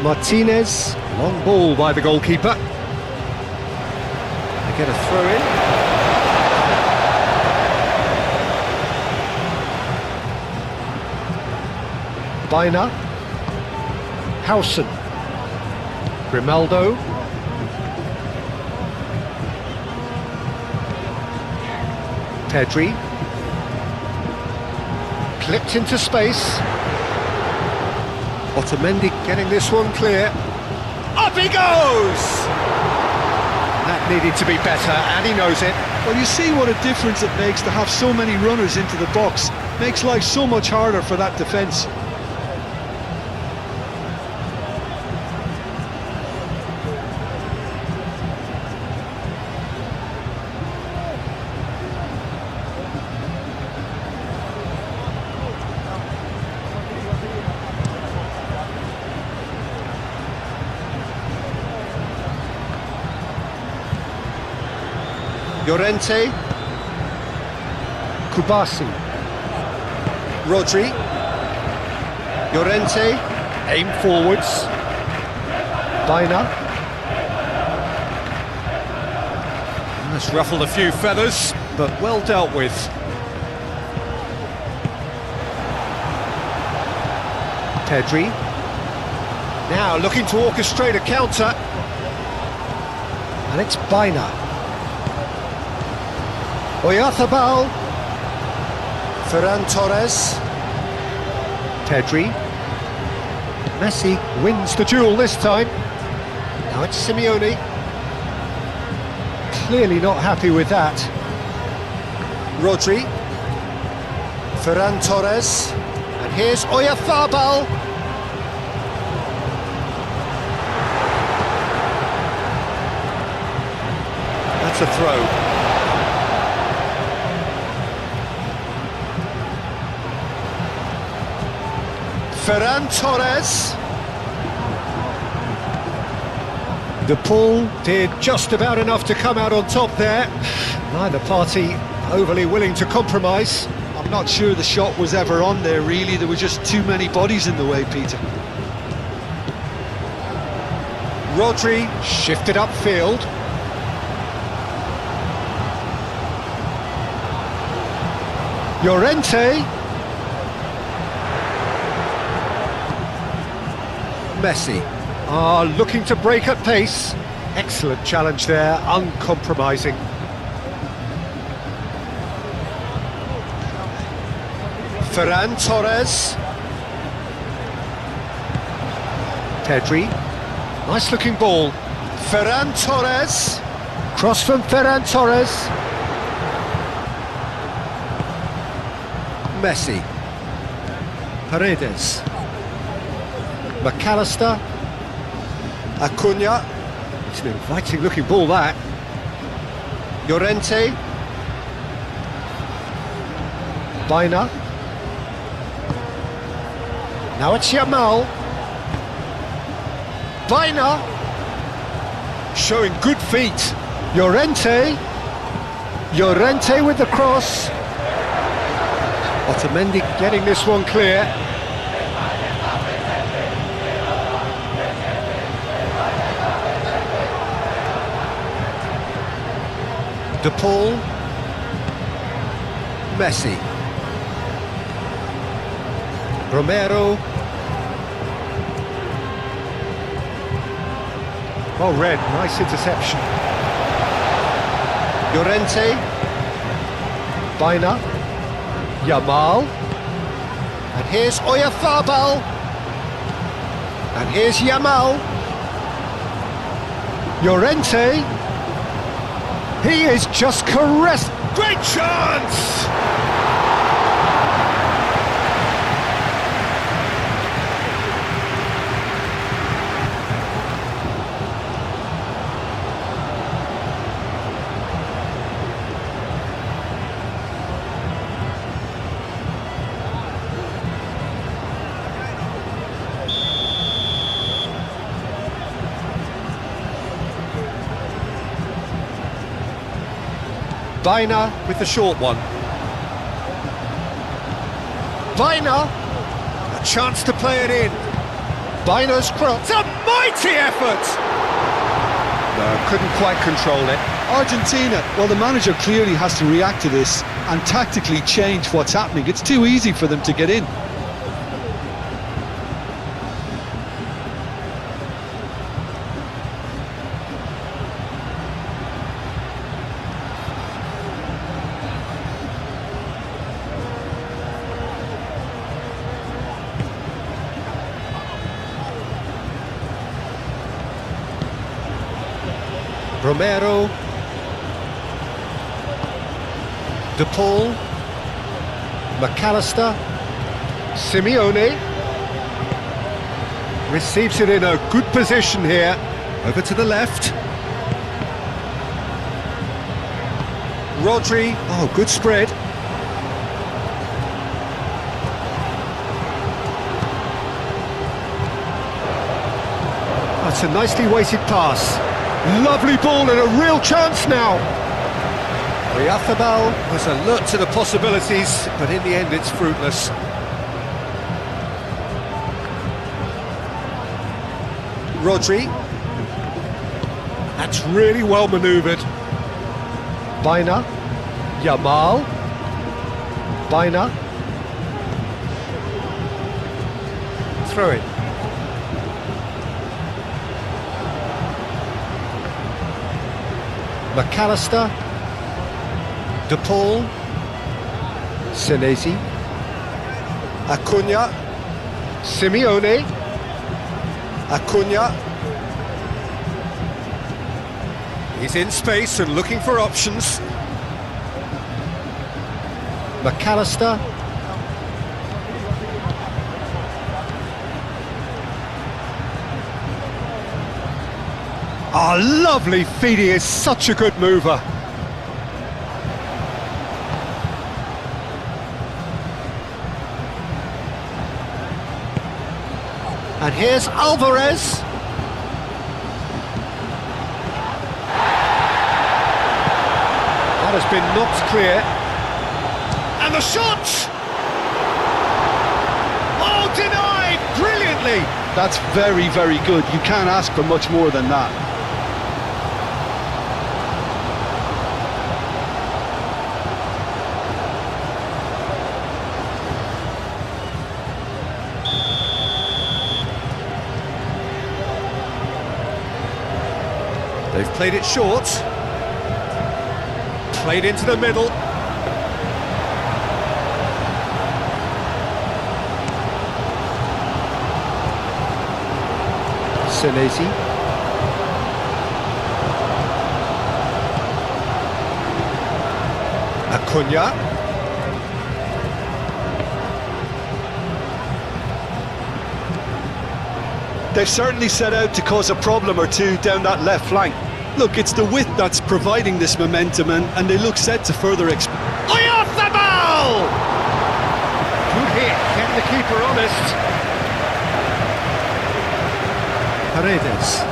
Martinez, long ball by the goalkeeper. They get a throw in. Bina, Howson, Grimaldo, Pedri, clipped into space. Otamendi getting this one clear. Up he goes! That needed to be better, and he knows it. Well, you see what a difference it makes to have so many runners into the box. Makes life so much harder for that defence. Llorente, Kubasi, Rodri, Llorente, aim forwards, Bina. That's ruffled a few feathers, but well dealt with. Pedri, now looking to orchestrate a counter, and it's Bina. Oyarzabal, Ferran Torres, Pedri, Messi wins the duel this time. Now it's Simeone. Clearly not happy with that. Rodri, Ferran Torres, and here's Oyarzabal. That's a throw. Ferran Torres. The pull did just about enough to come out on top there. Neither party overly willing to compromise. I'm not sure the shot was ever on there, really. There were just too many bodies in the way, Peter. Rodri shifted upfield. Llorente. Messi are looking to break at pace. Excellent challenge there, uncompromising. Ferran Torres. Pedri. Nice looking ball. Ferran Torres. Cross from Ferran Torres. Messi. Paredes. McAllister, Acuna, it's an inviting looking ball that. Llorente, Bina, now it's Yamal, Bina, showing good feet, Llorente with the cross, Otamendi getting this one clear. De Paul, Messi, Romero, well read, nice interception. Llorente, Bina, Yamal, and here's Oyarzabal, and here's Yamal, Llorente. He is just caressed. Great chance! Bina with the short one. Bina, a chance to play it in. Bina's cross. mighty effort! No, couldn't quite control it. Argentina, well, the manager clearly has to react to this and tactically change what's happening. It's too easy for them to get in. Romero, De Paul, McAllister, Simeone receives it in a good position here. Over to the left. Rodri, oh, good spread. That's a nicely weighted pass. Lovely ball and a real chance now. Riazabal was alert to the possibilities, but in the end it's fruitless. Rodri. That's really well manoeuvred. Baina. Yamal. Baina. Throw it. McAllister, De Paul, Senesi, Acuna, Simeone, Acuna. He's in space and looking for options. McAllister. Oh, lovely feed, he is such a good mover. And here's Alvarez. That has been knocked clear. And the shot! Oh, denied! Brilliantly! That's very, very good. You can't ask for much more than that. They've played it short. Played into the middle. Senesi. Acuna. They've certainly set out to cause a problem or two down that left flank. Look, it's the width that's providing this momentum, and they look set to further expand. Oyarzabal! Good hit, getting the keeper honest. Paredes.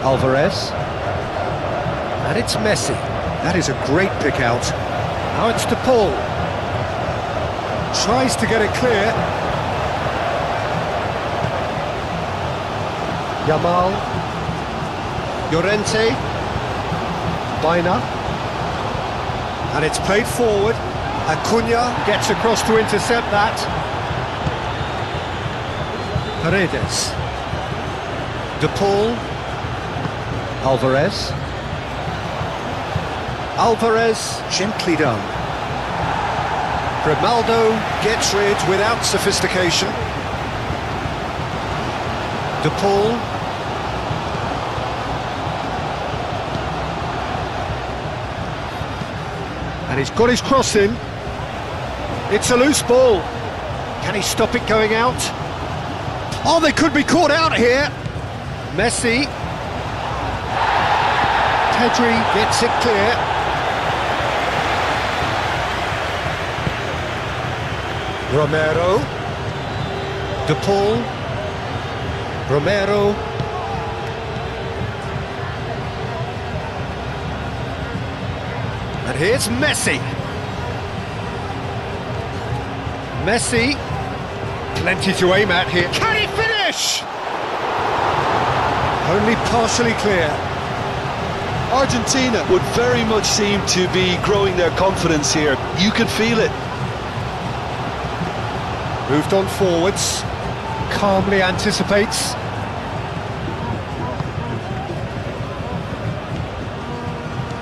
Alvarez. And it's Messi. That is a great pick out. Now it's De Paul. Tries to get it clear. Yamal. Llorente, Baina, and it's played forward. Acuna gets across to intercept that. Paredes, De Paul, Alvarez. Alvarez, gently done. Grimaldo gets rid without sophistication. De Paul. And he's got his cross in. It's a loose ball. Can he stop it going out? Oh, they could be caught out here. Messi. Pedri gets it clear. Romero. De Paul. Romero. And here's Messi. Messi. Plenty to aim at here. Can he finish? Only partially clear. Argentina would very much seem to be growing their confidence here. You could feel it. Moved on forwards. Calmly anticipates.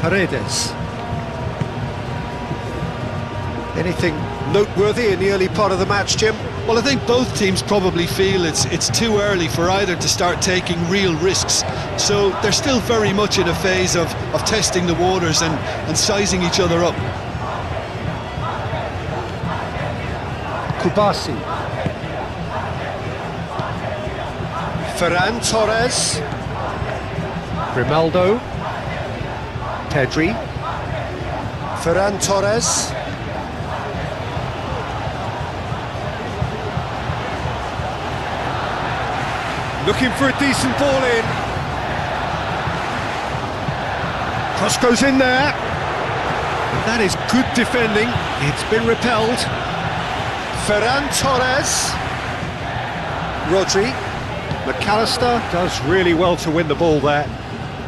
Paredes. Anything noteworthy in the early part of the match, Jim? Well, I think both teams probably feel it's too early for either to start taking real risks. So they're still very much in a phase of testing the waters and sizing each other up. Kubasi. Ferran Torres. Grimaldo. Pedri. Ferran Torres. Looking for a decent ball in. Cross goes in there. That is good defending. It's been repelled. Ferran Torres. Rodri. McAllister does really well to win the ball there.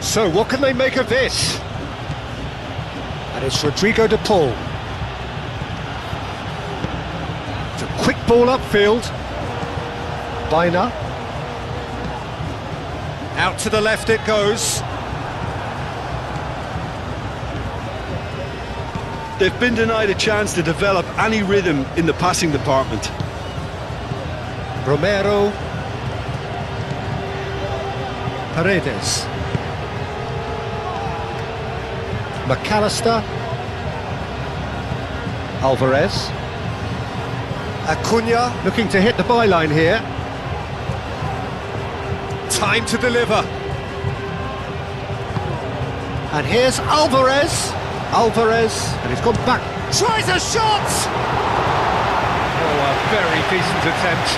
So what can they make of this? And it's Rodrigo de Paul. It's a quick ball upfield. Baina. Out to the left it goes. They've been denied a chance to develop any rhythm in the passing department. Romero. Paredes. McAllister. Alvarez. Acuna looking to hit the byline here. Time to deliver. And here's Alvarez. Alvarez, and he's gone back. Tries a shot! Oh, a very decent attempt.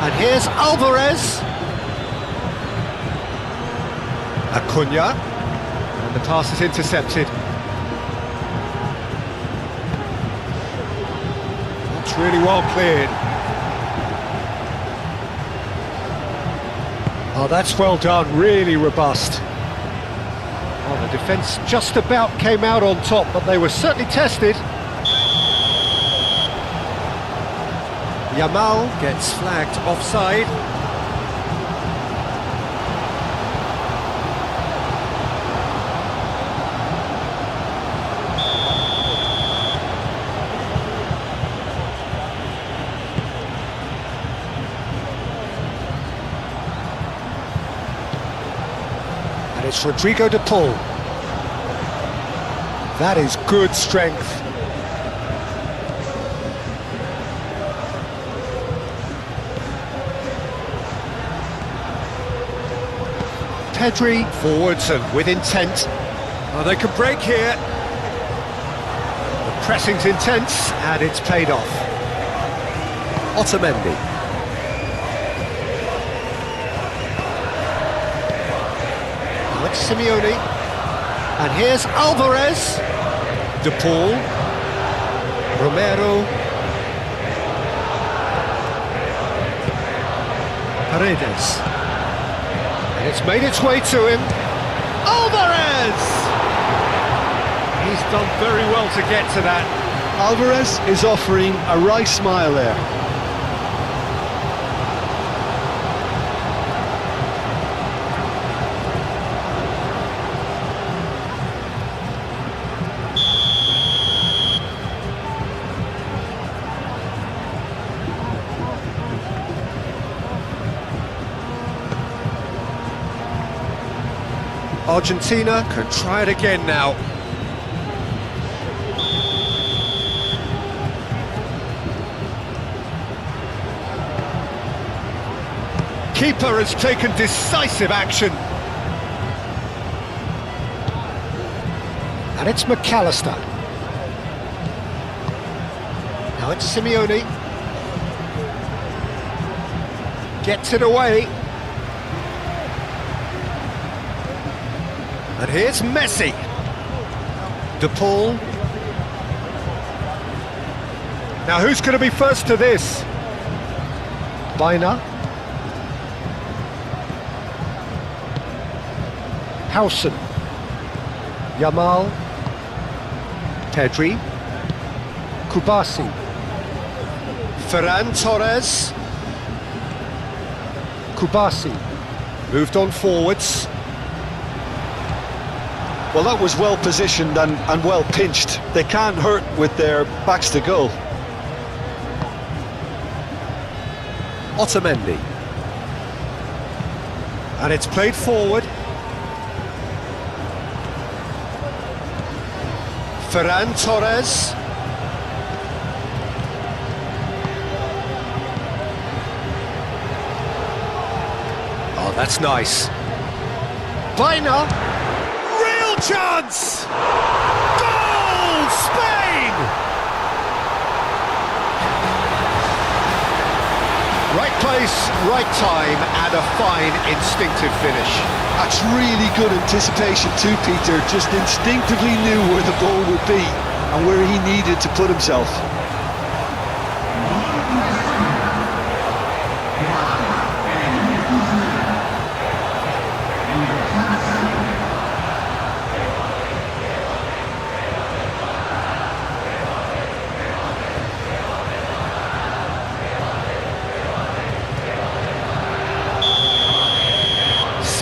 And here's Alvarez. Acuna. And the pass is intercepted. Really well cleared. Oh, that's well done, really robust. Oh, the defence just about came out on top, but they were certainly tested. Yamal gets flagged offside. And it's Rodrigo de Paul. That is good strength. Pedri forwards and with intent. Oh, they can break here. The pressing's intense and it's paid off. Otamendi. Alex Simeone. And here's Alvarez. De Paul. Romero. Paredes. And it's made its way to him. Alvarez! He's done very well to get to that. Alvarez is offering a wry smile there. Argentina can try it again now. Keeper has taken decisive action. And it's McAllister. Now it's Simeone. Gets it away. And here's Messi. De Paul. Now who's going to be first to this? Bina. Hausen. Yamal. Pedri. Kubasi. Ferran Torres. Kubasi. Moved on forwards. Well, that was well positioned and well pinched. They can't hurt with their backs to goal. Otamendi. And it's played forward. Ferran Torres. Oh, that's nice. Bina. Real chance! Goal! Spain! Right place, right time, and a fine instinctive finish. That's really good anticipation too, Peter. Just instinctively knew where the ball would be and where he needed to put himself.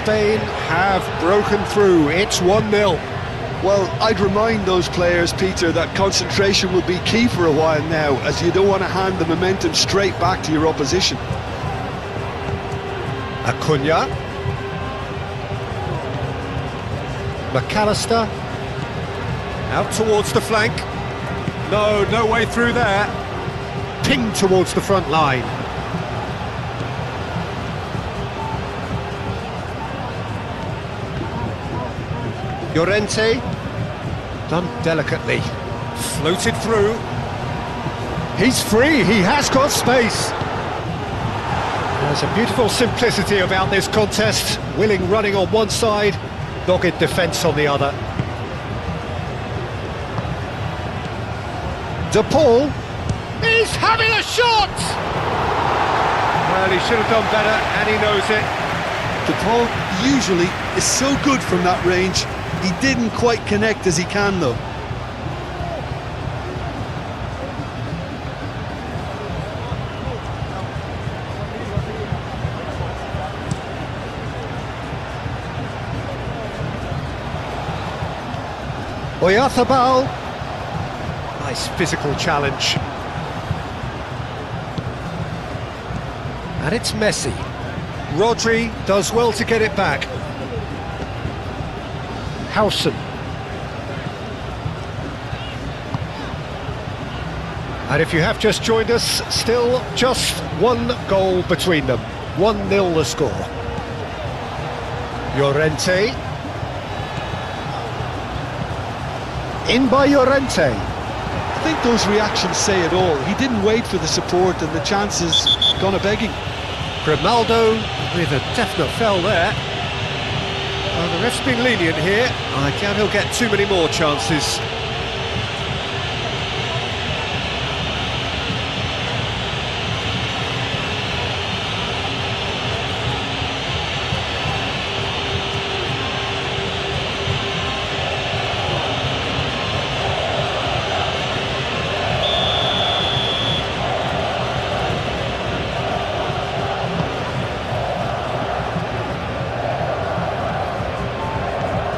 Spain have broken through. It's 1-0. Well, I'd remind those players, Peter, that concentration will be key for a while now, as you don't want to hand the momentum straight back to your opposition. Acuna. McAllister. Out towards the flank. No way through there. Ping towards the front line. Llorente, done delicately, floated through. He's free, he has got space. There's a beautiful simplicity about this contest. Willing running on one side, dogged defence on the other. De Paul, he's having a shot! Well, he should have done better, and he knows it. De Paul usually is so good from that range. He didn't quite connect as he can, though. Oyarzabal. Nice physical challenge. And it's Messi. Rodri does well to get it back. Hausen. And if you have just joined us, still just one goal between them. 1-0 the score. Llorente. In by Llorente. I think those reactions say it all. He didn't wait for the support and the chances gone a-begging. Grimaldo with a definite foul there. Well, the ref's been lenient here. I doubt he'll get too many more chances.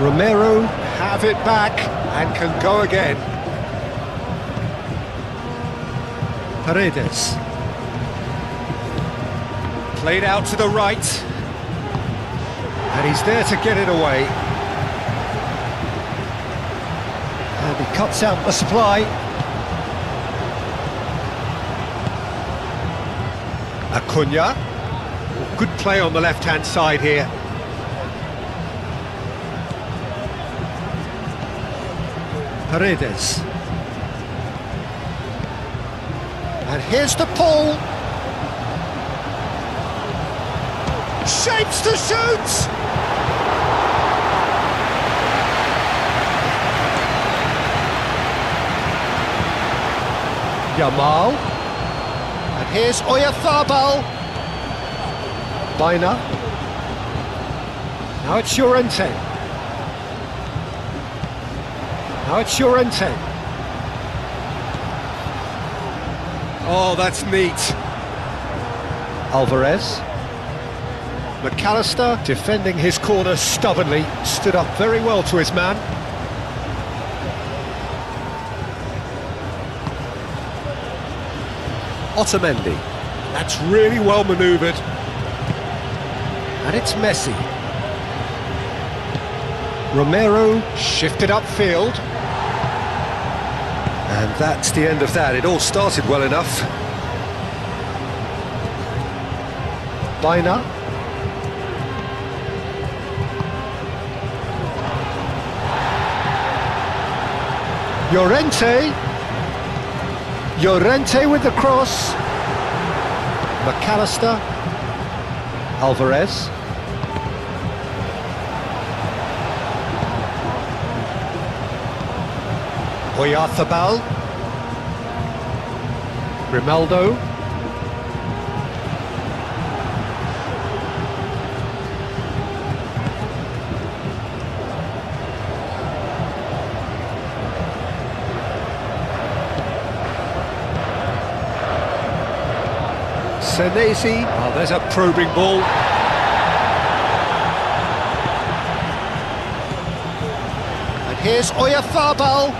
Romero have it back and can go again. Paredes. Played out to the right. And he's there to get it away. And he cuts out the supply. Acuna. Good play on the left-hand side here. Paredes. And here's the pull. Shapes to shoot! Yamal. And here's Oyarzabal. Baina. Now it's Llorente. Now it's Llorente. Oh, that's neat. Alvarez. McAllister, defending his corner stubbornly, stood up very well to his man. Otamendi. That's really well manoeuvred. And it's Messi. Romero shifted upfield. And that's the end of that. It all started well enough. Baina. Llorente. Llorente with the cross. McAllister. Alvarez. Oyarzabal. Grimaldo. Senesi. Oh, there's a probing ball. And here's Oyarzabal.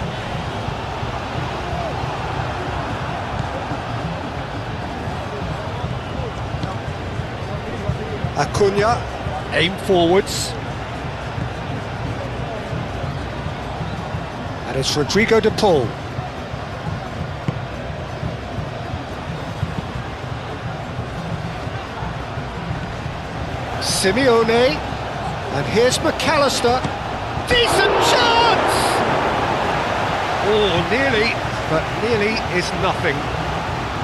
Acuna, aim forwards. And it's Rodrigo de Paul. Simeone, and here's McAllister. Decent chance! Oh, nearly, but nearly is nothing.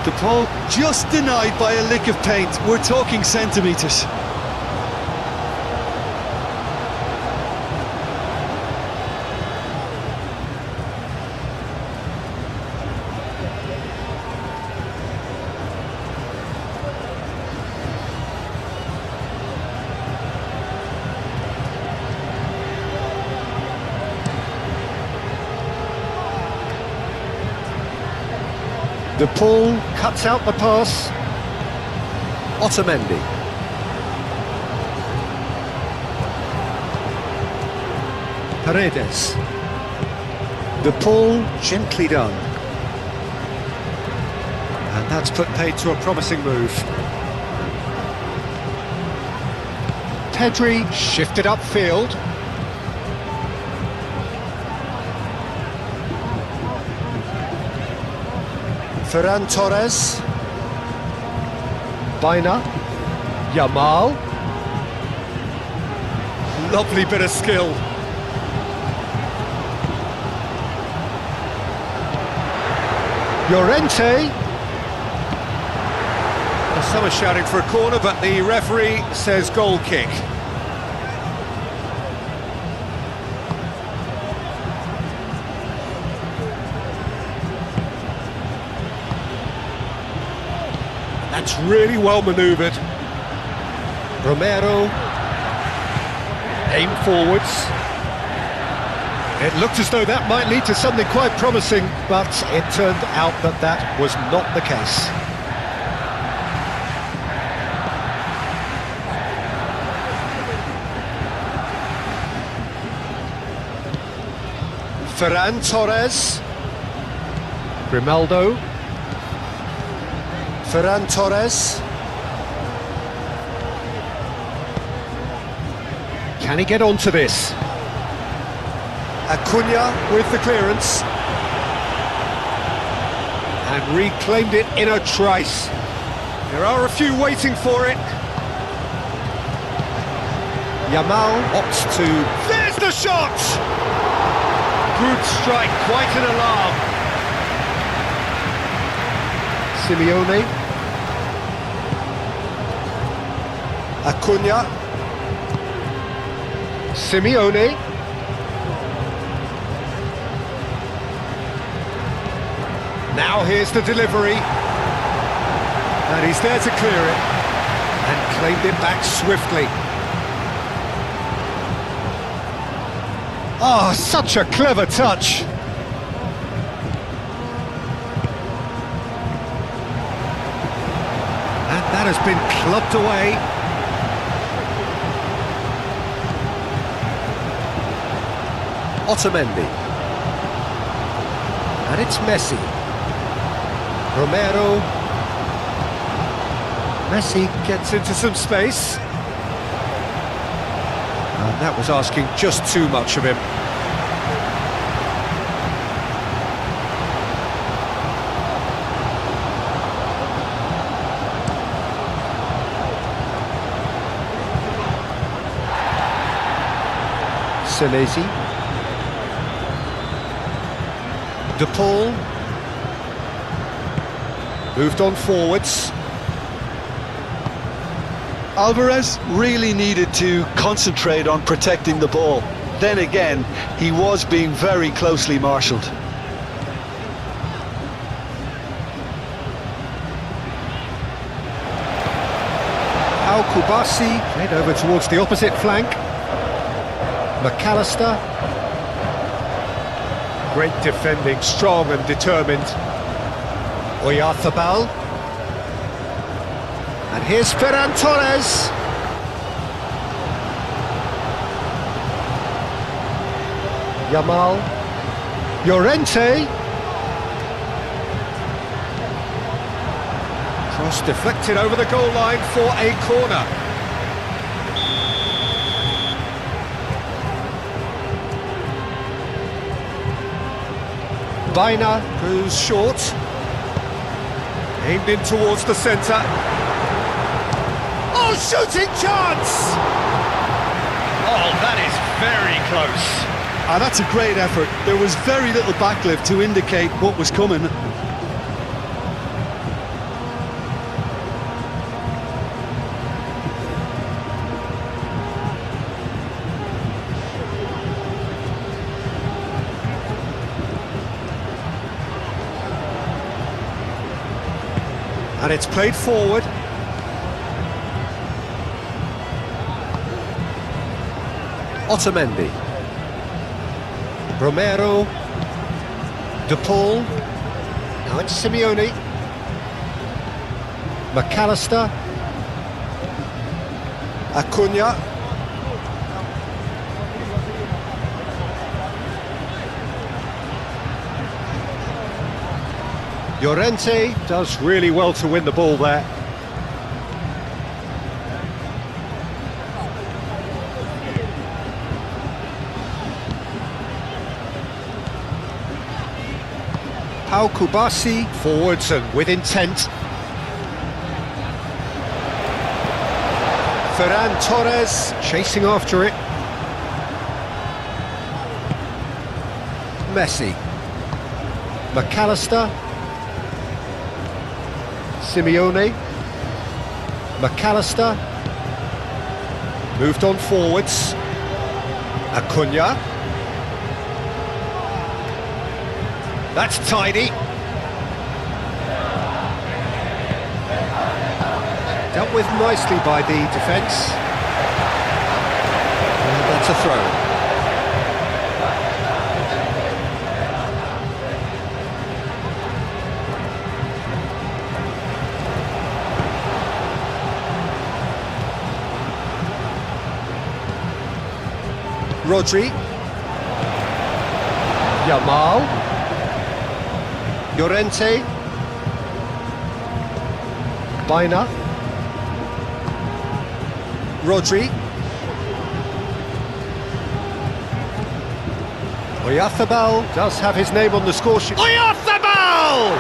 De Paul just denied by a lick of paint. We're talking centimetres. De Paul cuts out the pass. Otamendi. Paredes. De Paul gently done. And that's put paid to a promising move. Pedri shifted upfield. Ferran Torres. Baina. Yamal. Lovely bit of skill. Llorente. Some are shouting for a corner, but the referee says goal kick. That's really well manoeuvred. Romero. Aim forwards. It looked as though that might lead to something quite promising, but it turned out that that was not the case. Ferran Torres. Grimaldo. Ferran Torres. Can he get onto this? Acuna with the clearance. And reclaimed it in a trice. There are a few waiting for it. Yamal opts to... There's the shot! Good strike, quite an alarm. Simeone. Acuna. Simeone. Now here's the delivery. And he's there to clear it. And claimed it back swiftly. Oh, such a clever touch. And that has been clubbed away. Otamendi. And it's Messi. Romero. Messi gets into some space. And that was asking just too much of him. Senesi. De Paul. Moved on forwards. Alvarez really needed to concentrate on protecting the ball. Then again, he was being very closely marshalled. Kubasi head over towards the opposite flank. McAllister. Great defending, strong and determined. Oyarzabal. And here's Ferran Torres. Yamal. Llorente. Cross deflected over the goal line for a corner. Baina goes short. Aimed in towards the centre. Oh, shooting chance! Oh, that is very close. Ah, that's a great effort. There was very little backlift to indicate what was coming. And it's played forward. Otamendi. Romero. De Paul. Now it's Simeone. McAllister. Acuna. Llorente does really well to win the ball there. Kubasi forwards and with intent. Ferran Torres chasing after it. Messi. McAllister. Simeone. McAllister. Moved on forwards. Acuna. That's tidy. Dealt with nicely by the defence. And that's a throw. Rodri. Yamal. Llorente. Baina. Rodri. Oyarzabal does have his name on the score sheet. Oyarzabal!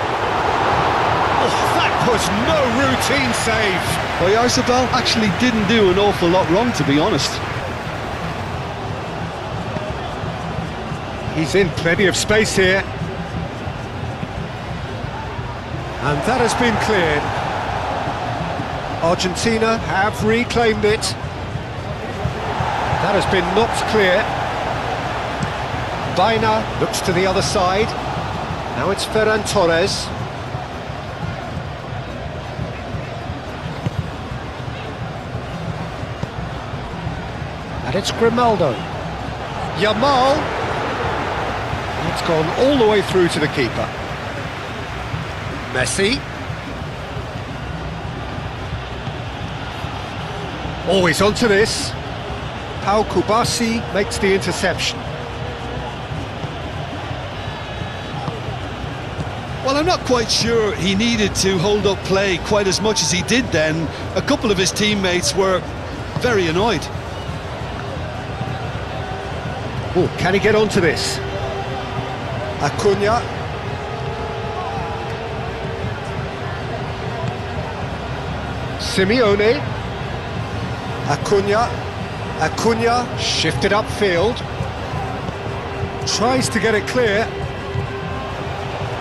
Oh, that was no routine save. Oyarzabal actually didn't do an awful lot wrong, to be honest. He's in plenty of space here. And that has been cleared. Argentina have reclaimed it. That has been knocked clear. Baina looks to the other side. Now it's Ferran Torres. And it's Grimaldo. Yamal. It's gone all the way through to the keeper. Messi. Always onto this. Pau Kubasi makes the interception. Well, I'm not quite sure he needed to hold up play quite as much as he did then. A couple of his teammates were very annoyed. Oh, can he get onto this? Acuna. Simeone. Acuna shifted upfield. Tries to get it clear.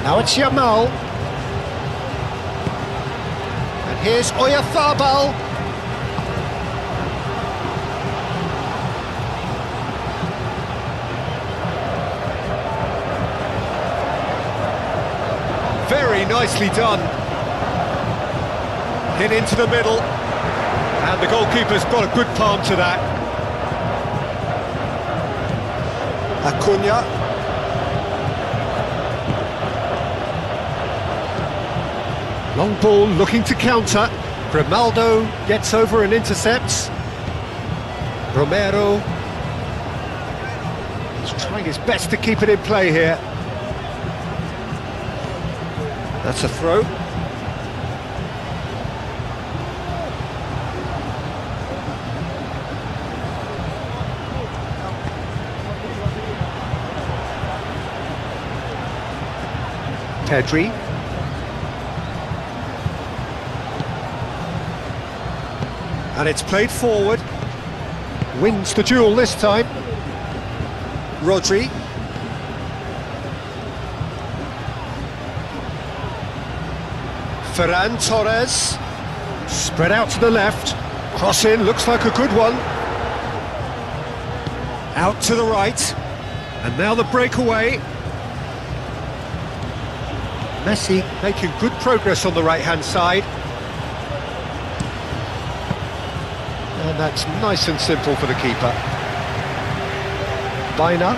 Now it's Yamal. And here's Oyarzabal. Very nicely done. Hit into the middle. And the goalkeeper's got a good palm to that. Acuna. Long ball looking to counter. Grimaldo gets over and intercepts. Romero. He's trying his best to keep it in play here. That's a throw. Pedri. And it's played forward. Wins the duel this time. Rodri. Ferran Torres. Spread out to the left. Cross in, looks like a good one. Out to the right. And now the breakaway. Messi making good progress on the right-hand side. And that's nice and simple for the keeper. Baina.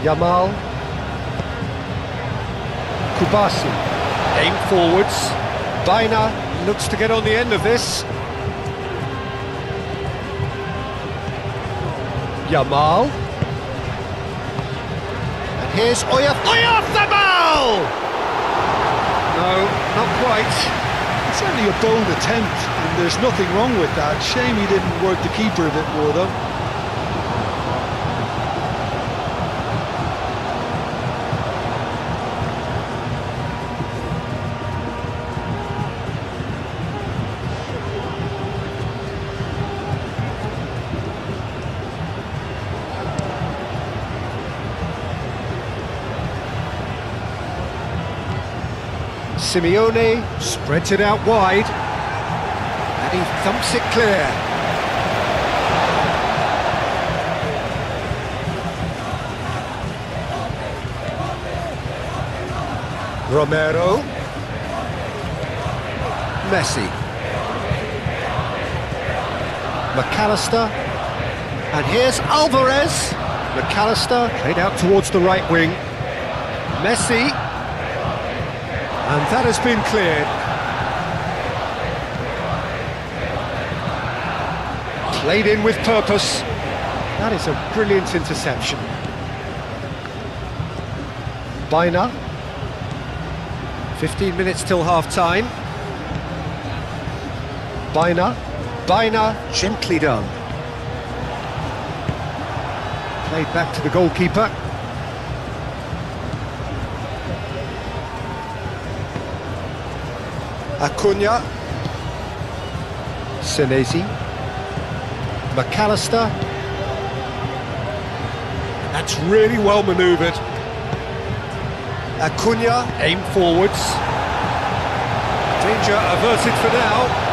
Yamal. Kubasi. Aim forwards. Baina looks to get on the end of this. Yamal. And here's Oyarzabal! No, not quite. It's certainly a bold attempt, and there's nothing wrong with that. Shame he didn't work the keeper a bit more, though. Simeone spreads it out wide, and he thumps it clear. Romero. Messi. McAllister. And here's Alvarez. McAllister played out towards the right wing. Messi. And that has been cleared. Played in with purpose. That is a brilliant interception. Baina. 15 minutes till half-time. Baina, gently done. Played back to the goalkeeper. Acuna. Senesi. McAllister. That's really well manoeuvred. Acuna, aim forwards. Danger averted for now.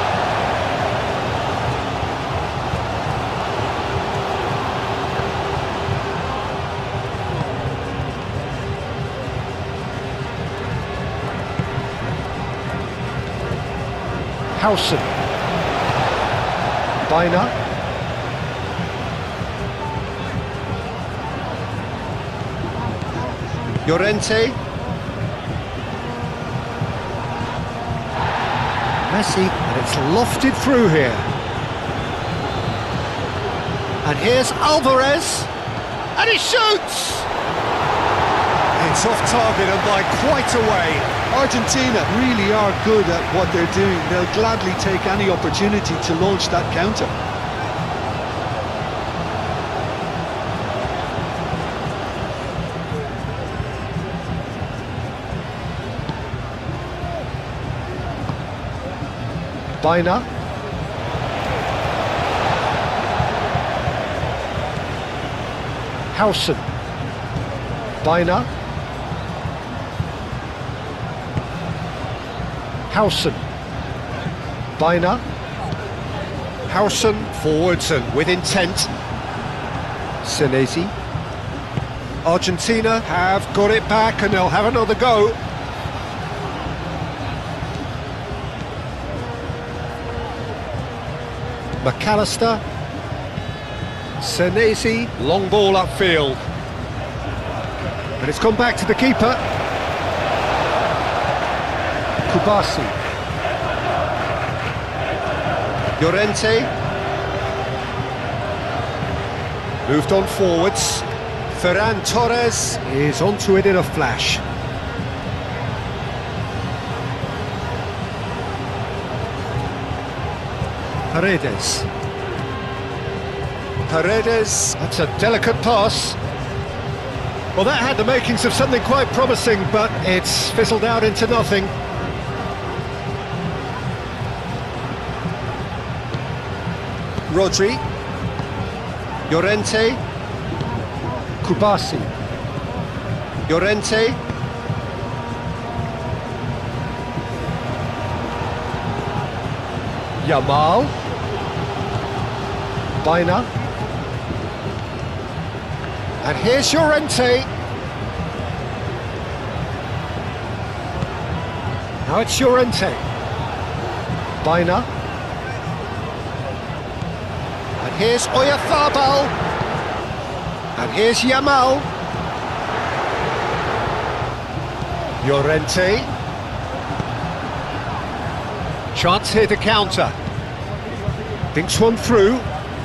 Howson. Biner. Llorente. Messi, and it's lofted through here. And here's Alvarez, and he shoots! It's off target and by quite a way. Argentina really are good at what they're doing. They'll gladly take any opportunity to launch that counter. Biner. Howson. Biner. Howson. Biner. Howson forwards and with intent. Senesi. Argentina have got it back and they'll have another go. McAllister. Senesi, long ball upfield. And it's gone back to the keeper. Kubasi. Llorente. Moved on forwards. Ferran Torres is onto it in a flash. Paredes. Paredes, that's a delicate pass. Well, that had the makings of something quite promising, but it's fizzled out into nothing. Rodri. Llorente. Kubasi. Llorente. Yamal. Biner. And here's Llorente. Now it's Llorente. Biner. And here's Oyarzabal. And here's Yamal. Llorente. Chance here to counter. Thinks one through.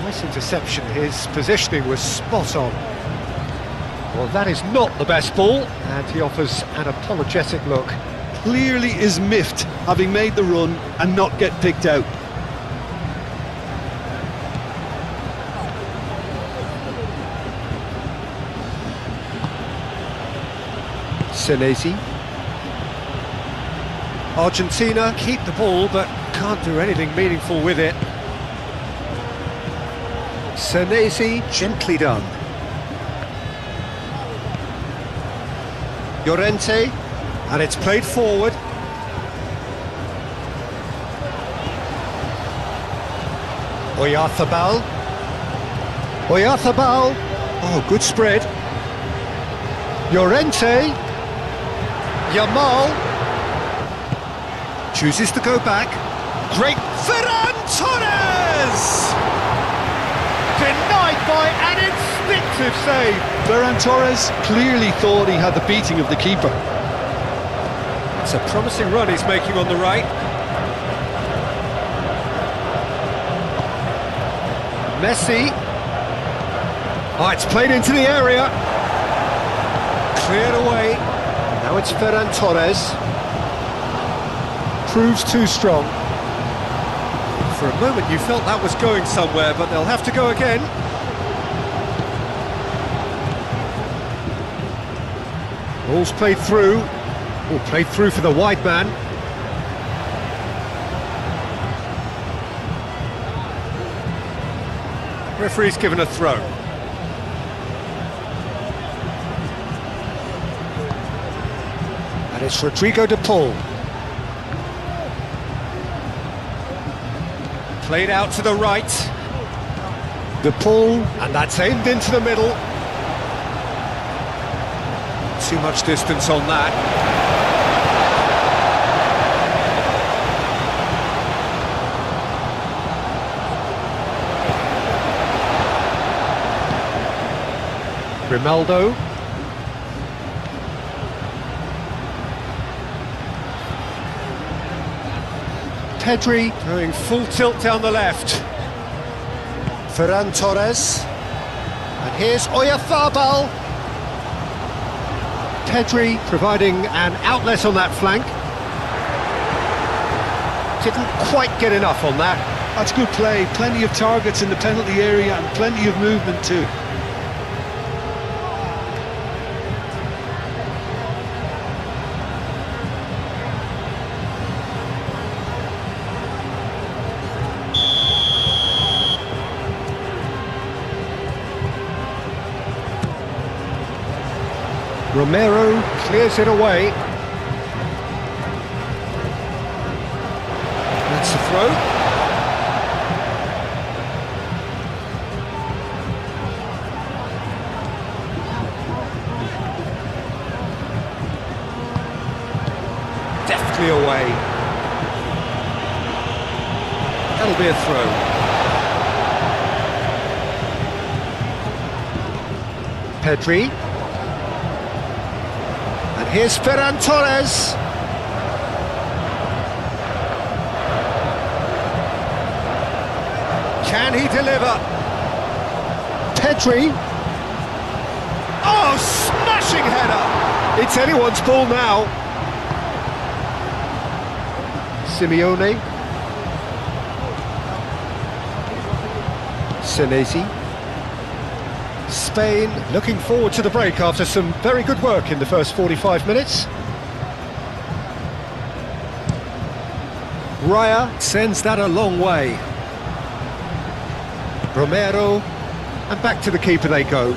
Nice interception. His positioning was spot on. Well, that is not the best ball, and he offers an apologetic look. Clearly is miffed, having made the run and not get picked out. Senesi. Argentina keep the ball, but can't do anything meaningful with it. Senesi, gently done. Llorente, and it's played forward. Oyarzabal. Oyarzabal. Oh, good spread. Llorente. Yamal. Chooses to go back. Great. Ferran Torres! Denied by an instinctive save. Ferran Torres clearly thought he had the beating of the keeper. It's a promising run he's making on the right. Messi. Oh, it's played into the area. Cleared away. Now it's Ferran Torres. Proves too strong. For a moment you felt that was going somewhere, but they'll have to go again. Ball's played through. Ball played through for the wide man. Referee's given a throw. And it's Rodrigo de Paul. Played out to the right. De Paul, and that's aimed into the middle. Too much distance on that. Grimaldo. Pedri going full tilt down the left. Ferran Torres. And here's Oyarzabal. Pedri providing an outlet on that flank. Didn't quite get enough on that. That's good play, plenty of targets in the penalty area and plenty of movement too. Romero clears it away. That's the throw. Deftly away. That'll be a throw. Pedri. And here's Ferran Torres. Can he deliver? Pedri. Oh, smashing header! It's anyone's ball now. Simeone. Senesi. Spain looking forward to the break after some very good work in the first 45 minutes. Raya sends that a long way. Romero, and back to the keeper they go.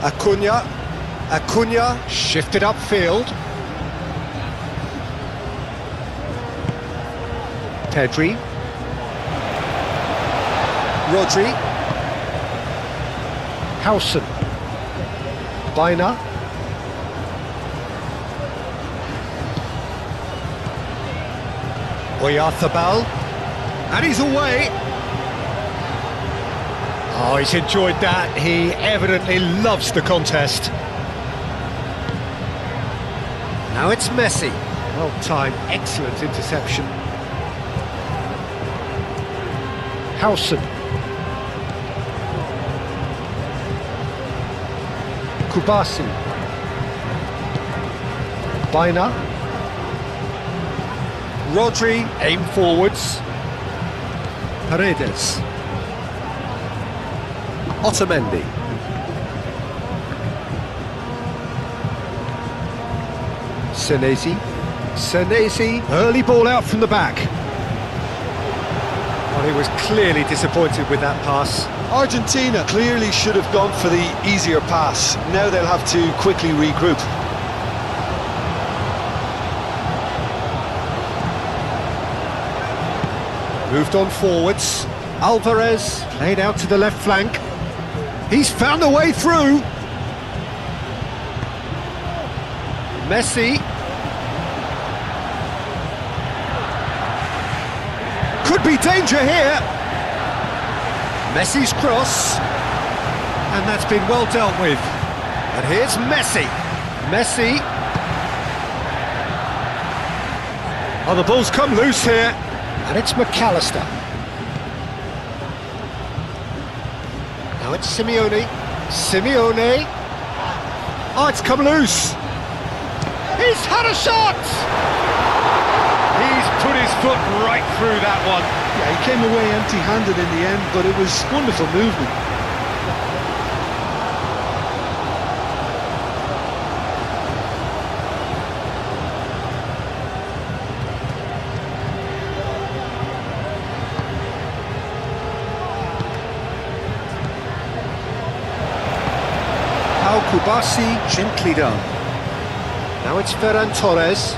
Acuna shifted upfield. Pedri. Rodri. Howson. Baina. Oyarzabal. And he's away. Oh, he's enjoyed that. He evidently loves the contest. Now it's Messi. Well timed, excellent interception. Howson. Kubasi. Baina. Rodri, aim forwards. Paredes. Otamendi. Senesi, early ball out from the back. Well, he was clearly disappointed with that pass. Argentina clearly should have gone for the easier pass. Now they'll have to quickly regroup. Moved on forwards. Alvarez played out to the left flank. He's found a way through. Messi. Could be danger here. Messi's cross. And that's been well dealt with. And here's Messi. Messi. Oh, the ball's come loose here. And it's McAllister. Now it's Simeone. Oh, it's come loose. He's had a shot! He's put his foot right through that one. Yeah, he came away empty-handed in the end, but it was wonderful movement. Kubasi, gently done. Now it's Ferran Torres.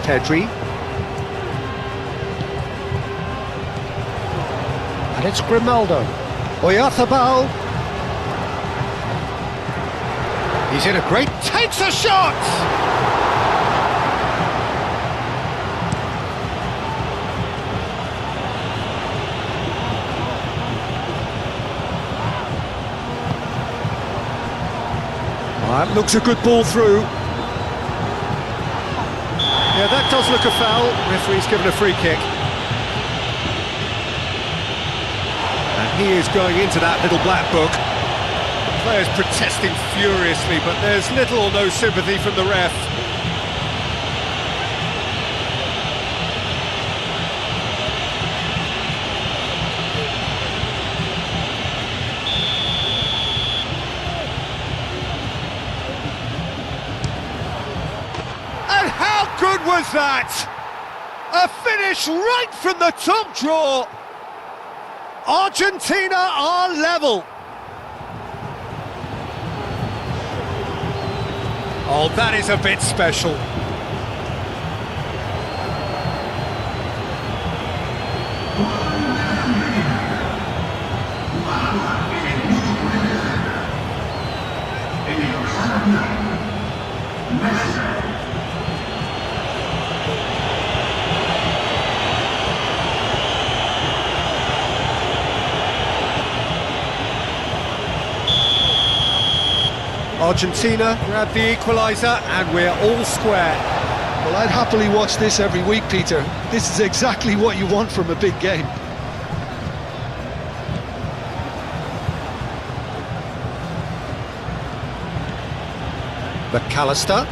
Pedri. And it's Grimaldo. Oyarzabal. He's in a great... Takes a shot! That looks a good ball through. Yeah, that does look a foul. Referee's given a free kick. And he is going into that little black book. The players protesting furiously, but there's little or no sympathy from the ref. And how good was that? A finish right from the top drawer. Argentina are level. Oh, that is a bit special. Argentina grab the equaliser and we're all square. Well, I'd happily watch this every week, Peter. This is exactly what you want from a big game. McAllister,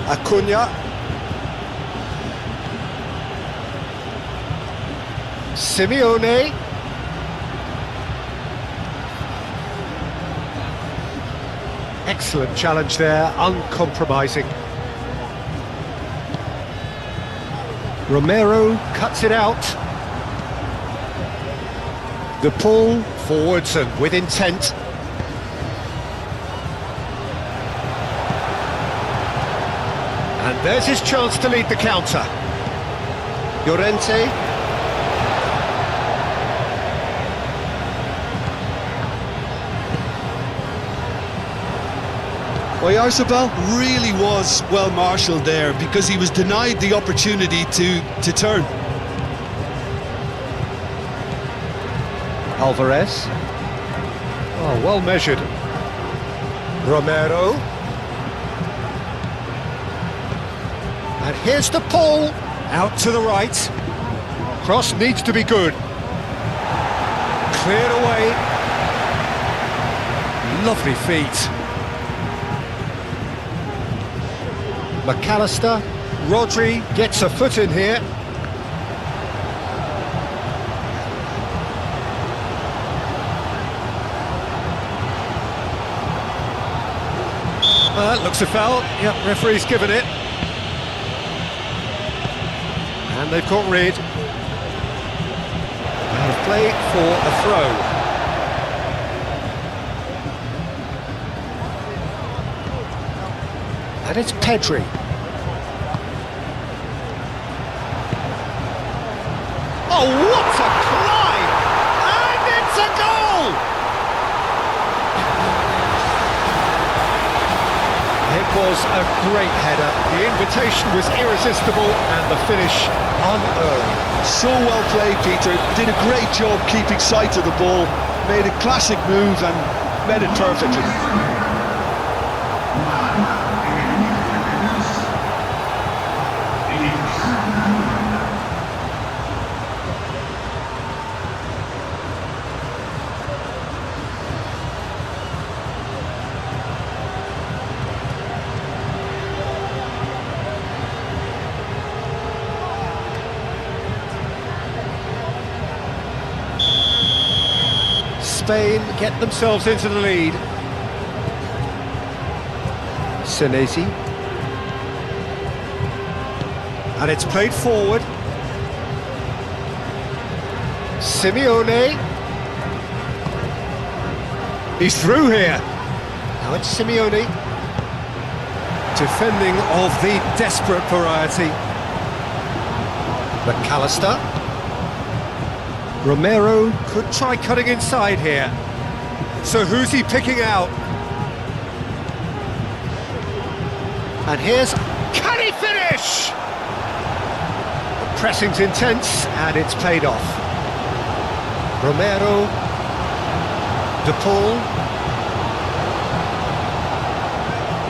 Acuna, Simeone, excellent challenge there, uncompromising. Romero cuts it out. The pull forwards and with intent. And there's his chance to lead the counter. Llorente. Oyarzabal really was well marshalled there because he was denied the opportunity to turn. Alvarez. Oh, well measured. Romero. And here's the pull. Out to the right. Cross needs to be good. Cleared away. Lovely feet. McAllister, Rodri gets a foot in here. That looks a foul. Yep, referee's given it. And they've got rid. And play for a throw. And it's Pedri. Oh, what a climb! And it's a goal! It was a great header. The invitation was irresistible and the finish unearned. So well played, Peter. Did a great job keeping sight of the ball. Made a classic move and met it perfectly. Spain get themselves into the lead. Senesi. And it's played forward. Simeone. He's through here. Now it's Simeone. Defending of the desperate variety. McAllister. Romero could try cutting inside here. So who's he picking out? And here's... Can he finish? The pressing's intense and it's paid off. Romero. De Paul.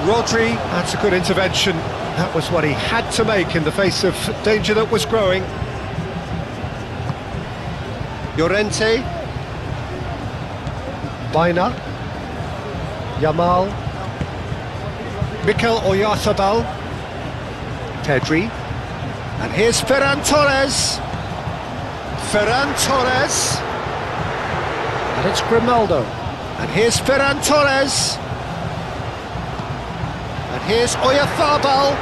Rodri, that's a good intervention. That was what he had to make in the face of danger that was growing. Llorente. Baina. Yamal. Mikel Oyarzabal. Pedri. And here's Ferran Torres. Ferran Torres. And it's Grimaldo. And here's Ferran Torres. And here's Oyarzabal.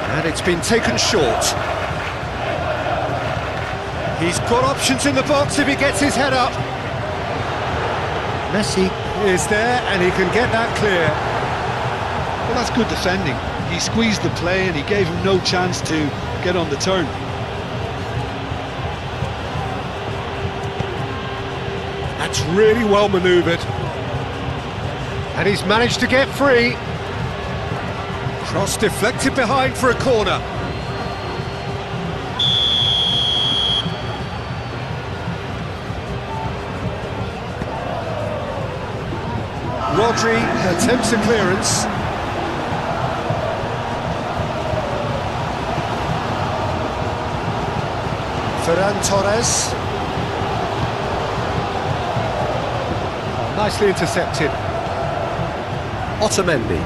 And it's been taken short. He's got options in the box if he gets his head up. Messi is there and he can get that clear. Well, that's good defending. He squeezed the play and he gave him no chance to get on the turn. That's really well manoeuvred. And he's managed to get free. Cross deflected behind for a corner. Rodri attempts a clearance. Ferran Torres. Oh, nicely intercepted. Otamendi.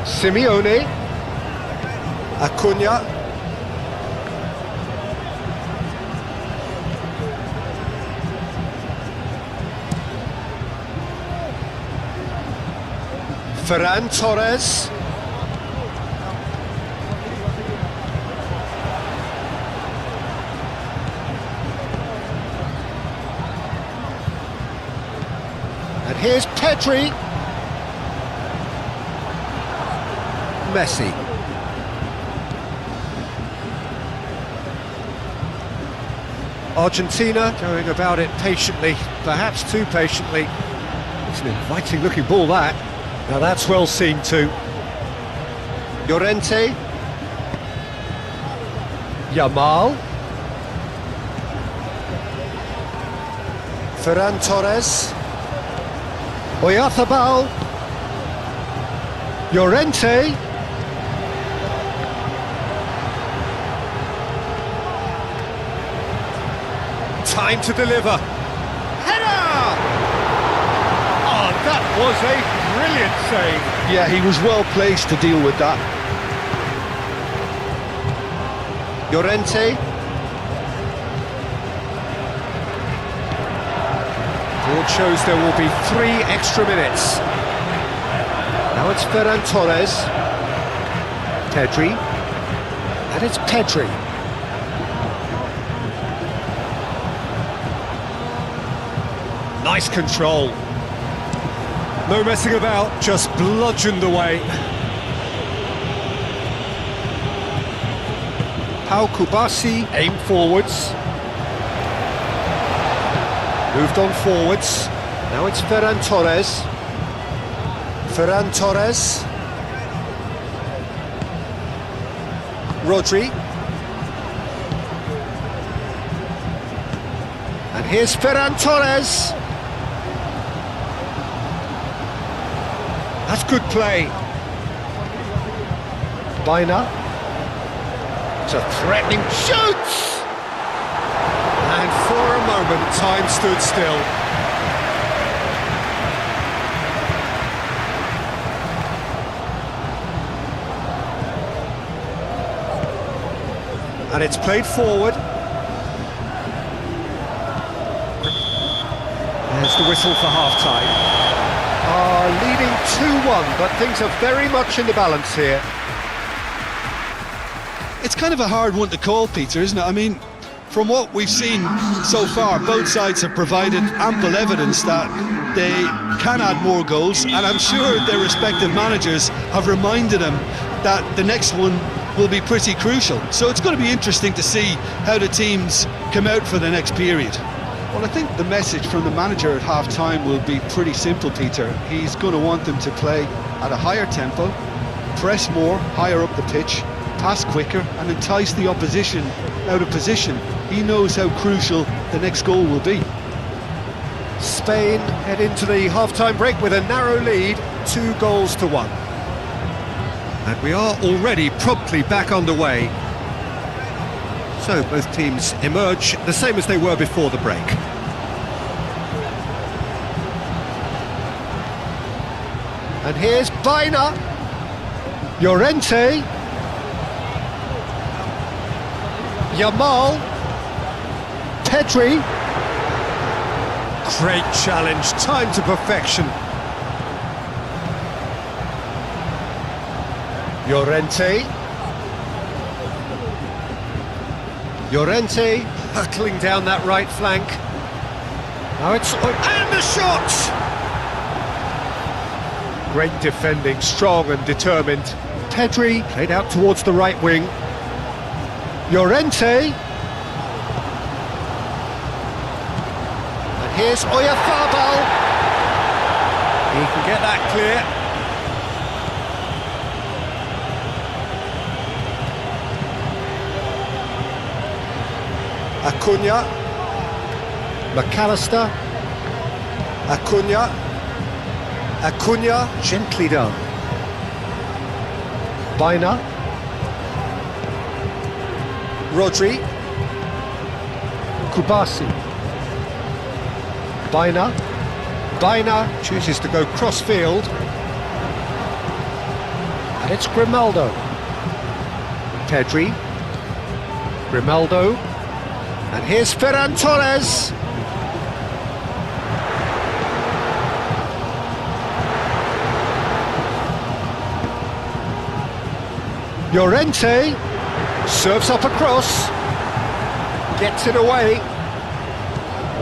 Simeone. Acuna. Ferran Torres. And here's Pedri. Messi. Argentina going about it patiently, perhaps too patiently. It's an inviting looking ball, that. Now that's well seen too. Llorente. Yamal. Ferran Torres. Oyarzabal. Llorente. Time to deliver. Header! Oh, that was a brilliant save. Yeah, he was well placed to deal with that. Llorente. Board shows there will be 3 extra minutes. Now it's Ferran Torres. Pedri. And it's Pedri. Nice control. No messing about, just bludgeoned away. Pau Kubasi aimed forwards. Moved on forwards. Now it's Ferran Torres. Ferran Torres. Rodri. And here's Ferran Torres. That's good play. Baina. It's a threatening shoot! And for a moment, time stood still. And it's played forward. There's the whistle for half-time. Leading 2-1, but things are very much in the balance here. It's kind of a hard one to call, Peter, isn't it? I mean, from what we've seen so far, both sides have provided ample evidence that they can add more goals, and I'm sure their respective managers have reminded them that the next one will be pretty crucial. So it's going to be interesting to see how the teams come out for the next period. Well, I think the message from the manager at half-time will be pretty simple, Peter. He's going to want them to play at a higher tempo, press more, higher up the pitch, pass quicker, and entice the opposition out of position. He knows how crucial the next goal will be. Spain head into the half-time break with a narrow lead, 2-1. And we are already promptly back underway. So both teams emerge the same as they were before the break. And here's Baina, Llorente, Yamal, Pedri. Great challenge, time to perfection. Llorente. Llorente hurtling down that right flank. Now it's... and the shot! Great defending, strong and determined. Pedri played out towards the right wing. Llorente. And here's Oyarzabal. He can get that clear. Acuna, McAllister, Acuna, gently done. Baina, Rodri, Kubasi, Baina chooses to go cross-field, and it's Grimaldo. Pedri, Grimaldo. And here's Ferran Torres. Llorente serves up across, gets it away.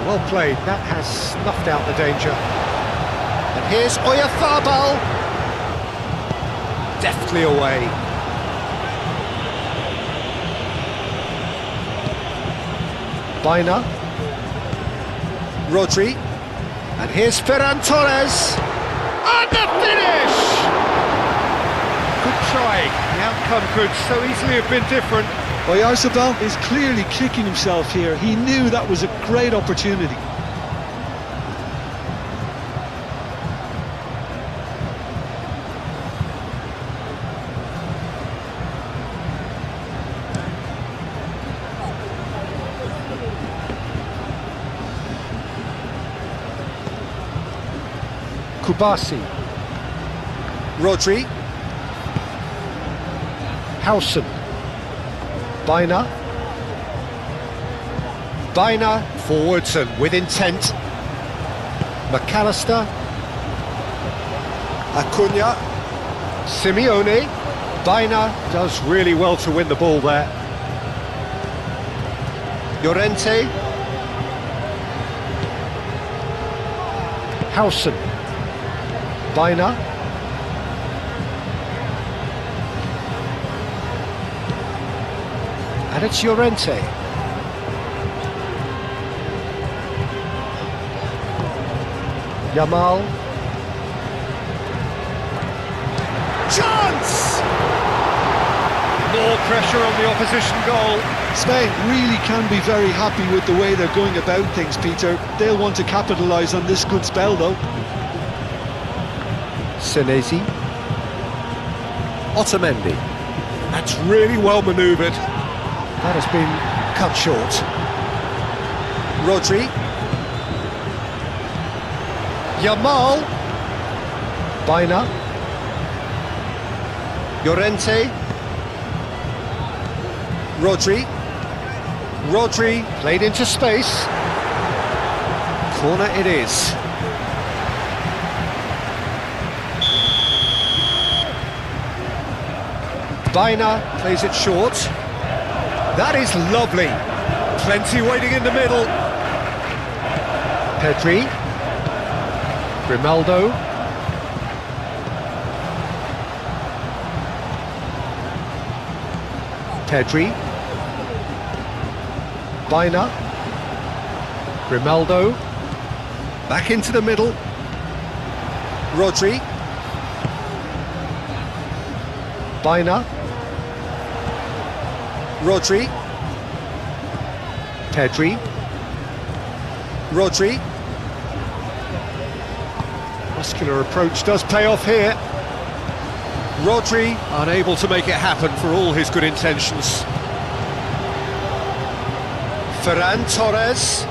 Well played, that has snuffed out the danger. And here's Oyarzabal. Deftly away. Baina, Rodri, and here's Ferran Torres, and the finish! Good try, the outcome could so easily have been different. Oyarzabal is clearly kicking himself here. He knew that was a great opportunity. Kubasi, Rodri, Howson, Baina, forwards and with intent. McAllister, Acuna, Simeone. Baina does really well to win the ball there. Llorente, Howson, Baina, and it's Llorente. Yamal. Chance! More pressure on the opposition goal. Spain really can be very happy with the way they're going about things, Peter. They'll want to capitalise on this good spell, though. Senesi, Otamendi. That's really well manoeuvred. That has been cut short. Rodri, Yamal, Baina, Llorente, Rodri played into space. Corner it is. Baina plays it short. That is lovely. Plenty waiting in the middle. Pedri. Grimaldo. Pedri. Baina. Grimaldo. Back into the middle. Rodri. Baina. Rodri. Pedri. Rodri. Muscular approach does pay off here. Rodri unable to make it happen for all his good intentions. Ferran Torres.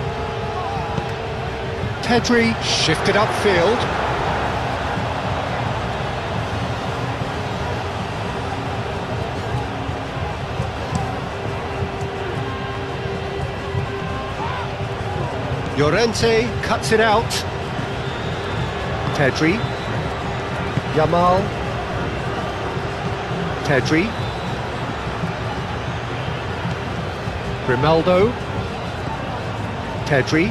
Pedri shifted upfield. Llorente cuts it out. Pedri. Yamal. Pedri. Grimaldo. Pedri.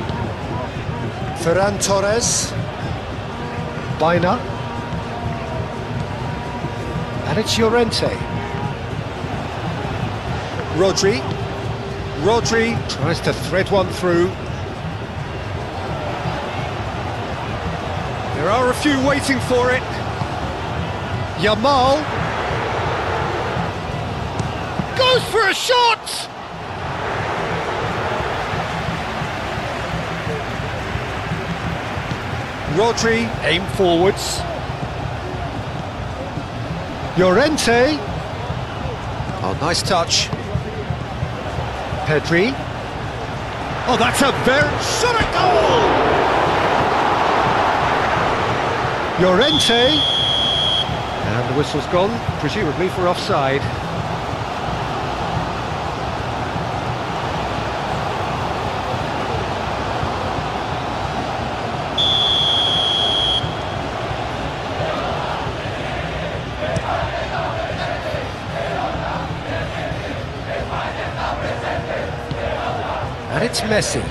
Ferran Torres. Baina. And it's Llorente. Rodri. Rodri tries to thread one through. There are a few waiting for it. Yamal goes for a shot! Rodri aim forwards. Llorente. Oh, nice touch. Pedri. Oh, that's a very shot at goal! Llorente, and the whistle's gone, presumably for offside. And it's Messi.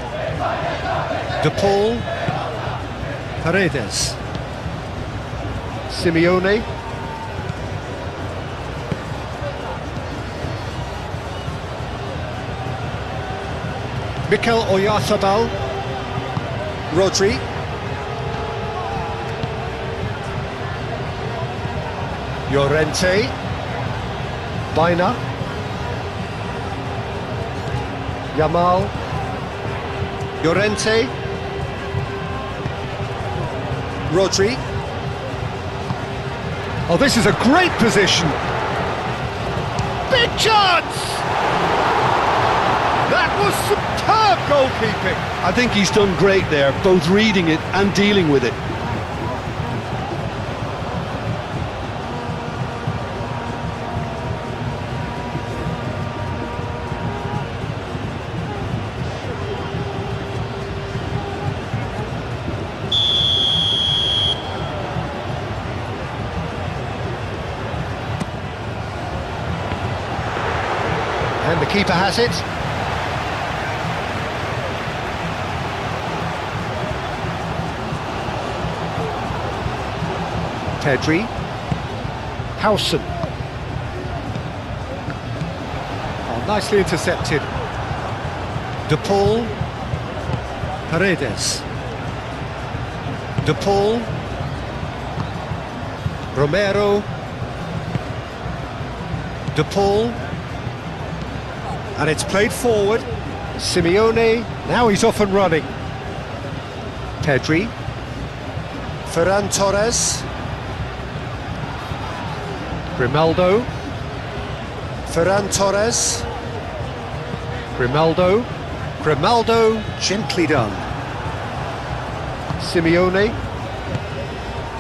De Paul. Paredes. Simeone. Mikel Oyarzabal. Rodri. Llorente. Baina. Yamal. Llorente. Rodri. Oh, this is a great position. Big chance! That was superb goalkeeping. I think he's done great there, both reading it and dealing with it. And the keeper has it. Pedri. Howson. Oh, nicely intercepted. De Paul. Paredes. De Paul. Romero. De Paul. And it's played forward. Simeone, now he's off and running. Pedri. Ferran Torres. Grimaldo. Ferran Torres. Grimaldo. Grimaldo, gently done. Simeone.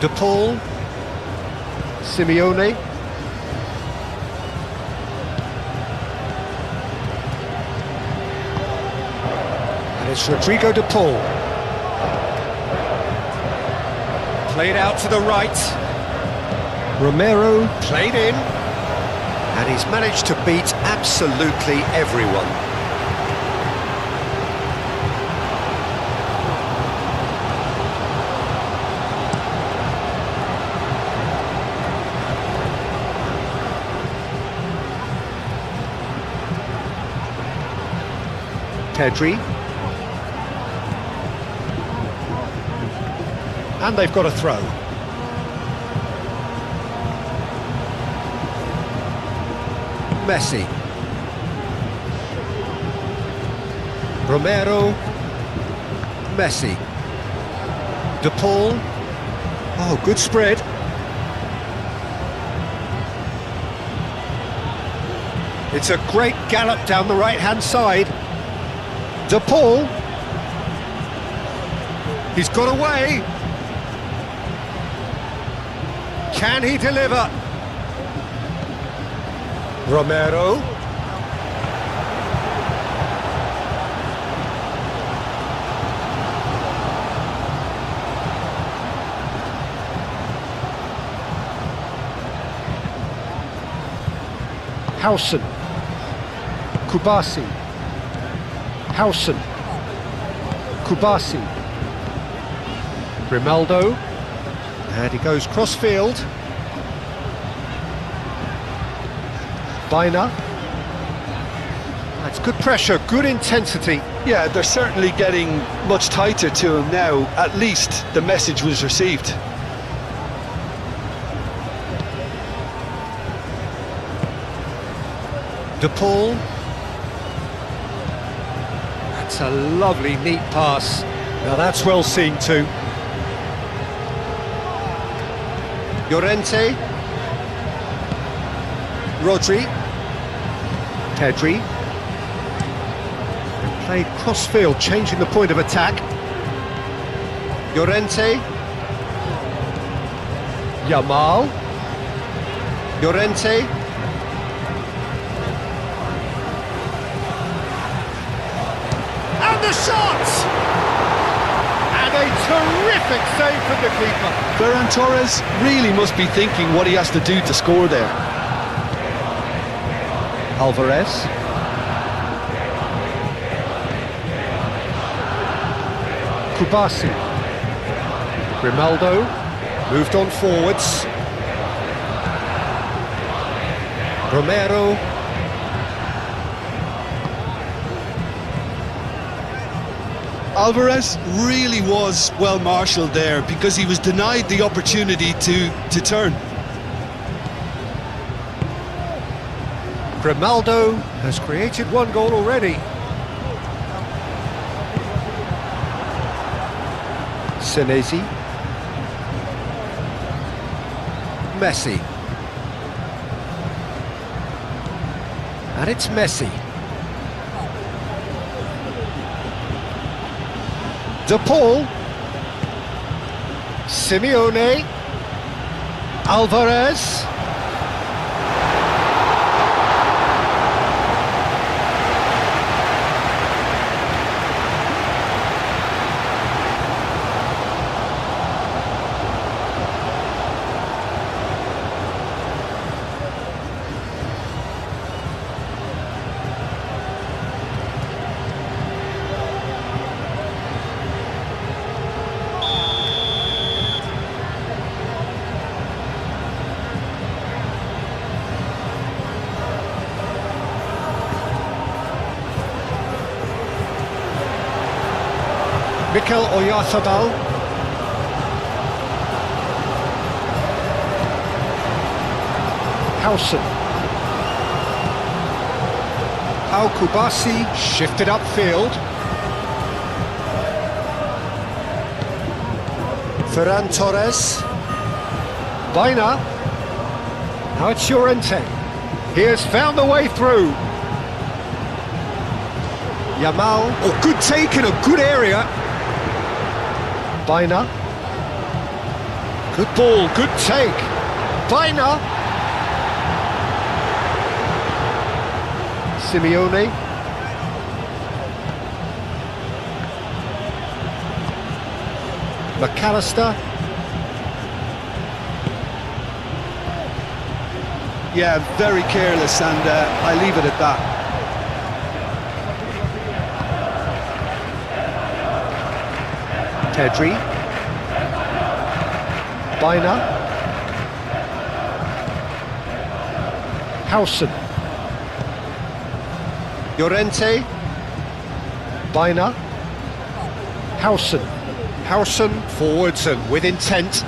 De Paul. Simeone. It's Rodrigo de Paul. Played out to the right. Romero played in. And he's managed to beat absolutely everyone. Pedri. And they've got a throw. Messi. Romero. Messi. De Paul. Oh, good spread. It's a great gallop down the right-hand side. De Paul. He's got away. Can he deliver? Romero. Howson. Kubasi. Howson. Kubasi. Grimaldo. And he goes cross-field. Bina. That's good pressure, good intensity. Yeah, they're certainly getting much tighter to him now. At least the message was received. De Paul. That's a lovely, neat pass. Now that's well seen too. Llorente. Rodri. Pedri. And played cross-field, changing the point of attack. Llorente. Yamal. Llorente. And the shot! And a terrific save from the keeper. Ferran Torres really must be thinking what he has to do to score there. Alvarez. Kubasi. Grimaldo. Moved on forwards. Romero. Alvarez really was well marshalled there because he was denied the opportunity to turn. Grimaldo has created one goal already. Senesi. Messi. And it's Messi. De Paul. Simeone. Alvarez. Mikel Oyarzabal. Howson. Al Kubasi shifted upfield. Ferran Torres. Bina. Now it's Llorente. He has found the way through. Yamal. Oh, good take in a good area. Bina. Good ball, good take. Bina. Simeone. McAllister. Yeah, very careless, and I leave it at that. Pedri. Bina. Howson. Llorente. Biner. Howson. Howson forwards and with intent.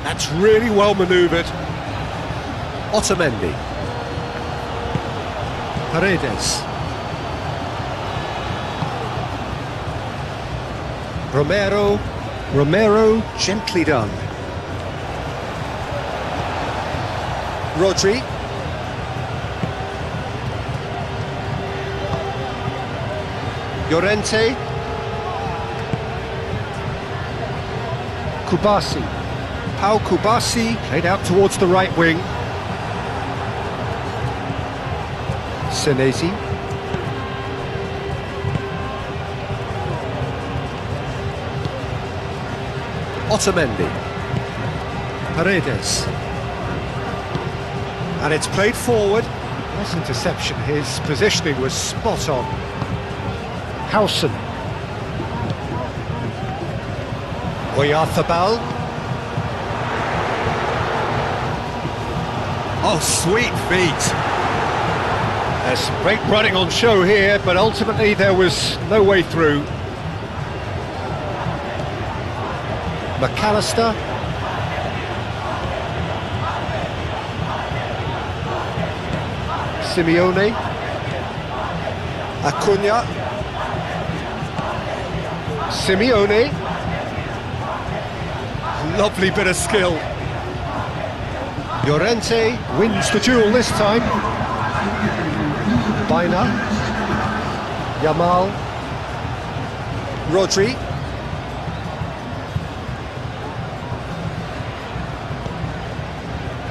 That's really well manoeuvred. Otamendi. Paredes. Romero, gently done. Rodri. Llorente. Kubasi. Pau Kubasi played out towards the right wing. Senesi. Otamendi. Paredes. And it's played forward. Nice interception. His positioning was spot on. Howson. Oyarzabal. Oh, sweet feet. There's some great running on show here, but ultimately there was no way through. McAllister. Simeone. Acuna. Simeone. Lovely bit of skill. Llorente wins the duel this time. Biner. Yamal. Rodri.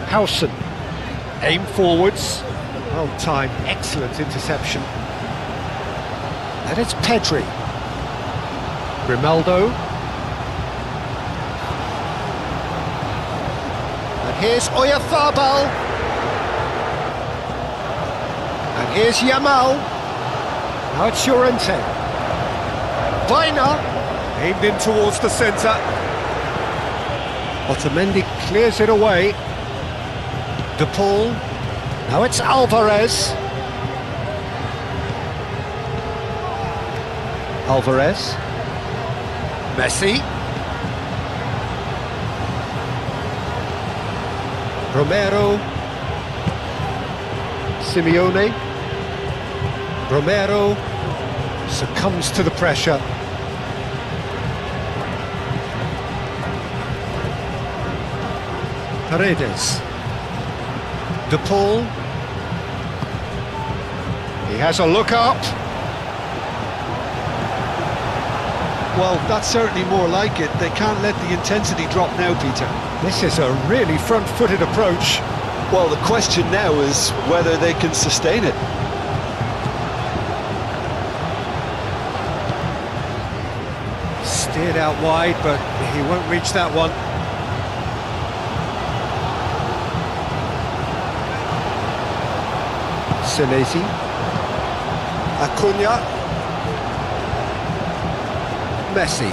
Howson. Aim forwards. Well timed, excellent interception. And it's Pedri. Grimaldo. And here's Oyarzabal. And here's Yamal. Now it's Llorente. Biner. Aimed in towards the centre. Otamendi clears it away. De Paul. Now it's Alvarez. Alvarez. Messi. Romero. Simeone. Romero succumbs to the pressure. Paredes. De Paul. He has a look up. Well, that's certainly more like it. They can't let the intensity drop now, Peter. This is a really front-footed approach. Well, the question now is whether they can sustain it. Steered out wide, but he won't reach that one. Senesi. Acuna. Messi.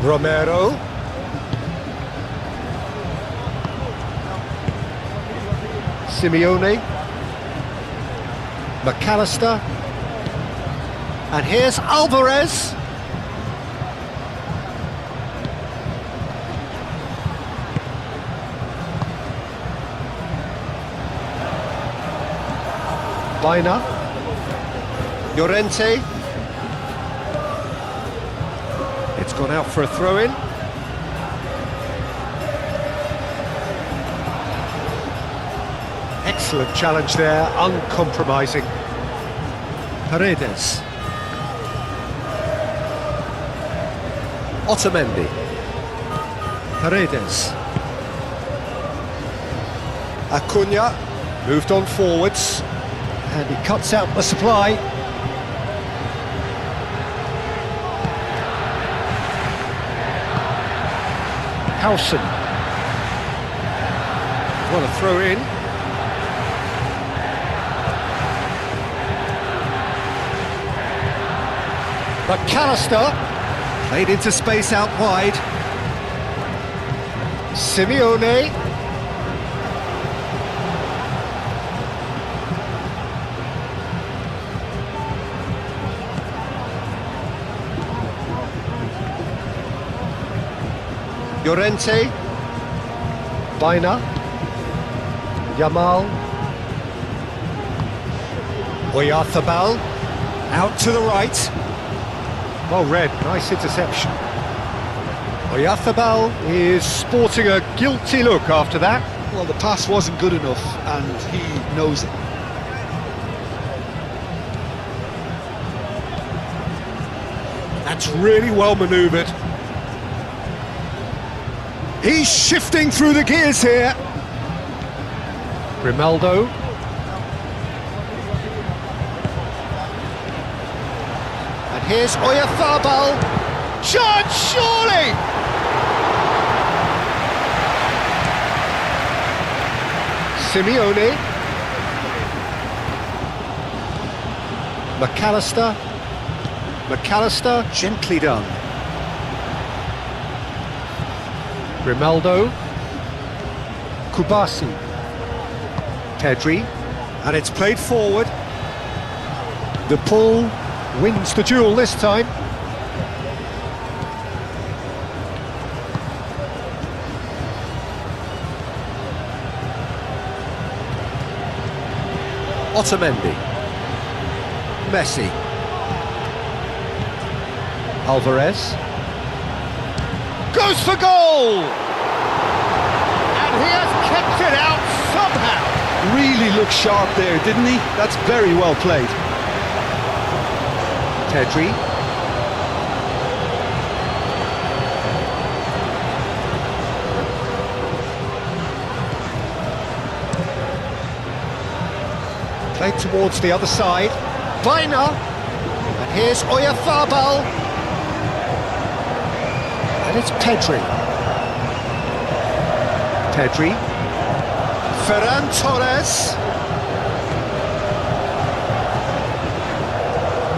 Romero. Simeone. McAllister. And here's Alvarez. Biner. Llorente. It's gone out for a throw-in. Excellent challenge there, uncompromising. Paredes. Otamendi. Paredes. Acuna moved on forwards. And he cuts out the supply. Howson. What a throw in. McAllister. Played into space out wide. Llorente. Baina. Yamal. Oyarzabal. Out to the right. Well read, nice interception. Oyarzabal is sporting a guilty look after that. Well, the pass wasn't good enough, and he knows it. That's really well manoeuvred. He's shifting through the gears here. Grimaldo. And here's Oyarzabal. Chance, surely! Simeone. McAllister, gently done. Grimaldo. Kubasi. Pedri. And it's played forward. The pull wins the duel this time. Otamendi. Messi. Alvarez. Goes for goal! And he has kept it out somehow. Really looked sharp there, didn't he? That's very well played. Pedri. Played towards the other side. Baina. And here's Oyarzabal. And it's Pedri. Ferran Torres.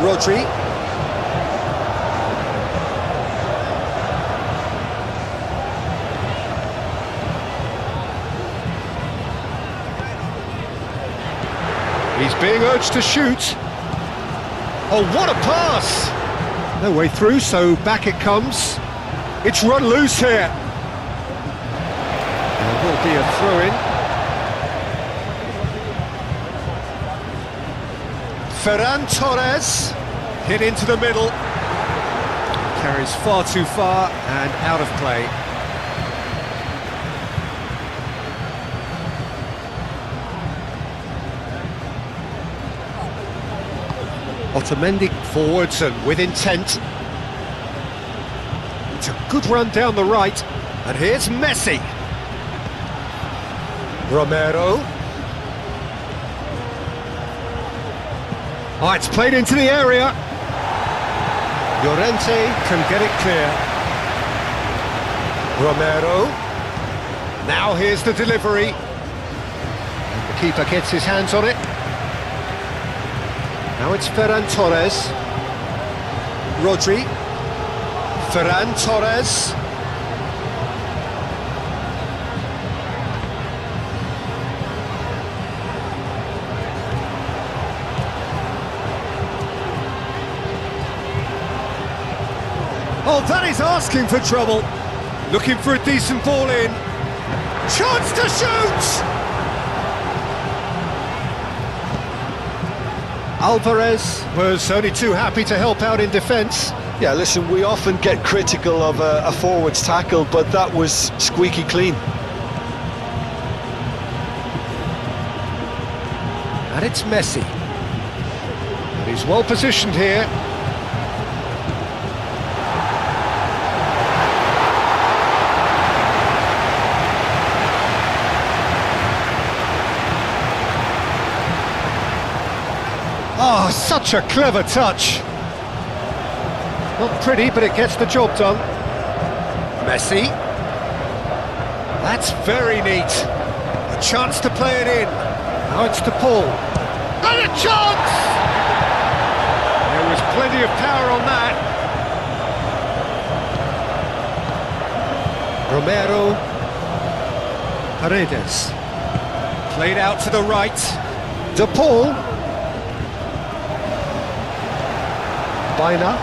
Rodri. He's being urged to shoot. Oh, what a pass! No way through, so back it comes. It's run loose here. There will be a throw-in. Ferran Torres hit into the middle. Carries far too far and out of play. Otamendi forwards and with intent. It's a good run down the right. And here's Messi. Romero. Oh, it's played into the area. Llorente can get it clear. Romero. Now here's the delivery. And the keeper gets his hands on it. Now it's Ferran Torres. Rodri. Ferran Torres. Oh, that is asking for trouble. Looking for a decent ball in. Chance to shoot! Alvarez was only too happy to help out in defence. Yeah, listen, we often get critical of a forward's tackle, but that was squeaky clean. And it's Messi. And he's well positioned here. Oh, such a clever touch. Not pretty, but it gets the job done. Messi. That's very neat. A chance to play it in. Now it's to Paul. And a chance! There was plenty of power on that. Romero. Paredes. Played out to the right. De Paul. Baina.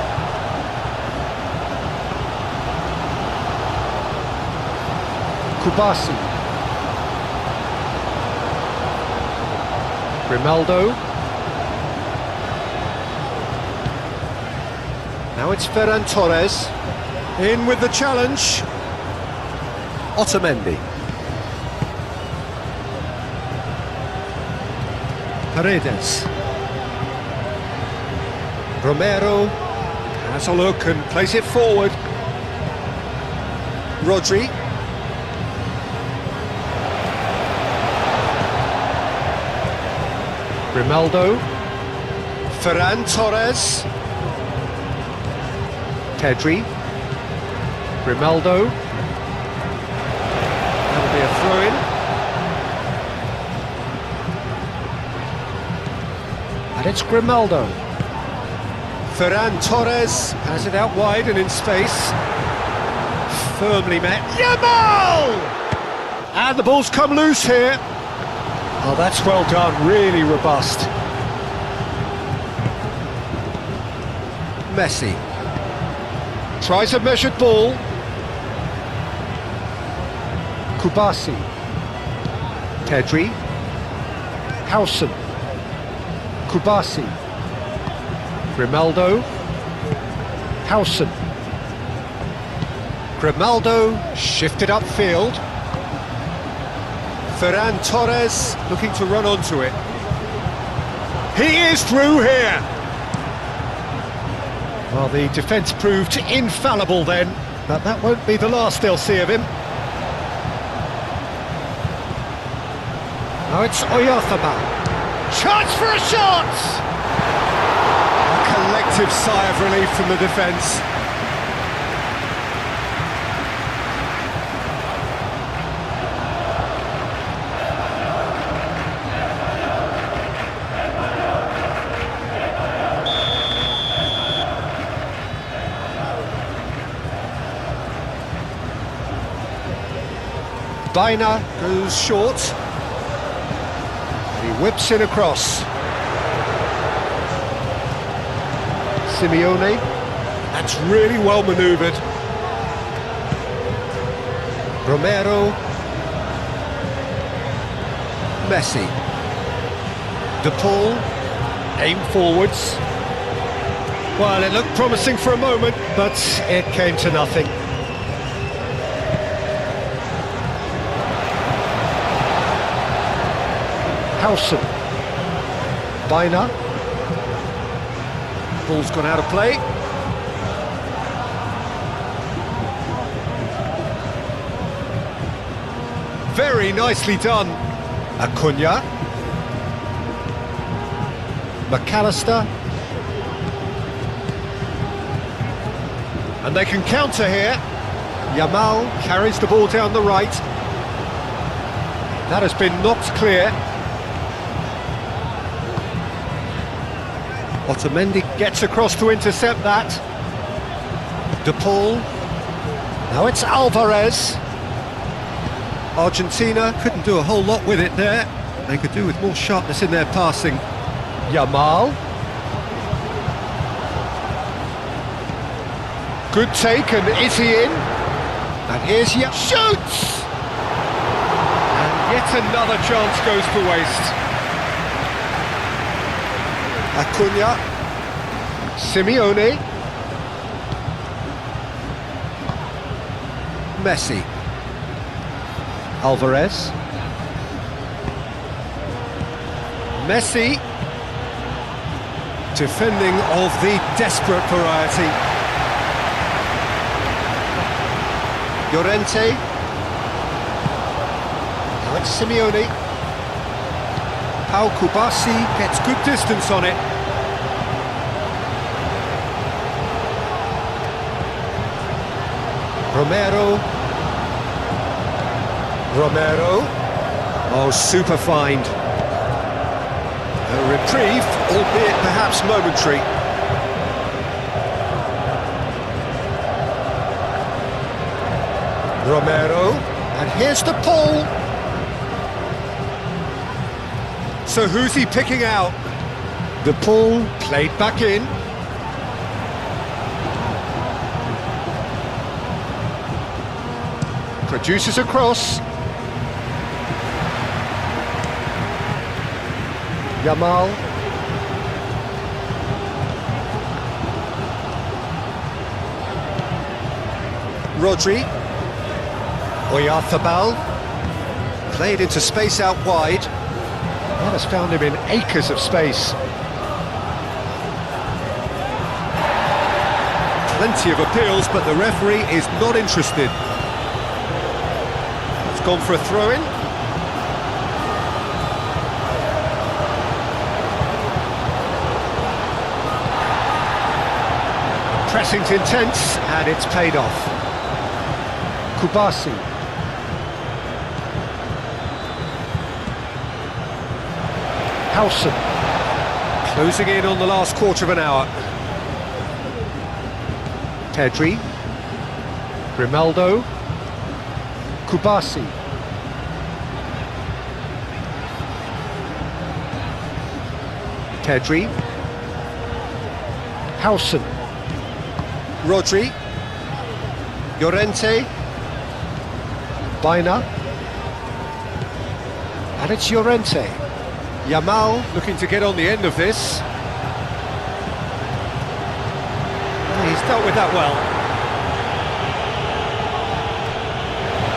Kubasi. Grimaldo. Now it's Ferran Torres. In with the challenge. Otamendi. Paredes. Romero has a look and plays it forward. Rodri. Grimaldo. Ferran Torres. Pedri. Grimaldo. That'll be a throw-in. And it's Grimaldo. Ferran Torres has it out wide and in space. Firmly met. Yamal! And the ball's come loose here. Oh, that's well done, really robust. Messi. Tries a measured ball. Kubasi. Pedri. Howson. Kubasi. Grimaldo. Howson. Grimaldo shifted upfield. Ferran Torres looking to run onto it. He is through here! Well, the defence proved infallible then, but that won't be the last they'll see of him. Now it's Oyarzabal. Chance for a shot! A collective sigh of relief from the defence. Baina goes short. He whips it across. Simeone. That's really well manoeuvred. Romero. Messi. De Paul. Aim forwards. Well, it looked promising for a moment, but it came to nothing. Howson. Baina. Ball's gone out of play. Very nicely done. Acuna. McAllister. And they can counter here. Yamal carries the ball down the right. That has been knocked clear. Otamendi gets across to intercept that. De Paul. Now it's Alvarez. Argentina couldn't do a whole lot with it there. They could do with more sharpness in their passing. Yamal. Good take, and is he in? And here's Yamal. Shoots! And yet another chance goes to waste. Acuna. Simeone. Messi. Alvarez. Messi. Defending of the desperate variety. Llorente. Now it's Simeone. Pau Kubasi gets good distance on it. Romero. Oh, super find. A reprieve, albeit perhaps momentary. Romero, and here's the pull. So who's he picking out? The pull played back in. Produces a cross. Yamal. Rodri. Oyarzabal. Played into space out wide. That has found him in acres of space. Plenty of appeals, but the referee is not interested. It's gone for a throw-in. Pressing's intense, and it's paid off. Kubasi. Howson. Closing in on the last quarter of an hour. Pedri. Grimaldo. Kubasi. Pedri. Howson. Rodri. Llorente. Baina. And it's Llorente. Yamal looking to get on the end of this. He's dealt with that well.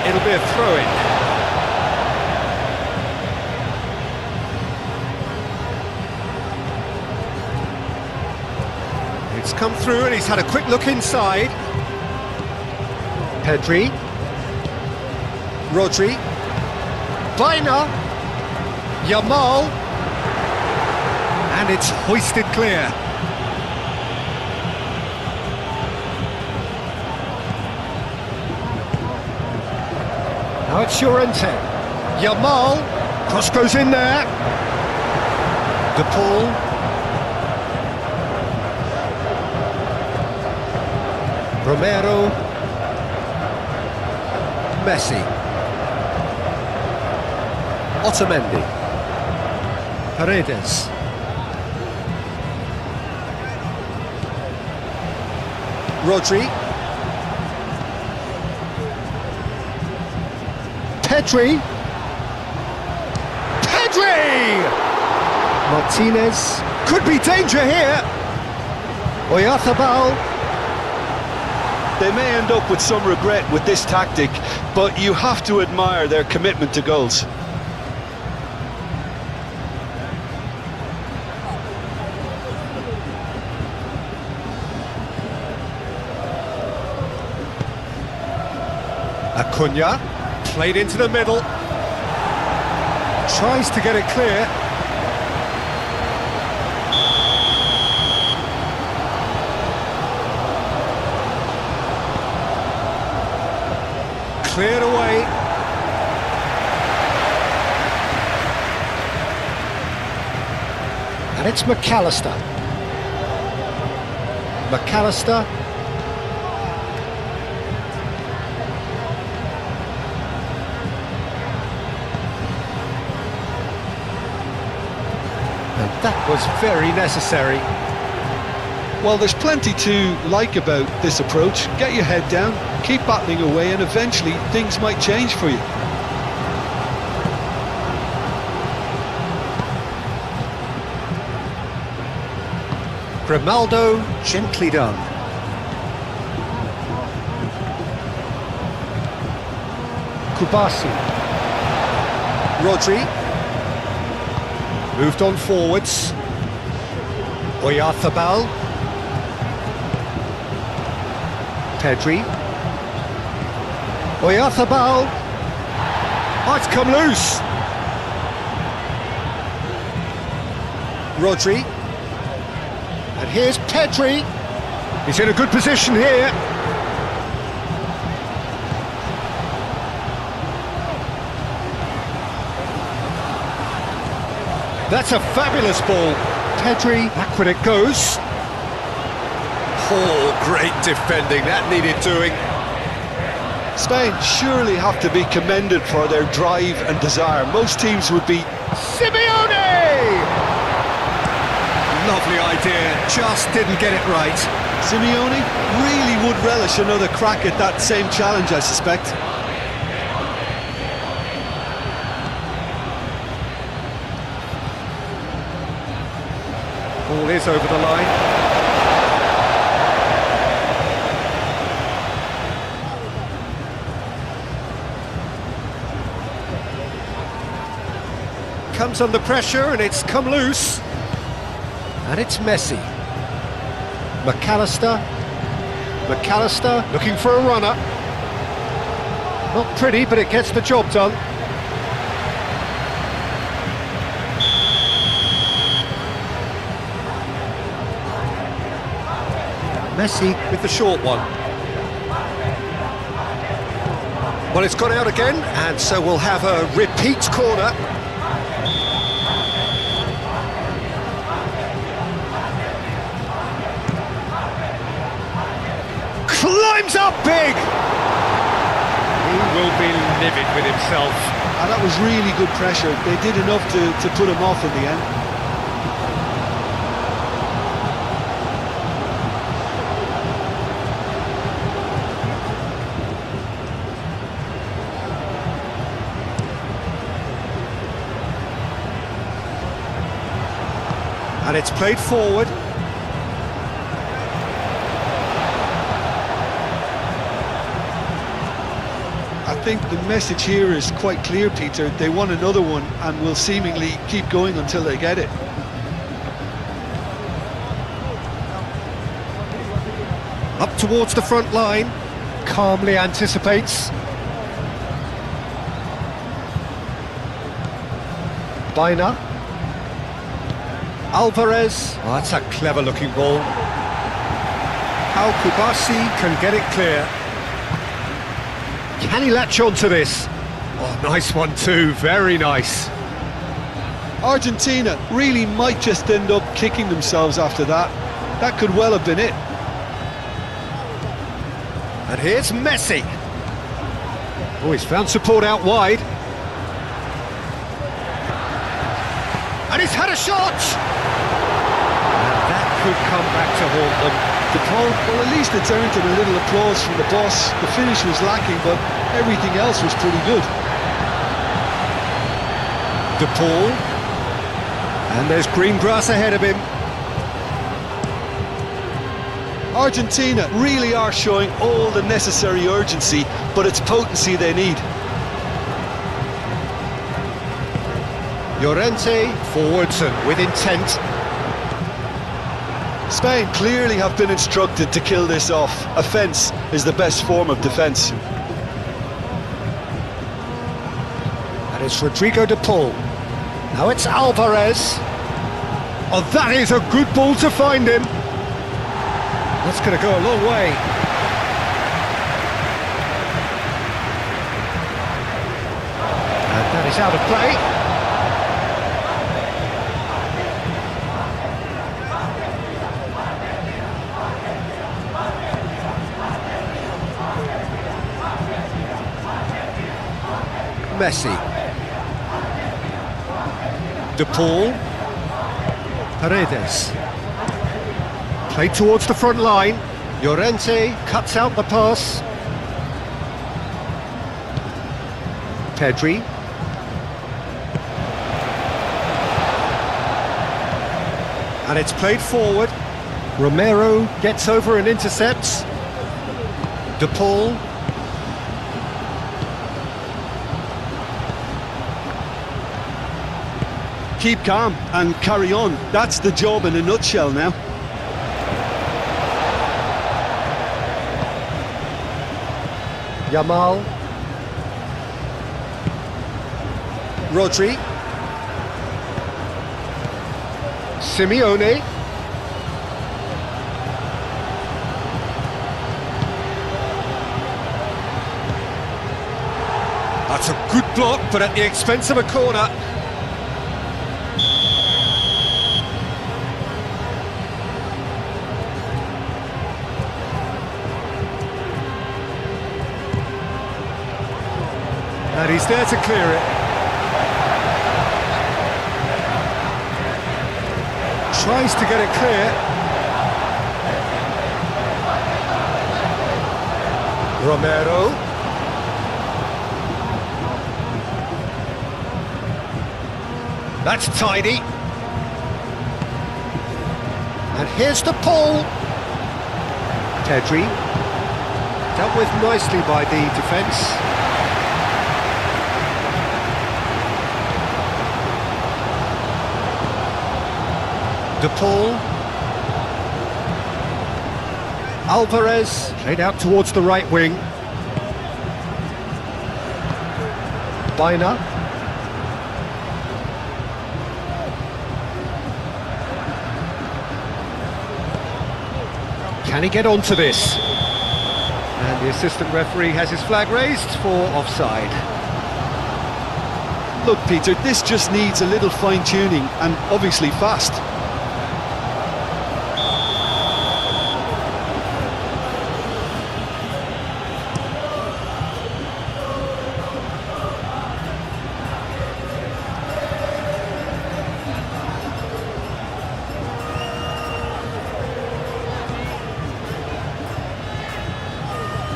It'll be a throw-in. It's come through and he's had a quick look inside. Pedri. Rodri. Baina. Yamal. And it's hoisted clear. Now it's Llorente. Yamal. Cross goes in there. De Paul. Romero. Messi. Otamendi. Paredes. Rodri. Pedri. Pedri! Martinez. Could be danger here. Oyarzabal. They may end up with some regret with this tactic, but you have to admire their commitment to goals. Acuna, played into the middle, tries to get it clear. Cleared away. And it's McAllister. McAllister. And that was very necessary. Well, there's plenty to like about this approach. Get your head down, keep battling away, and eventually things might change for you. Grimaldo, gently done. Kubasi. Rodri. Moved on forwards. Oyarzabal. Pedri. Oyarzabal. Oh, it's come loose. Rodri. And here's Pedri. He's in a good position here. That's a fabulous ball. Pedri, back when it goes. Oh, great defending, that needed doing. Spain surely have to be commended for their drive and desire. Most teams would be... Simeone! Lovely idea, just didn't get it right. Simeone really would relish another crack at that same challenge, I suspect. Ball is over the line. Comes under pressure and it's come loose. And it's Messi. McAllister looking for a runner. Not pretty, but it gets the job done. Messi with the short one. Well, it's gone out again, and so we'll have a repeat corner. Climbs up big! He will be livid with himself. And that was really good pressure. They did enough to put him off in the end. And it's played forward. I think the message here is quite clear, Peter. They want another one and will seemingly keep going until they get it. Up towards the front line, calmly anticipates. Baina. Alvarez. Oh, that's a clever looking ball. How Kubasi can get it clear. Can he latch on to this? Oh, nice one too, very nice. Argentina really might just end up kicking themselves after that. That could well have been it. And here's Messi. Oh, he's found support out wide. And he's had a shot! And that could come back to haunt them. Well, at least it's earned him a little applause from the boss. The finish was lacking, but everything else was pretty good. De Paul. And there's green grass ahead of him. Argentina really are showing all the necessary urgency, but it's potency they need. Llorente forwards and with intent. Spain clearly have been instructed to kill this off. Offence is the best form of defence. And it's Rodrigo de Paul. Now it's Alvarez. Oh, that is a good ball to find him. That's going to go a long way. And that is out of play. Messi. De Paul. Paredes. Played towards the front line. Llorente cuts out the pass. Pedri. And it's played forward. Romero gets over and intercepts. De Paul. Keep calm and carry on. That's the job in a nutshell now. Yamal. Rodri. Simeone. That's a good block, but at the expense of a corner. And he's there to clear it. Tries to get it clear. Romero. That's tidy. And here's the pull. Pedri. Dealt with nicely by the defence. De Paul. Alvarez. Played out towards the right wing. Baina. Can he get onto this? And the assistant referee has his flag raised for offside. Look, Peter, this just needs a little fine-tuning and obviously fast.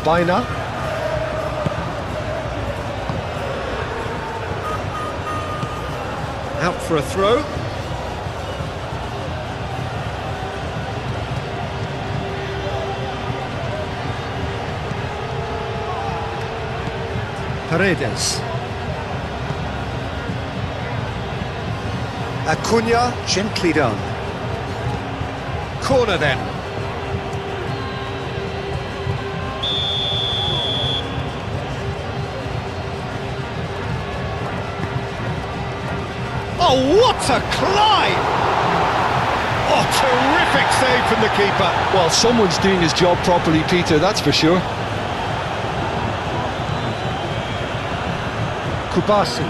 Baina. Out for a throw. Paredes. Acuna, gently done. Corner then. Oh, what a climb! Oh, terrific save from the keeper. Well, someone's doing his job properly, Peter, that's for sure. Kubasi.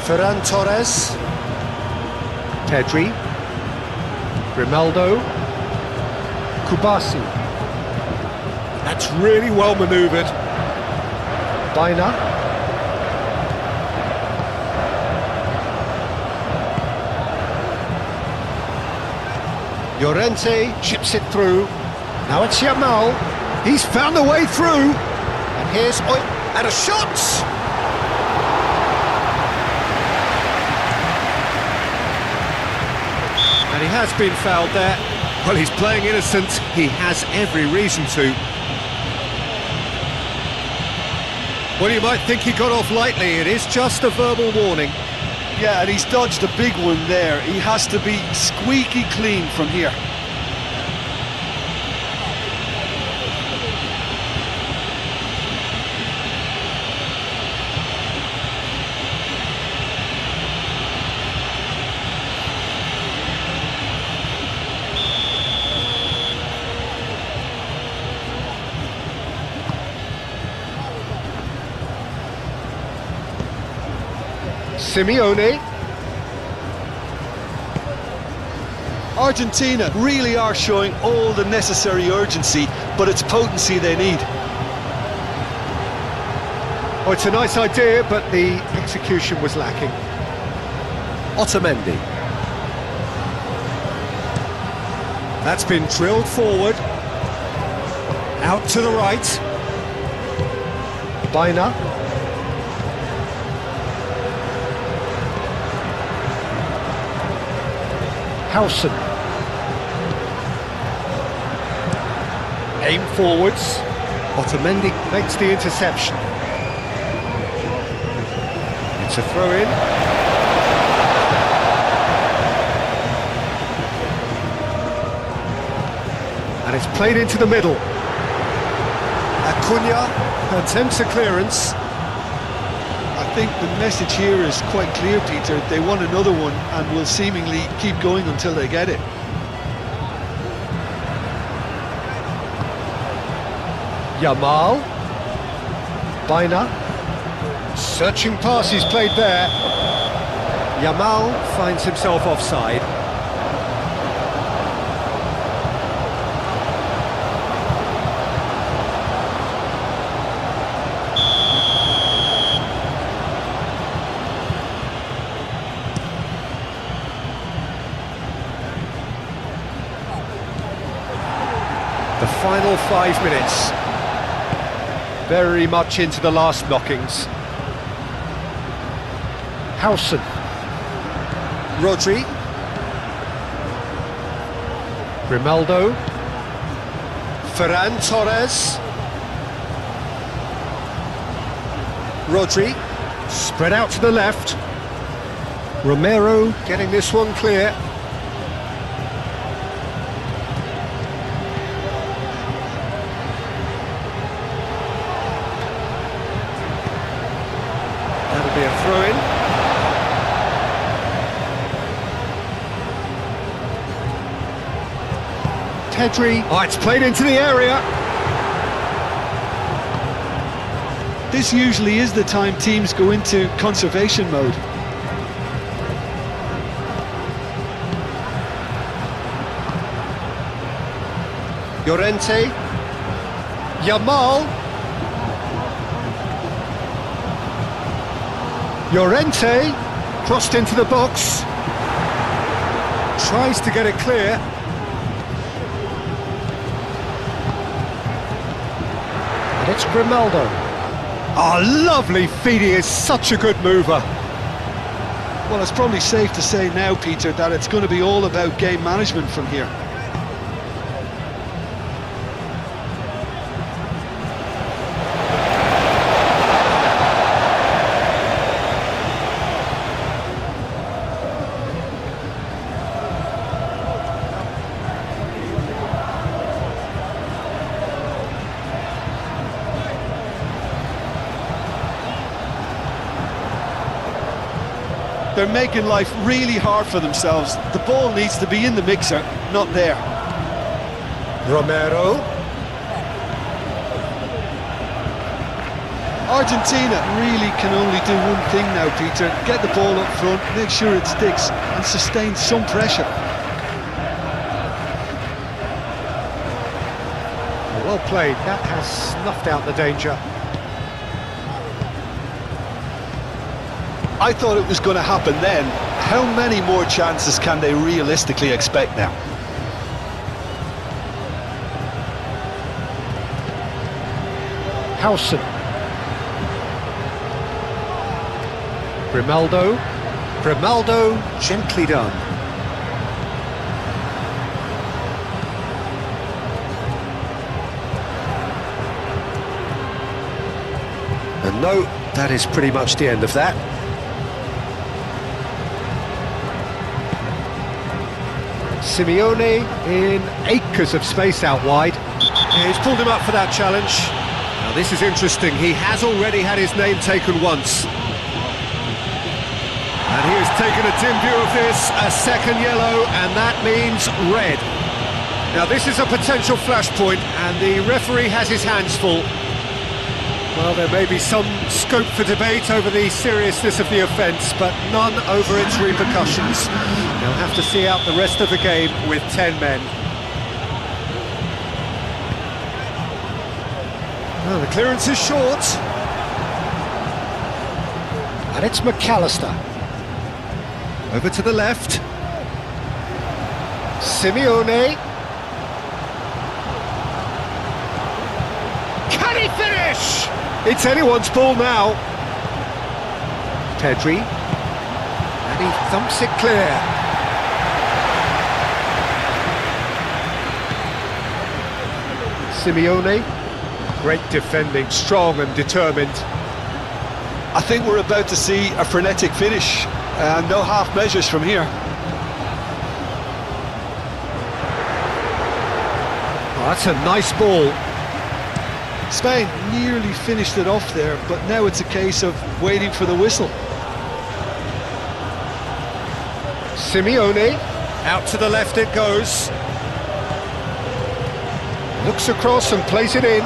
Ferran Torres. Pedri. Grimaldo. Kubasi. That's really well manoeuvred. Baina. Llorente chips it through. Now it's Yamal. He's found a way through. And here's and a shot! And he has been fouled there. Well, he's playing innocent. He has every reason to. Well, you might think he got off lightly. It is just a verbal warning. Yeah, and he's dodged a big one there. He has to be squeaky clean from here. Simeone. Argentina really are showing all the necessary urgency, but it's potency they need. Oh, it's a nice idea, but the execution was lacking. Otamendi. That's been drilled forward. Out to the right. Baina. Howson. Aim forwards. Otamendi makes the interception. It's a throw-in. And it's played into the middle. Acuna attempts a clearance. I think the message here is quite clear, Peter. They want another one and will seemingly keep going until they get it. Yamal. Baina. Searching pass he's played there. Yamal finds himself offside. The final 5 minutes. Very much into the last knockings. Howson. Rodri. Grimaldo. Ferran Torres. Rodri. Spread out to the left. Romero getting this one clear. That'll be a throw-in. Pedri. Oh, it's played into the area. This usually is the time teams go into conservation mode. Llorente. Yamal. Llorente. Crossed into the box. Tries to get it clear. And it's Grimaldo. Oh, lovely feed, he is such a good mover. Well, it's probably safe to say now, Peter, that it's going to be all about game management from here. They're making life really hard for themselves. The ball needs to be in the mixer, not there. Romero. Argentina really can only do one thing now, Peter. Get the ball up front, make sure it sticks, and sustain some pressure. Well played, that has snuffed out the danger. I thought it was going to happen then. How many more chances can they realistically expect now? Howson. Grimaldo. Grimaldo, gently done. And no, that is pretty much the end of that. Simeone in acres of space out wide. Yeah, he's pulled him up for that challenge. Now this is interesting, he has already had his name taken once. And he has taken a dim view of this, a second yellow, and that means red. Now this is a potential flashpoint, and the referee has his hands full. Well, there may be some scope for debate over the seriousness of the offence, but none over its repercussions. They'll have to see out the rest of the game with 10 men. Well, the clearance is short. And it's McAllister. Over to the left. Simeone. Can he finish? It's anyone's ball now. Pedri. And he thumps it clear. Simeone. Great defending, strong and determined. I think we're about to see a frenetic finish. No half measures from here. Oh, that's a nice ball. Spain nearly finished it off there, but now it's a case of waiting for the whistle. Simeone, out to the left it goes. Looks across and plays it in.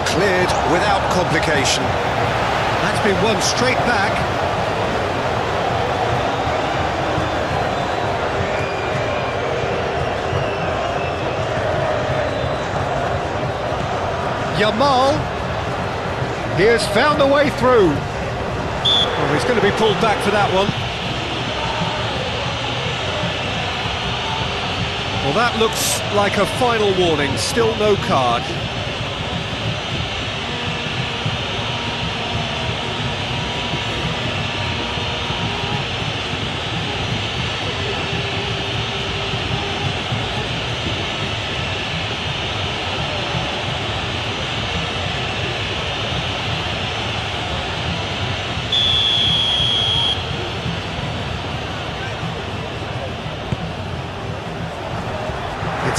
Cleared without complication. That's been won straight back. Yamal, he has found a way through. Oh, he's going to be pulled back for that one. Well, that looks like a final warning, still no card.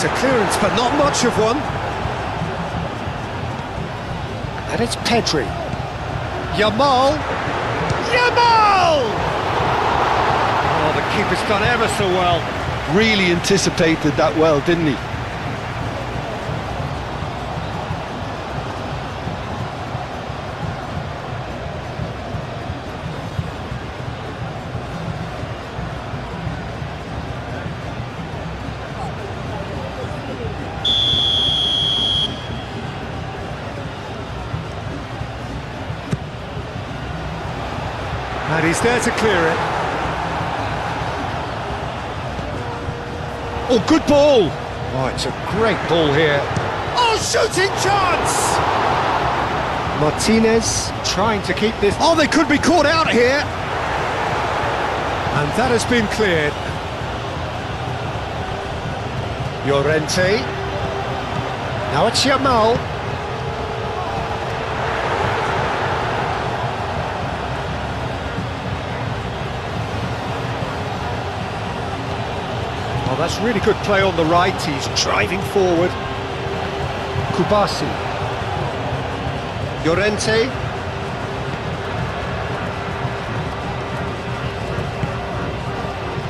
It's a clearance, but not much of one. And it's Pedri. Yamal. Yamal! Oh, the keeper's done ever so well. Really anticipated that well, didn't he? And he's there to clear it. Oh, good ball! Oh, it's a great ball here. Oh, shooting chance! Martinez trying to keep this... Oh, they could be caught out here! And that has been cleared. Llorente. Now it's Yamal. Oh, that's really good play on the right. He's driving forward. Kubasi. Llorente.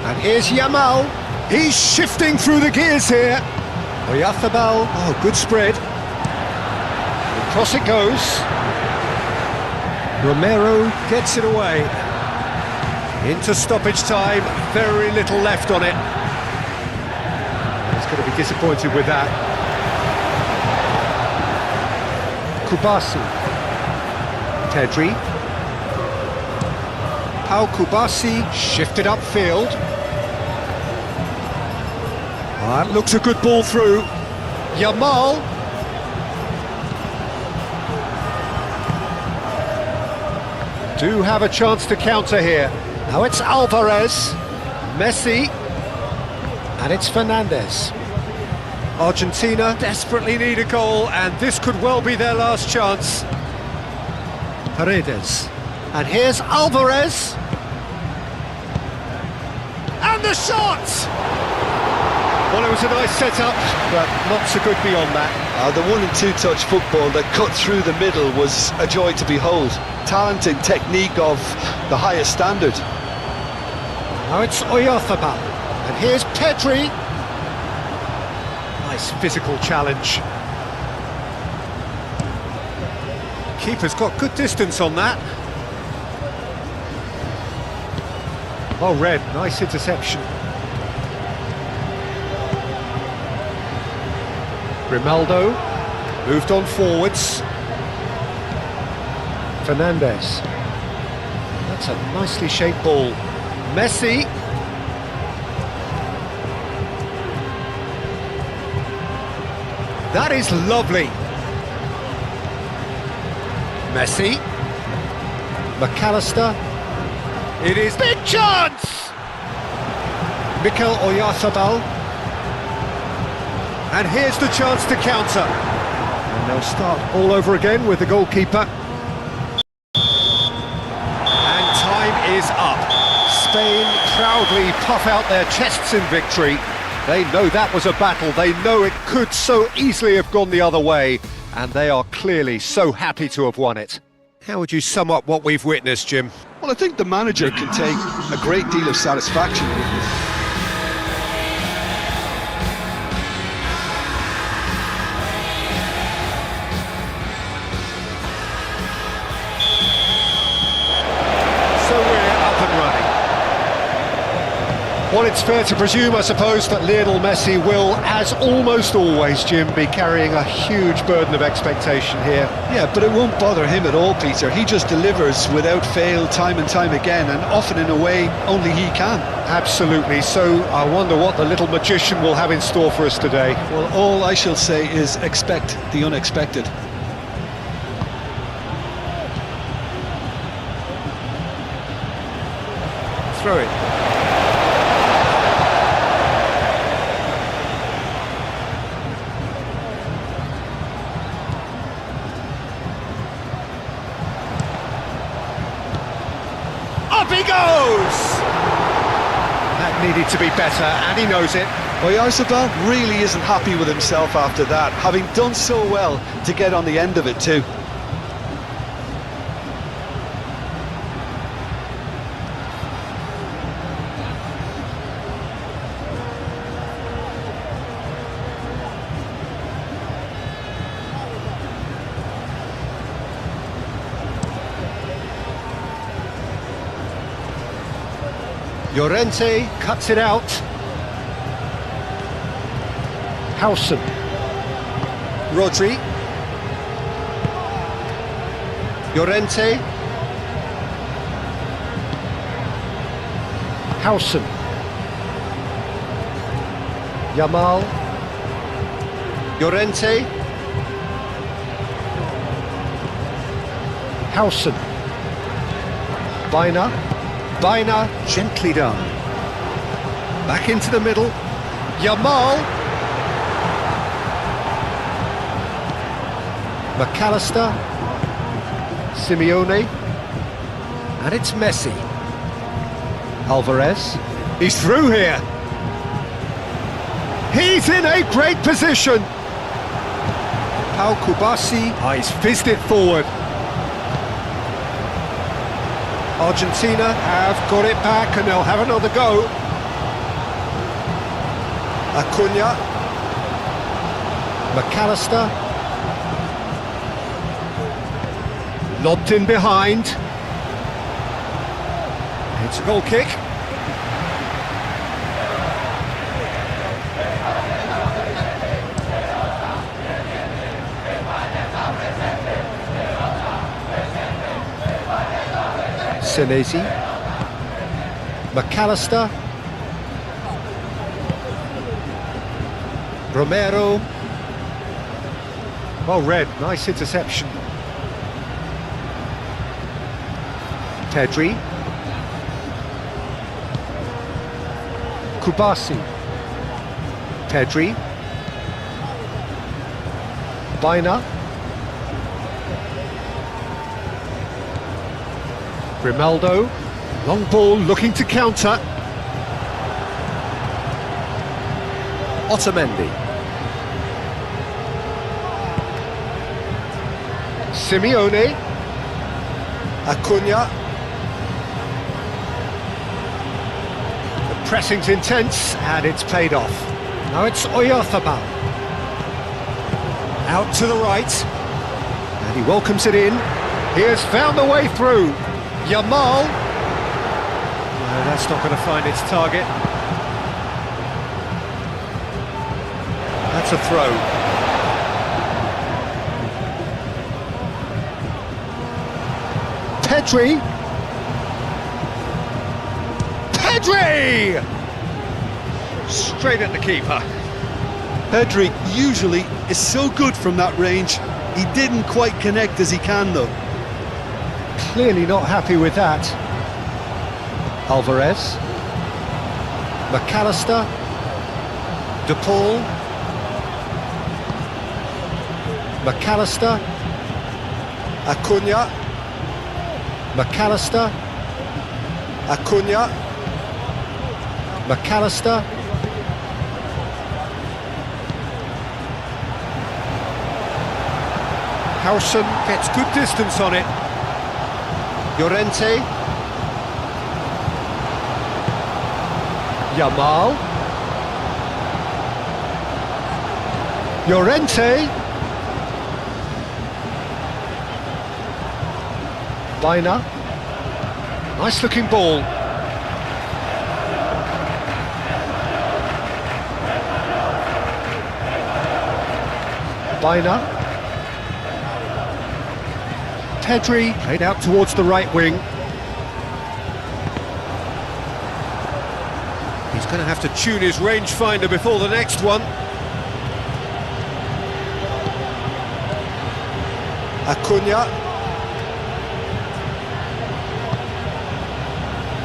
And here's Yamal. He's shifting through the gears here. Oyarzabal. Oh, good spread. Across it goes. Romero gets it away. Into stoppage time. Very little left on it. He's going to be disappointed with that. Kubasi. Pedri. Pau Kubasi shifted upfield. That looks a good ball through. Yamal. Do have a chance to counter here. Now it's Alvarez. Messi. And it's Fernandes. Argentina desperately need a goal, and this could well be their last chance. Paredes. And here's Alvarez. And the shot! Well, it was a nice setup, but not so good beyond that. The 1- and 2-touch football that cut through the middle was a joy to behold. Talent and technique of the highest standard. Now it's Oyarzabal. And here's Pedri. Nice physical challenge. Keeper's got good distance on that. Well read, nice interception. Grimaldo moved on forwards. Fernandes. That's a nicely shaped ball. Messi. That is lovely. Messi. McAllister. It is big chance! Mikel Oyarzabal. And here's the chance to counter. And they'll start all over again with the goalkeeper. And time is up. Spain proudly puff out their chests in victory. They know that was a battle. They know it could so easily have gone the other way. And they are clearly so happy to have won it. How would you sum up what we've witnessed, Jim? Well, I think the manager can take a great deal of satisfaction with this. Well, it's fair to presume, I suppose, that Lionel Messi will, as almost always, Jim, be carrying a huge burden of expectation here. Yeah, but it won't bother him at all, Peter. He just delivers without fail time and time again, and often in a way only he can. Absolutely. So I wonder what the little magician will have in store for us today. Well, all I shall say is expect the unexpected. Throw it. Up he goes! That needed to be better, and he knows it. Oyarzabal really isn't happy with himself after that, having done so well to get on the end of it too. Llorente cuts it out. Howson. Rodri. Llorente. Howson. Yamal. Llorente. Howson. Baina, gently done. Back into the middle. Yamal. McAllister. Simeone. And it's Messi. Alvarez. He's through here. He's in a great position. Pau Kubasi. He's fizzed it forward. Argentina have got it back and they'll have another go. Acuna. McAllister. Lobbed in behind. It's a goal kick. Senesi. McAllister. Romero. Well read, nice interception. Pedri. Kubasi. Pedri. Baina. Grimaldo, long ball looking to counter. Otamendi. Simeone. Acuna. The pressing's intense and it's paid off. Now it's Oyarzabal. Out to the right. And he welcomes it in. He has found the way through. Yamal. No, that's not going to find its target. That's a throw. Pedri. Pedri! Straight at the keeper. Pedri usually is so good from that range. He didn't quite connect as he can though. Clearly not happy with that. Alvarez. McAllister. De Paul. McAllister. Acuna. McAllister. Acuna. McAllister. Howson gets good distance on it. Llorente. Yamal. Llorente. Baina. Nice looking ball. Baina. Pedri played out towards the right wing. He's going to have to tune his rangefinder before the next one. Acuna.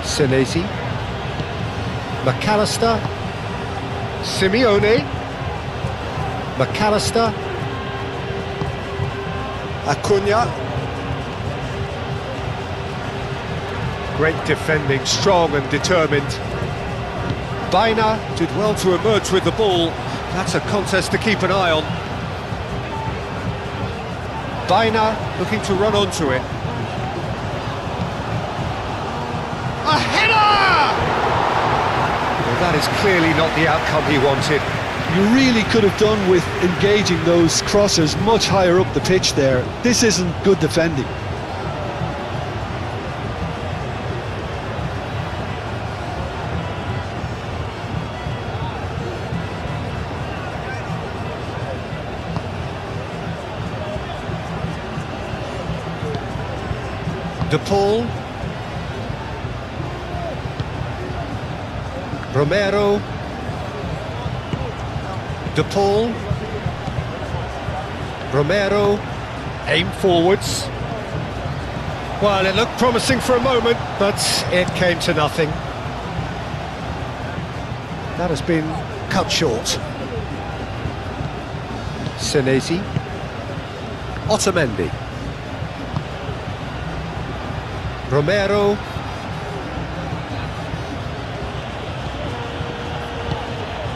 Senesi. McAllister. Simeone. McAllister. Acuna. Great defending, strong and determined. Baina did well to emerge with the ball. That's a contest to keep an eye on. Baina looking to run onto it. A header! Well, that is clearly not the outcome he wanted. You really could have done with engaging those crossers much higher up the pitch there. This isn't good defending. De Paul, Romero, De Paul, Romero, aim forwards. Well, it looked promising for a moment, but it came to nothing. That has been cut short. Senesi, Otamendi, Romero,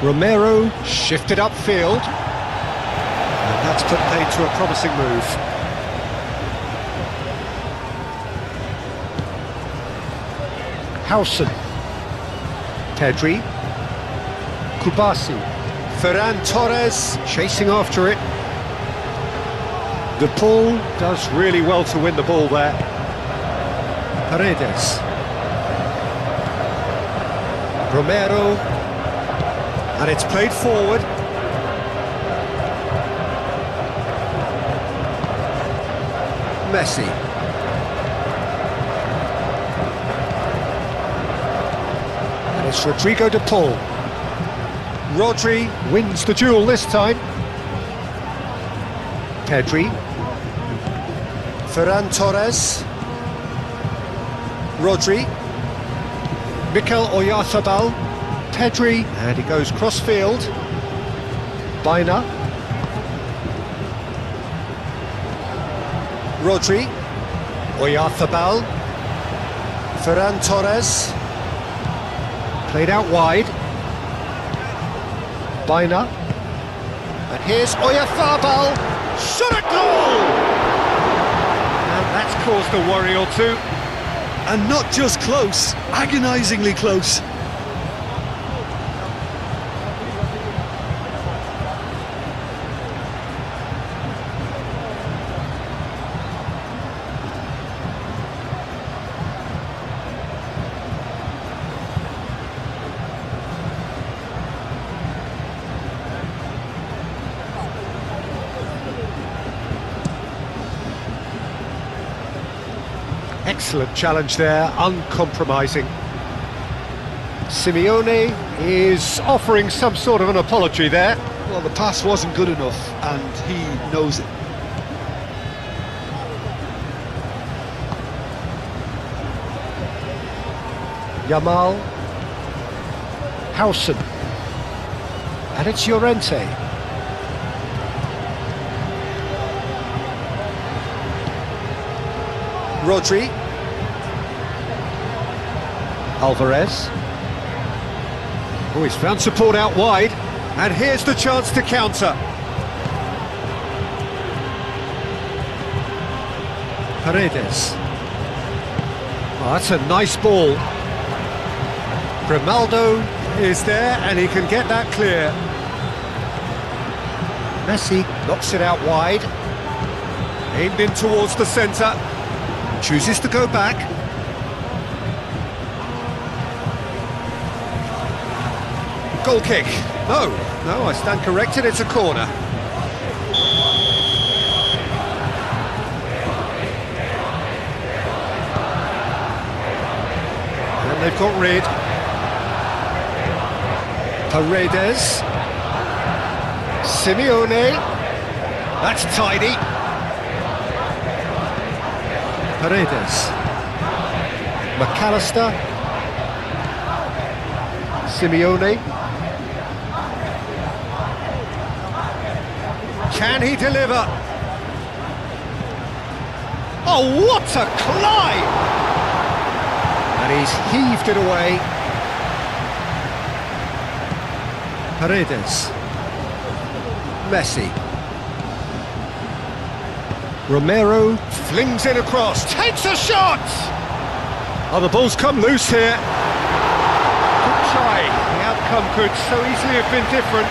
Romero shifted upfield, and that's put paid to a promising move. Howson, Pedri, Kubasi, Ferran Torres chasing after it. De Paul does really well to win the ball there. Paredes, Romero, and it's played forward. Messi, and it's Rodrigo De Paul. Rodri wins the duel this time. Pedri, Ferran Torres, Rodri, Mikel Oyarzabal, Pedri, and he goes cross-field. Baina, Rodri, Oyarzabal, Ferran Torres, played out wide. Baina, and here's Oyarzabal, shot at goal! And that's caused a worry or two. And not just close, agonisingly close. Excellent challenge there, uncompromising. Simeone is offering some sort of an apology there. Well, the pass wasn't good enough, and he knows it. Yamal, Howson, and it's Llorente. Rodri, Alvarez. Oh, he's found support out wide, and here's the chance to counter. Paredes. Oh, that's a nice ball. Grimaldo is there, and he can get that clear. Messi knocks it out wide. Aimed in towards the centre. Chooses to go back. Goal kick. No, I stand corrected, it's a corner. And they've got rid. Paredes. Simeone. That's tidy. Paredes. McAllister. Simeone. Can he deliver? Oh, what a climb! And he's heaved it away. Paredes. Messi. Romero flings it across, takes a shot! Oh, the ball's come loose here. Good try. The outcome could so easily have been different.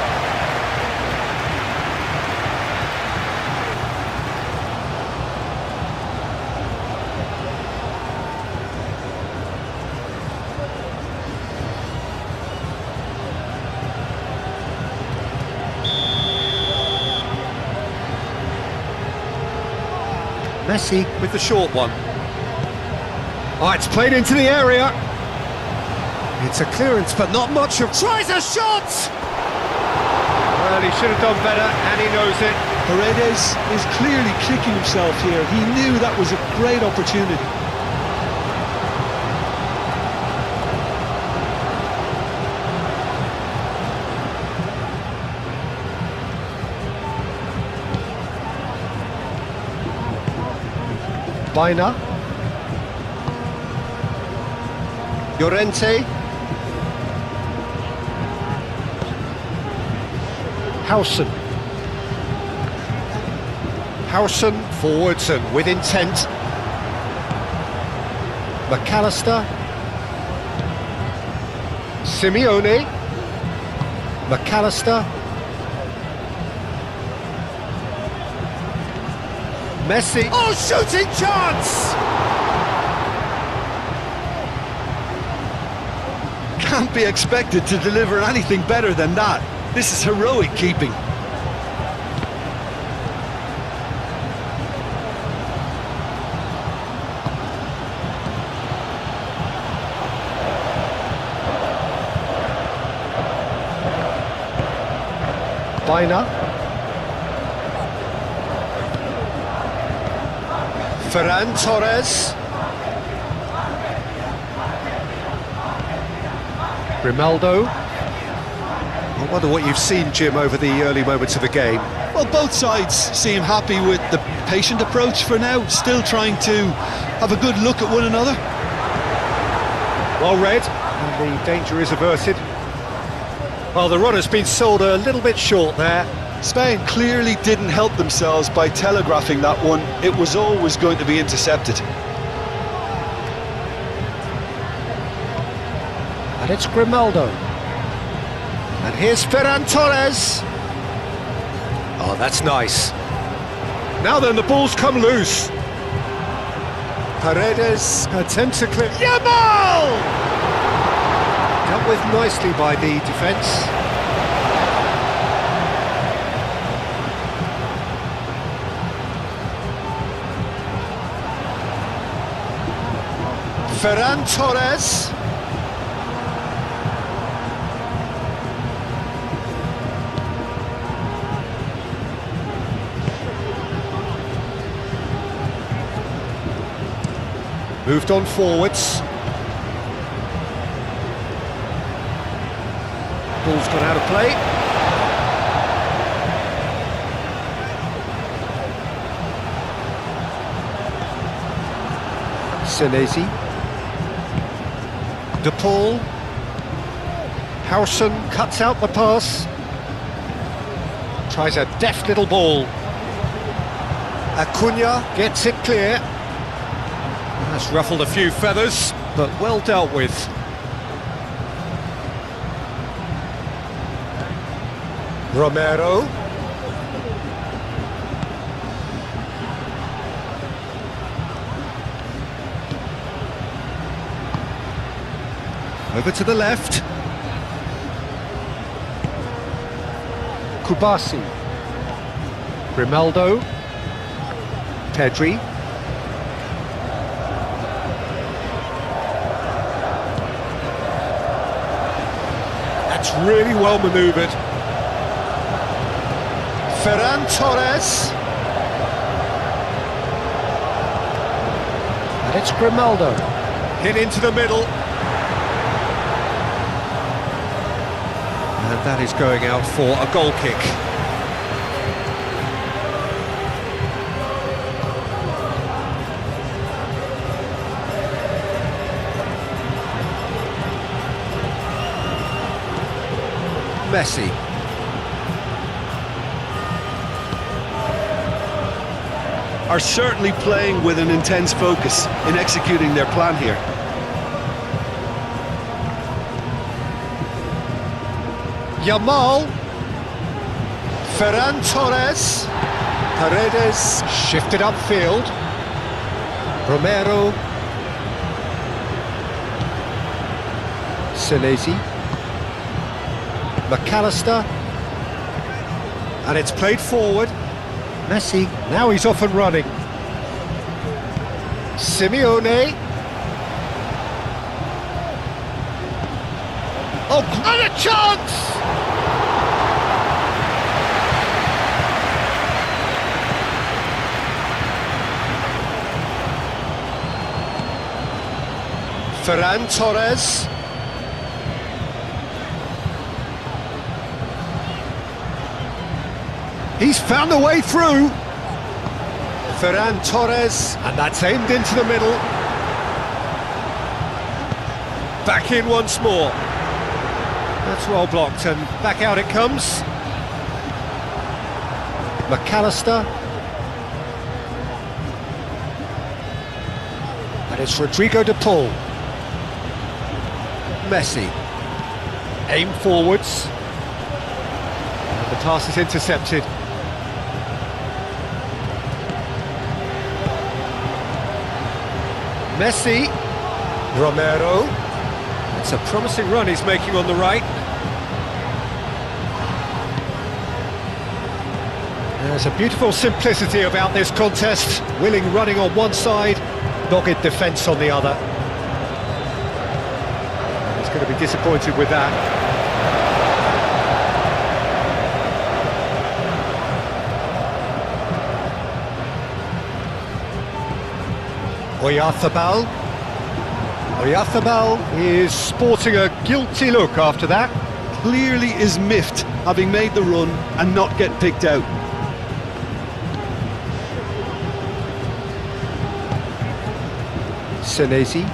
Messi with the short one. Oh, it's played into the area. It's a clearance, but not much of... Tries a shot! Well, he should have done better, and he knows it. Paredes is clearly kicking himself here. He knew that was a great opportunity. Baina. Llorente. Howson. Howson forwards and with intent. McAllister. Simeone. McAllister. Messi. Oh, shooting chance! Can't be expected to deliver anything better than that. This is heroic keeping. Baina. Ferran Torres. Grimaldo. I wonder what you've seen, Jim, over the early moments of the game. Well, both sides seem happy with the patient approach for now, still trying to have a good look at one another. Well read, and the danger is averted. Well, the run has been sold a little bit short there. Spain clearly didn't help themselves by telegraphing that one. It was always going to be intercepted. And it's Grimaldo. And here's Ferran Torres. Oh, that's nice. Now then, the ball's come loose. Paredes attempts a clip. Yamal! Dealt with nicely by the defence. Ferran Torres. Moved on forwards. Ball's gone out of play. Senesi. De Paul. Howson cuts out the pass. Tries a deft little ball. Acuna gets it clear. That's ruffled a few feathers, but well dealt with. Romero. Over to the left. Kubasi. Grimaldo. Pedri. That's really well manoeuvred. Ferran Torres. And it's Grimaldo. Hit into the middle. And that is going out for a goal kick. Messi. Are certainly playing with an intense focus in executing their plan here. Yamal. Ferran Torres. Paredes shifted upfield. Romero. Senesi. McAllister. And it's played forward. Messi, now he's off and running. Simeone. Oh, and a chance! Ferran Torres. He's found a way through. Ferran Torres, and that's aimed into the middle. Back in once more. That's well blocked, and back out it comes. McAllister. And it's Rodrigo de Paul. Messi. Aim forwards. And the pass is intercepted. Messi, Romero. It's a promising run he's making on the right. There's a beautiful simplicity about this contest. Willing running on one side, dogged defence on the other. He's going to be disappointed with that. Oyarzabal is sporting a guilty look after that. Clearly is miffed, having made the run and not get picked out. Senesi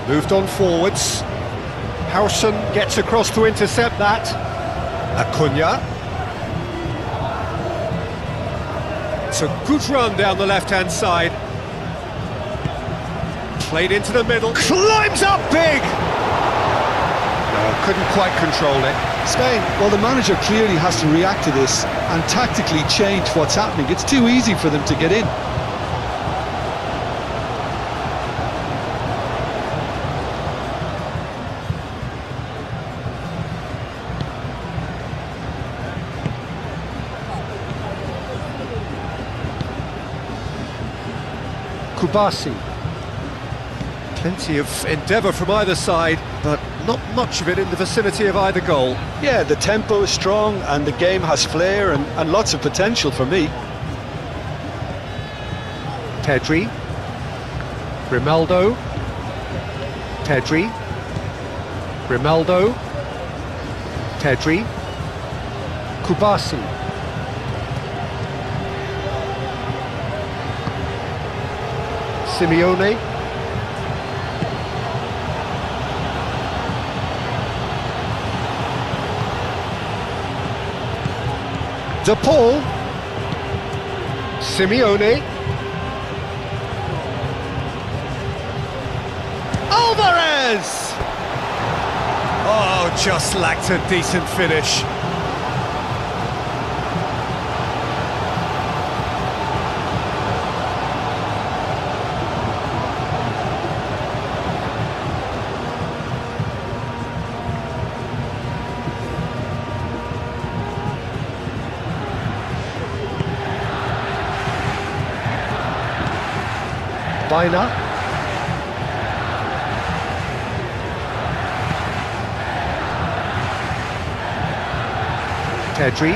moved on forwards. Howson gets across to intercept that. Acuna. It's a good run down the left-hand side. Played into the middle, climbs up big! No, couldn't quite control it. Spain, well, the manager clearly has to react to this and tactically change what's happening. It's too easy for them to get in. Kubasi. Plenty of endeavour from either side, but not much of it in the vicinity of either goal. Yeah, the tempo is strong and the game has flair and lots of potential for me. Pedri. Grimaldo. Pedri. Grimaldo. Pedri. Kubasi. Simeone. De Paul. Simeone. Alvarez! Oh, just lacked a decent finish. Baina. Pedri.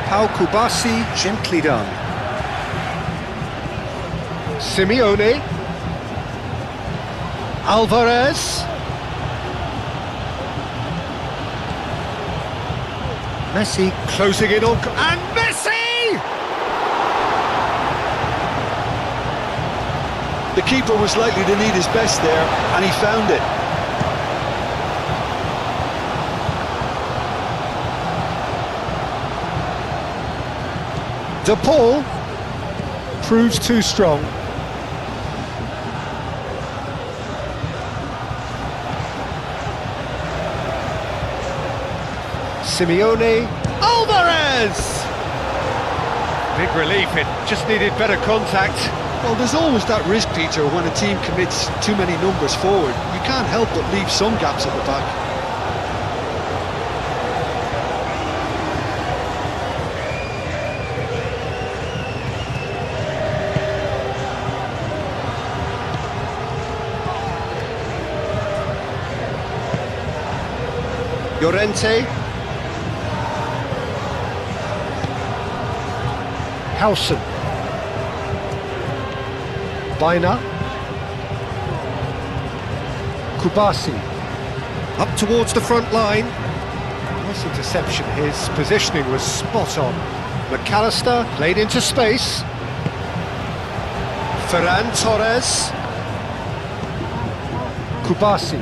Pau Kubasi, gently done. Simeone. Alvarez. Messi closing in on... And Messi! The keeper was likely to need his best there, and he found it. De Paul proves too strong. Simeone, Alvarez! Big relief, it just needed better contact. Well, there's always that risk, Peter, when a team commits too many numbers forward. You can't help but leave some gaps at the back. Llorente. Howson. Baina. Kubasi. Up towards the front line. Nice interception, his positioning was spot on. McAllister played into space. Ferran Torres. Kubasi.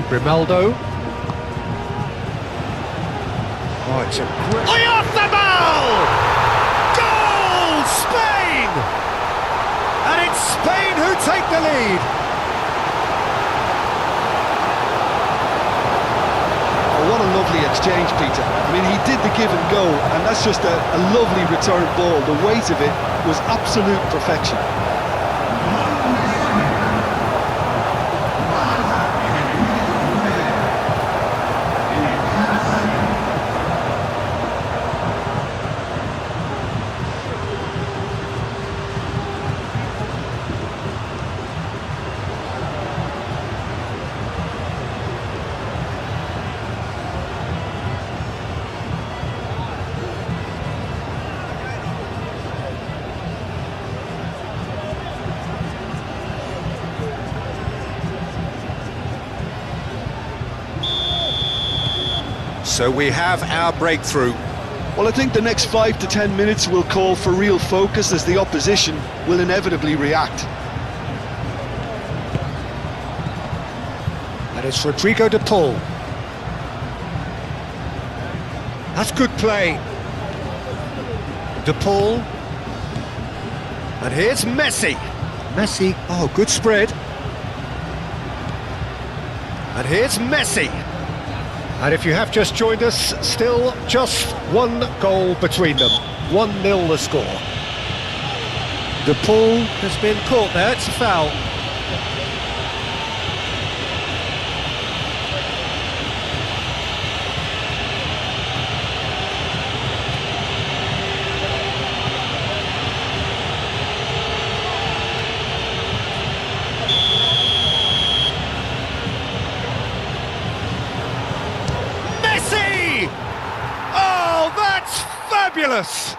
Grimaldo. Oh, it's a great... Oyarzabal! Goal! Spain! And it's Spain who take the lead. Oh, what a lovely exchange, Peter. I mean, he did the give and go, and that's just a lovely return ball. The weight of it was absolute perfection. So we have our breakthrough. Well, I think the next 5 to 10 minutes will call for real focus as the opposition will inevitably react. And it's Rodrigo De Paul. That's good play. De Paul. And here's Messi. Messi, oh, good spread. And here's Messi. And if you have just joined us, still just one goal between them. 1-0 the score. De Paul has been caught there, it's a foul. Fabulous!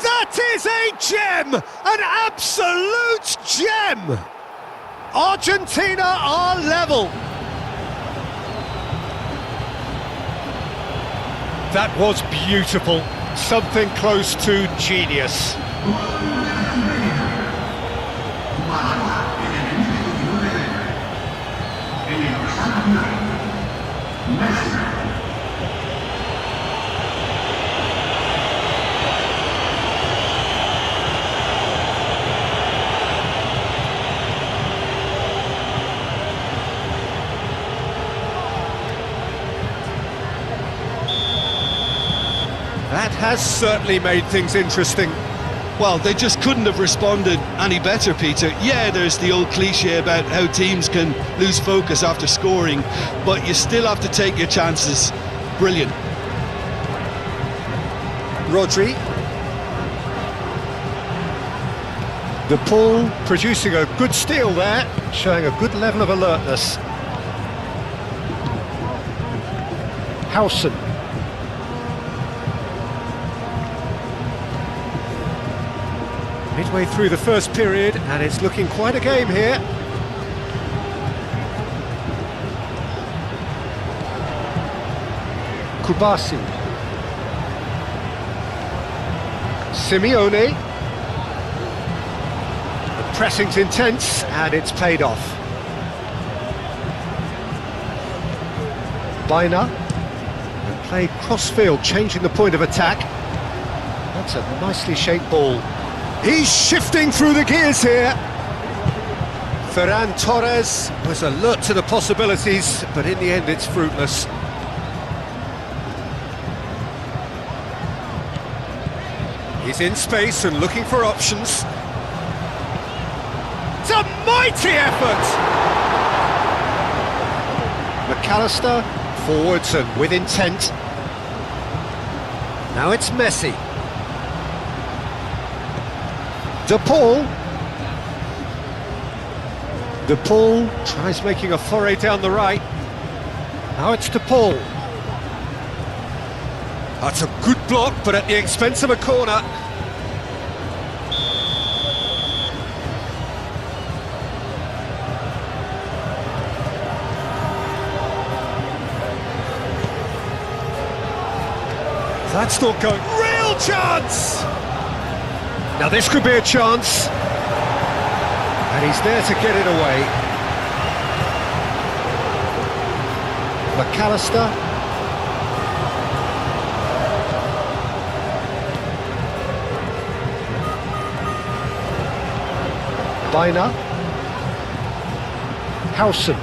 That is a gem! An absolute gem! Argentina are level. That was beautiful. Something close to genius. That has certainly made things interesting. Well, they just couldn't have responded any better, Peter. Yeah, there's the old cliche about how teams can lose focus after scoring, but you still have to take your chances. Brilliant. Rodri. De Paul producing a good steal there, showing a good level of alertness. Howson. Midway through the first period, and it's looking quite a game here. Kubasi. Simeone. The pressing's intense, and it's paid off. Baina. And played cross-field, changing the point of attack. That's a nicely shaped ball. He's shifting through the gears here. Ferran Torres was alert to the possibilities, but in the end it's fruitless. He's in space and looking for options. It's a mighty effort! McAllister, forwards and with intent. Now it's Messi. De Paul. De Paul tries making a foray down the right. Now it's De Paul. That's a good block, but at the expense of a corner. That's not going. Real chance! Now this could be a chance. And he's there to get it away. McAllister. Bina. Howson.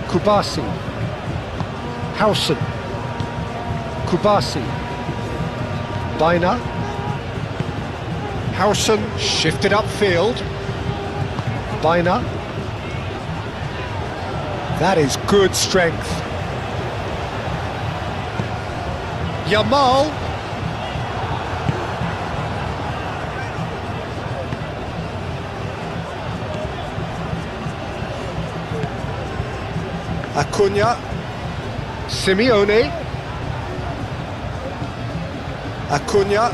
Kubasi. Howson. Kubasi. Bina. Howson shifted upfield. Bina. That is good strength. Yamal. Acuna. Simeone. Acuna.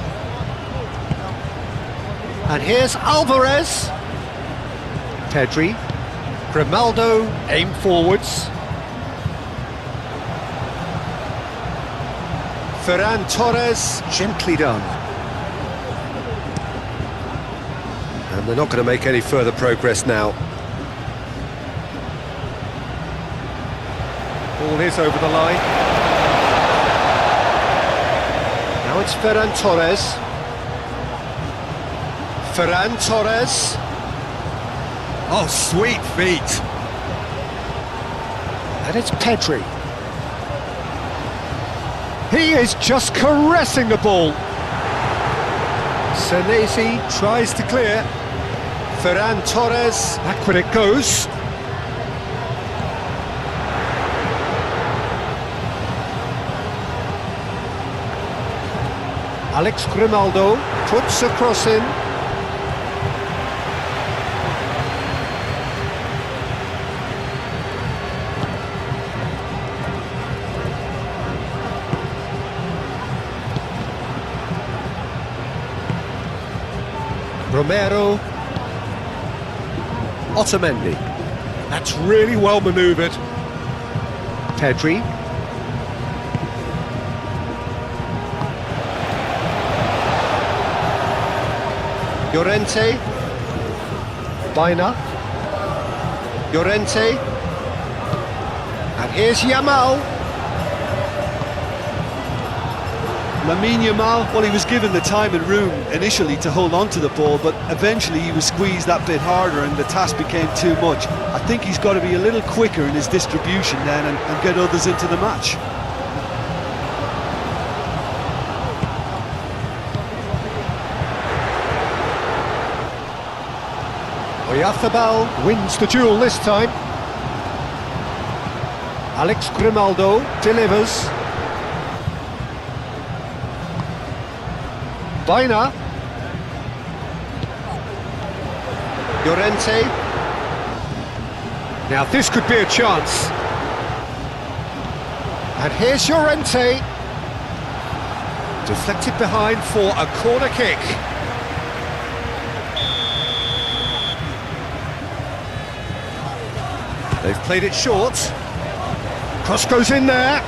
And here's Alvarez. Pedri. Grimaldo aim forwards. Ferran Torres, gently done. And they're not going to make any further progress now. Ball is over the line. Now it's Ferran Torres. Ferran Torres. Oh, sweet feet. And it's Pedri. He is just caressing the ball. Senesi tries to clear. Ferran Torres, back when it goes. Alex Grimaldo puts a cross in. Romero. Otamendi. That's really well manoeuvred. Pedri. Llorente. Bina. Llorente. And here's Yamal. Yamal, well, he was given the time and room initially to hold on to the ball, but eventually he was squeezed that bit harder and the task became too much. I think he's got to be a little quicker in his distribution then and get others into the match. Oyarzabal wins the duel this time. Alex Grimaldo delivers. Bina. Llorente. Now this could be a chance. And here's Llorente. Deflected behind for a corner kick. They've played it short. Cross goes in there.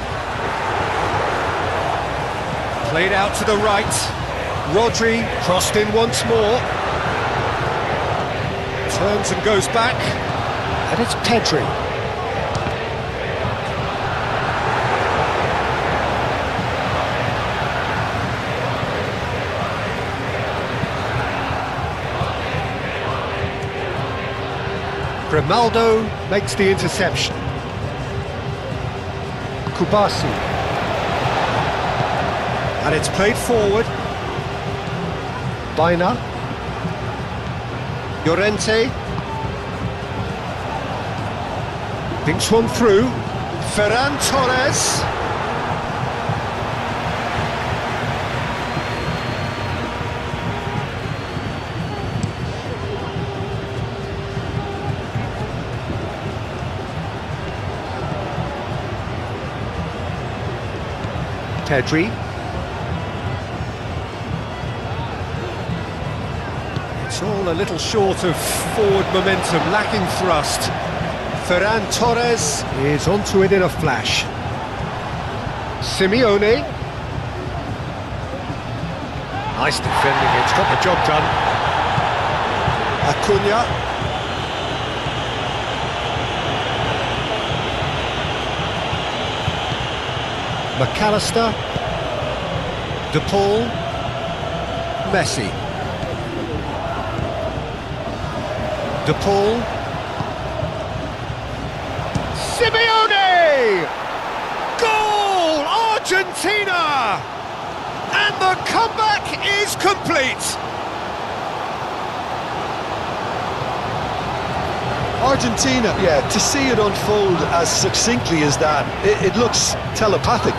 Played out to the right. Rodri crossed in once more. Turns and goes back. And it's Pedri. Grimaldo makes the interception. Kubasi. And it's played forward. Baina. Llorente. Thinks one through. Ferran Torres. Pedri. It's all a little short of forward momentum, lacking thrust. Ferran Torres is onto it in a flash. Simeone. Nice defending, it's got the job done. Acuna. McAllister, De Paul, Messi. De Paul. Simeone! Goal! Argentina! And the comeback is complete! Argentina, yeah, to see it unfold as succinctly as that, it looks telepathic.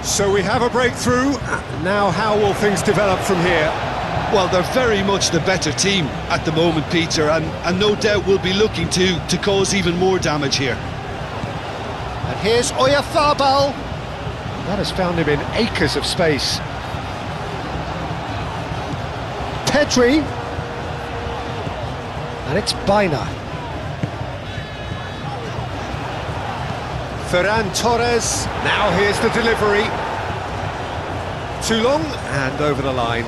So we have a breakthrough. Now how will things develop from here? Well, they're very much the better team at the moment, Peter, and no doubt will be looking to cause even more damage here. And here's Oyarzabal. That has found him in acres of space. Pedri. And it's Baina. Ferran Torres. Now here's the delivery. Too long and over the line.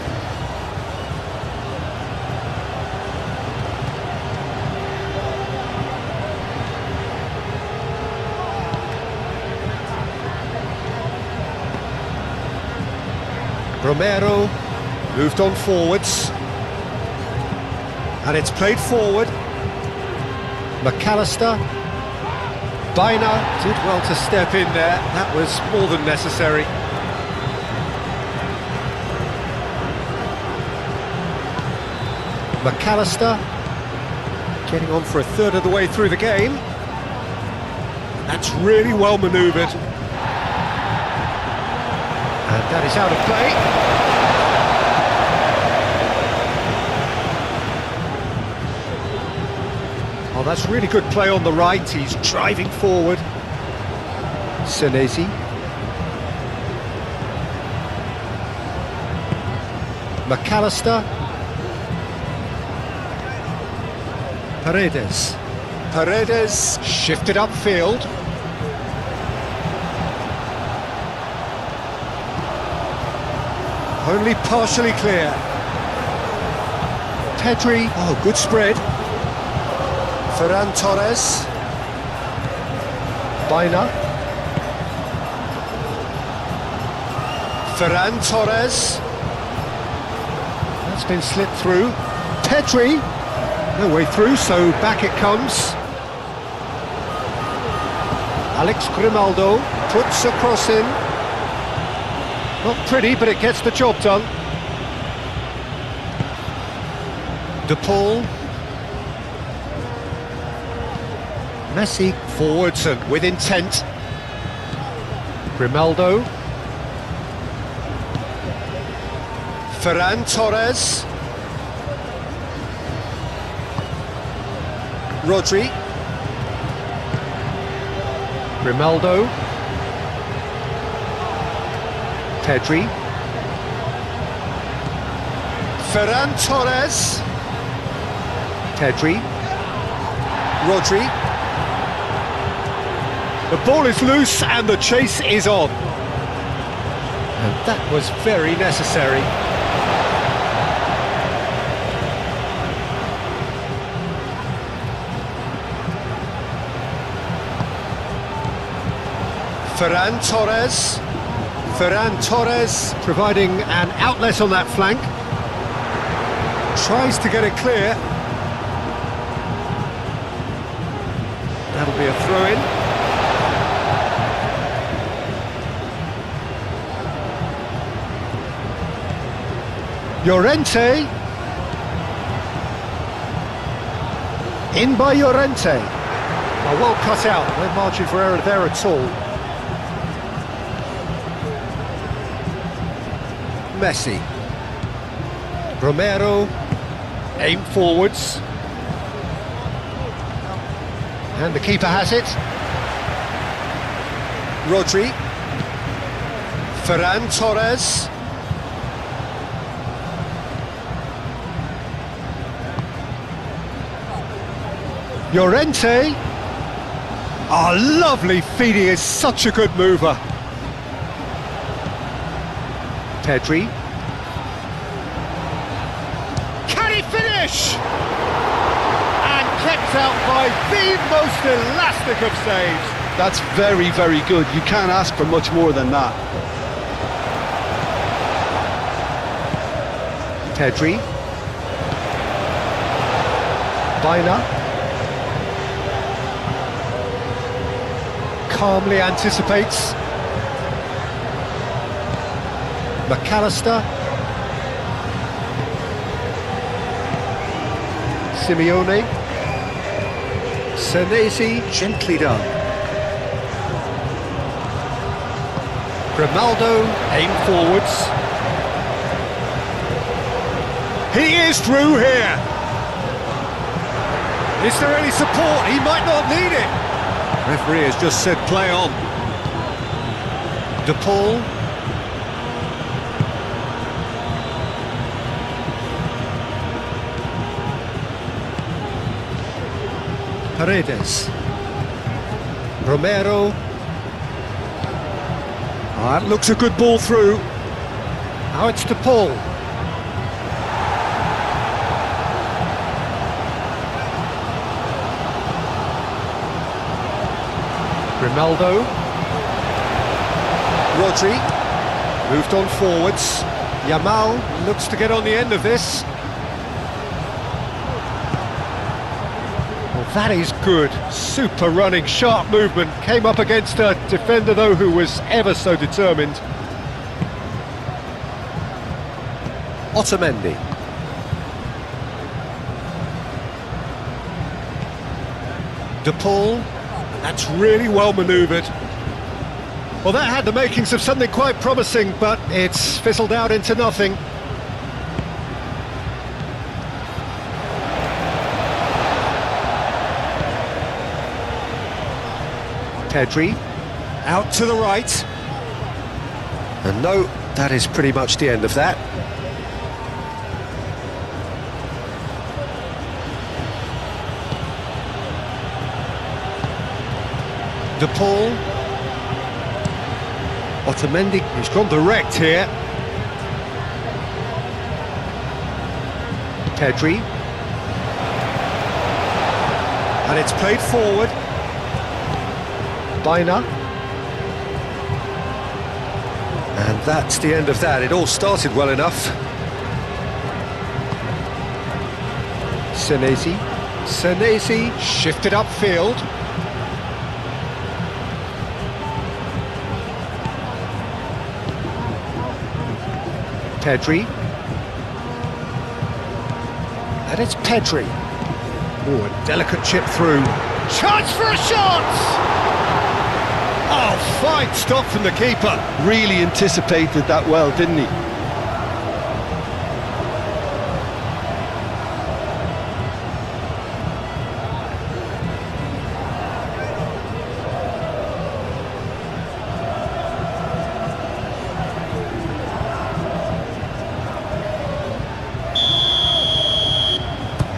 Romero moved on forwards. And it's played forward. McAllister. Baina did well to step in there. That was more than necessary. McAllister getting on for a third of the way through the game. That's really well manoeuvred. And that is out of play. Oh, that's really good play on the right. He's driving forward. Senesi. McAllister. Paredes. Paredes shifted upfield. Only partially clear. Pedri. Oh, good spread. Ferran Torres. Baina. Ferran Torres. That's been slipped through. Pedri. No way through, so back it comes. Alex Grimaldo puts a cross in. Not pretty, but it gets the job done. De Paul. Messi forwards and with intent. Grimaldo. Ferran Torres. Rodri. Grimaldo. Pedri. Ferran Torres. Pedri. Rodri. The ball is loose and the chase is on. And that was very necessary. Ferran Torres. Ferran Torres providing an outlet on that flank. Tries to get it clear. That'll be a throw-in. Llorente. In by Llorente. Oh, well cut out, no margin for error there at all. Messi. Romero. Aim forwards. And the keeper has it. Rodri. Ferran Torres. Llorente. Oh, lovely feed, he is such a good mover. Pedri. Can he finish? And kept out by the most elastic of saves. That's very, very good. You can't ask for much more than that. Pedri. Baina. Calmly anticipates. McAllister. Simeone. Senesi, gently done. Grimaldo, aim forwards. He is through here. Is there any support? He might not need it. Referee has just said play on. De Paul. Paredes. Romero. Oh, that looks a good ball through. Now it's De Paul. Grimaldo. Rodri. Moved on forwards. Yamal looks to get on the end of this. Well, that is good. Super running, sharp movement. Came up against a defender, though, who was ever so determined. Otamendi. De Paul. That's really well manoeuvred. Well, that had the makings of something quite promising, but it's fizzled out into nothing. Pedri, out to the right. And no, that is pretty much the end of that. De Paul. Otamendi, he's gone direct here. Pedri. And it's played forward. Baina. And that's the end of that. It all started well enough. Senesi. Senesi shifted upfield. Pedri. And it's Pedri. Oh, a delicate chip through. Chance for a shot! Oh, fine stop from the keeper. Really anticipated that well, didn't he?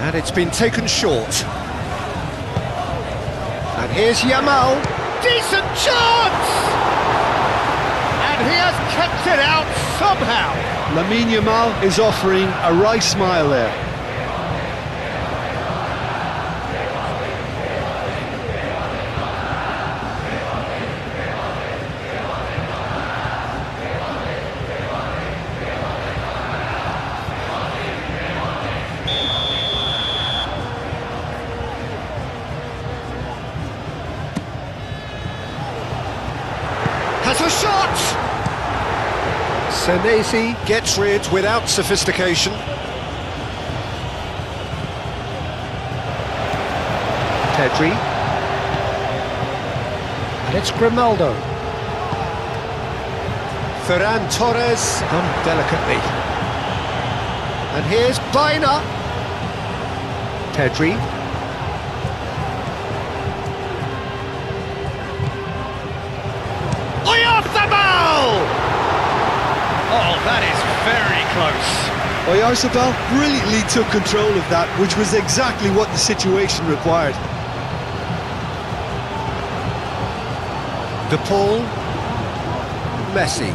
And it's been taken short. And here's Yamal. Decent chance! And he has kept it out somehow. Lamine Yamal is offering a wry smile there. Has a shot! Senesi gets rid without sophistication. Pedri. And it's Grimaldo. Ferran Torres done delicately. And here's Baina. Pedri. Oh, that is very close. Oyarzabal brilliantly took control of that, which was exactly what the situation required. De Paul. Messi.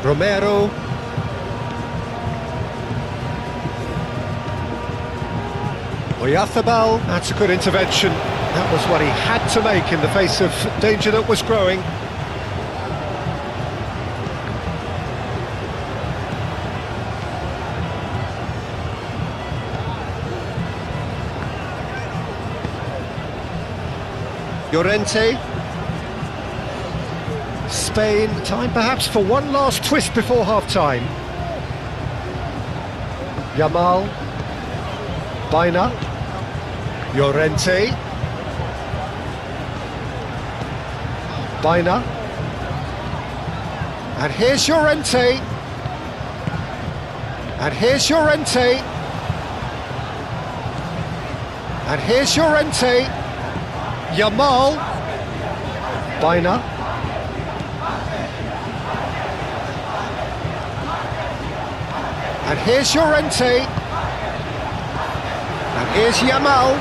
Romero. Oyarzabal. That's a good intervention. That was what he had to make in the face of danger that was growing. Llorente. Spain, time perhaps for one last twist before half-time. Yamal. Baina. Llorente. Baina. And here's Llorente. And here's Llorente. And here's Llorente. Yamal. Baina. And here's Llorente. And here's Yamal.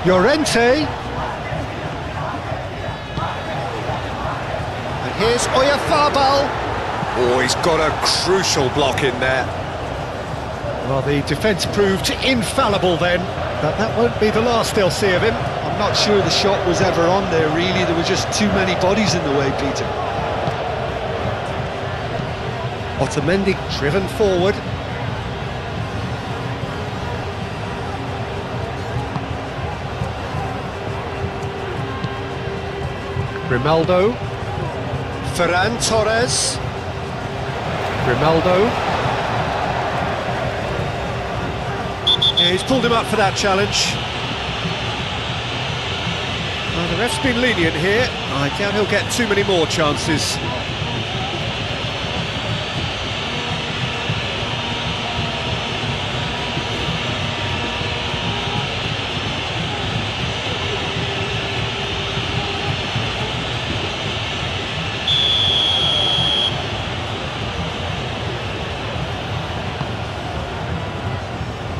Llorente. And here's Oyarzabal. Oh, he's got a crucial block in there. Well, the defence proved infallible then. But that won't be the last they'll see of him. I'm not sure the shot was ever on there, really. There were just too many bodies in the way, Peter. Otamendi driven forward. Grimaldo. Ferran Torres. Grimaldo. Yeah, he's pulled him up for that challenge. Well, the ref's been lenient here. I doubt he'll get too many more chances.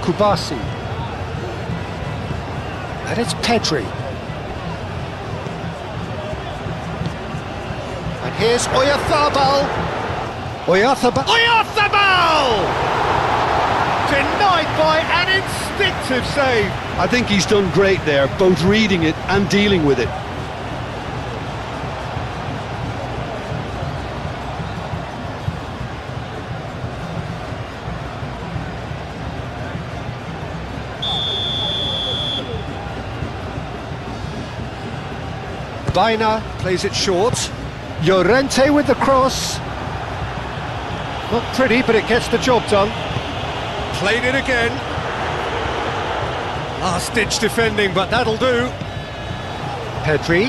Kubasi. And it's Pedri. And here's Oyarzabal. Oyarzabal! Denied by an instinctive save. I think he's done great there, both reading it and dealing with it. Baina plays it short. Llorente with the cross. Not pretty, but it gets the job done. Played it again. Last-ditch defending, but that'll do. Pedri.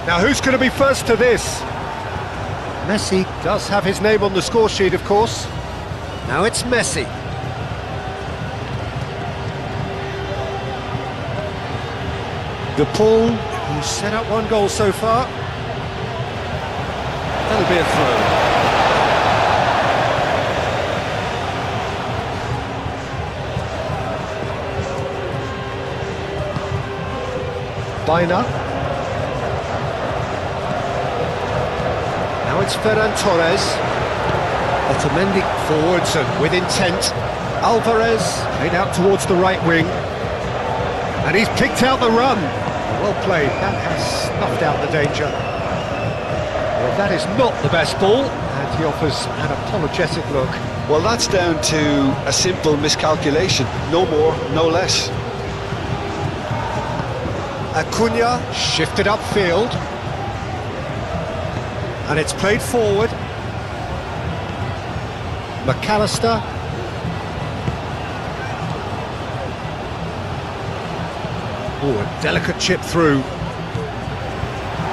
Now who's going to be first to this? Messi does have his name on the score sheet, of course. Now it's Messi. De Paul, who's set up one goal so far. That'll be a throw. Baina. Now it's Ferran Torres. Otamendi forwards and with intent. Alvarez played out towards the right wing. And he's picked out the run. Well played, that has snuffed out the danger. Well, that is not the best ball, and he offers an apologetic look. Well, that's down to a simple miscalculation. No more, no less. Acuna shifted upfield. And it's played forward. McAllister. Oh, a delicate chip through.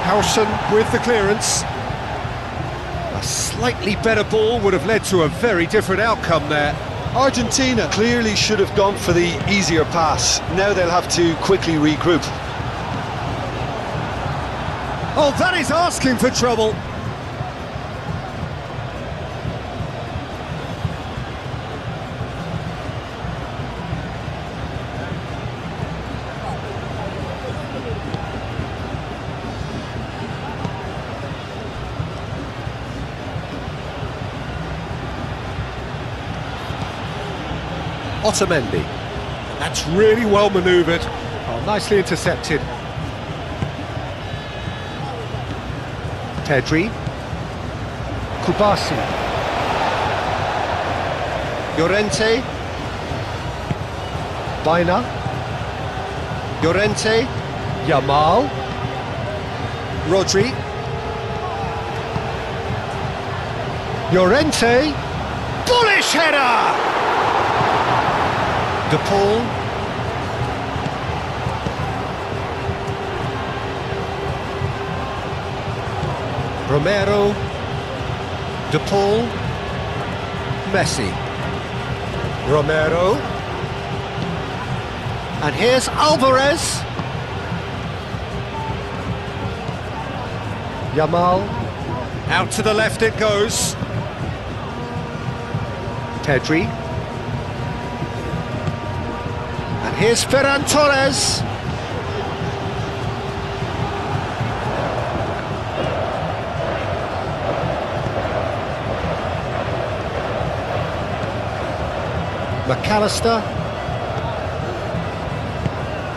Howson with the clearance. A slightly better ball would have led to a very different outcome there. Argentina clearly should have gone for the easier pass. Now they'll have to quickly regroup. Oh, that is asking for trouble. Otamendi. That's really well manoeuvred. Oh, nicely intercepted. Pedri. Kubasi. Llorente. Baina. Llorente. Yamal. Rodri. Llorente. Bullish header! De Paul. Romero. De Paul. Messi. Romero. And here's Alvarez. Yamal. Out to the left it goes. Pedri. And here's Ferran Torres. McAllister.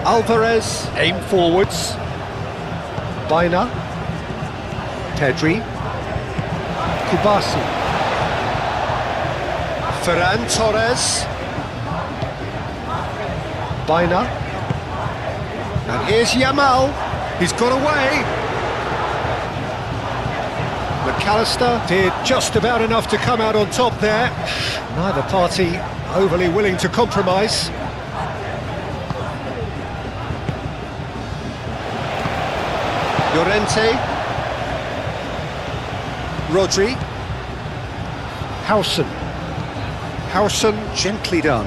Alvarez, aim forwards. Baina. Pedri. Kubasi. Ferran Torres. Baina. And here's Yamal. He's got away. McAllister did just about enough to come out on top there. Neither party overly willing to compromise. Llorente. Rodri. Howson. Howson, gently done.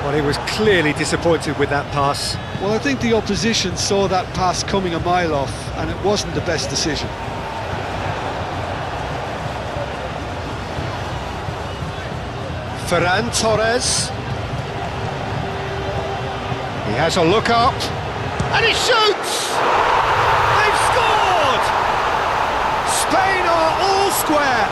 Well, he was clearly disappointed with that pass. Well, I think the opposition saw that pass coming a mile off, and it wasn't the best decision. Ferran Torres. He has a look up, and he shoots! They've scored! Spain are all square!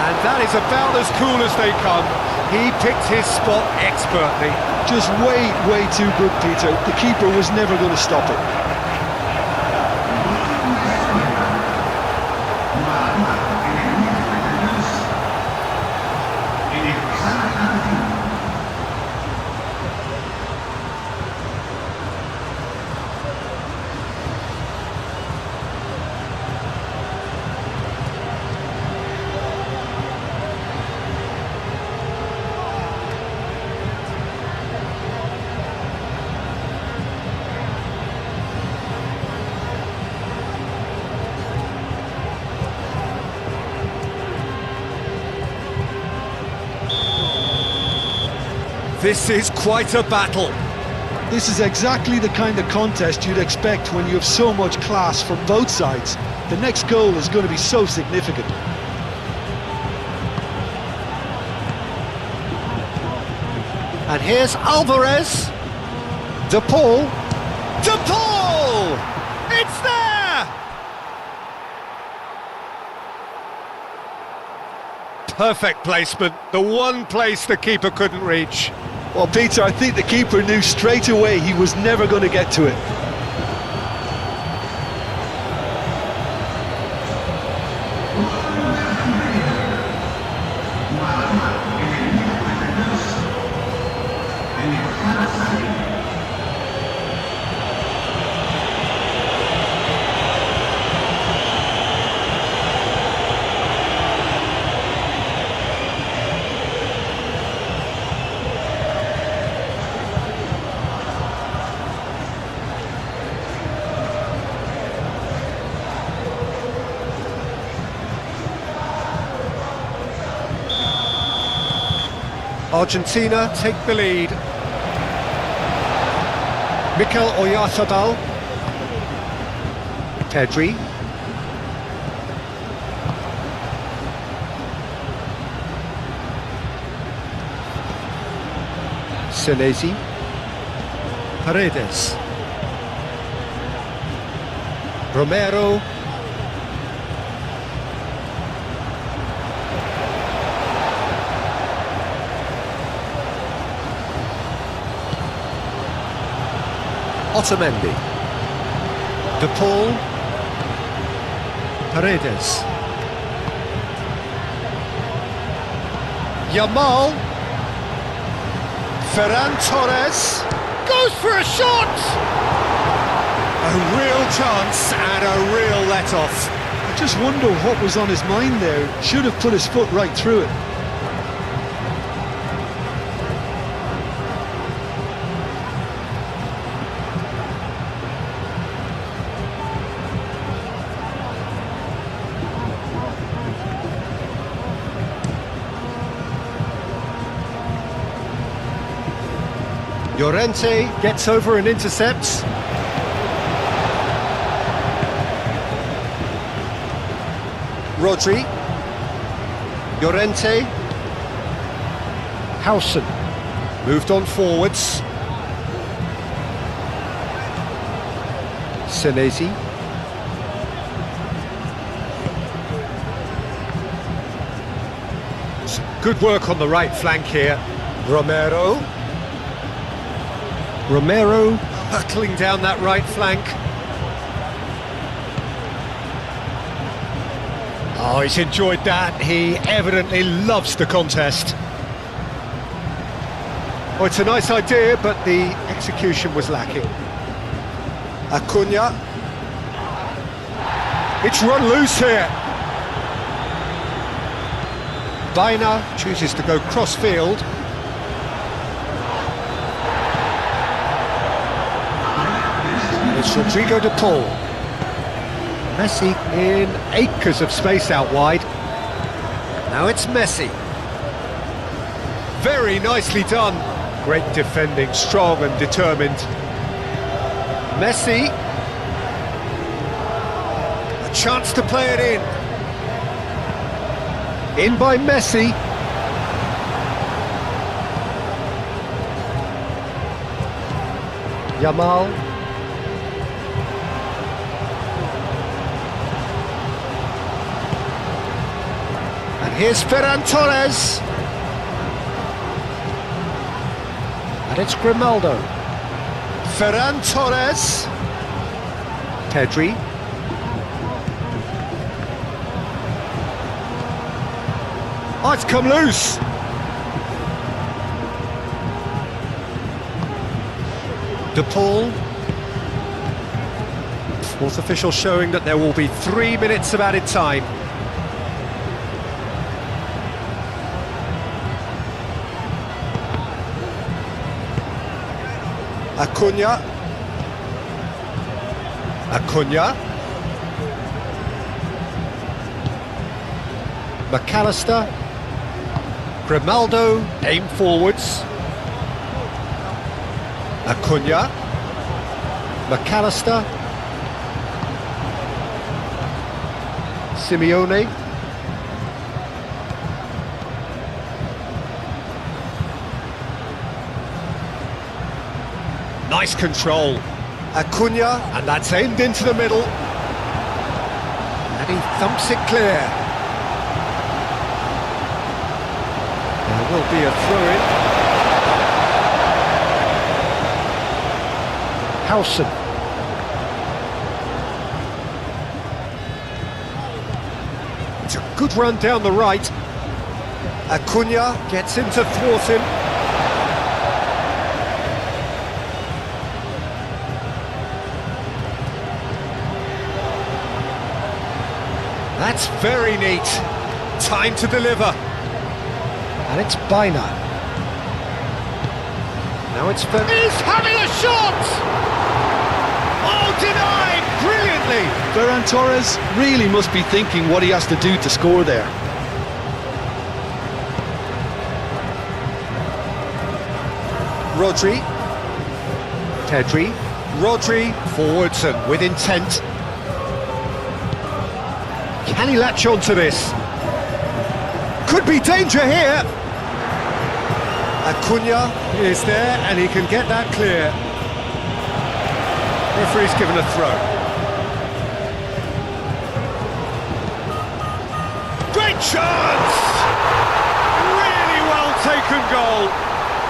And that is about as cool as they come. He picked his spot expertly. Just way too good, Peter. The keeper was never going to stop it. This is quite a battle. This is exactly the kind of contest you'd expect when you have so much class from both sides. The next goal is going to be so significant. And here's Alvarez. De Paul. De Paul! It's there! Perfect placement, the one place the keeper couldn't reach. Well, Peter, I think the keeper knew straight away he was never going to get to it. Argentina take the lead. Mikel Oyarzabal. Pedri. Senesi. Paredes. Romero. Otamendi. De Paul. Paredes. Yamal. Ferran Torres. Goes for a shot! A real chance and a real let-off. I just wonder what was on his mind there. Should have put his foot right through it. Llorente gets over and intercepts. Rodri. Llorente. Howson. Moved on forwards. Senesi. Good work on the right flank here. Romero. Romero hurtling down that right flank. Oh, he's enjoyed that. He evidently loves the contest. Oh, it's a nice idea, but the execution was lacking. Acuna. It's run loose here. Baena chooses to go cross-field. It's Rodrigo de Paul. Messi in acres of space out wide. Now it's Messi. Very nicely done. Great defending, strong and determined. Messi. A chance to play it in. In by Messi. Yamal. Here's Ferran Torres. And it's Grimaldo. Ferran Torres. Pedri. Oh, it's come loose. De Paul. Fourth official showing that there will be 3 minutes of added time. Acuna. Acuna. McAllister. Grimaldo, aim forwards. Acuna. McAllister. Simeone. Nice control. Acuna, and that's aimed into the middle. And he thumps it clear. There will be a throw-in. Howson. It's a good run down the right. Acuna gets him to thwart him. That's very neat. Time to deliver. And it's Baina. Now it's He's having a shot! Oh, denied! Brilliantly! Ferran Torres really must be thinking what he has to do to score there. Rodri. Pedri. Rodri forwards and with intent. Can he latch on to this? Could be danger here. Acuna is there and he can get that clear. Referee's given a throw. Great chance! Really well taken goal.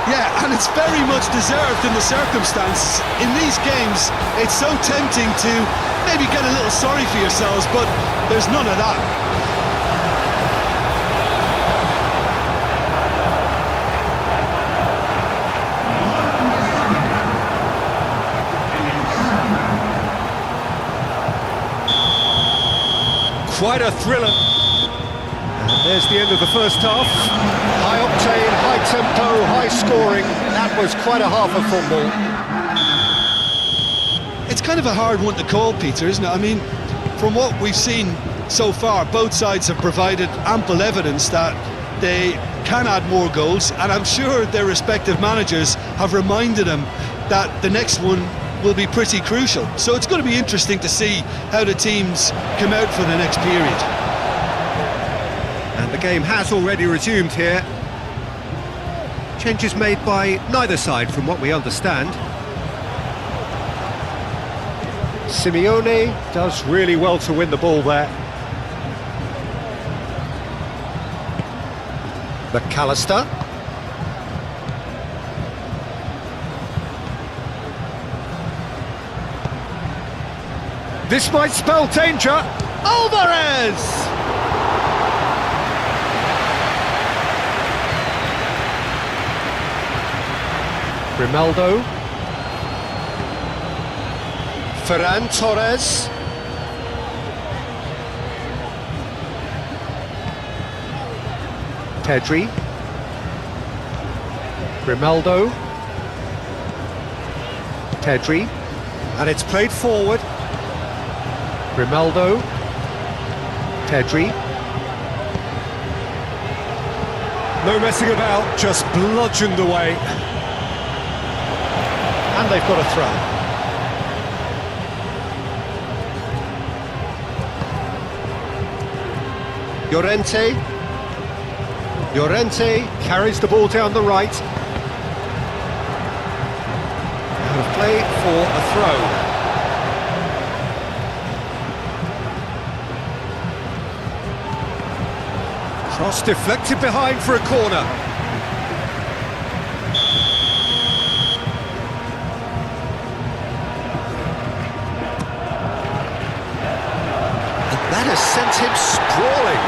Yeah, and it's very much deserved in the circumstances. In these games, it's so tempting to maybe get a little sorry for yourselves, but there's none of that. Quite a thriller. And there's the end of the first half. High octane, high tempo, high scoring. That was quite a half of football. It's kind of a hard one to call, Peter, isn't it? I mean, from what we've seen so far, both sides have provided ample evidence that they can add more goals, and I'm sure their respective managers have reminded them that the next one will be pretty crucial. So it's going to be interesting to see how the teams come out for the next period. And the game has already resumed here. Changes made by neither side from what we understand. Simeone does really well to win the ball there. McAllister. This might spell danger. Alvarez! Grimaldo. Ferran Torres. Pedri. Grimaldo. Pedri. And it's played forward. Grimaldo. Pedri. No messing about, just bludgeoned away. And they've got a throw. Llorente. Llorente carries the ball down the right. Out of play for a throw. Cross deflected behind for a corner. And that has sent him sprawling.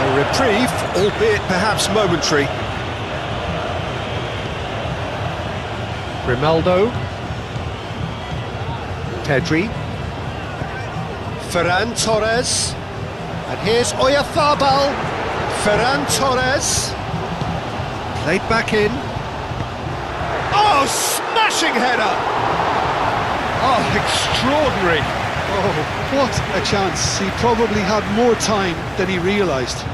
A reprieve, albeit perhaps momentary. Grimaldo. Pedri. Ferran Torres. And here's Oyarzabal. Ferran Torres. Played back in. Oh, smashing header! Oh, extraordinary. Oh, what a chance. He probably had more time than he realised.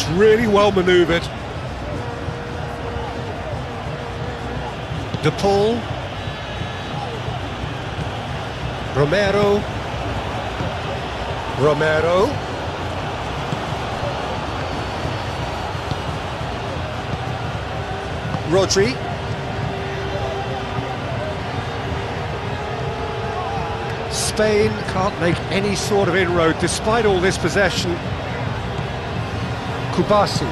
That's really well manoeuvred. De Paul. Romero. Romero. Rodri. Spain can't make any sort of inroad despite all this possession. Kubasi.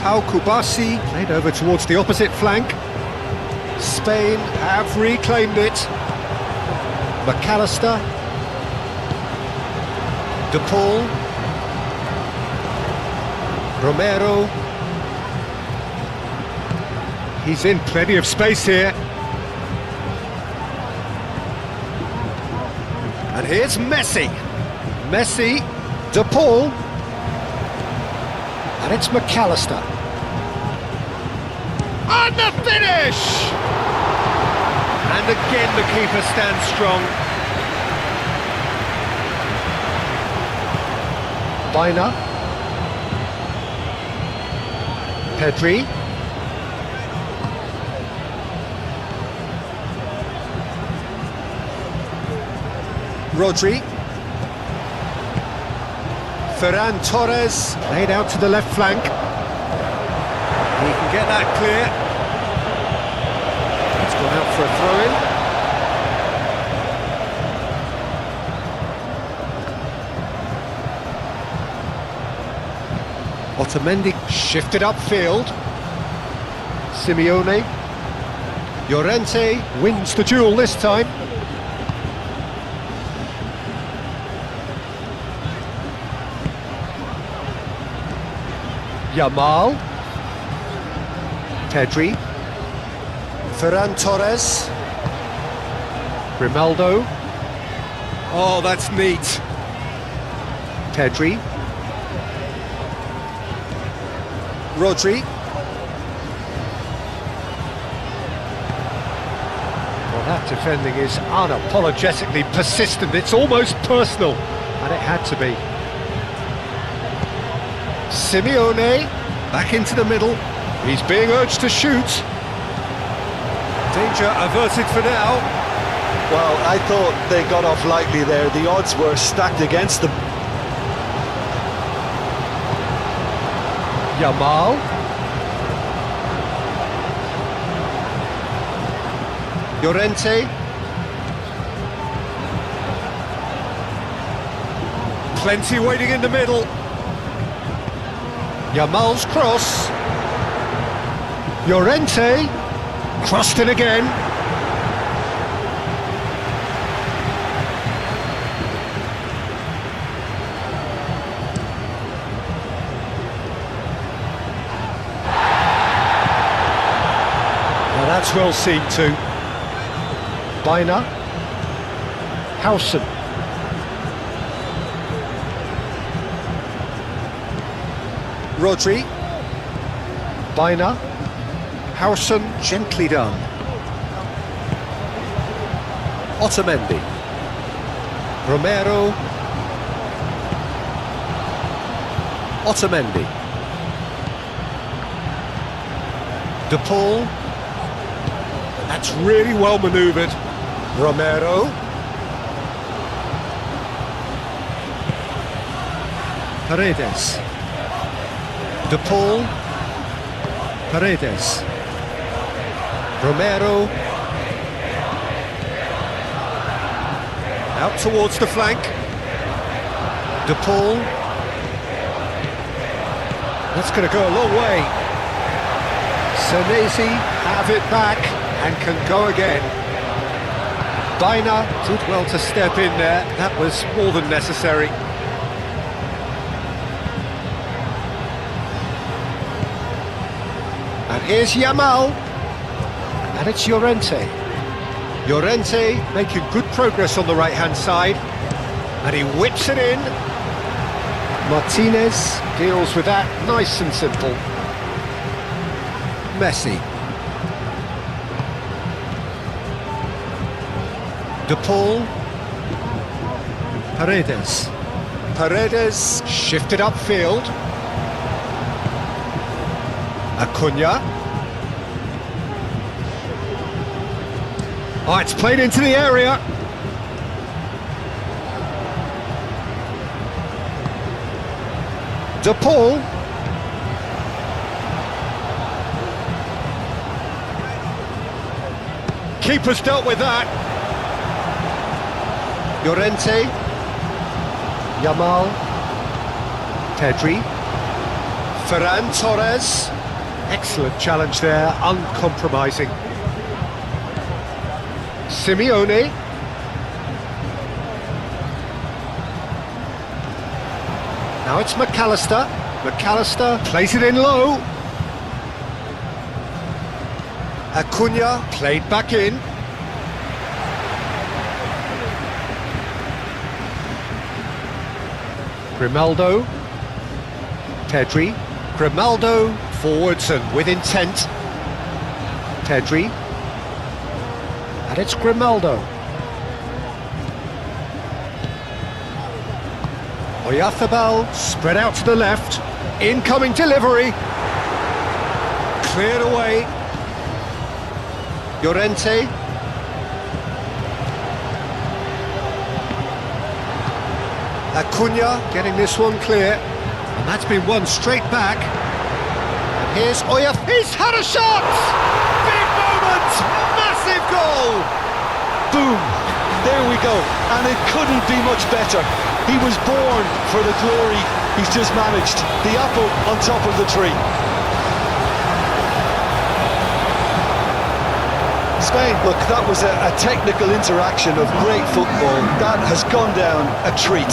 Pau Kubasi played over towards the opposite flank. Spain have reclaimed it. McAllister. De Paul. Romero. He's in plenty of space here. And here's Messi. Messi, De Paul. And it's McAllister. And the finish! And again the keeper stands strong. Bina. Pedri. Rodri. Ferran Torres played out to the left flank. He can get that clear. It's gone out for a throw-in. Otamendi shifted upfield. Simeone. Llorente wins the duel this time. Yamal. Pedri. Ferran Torres. Grimaldo. Oh, that's neat. Pedri. Rodri. Well, that defending is unapologetically persistent. It's almost personal, and it had to be. Simeone, back into the middle. He's being urged to shoot. Danger averted for now. Well, I thought they got off lightly there. The odds were stacked against them. Yamal. Llorente. Plenty waiting in the middle. Yamal's cross. Llorente. Crossed in again. Now that's well seen too. Bina. Howson. Rodri. Bina. Howson, gently done. Otamendi. Romero. Otamendi. De Paul. That's really well manoeuvred. Romero. Paredes. De Paul. Paredes. Romero. Out towards the flank. De Paul. That's going to go a long way. Senesi have it back and can go again. Bina did well to step in there. That was more than necessary. And here's Yamal. And it's Llorente. Llorente making good progress on the right-hand side. And he whips it in. Martinez deals with that nice and simple. Messi. De Paul. Paredes. Paredes shifted upfield. Acuna. Oh, it's played into the area. De Paul. Keeper's dealt with that. Llorente. Yamal. Pedri. Ferran Torres. Excellent challenge there, uncompromising. Simeone. Now it's McAllister. McAllister plays it in low. Acuna played back in. Grimaldo. Pedri. Grimaldo forwards and with intent. Pedri. And it's Grimaldo. Oyarzabal spread out to the left. Incoming delivery. Cleared away. Llorente. Acuna getting this one clear. And that's been won straight back. And here's Oya. He's had a shot! Big moment! Massive goal! Boom! There we go. And it couldn't be much better. He was born for the glory. He's just managed. The apple on top of the tree. Spain, look, that was a technical interaction of great football. That has gone down a treat.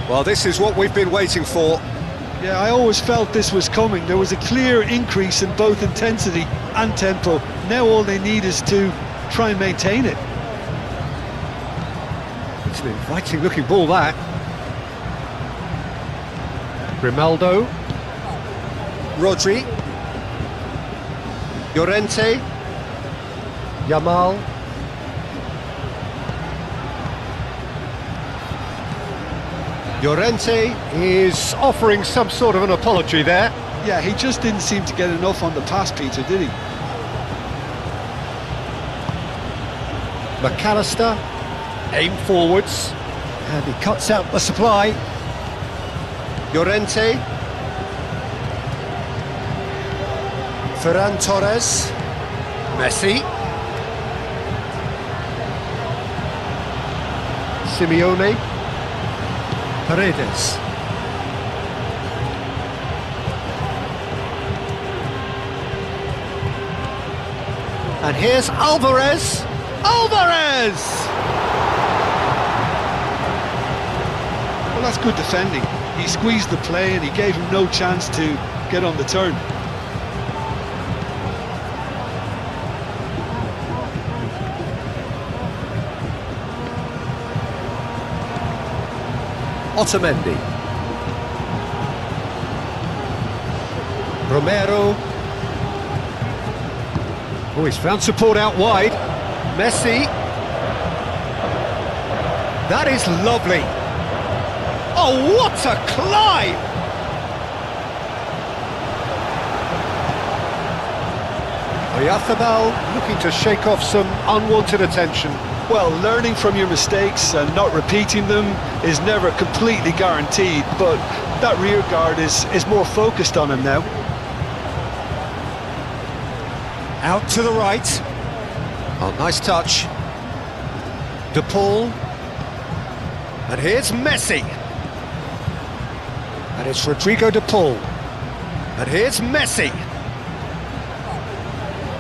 Well, this is what we've been waiting for. Yeah, I always felt this was coming. There was a clear increase in both intensity and tempo. Now all they need is to try and maintain it. It's an inviting looking ball, that. Grimaldo. Rodri. Llorente. Yamal. Llorente is offering some sort of an apology there. Yeah, he just didn't seem to get enough on the pass, Peter, did he? McAllister, aim forwards, and he cuts out the supply. Llorente. Ferran Torres. Messi. Simeone. Paredes. And here's Alvarez. Alvarez! Well, that's good defending. He squeezed the play and he gave him no chance to get on the turn. Otamendi. Romero. Oh, he's found support out wide. Messi. That is lovely. Oh, what a climb! Oyarzabal looking to shake off some unwanted attention. Well, learning from your mistakes and not repeating them is never completely guaranteed, but that rear guard is more focused on him now. Out to the right. Oh, nice touch. De Paul. And here's Messi. And it's Rodrigo De Paul. And here's Messi.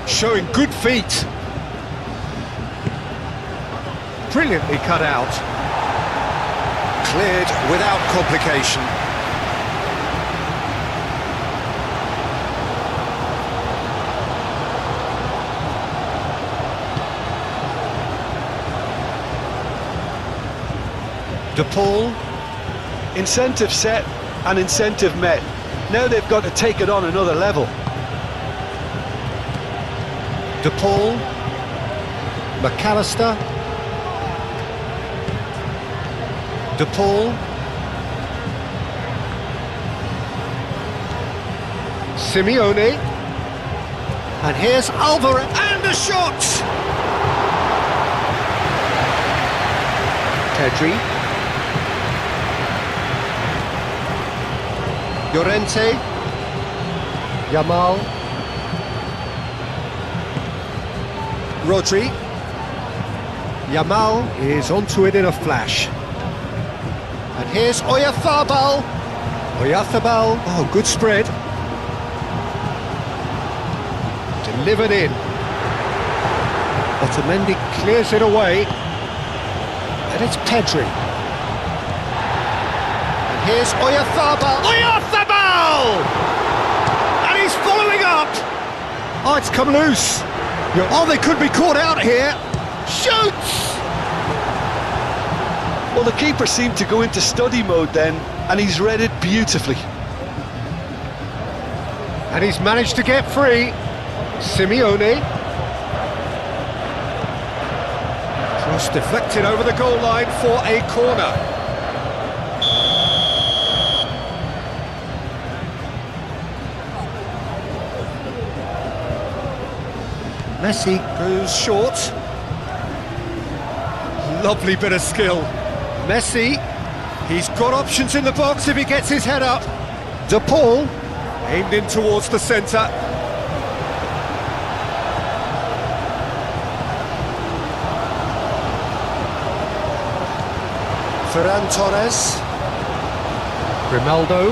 Showing good feet. Brilliantly cut out. Cleared without complication. De Paul. Incentive set and incentive met. Now they've got to take it on another level. De Paul. McAllister. De Paul. Simeone. And here's Alvarez. And a shot! Pedri. Llorente. Yamal. Rodri. Yamal is onto it in a flash. And here's Oyarzabal. Oyarzabal. Oh, good spread. Delivered in. Otamendi clears it away. And it's Pedri. And here's Oyarzabal. Oyarzabal! And he's following up. Oh, it's come loose. Oh, they could be caught out here. Shoots! Well, the keeper seemed to go into study mode then, and he's read it beautifully. And he's managed to get free. Simeone. Cross deflected over the goal line for a corner. Messi goes short. Lovely bit of skill. Messi, he's got options in the box if he gets his head up. De Paul, aimed in towards the centre. Ferran Torres. Grimaldo.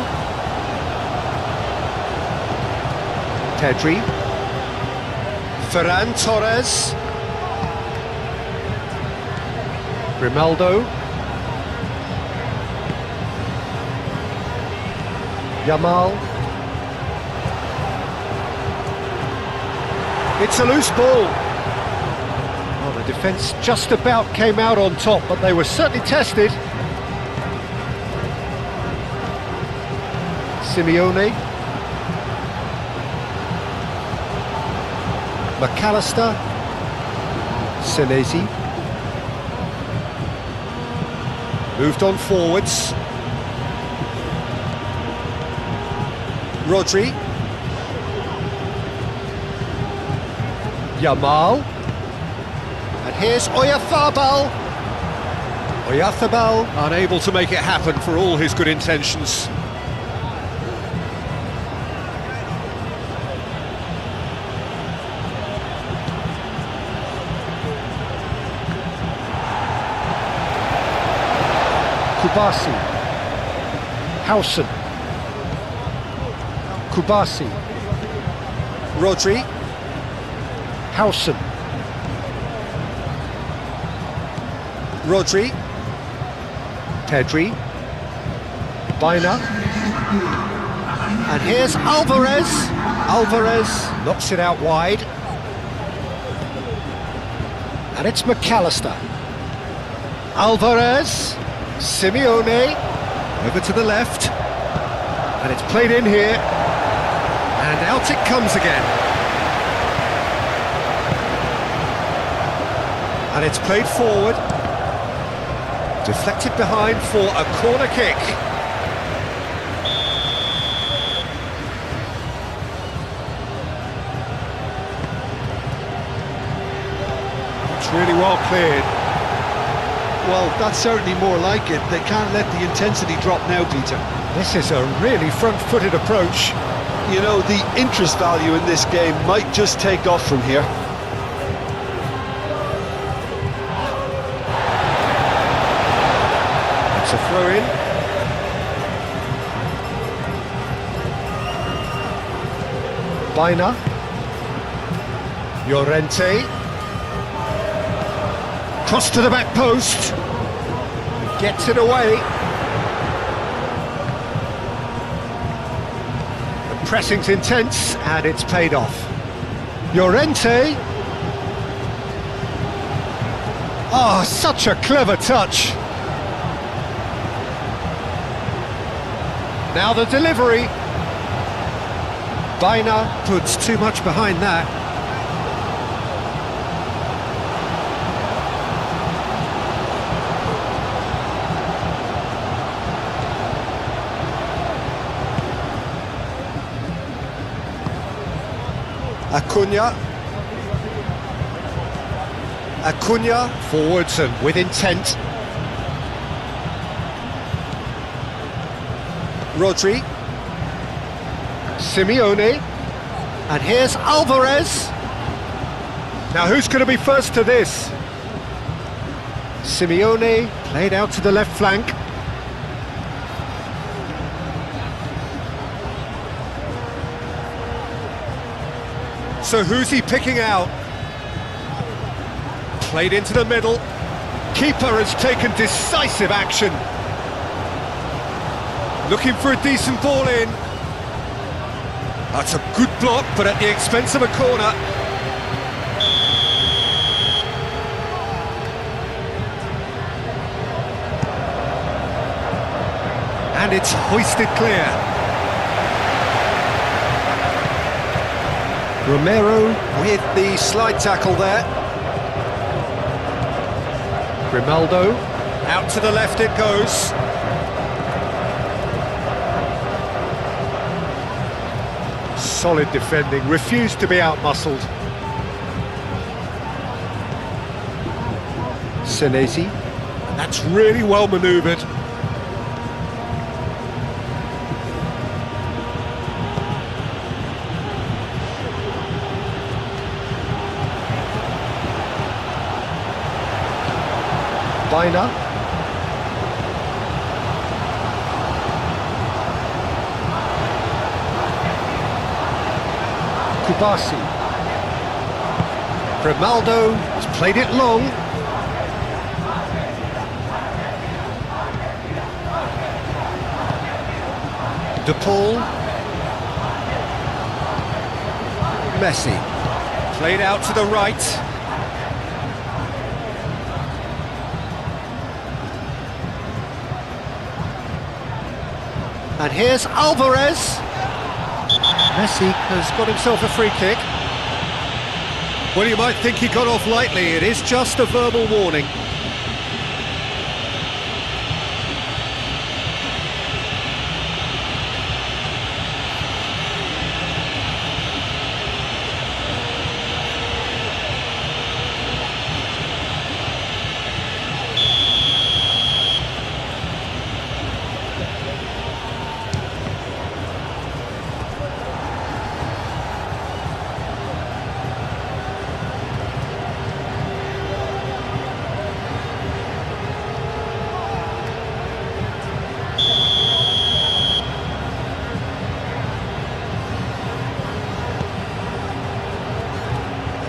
Pedri. Ferran Torres. Grimaldo. Yamal. It's a loose ball. Well, the defence just about came out on top, but they were certainly tested. Simeone. McAllister. Senesi. Moved on forwards. Rodri. Yamal. And here's Oyarzabal. Oyarzabal unable to make it happen for all his good intentions. Kubasi. Hausen. Kubasi. Rodri. Hausen. Rodri. Pedri. Baina. And here's Alvarez. Alvarez knocks it out wide. And it's McAllister. Alvarez. Simeone. Over to the left. And it's played in here. And out it comes again. And it's played forward. Deflected behind for a corner kick. It's really well cleared. Well, that's certainly more like it. They can't let the intensity drop now, Peter. This is a really front-footed approach. You know, the interest value in this game might just take off from here. It's a throw-in. Baina. Llorente. Cross to the back post. Gets it away. The pressing's intense and it's paid off. Llorente. Oh, such a clever touch. Now the delivery. Baina puts too much behind that. Acuna forwards and with intent. Rodri. Simeone. And here's Alvarez. Now who's going to be first to this? Simeone played out to the left flank. So who's he picking out? Played into the middle. Keeper has taken decisive action. Looking for a decent ball in. That's a good block, but at the expense of a corner. And it's hoisted clear. Romero with the slide tackle there. Grimaldo, out to the left it goes. Solid defending, refused to be out-muscled. Senesi, that's really well manoeuvred. Baina. Kubasi. Grimaldo has played it long. De Paul. Messi. Played out to the right. And here's Alvarez. Messi has got himself a free kick. Well, you might think he got off lightly. It is just a verbal warning.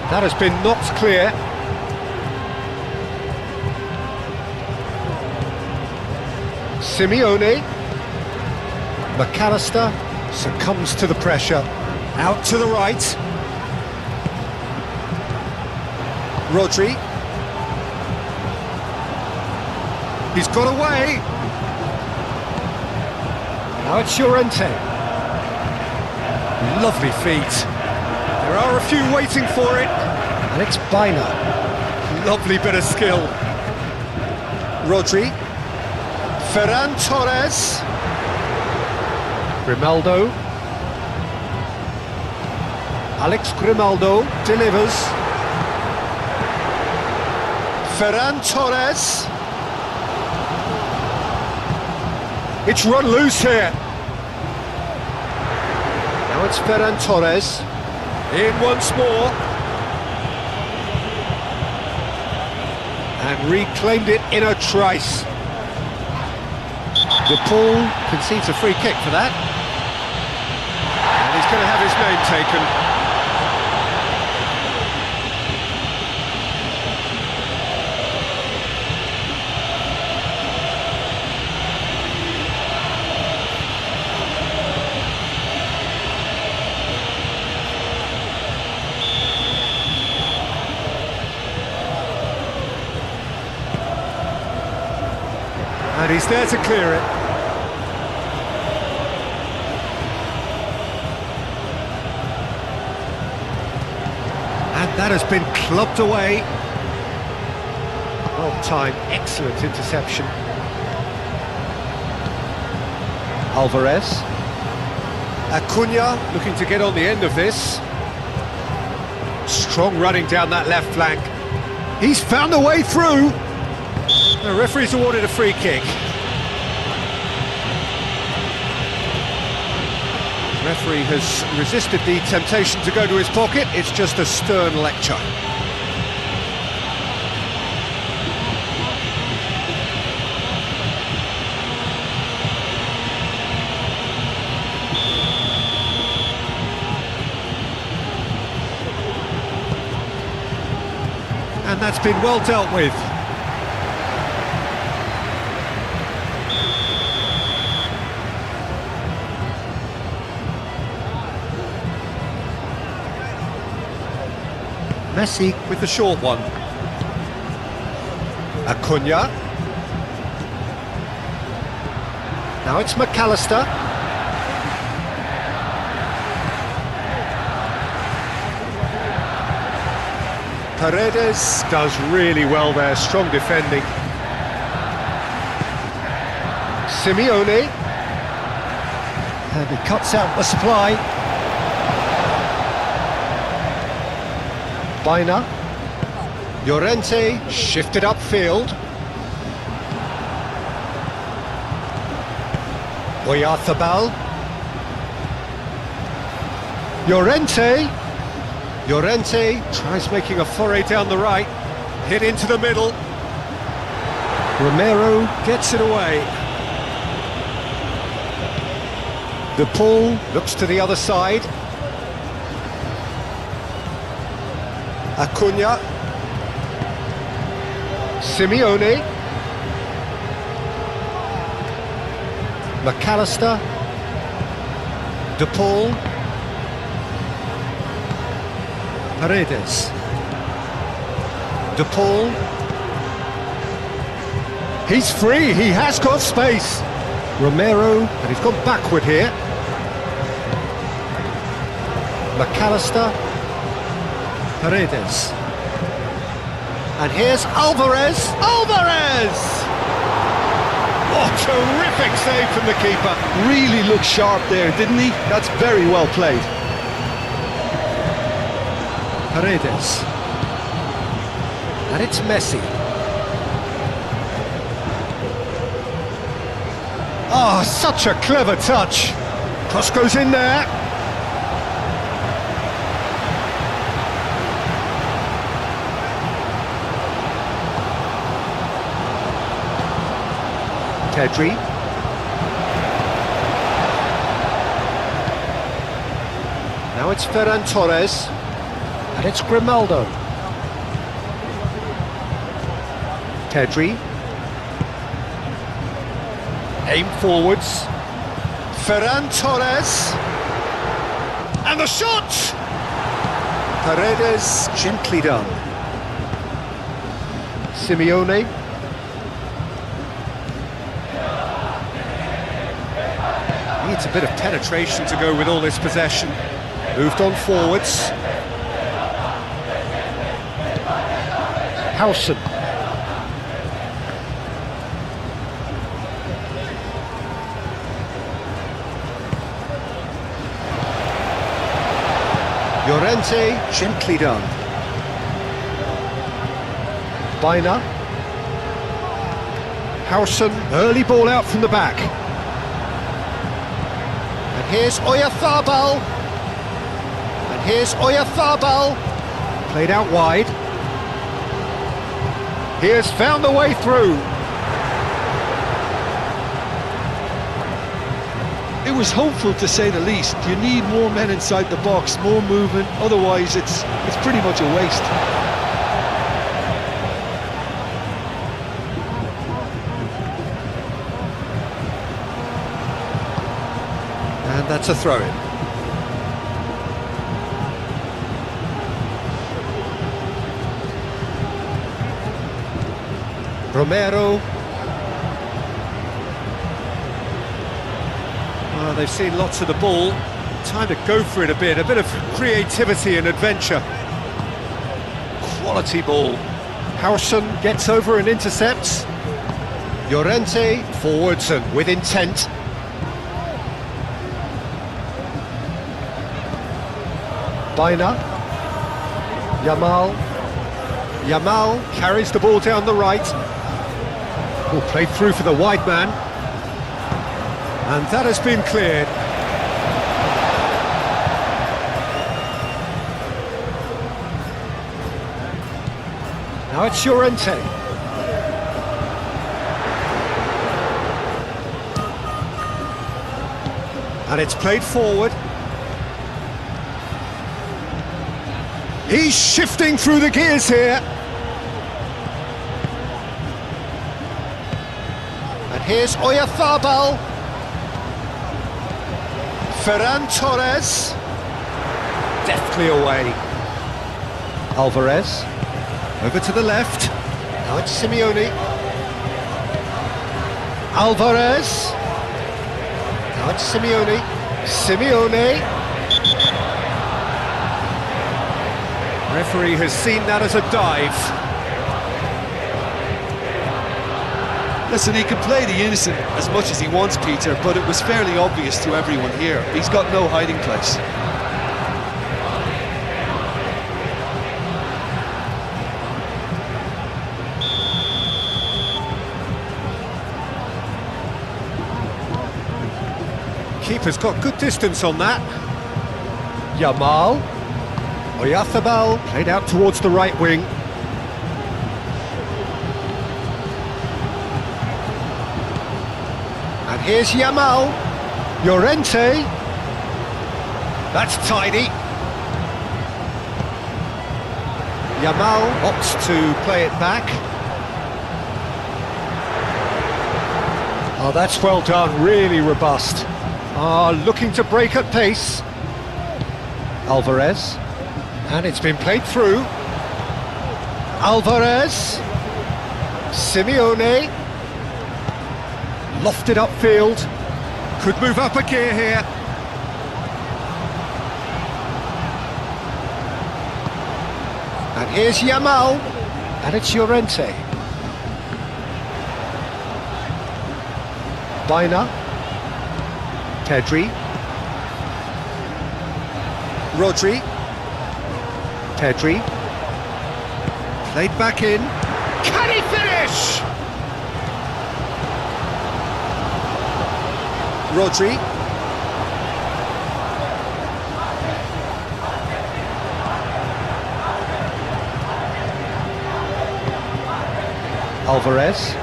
That has been knocked clear. Simeone. McAllister succumbs to the pressure. Out to the right. Rodri. He's got away. Now it's Llorente. Lovely feet. There are a few waiting for it. And it's Baina. Lovely bit of skill. Rodri. Ferran Torres. Grimaldo. Alex Grimaldo delivers. Ferran Torres. It's run loose here. Now it's Ferran Torres. In once more. And reclaimed it in a trice. De Paul concedes a free kick for that. And he's going to have his name taken. And he's there to clear it. That has been clubbed away. Well timed, excellent interception. Alvarez. Acuna looking to get on the end of this. Strong running down that left flank. He's found a way through. The referee's awarded a free kick. The referee has resisted the temptation to go to his pocket. It's just a stern lecture. And that's been well dealt with. Messi with the short one. Acuna. Now it's McAllister. Paredes does really well there, strong defending. Simeone. And he cuts out the supply. Baina. Llorente shifted upfield. Oyarzabal. Llorente tries making a foray down the right. Hit into the middle. Romero gets it away. De Paul looks to the other side. Acuna. Simeone. McAllister. De Paul. Paredes. De Paul. He's free, he has got space. Romero, and he's gone backward here. McAllister. Paredes. And here's Alvarez. Alvarez! Oh, terrific save from the keeper. Really looked sharp there, didn't he? That's very well played. Paredes. And it's Messi. Oh, such a clever touch. Cross goes in there. Pedri. Now it's Ferran Torres. And it's Grimaldo. Pedri. Aim forwards. Ferran Torres. And the shot! Paredes, gently done. Simeone. Needs a bit of penetration to go with all this possession. Moved on forwards. Howson. Llorente, gently done. Baina. Howson, early ball out from the back. And here's Oyarzabal. And here's Oyarzabal. Played out wide. He has found the way through. It was hopeful, to say the least. You need more men inside the box, more movement, otherwise it's pretty much a waste. And that's a throw-in. Romero. Well, they've seen lots of the ball. Time to go for it a bit of creativity and adventure. quality ball. Hausen gets over and intercepts. Llorente forwards and with intent. Baina. Yamal. Yamal carries the ball down the right. Ball played through for the wide man. And that has been cleared. Now it's Llorente. And it's played forward. He's shifting through the gears here. And here's Oyarzabal. Ferran Torres. Deftly away. Alvarez. Over to the left. Now it's Simeone. Alvarez. Now it's Simeone. Simeone. Referee has seen that as a dive. Listen, he can play the innocent as much as he wants, Peter, but it was fairly obvious to everyone here. He's got no hiding place. Keeper's got good distance on that. Yamal. Oyarzabal played out towards the right wing. And here's Yamal. Llorente. That's tidy. Yamal opts to play it back. Oh, that's well done, really robust. Looking to break at pace. Alvarez. And it's been played through. Alvarez. Simeone. Lofted upfield. Could move up a gear here. And here's Yamal. And it's Llorente. Baina. Pedri. Rodri. Pedri. Played back in. Can he finish? Rodri. Alvarez.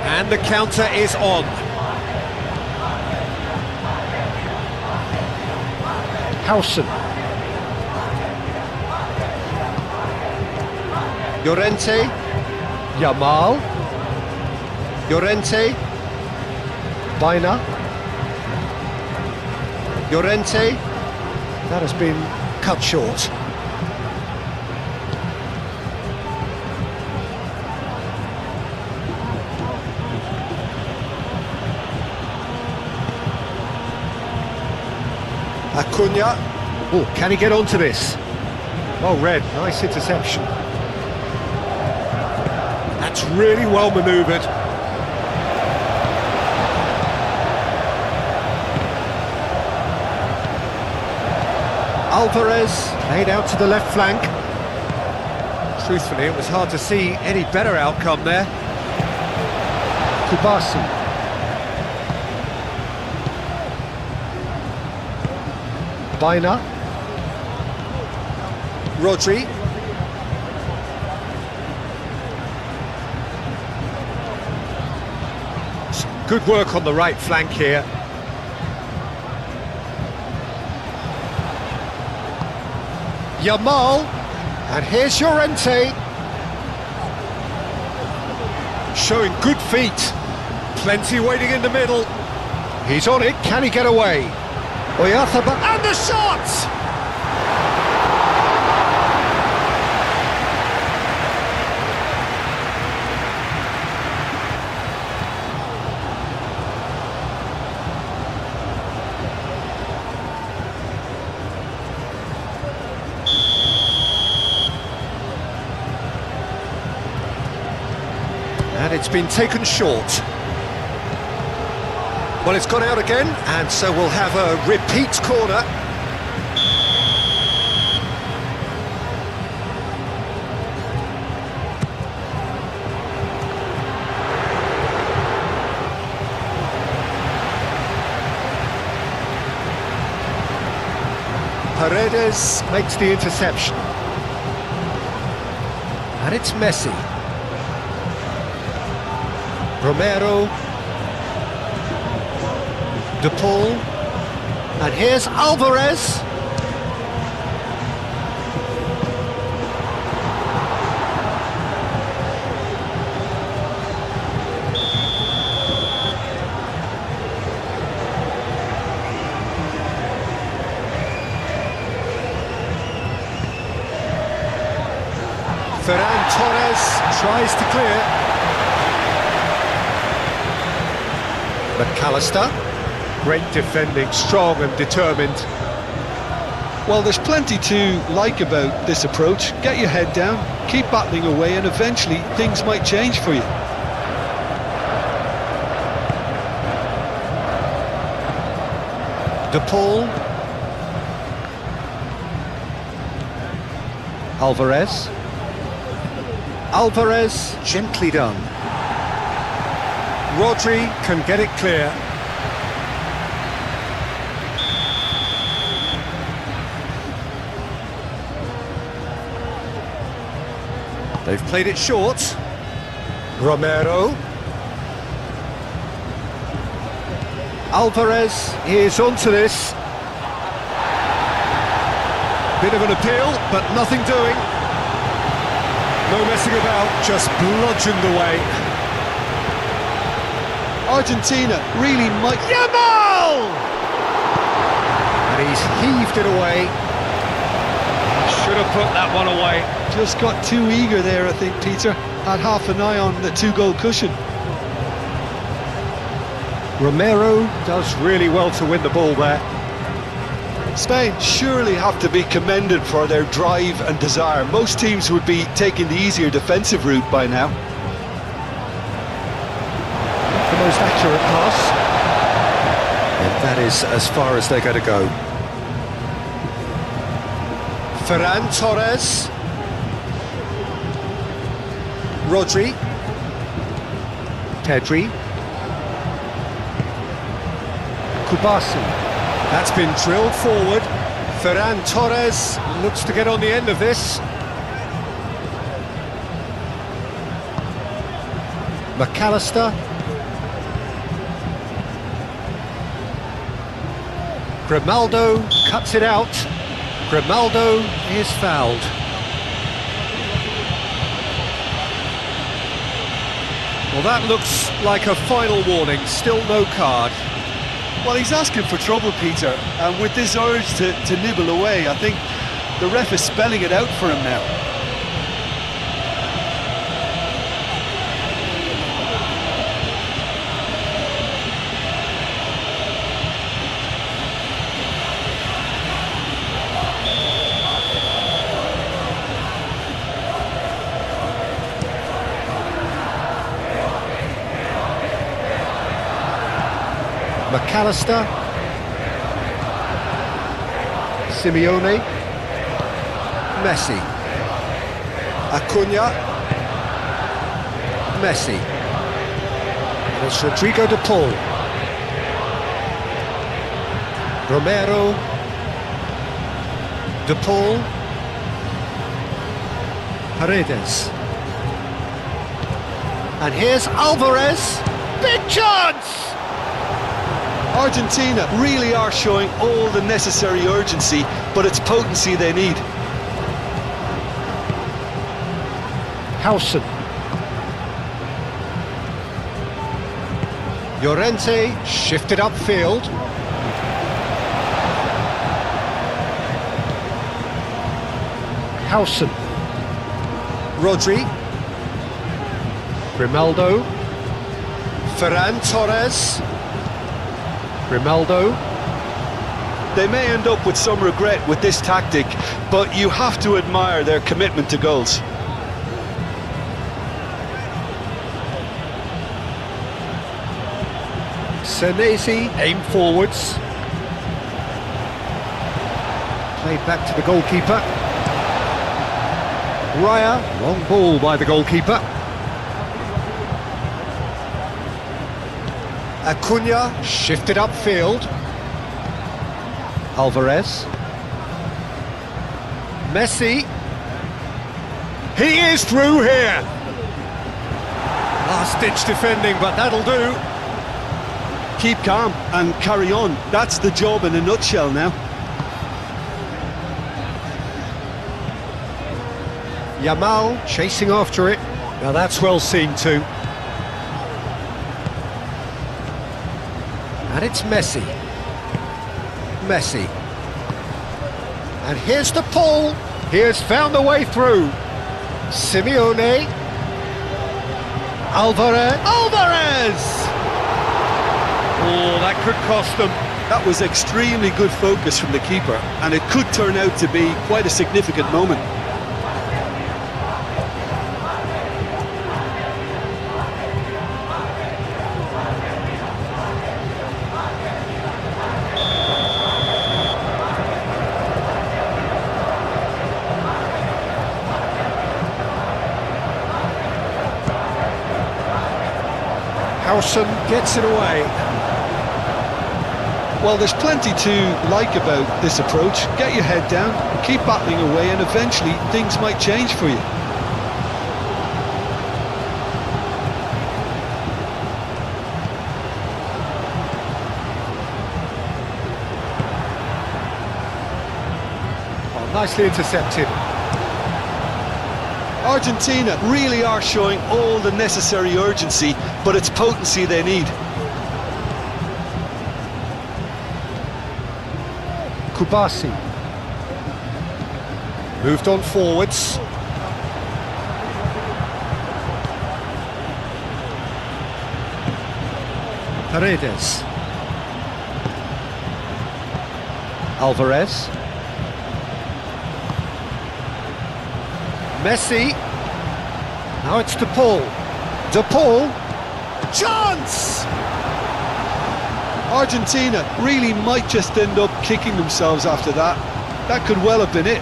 And the counter is on. Hausen. Llorente. Yamal. Llorente. Baina. Llorente. That has been cut short. Acuna. Oh, can he get onto this? Well read, nice interception. That's really well manoeuvred. Alvarez played out to the left flank. Truthfully, it was hard to see any better outcome there. Kubasi. Baina. Rodri. Some good work on the right flank here. Yamal. And here's Llorente. Showing good feet. Plenty waiting in the middle. He's on it. Can he get away? Oyarzabal, and the shot! And it's been taken short. Well, it's gone out again, and so we'll have a repeat corner. Paredes makes the interception. And it's Messi. Romero. De Paul. And here's Alvarez. Ferran Torres tries to clear. McAllister. Great defending, strong and determined. Well, there's plenty to like about this approach. Get your head down, keep battling away, and eventually things might change for you. De Paul. Alvarez. Alvarez, gently done. Rodri can get it clear. They've played it short. Romero. Alvarez is onto this. Bit of an appeal, but nothing doing. No messing about, just bludgeoned away. Argentina really might... Yamal! And he's heaved it away. Should have put that one away. Just got too eager there, I think, Peter. Had half an eye on the two-goal cushion. Romero does really well to win the ball there. Spain surely have to be commended for their drive and desire. Most teams would be taking the easier defensive route by now. The most accurate pass. And that is as far as they're going to go. Ferran Torres. Rodri. Pedri. Kubasi. That's been drilled forward. Ferran Torres looks to get on the end of this. McAllister. Grimaldo cuts it out. Grimaldo is fouled. Well, that looks like a final warning, still no card. Well, he's asking for trouble, Peter, and with this urge to nibble away, I think the ref is spelling it out for him now. McAllister. Simeone. Messi. Acuna. Messi. And it's Rodrigo de Paul. Romero. De Paul. Paredes. And here's Alvarez. Big chance! Argentina really are showing all the necessary urgency, but it's potency they need. Howson. Llorente shifted upfield. Howson. Rodri. Grimaldo. Ferran Torres. Grimaldo. They may end up with some regret with this tactic, but you have to admire their commitment to goals. Senesi aim forwards. Played back to the goalkeeper. Raya, long ball by the goalkeeper. Acuna shifted upfield. Alvarez. Messi. He is through here. Last-ditch defending, but that'll do. Keep calm and carry on. That's the job in a nutshell now. Yamal chasing after it. Now that's well seen too. And it's Messi. Messi. And here's the pull. He has found a way through. Simeone. Alvarez! Oh, that could cost them. That was extremely good focus from the keeper, and it could turn out to be quite a significant moment. Howson gets it away. Well, there's plenty to like about this approach. Get your head down, keep battling away, and eventually things might change for you. Oh, nicely intercepted. Argentina really are showing all the necessary urgency, but it's potency they need. Kubasi. Moved on forwards. Paredes. Alvarez. Messi. Now it's De Paul. De Paul. Chance! Argentina really might just end up kicking themselves after that. That could well have been it.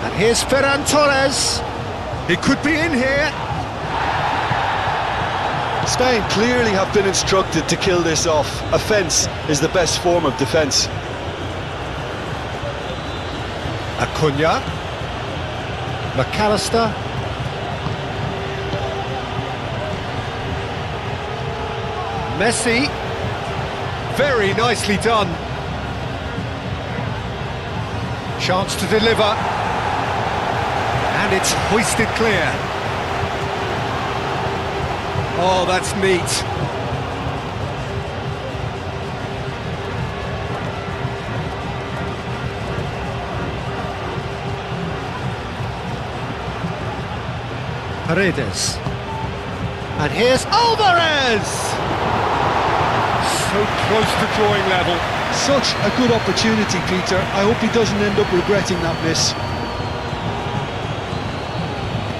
And here's Ferran Torres. He could be in here. Spain clearly have been instructed to kill this off. Offence is the best form of defence. Acuna. McAllister. Messi. Very nicely done. Chance to deliver. And it's hoisted clear. Oh, that's neat. Paredes. And here's Alvarez! So close to drawing level. Such a good opportunity, Peter. I hope he doesn't end up regretting that miss.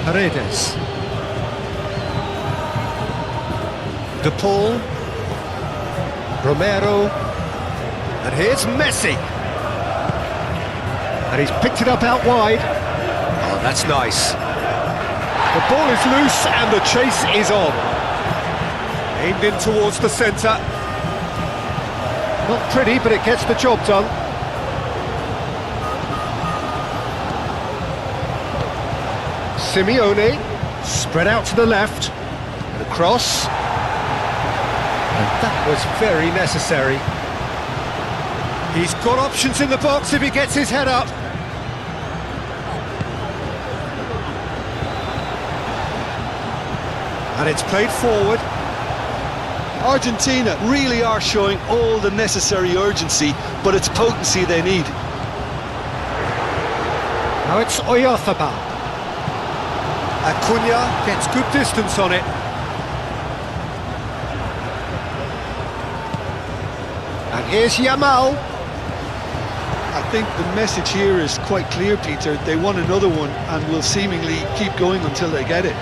Paredes. De Paul. Romero. And here's Messi. And he's picked it up out wide. Oh, that's nice. The ball is loose and the chase is on. Aimed in towards the centre. Not pretty, but it gets the job done. Simeone, spread out to the left, and across. And that was very necessary. He's got options in the box if he gets his head up. And it's played forward. Argentina really are showing all the necessary urgency, but it's potency they need. Now it's Oyarzabal. Acuna gets good distance on it. And here's Yamal. I think the message here is quite clear, Peter. They want another one and will seemingly keep going until they get it.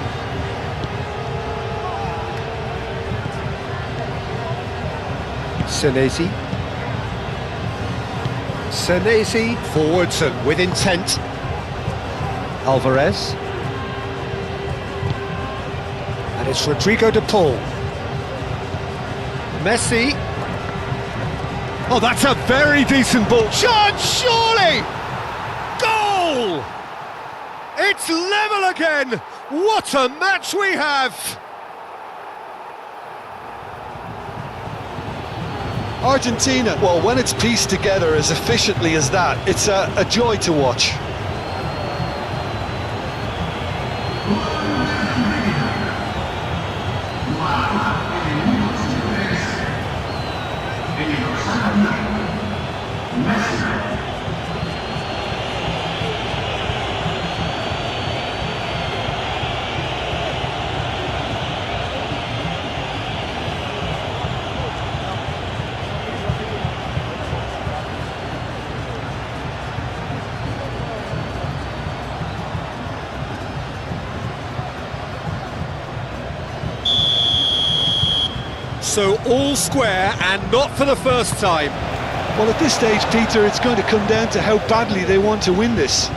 Senesi. Senesi forwards and with intent. Alvarez. And it's Rodrigo de Paul. Messi. Oh, that's a very decent ball. Chance, surely! Goal! It's level again! What a match we have! Argentina, well, when it's pieced together as efficiently as that, it's a joy to watch. So all square and not for the first time. Well, at this stage, Peter, it's going to come down to how badly they want to win this.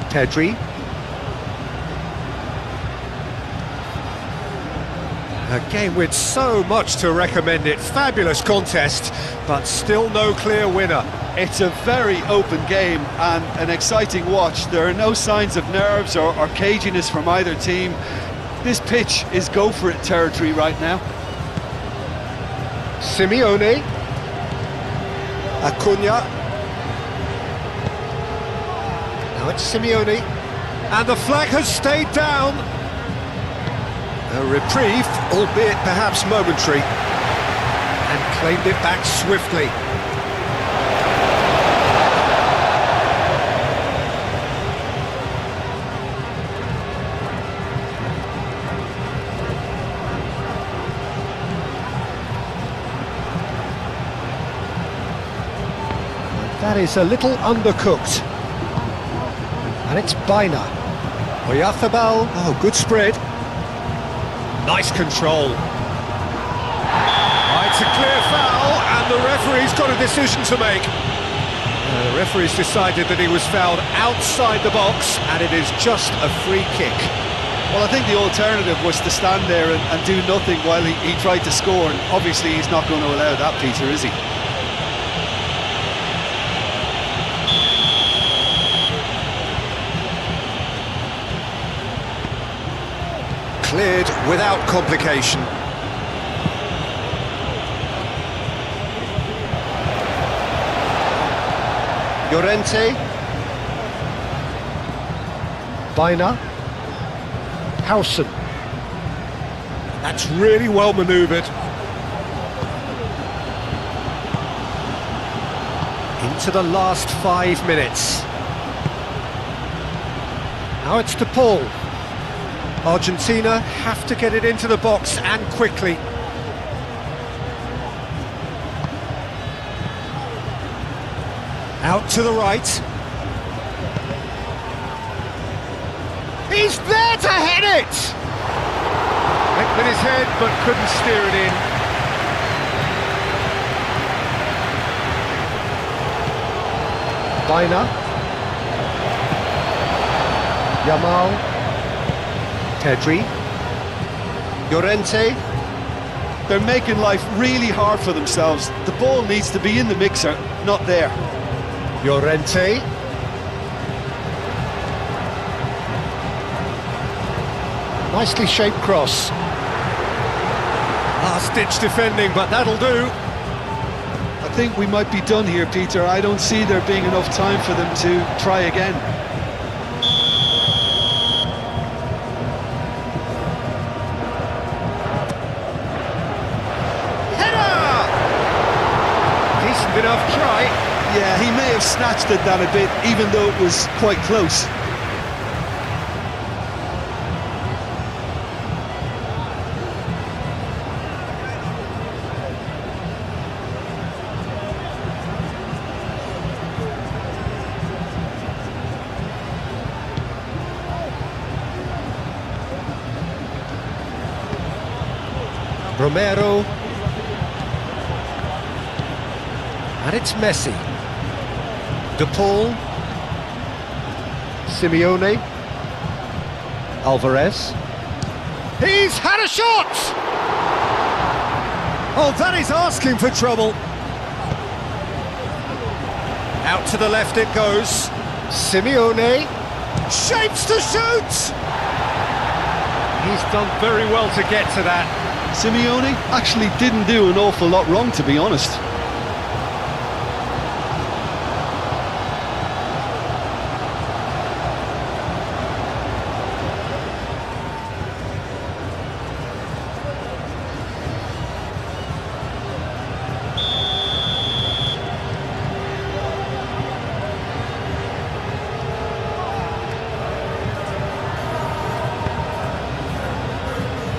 Pedri. A game with so much to recommend it. Fabulous contest, but still no clear winner. It's a very open game and an exciting watch. There are no signs of nerves or caginess from either team. This pitch is go-for-it territory right now. Simeone. Acuna. Now it's Simeone. And the flag has stayed down. A reprieve, albeit perhaps momentary. And claimed it back swiftly. That is a little undercooked. And it's Baina. Oyarzábal. Oh, good spread. Nice control. Oh, it's a clear foul, and the referee's got a decision to make. The referee's decided that he was fouled outside the box, and it is just a free kick. Well, I think the alternative was to stand there and do nothing while he tried to score, and obviously he's not going to allow that, Peter, is he? Cleared without complication. Llorente. Baina. Howson. That's really well manoeuvred. Into the last 5 minutes. Now it's de Paul. Argentina have to get it into the box and quickly. Out to the right. He's there to head it! Went with his head but couldn't steer it in. Baina. Yamal. Pedri. Llorente. They're making life really hard for themselves. The ball needs to be in the mixer, not there. Llorente. Nicely shaped cross. Last-ditch defending, but that'll do. I think we might be done here, Peter. I don't see there being enough time for them to try again. Enough try. Yeah, he may have snatched at that a bit, even though it was quite close. Romero. And it's Messi. De Paul. Simeone. Alvarez. He's had a shot! Oh, that is asking for trouble. Out to the left it goes. Simeone. Shapes to shoot! He's done very well to get to that. Simeone actually didn't do an awful lot wrong, to be honest.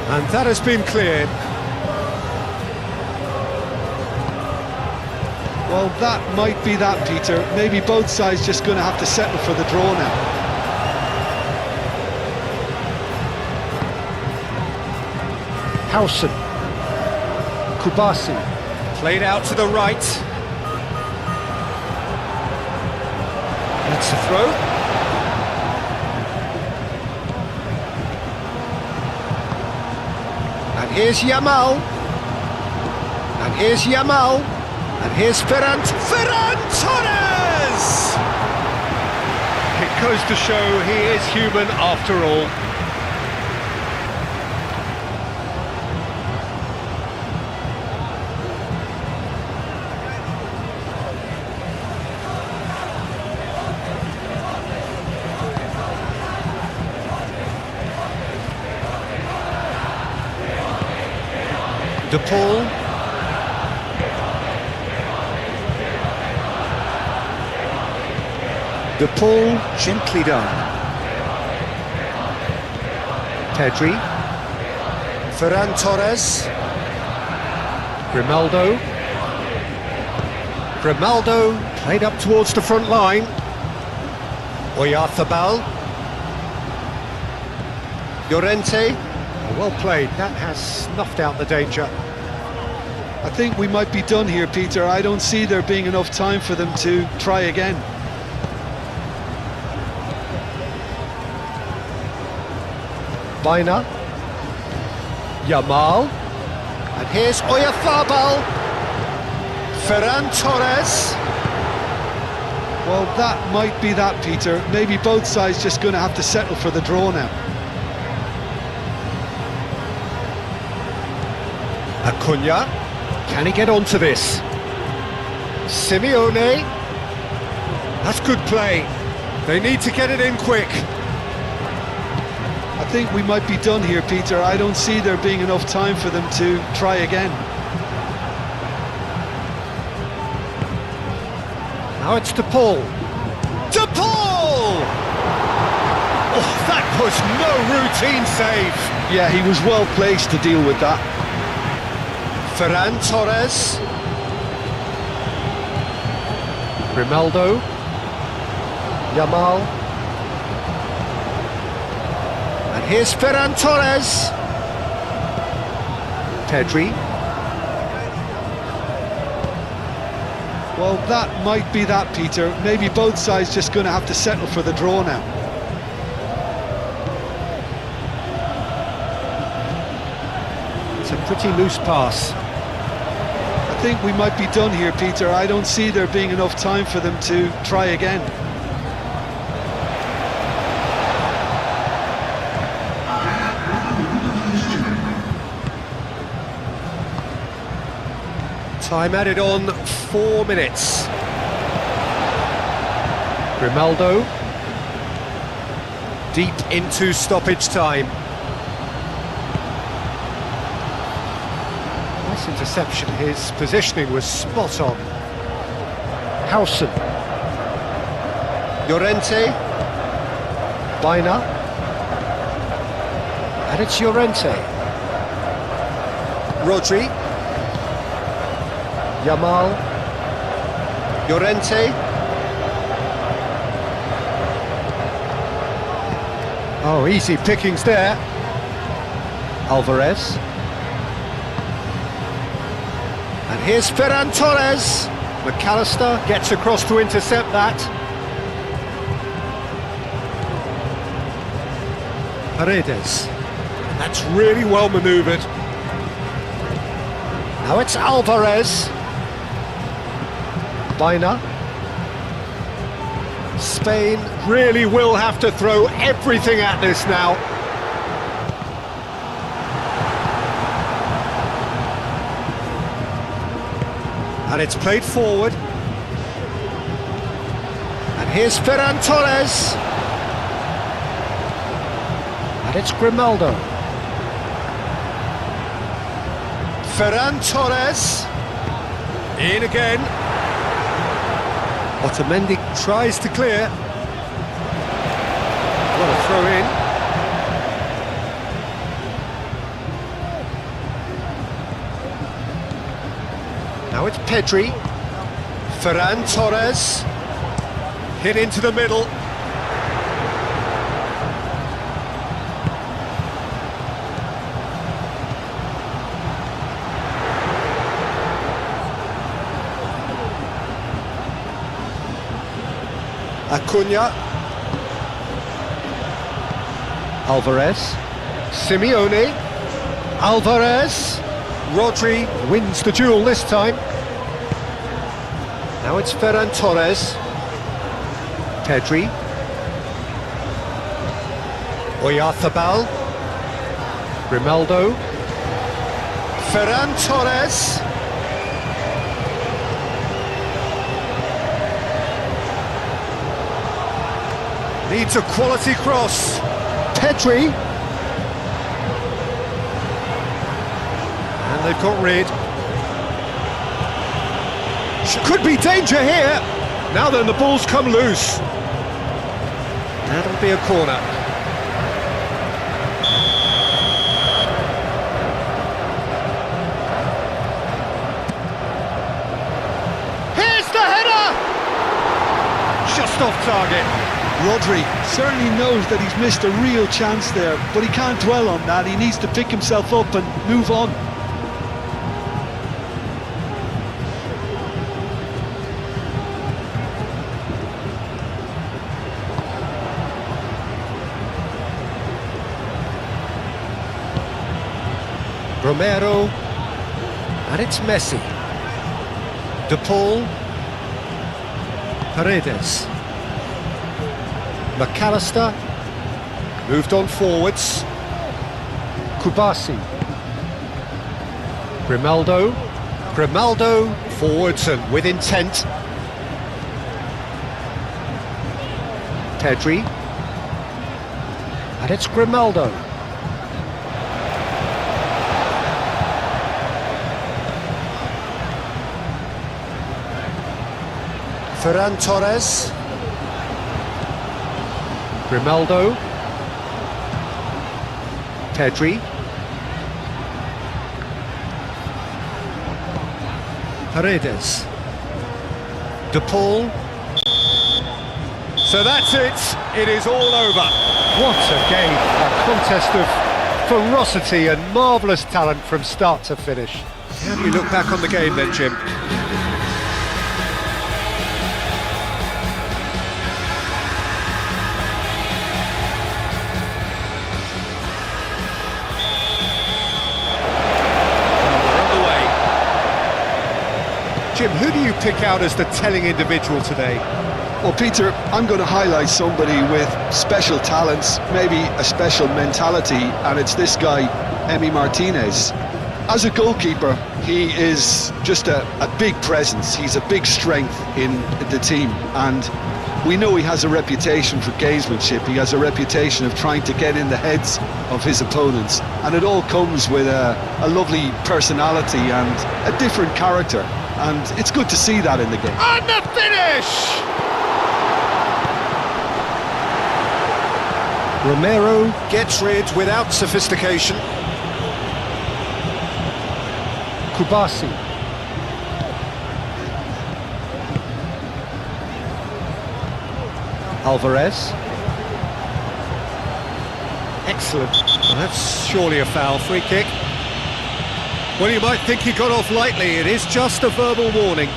And that has been cleared. Well, that might be that, Peter. Maybe both sides just going to have to settle for the draw now. Hausen. Kubasi. Played out to the right. That's a throw. And here's Yamal. And here's Yamal. And here's Ferran Torres! It goes to show he is human after all. De Paul. De Paul, gently done. Pedri. Ferran Torres. Grimaldo. Grimaldo played up towards the front line. Oyarzabal. Llorente. Well played, that has snuffed out the danger. I think we might be done here, Peter. I don't see there being enough time for them to try again. Baina. Yamal. And here's Oyarzabal. Ferran Torres. Well, that might be that, Peter. Maybe both sides just going to have to settle for the draw now. Acuna, can he get onto this? Simeone, that's good play. They need to get it in quick. I think we might be done here, Peter. I don't see there being enough time for them to try again. Now it's De Paul. De Paul! Oh, that was no routine save. Yeah, he was well placed to deal with that. Ferran Torres. Grimaldo. Yamal. And here's Ferran Torres. Pedri. Well, that might be that, Peter. Maybe both sides just going to have to settle for the draw now. It's a pretty loose pass. I think we might be done here, Peter. I don't see there being enough time for them to try again. Time added on 4 minutes. Grimaldo. Deep into stoppage time. Nice interception. His positioning was spot on. Hausen. Llorente. Baina. And it's Llorente. Rodri. Yamal. Llorente. Oh, easy pickings there. Alvarez. And here's Ferran Torres. McAllister gets across to intercept that. Paredes. That's really well manoeuvred. Now it's Alvarez. Baina. Spain really will have to throw everything at this now. And it's played forward. And here's Ferran Torres. And it's Grimaldo. Ferran Torres. In again. Otamendi tries to clear. What a throw in. Now it's Pedri. Ferran Torres. Hit into the middle. Acuna. Alvarez. Simeone. Alvarez. Rodri wins the duel this time. Now it's Ferran Torres. Pedri. Oyarzabal. Grimaldo. Ferran Torres. Needs a quality cross. Pedri. And they've got rid. Could be danger here. Now then, the ball's come loose. That'll be a corner. Here's the header! Just off target. Rodri certainly knows that he's missed a real chance there, but he can't dwell on that. He needs to pick himself up and move on. Romero, and it's Messi. De Paul, Paredes, McAllister, moved on forwards. Kubasi, Grimaldo, forwards and with intent. Pedri, and it's Grimaldo. Ferran Torres. Grimaldo. Pedri. Paredes. De Paul. So that's it. It is all over. What a game. A contest of ferocity and marvellous talent from start to finish. How do you look back on the game then, Jim? Jim, who do you pick out as the telling individual today? Well, Peter, I'm going to highlight somebody with special talents, maybe a special mentality, and it's this guy, Emi Martinez. As a goalkeeper, he is just a big presence. He's a big strength in the team, and we know he has a reputation for gamesmanship. He has a reputation of trying to get in the heads of his opponents, and it all comes with a lovely personality and a different character. And it's good to see that in the game. And the finish! Romero gets rid without sophistication. Kubasi. Alvarez. Excellent. Well, that's surely a foul. Free kick. Well, you might think he got off lightly. It is just a verbal warning.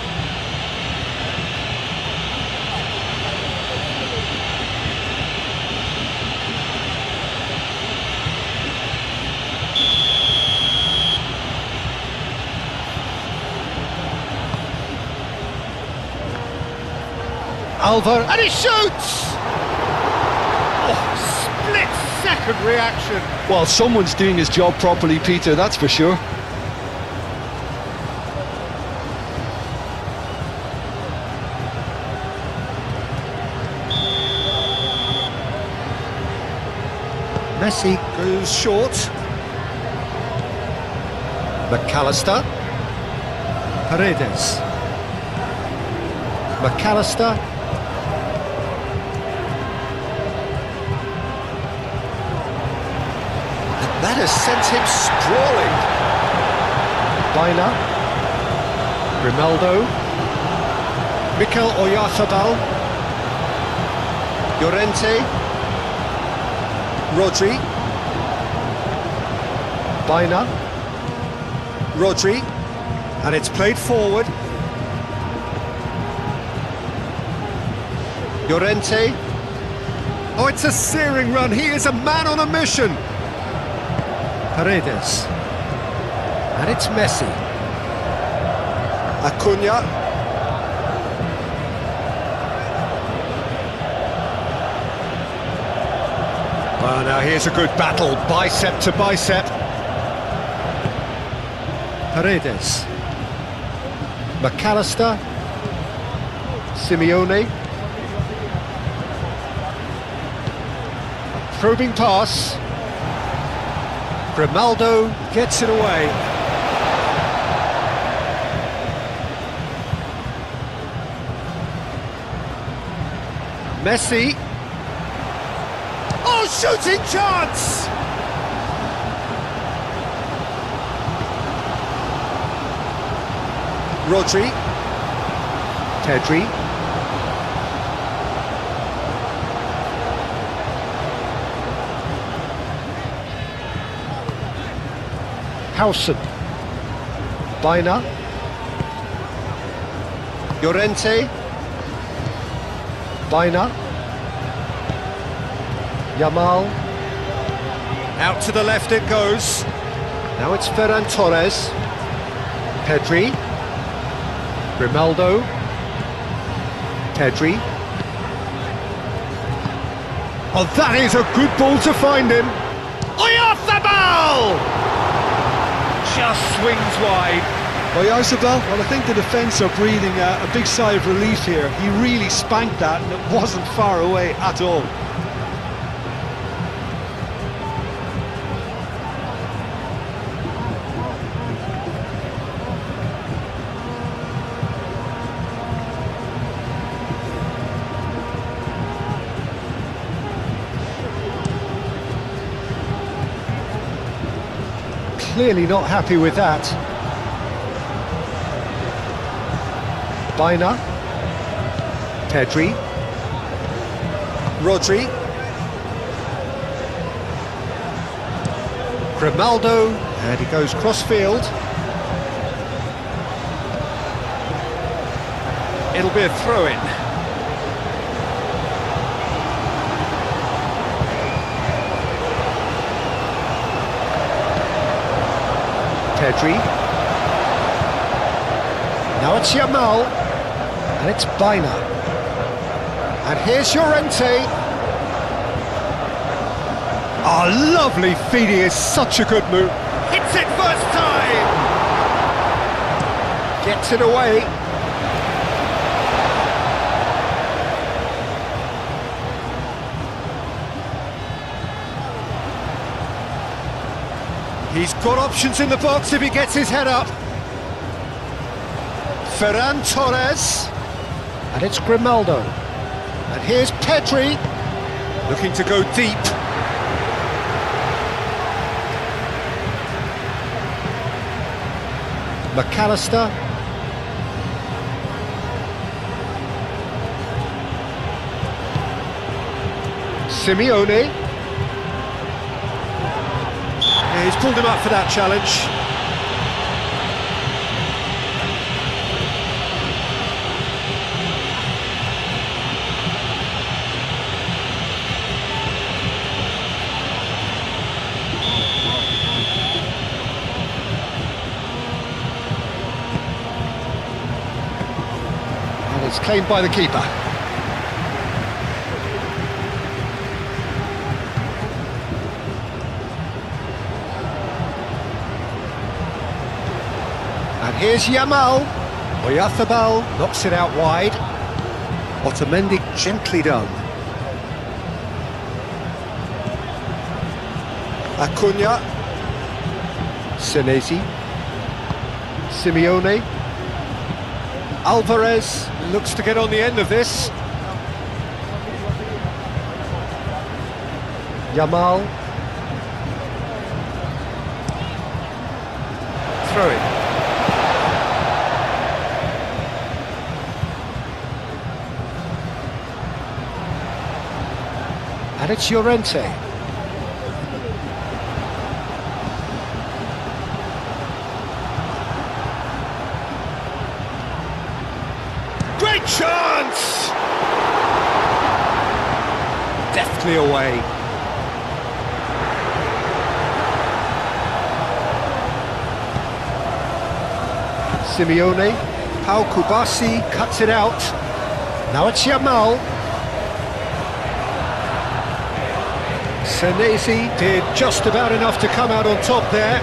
Alvar, and he shoots! Oh, split-second reaction. Well, someone's doing his job properly, Peter, that's for sure. Messi goes short. McAllister. Paredes. McAllister. And that has sent him sprawling. Baina. Grimaldo. Mikel Oyarzabal. Llorente. Rodri. Baina. Rodri. And it's played forward. Llorente. Oh, it's a searing run. He is a man on a mission. Paredes. And it's Messi. Acuna. Well, now here's a good battle, bicep to bicep. Paredes. McAllister. Simeone. Probing pass. Grimaldo gets it away. Messi. Oh, shooting chance! Rodri. Pedri. Howson. Baina. Llorente. Baina. Yamal. Out to the left it goes. Now it's Ferran Torres. Pedri. Grimaldo. Pedri. Oh, that is a good ball to find him. Oyarzabal! Just swings wide. Oyarzabal, well, I think the defence are breathing a big sigh of relief here. He really spanked that and it wasn't far away at all. Clearly not happy with that. Baina. Pedri. Rodri. Grimaldo. And he goes cross-field. It'll be a throw-in. Pedri. Now it's Yamal. And it's Baina. And here's Llorente. Oh, lovely feed. He is such a good move. Hits it first time. Gets it away. He's got options in the box if he gets his head up. Ferran Torres. And it's Grimaldo. And here's Pedri. Looking to go deep. McAllister. Simeone. Yeah, he's pulled him up for that challenge. It's claimed by the keeper. And here's Yamal. Oyarzabal knocks it out wide. Otamendi gently done. Acuna. Senesi. Simeone. Alvarez looks to get on the end of this. Yamal. Throw it. And it's Llorente. Great chance! Deftly away. Simeone. Pau Kubasi cuts it out. Now it's Yamal. Senesi did just about enough to come out on top there.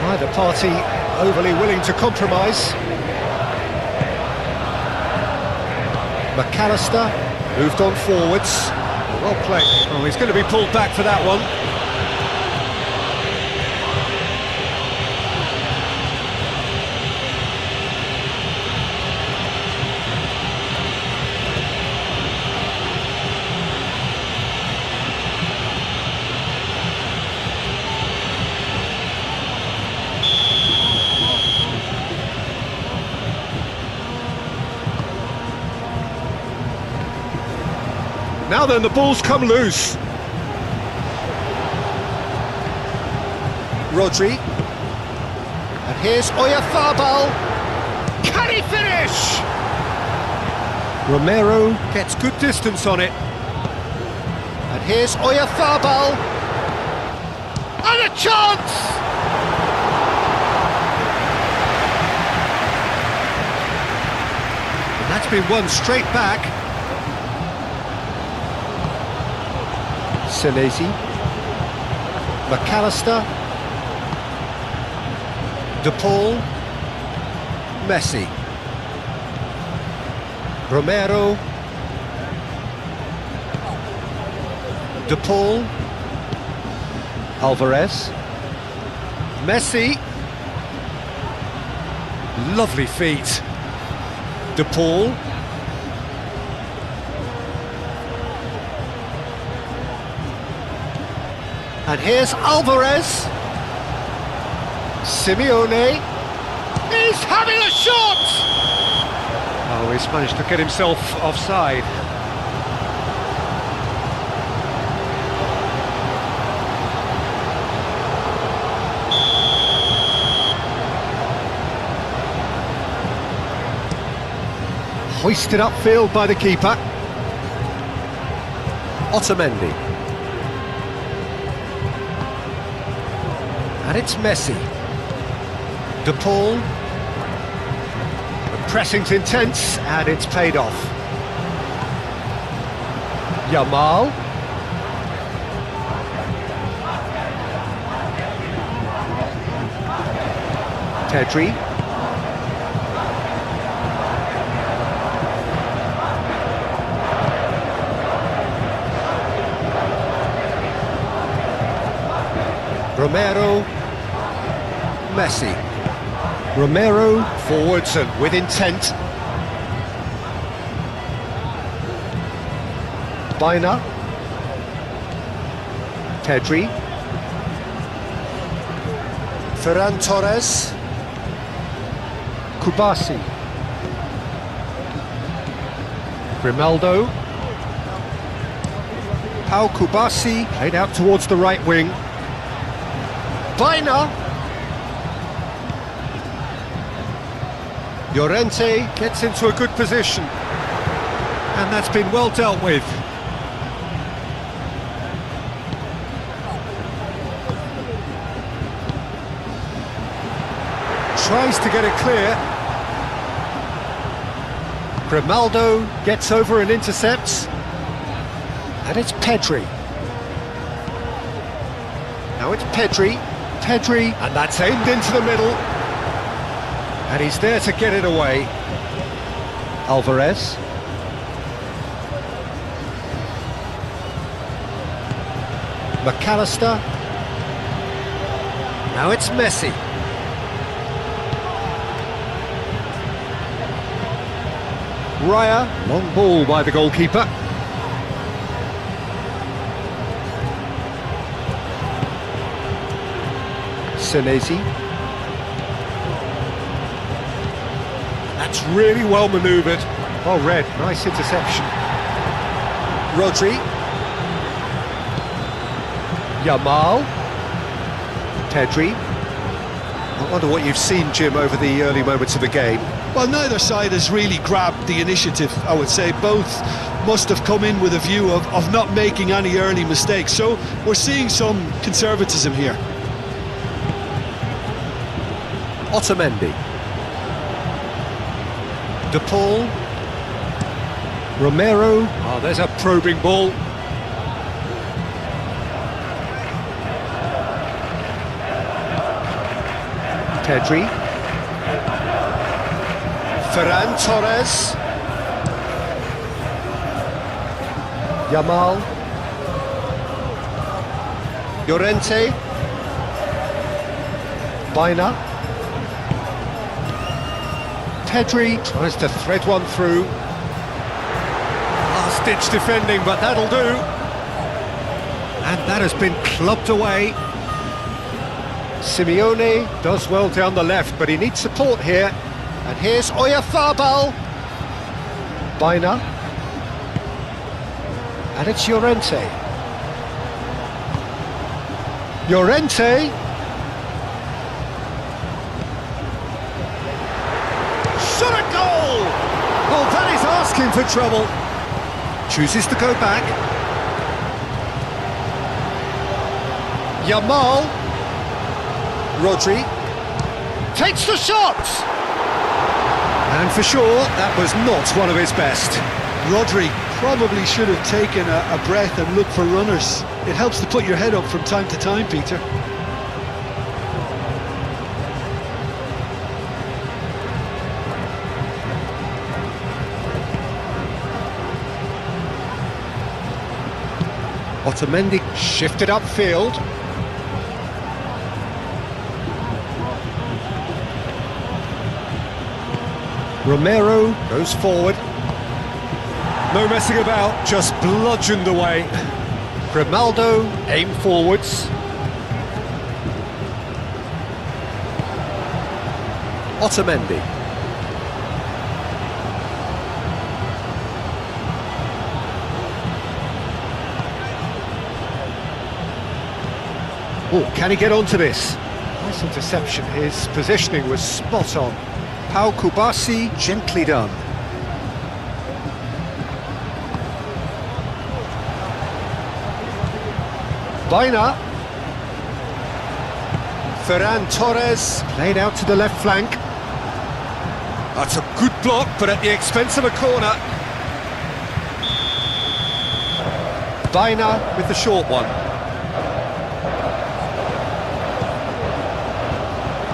Neither party overly willing to compromise. McAllister moved on forwards. Well played. Oh, he's going to be pulled back for that one. Now then, the ball's come loose. Rodri. And here's Oyarzabal. Can he finish? Romero gets good distance on it. And here's Oyarzabal. And a chance! And that's been won straight back. Senesi, McAllister, De Paul, Messi, Romero, De Paul, Alvarez, Messi, lovely feet, De Paul. And here's Alvarez. Simeone. He's having a shot! Oh, he's managed to get himself offside. Hoisted upfield by the keeper. Otamendi. And it's Messi. De Paul. The pressing's intense, and it's paid off. Yamal. Pedri. Romero. Messi. Romero forwards and with intent. Baina. Pedri. Ferran Torres. Kubasi. Grimaldo. Pau Kubasi played out towards the right wing. Baina. Llorente gets into a good position, and that's been well dealt with. Tries to get it clear. Grimaldo gets over and intercepts. And it's Pedri. Now it's Pedri. Pedri, and that's aimed into the middle. And he's there to get it away. Alvarez. McAllister. Now it's Messi. Raya, long ball by the goalkeeper. Senesi. That's really well manoeuvred. Well read, nice interception. Rodri. Yamal. Pedri. I wonder what you've seen, Jim, over the early moments of the game. Well, neither side has really grabbed the initiative, I would say. Both must have come in with a view of not making any early mistakes. So we're seeing some conservatism here. Otamendi. De Paul. Romero. Oh, there's a probing ball. Pedri. Ferran Torres. Yamal. Llorente. Baina. Pedri tries to thread one through. Last-ditch defending, but that'll do. And that has been clubbed away. Simeone does well down the left, but he needs support here. And here's Oyarzabal. Baina. And it's Llorente. Llorente. Shot a goal! Oh, that is asking for trouble. Chooses to go back. Yamal. Rodri. Takes the shot! And for sure, that was not one of his best. Rodri probably should have taken a breath and looked for runners. It helps to put your head up from time to time, Peter. Otamendi shifted upfield. Romero goes forward. No messing about, just bludgeoned away. Grimaldo aim forwards. Otamendi. Oh, can he get onto this? Nice interception, his positioning was spot on. Pau Kubasi, gently done. Baina. Ferran Torres, played out to the left flank. That's a good block, but at the expense of a corner. Baina with the short one.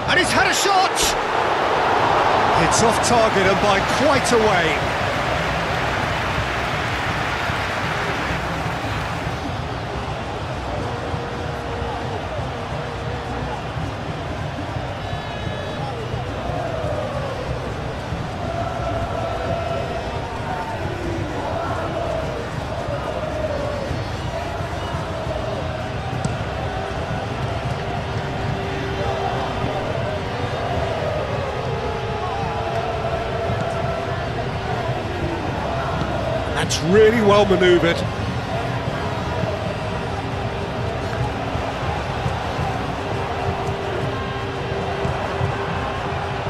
And he's had a shot! It's off target and by quite a way. That's really well manoeuvred.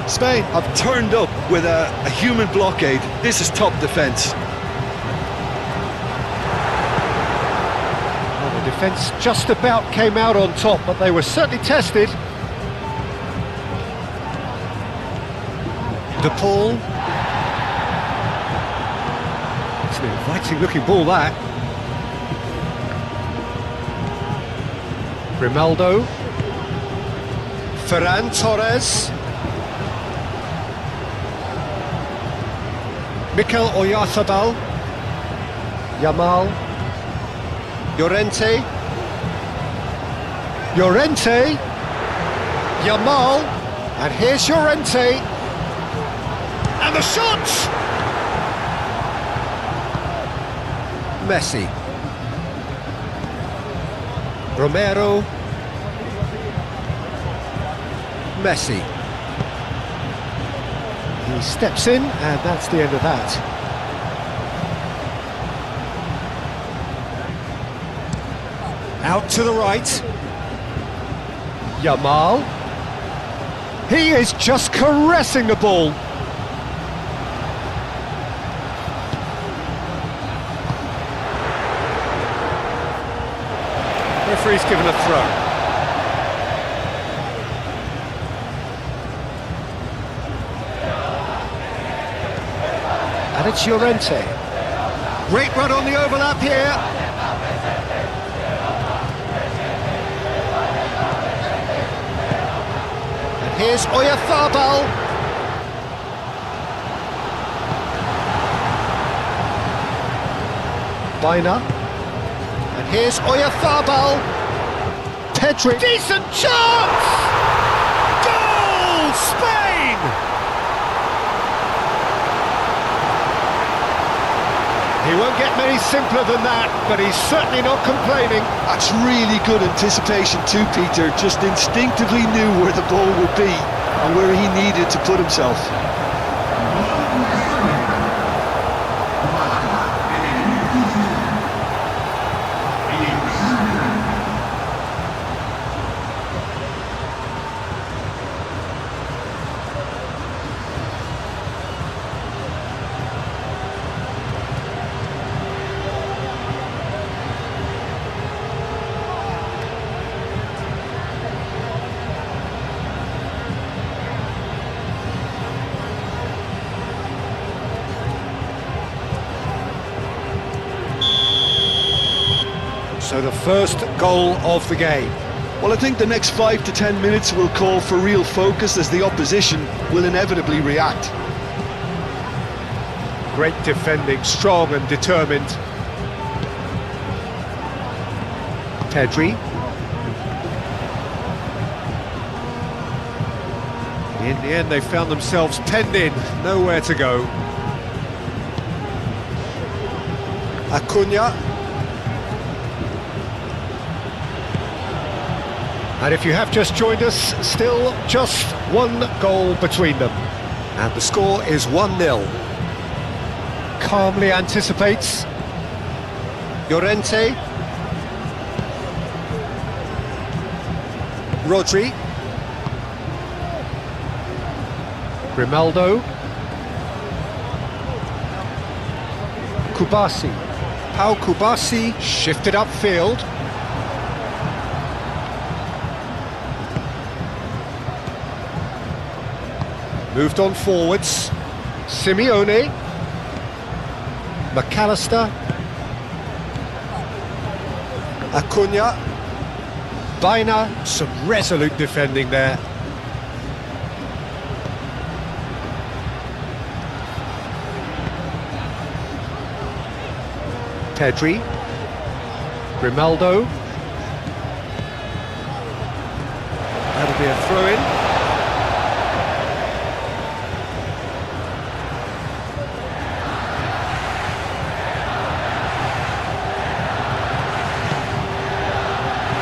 Spain have turned up with a human blockade. This is top defence. Well, the defence just about came out on top, but they were certainly tested. De Paul. It's an inviting looking ball, that. Grimaldo. Ferran Torres. Mikel Oyarzabal. Yamal. Llorente. Llorente. Yamal. And here's Llorente. And the shot! Messi. Romero. Messi. He steps in, and that's the end of that. Out to the right. Yamal. He is just caressing the ball. Referee's given a throw. And it's Llorente. Great run on the overlap here. And here's Oyarzabal. Baina. And here's Oyarzabal. Pedri. Decent chance! Goal! Spain! He won't get many simpler than that, but he's certainly not complaining. That's really good anticipation too, Peter. Just instinctively knew where the ball would be and where he needed to put himself. So the first goal of the game. Well, I think the next 5 to 10 minutes will call for real focus as the opposition will inevitably react. Great defending, strong and determined. Pedri. In the end, they found themselves penned in, nowhere to go. Acuna. And if you have just joined us, still just one goal between them. And the score is 1-0. Calmly anticipates. Llorente. Rodri. Grimaldo. Kubasi. Pau Kubasi shifted upfield. Moved on forwards. Simeone. McAllister. Acuna. Baina. Some resolute defending there. Pedri. Grimaldo. That'll be a throw-in.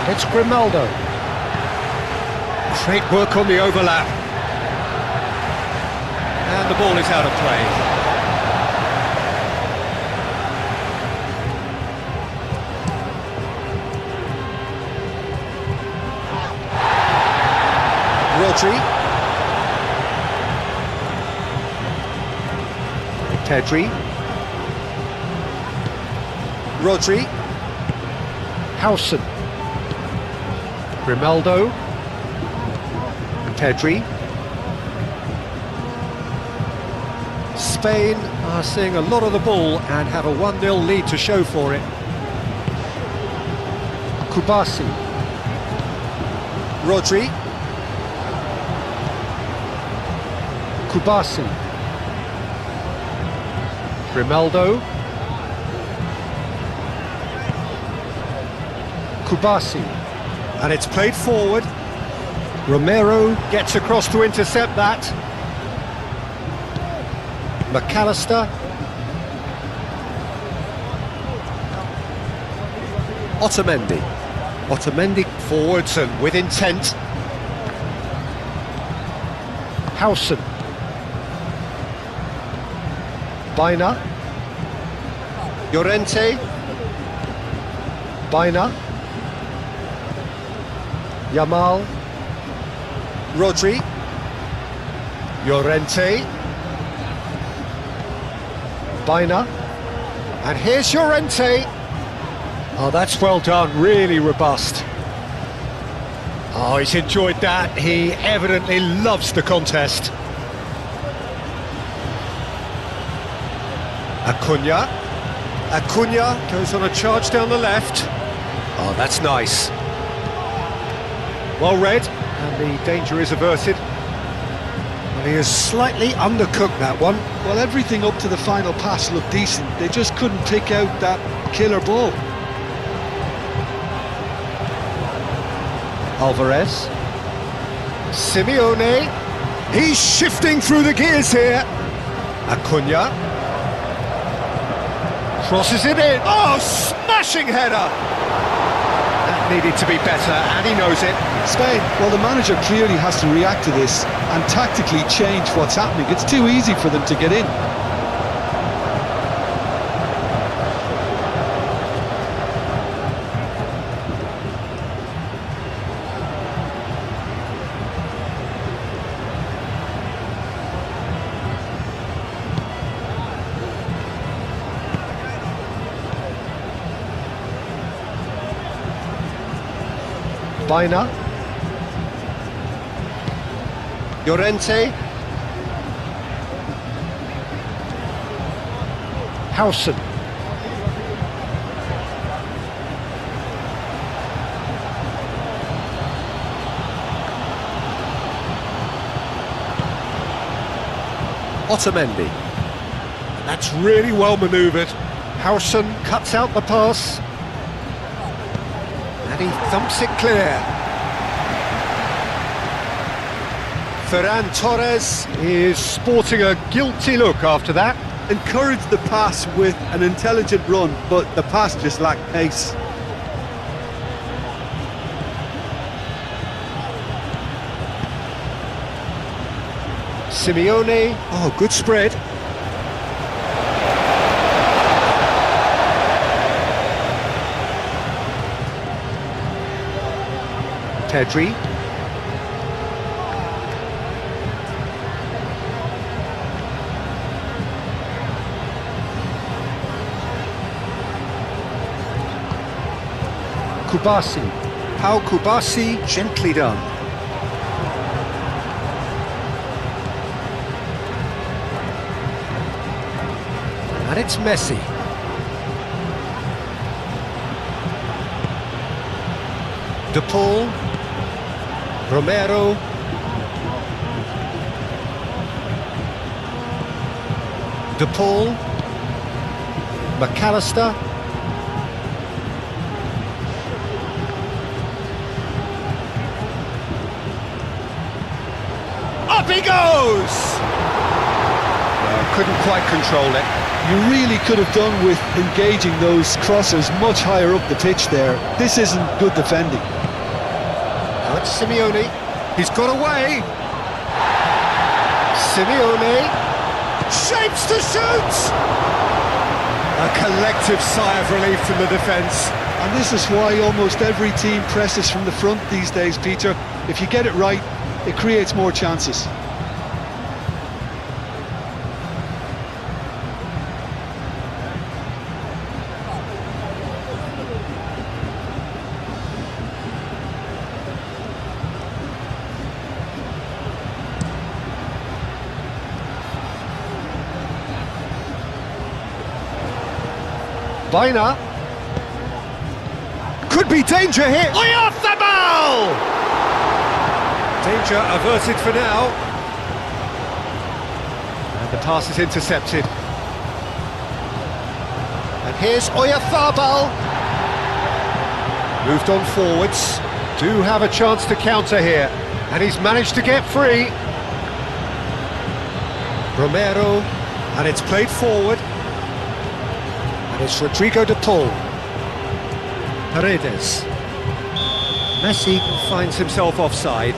It's Grimaldo. Great work on the overlap. And the ball is out of play. Rodri. Pedri. Rodri. Howson. Grimaldo. Pedri. Spain are seeing a lot of the ball and have a 1-0 lead to show for it. Kubasi. Rodri. Kubasi. Grimaldo. Kubasi. And it's played forward. Romero gets across to intercept that. McAllister. Otamendi. Otamendi forwards and with intent. Howson. Baina. Llorente. Baina. Yamal. Rodri. Llorente. Baina. And here's Llorente. Oh, that's well done, really robust. Oh, he's enjoyed that. He evidently loves the contest. Acuna. Acuna goes on a charge down the left. Oh, that's nice. Well read, and the danger is averted. Well, he has slightly undercooked that one. Well, everything up to the final pass looked decent. They just couldn't pick out that killer ball. Alvarez. Simeone. He's shifting through the gears here. Acuna. Crosses it in. Oh, smashing header! That needed to be better, and he knows it. Spain, well, the manager clearly has to react to this and tactically change what's happening. It's too easy for them to get in. Baina. Llorente. Howson. Otamendi. That's really well manoeuvred. Howson cuts out the pass. And he thumps it clear. Ferran Torres is sporting a guilty look after that. Encouraged the pass with an intelligent run, but the pass just lacked pace. Simeone. Oh, good spread. Pedri. Kubasi. How Kubasi, gently done. And it's Messi. De Paul. Romero. De Paul. McAllister. Up he goes! Couldn't quite control it. You really could have done with engaging those crossers much higher up the pitch there. This isn't good defending. Now it's Simeone. He's got away. Simeone shapes to shoot. A collective sigh of relief from the defence. And this is why almost every team presses from the front these days, Peter. If you get it right, it creates more chances. Baina. Could be danger here. Oyarzabal! Danger averted for now. And the pass is intercepted. And here's Oyarzabal. Moved on forwards. Do have a chance to counter here. And he's managed to get free. Romero. And it's played forward. And it's Rodrigo de Paul. Paredes. Messi finds himself offside.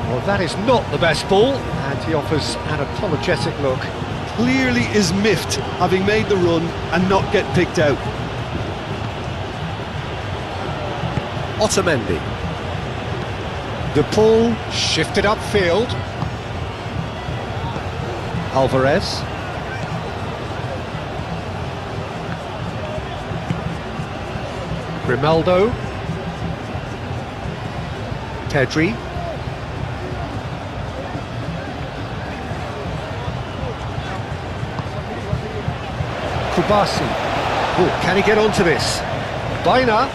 Well, that is not the best ball, and he offers an apologetic look. Clearly is miffed having made the run and not get picked out. Otamendi. De Paul shifted upfield. Alvarez. Grimaldo. Pedri. Kubasi. Oh, can he get onto this? Baina.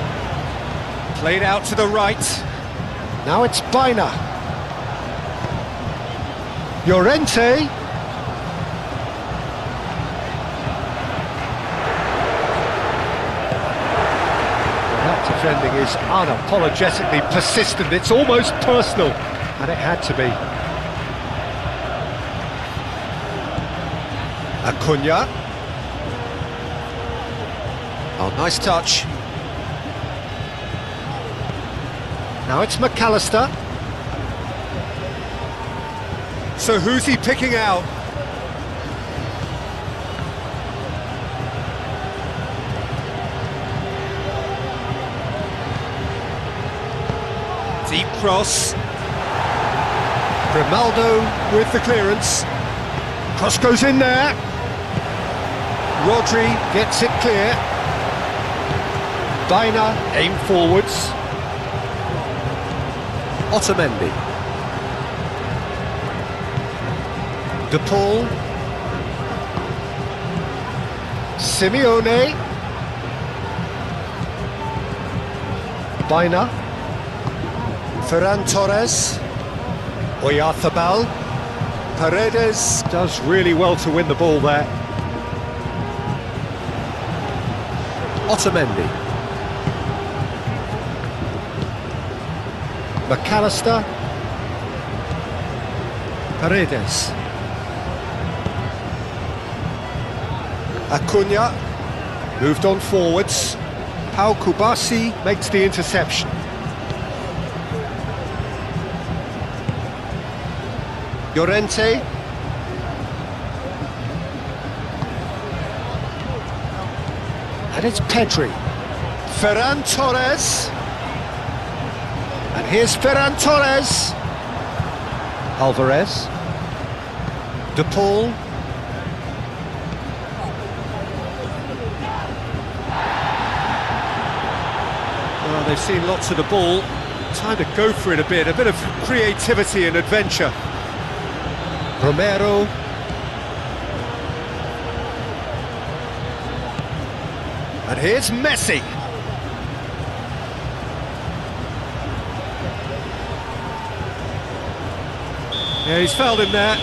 Played out to the right. Now it's Baina. Llorente. That defending is unapologetically persistent. It's almost personal, and it had to be. Acuna. Oh, nice touch. Now it's McAllister. So who's he picking out? Deep cross. Grimaldo with the clearance. Cross goes in there. Rodri gets it clear. Baina aim forwards. Otamendi. De Paul. Simeone. Baina. Ferran Torres. Oyarzabal. Paredes does really well to win the ball there. Otamendi. McAllister. Paredes. Acuna. Moved on forwards. Pau Kubasi makes the interception. Llorente. And it's Pedri. Ferran Torres. And here's Ferran Torres. Alvarez. De Paul. Well, they've seen lots of the ball. Time to go for it a bit of creativity and adventure. Romero. And here's Messi. Yeah, he's fouled him there.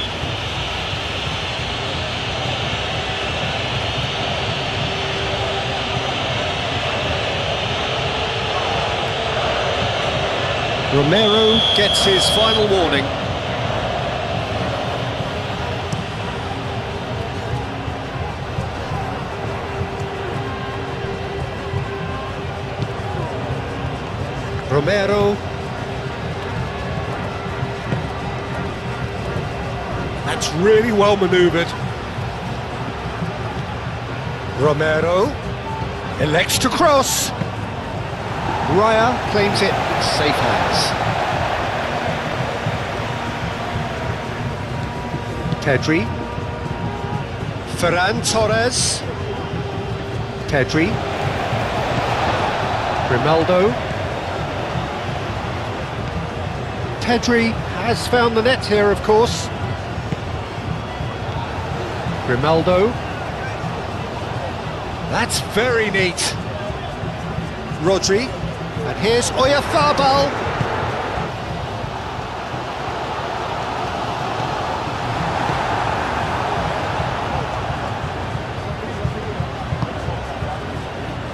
Romero gets his final warning. Romero. That's really well manoeuvred. Romero elects to cross. Raya claims it in safe hands. Pedri. Ferran Torres. Pedri. Grimaldo. Pedri has found the net here, of course. Grimaldo. That's very neat. Rodri. And here's Oyarzabal.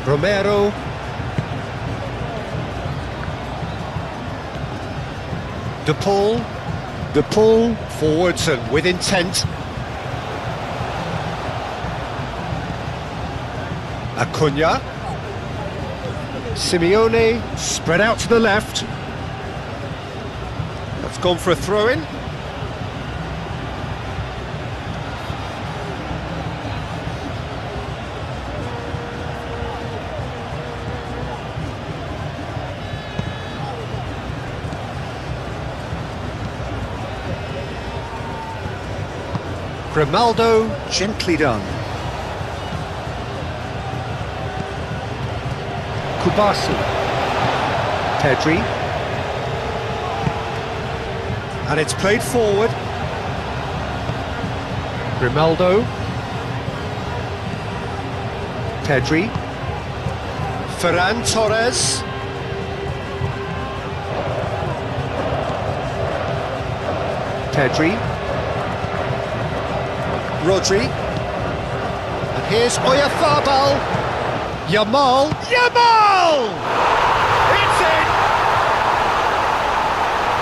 Romero. De Paul forwards and with intent. Acuna. Simeone spread out to the left. That's gone for a throw-in. Grimaldo, gently done. Kubasi. Pedri. And it's played forward. Grimaldo. Pedri. Ferran Torres. Pedri. Rodri. And here's Oyarzabal. Yamal. It's in!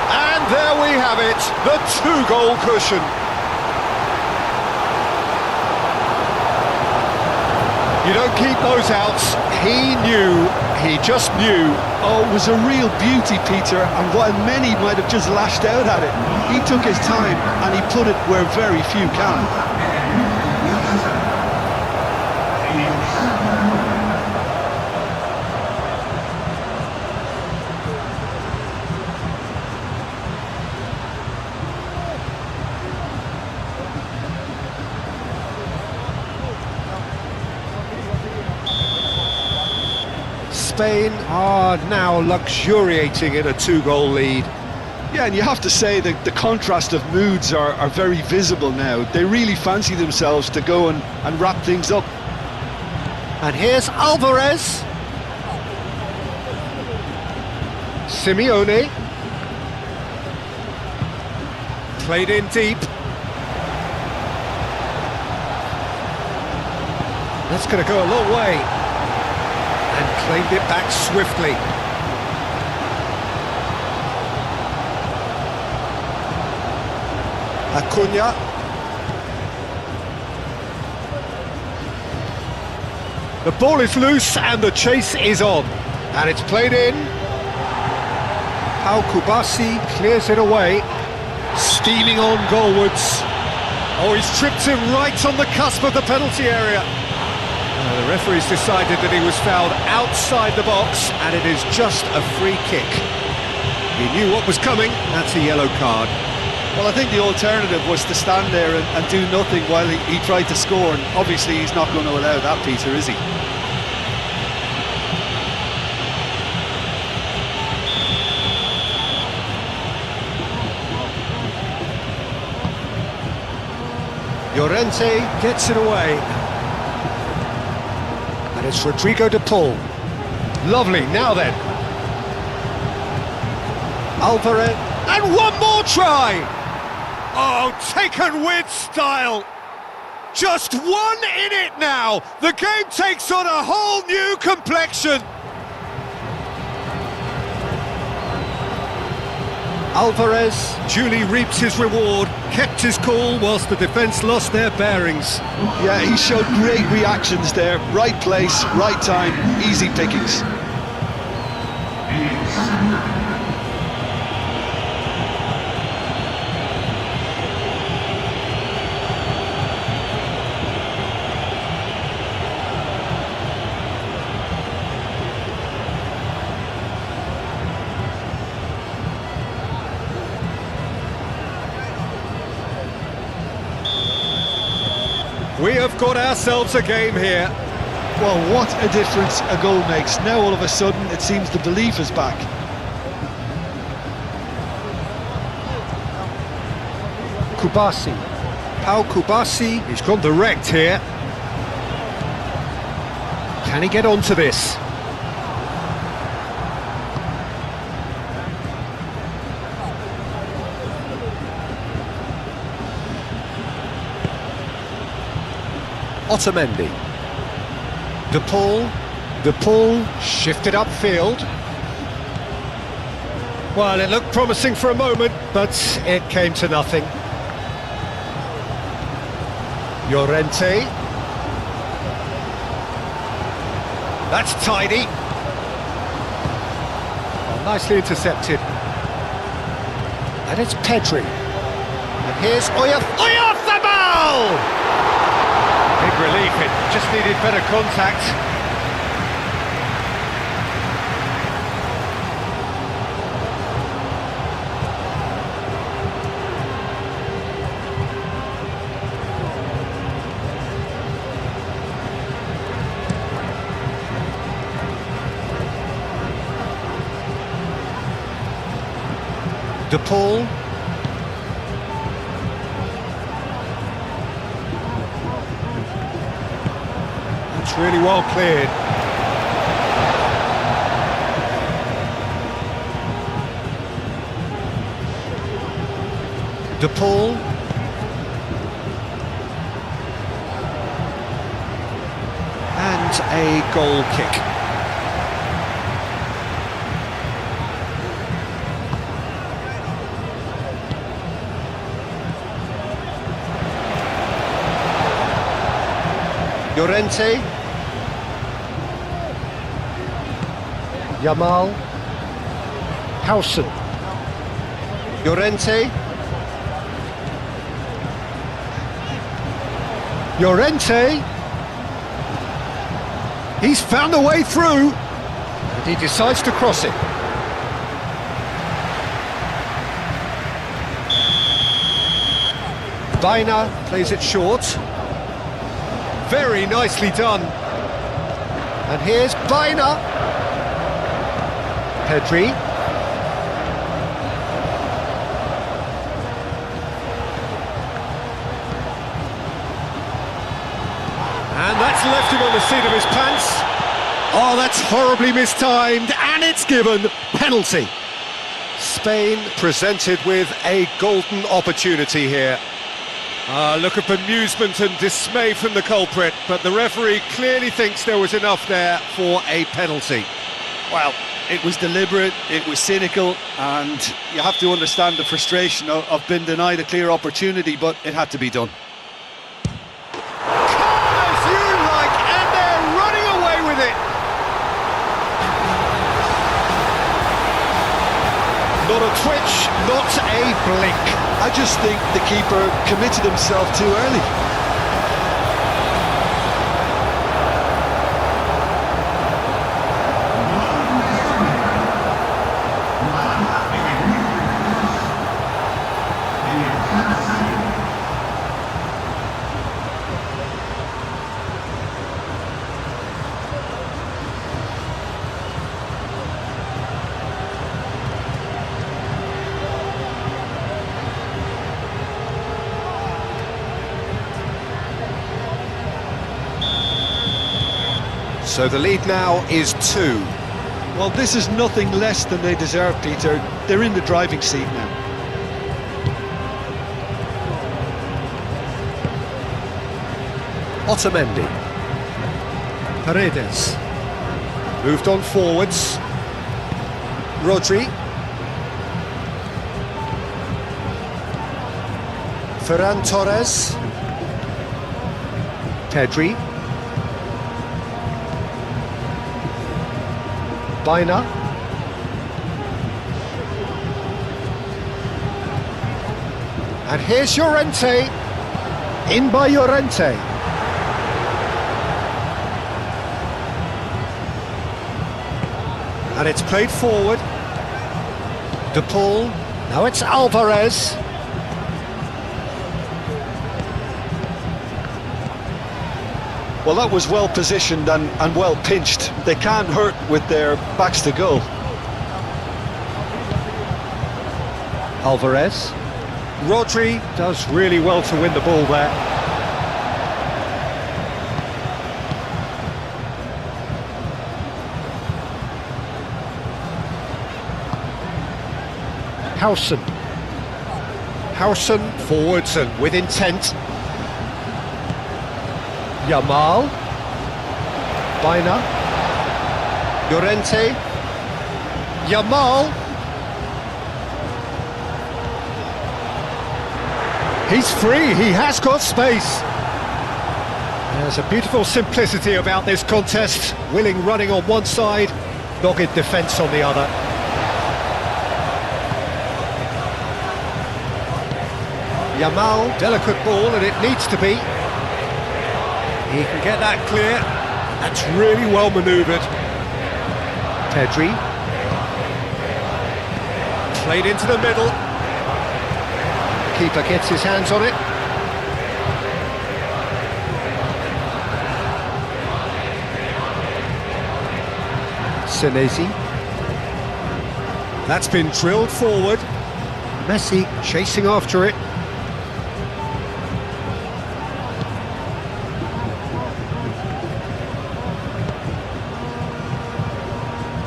And there we have it, the two-goal cushion. You don't keep those outs. He just knew. Oh, it was a real beauty, Peter, and while many might have just lashed out at it, he took his time and he put it where very few can. Spain are now luxuriating in a two-goal lead. Yeah, and you have to say that the contrast of moods are very visible now. They really fancy themselves to go and wrap things up. And here's Alvarez. Simeone. Played in deep. That's going to go a long way. And claimed it back swiftly. Acuna. The ball is loose and the chase is on. And it's played in. Pau Kubasi clears it away. Steaming on goalwards. Oh, he's tripped him right on the cusp of the penalty area. The referee's decided that he was fouled outside the box, and it is just a free kick. He knew what was coming, that's a yellow card. Well, I think the alternative was to stand there and do nothing while he tried to score, and obviously he's not going to allow that, Peter, is he? Llorente gets it away. And it's Rodrigo de Paul. Lovely, now then. Alvarez, and one more try! Oh, taken with style! Just one in it now! The game takes on a whole new complexion! Alvarez duly reaps his reward, kept his cool whilst the defence lost their bearings. Yeah, he showed great reactions there. Right place, right time, easy pickings. We have got ourselves a game here. Well, what a difference a goal makes. Now all of a sudden it seems the belief is back. Kubasi. Pau Kubasi. He's gone direct here. Can he get onto this? Otamendi. De Paul shifted upfield. Well, it looked promising for a moment, but it came to nothing. Llorente. That's tidy. Well, nicely intercepted. And it's Pedri. And here's Oyarzabal! Big relief, it just needed better contact. De Paul. It's really well cleared. De Paul. And a goal kick. Llorente. Yamal. Hausen. Llorente. Llorente. He's found a way through. And he decides to cross it. Baina plays it short. Very nicely done. And here's Baina. Pedri. And that's left him on the seat of his pants. Oh, that's horribly mistimed, and it's given penalty. Spain presented with a golden opportunity here. Look of bemusement and dismay from the culprit, but the referee clearly thinks there was enough there for a penalty. Well, it was deliberate, it was cynical, and you have to understand the frustration of being denied a clear opportunity, but it had to be done. Calm as you like, and they're running away with it. Not a twitch, not a blink. I just think the keeper committed himself too early. So the lead now is 2. Well, this is nothing less than they deserve, Peter. They're in the driving seat now. Otamendi. Paredes. Moved on forwards. Rodri. Ferran Torres. Pedri. Baina. And here's Llorente. In by Llorente. And it's played forward. De Paul. Now it's Alvarez. Well, that was well positioned and well pinched. They can't hurt with their backs to goal. Alvarez. Rodri does really well to win the ball there. Howson. Howson forwards and with intent. Yamal. Baina. Llorente. Yamal. He's free, he has got space. There's a beautiful simplicity about this contest. Willing running on one side, dogged defence on the other. Yamal, delicate ball, and it needs to be. He can get that clear. That's really well manoeuvred. Pedri. Played into the middle. Keeper gets his hands on it. Senesi. That's been drilled forward. Messi chasing after it.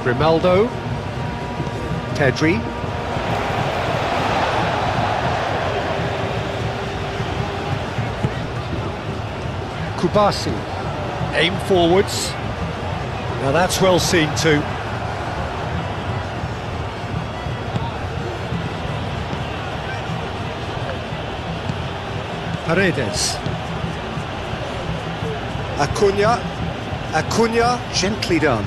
Grimaldo. Pedri. Kubasi. Aim forwards. Now that's well seen too. Paredes. Acuna, gently done.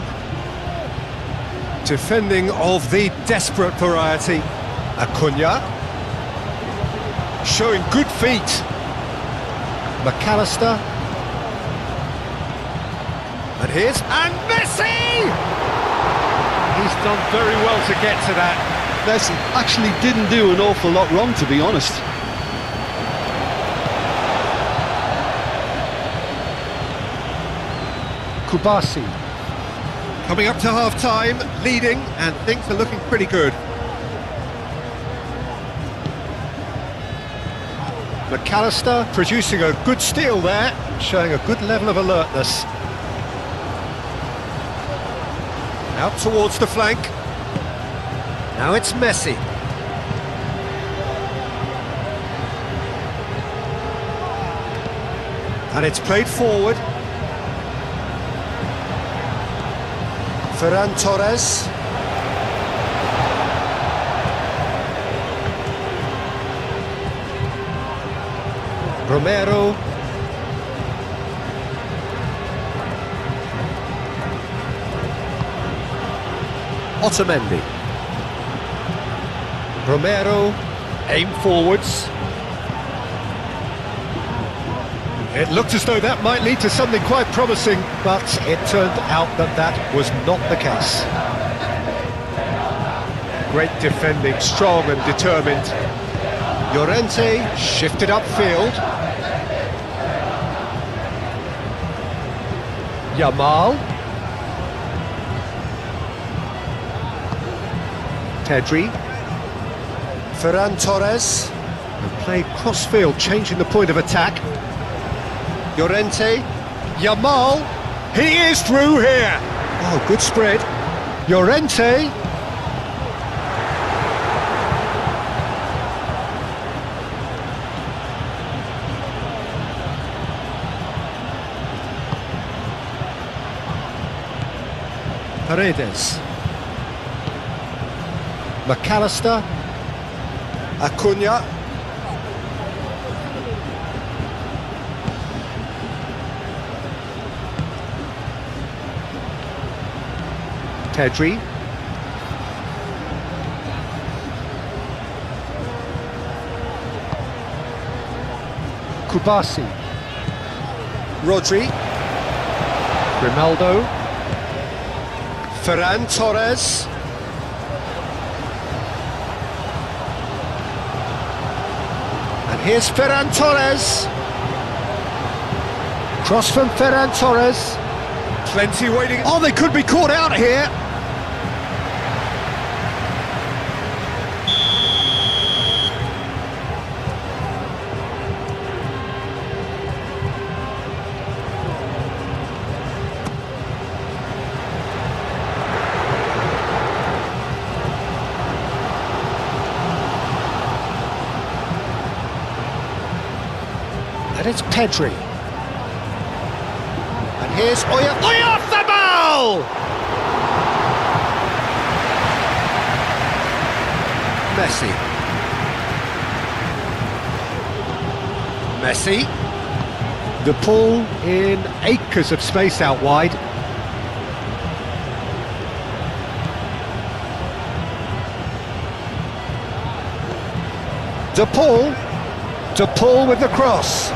Defending of the desperate variety. Acuna. Showing good feet. McAllister. And Messi! He's done very well to get to that. Messi actually didn't do an awful lot wrong, to be honest. Kubasi. Coming up to half-time, leading, and things are looking pretty good. McAllister producing a good steal there, showing a good level of alertness. Out towards the flank. Now it's Messi. And it's played forward. Ferran Torres. Romero. Otamendi. Romero, aim forwards. It looked as though that might lead to something quite promising, but it turned out that that was not the case. Great defending, strong and determined. Llorente shifted upfield. Yamal. Pedri. Ferran Torres. And played cross-field, changing the point of attack. Llorente. Yamal. He is through here. Oh, good spread. Llorente. Paredes. McAllister. Acuna. Pedri. Kubasi. Rodri. Grimaldo. Ferran Torres. And here's Ferran Torres. Cross from Ferran Torres. Plenty waiting. Oh, they could be caught out here. And it's Pedri. And here's Oyarzabal! Messi. Messi. The ball in acres of space out wide. De Paul with the cross.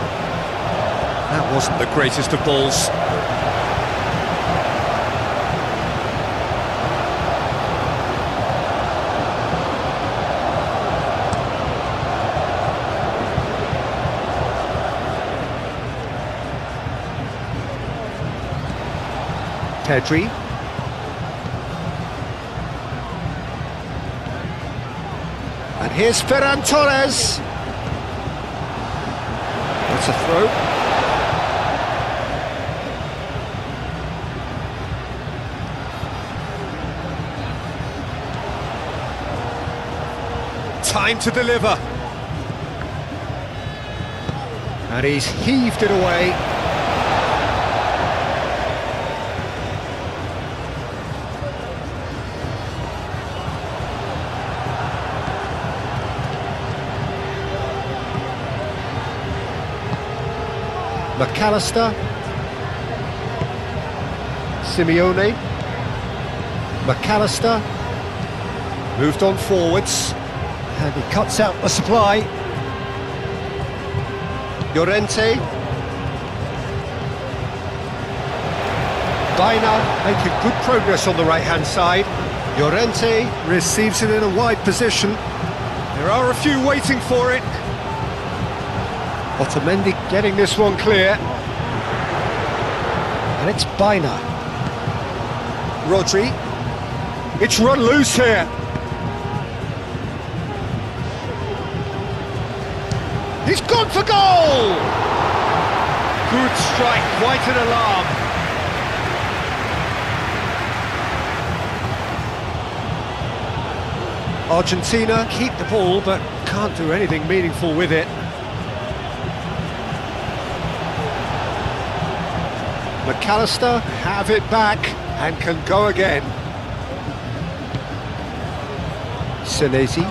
That wasn't the greatest of balls. Pedri. And here's Ferran Torres. That's a throw. Time to deliver. And he's heaved it away. McAllister. Simeone. McAllister. Moved on forwards. And he cuts out the supply. Llorente. Baina making good progress on the right-hand side. Llorente receives it in a wide position. There are a few waiting for it. Otamendi getting this one clear. And it's Baina. Rodri. It's run loose here. He's gone for goal! Good strike, quite an alarm. Argentina keep the ball, but can't do anything meaningful with it. McAllister have it back and can go again. Senesi.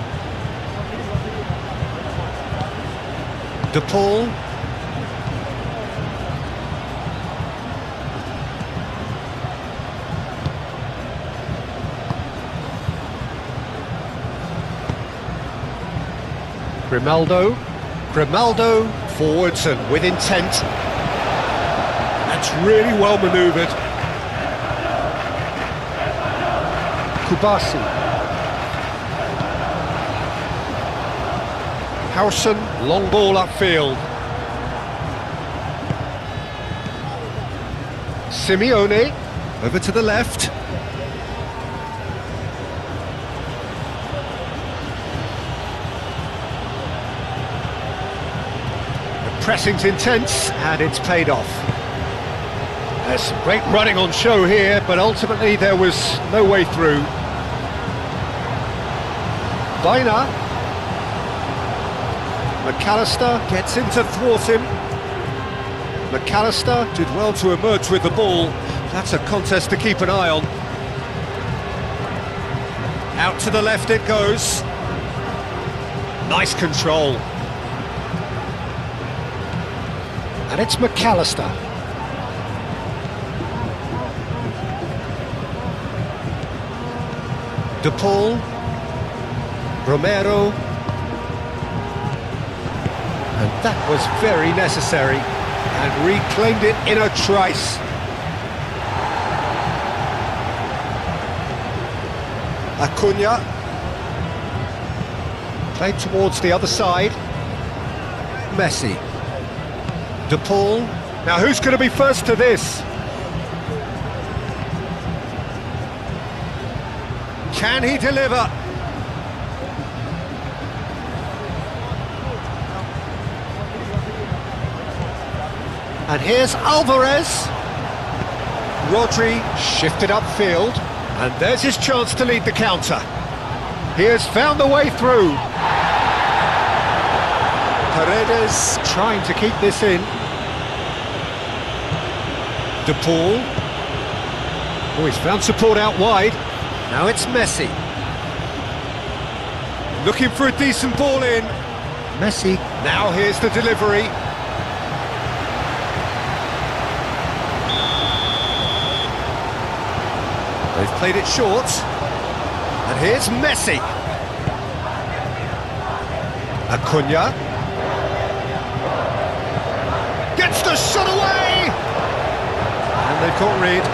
De Paul. Grimaldo forwards and with intent. That's really well manoeuvred. Kubasi. Howson, long ball upfield. Simeone, over to the left. The pressing's intense, and it's paid off. There's some great running on show here, but ultimately there was no way through. Baina. McAllister gets in to thwart him. McAllister did well to emerge with the ball. That's a contest to keep an eye on. Out to the left it goes. Nice control. And it's McAllister. De Paul. Romero. And that was very necessary, and reclaimed it in a trice. Acuna. Played towards the other side. Messi. De Paul. Now who's going to be first to this? Can he deliver? And here's Alvarez. Rodri shifted upfield, and there's his chance to lead the counter. He has found the way through. Paredes trying to keep this in. De Paul. Oh, he's found support out wide. Now it's Messi. Looking for a decent ball in. Messi. Now here's the delivery. They've played it short. And here's Messi. Acuna. Gets the shot away! And they've got rid.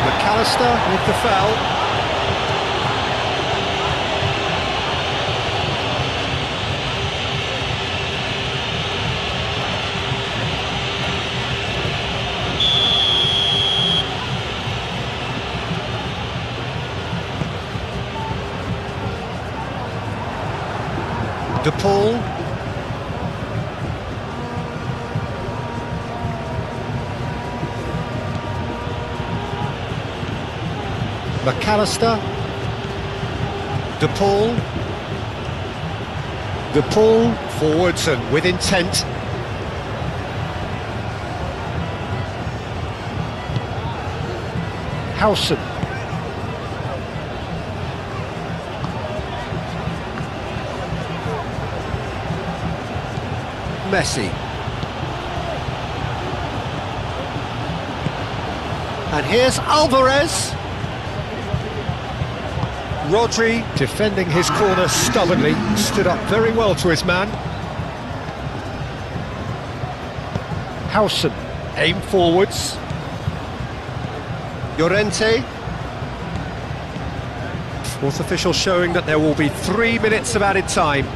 McAllister with the foul. De Paul. McAllister. De Paul. De Paul forwards and with intent. Howson. Messi. And here's Alvarez. Rodri defending his corner stubbornly, stood up very well to his man. Howson, aim forwards. Llorente. Fourth official showing that there will be 3 minutes of added time.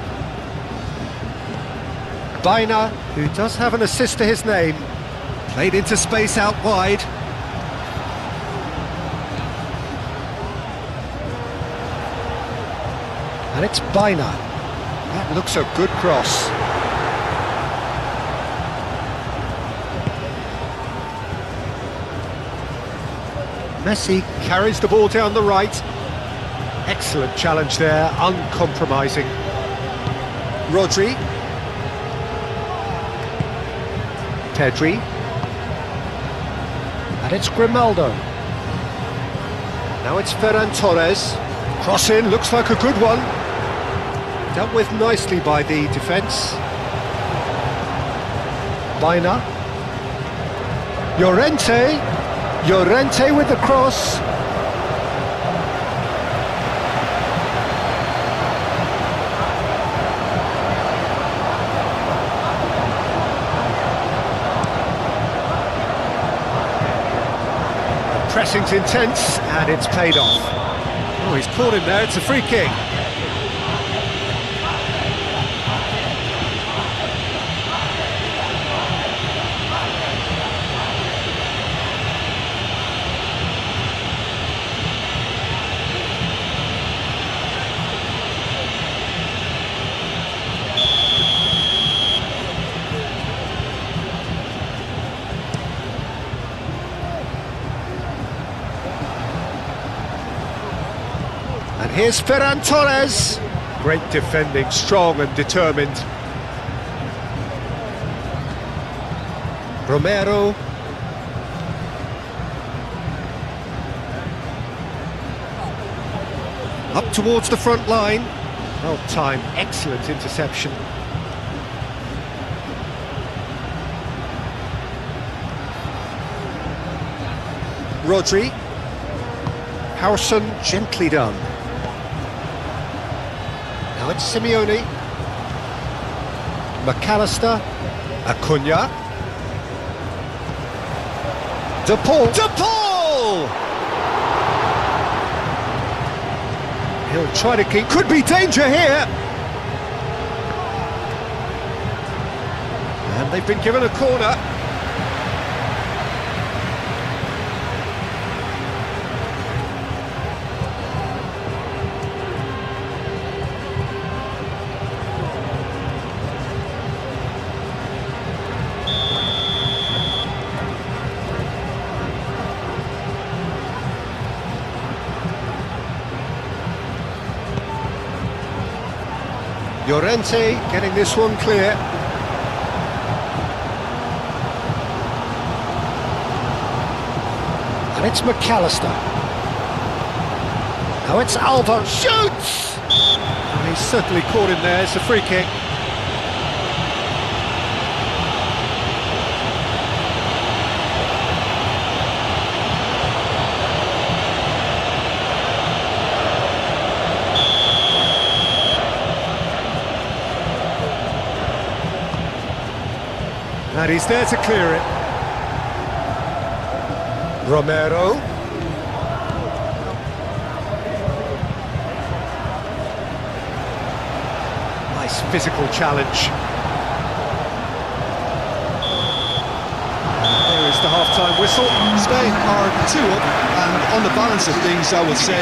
Baina, who does have an assist to his name, played into space out wide. And it's Baina. That looks a good cross. Messi carries the ball down the right. Excellent challenge there, uncompromising. Rodri. Pedri. And it's Grimaldo. Now it's Ferran Torres. Cross in, looks like a good one. Dealt with nicely by the defence. Baina. Llorente. Llorente with the cross. Pressing's intense, and it's paid off. Oh, he's caught him there, it's a free kick. And here's Ferran Torres. Great defending, strong and determined. Romero. Up towards the front line. Well timed, excellent interception. Rodri. Howson, gently done. Now it's Simeone. McAllister. Acuna. De Paul. De Paul! He'll try to keep... Could be danger here! And they've been given a corner. Llorente getting this one clear. And it's McAllister. Now it's Alba, shoots! And he's certainly caught him there, it's a free kick. And he's there to clear it. Romero. Nice physical challenge. There is the half-time whistle. Spain are 2-up, and on the balance of things, I would say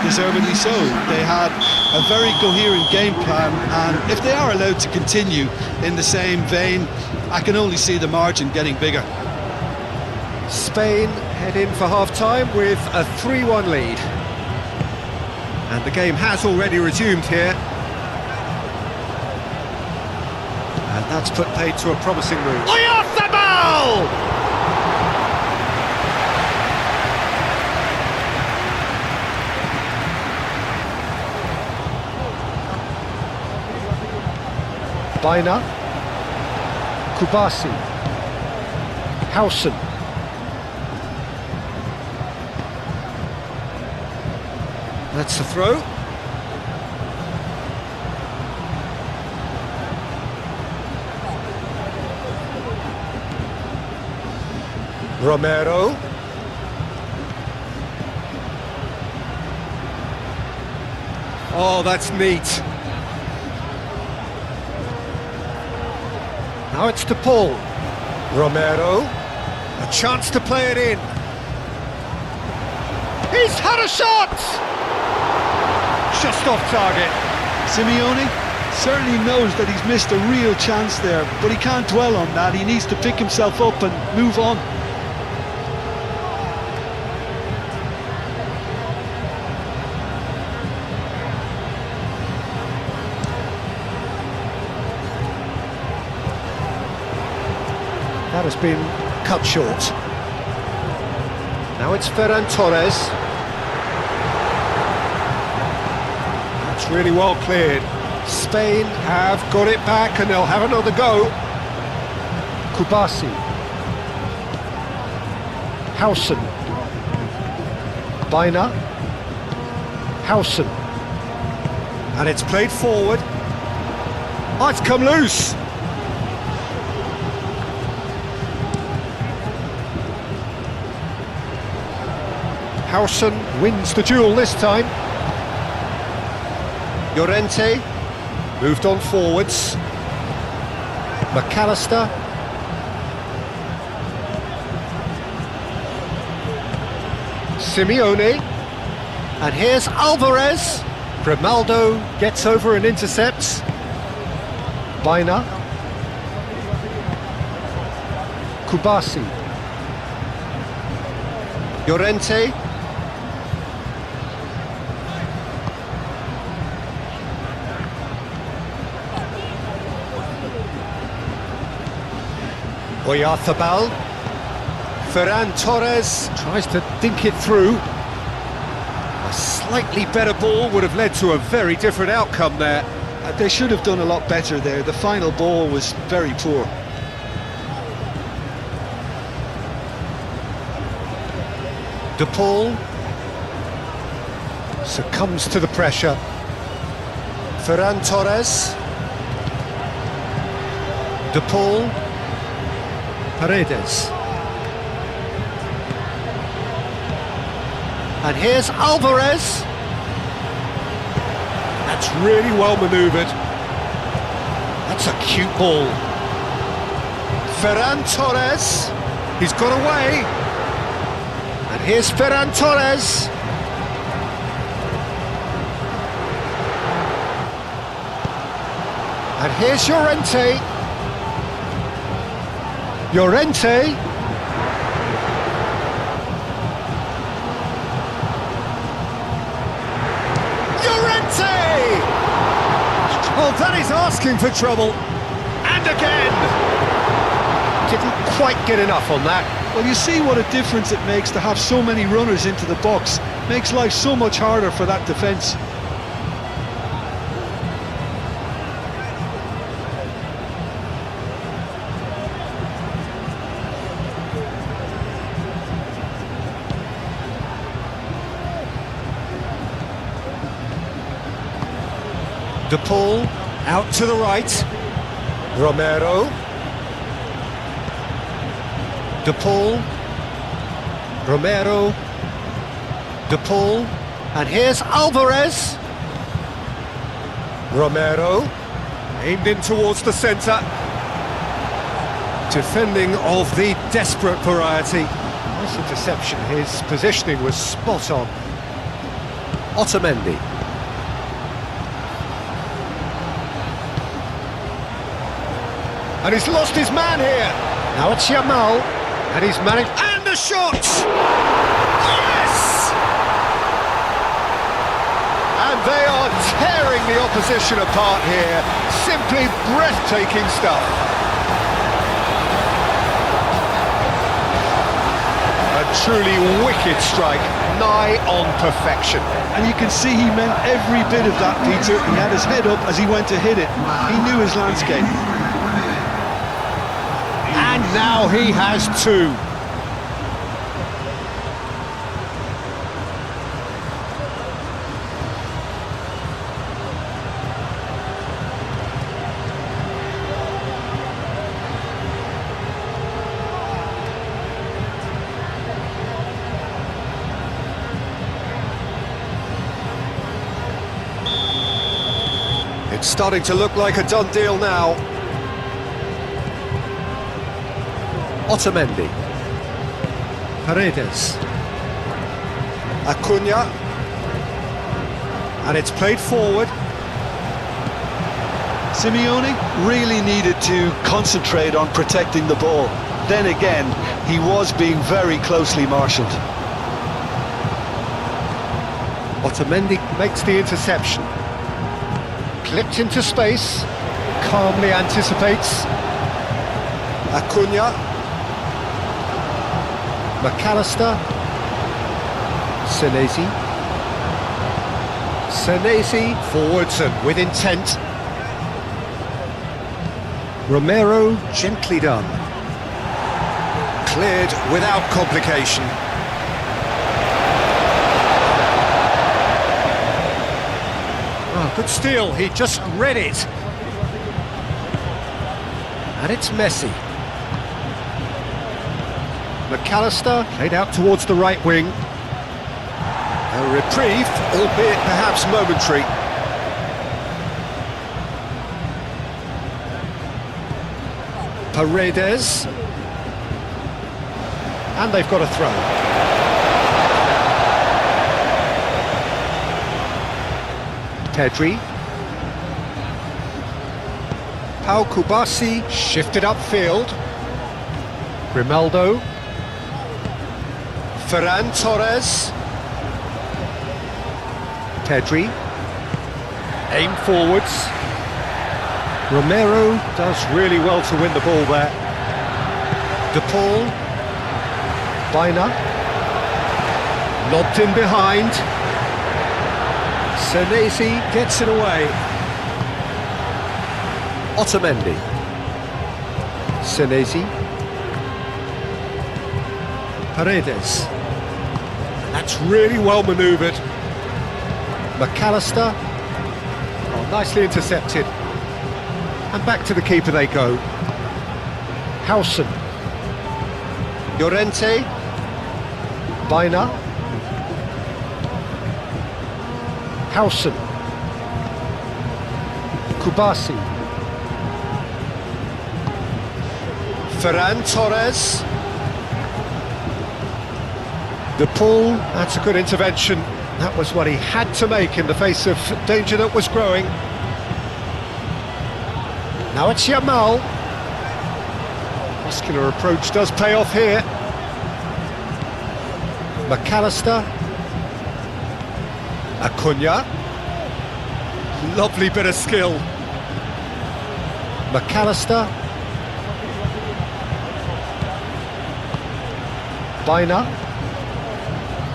deservedly so. They had a very coherent game plan, and if they are allowed to continue in the same vein, I can only see the margin getting bigger. Spain head in for half-time with a 3-1 lead. And the game has already resumed here. And that's put paid to a promising move. Oyarzabal! Baina. Kubasi. Hausen. That's the throw. Romero. Oh, that's neat. Now it's to Paul. Romero. A chance to play it in. He's had a shot! Just off target. Simeone certainly knows that he's missed a real chance there, but he can't dwell on that. He needs to pick himself up and move on. That has been cut short. Now it's Ferran Torres. That's really well cleared. Spain have got it back and they'll have another go. Kubasi. Hausen. Baina. Hausen. And it's played forward. Oh, it's come loose. Hausen wins the duel this time. Llorente moved on forwards. McAllister. Simeone. And here's Alvarez. Grimaldo gets over and intercepts. Baina. Kubasi. Llorente. Oyarzabal. Ferran Torres tries to dink it through. A slightly better ball would have led to a very different outcome there. They should have done a lot better there. The final ball was very poor. De Paul succumbs to the pressure. Ferran Torres. De Paul. Paredes. And here's Alvarez. That's really well manoeuvred. That's a cute ball. Ferran Torres. He's got away. And here's Ferran Torres. And here's Llorente. Llorente. Llorente! Oh, that is asking for trouble. And again! Didn't quite get enough on that. Well, you see what a difference it makes to have so many runners into the box. Makes life so much harder for that defence. De Paul, out to the right. Romero. De Paul. Romero. De Paul. And here's Alvarez. Romero. Aimed in towards the centre. Defending of the desperate variety. Nice interception. His positioning was spot on. Otamendi. And he's lost his man here. Now it's Yamal. And he's managed... And the shot! Yes! And they are tearing the opposition apart here. Simply breathtaking stuff. A truly wicked strike, nigh on perfection. And you can see he meant every bit of that, Peter. He had his head up as he went to hit it. He knew his landscape. And now he has two. It's starting to look like a done deal now. Otamendi. Paredes. Acuna. And it's played forward. Simeone really needed to concentrate on protecting the ball. Then again, he was being very closely marshalled. Otamendi makes the interception. Clipped into space. Calmly anticipates. Acuna. McAllister. Senesi. Senesi forwards and with intent. Romero gently done. Cleared without complication. Oh, good steal, he just read it. And it's Messi. McAllister played out towards the right wing. A reprieve, albeit perhaps momentary. Paredes. And they've got a throw. Pedri. Pau Kubasi shifted upfield. Grimaldo. Ferran Torres. Pedri. Aim forwards. Romero does really well to win the ball there. De Paul. Baina. Lobbed in behind. Senesi gets it away. Otamendi. Senesi. Paredes. That's really well manoeuvred. McAllister. Oh, nicely intercepted. And back to the keeper they go. Howson. Llorente. Baina. Howson. Kubasi. Ferran Torres. De Paul, that's a good intervention. That was what he had to make in the face of danger that was growing. Now it's Yamal. Muscular approach does pay off here. McAllister. Acuna. Lovely bit of skill. McAllister. Baina.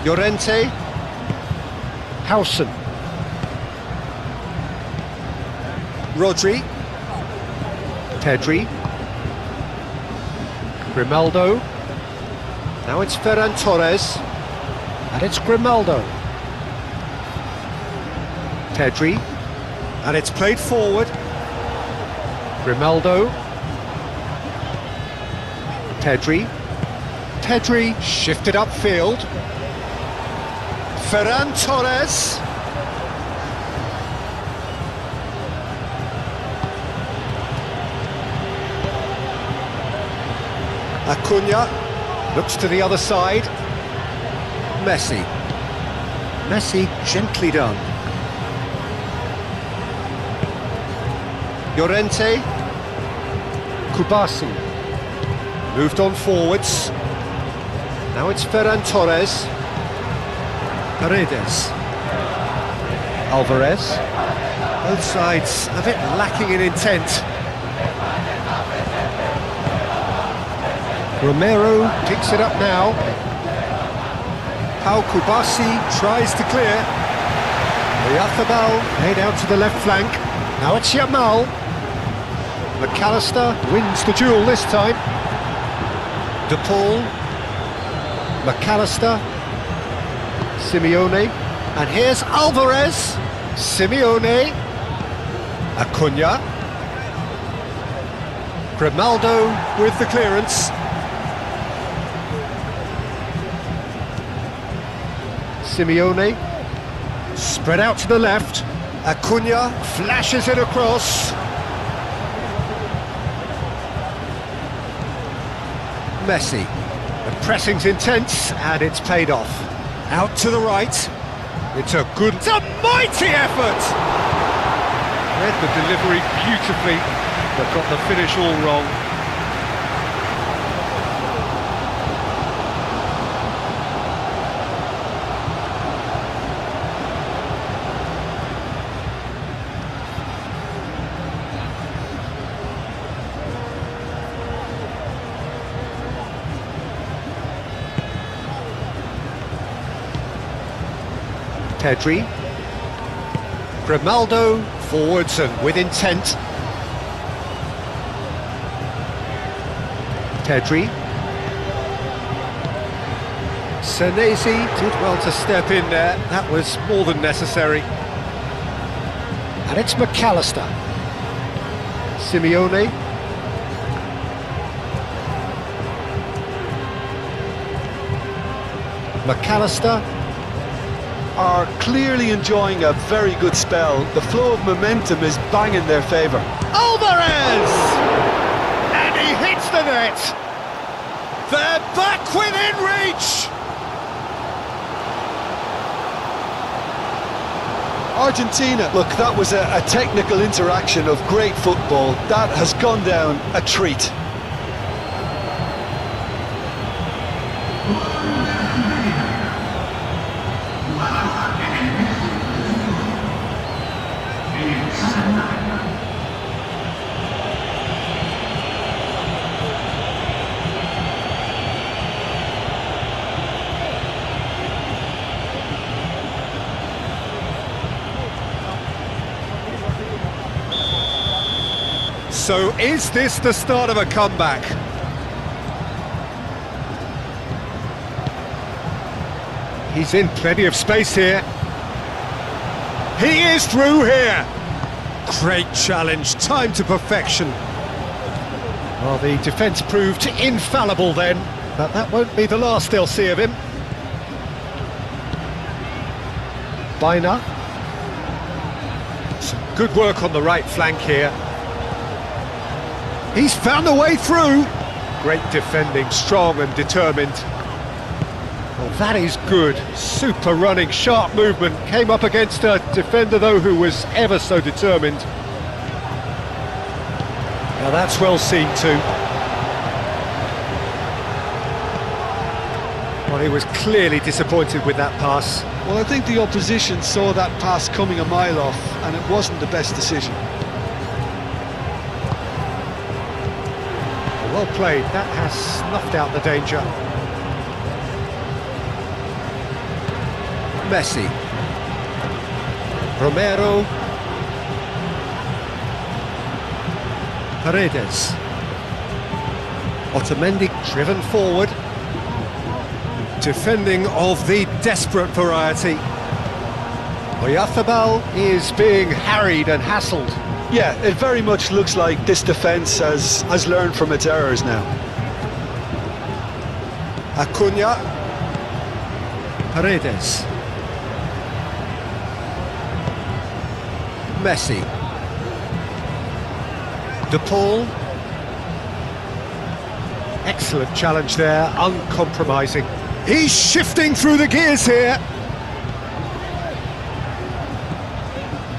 Llorente. Howson. Rodri. Pedri. Grimaldo. Now it's Ferran Torres. And it's Grimaldo. Pedri. And it's played forward. Grimaldo. Pedri. Pedri shifted upfield. Ferran Torres. Acuna looks to the other side. Messi. Messi gently done. Llorente. Kubasi. Moved on forwards. Now it's Ferran Torres. Paredes. Alvarez. Both sides a bit lacking in intent. Romero picks it up now. Pau Kubasi tries to clear. Oyarzábal made out to the left flank. Now it's Yamal. McAllister wins the duel this time. De Paul. McAllister. Simeone. And here's Alvarez. Simeone. Acuna. Grimaldo with the clearance. Simeone, spread out to the left. Acuna flashes it across. Messi, the pressing's intense and it's paid off. Out to the right. It's a mighty effort! Read the delivery beautifully, but got the finish all wrong. Pedri. Grimaldo, forwards and with intent. Pedri. Senesi did well to step in there, that was more than necessary. And it's McAllister. Simeone. McAllister. Are clearly enjoying a very good spell. The flow of momentum is bang in their favour. Alvarez! And he hits the net! They're back within reach! Argentina, look, that was a technical interaction of great football. That has gone down a treat. So is this the start of a comeback? He's in plenty of space here. He is through here. Great challenge, time to perfection. Well, the defence proved infallible then, but that won't be the last they'll see of him. Baina. Some good work on the right flank here. He's found a way through. Great defending, strong and determined. Well, that is good. Super running, sharp movement. Came up against a defender, though, who was ever so determined. Now that's well seen too. Well, he was clearly disappointed with that pass. Well, I think the opposition saw that pass coming a mile off, and it wasn't the best decision. Well played, that has snuffed out the danger. Messi. Romero. Paredes. Otamendi driven forward. Defending of the desperate variety. Oyarzabal is being harried and hassled. Yeah, it very much looks like this defence has learned from its errors now. Acuna. Paredes. Messi. De Paul. Excellent challenge there, uncompromising. He's shifting through the gears here.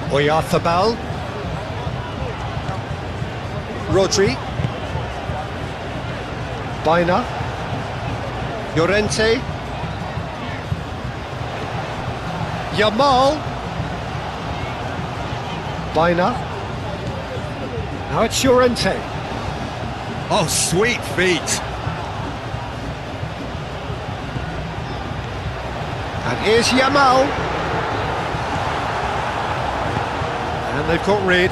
Oyarzabal. Rodri. Baina. Llorente. Yamal. Baina. Now it's Llorente. Oh, sweet feet. And here's Yamal. And they've got rid.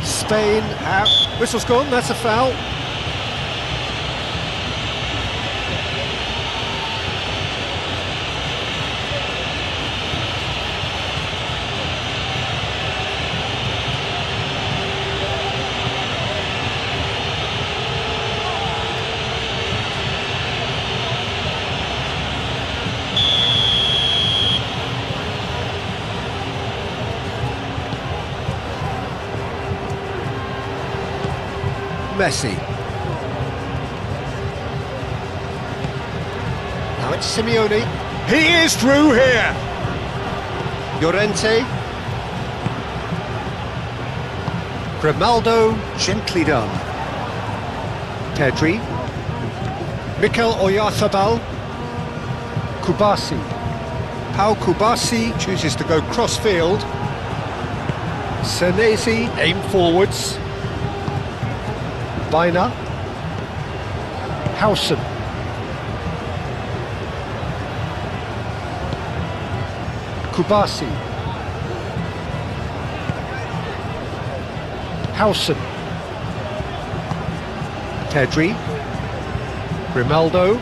Spain out. Whistle's gone, that's a foul. Messi. Now it's Simeone. He is through here. Llorente. Grimaldo, gently done. Pedri. Mikel Oyarzabal. Kubasi. Pau Kubasi chooses to go cross-field. Senesi aim forwards. Baina. Howson. Kubasi. Howson. Pedri. Grimaldo.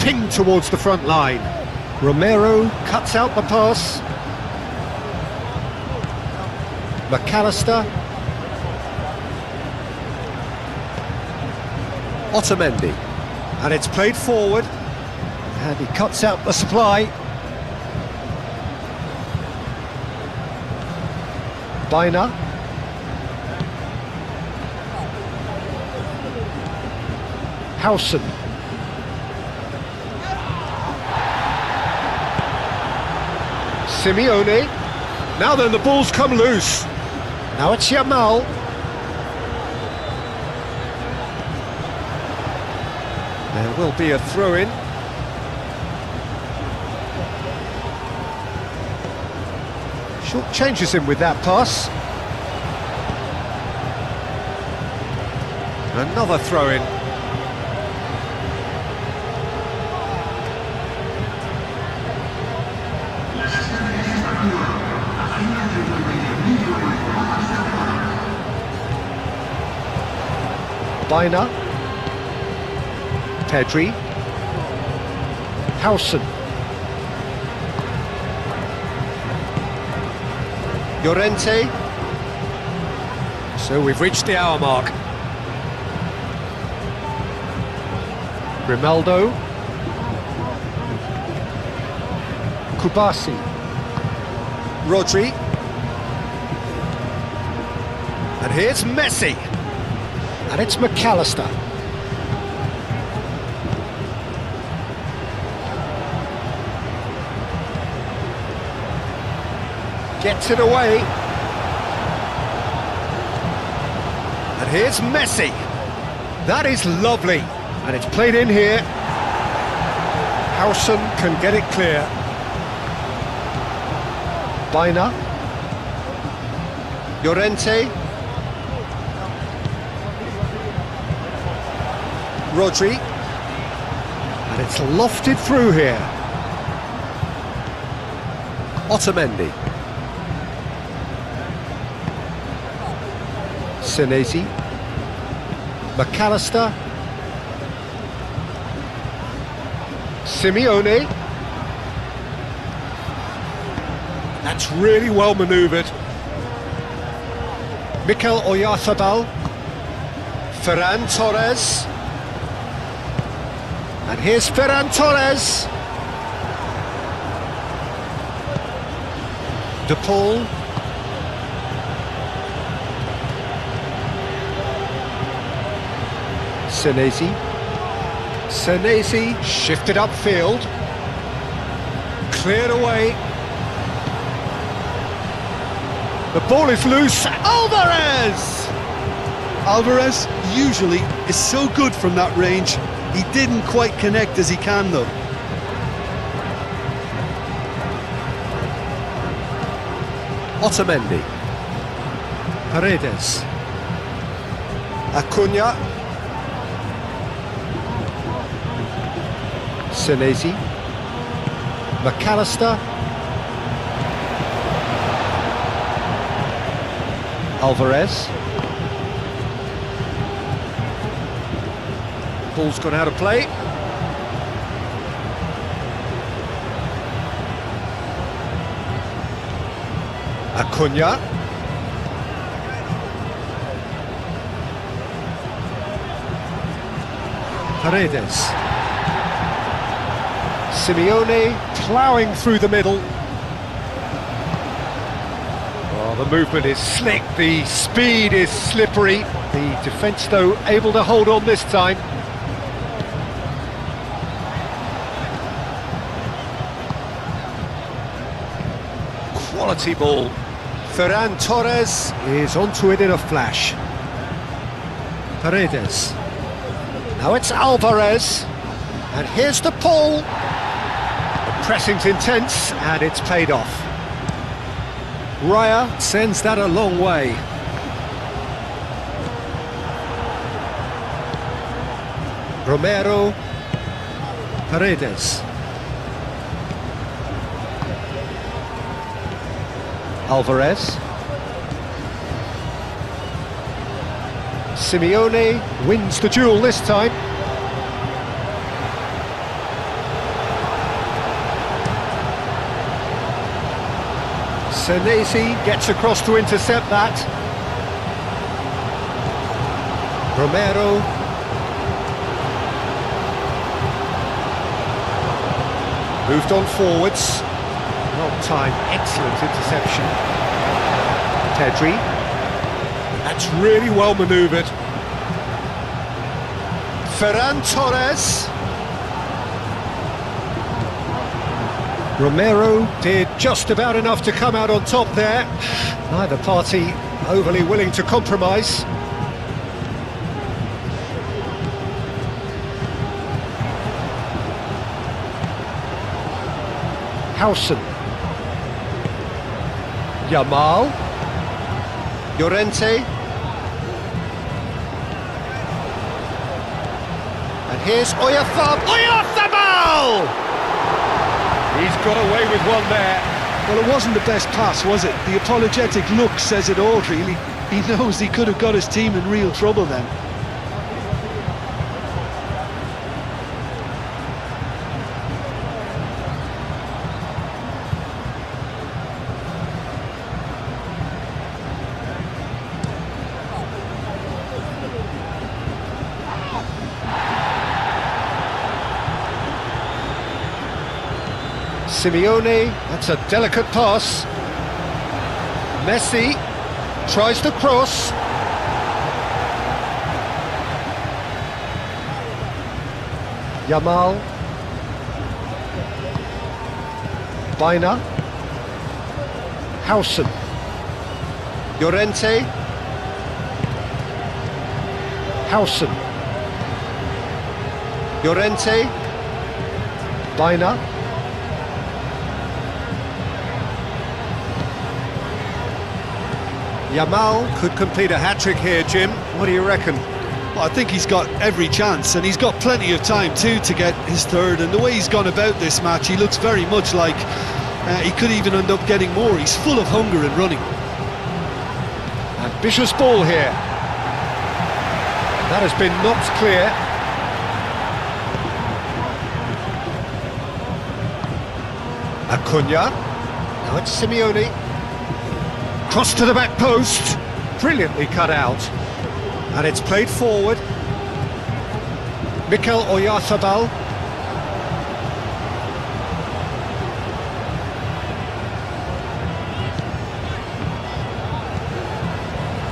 Pinged towards the front line. Romero cuts out the pass. McAllister. Otamendi, and it's played forward, and he cuts out the supply. Baina. Howson. Simeone. Now then, the ball's come loose. Now it's Yamal. There will be a throw-in. Short changes him with that pass. Another throw-in. Baina. Pedri. Howson. Llorente. So we've reached the hour mark. Grimaldo. Kubasi. Rodri. And here's Messi. And it's McAllister. Gets it away. And here's Messi. That is lovely. And it's played in here. Howson can get it clear. Baina. Llorente. Rodri. And it's lofted through here. Otamendi. Senesi. McAllister. Simeone. That's really well manoeuvred. Mikel Oyarzabal. Ferran Torres. And here's Ferran Torres. De Paul. Senesi. Senesi shifted upfield. Cleared away. The ball is loose. Alvarez! Alvarez usually is so good from that range. He didn't quite connect as he can though. Otamendi. Paredes. Acuna. Senesi. McAllister. Alvarez. Ball's gone out of play. Acuna. Paredes. Simeone ploughing through the middle. Oh, the movement is slick, the speed is slippery. The defence, though, able to hold on this time. Quality ball. Ferran Torres is onto it in a flash. Paredes. Now it's Alvarez. And here's the pull. The pressing's intense and it's paid off. Raya sends that a long way. Romero. Paredes. Alvarez. Simeone wins the duel this time. Senesi gets across to intercept that. Romero. Moved on forwards. Long time, excellent interception. Pedri. That's really well manoeuvred. Ferran Torres. Romero did just about enough to come out on top there. Neither party overly willing to compromise. Howson. Yamal. Llorente. And here's Oyarzabal! He's got away with one there. Well, it wasn't the best pass, was it? The apologetic look says it all, really. He knows he could have got his team in real trouble then. Simeone, that's a delicate pass. Messi tries the cross. Yamal. Baina. Howson. Llorente. Howson. Llorente. Bina. Yamal could complete a hat-trick here, Jim. What do you reckon? Well, I think he's got every chance, and he's got plenty of time too to get his third. And the way he's gone about this match, he looks very much like he could even end up getting more. He's full of hunger and running. Ambitious ball here. That has been knocked clear. Acuna. Now it's Simeone. Cross to the back post. Brilliantly cut out. And it's played forward. Mikel Oyarzabal.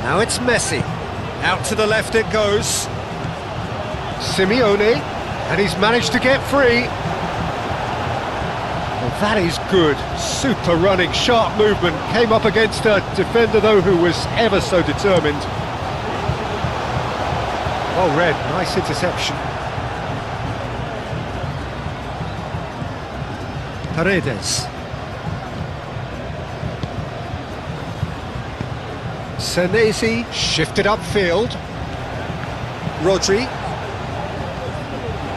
Now it's Messi. Out to the left it goes. Simeone. And he's managed to get free. Well, that is good. Super running, sharp movement. Came up against a defender, though, who was ever so determined. Well read, nice interception. Paredes. Senesi shifted upfield. Rodri.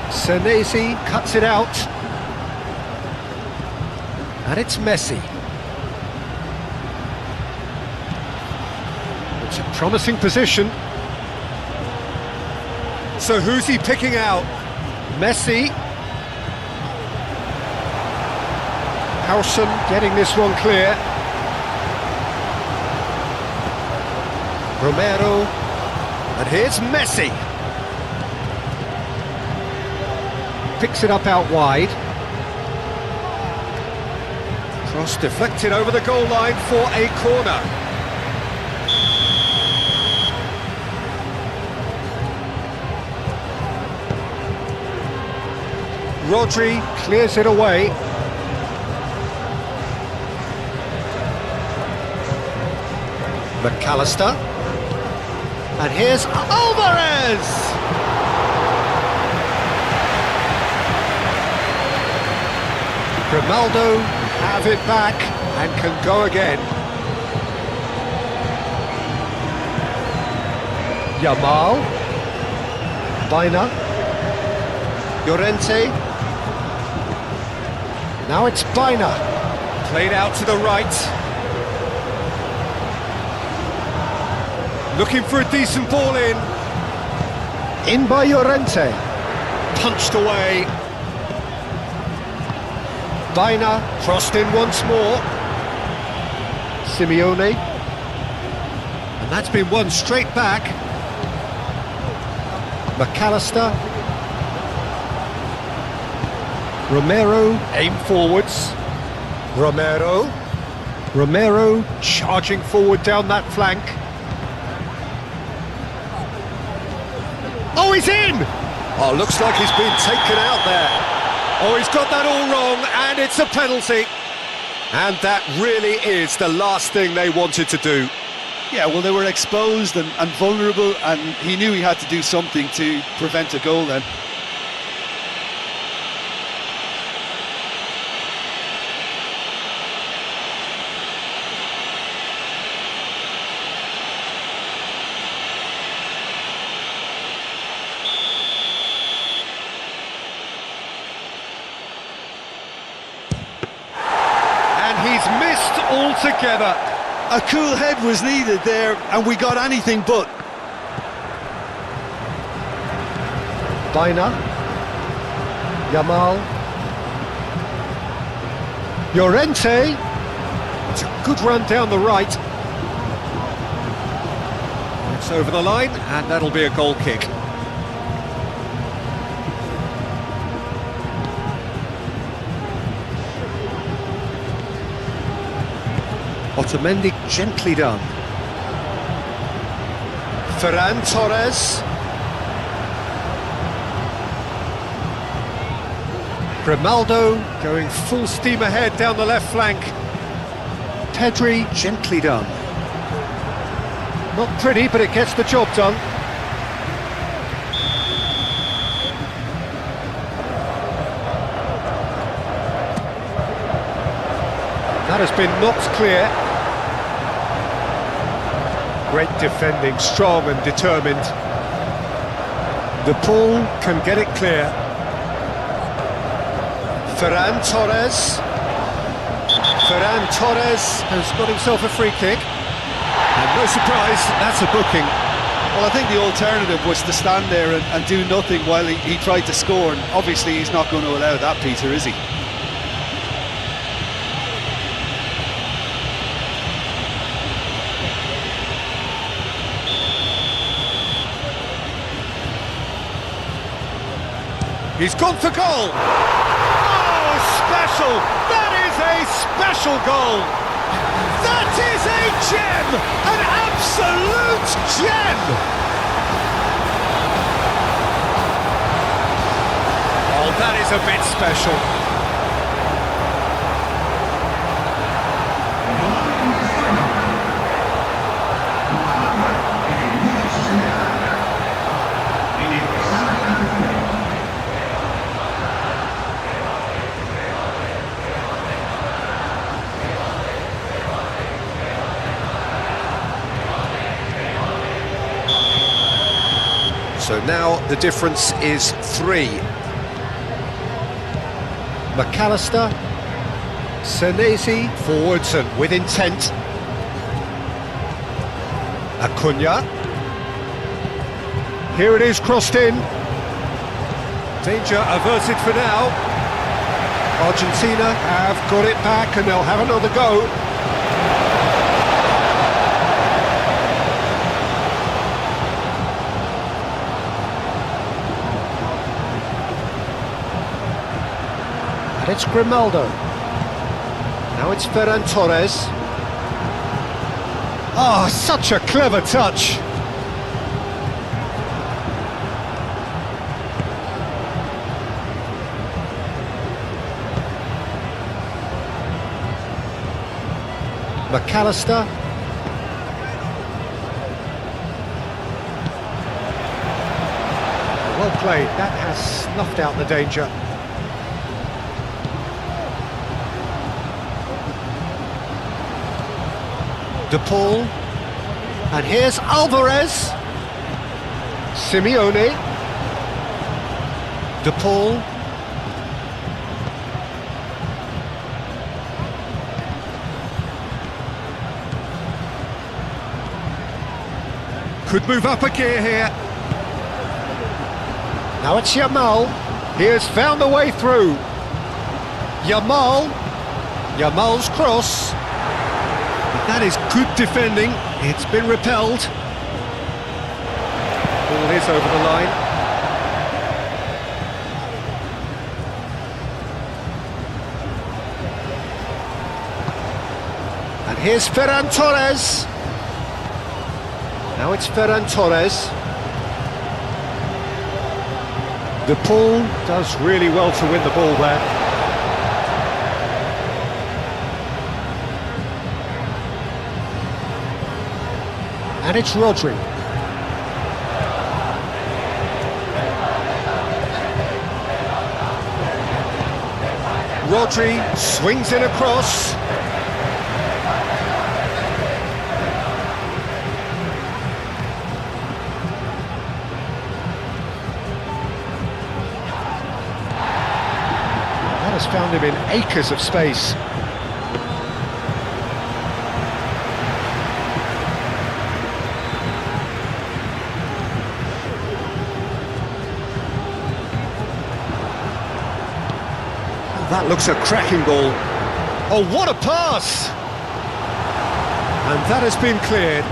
Senesi cuts it out. And it's Messi. It's a promising position. So who's he picking out? Messi. Howson getting this one clear. Romero. And here's Messi. Picks it up out wide. Cross deflected over the goal line for a corner. Rodri clears it away. McAllister. And here's Alvarez! Grimaldo have it back and can go again. Yamal. Bina. Llorente. Now it's Bina. Played out to the right. Looking for a decent ball in. In by Llorente. Punched away. Bina crossed in once more. Simeone. And that's been won straight back. McAllister. Romero, aim forwards. Romero charging forward down that flank. Oh, he's in! Oh, looks like he's been taken out there. Oh, he's got that all wrong, and it's a penalty. And that really is the last thing they wanted to do. Yeah, well, they were exposed and vulnerable, and he knew he had to do something to prevent a goal then. He's missed altogether. A cool head was needed there, and we got anything but. Bina. Yamal. Llorente. It's a good run down the right. It's over the line, and that'll be a goal kick. Otamendi gently done. Ferran Torres. Grimaldo going full steam ahead down the left flank. Pedri, gently done. Not pretty, but it gets the job done. That has been knocked clear. Great defending, strong and determined. The Paul can get it clear. Ferran Torres. Ferran Torres has got himself a free kick. And no surprise, that's a booking. Well, I think the alternative was to stand there and do nothing while he tried to score, and obviously he's not going to allow that, Peter, is he? He's gone for goal! Oh, special! That is a special goal! That is a gem! An absolute gem! Oh, that is a bit special. So now the difference is 3. McAllister, Senesi, forwards and with intent. Acuna. Here it is, crossed in. Danger averted for now. Argentina have got it back and they'll have another go. It's Grimaldo. Now it's Ferran Torres. Oh, such a clever touch. McAllister. Well played. That has snuffed out the danger. De Paul, and here's Alvarez. Simeone. De Paul. Could move up a gear here. Now it's Yamal. He has found the way through. Yamal. Yamal's cross. That is good defending. It's been repelled. Ball is over the line. And here's Ferran Torres. Now it's Ferran Torres. De Paul does really well to win the ball there. And it's Rodri. Rodri swings in across. That has found him in acres of space. That looks a cracking ball. Oh, what a pass! And that has been cleared.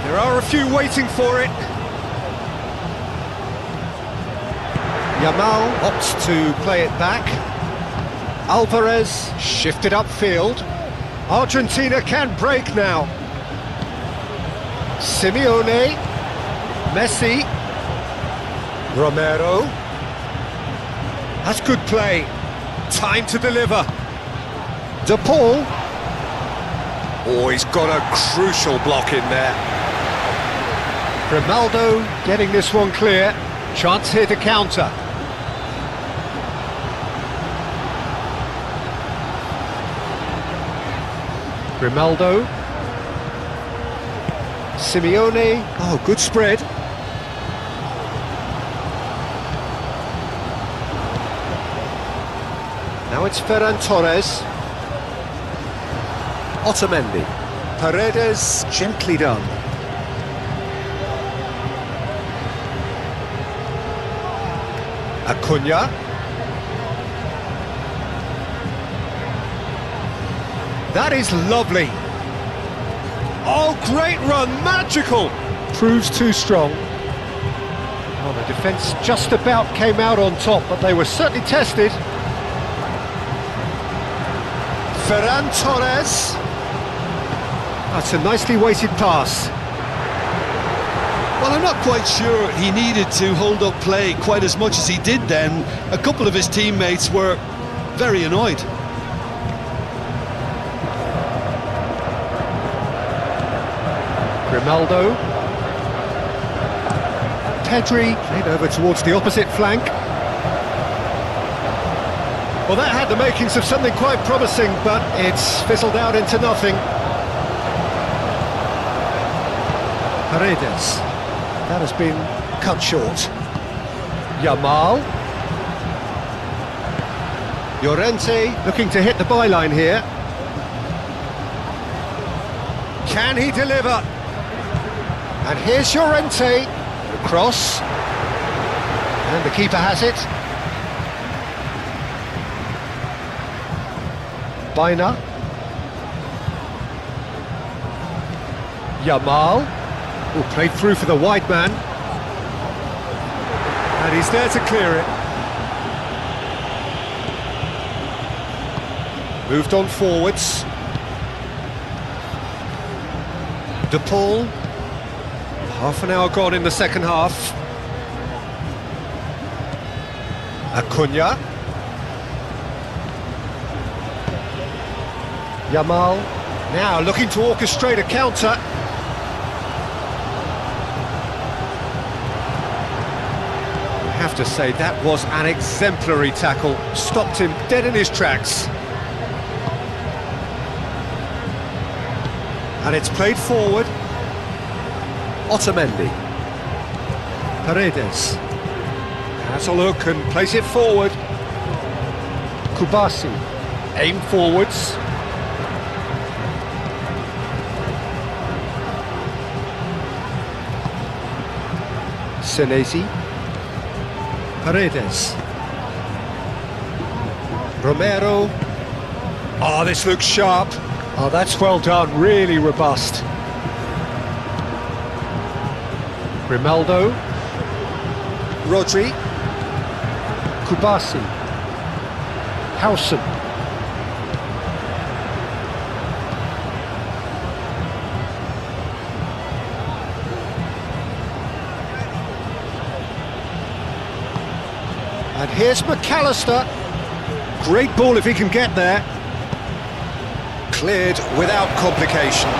There are a few waiting for it. Yamal opts to play it back. Alvarez shifted upfield. Argentina can break now. Simeone. Messi. Romero. That's good play. Time to deliver. De Paul. Oh, he's got a crucial block in there. Grimaldo getting this one clear. Chance here to counter. Grimaldo. Simeone. Oh, good spread. Now it's Ferran Torres. Otamendi. Paredes, gently done. Acuna. That is lovely. Oh, great run, magical. Proves too strong. Well, the defence just about came out on top, but they were certainly tested. Ferran Torres. That's a nicely weighted pass. Well, I'm not quite sure he needed to hold up play quite as much as he did then. A couple of his teammates were very annoyed. Grimaldo. Pedri played over towards the opposite flank. Well, that had the makings of something quite promising, but it's fizzled out into nothing. Paredes. That has been cut short. Yamal. Llorente looking to hit the byline here. Can he deliver? And here's Llorente. The cross. And the keeper has it. Baina. Yamal. Oh, played through for the wide man. And he's there to clear it. Moved on forwards. De Paul. Half an hour gone in the second half. Acuna. Yamal. Now looking to orchestrate a counter. I have to say that was an exemplary tackle. Stopped him dead in his tracks. And it's played forward. Otamendi. Paredes. Has a look and plays it forward. Kubasi. Aim forwards. Senesi. Paredes. Romero. Oh, this looks sharp. Oh, that's well done, really robust. Grimaldo. Rodri. Kubasi. Howson. And here's McAllister. Great ball if he can get there. Cleared without complication.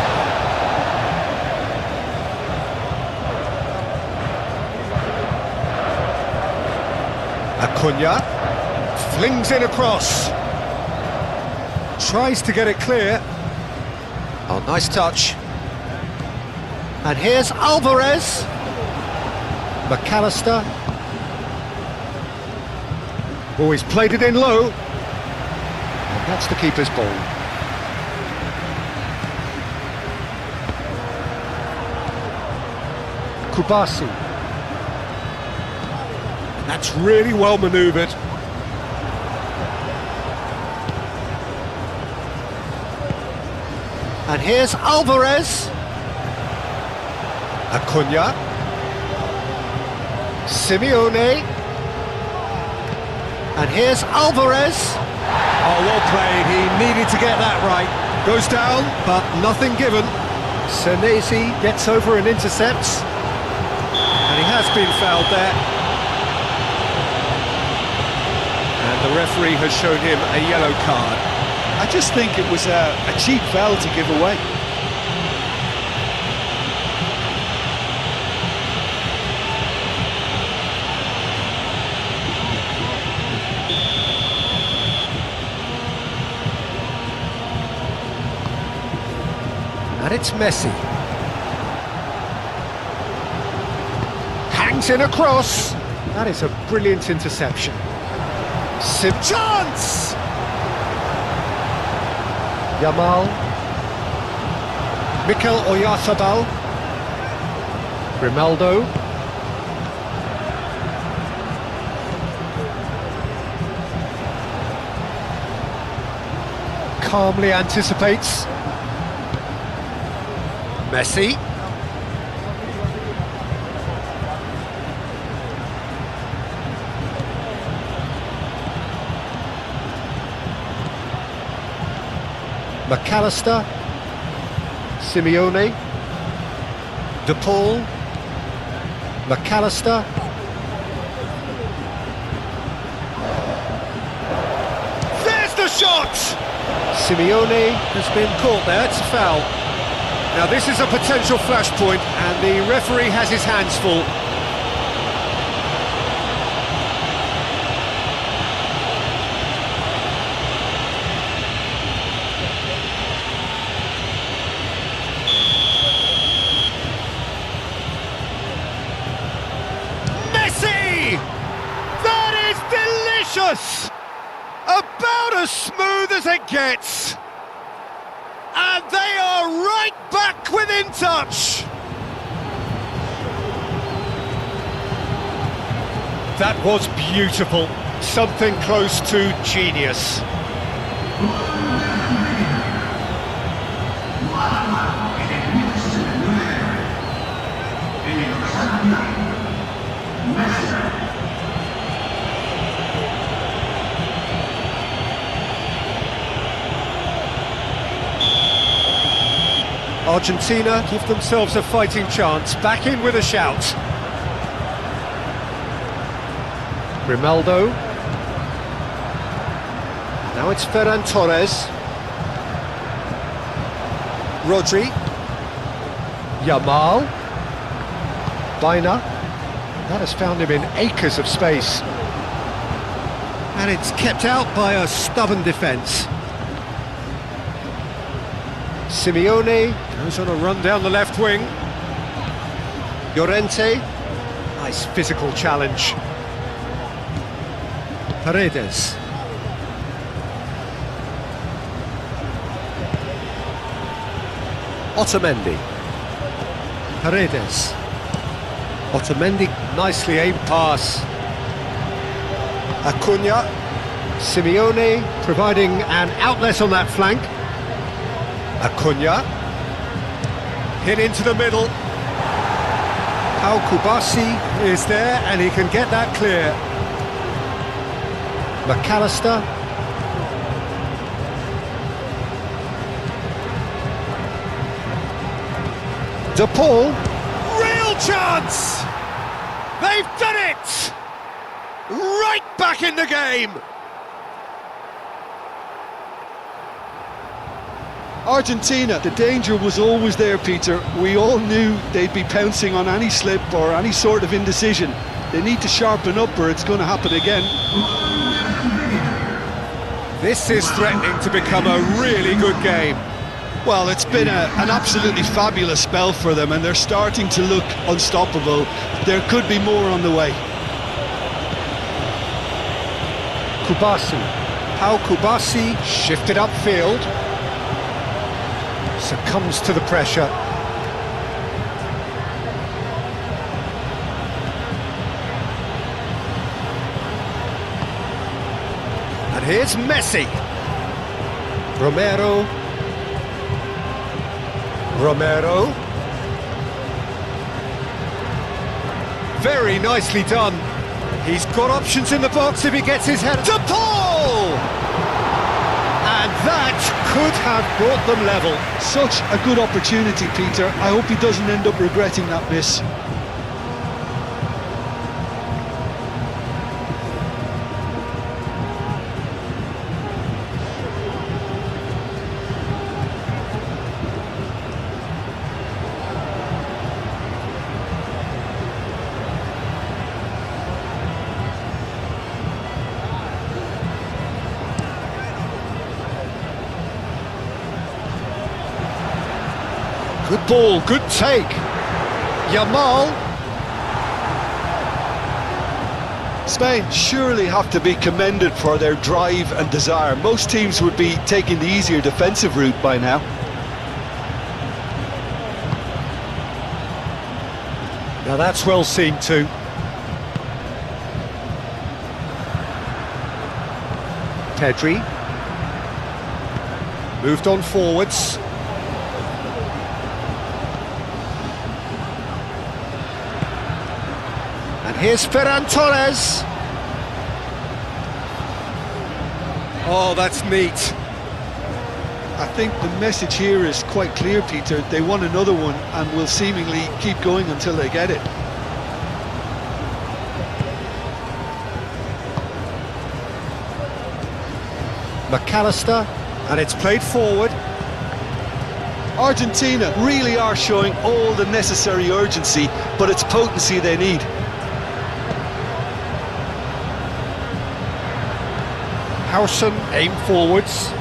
Acuna flings in across. Tries to get it clear. Oh, nice touch. And here's Alvarez. McAllister. Oh, he's played it in low. And that's the keeper's ball. Kubasi. That's really well manoeuvred. And here's Alvarez. Acuna. Simeone. And here's Alvarez. Oh, well played. He needed to get that right. Goes down, but nothing given. Senesi gets over and intercepts. And he has been fouled there. And the referee has shown him a yellow card. I just think it was a cheap foul to give away. it's Messi. Hangs in a cross. That is a brilliant interception. Chance! Yamal. Mikel Oyarzabal. Grimaldo. Calmly anticipates. Messi. McAllister. Simeone. De Paul. McAllister. There's the shot! Simeone has been caught there, it's a foul. Now this is a potential flashpoint and the referee has his hands full. Messi! That is delicious! About as smooth as it gets. And they are right back within touch. That was beautiful. Something close to genius. Argentina give themselves a fighting chance, back in with a shout. Grimaldo. Now it's Ferran Torres. Rodri. Yamal. Baina. That has found him in acres of space. And it's kept out by a stubborn defence. Simeone goes on a run down the left wing. Llorente, nice physical challenge. Paredes. Otamendi. Paredes. Otamendi, nicely aimed pass. Acuna. Simeone providing an outlet on that flank. Acuna, hit into the middle. Pau Kubasi is there and he can get that clear. McAllister. De Paul. Real chance! They've done it! Right back in the game! Argentina, the danger was always there, Peter. We all knew they'd be pouncing on any slip or any sort of indecision. They need to sharpen up or it's going to happen again. This is threatening to become a really good game. Well, it's been an absolutely fabulous spell for them and they're starting to look unstoppable. There could be more on the way. Kubasi. Pau Kubasi shifted upfield. Succumbs to the pressure. And here's Messi. Romero. Very nicely done. He's got options in the box if he gets his head. De Paul! And that could have brought them level. Such a good opportunity, Peter. I hope he doesn't end up regretting that miss. ball, good take. Yamal. Spain surely have to be commended for their drive and desire. Most teams would be taking the easier defensive route by now. Now that's well seen too. Pedri. Moved on forwards. And here's Ferran Torres. Oh, that's neat. I think the message here is quite clear, Peter. They want another one and will seemingly keep going until they get it. McAllister, and it's played forward. Argentina really are showing all the necessary urgency, but it's potency they need. Howson aim forwards.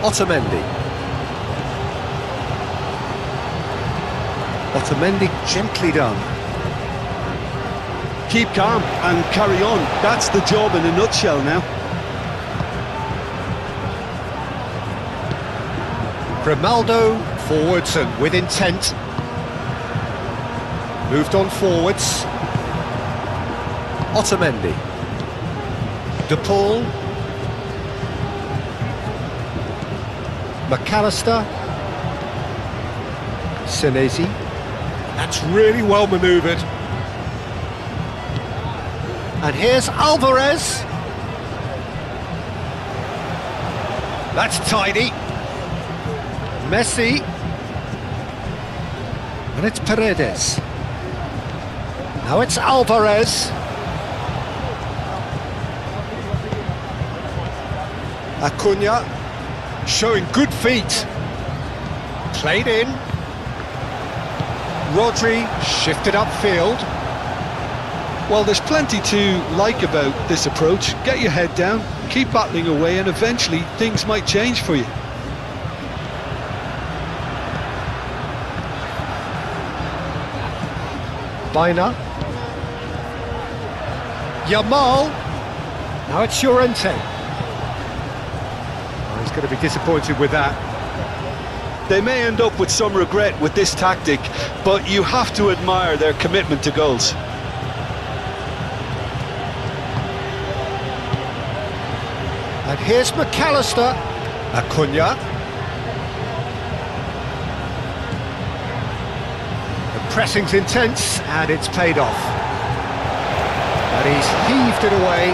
Otamendi. Otamendi gently done. Keep calm and carry on. That's the job in a nutshell now. Grimaldo forwards and with intent. Moved on forwards. Otamendi. De Paul. McAllister. Senesi. That's really well manoeuvred. And here's Alvarez. That's tidy. Messi. And it's Paredes. Now it's Alvarez. Acuna showing good feet. Played in. Rodri shifted upfield. Well, there's plenty to like about this approach. Get your head down, keep battling away, and eventually things might change for you. Baina. Yamal. Now it's Llorente. Oh, he's going to be disappointed with that. They may end up with some regret with this tactic, but you have to admire their commitment to goals. And here's McAllister. Acuna. The pressing's intense, and it's paid off. And he's heaved it away.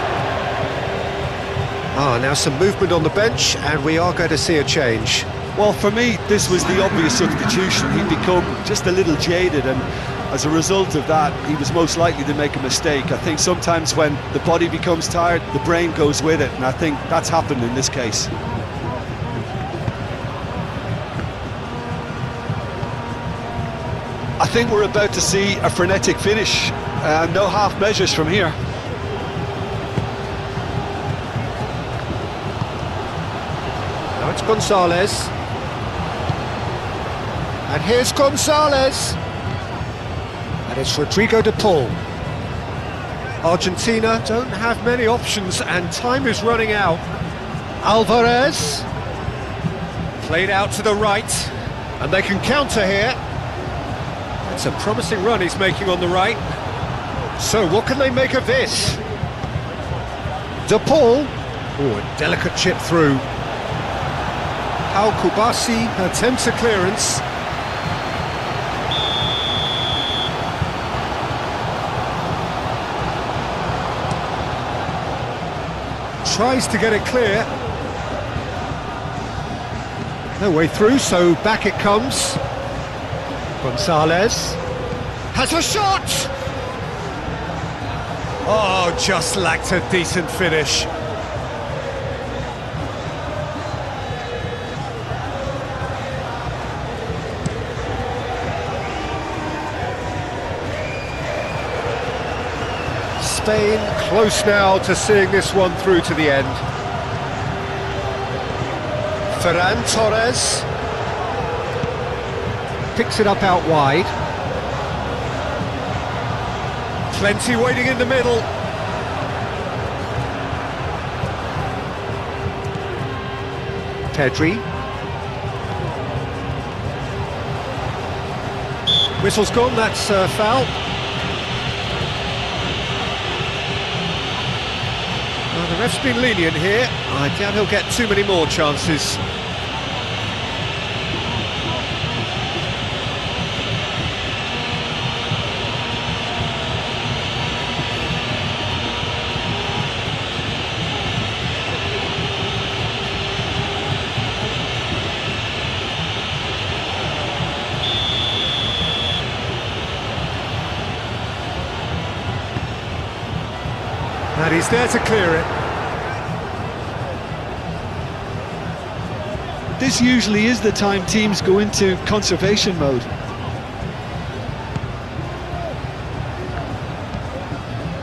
Ah, now some movement on the bench, and we are going to see a change. Well, for me, this was the obvious substitution. He'd become just a little jaded, and as a result of that, he was most likely to make a mistake. I think sometimes when the body becomes tired, the brain goes with it, and I think that's happened in this case. I think we're about to see a frenetic finish, no half measures from here. Now it's Gonzalez. And here's Gonzalez. And it's Rodrigo de Paul. Argentina don't have many options and time is running out. Alvarez. Played out to the right. And they can counter here. It's a promising run he's making on the right. So what can they make of this? De Paul. Oh, a delicate chip through. Al Kubasi attempts a clearance. Tries to get it clear. No way through, so back it comes. Gonzalez has a shot! Oh, just lacked a decent finish. Spain close now to seeing this one through to the end. Ferran Torres picks it up out wide. Plenty waiting in the middle. Pedri. Whistle's gone, that's a foul. Well, the ref's been lenient here. I doubt he'll get too many more chances. And he's there to clear it. This usually is the time teams go into conservation mode.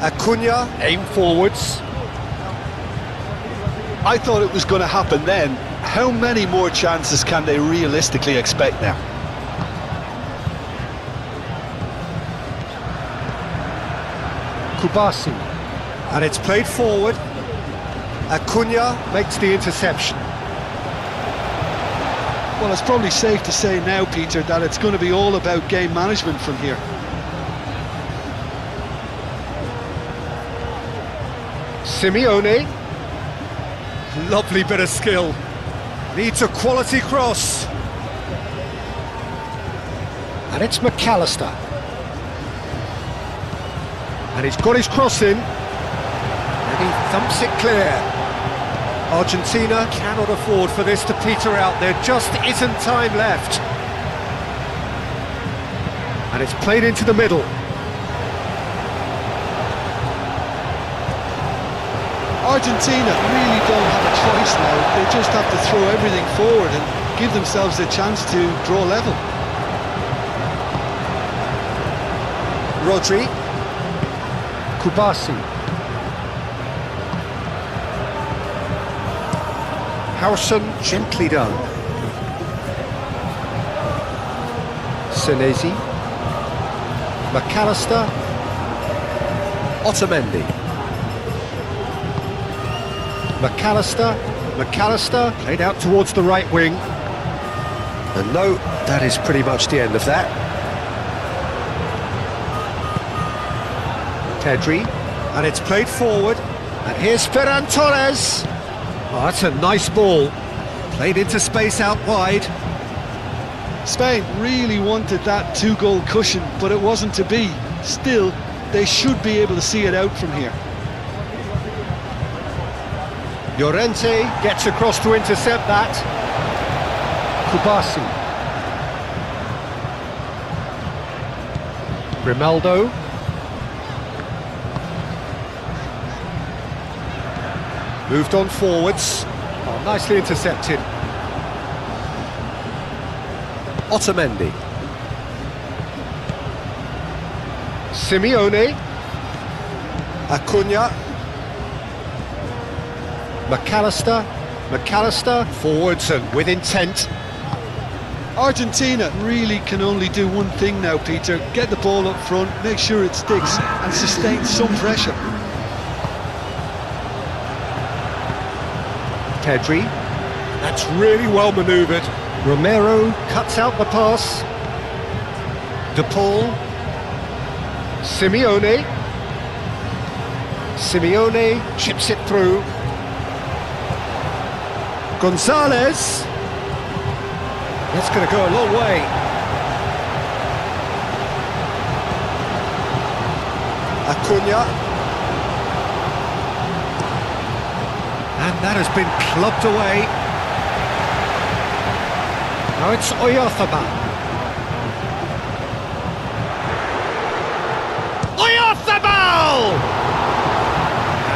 Acuna, aim forwards. I thought it was going to happen then. How many more chances can they realistically expect now? Kubasi. And it's played forward. Acuna makes the interception. Well, it's probably safe to say now, Peter, that it's going to be all about game management from here. Simeone. Lovely bit of skill. Needs a quality cross. And it's McAllister. And he's got his cross in. And he thumps it clear. Argentina cannot afford for this to peter out. There just isn't time left. And it's played into the middle. Argentina really don't have a choice now. They just have to throw everything forward and give themselves a chance to draw level. Rodri. Kubasi. Howson, gently done. Senesi. McAllister. Otamendi. McAllister, played out towards the right wing. And no, that is pretty much the end of that. Pedri, and it's played forward. And here's Ferran Torres. Oh, that's a nice ball. Played into space out wide. Spain really wanted that two-goal cushion, but it wasn't to be. Still, they should be able to see it out from here. Llorente gets across to intercept that. Kubasi. Grimaldo. Moved on forwards. Oh, nicely intercepted. Otamendi. Simeone. Acuna. McAllister, forwards and with intent. Argentina really can only do one thing now, Peter. Get the ball up front, make sure it sticks and sustain some pressure. Pedri, that's really well manoeuvred. Romero cuts out the pass. De Paul. Simeone chips it through. Gonzalez. That's going to go a long way. Acuna. And that has been clubbed away. Now it's Oyarzabal. Oyarzabal!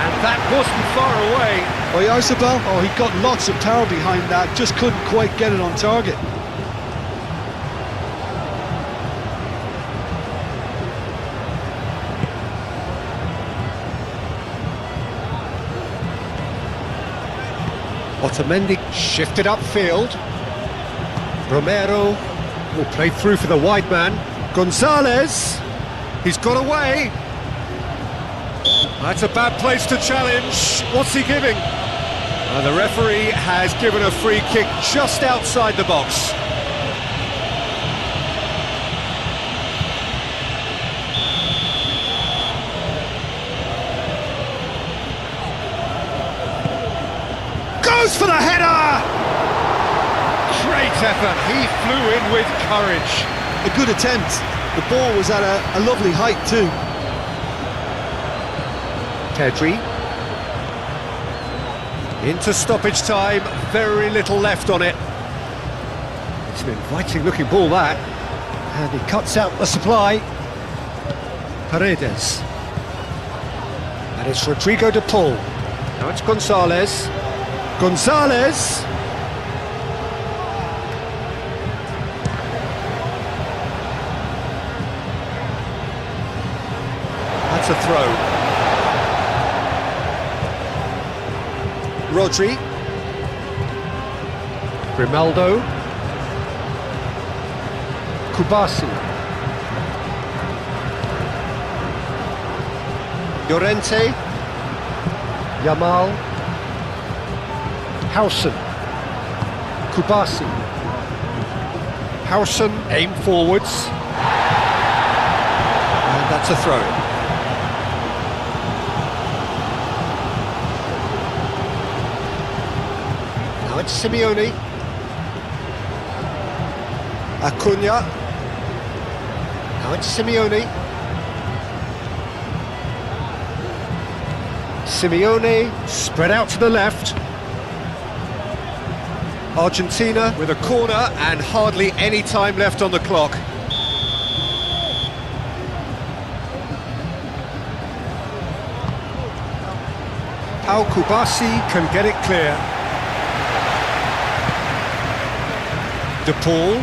And that wasn't far away. Oyarzabal, oh, he got lots of power behind that, just couldn't quite get it on target. Otamendi shifted upfield. Romero will play through for the wide man. Gonzalez, he's got away. That's a bad place to challenge. What's he giving? The referee has given a free kick just outside the box. Goes for the header! Great effort, he flew in with courage. A good attempt. The ball was at a lovely height too. Pedri. Into stoppage time, very little left on it. It's an inviting looking ball that. And he cuts out the supply. Paredes. And it's Rodrigo de Paul. Now it's Gonzalez. Gonzalez! That's a throw. Rodri. Grimaldo. Kubasi. Llorente. Yamal. Hausen. Kubasi. Hausen, aim forwards. And that's a throw. Now it's Simeone. Acuna. Now it's Simeone. Simeone spread out to the left. Argentina with a corner and hardly any time left on the clock. Pau Kubasi can get it clear. De Paul.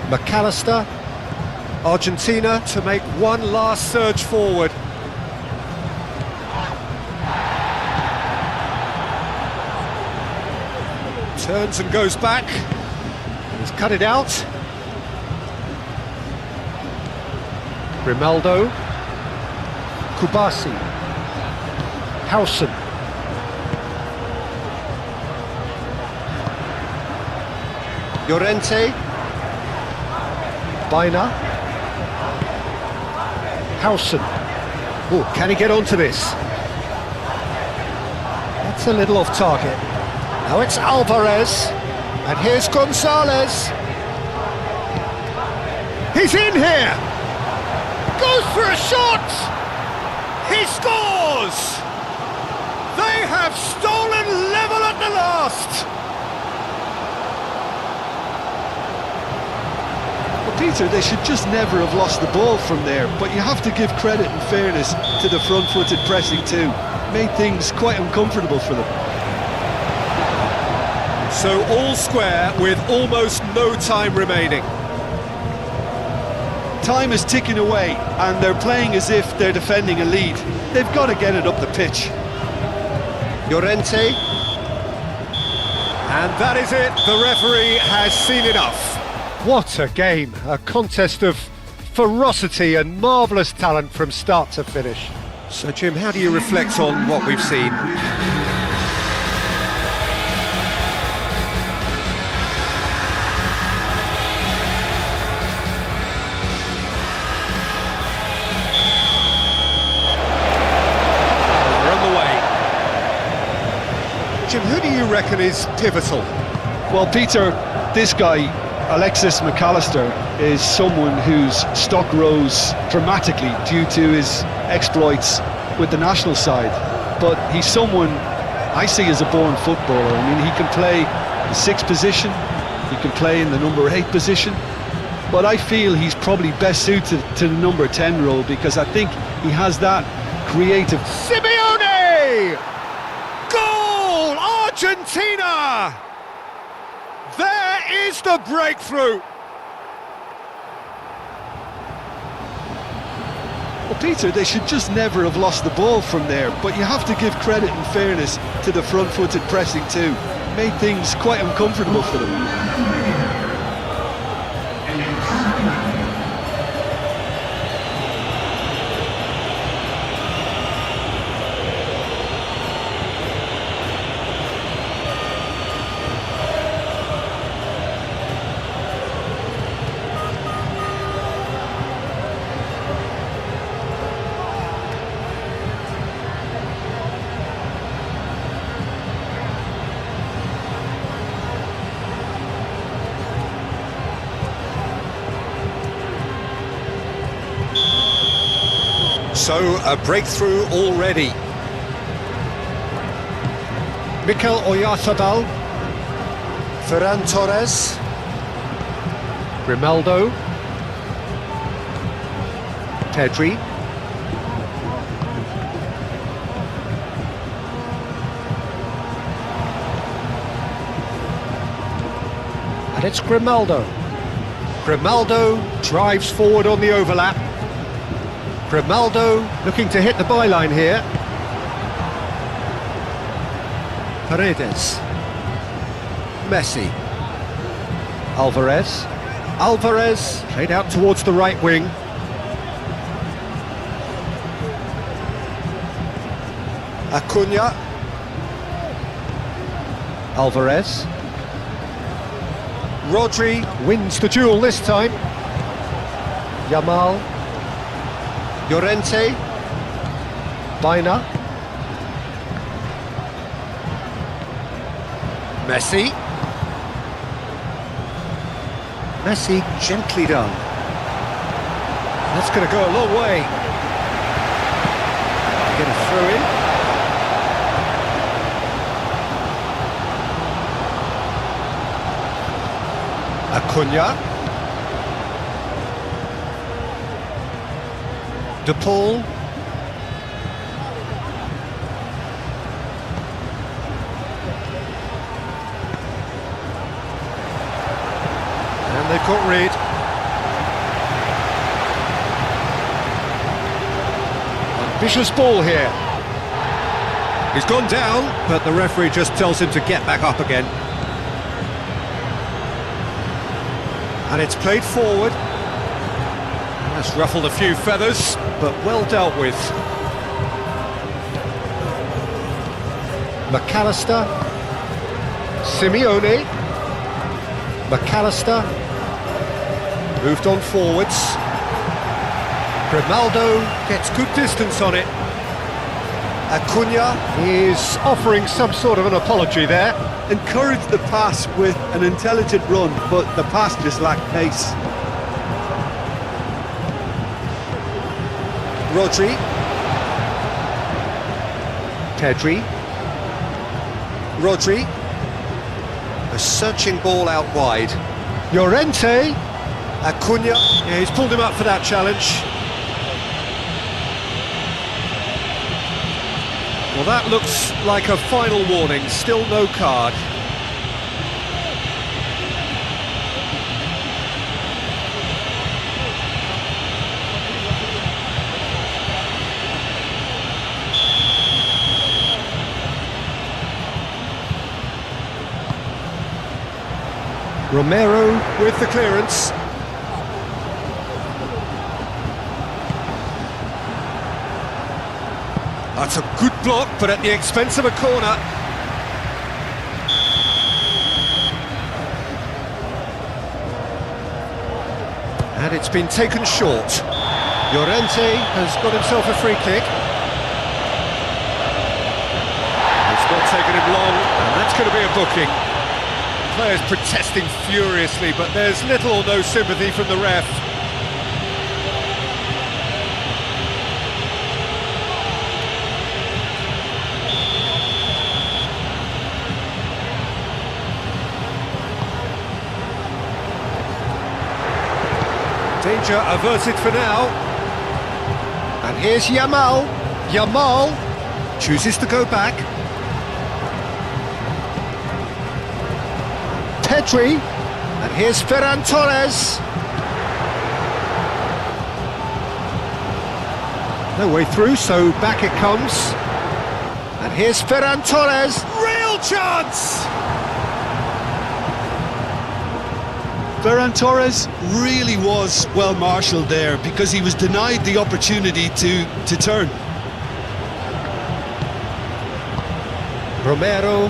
McAllister. Argentina to make one last surge forward. Turns and goes back. He's cut it out. Grimaldo. Kubasi. Hausen. Llorente. Baina. Hausen. Oh, can he get onto this? That's a little off target. Now it's Alvarez, and here's Gonzalez. He's in here! Goes for a shot! He scores! They have stolen level at the last! Well, Peter, they should just never have lost the ball from there, but you have to give credit and fairness to the front-footed pressing too. Made things quite uncomfortable for them. So all square with almost no time remaining. Time is ticking away and they're playing as if they're defending a lead. They've got to get it up the pitch. Llorente. And that is it. The referee has seen enough. What a game. A contest of ferocity and marvellous talent from start to finish. So Jim, how do you reflect on what we've seen? Jim, who do you reckon is pivotal? Well, Peter, this guy, Alexis McAllister, is someone whose stock rose dramatically due to his exploits with the national side. But he's someone I see as a born footballer. I mean, he can play the 6th position, he can play in the number 8 position, but I feel he's probably best suited to the number 10 role because I think he has that creative... Simeone! Goal! Argentina! There is the breakthrough! Well, Peter, they should just never have lost the ball from there, but you have to give credit and fairness to the front-footed pressing too. Made things quite uncomfortable for them. So, a breakthrough already. Mikel Oyarzabal. Ferran Torres. Grimaldo. Pedri. And it's Grimaldo. Grimaldo drives forward on the overlap. Grimaldo looking to hit the byline here. Paredes. Messi. Alvarez. Alvarez played out towards the right wing. Acuna. Alvarez. Rodri wins the duel this time. Yamal. Llorente, Baina, Messi, Messi gently done. That's going to go a long way. Get a throw in. Acuna. De Paul. And they've got rid. Ambitious ball here. He's gone down, but the referee just tells him to get back up again. And it's played forward. That's ruffled a few feathers, but well dealt with. McAllister. Simeone. McAllister. Moved on forwards. Grimaldo gets good distance on it. Acuna is offering some sort of an apology there. Encouraged the pass with an intelligent run, but the pass just lacked pace. Rodri. Pedri. Rodri. A searching ball out wide. Llorente. Acuna. Yeah, he's pulled him up for that challenge. Well, that looks like a final warning. Still no card. Romero with the clearance. That's a good block, but at the expense of a corner. And it's been taken short. Llorente has got himself a free kick. It's not taken him long, and that's going to be a booking. Players protesting furiously, but there's little or no sympathy from the ref. Danger averted for now. And here's Yamal. Yamal chooses to go back. Pedri, and here's Ferran Torres. No way through, so back it comes. And here's Ferran Torres. Real chance! Ferran Torres really was well marshalled there because he was denied the opportunity to turn. Romero.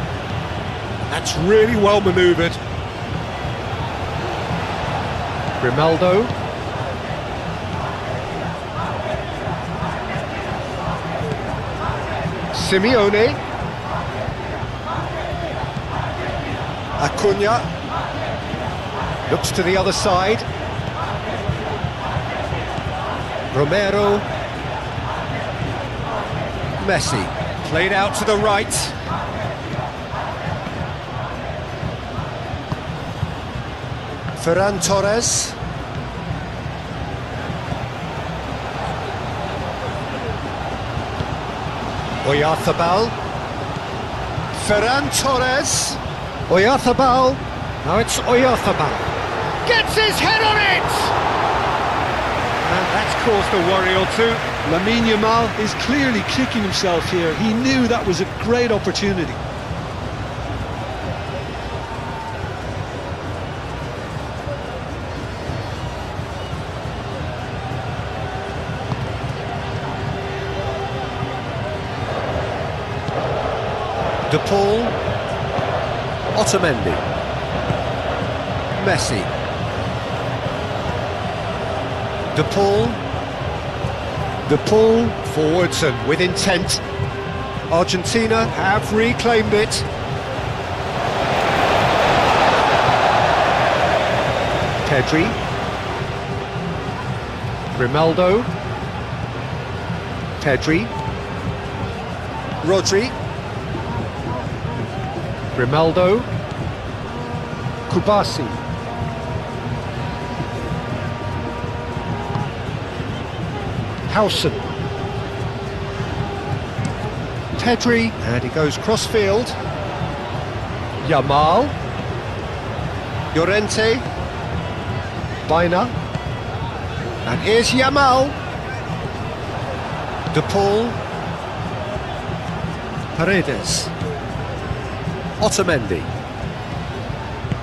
That's really well manoeuvred. Grimaldo. Simeone. Acuna. Looks to the other side. Romero. Messi. Played out to the right. Ferran Torres. Oyarzabal. Ferran Torres. Oyarzabal. Now it's Oyarzabal. Gets his head on it! And that's caused a worry or two. Lamine Yamal is clearly kicking himself here. He knew that was a great opportunity. De Paul. Otamendi. Messi. De Paul. De Paul forwards and with intent. Argentina have reclaimed it. Pedri. Grimaldo. Pedri. Rodri. Grimaldo. Kubasi. Howson. Pedri, and he goes cross-field. Yamal. Llorente. Baina. And here's Yamal. De Paul. Paredes. Otamendi.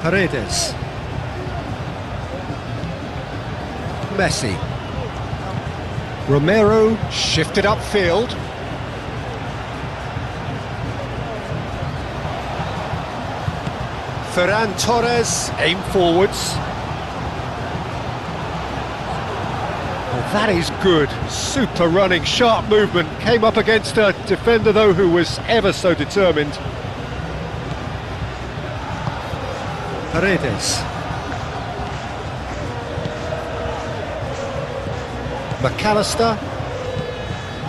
Paredes. Messi. Romero shifted upfield. Ferran Torres aim forwards. Well, that is good. Super running, sharp movement. Came up against a defender though who was ever so determined. Paredes. McAllister.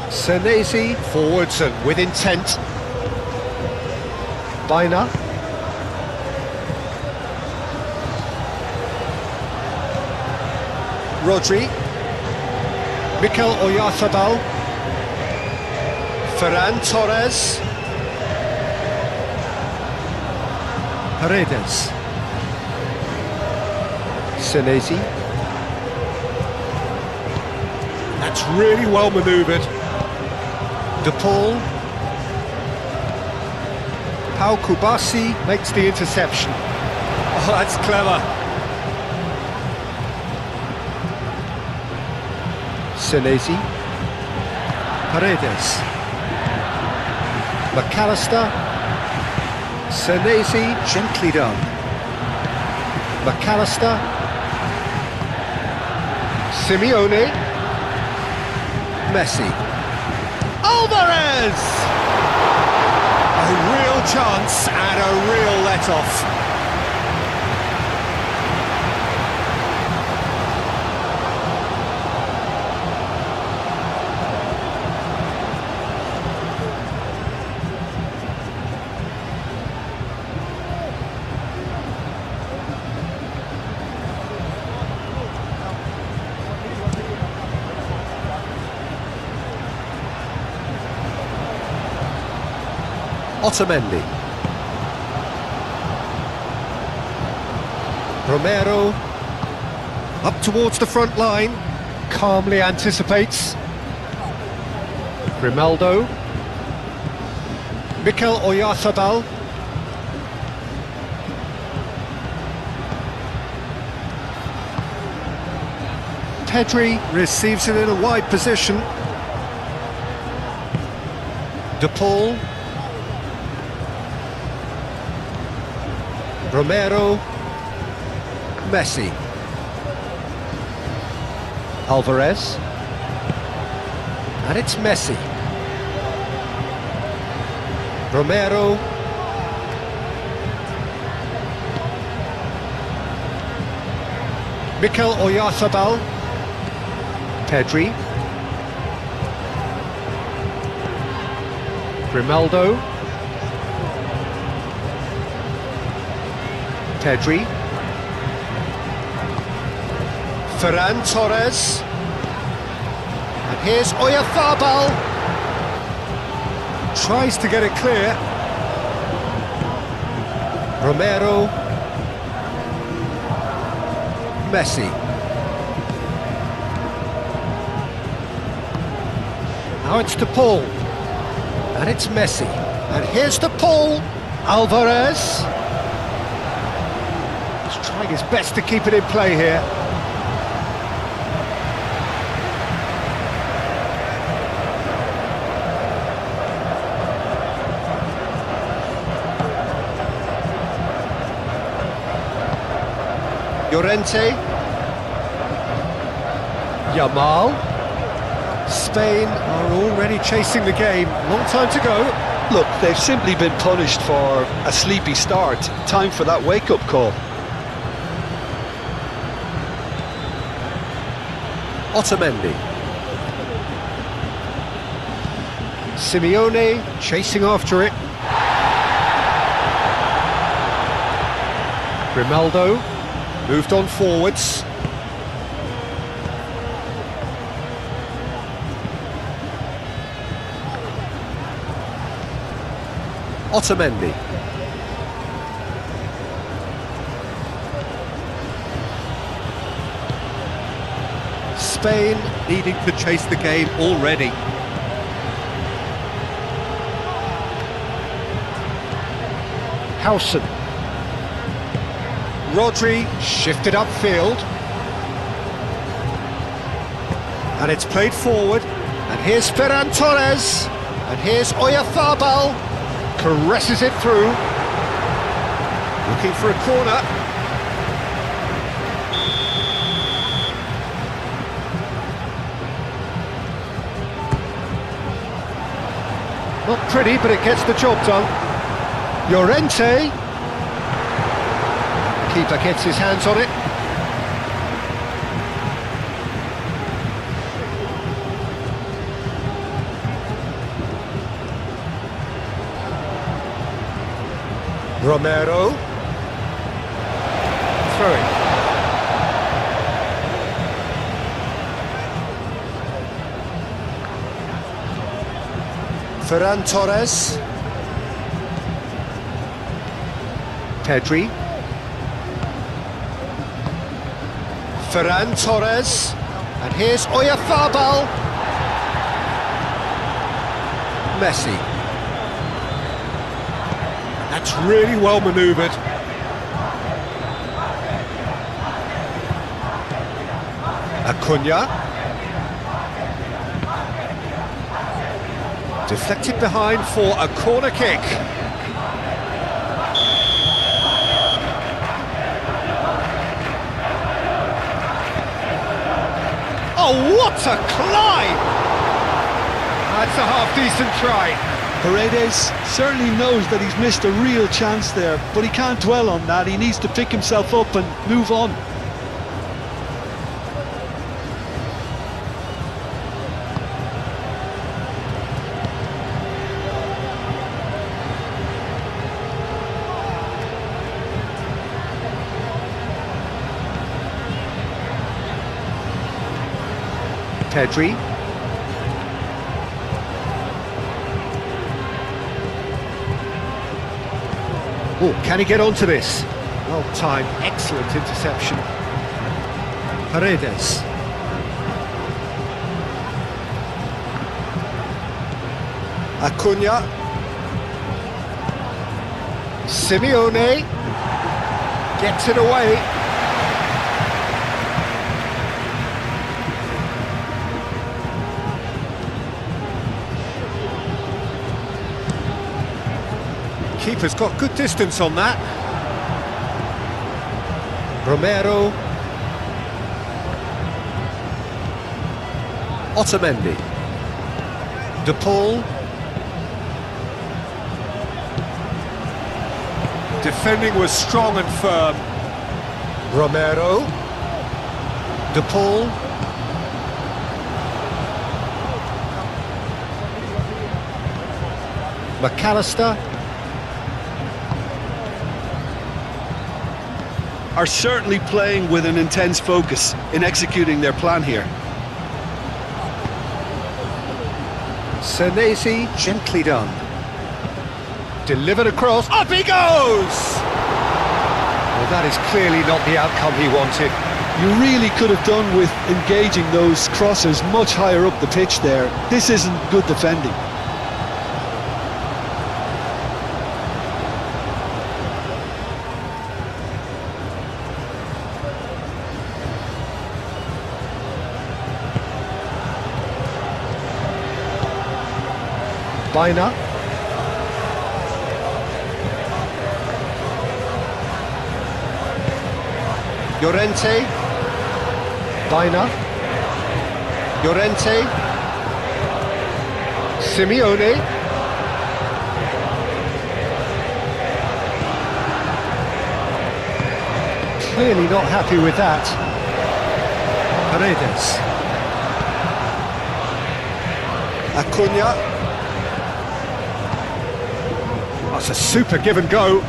Senesi forwards and with intent. Baina. Rodri. Mikel Oyarzabal. Ferran Torres. Paredes. Senesi. That's really well manoeuvred. De Paul. Pau Kubasi makes the interception. Oh, that's clever. Senesi. Paredes. McAllister. Senesi, gently done. McAllister. Simeone. Messi. Alvarez! A real chance and a real let-off. Otamendi. Romero. Up towards the front line. Calmly anticipates. Grimaldo. Mikel Oyarzabal. Pedri receives it in a wide position. De Paul. Romero. Messi. Alvarez. And it's Messi. Romero. Mikel Oyarzabal. Pedri. Grimaldo. Pedri. Ferran Torres. And here's Oyarzabal. Tries to get it clear. Romero. Messi. Now it's De Paul. And it's Messi. And here's De Paul. Alvarez. He's trying his best to keep it in play here. Llorente. Yamal. Spain are already chasing the game. Long time to go. Look, they've simply been punished for a sleepy start. Time for that wake-up call. Otamendi. Simeone chasing after it. Grimaldo moved on forwards. Otamendi. Spain needing to chase the game already. Howson. Rodri shifted upfield. And it's played forward. And here's Ferran Torres. And here's Oyarzabal. Caresses it through. Looking for a corner. Not pretty, but it gets the job done. Llorente. Keeper gets his hands on it. Romero. Throwing. Ferran Torres. Pedri. Ferran Torres. And here's Oyarzabal. Messi. That's really well manoeuvred. Acuna. Deflected behind for a corner kick. Oh, what a climb! That's a half-decent try. Paredes certainly knows that he's missed a real chance there, but he can't dwell on that. He needs to pick himself up and move on. Pedri. Oh, can he get onto this? Well timed, excellent interception. Paredes. Acuna. Simeone gets it away. Keeper's got good distance on that. Romero. Otamendi. De Paul. Defending was strong and firm. Romero. De Paul. McAllister. Are certainly playing with an intense focus in executing their plan here. Senesi, gently done. Delivered across, up he goes! Well, that is clearly not the outcome he wanted. You really could have done with engaging those crosses much higher up the pitch there. This isn't good defending. Baina. Llorente. Baina. Llorente. Simeone. Clearly not happy with that. Paredes. Acuna. That's a super give and go.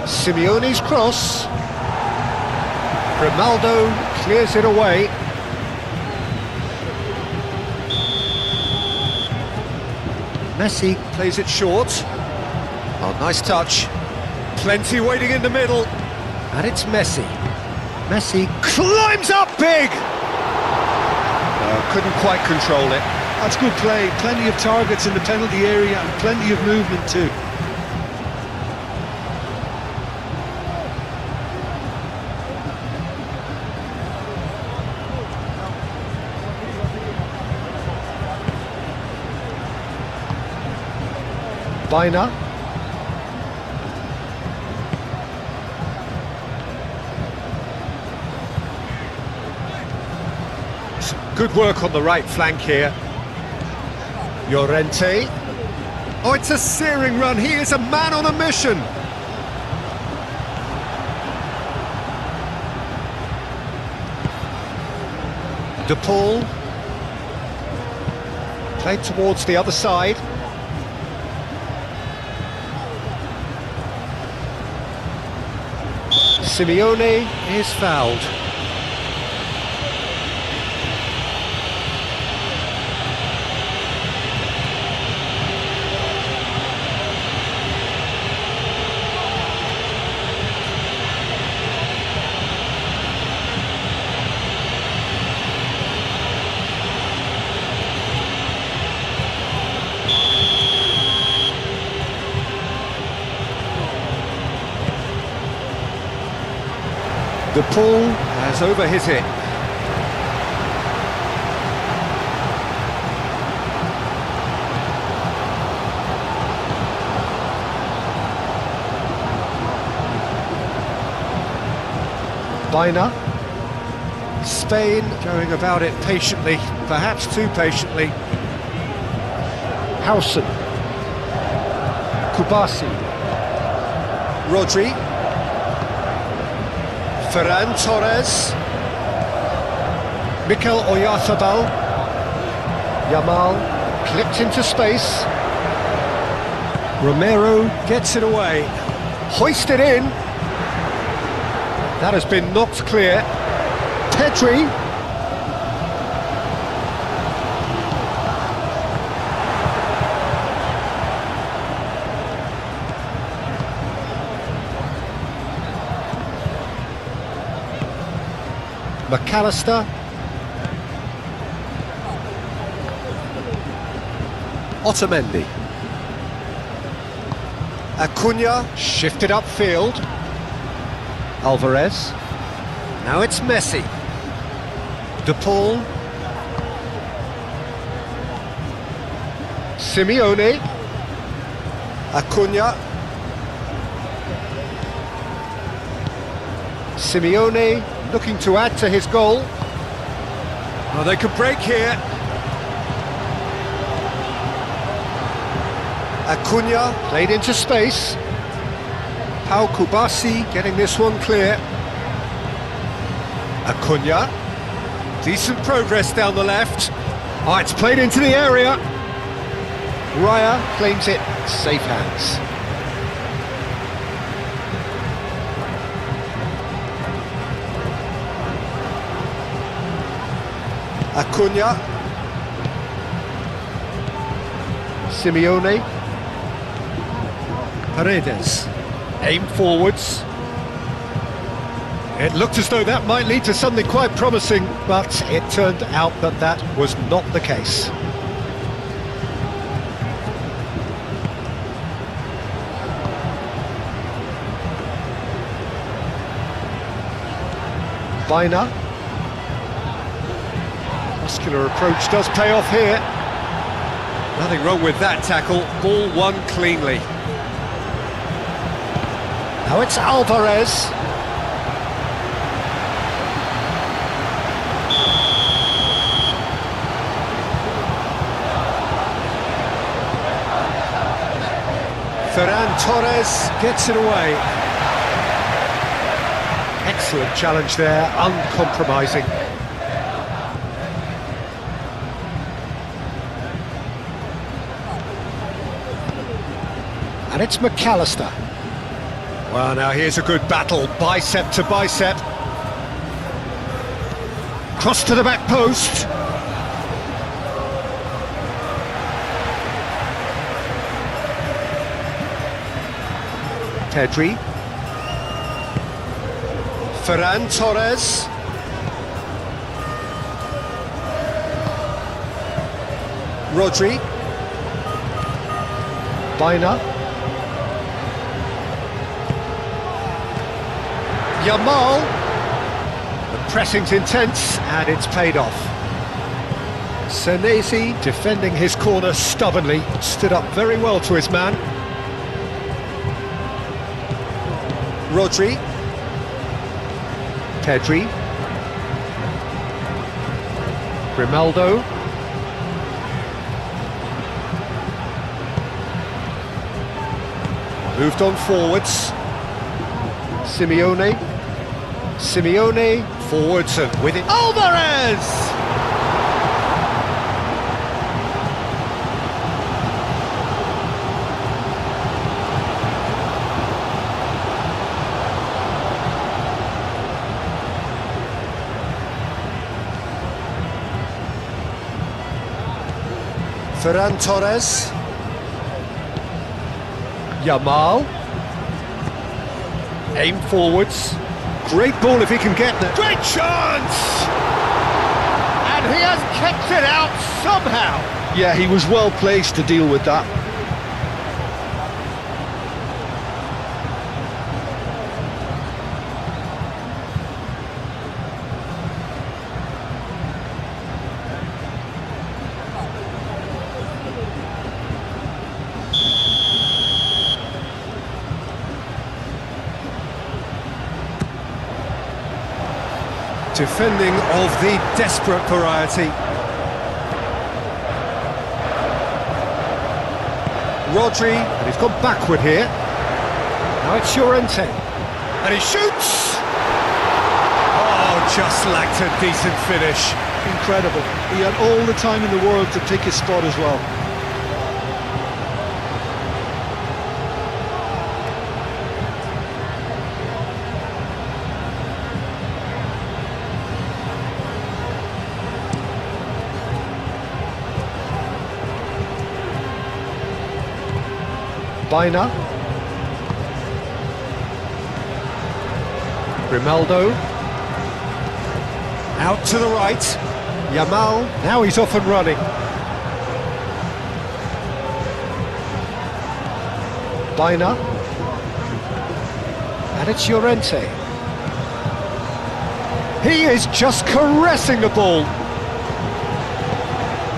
Simeone's cross. Ronaldo clears it away. Messi plays it short. Oh, nice touch. Plenty waiting in the middle. And it's Messi. Messi climbs up big! Couldn't quite control it. That's good play. Plenty of targets in the penalty area and plenty of movement too. Baina. Some good work on the right flank here. Llorente. Oh, it's a searing run. He is a man on a mission. De Paul. Played towards the other side. Simeone is fouled. De Paul has over his hit. Baina. Spain going about it patiently, perhaps too patiently. Howson. Kubasi. Rodri. Ferran Torres. Mikel Oyarzabal. Yamal clipped into space. Romero gets it away. Hoisted in. That has been knocked clear. Pedri. McAllister. Otamendi. Acuna shifted upfield. Alvarez. Now it's Messi. De Paul. Simeone. Acuna. Simeone looking to add to his goal. Oh, they could break here. Acuna played into space. Pau Kubasi getting this one clear. Acuna. Decent progress down the left. Oh, it's played into the area. Raya claims it. Safe hands. Acuna. Simeone. Paredes. Aim forwards. It looked as though that might lead to something quite promising, but it turned out that that was not the case. Baina. Muscular approach does pay off here. Nothing wrong with that tackle. Ball won cleanly. Now it's Alvarez. Ferran Torres gets it away. Excellent challenge there, uncompromising. And it's McAllister. Well, now here's a good battle, bicep to bicep. Cross to the back post. Pedri. Ferran Torres. Rodri. Baina. Yamal. The pressing's intense and it's paid off. Senesi defending his corner stubbornly, stood up very well to his man. Rodri. Pedri. Grimaldo. Moved on forwards. Simeone. Simeone forwards and with it. Alvarez! Ferran Torres. Yamal. Aim forwards. Great ball if he can get there. Great chance! And he has kept it out somehow. Yeah, he was well placed to deal with that. Defending of the desperate variety. Rodri, and he's gone backward here. Now it's Llorente. And he shoots! Oh, just lacked a decent finish. Incredible. He had all the time in the world to take his spot as well. Baina. Grimaldo. Out to the right. Yamal. Now he's off and running. Baina. And it's Llorente. He is just caressing the ball.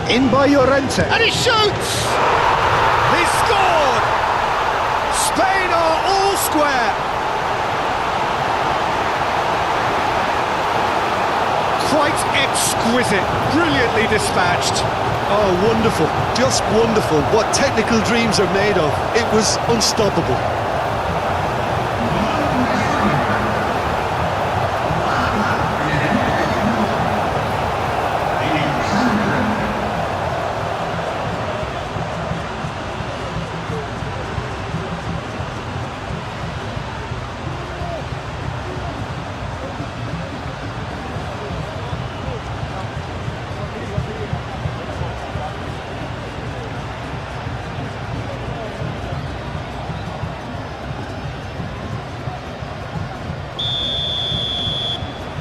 In by Llorente. And he shoots! He scored! Spain are all square. Quite exquisite, brilliantly dispatched. Oh, wonderful, just wonderful. What technical dreams are made of. It was unstoppable.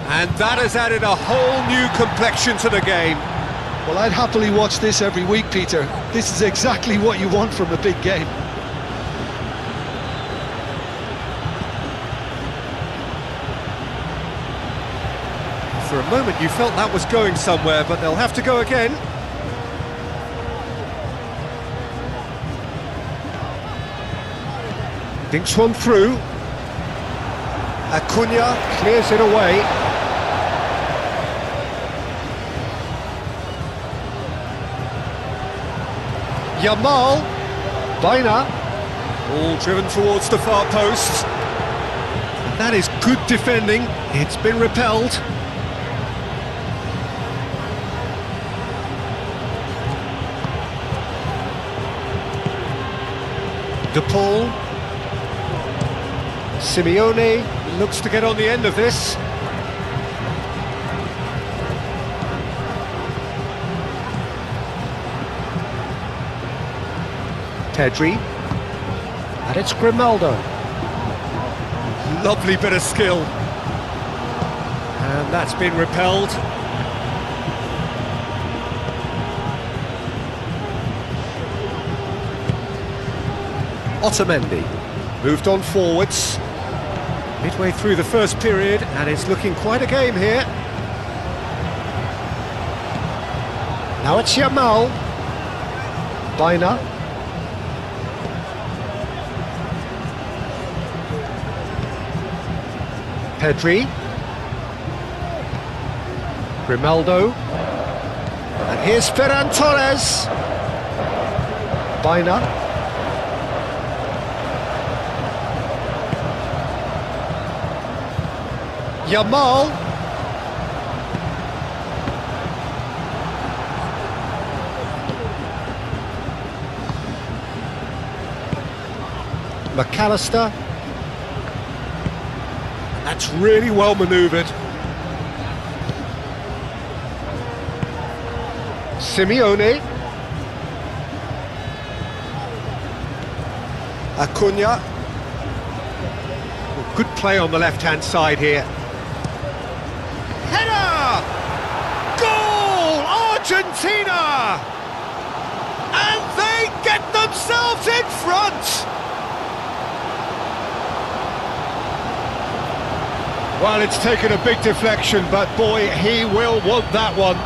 And that has added a whole new complexion to the game. Well, I'd happily watch this every week, Peter. This is exactly what you want from a big game. For a moment you felt that was going somewhere, but they'll have to go again. Dinks one through. Acuna clears it away. Yamal, Baina, all driven towards the far post. And that is good defending, it's been repelled. De Paul, Simeone looks to get on the end of this. Pedri, and it's Grimaldo. Lovely bit of skill. And that's been repelled. Otamendi moved on forwards. Midway through the first period, and it's looking quite a game here. Now it's Yamal. Baina. Pedri, Grimaldo, and here's Ferran Torres. Baina, Yamal, McAllister. That's really well manoeuvred. Simeone. Acuna. Well, good play on the left-hand side here. Header! Goal! Argentina! And they get themselves in front! Well, it's taken a big deflection, but boy, he will want that one.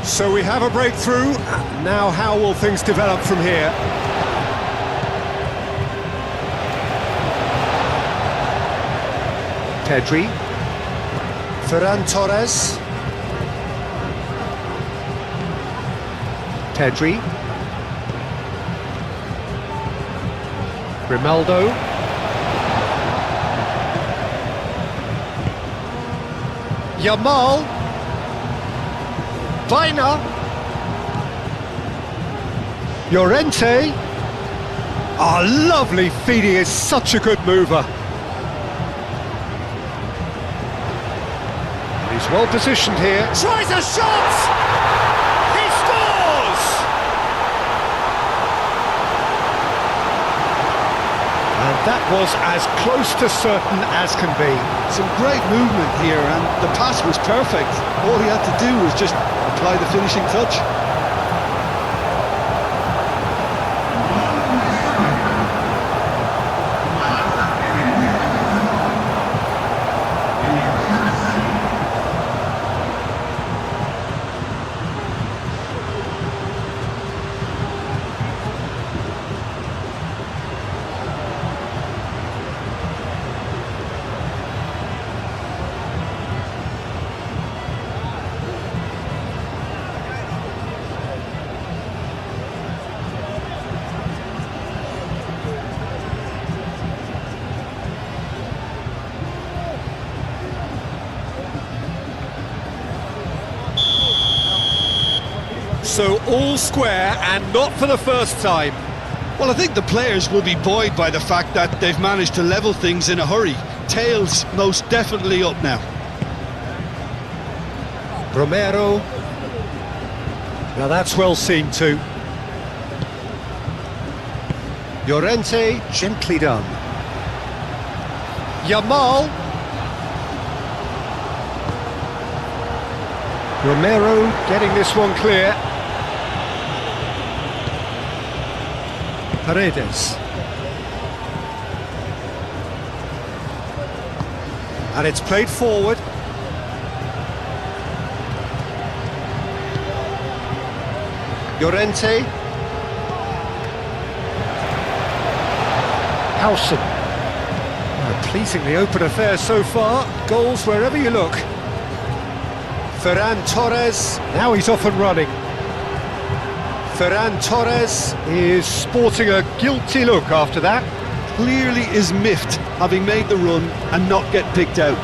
So we have a breakthrough. Now how will things develop from here? Pedri, Ferran Torres, Pedri, Grimaldo, Yamal, Baina, Llorente. Oh, lovely feed, he is such a good mover. He's well positioned here. Tries a shot! He scores! And that was as close to certain as can be. Some great movement here, and the pass was perfect. All he had to do was just apply the finishing touch. So all square, and not for the first time. Well, I think the players will be buoyed by the fact that they've managed to level things in a hurry. Tails most definitely up now. Romero. Now that's well seen too. Llorente, gently done. Yamal. Romero getting this one clear. Paredes. And it's played forward. Llorente. Howson. A pleasingly open affair so far. Goals wherever you look. Ferran Torres. Now he's off and running. Ferran Torres is sporting a guilty look after that. Clearly is miffed, having made the run and not get picked out.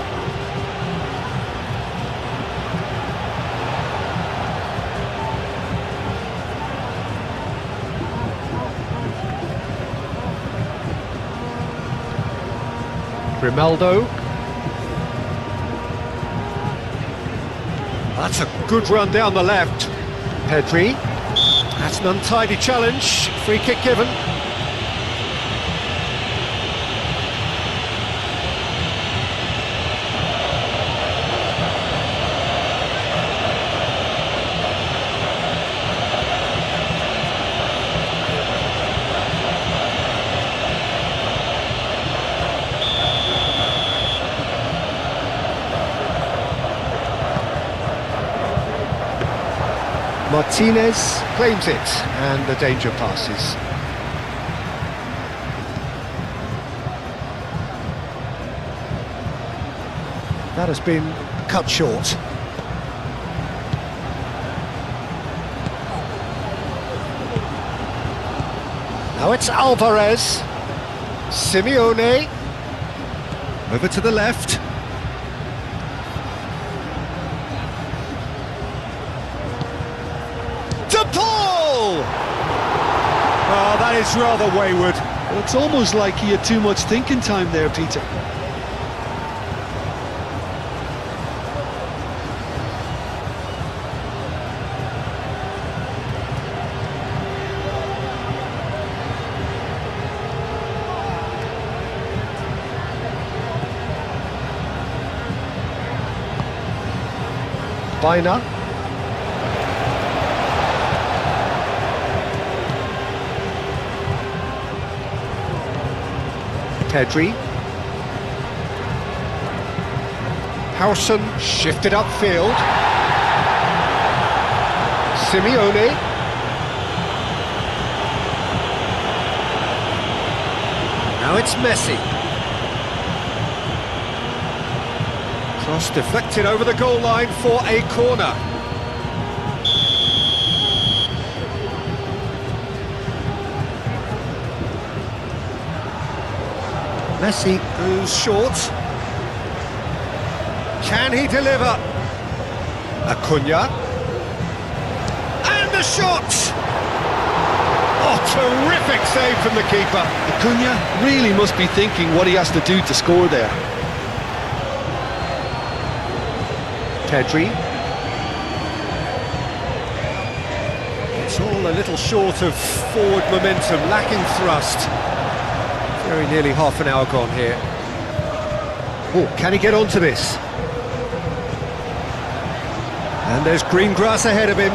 Grimaldo. That's a good run down the left. Pedri. That's an untidy challenge. Free kick given. Martinez claims it, and the danger passes. That has been cut short. Now it's Alvarez. Simeone. Over to the left. Oh, that is rather wayward. Well, it's almost like he had too much thinking time there, Peter. Bina. Pedri. Howson shifted upfield. Simeone. Now it's Messi. Cross deflected over the goal line for a corner. Messi goes short. Can he deliver? Acuna. And the shot! Oh, terrific save from the keeper. Acuna really must be thinking what he has to do to score there. Pedri. It's all a little short of forward momentum, lacking thrust. Very nearly half an hour gone here. Oh, can he get onto this? And there's green grass ahead of him.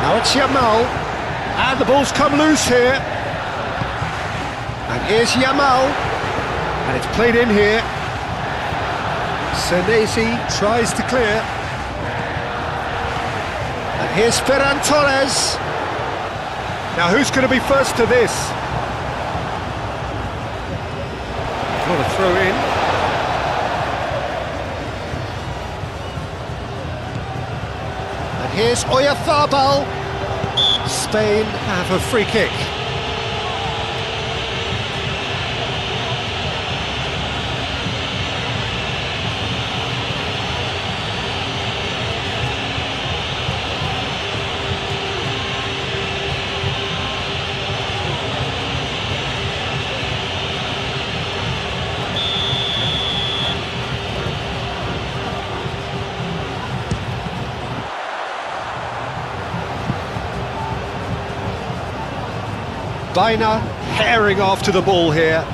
Now it's Yamal. And the ball's come loose here. And here's Yamal. And it's played in here. Senesi tries to clear. And here's Ferran Torres. Now who's going to be first to this? What a throw in. And here's Oyarzabal. Spain have a free kick. Baina herring after the ball here.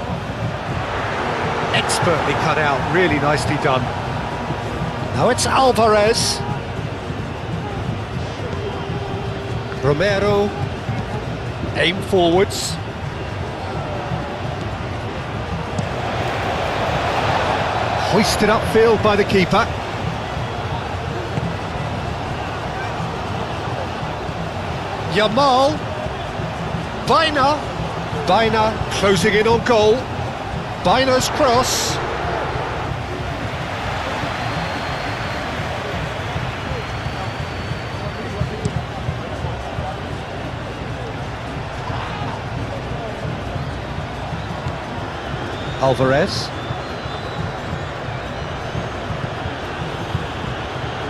Expertly cut out, really nicely done. Now it's Alvarez. Romero. Aim forwards. Hoisted upfield by the keeper. Yamal. Baina closing in on goal. Baina's cross. Alvarez.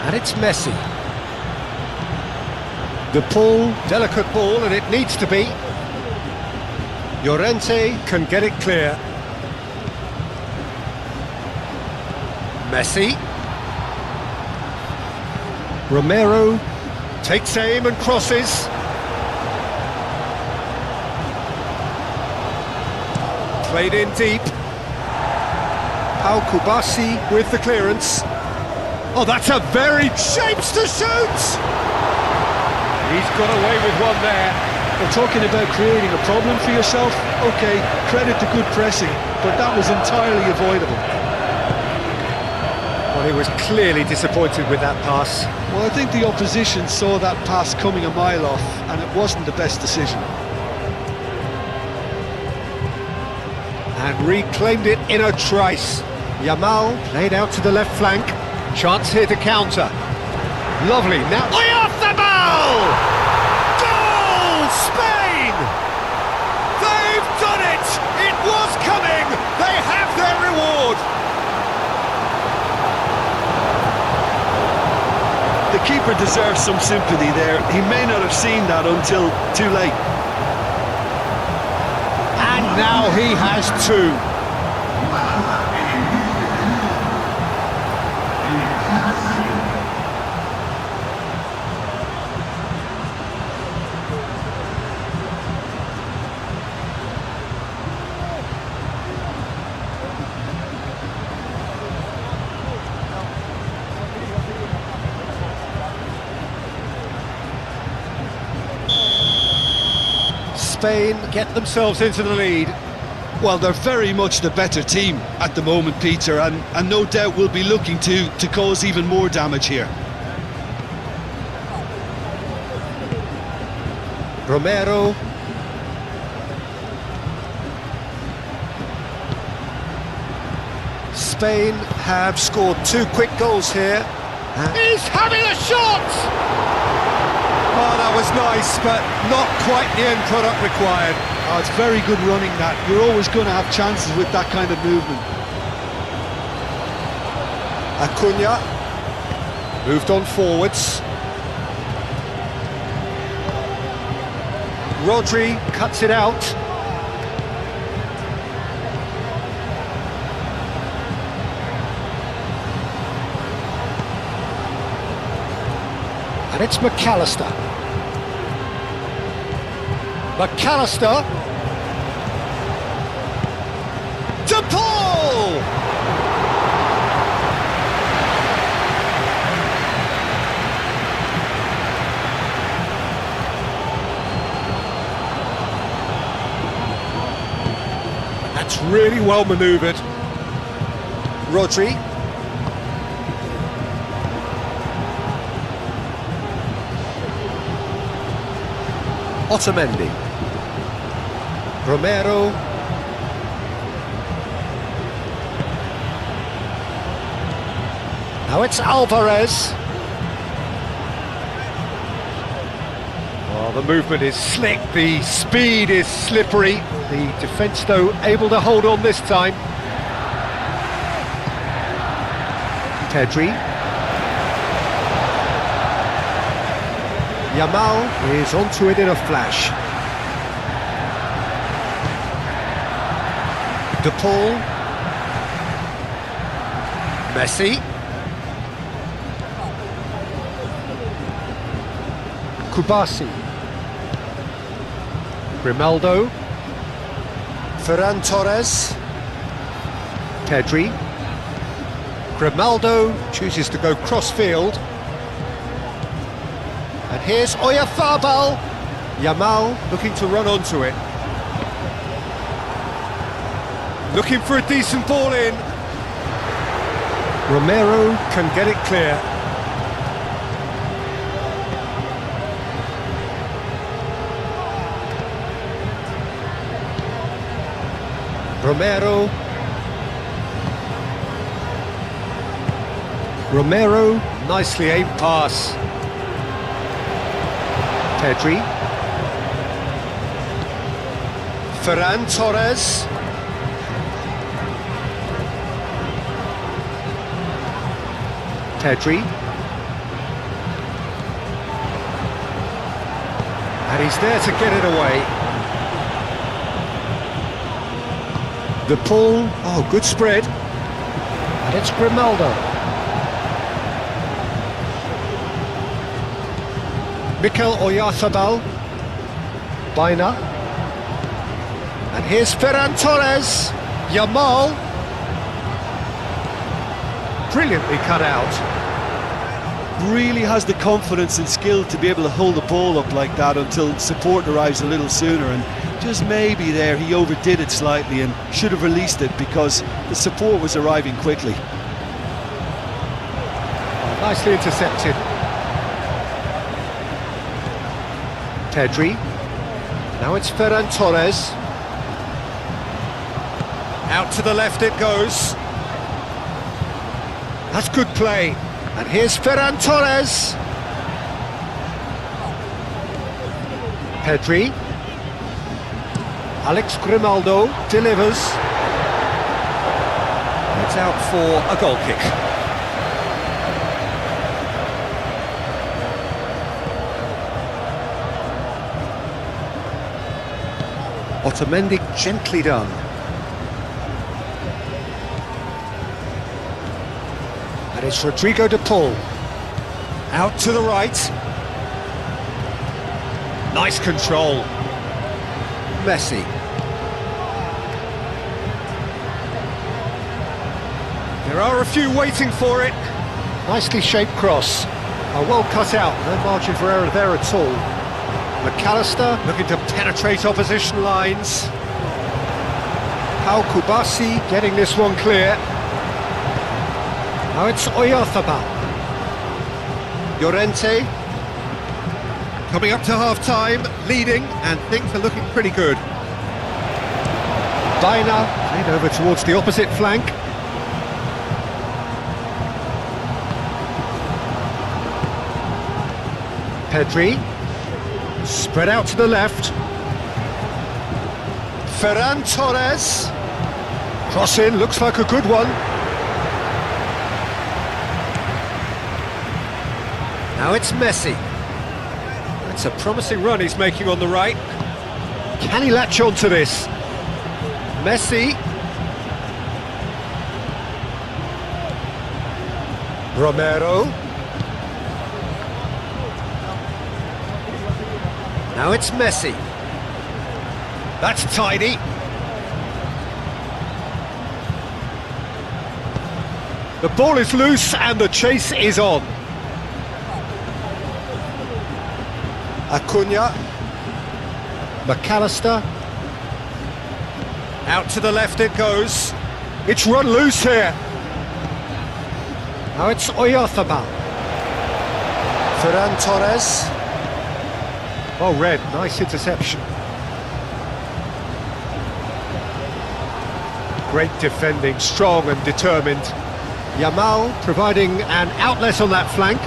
And it's Messi. The pull, delicate ball, and it needs to be. Llorente can get it clear. Messi. Romero takes aim and crosses. Played in deep. Pau Kubasi with the clearance. Oh, that's a very shapes to shoot! He's got away with one there. We're talking about creating a problem for yourself. Okay, credit to good pressing, but that was entirely avoidable. Well, he was clearly disappointed with that pass. Well, I think the opposition saw that pass coming a mile off, and it wasn't the best decision. And reclaimed it in a trice. Yamal played out to the left flank. Chance here to counter. Lovely, now Oyarzabal! Spain! They've done it! It was coming! They have their reward! The keeper deserves some sympathy there. He may not have seen that until too late. And now he has two. Spain get themselves into the lead. Well, they're very much the better team at the moment, Peter, and no doubt will be looking to cause even more damage here. Romero. Spain have scored two quick goals here. He's having a shot! Oh, that was nice, but not quite the end product required. Oh, it's very good running that. You're always going to have chances with that kind of movement. Acuna moved on forwards. Rodri cuts it out. And it's McAllister. McAllister. To Paul! That's really well manoeuvred. Rodri. Otamendi. Romero. Now it's Alvarez. Oh, the movement is slick, the speed is slippery. The defence, though, able to hold on this time. Pedri. Yamal is onto it in a flash. De Paul. Messi. Kubasi. Grimaldo. Ferran Torres. Pedri. Grimaldo chooses to go cross-field. And here's Oyarzabal. Yamal looking to run onto it. Looking for a decent ball in. Romero can get it clear. Romero, nicely aimed pass. Pedri. Ferran Torres. Pedri. And he's there to get it away. De Paul, oh, good spread. And it's Grimaldo. Mikel Oyarzabal. Baina. And here's Ferran Torres. Yamal. Brilliantly cut out. Really has the confidence and skill to be able to hold the ball up like that until support arrives a little sooner, and just maybe there he overdid it slightly and should have released it because the support was arriving quickly. Nicely intercepted. Pedri. Now it's Ferran Torres. Out to the left it goes. That's good play. And here's Ferran Torres. Pedri. Alex Grimaldo delivers. It's out for a goal kick. Otamendi gently done. And it's Rodrigo de Paul. Out to the right. Nice control. Messi. There are a few waiting for it. Nicely shaped cross. Well cut out, no margin for error there at all. McAllister looking to penetrate opposition lines. Kubasi getting this one clear. Now it's Oyarzabal. Llorente coming up to half-time, leading, and things are looking pretty good. Baina played over towards the opposite flank. Pedri, spread out to the left. Ferran Torres, cross in, looks like a good one. Now it's Messi. That's a promising run he's making on the right. Can he latch on to this? Messi. Romero. Now it's Messi. That's tidy. The ball is loose and the chase is on. Acuna. McAllister. Out to the left it goes. It's run loose here. Now it's Oyarzabal. Ferran Torres. Oh, red, nice interception. Great defending, strong and determined. Yamal providing an outlet on that flank.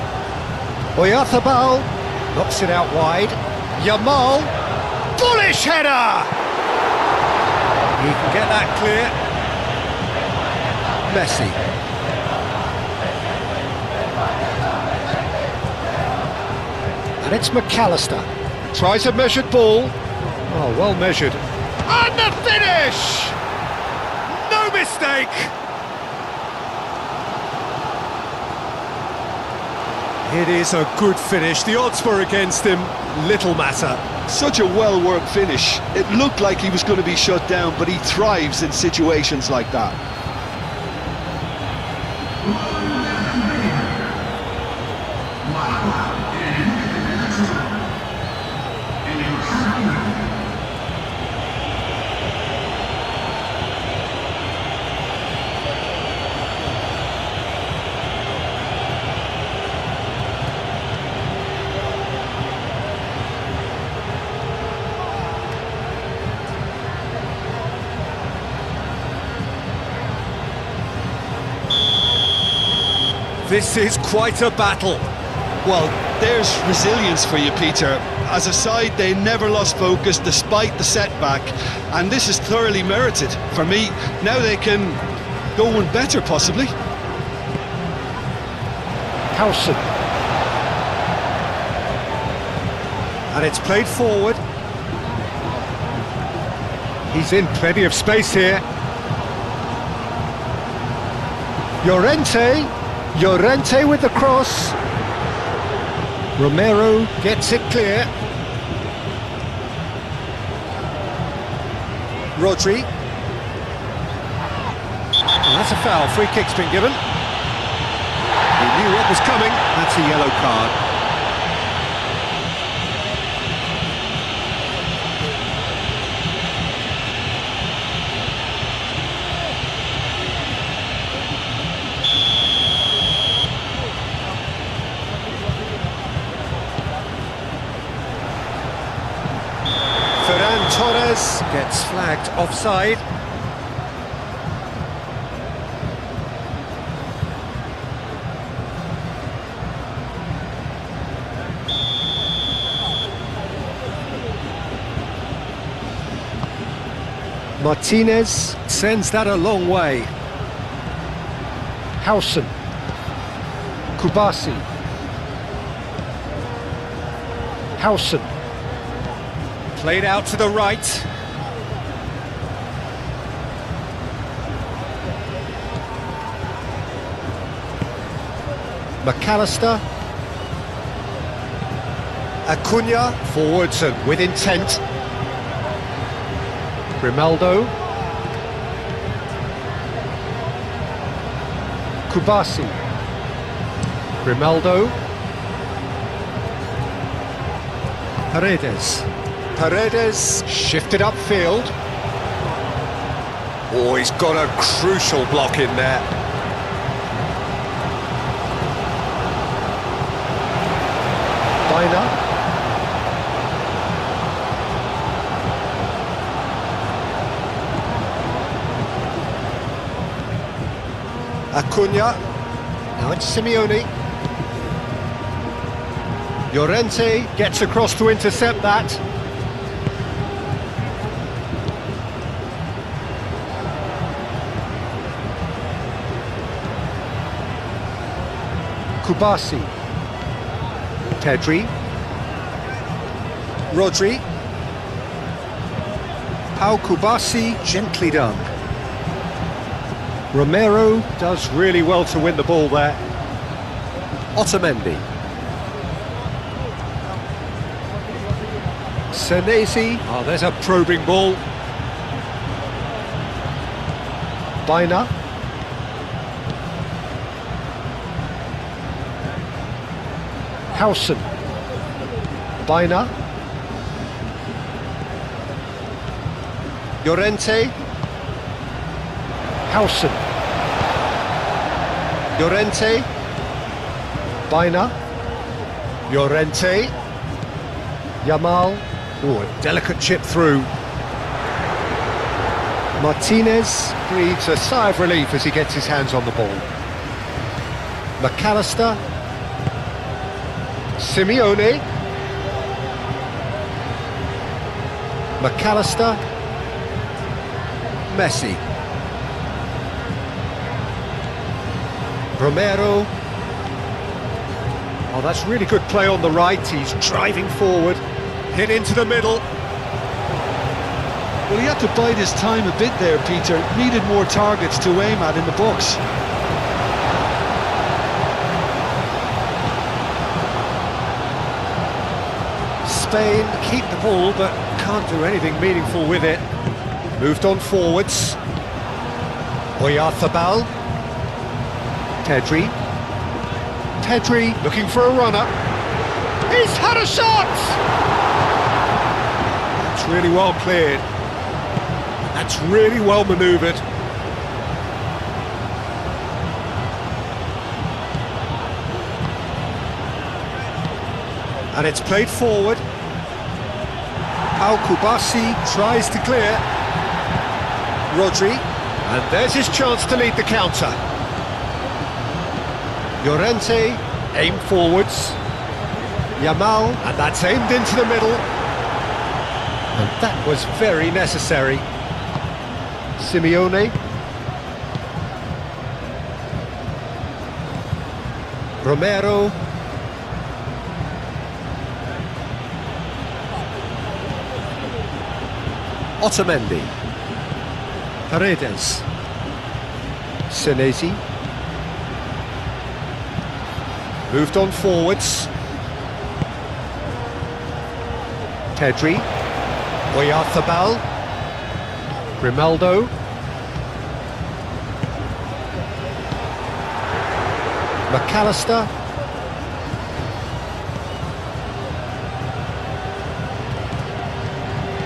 Oyarzabal knocks it out wide. Yamal, bullish header! He can get that clear. Messi. And it's McAllister. Tries a measured ball. Oh, well measured. And the finish! No mistake! It is a good finish. The odds were against him. Little matter. Such a well-worked finish. It looked like he was going to be shut down, but he thrives in situations like that. This is quite a battle. Well, there's resilience for you, Peter. As a side, they never lost focus despite the setback, and this is thoroughly merited. For me, now they can go one better, possibly. Howson. And it's played forward. He's in plenty of space here. Llorente with the cross. Romero gets it clear. Rodri. And that's a foul. Free kick's been given. He knew what was coming. That's a yellow card. Ferran Torres gets flagged offside. Martinez sends that a long way. Howson. Kubasi. Howson. Played out to the right. McAllister. Acuna forwards and with intent. Grimaldo. Kubasi. Grimaldo. Paredes shifted upfield. Oh, he's got a crucial block in there. Dina. Acuna. Now it's Simeone. Llorente gets across to intercept that. Kubasi. Pedri. Rodri. Al Kubasi, gently done. Romero does really well to win the ball there. Otamendi. Senesi. Oh, there's a probing ball. Baina. Howson. Baina. Llorente. Howson. Llorente. Baina. Llorente. Yamal. Oh, a delicate chip through. Martinez breathes a sigh of relief as he gets his hands on the ball. McAllister. Simeone. McAllister. Messi. Romero. Oh, that's really good play on the right. He's driving forward. Hit into the middle. Well, he had to bide his time a bit there, Peter. Needed more targets to aim at in the box. Spain keep the ball, but can't do anything meaningful with it. Moved on forwards. Oyarzabal. Pedri. Pedri looking for a runner. He's had a shot! That's really well cleared. That's really well manoeuvred. And it's played forward. Al Kubasi tries to clear. Rodri. And there's his chance to lead the counter. Llorente, aim forwards. Yamal, and that's aimed into the middle. And that was very necessary. Simeone. Romero. Otamendi. Paredes. Senesi. Moved on forwards. Pedri. Oyarzabal. Grimaldo. McAllister.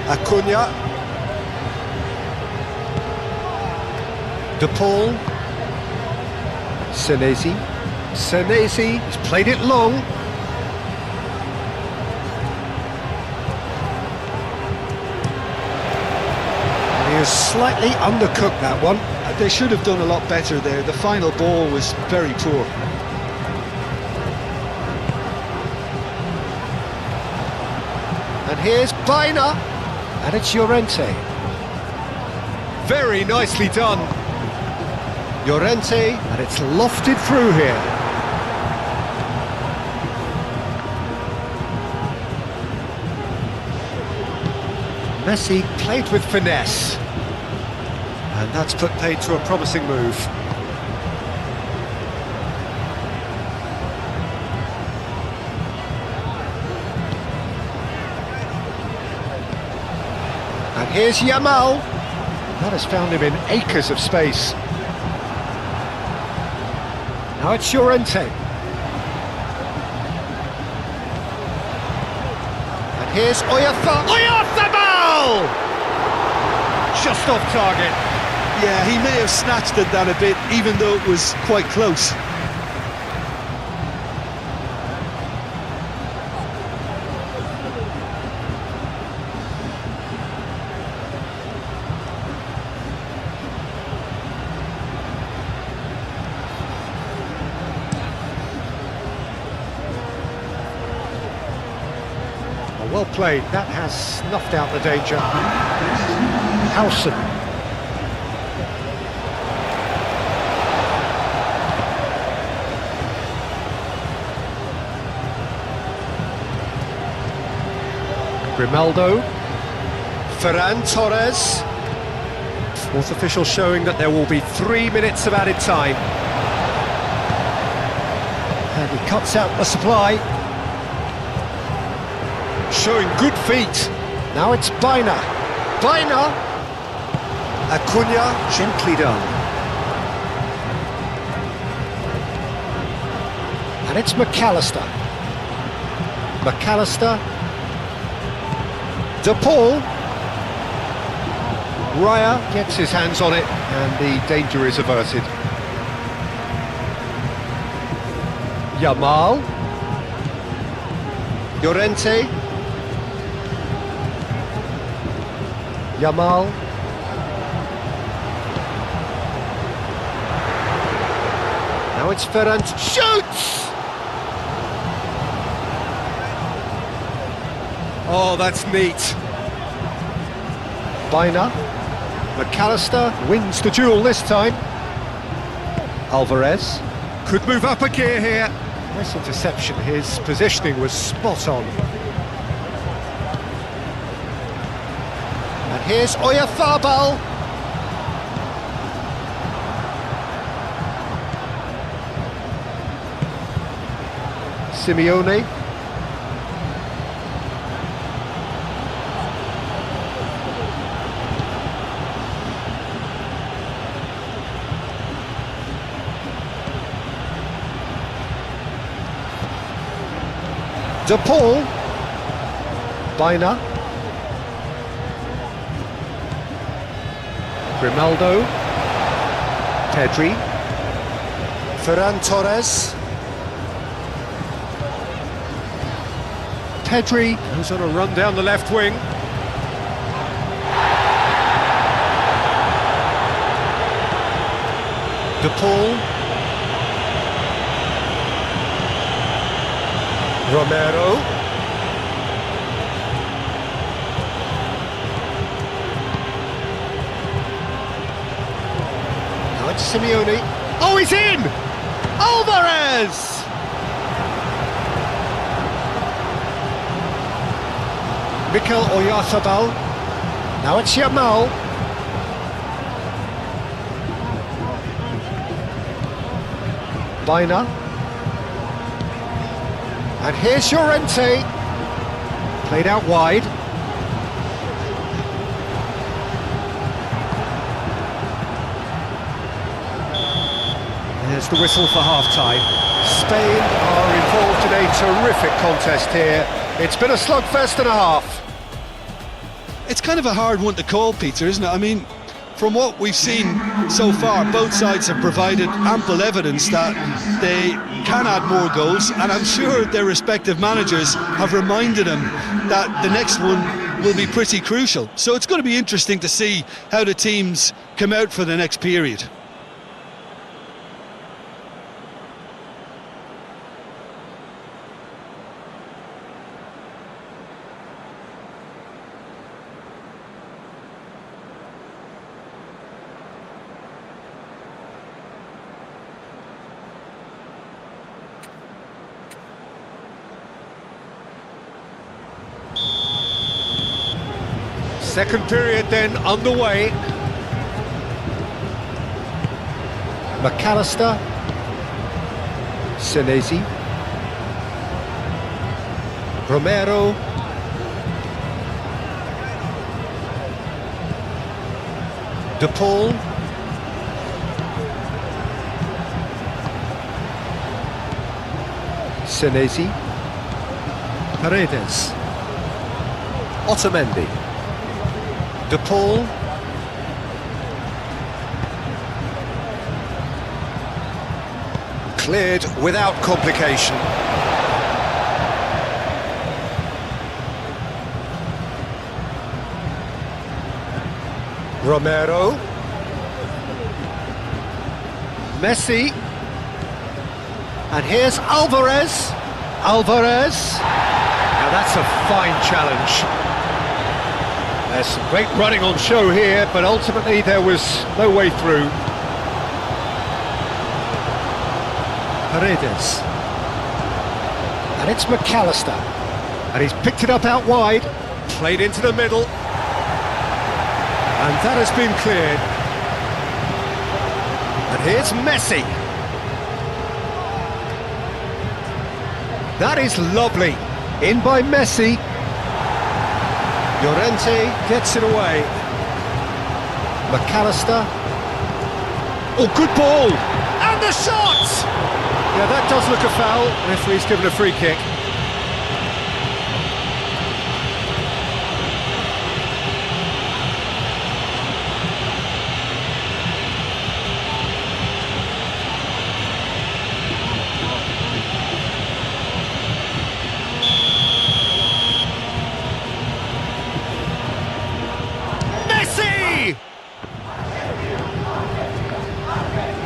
Acuna. De Paul. Senesi. Senesi has played it long. And he has slightly undercooked that one. They should have done a lot better there. The final ball was very poor. And here's Baina. And it's Llorente. Very nicely done. Llorente, and it's lofted through here. Messi played with finesse. And that's put paid to a promising move. And here's Yamal. That has found him in acres of space. Now it's Llorente. And here's Oyarzabal! Just off target. Yeah, he may have snatched at that a bit, even though it was quite close. Well played, that has snuffed out the danger. Howson. Grimaldo. Ferran Torres. Fourth official showing that there will be 3 minutes of added time. And he cuts out the supply. Showing good feet. Now it's Baina. Baina! Acuna, gently done. And it's McAllister. McAllister. De Paul. Raya gets his hands on it and the danger is averted. Yamal. Llorente. Yamal. Now it's Ferran. Shoots! Oh, that's neat. Baina. McAllister wins the duel this time. Alvarez could move up a gear here. Nice interception, his positioning was spot on. And here's Oyarzabal. Simeone. De Paul. Baina. Grimaldo. Pedri. Ferran Torres. Pedri, who's on a run down the left wing. De Paul. Romero. Now it's Simeone. Oh, he's in! Alvarez! Mikel Oyarzabal. Now it's Yamal. Baina. And here's Llorente. Played out wide. There's the whistle for half-time. Spain are involved in a terrific contest here. It's been a slugfest and a half. It's kind of a hard one to call, Peter, isn't it? I mean, from what we've seen so far, both sides have provided ample evidence that they can add more goals, and I'm sure their respective managers have reminded them that the next one will be pretty crucial. So it's going to be interesting to see how the teams come out for the next period. Second period then underway. McAllister. Senesi. Romero. De Paul. Senesi. Paredes. Otamendi. De Paul. Cleared without complication. Romero. Messi. And here's Alvarez. Alvarez. Now that's a fine challenge. There's some great running on show here, but ultimately there was no way through. Paredes. And it's McAllister. And he's picked it up out wide. Played into the middle. And that has been cleared. And here's Messi. That is lovely. In by Messi. Llorente gets it away. McAllister. Oh, good ball! And the shot! Yeah, that does look a foul. Referee's given a free kick. Messi!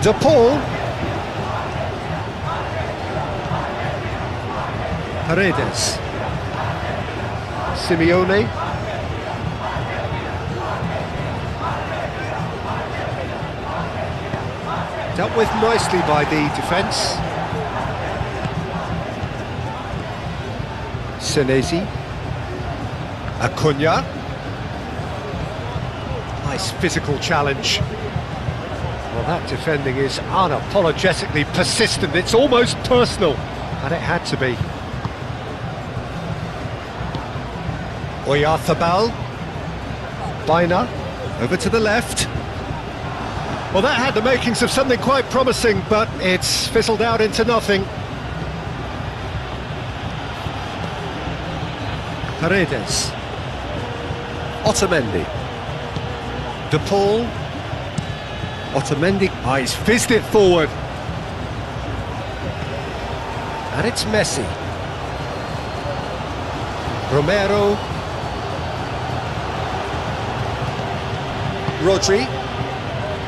De Paul. Paredes. Simeone. Dealt with nicely by the defence. Senesi. Acuna. Nice physical challenge. Well, that defending is unapologetically persistent. It's almost personal, and it had to be. Oyarzabal. Baina. Over to the left. Well, that had the makings of something quite promising, but it's fizzled out into nothing. Paredes. Otamendi. De Paul. Otamendi. Oh, he's fizzed it forward. And it's Messi. Romero. Rodri.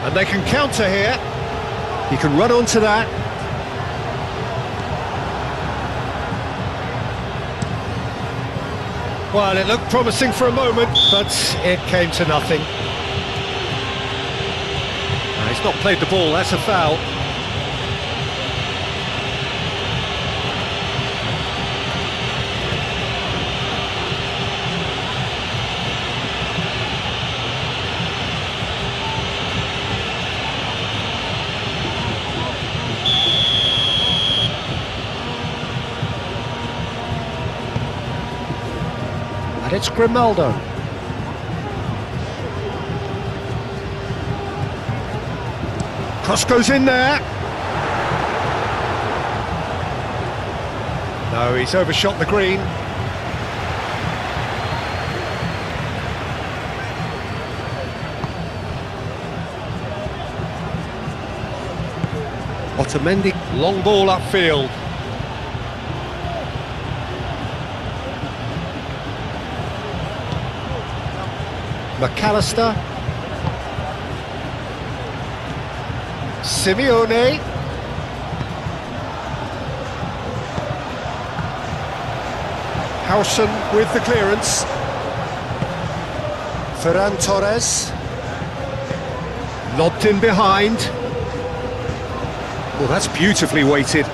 And they can counter here. He can run onto that. Well, it looked promising for a moment, but it came to nothing. He's not played the ball, that's a foul. And it's Grimaldo. Cross goes in there. No, he's overshot the green. Otamendi, long ball upfield. McAllister. Simeone. Hausen with the clearance. Ferran Torres. Lobbed in behind. Well, that's beautifully weighted.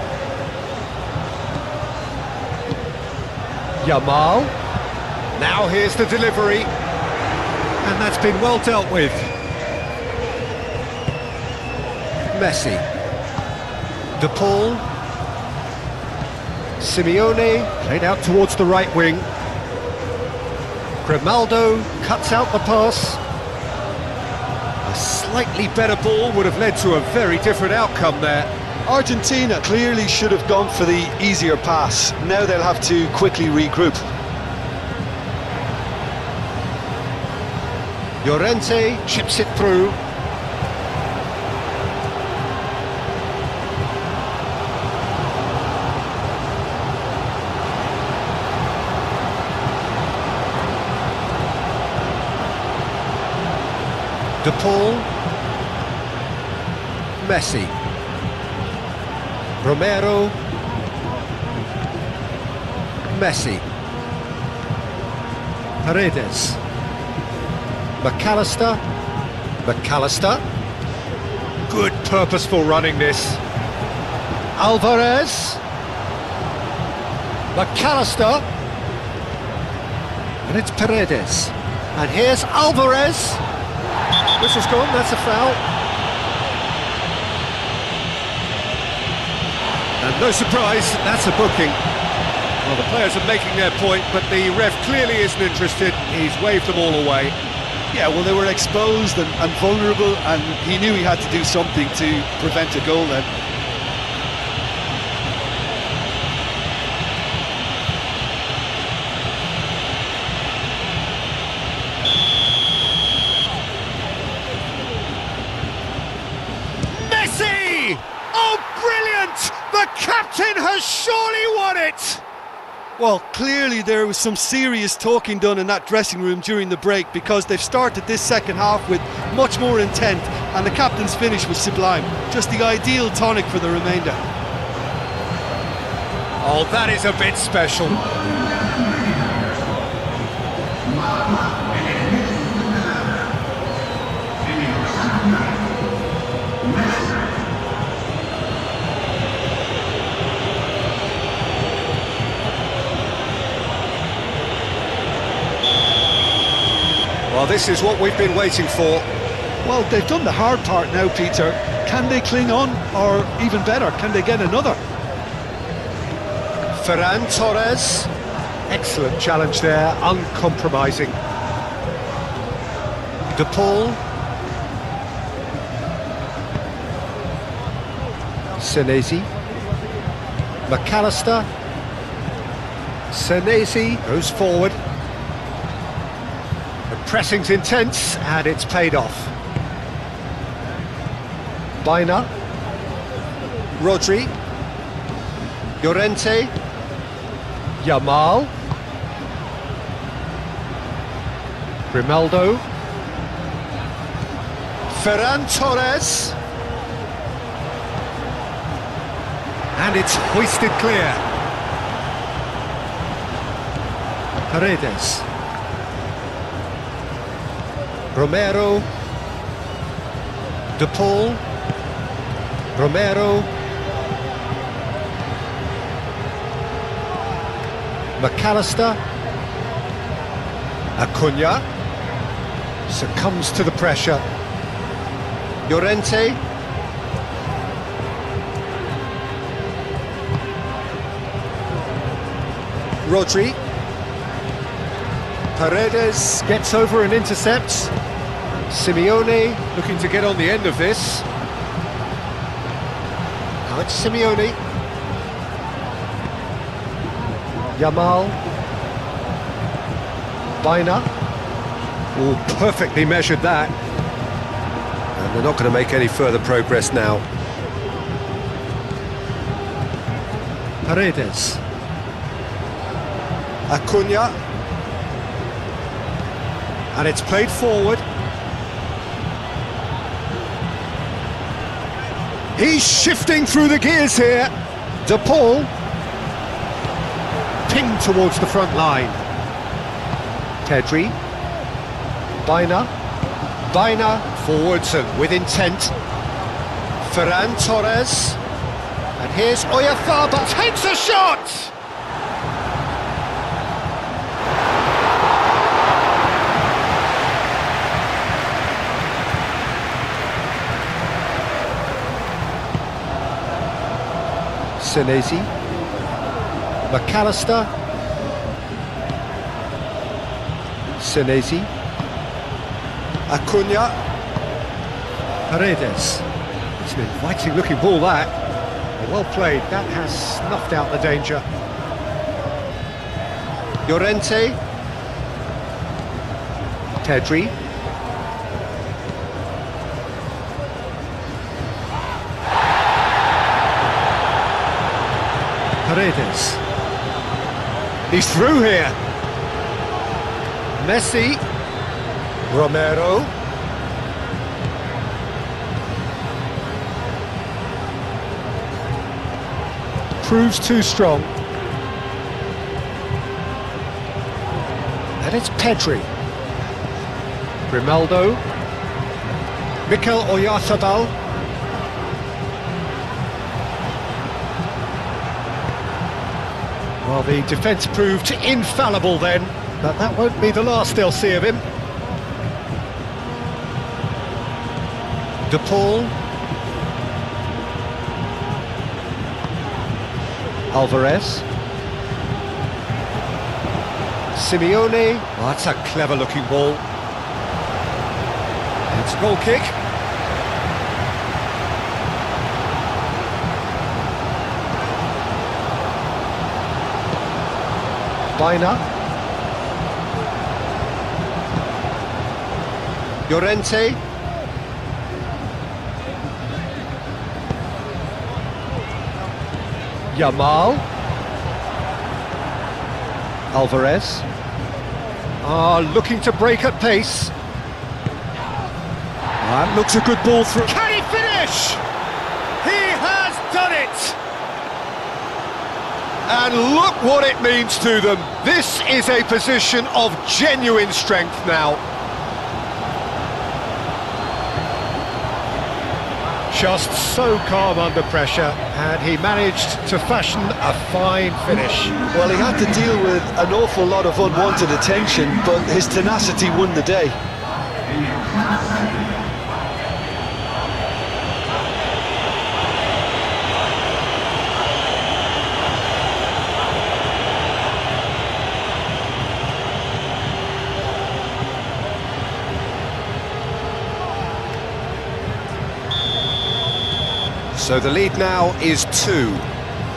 Yamal. Now here's the delivery. And that's been well dealt with. Messi. De Paul. Simeone played out towards the right wing. Grimaldo cuts out the pass. A slightly better ball would have led to a very different outcome there. Argentina clearly should have gone for the easier pass. Now they'll have to quickly regroup. Llorente chips it through. De Paul. Messi. Romero. Messi. Paredes. McAllister. McAllister. Good purposeful running this. Alvarez. McAllister. And it's Paredes. And here's Alvarez. whistle's gone, that's a foul. And no surprise, that's a booking. Well, the players are making their point, but the ref clearly isn't interested. He's waved them all away. Yeah, well, they were exposed and vulnerable, and he knew he had to do something to prevent a goal then. Messi! Oh, brilliant! The captain has surely won it! Well, clearly there was some serious talking done in that dressing room during the break, because they've started this second half with much more intent, and the captain's finish was sublime. Just the ideal tonic for the remainder. Oh, that is a bit special. Well, this is what we've been waiting for. Well, they've done the hard part now, Peter. Can they cling on, or even better, can they get another? Ferran Torres. Excellent challenge there, uncompromising. De Paul. Senesi. McAllister. Senesi goes forward. The pressing's intense, and it's paid off. Baina. Rodri. Llorente. Yamal. Grimaldo. Ferran Torres. And it's hoisted clear. Paredes. Romero. De Paul. Romero. McAllister. Acuna succumbs to the pressure. Llorente. Rodri. Paredes gets over and intercepts. Simeone looking to get on the end of this. Now it's Simeone. Yamal. Baina. Oh, perfectly measured that. And they're not going to make any further progress now. Paredes. Acuna. And it's played forward. He's shifting through the gears here. De Paul. Pinged towards the front line. Pedri. Baina. Baina forwards and with intent. Ferran Torres. And here's Oyarzabal. Takes a shot! Senesi. McAllister. Senesi. Acuna. Paredes. It's an inviting looking ball that. Well played, that has snuffed out the danger. Llorente. Pedri. Paredes. He's through here. Messi. Romero. Proves too strong. And it's Pedri. Grimaldo. Mikel Oyarzabal. Well, the defence proved infallible then, but that won't be the last they'll see of him. De Paul. Alvarez. Simeone. Oh, that's a clever looking ball. It's a goal kick. Baina. Llorente. Yamal. Alvarez. Looking to break at pace. That looks a good ball through. Can he finish? He has done it! And look what it means to them. This is a position of genuine strength now. Just so calm under pressure, and he managed to fashion a fine finish. Well, he had to deal with an awful lot of unwanted attention, but his tenacity won the day. So the lead now is 2.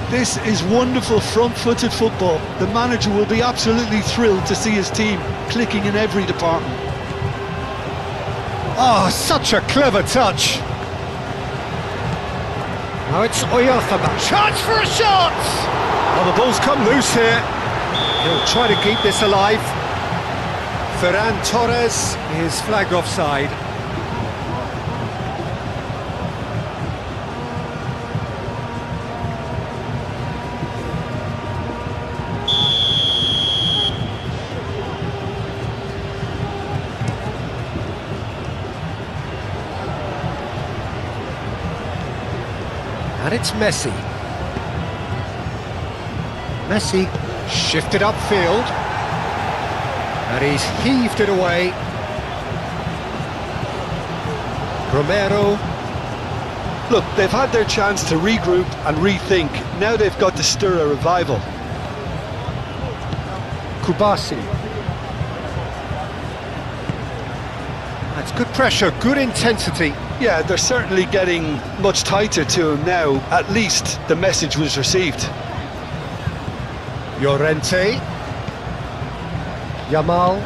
This is wonderful front-footed football. The manager will be absolutely thrilled to see his team clicking in every department. Oh, such a clever touch. Now it's Oyarzabal. Chance for a shot! Oh, the ball's come loose here. He'll try to keep this alive. Ferran Torres is flagged offside. And it's Messi. Messi shifted upfield. And he's heaved it away. Romero. Look, they've had their chance to regroup and rethink. Now they've got to stir a revival. Kubasi. That's good pressure, good intensity. Yeah, they're certainly getting much tighter to him now. At least the message was received. Llorente. Yamal.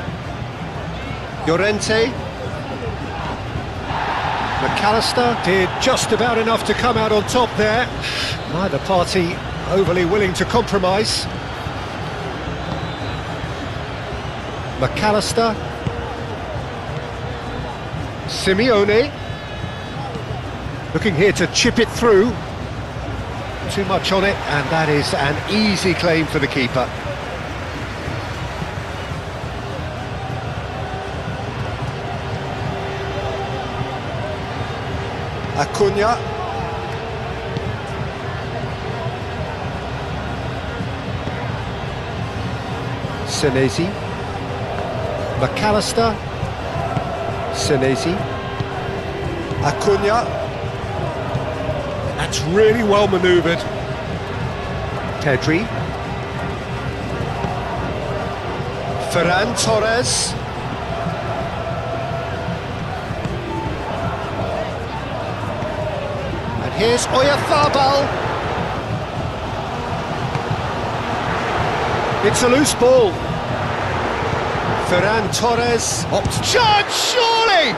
Llorente. McAllister did just about enough to come out on top there. Neither party overly willing to compromise. McAllister. Simeone. Looking here to chip it through. Too much on it, and that is an easy claim for the keeper. Acuna. Senesi. McAllister. Senesi. Acuna. That's really well manoeuvred. Pedri. Ferran Torres. And here's Oyarzabal. It's a loose ball. Ferran Torres. Charge, surely!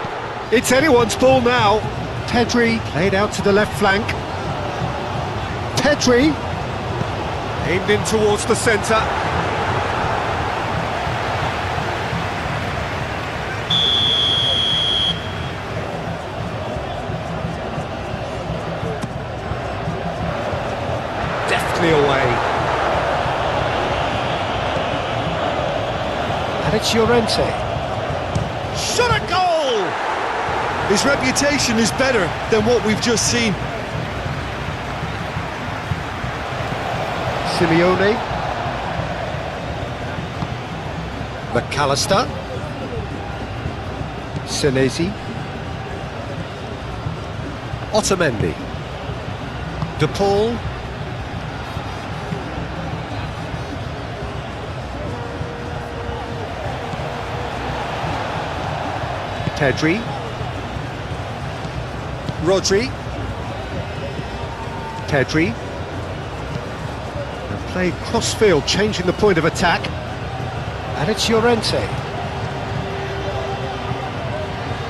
It's anyone's ball now. Pedri played out to the left flank. Pedri aimed in towards the centre. Deftly away. And it's Llorente. Shot a goal! His reputation is better than what we've just seen. Simeone. McAllister. Senesi. Otamendi. De Paul. Pedri. Rodri. Pedri. And play cross-field, changing the point of attack. And it's Llorente.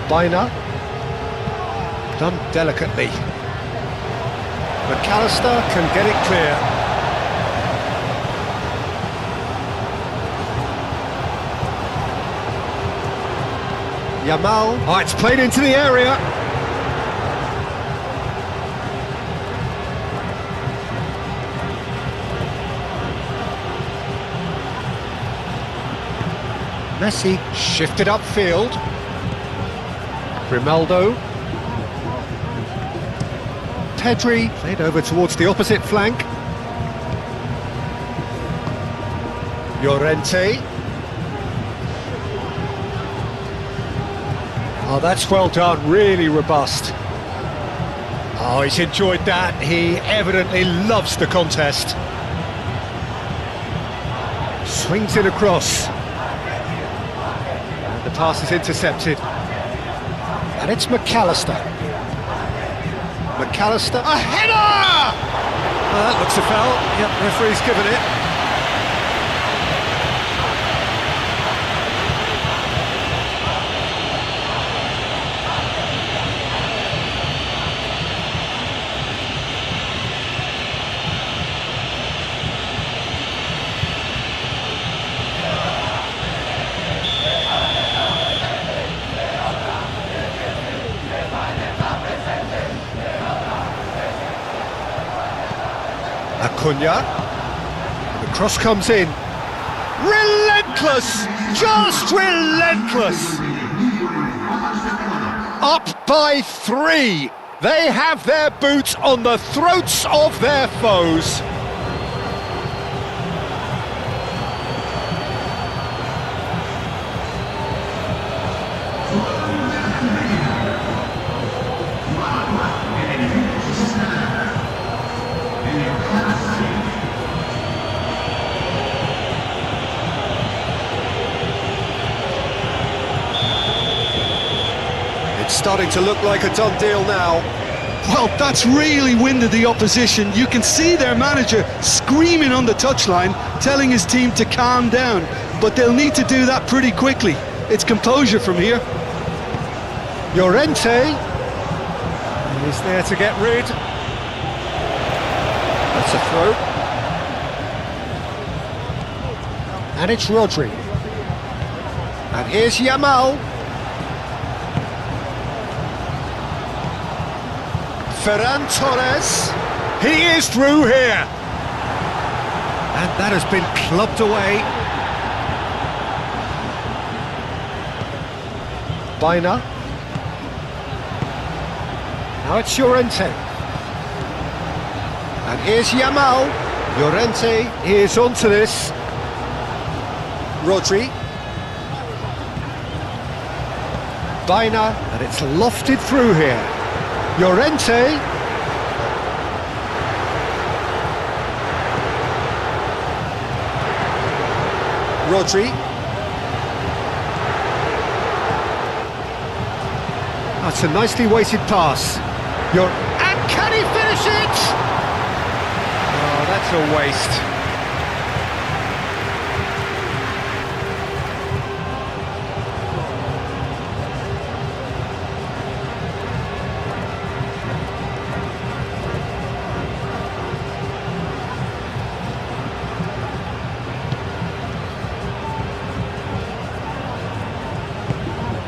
Baina. Done delicately. McAllister can get it clear. Yamal. Oh, it's played into the area. Messi shifted upfield. Grimaldo. Pedri played over towards the opposite flank. Llorente. Oh, that's well done, really robust. Oh, he's enjoyed that. He evidently loves the contest. Swings it across. And the pass is intercepted. And it's McAllister. McAllister, a header! Oh, that looks a foul. Yep, referee's given it. Acuna, the cross comes in, relentless, just relentless, up by 3, they have their boots on the throats of their foes. It's starting to look like a done deal now. Well, that's really winded the opposition. You can see their manager screaming on the touchline, telling his team to calm down. But they'll need to do that pretty quickly. It's composure from here. Llorente is there to get rid. That's a throw. And it's Rodri. And here's Yamal. Ferran Torres, he is through here, and that has been clubbed away. Baina, now it's Llorente, and here's Yamal. Llorente is onto this. Rodri, Baina, and it's lofted through here. Llorente. Rodri. That's a nicely weighted pass. And can he finish it? Oh, that's a waste.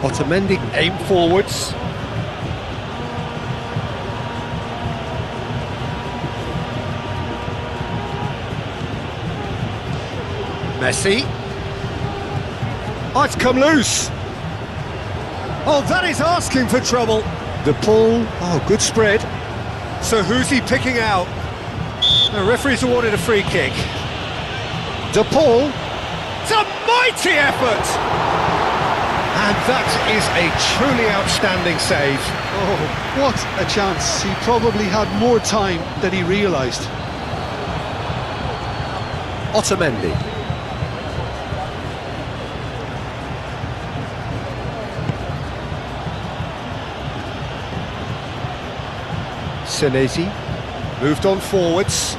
Otamendi aim forwards. Messi. Oh, it's come loose. Oh, that is asking for trouble. De Paul. Oh, good spread. So who's he picking out? The referee's awarded a free kick. De Paul. It's a mighty effort. And that is a truly outstanding save. Oh, what a chance. He probably had more time than he realised. Otamendi. Senesi moved on forwards.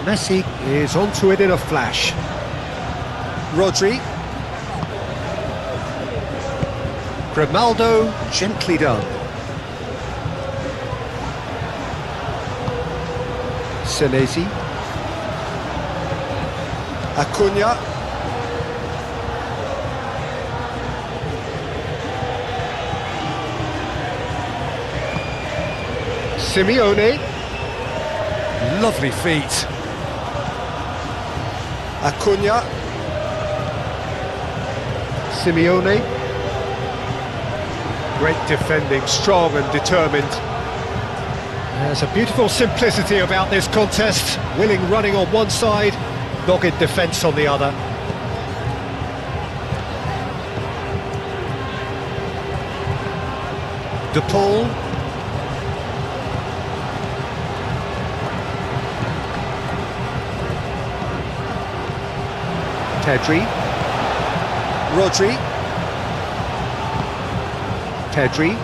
Messi is onto it in a flash. Rodri. Grimaldo, gently done. Senesi. Acuna. Simeone. Lovely feet. Acuna. Simeone. Great defending, strong and determined. There's a beautiful simplicity about this contest. Willing running on one side, dogged defence on the other. De Paul. Pedri. Rodri. Pedri.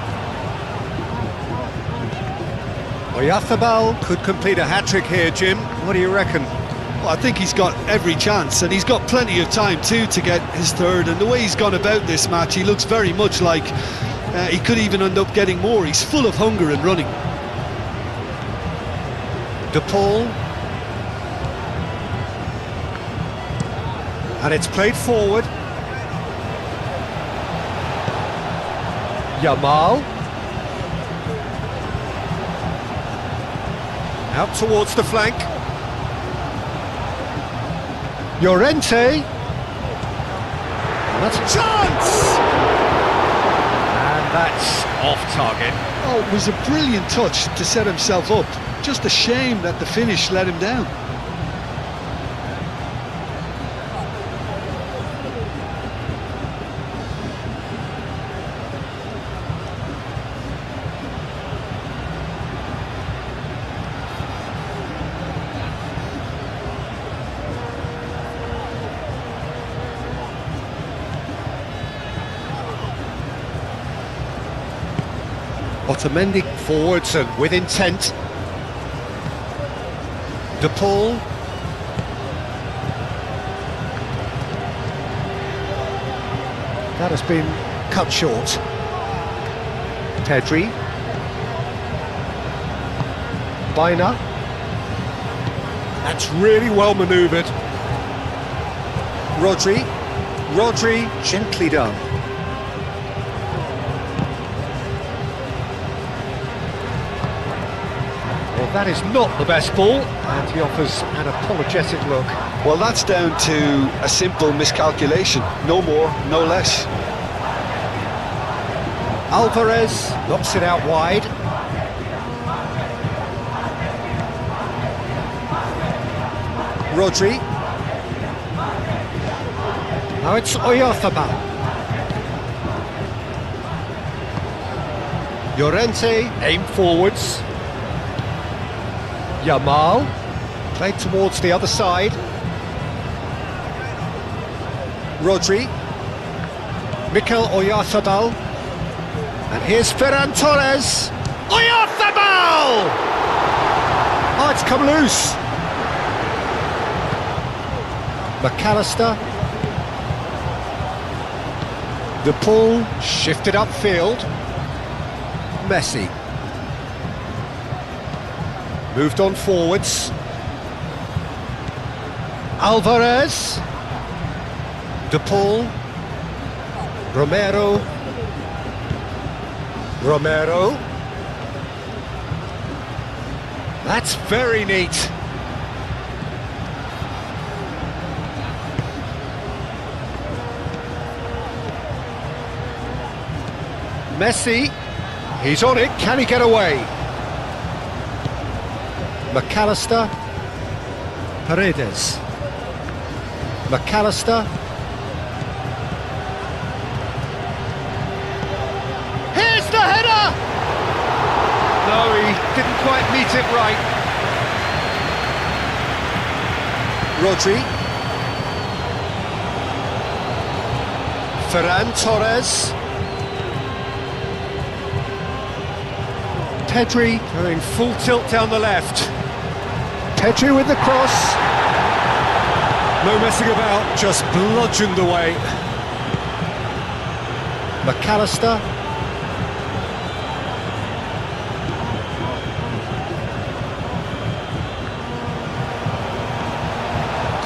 Oyarzabal could complete a hat-trick here, Jim. What do you reckon? Well, I think he's got every chance, and he's got plenty of time too to get his third. And the way he's gone about this match, he looks very much like he could even end up getting more. He's full of hunger and running. De Paul. And it's played forward. Yamal. Out towards the flank. Llorente. That's a chance! And that's off target. Oh, it was a brilliant touch to set himself up. Just a shame that the finish let him down. Otamendi forwards and with intent. De Paul. That has been cut short. Pedri. Baina. That's really well manoeuvred. Rodri. Rodri, gently done. Well, that is not the best ball, and he offers an apologetic look. Well, that's down to a simple miscalculation. No more, no less. Alvarez knocks it out wide. Rodri. Now it's Oyarzabal. Llorente aim forwards. Yamal played towards the other side. Rodri. Mikel Oyarzabal. And here's Ferran Torres. Oyarzabal! Oh, it's come loose. McAllister. De Paul shifted upfield. Messi. Moved on forwards. Alvarez. De Paul. Romero. Romero. That's very neat. Messi. He's on it. Can he get away? McAllister. Paredes. McAllister. quite meet it right. Rodri. Ferran Torres. Pedri going full tilt down the left. Pedri with the cross. No messing about, just bludgeoned away. McAllister.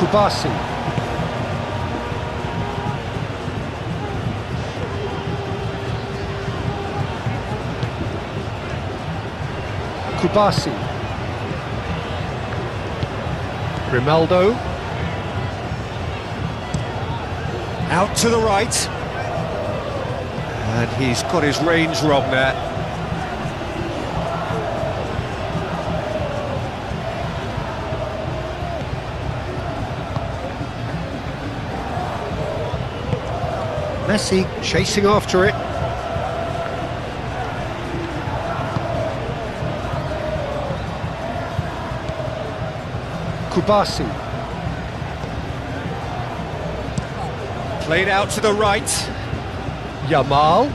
Kubasi. Kubasi. Grimaldo. Out to the right. And he's got his range wrong there. Messi chasing after it. Kubasi. Played out to the right. Yamal.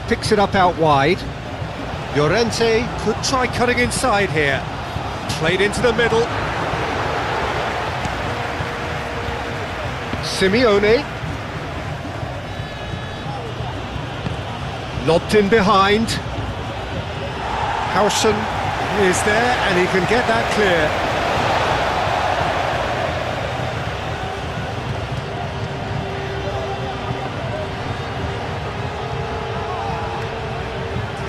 Picks it up out wide. Llorente could try cutting inside here. Played into the middle. Simeone. Lobbed in behind. Howson is there and he can get that clear.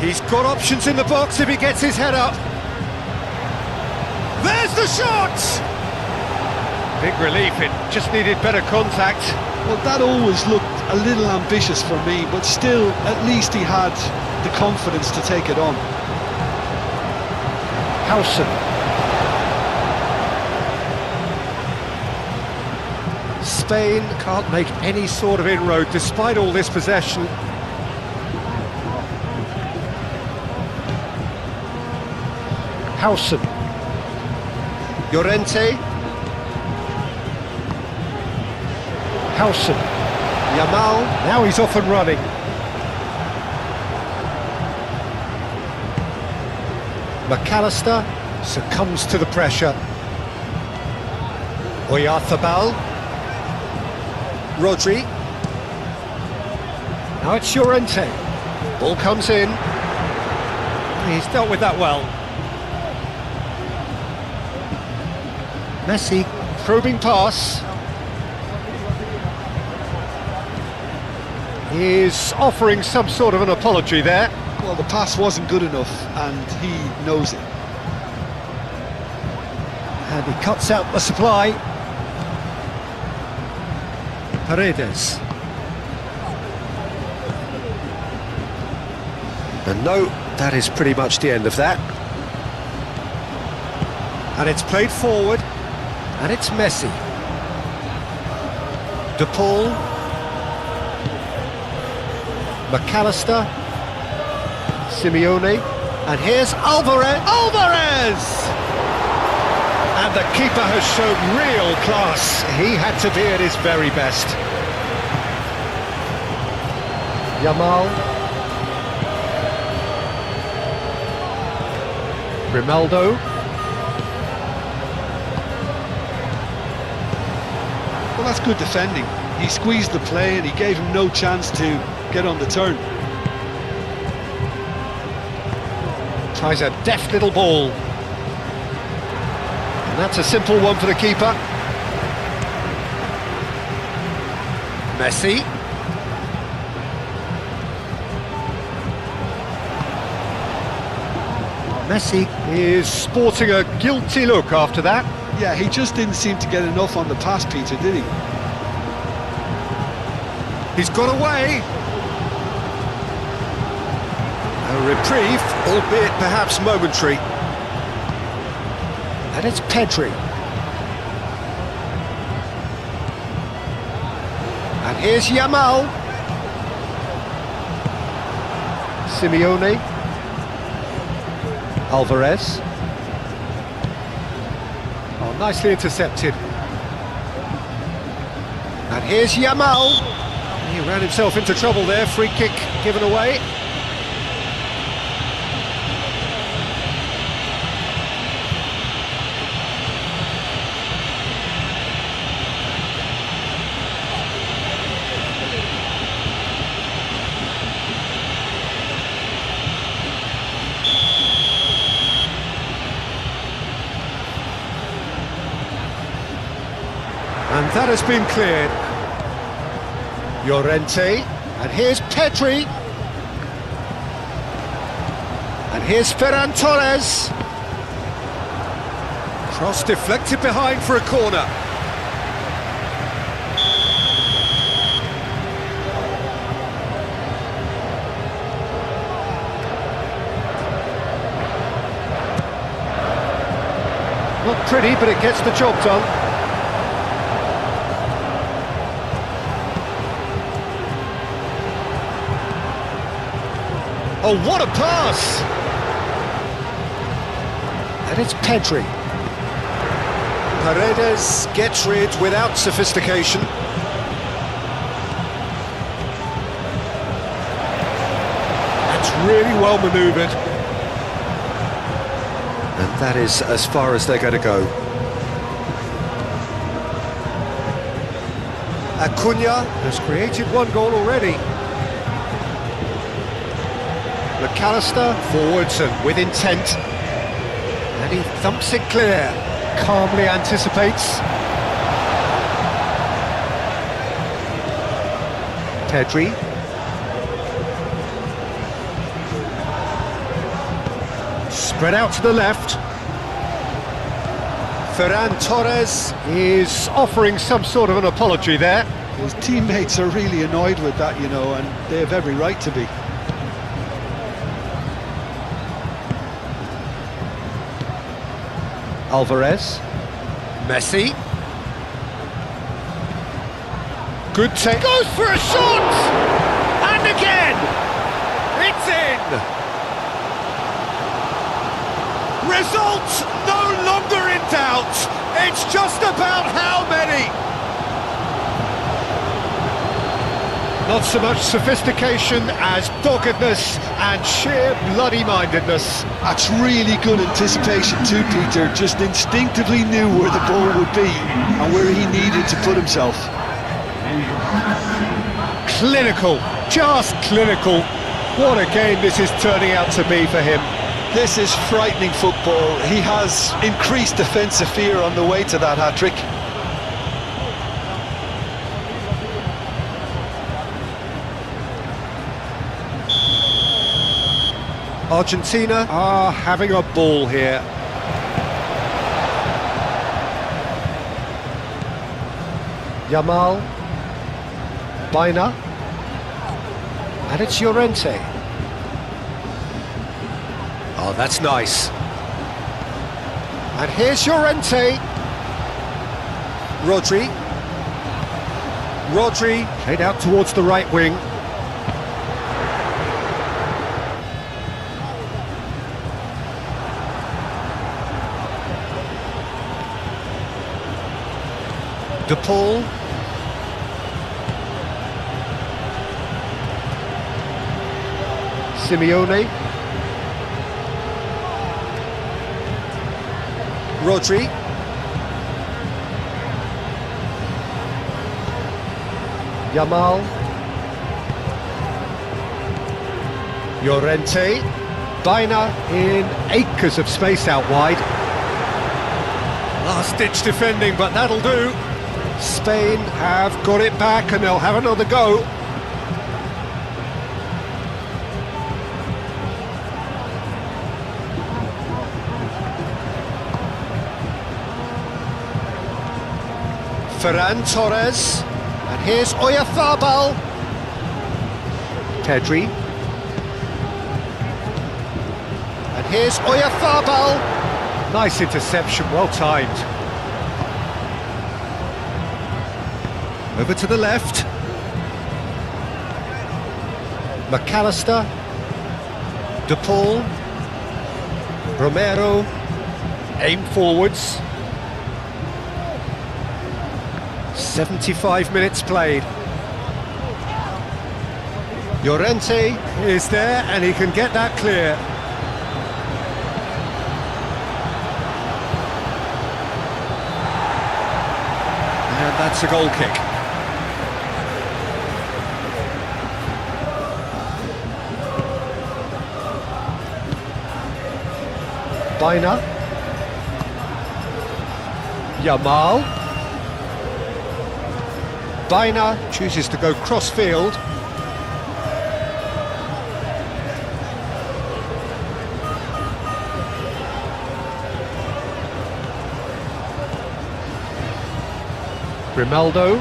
He's got options in the box if he gets his head up. There's the shot! Big relief, it just needed better contact. Well, that always looked a little ambitious for me, but still, at least he had the confidence to take it on. Howson. Spain can't make any sort of inroad despite all this possession. Howson. Llorente. Howson. Yamal, now he's off and running. McAllister succumbs to the pressure. Oyarzabal. Rodri. Now it's Llorente. Ball comes in. He's dealt with that well. Messi, probing pass. Is offering some sort of an apology there. Well, the pass wasn't good enough, and he knows it. And he cuts out the supply. Paredes. And no, that is pretty much the end of that. And it's played forward. And it's Messi. De Paul. McAllister. Simeone. And here's Alvarez. Alvarez! And the keeper has shown real class. He had to be at his very best. Yamal. Grimaldo. Well, that's good defending. He squeezed the play and he gave him no chance to get on the turn. Tries a deft little ball. And that's a simple one for the keeper. Messi. Messi is sporting a guilty look after that. Yeah, he just didn't seem to get enough on the pass, Peter, did he? He's got away. A reprieve, albeit perhaps momentary. And it's Pedri. And here's Yamal. Alvarez. Oh, nicely intercepted. And here's Yamal. He ran himself into trouble there, free kick given away. And that has been cleared. Llorente, and here's Pedri. And here's Ferran Torres. Cross deflected behind for a corner. Not pretty, but it gets the job done. Oh, what a pass! And it's Pedri. Paredes gets rid without sophistication. That's really well manoeuvred. And that is as far as they're going to go. Acuna has created one goal already. McAllister forwards and with intent, and he thumps it clear, calmly anticipates. Pedri. Spread out to the left. Ferran Torres is offering some sort of an apology there. His teammates are really annoyed with that, you know, and they have every right to be. Alvarez, Messi, good take, goes for a shot, and again, it's in! Result no longer in doubt, it's just about how many! Not so much sophistication as doggedness and sheer bloody-mindedness. That's really good anticipation too, Peter. Just instinctively knew where the ball would be and where he needed to put himself. Clinical, just clinical. What a game this is turning out to be for him. This is frightening football. He has increased defensive fear on the way to that hat-trick. Argentina are having a ball here. Yamal, Baina, and it's Llorente. Oh, that's nice. And here's Llorente. Rodri played out towards the right wing. De Paul. Simeone. Rodri. Yamal. Llorente. Baina in acres of space out wide. Last-ditch defending, but that'll do. Spain have got it back and they'll have another go. Ferran Torres, and here's Oyarzabal. Pedri. And here's Oyarzabal. Nice interception, well timed. Over to the left. McAllister. De Paul. Romero, aim forwards. 75 minutes played. Llorente is there and he can get that clear. And that's a goal kick. Baina. Yamal. Baina chooses to go cross-field. Grimaldo.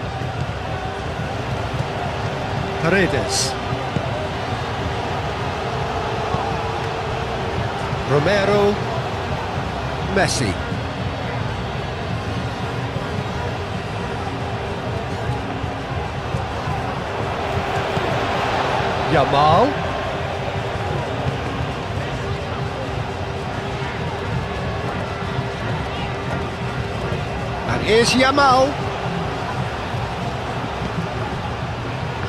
Paredes. Romero. Messi. Yamal. And here's Yamal.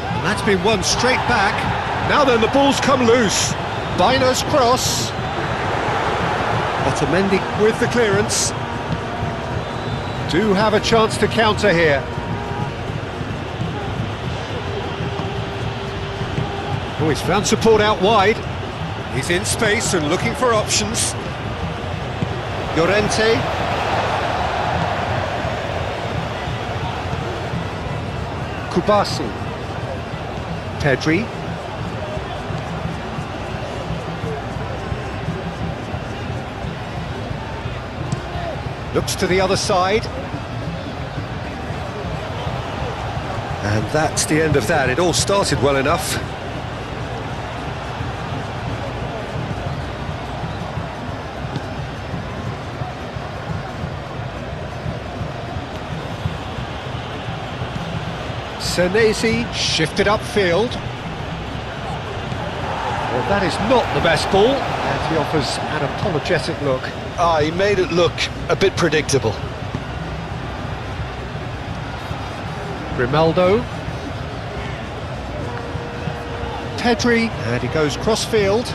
And that's been won straight back. Now then, the ball's come loose. Baina's cross. Otamendi with the clearance. Do have a chance to counter here. Oh, he's found support out wide. He's in space and looking for options. Llorente. Kubasi. Pedri. Looks to the other side. And that's the end of that. It all started well enough. Senesi shifted upfield. Well, that is not the best ball, and he offers an apologetic look. He made it look a bit predictable. Grimaldo. Pedri, and he goes cross-field.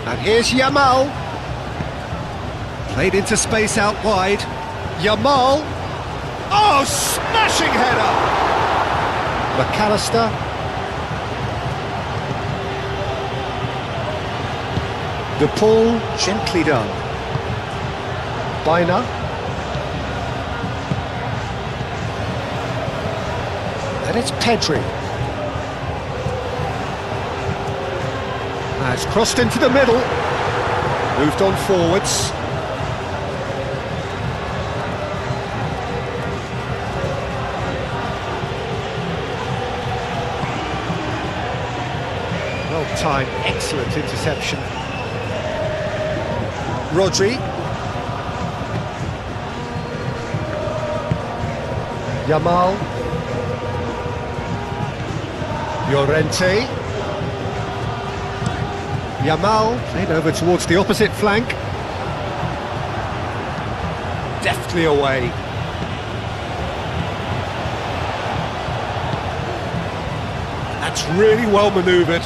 And here's Yamal. Played into space out wide. Yamal. Oh, smashing header! McAllister. De Paul, gently done. Baina. And it's Pedri. It's crossed into the middle. Moved on forwards. Well timed, excellent interception. Rodri. Yamal. Llorente. Yamal played over towards the opposite flank. Deftly away. That's really well manoeuvred.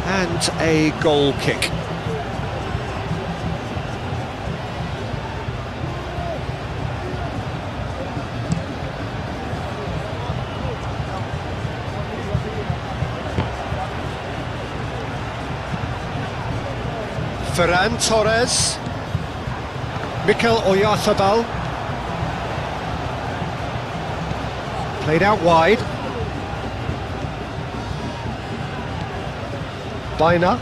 And a goal kick. Ferran Torres. Mikel Oyarzabal. Played out wide. Baina.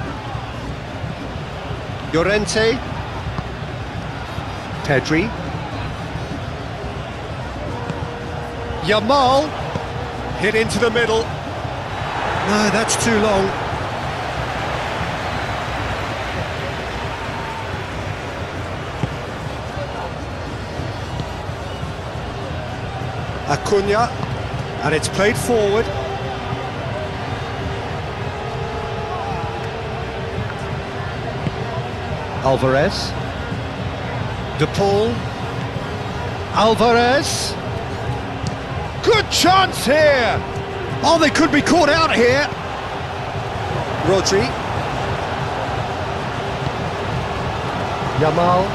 Llorente. Pedri. Yamal. Hit into the middle. No, that's too long. Acuna, and it's played forward. Alvarez. De Paul. Alvarez. Good chance here! Oh, they could be caught out here. Rodri. Yamal.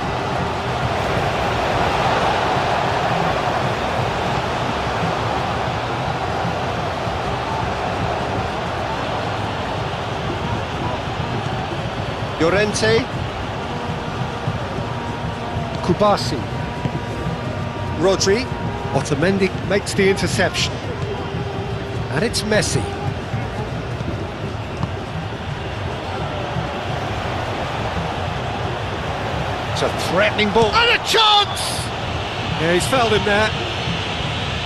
Llorente. Kubasi. Rodri. Otamendi makes the interception. And it's Messi. It's a threatening ball. And a chance! Yeah, he's fouled him there.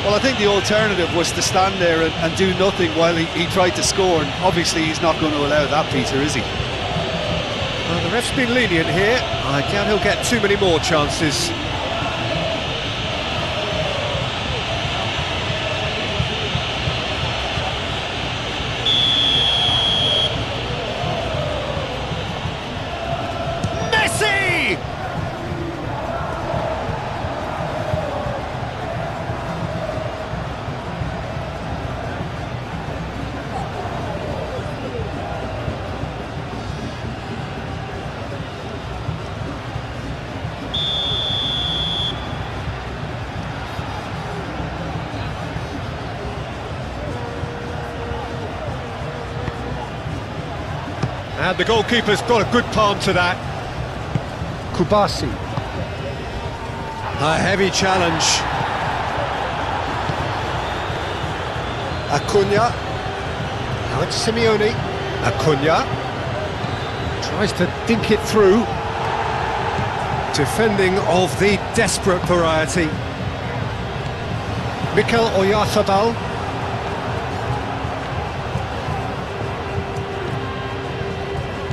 Well, I think the alternative was to stand there and do nothing while he tried to score, and obviously he's not going to allow that, Peter, is he? Well, the ref's been lenient here. I doubt he'll get too many more chances. Messi! And the goalkeeper's got a good palm to that. Kubasi. A heavy challenge. Acuna. Now it's Simeone. Acuna. Tries to dink it through. Defending of the desperate variety. Mikel Oyarzabal.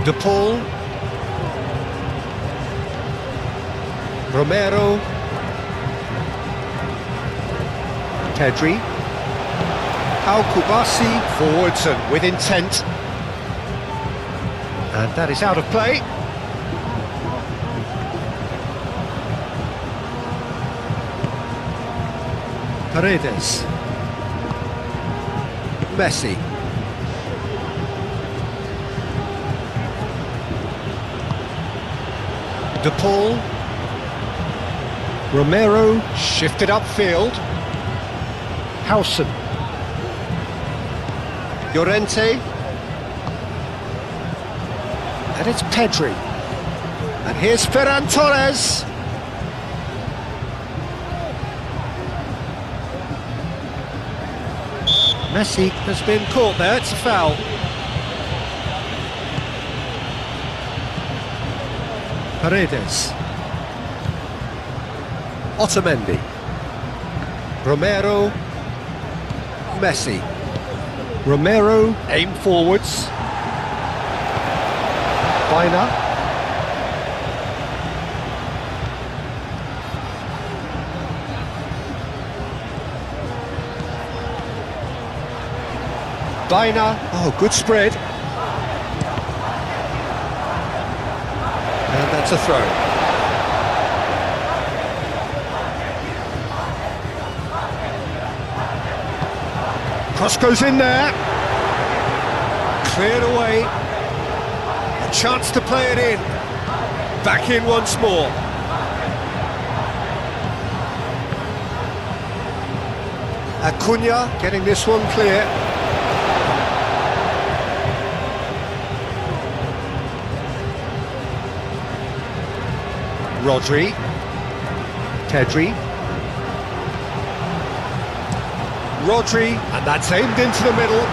De Paul. Romero. Pedri. Al Kubasi forwards and with intent. And that is out of play. Paredes. Messi. De Paul. Romero shifted upfield. Howson. Llorente. And it's Pedri. And here's Ferran Torres. Messi has been caught there, it's a foul. Paredes. Otamendi. Romero. Messi. Romero, aim forwards. Baina. Baina. Oh, good spread. And that's a throw. Cross goes in there. Cleared away. A chance to play it in. Back in once more. Acuna getting this one clear. Rodri. Pedri. Rodri, and that's aimed into the middle.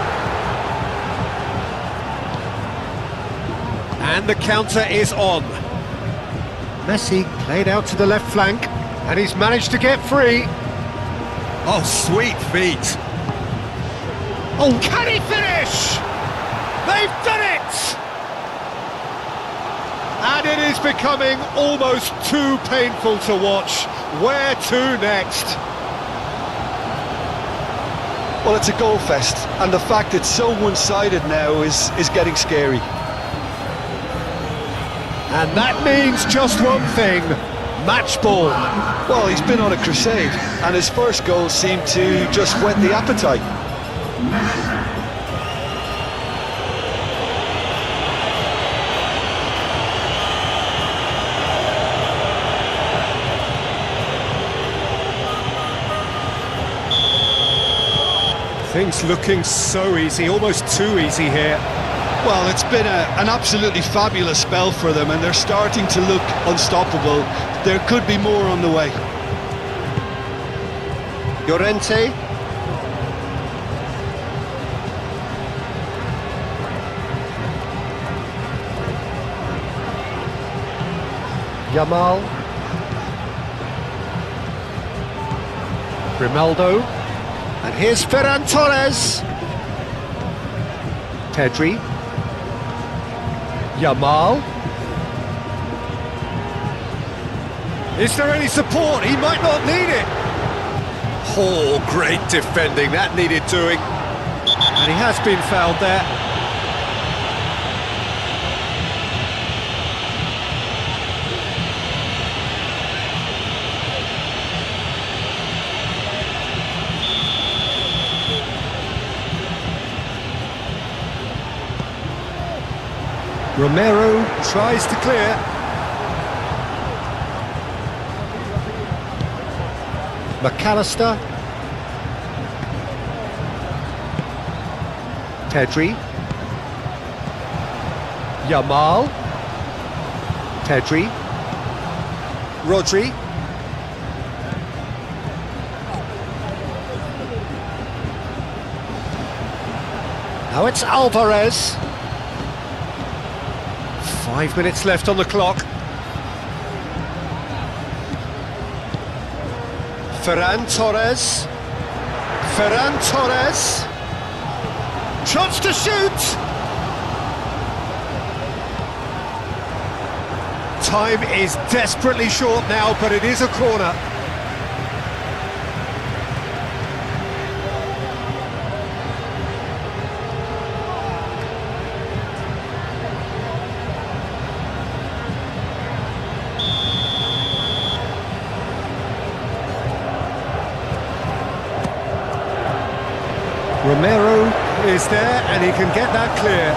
And the counter is on. Messi played out to the left flank, and he's managed to get free. Oh, sweet feet. Oh, can he finish? They've done it! And it is becoming almost too painful to watch. Where to next? Well, it's a goal fest, and the fact it's so one-sided now is getting scary. And that means just one thing, match ball. Well, he's been on a crusade, and his first goal seemed to just whet the appetite. Things looking so easy, almost too easy here. Well, it's been an absolutely fabulous spell for them, and they're starting to look unstoppable. There could be more on the way. Llorente. Yamal. Grimaldo. And here's Ferran Torres. Pedri. Yamal. Is there any support? He might not need it. Oh, great defending. That needed doing. And he has been fouled there. Romero tries to clear. McAllister. Pedri. Yamal. Pedri. Rodri. Now it's Alvarez. 5 minutes left on the clock. Ferran Torres. Ferran Torres. Chance to shoot. Time is desperately short now, but it is a corner. Romero is there, and he can get that clear.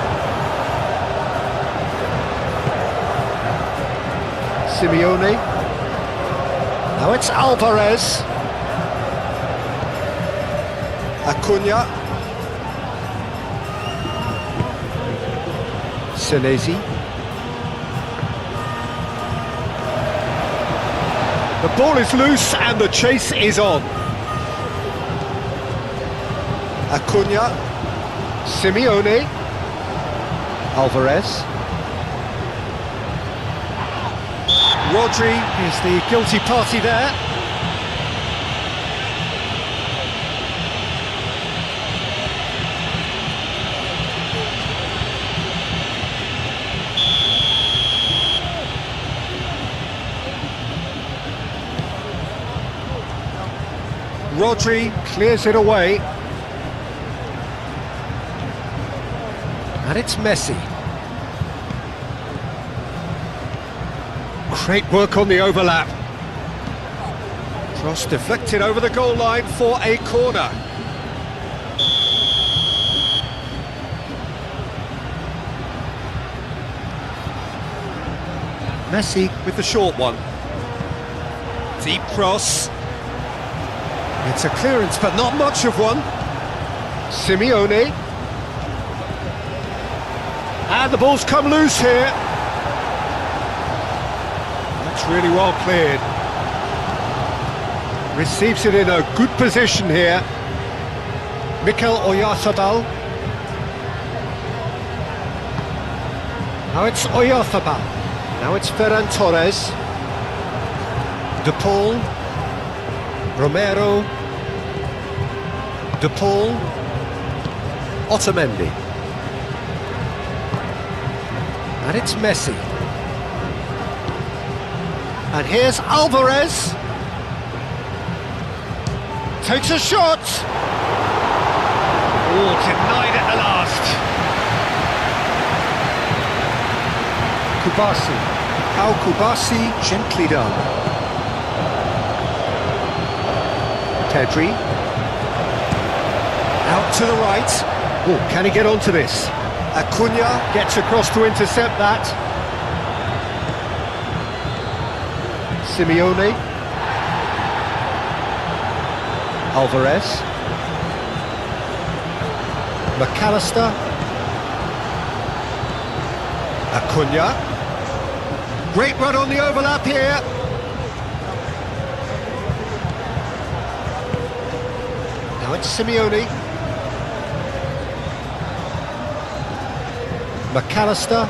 Simeone. Now it's Alvarez. Acuna. Senesi. The ball is loose and the chase is on. Acuna, Simeone, Alvarez. Rodri is the guilty party there. Rodri clears it away. And it's Messi. Great work on the overlap. Cross deflected over the goal line for a corner. Messi with the short one. Deep cross. It's a clearance, but not much of one. Simeone. And the ball's come loose here. That's really well cleared. Receives it in a good position here. Mikel Oyarzabal. Now it's Oyarzabal. Now it's Ferran Torres. De Paul. Romero. De Paul. Otamendi. And it's Messi. And here's Alvarez. Takes a shot. Oh, denied at the last. Kubasi. How Kubasi, gently done. Pedri. Out to the right. Oh, can he get onto this? Acuna gets across to intercept that. Simeone. Alvarez. McAllister. Acuna. Great run on the overlap here. Now it's Simeone. McAllister.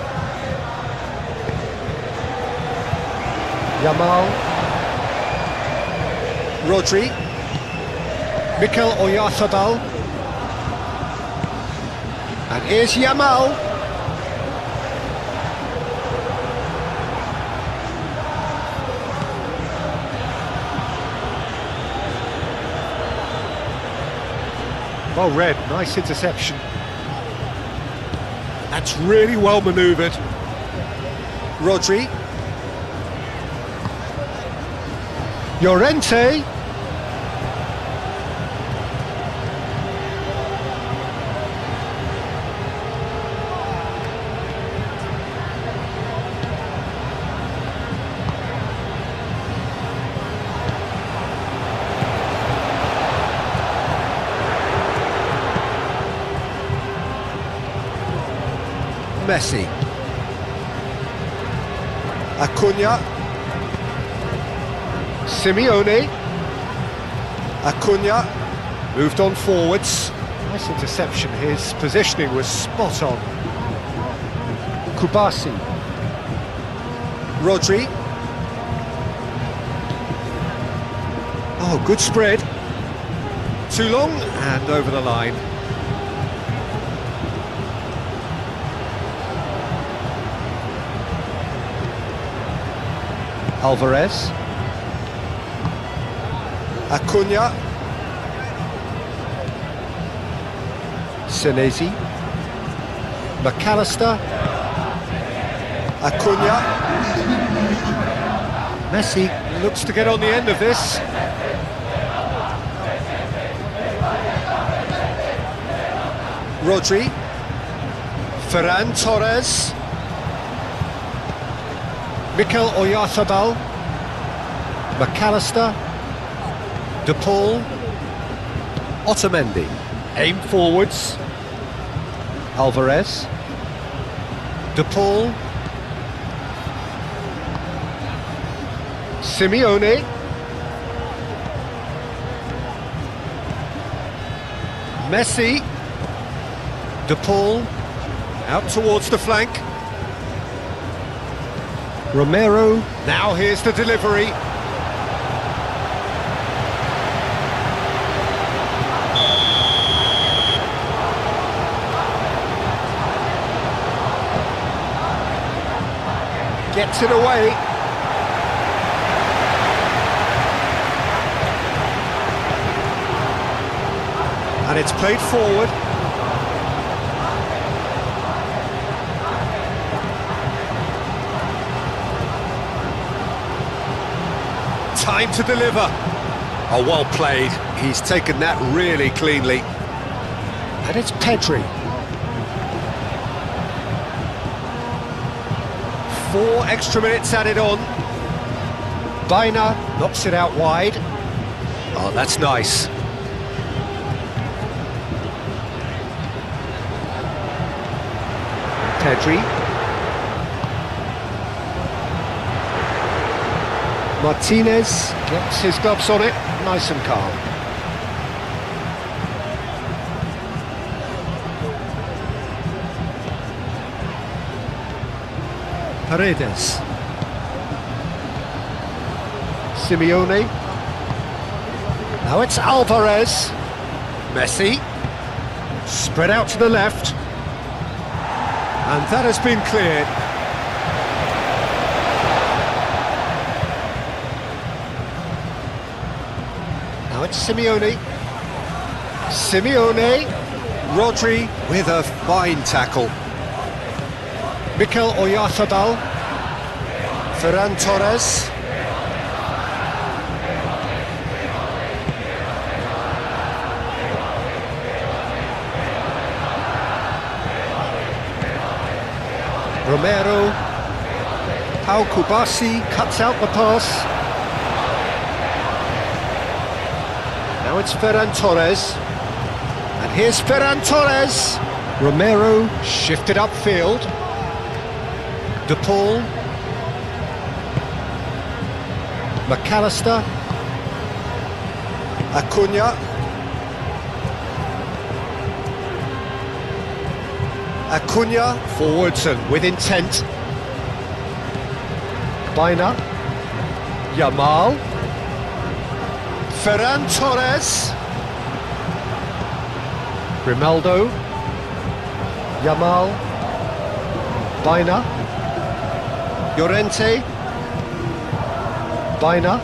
Yamal. Rodri. Mikel Oyarzabal. And here's Yamal. Well read, nice interception. That's really well manoeuvred. Rodri. Llorente. Messi. Acuna. Simeone. Acuna. Moved on forwards. Nice interception. His positioning was spot on. Kubasi. Rodri. Oh, good spread. Too long and over the line. Alvarez. Acuna. Senesi. McAllister. Acuna. Messi looks to get on the end of this. Rodri. Ferran Torres. Mikel Oyarzabal. McAllister. De Paul. Otamendi. Aim forwards. Alvarez. De Paul. Simeone. Messi. De Paul. Out towards the flank. Romero. Now here's the delivery. Gets it away. And it's played forward. Time to deliver. Oh, well played. He's taken that really cleanly. And it's Pedri. 4 extra minutes added on. Baina knocks it out wide. Oh, that's nice. Pedri. Martinez gets his gloves on it, nice and calm. Paredes. Simeone. Now it's Alvarez. Messi. Spread out to the left. And that has been cleared. Now it's Simeone. Simeone. Rodri with a fine tackle. Mikel Oyarzabal. Ferran Torres. Romero. Pau Kubasi cuts out the pass. Now it's Ferran Torres. And here's Ferran Torres. Romero shifted upfield. De Paul. McAllister. Acuna. Acuna forwards and with intent. Baina. Yamal. Ferran Torres. Grimaldo. Yamal. Baina. Llorente. Baina.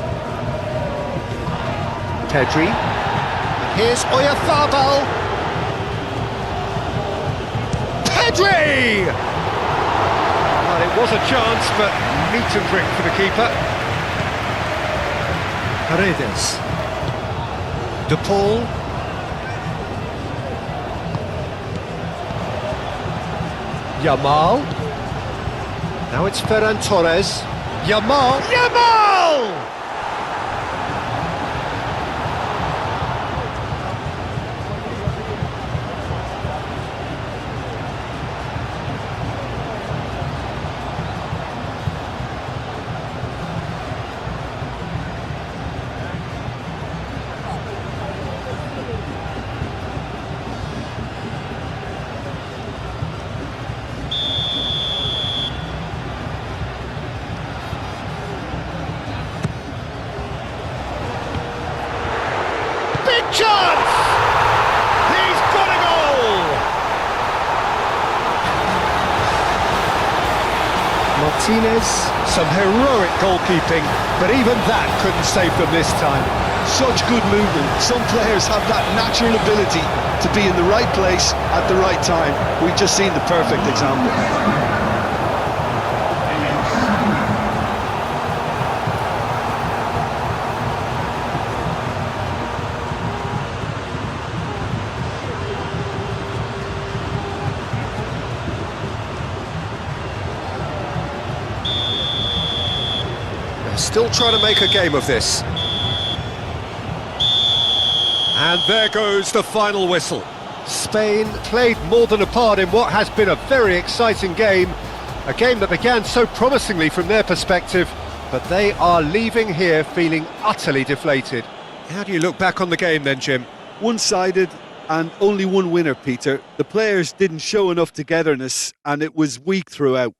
Pedri. And here's Oyarzabal. Pedri! Well, it was a chance, but meat and drink for the keeper. Paredes. De Paul. Yamal. Now it's Ferran Torres. Yamal. Yamal! Chance! He's got a goal! Martinez, some heroic goalkeeping, but even that couldn't save them this time. Such good movement. Some players have that natural ability to be in the right place at the right time. We've just seen the perfect example. Still trying to make a game of this. And there goes the final whistle. Spain played more than a part in what has been a very exciting game. A game that began so promisingly from their perspective, but they are leaving here feeling utterly deflated. How do you look back on the game then, Jim? One-sided and only one winner, Peter. The players didn't show enough togetherness and it was weak throughout.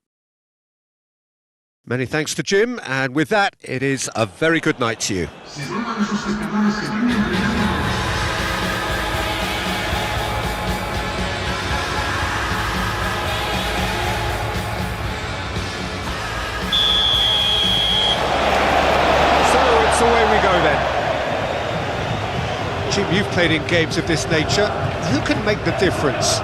Many thanks to Jim, and with that, it is a very good night to you. So it's away we go then. Jim, you've played in games of this nature. Who can make the difference?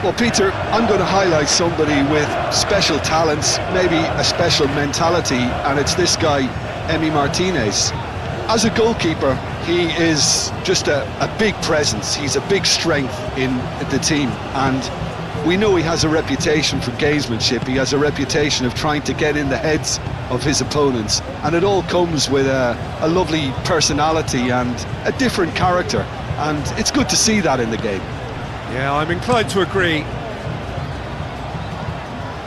Well, Peter, I'm going to highlight somebody with special talents, maybe a special mentality, and it's this guy, Emi Martinez. As a goalkeeper, he is just a big presence. He's a big strength in the team, and we know he has a reputation for gamesmanship. He has a reputation of trying to get in the heads of his opponents, and it all comes with a lovely personality and a different character, and it's good to see that in the game. Yeah, I'm inclined to agree.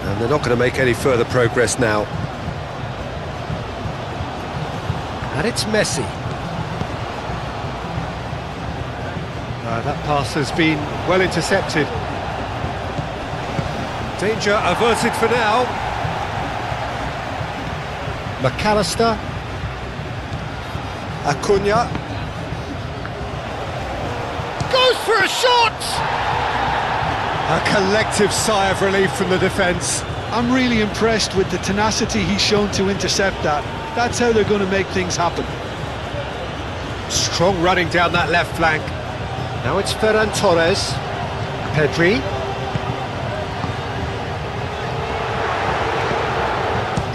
And they're not going to make any further progress now. And it's Messi. That pass has been well intercepted. Danger averted for now. McAllister. Acuna. Goes for a shot! A collective sigh of relief from the defence. I'm really impressed with the tenacity he's shown to intercept that. That's how they're going to make things happen. Strong running down that left flank. Now it's Ferran Torres. Pedri.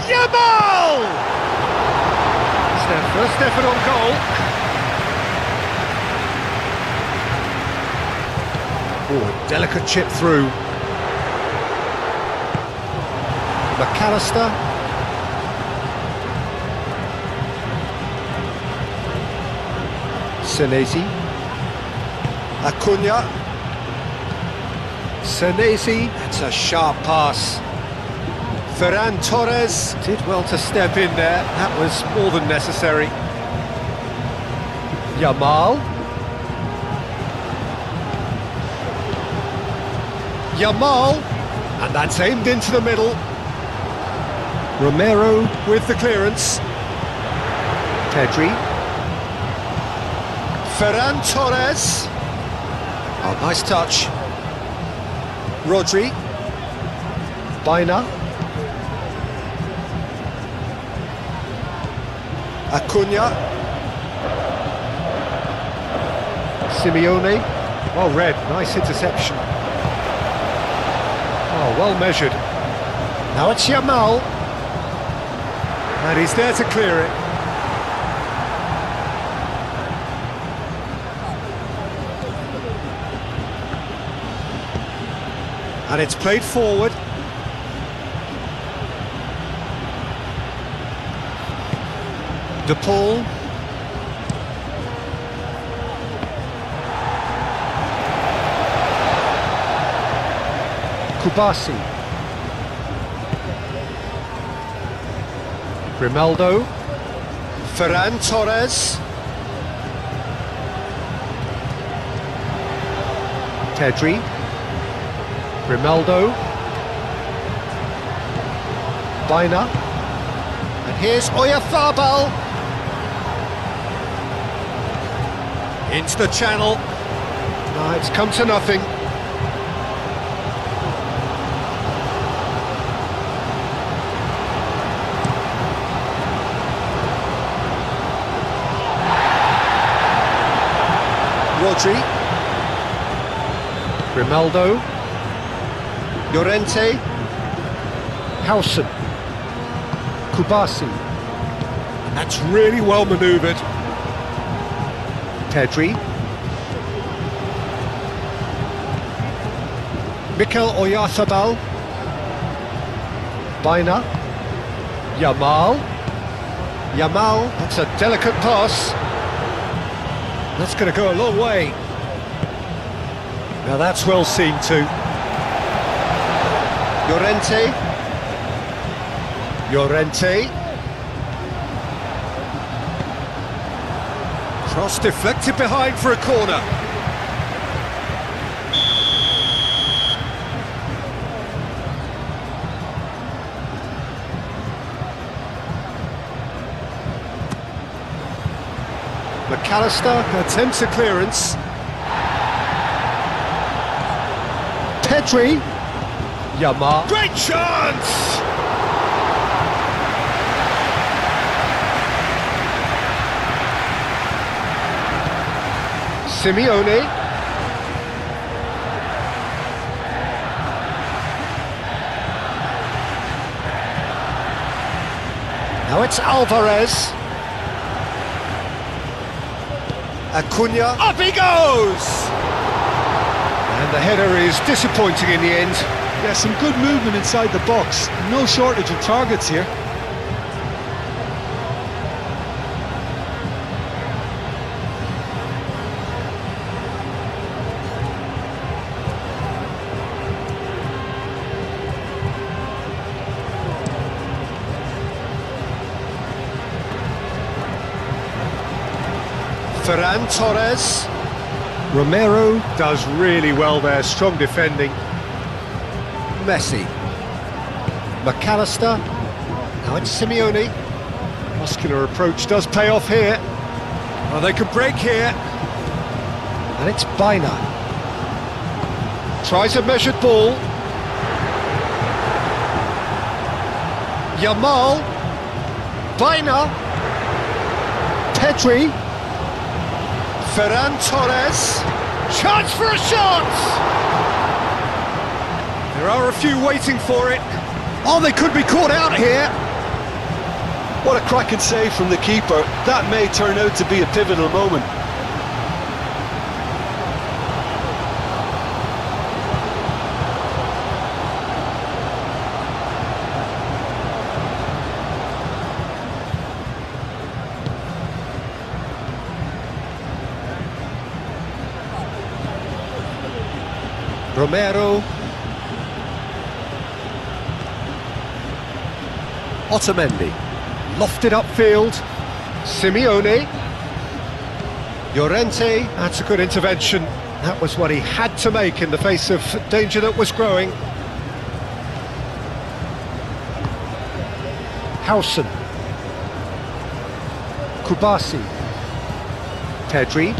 Yamal! First effort on goal. Oh, delicate chip through. McAllister. Senesi. Acuna. Senesi. That's a sharp pass. Ferran Torres did well to step in there. That was more than necessary. Yamal. Yamal. And that's aimed into the middle. Romero with the clearance. Pedri. Ferran Torres. Oh, nice touch. Rodri. Baina. Acuna. Simeone. Well read, nice interception. Oh, well measured. Now it's Yamal. And he's there to clear it. And it's played forward. De Paul. Kubasi. Grimaldo. Ferran Torres. Pedri. Grimaldo. Baina. And here's Oyarzabal. Into the channel. No, it's come to nothing. Rodri. Grimaldo. Llorente. Howson. Kubasi. And that's really well manoeuvred. Pedri. Mikel Oyarzabal. Baina. Yamal. Yamal, that's a delicate pass. That's going to go a long way. Now that's well seen too. Llorente. Llorente. Cross deflected behind for a corner. McAllister attempts a clearance. Pedri. Yamal. Great chance! Simeone. Now it's Alvarez. Acuna. Up he goes! And the header is disappointing in the end. Yeah, some good movement inside the box. No shortage of targets here. Ferran Torres. Romero does really well there, strong defending. Messi. McAllister. Now it's Simeone. Muscular approach does pay off here. Well, they could break here. And it's Baina. Tries a measured ball. Yamal. Baina. Pedri. Ferran Torres. Chance for a shot! There are a few waiting for it. Oh, they could be caught out here. What a cracking save from the keeper. That may turn out to be a pivotal moment. Romero. Otamendi. Lofted upfield. Simeone. Llorente. That's a good intervention. That was what he had to make in the face of danger that was growing. Howson. Kubasi. Pedri.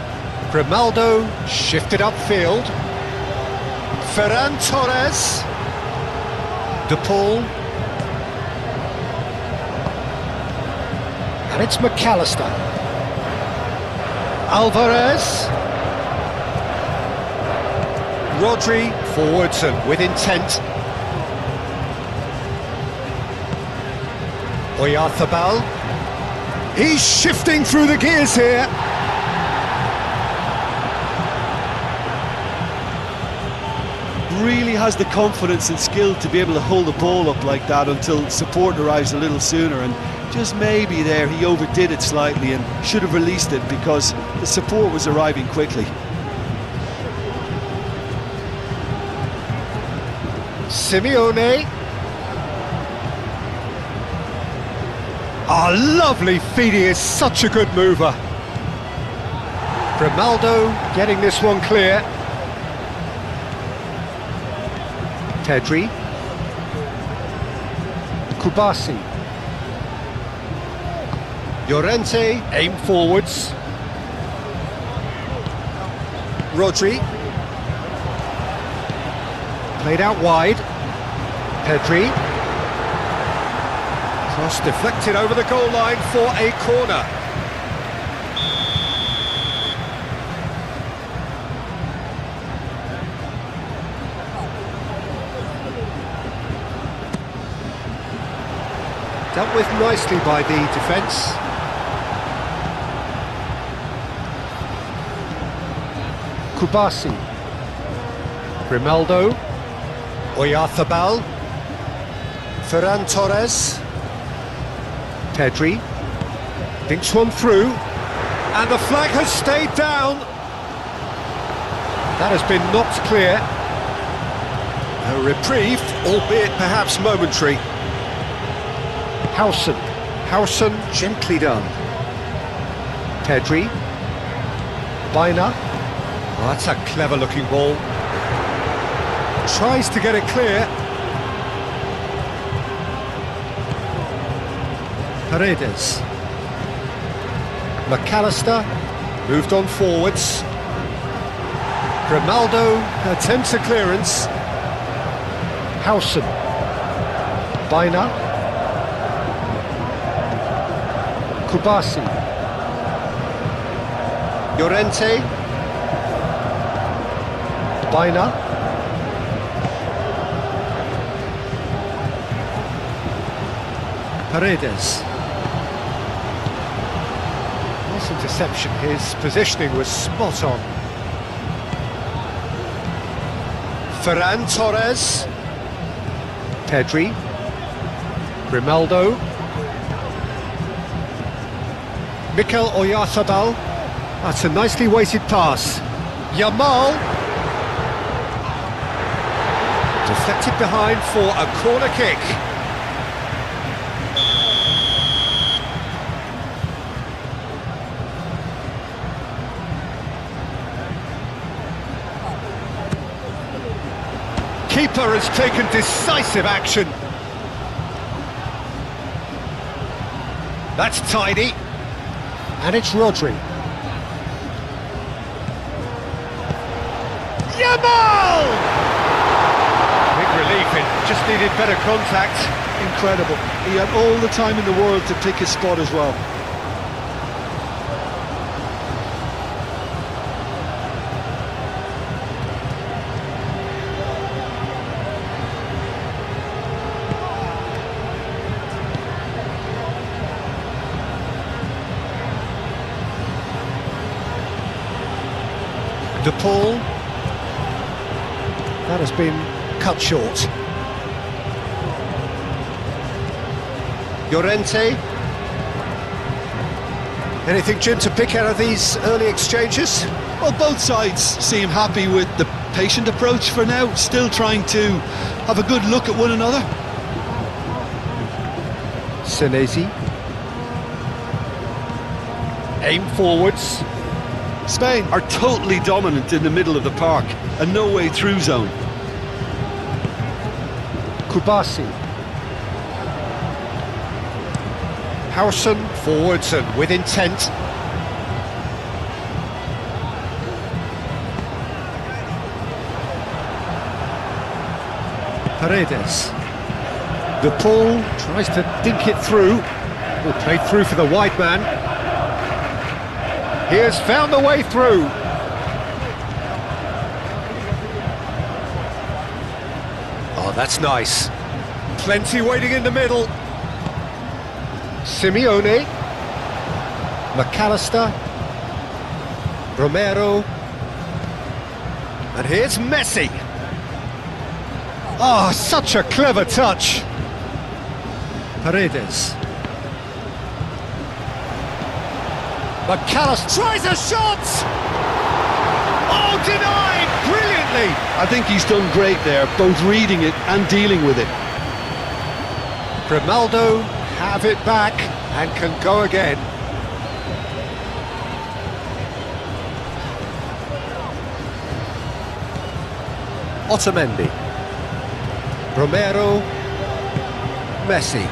Grimaldo. Shifted upfield. Ferran Torres. De Paul. And it's McAllister. Alvarez. Rodri forwards and with intent. Oyarzabal. He's shifting through the gears here. Really has the confidence and skill to be able to hold the ball up like that until support arrives a little sooner, and just maybe there he overdid it slightly and should have released it because the support was arriving quickly. Simeone. Oh, lovely feed, he is such a good mover. Grimaldo getting this one clear. Pedri. Kubasi. Llorente, aim forwards. Rodri. Played out wide. Pedri. Cross deflected over the goal line for a corner. Dealt with nicely by the defence. Kubasi. Grimaldo. Oyarzabal. Ferran Torres. Pedri. Dinks one through. And the flag has stayed down. That has been knocked clear. A reprieve, albeit perhaps momentary. Howson. Howson, gently done. Pedri. Baina. Oh, that's a clever-looking ball. Tries to get it clear. Paredes. McAllister. Moved on forwards. Grimaldo attempts a clearance. Howson. Baina. Kubasi. Llorente. Baina. Paredes. Nice interception, his positioning was spot on. Ferran Torres. Pedri. Grimaldo. Mikel Oyarzabal. That's a nicely weighted pass. Yamal. Deflected behind for a corner kick. Keeper has taken decisive action. That's tidy. And it's Rodri. Yamal! Big relief, it just needed better contact. Incredible. He had all the time in the world to pick his spot as well. De Paul. That has been cut short. Llorente. Anything, Jim, to pick out of these early exchanges? Well, both sides seem happy with the patient approach for now, still trying to have a good look at one another. Senesi. Aim forwards. Spain are totally dominant in the middle of the park and no way through zone. Kubasi. Howson forwards and with intent. Paredes. De Paul tries to dink it through. Will play through for the wide man. He has found the way through. Oh, that's nice. Plenty waiting in the middle. Simeone. McAllister. Romero. And here's Messi. Oh, such a clever touch. Paredes. McAllister tries a shot! Oh, denied! Brilliantly! I think he's done great there, both reading it and dealing with it. Grimaldo have it back and can go again. Otamendi. Romero. Messi.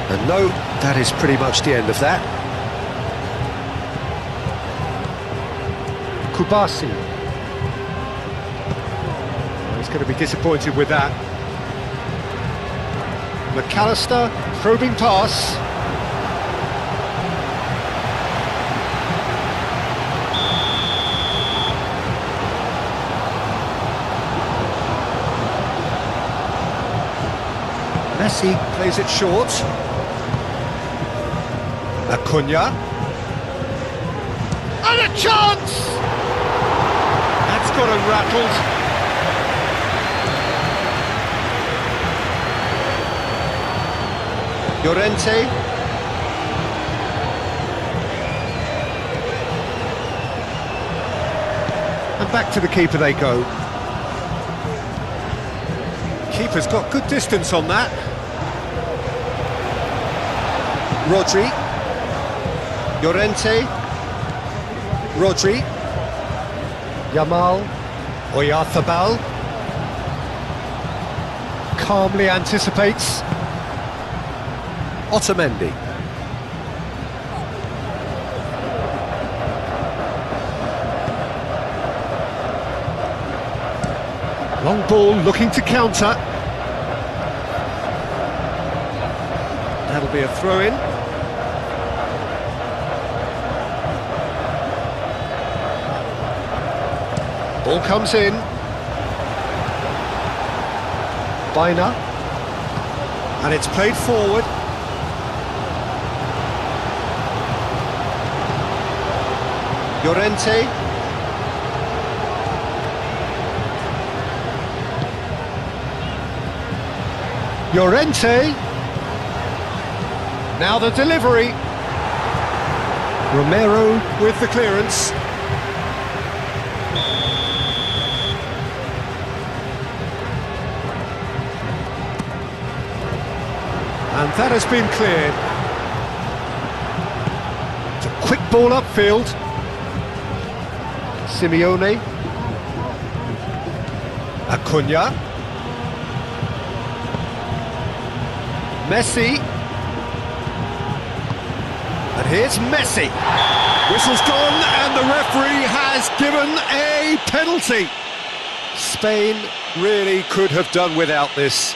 And no, that is pretty much the end of that. Kubasi. He's going to be disappointed with that. McAllister, probing pass. Messi plays it short. Acuna. And a chance! That's got him rattled. Llorente. And back to the keeper they go. Keeper's got good distance on that. Rodri. Llorente. Rodri. Yamal. Oyarzabal. Calmly anticipates. Otamendi. Long ball looking to counter. That'll be a throw-in. Ball comes in. Bina. And it's played forward. Llorente. Llorente. Now the delivery. Romero with the clearance. And that has been cleared. It's a quick ball upfield. Simeone. Acuna. Messi. And here's Messi. Whistle's gone and the referee has given a penalty. Spain really could have done without this.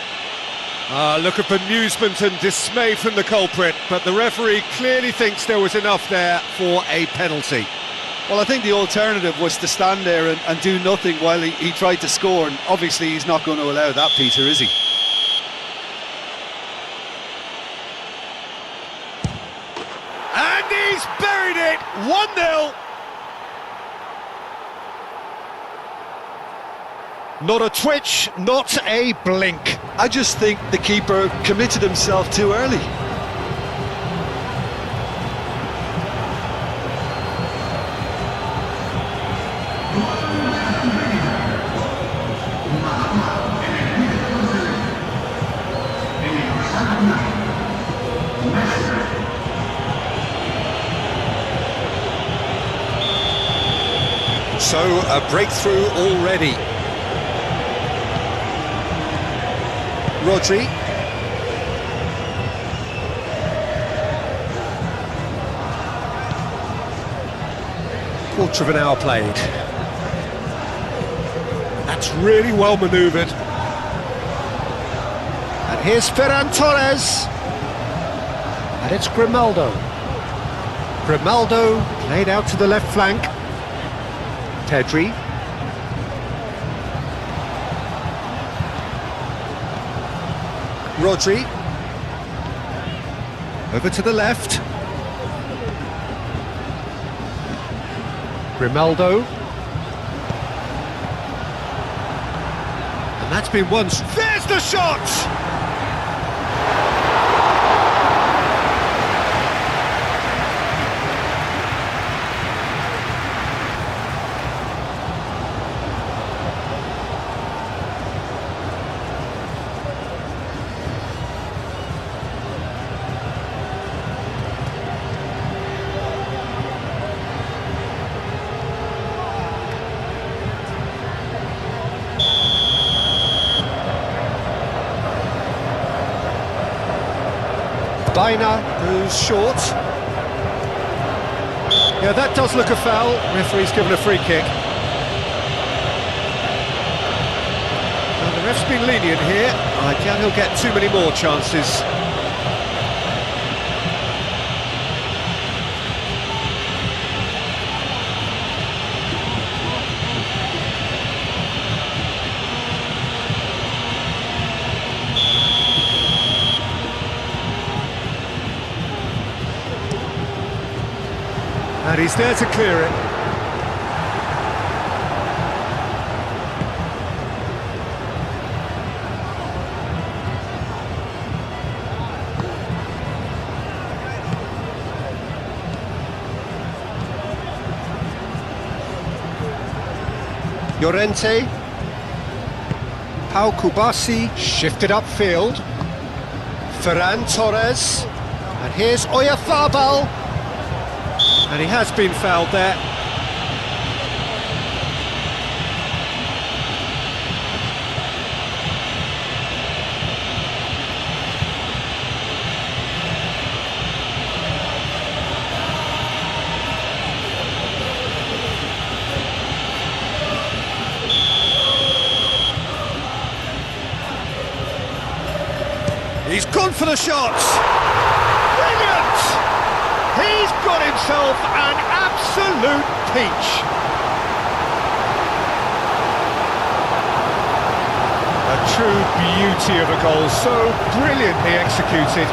Look of amusement and dismay from the culprit, but the referee clearly thinks there was enough there for a penalty. Well, I think the alternative was to stand there and do nothing while he tried to score, and obviously he's not going to allow that, Peter, is he? 1-0. Not a twitch, not a blink. I just think the keeper committed himself too early. So, a breakthrough already. Rodri. Quarter of an hour played. That's really well manoeuvred. And here's Ferran Torres. And it's Grimaldo. Grimaldo played out to the left flank. Pedri. Rodri. Over to the left. Grimaldo. And that's been once. There's the shot! Baina goes short. Yeah, that does look a foul. Referee's given a free kick. And the ref's been lenient here. I doubt he'll get too many more chances. And he's there to clear it. Llorente. Pau Kubasi shifted upfield. Ferran Torres. And here's Oyarzabal. And he has been fouled there. He's gone for the shots. Brilliant! He's got himself an absolute peach. A true beauty of a goal, so brilliantly executed.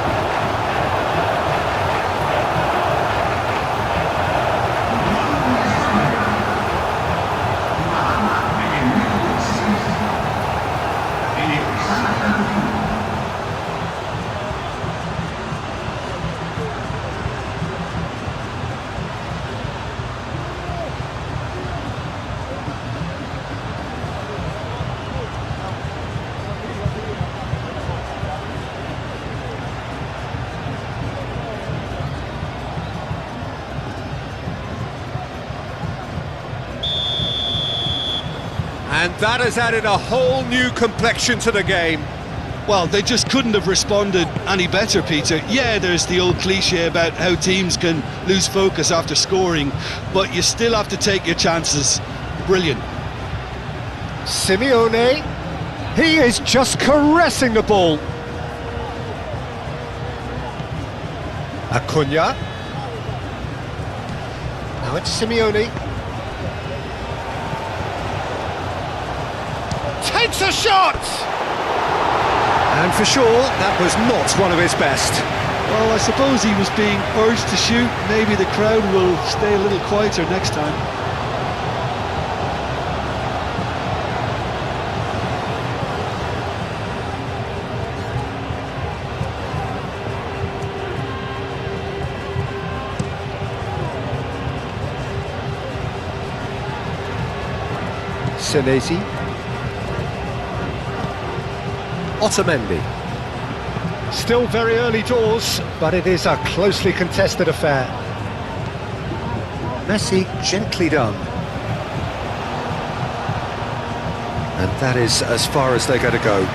And that has added a whole new complexion to the game. Well, they just couldn't have responded any better, Peter. Yeah, there's the old cliche about how teams can lose focus after scoring, but you still have to take your chances. Brilliant. Simeone, he is just caressing the ball. Acuna. Now it's Simeone. Takes a shot! And for sure, that was not one of his best. Well, I suppose he was being urged to shoot. Maybe the crowd will stay a little quieter next time. Senesi. Otamendi. Still very early doors, but it is a closely contested affair. Messi gently done. And that is as far as they're going to go.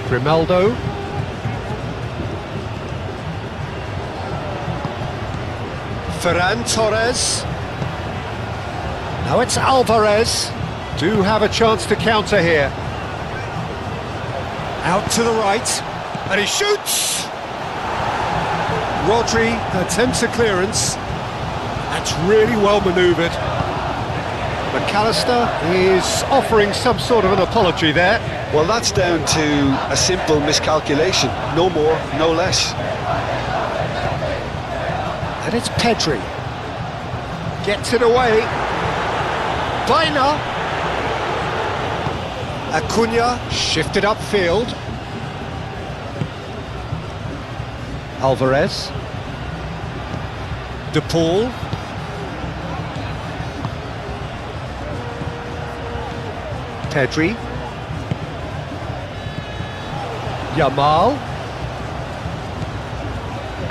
Grimaldo. Ferran Torres. Now it's Alvarez. Do have a chance to counter here. Out to the right, and he shoots! Rodri attempts a clearance. That's really well manoeuvred. McAllister is offering some sort of an apology there. Well, that's down to a simple miscalculation. No more, no less. And it's Pedri. Gets it away. Baina. Acuna shifted upfield. Alvarez. De Paul. Pedri. Yamal.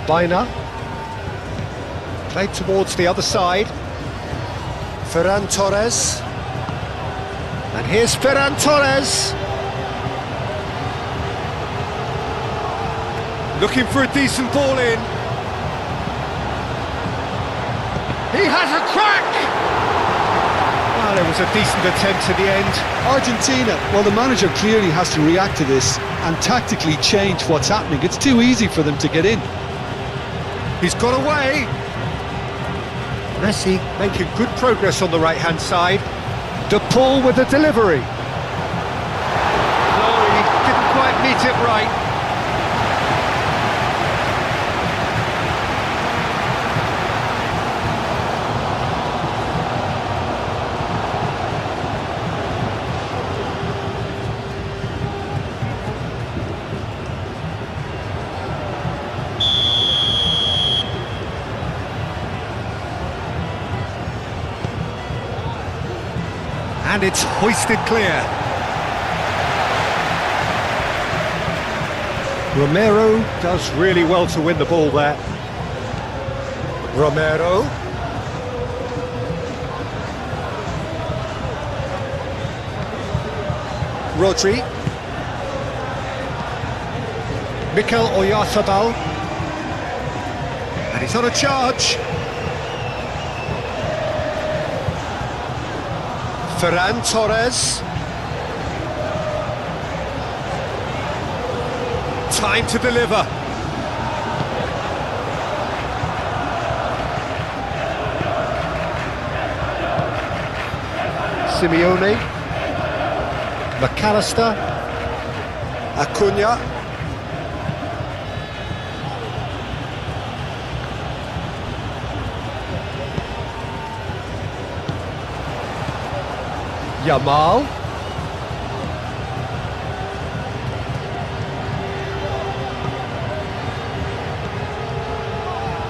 Baina. Played towards the other side. Ferran Torres. And here's Ferran Torres. Looking for a decent ball in. He has a crack! Well, it was a decent attempt at the end. Argentina, well, the manager clearly has to react to this and tactically change what's happening. It's too easy for them to get in. He's got away. Messi making good progress on the right-hand side. De Paul with the delivery. No, he didn't quite meet it right. And it's hoisted clear. Romero does really well to win the ball there. Romero. Rodri. Mikel Oyarzabal. And he's on a charge. Ferran Torres. Time to deliver. Simeone. McAllister. Acuna. Yamal.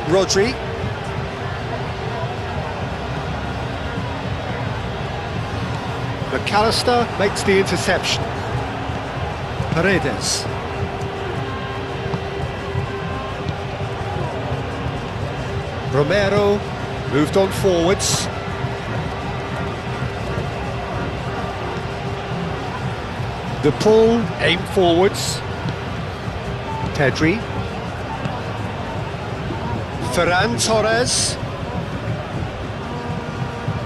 Rodri. McAllister makes the interception. Paredes. Romero moved on forwards. De Paul aim forwards. Pedri. Ferran Torres.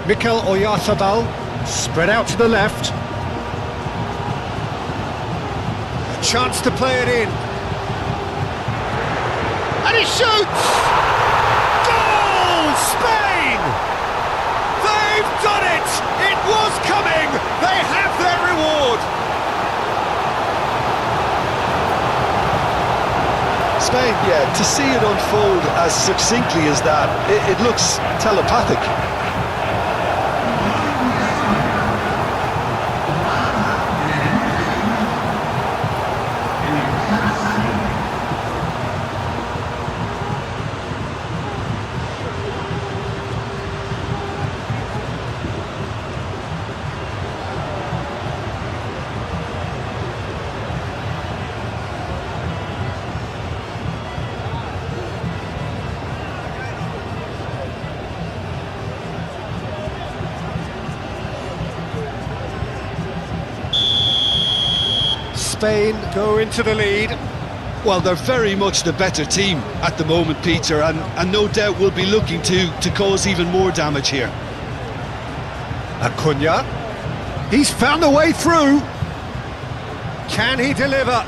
Mikel Oyarzabal spread out to the left. A chance to play it in. And he shoots! Goal! Spain! They've done it! It was coming! They have their reward! Yeah, to see it unfold as succinctly as that, it looks telepathic. Spain go into the lead. Well, they're very much the better team at the moment, Peter, and no doubt will be looking to cause even more damage here. Acuna, he's found a way through. Can he deliver?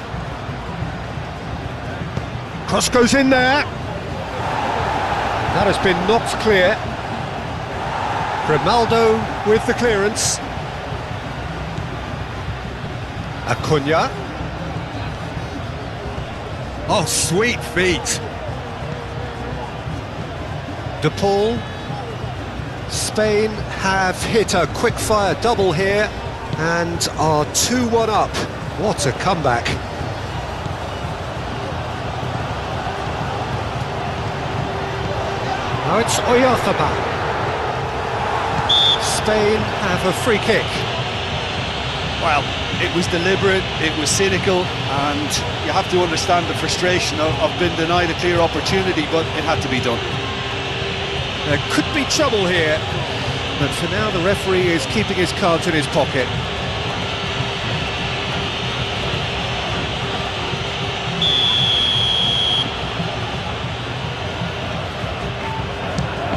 Cross goes in there. That has been knocked clear. Grimaldo with the clearance. Acuna. Oh, sweet feet. De Paul. Spain have hit a quick-fire double here and are 2-1 up. What a comeback. Now it's Oyarzabal. Spain have a free kick. Well, it was deliberate, it was cynical, and you have to understand the frustration of being denied a clear opportunity, but it had to be done. There could be trouble here, but for now the referee is keeping his cards in his pocket.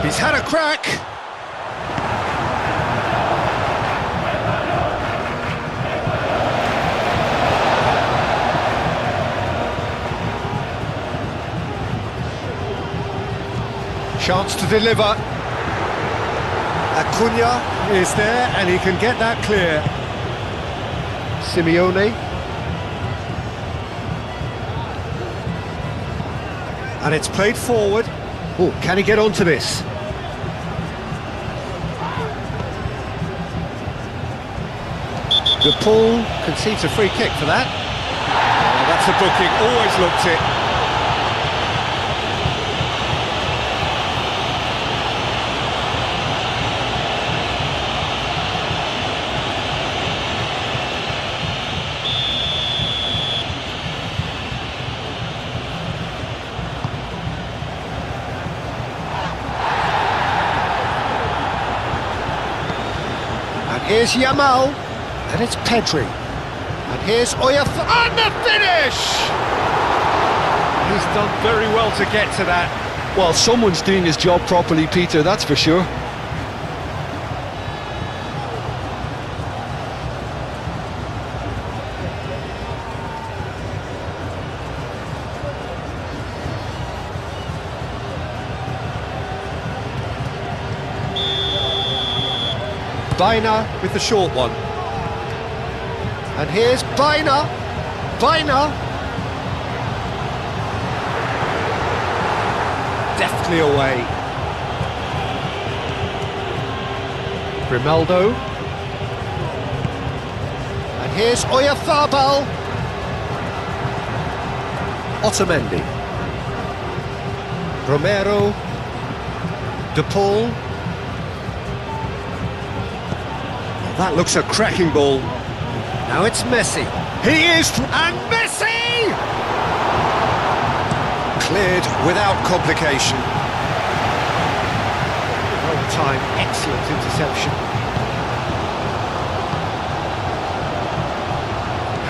He's had a crack. Chance to deliver. Acuna is there and he can get that clear. Simeone. And it's played forward. Oh, can he get onto this? De Paul concedes a free kick for that. Oh, that's a booking, always looked it. Here's Yamal, and it's Pedri. And here's Oyarzabal, and the finish! He's done very well to get to that. Well, someone's doing his job properly, Peter, that's for sure. Baina with the short one. And here's Baina. Baina. Deftly away. Grimaldo. And here's Oyarzabal. Otamendi. Romero. De Paul. That looks a cracking ball. Now it's Messi. He is, and Messi! Cleared without complication. Well timed, excellent interception.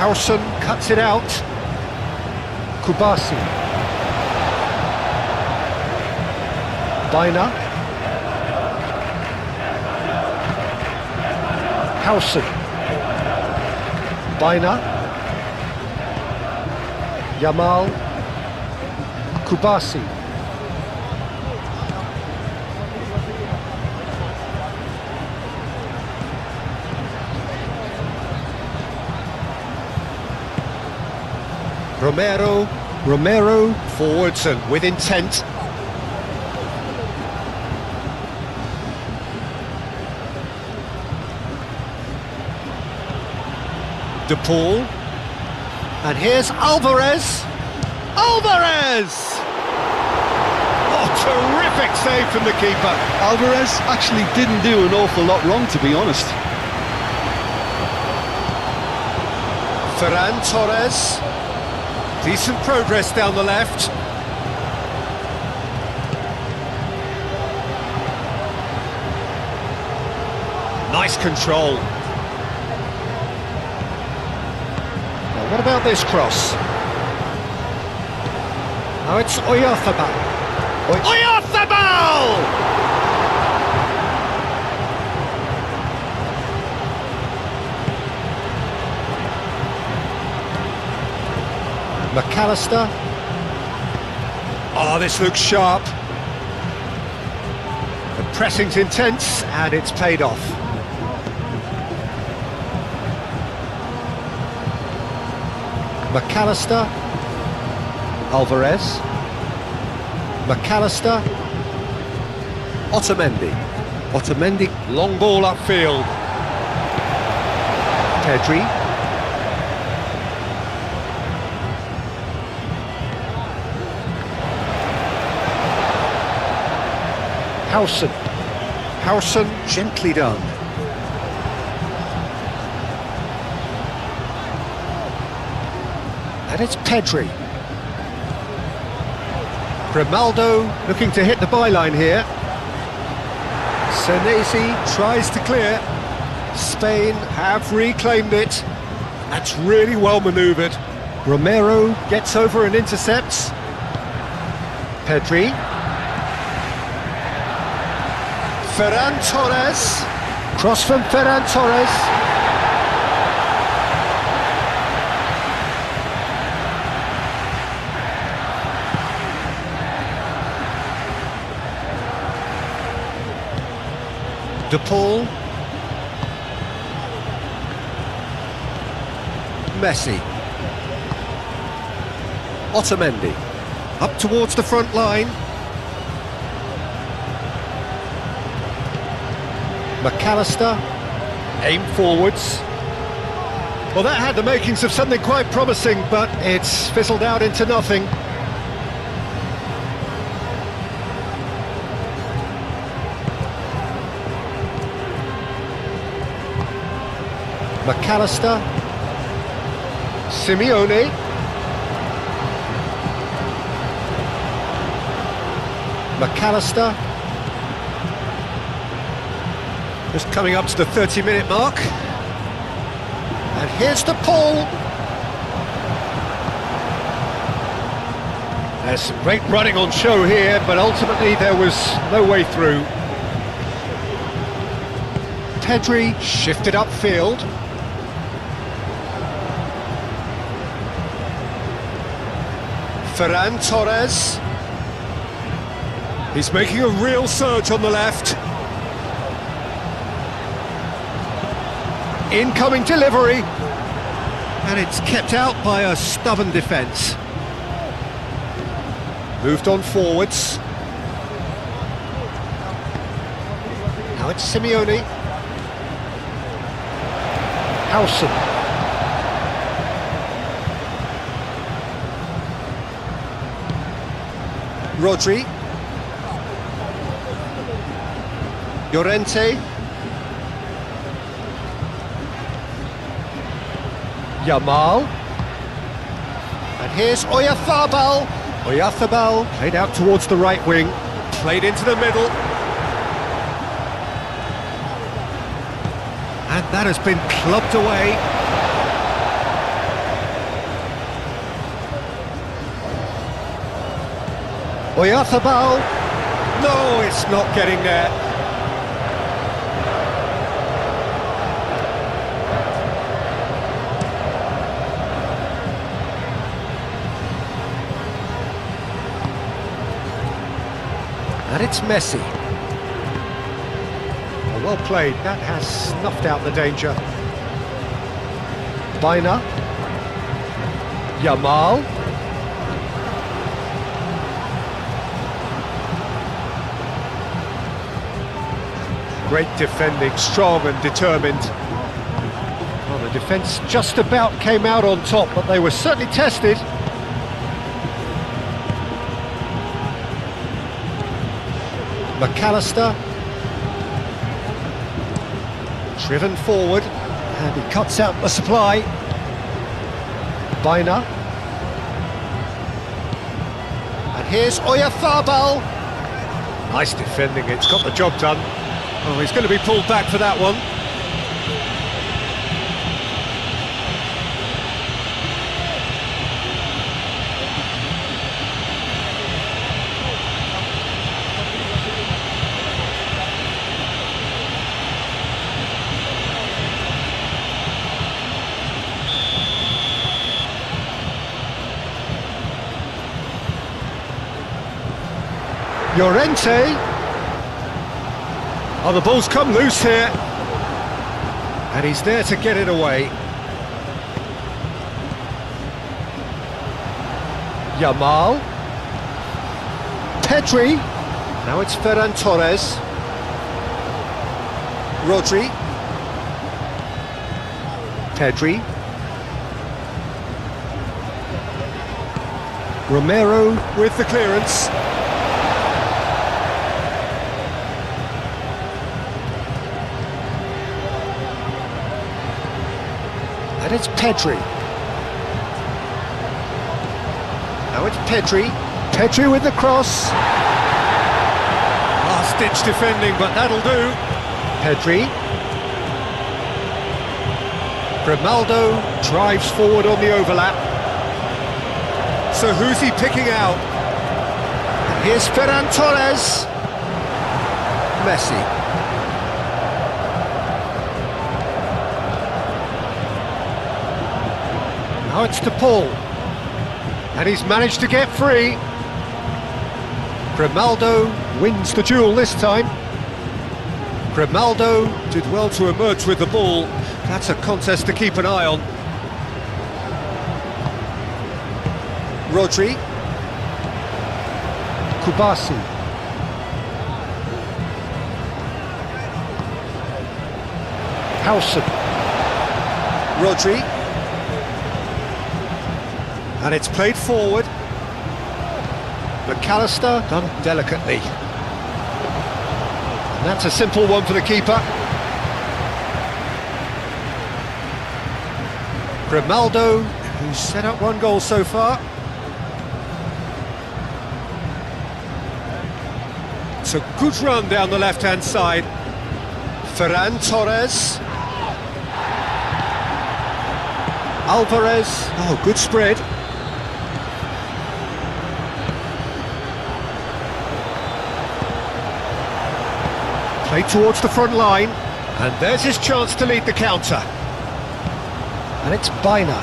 Howson cuts it out. Kubasi. Baina. Howson. Baina. Yamal. Kubasi. Romero. Romero forwards and with intent. De Paul. And here's Alvarez. Alvarez! Oh, terrific save from the keeper. Alvarez actually didn't do an awful lot wrong, to be honest. Ferran Torres. Decent progress down the left. Nice control. Now, what about this cross? Now it's Oyarzabal. Oyarzabal! McAllister. Oh, this looks sharp. The pressing's intense and it's paid off. McAllister. Alvarez. McAllister. Otamendi. Otamendi, long ball upfield. Pedri. Howson, gently done. And it's Pedri. Grimaldo looking to hit the byline here. Senesi tries to clear. Spain have reclaimed it. That's really well manoeuvred. Romero gets over and intercepts. Pedri. Ferran Torres. Cross from Ferran Torres. De Paul. Messi. Otamendi. Up towards the front line. McAllister, aim forwards. Well, that had the makings of something quite promising, but it's fizzled out into nothing. McAllister, Simeone. McAllister. Just coming up to the 30-minute mark. And here's the Paul. There's some great running on show here, but ultimately there was no way through. Pedri shifted upfield. Ferran Torres. He's making a real surge on the left. Incoming delivery, and it's kept out by a stubborn defence. Moved on forwards. Now it's Simeone. Howson. Rodri. Llorente. Yamal. And here's Oyarzabal. Oyarzabal played out towards the right wing, played into the middle. And that has been clubbed away. Oyarzabal. No, it's not getting there. And it's Messi. Well played, that has snuffed out the danger. Baina. Yamal. Great defending, strong and determined. Well, the defence just about came out on top, but they were certainly tested. McAllister. Driven forward, and he cuts out the supply. Baina. And here's Oyarzabal. Nice defending, it's got the job done. Oh, he's going to be pulled back for that one. Llorente. Oh, the ball's come loose here. And he's there to get it away. Yamal. Pedri. Now it's Ferran Torres. Rodri. Pedri. Romero with the clearance. And it's Pedri. Now it's Pedri. Pedri with the cross. Last-ditch defending, but that'll do. Pedri. Grimaldo drives forward on the overlap. So who's he picking out? And here's Ferran Torres. Messi. Now it's to Paul, and he's managed to get free. Grimaldo wins the duel this time. Grimaldo did well to emerge with the ball. That's a contest to keep an eye on. Rodri. Kubasi. Howson. Rodri. And it's played forward. McAllister done delicately. And that's a simple one for the keeper. Grimaldo, who's set up one goal so far. It's a good run down the left-hand side. Ferran Torres. Alvarez. Oh, good spread. Play towards the front line, and there's his chance to lead the counter. And it's Baina.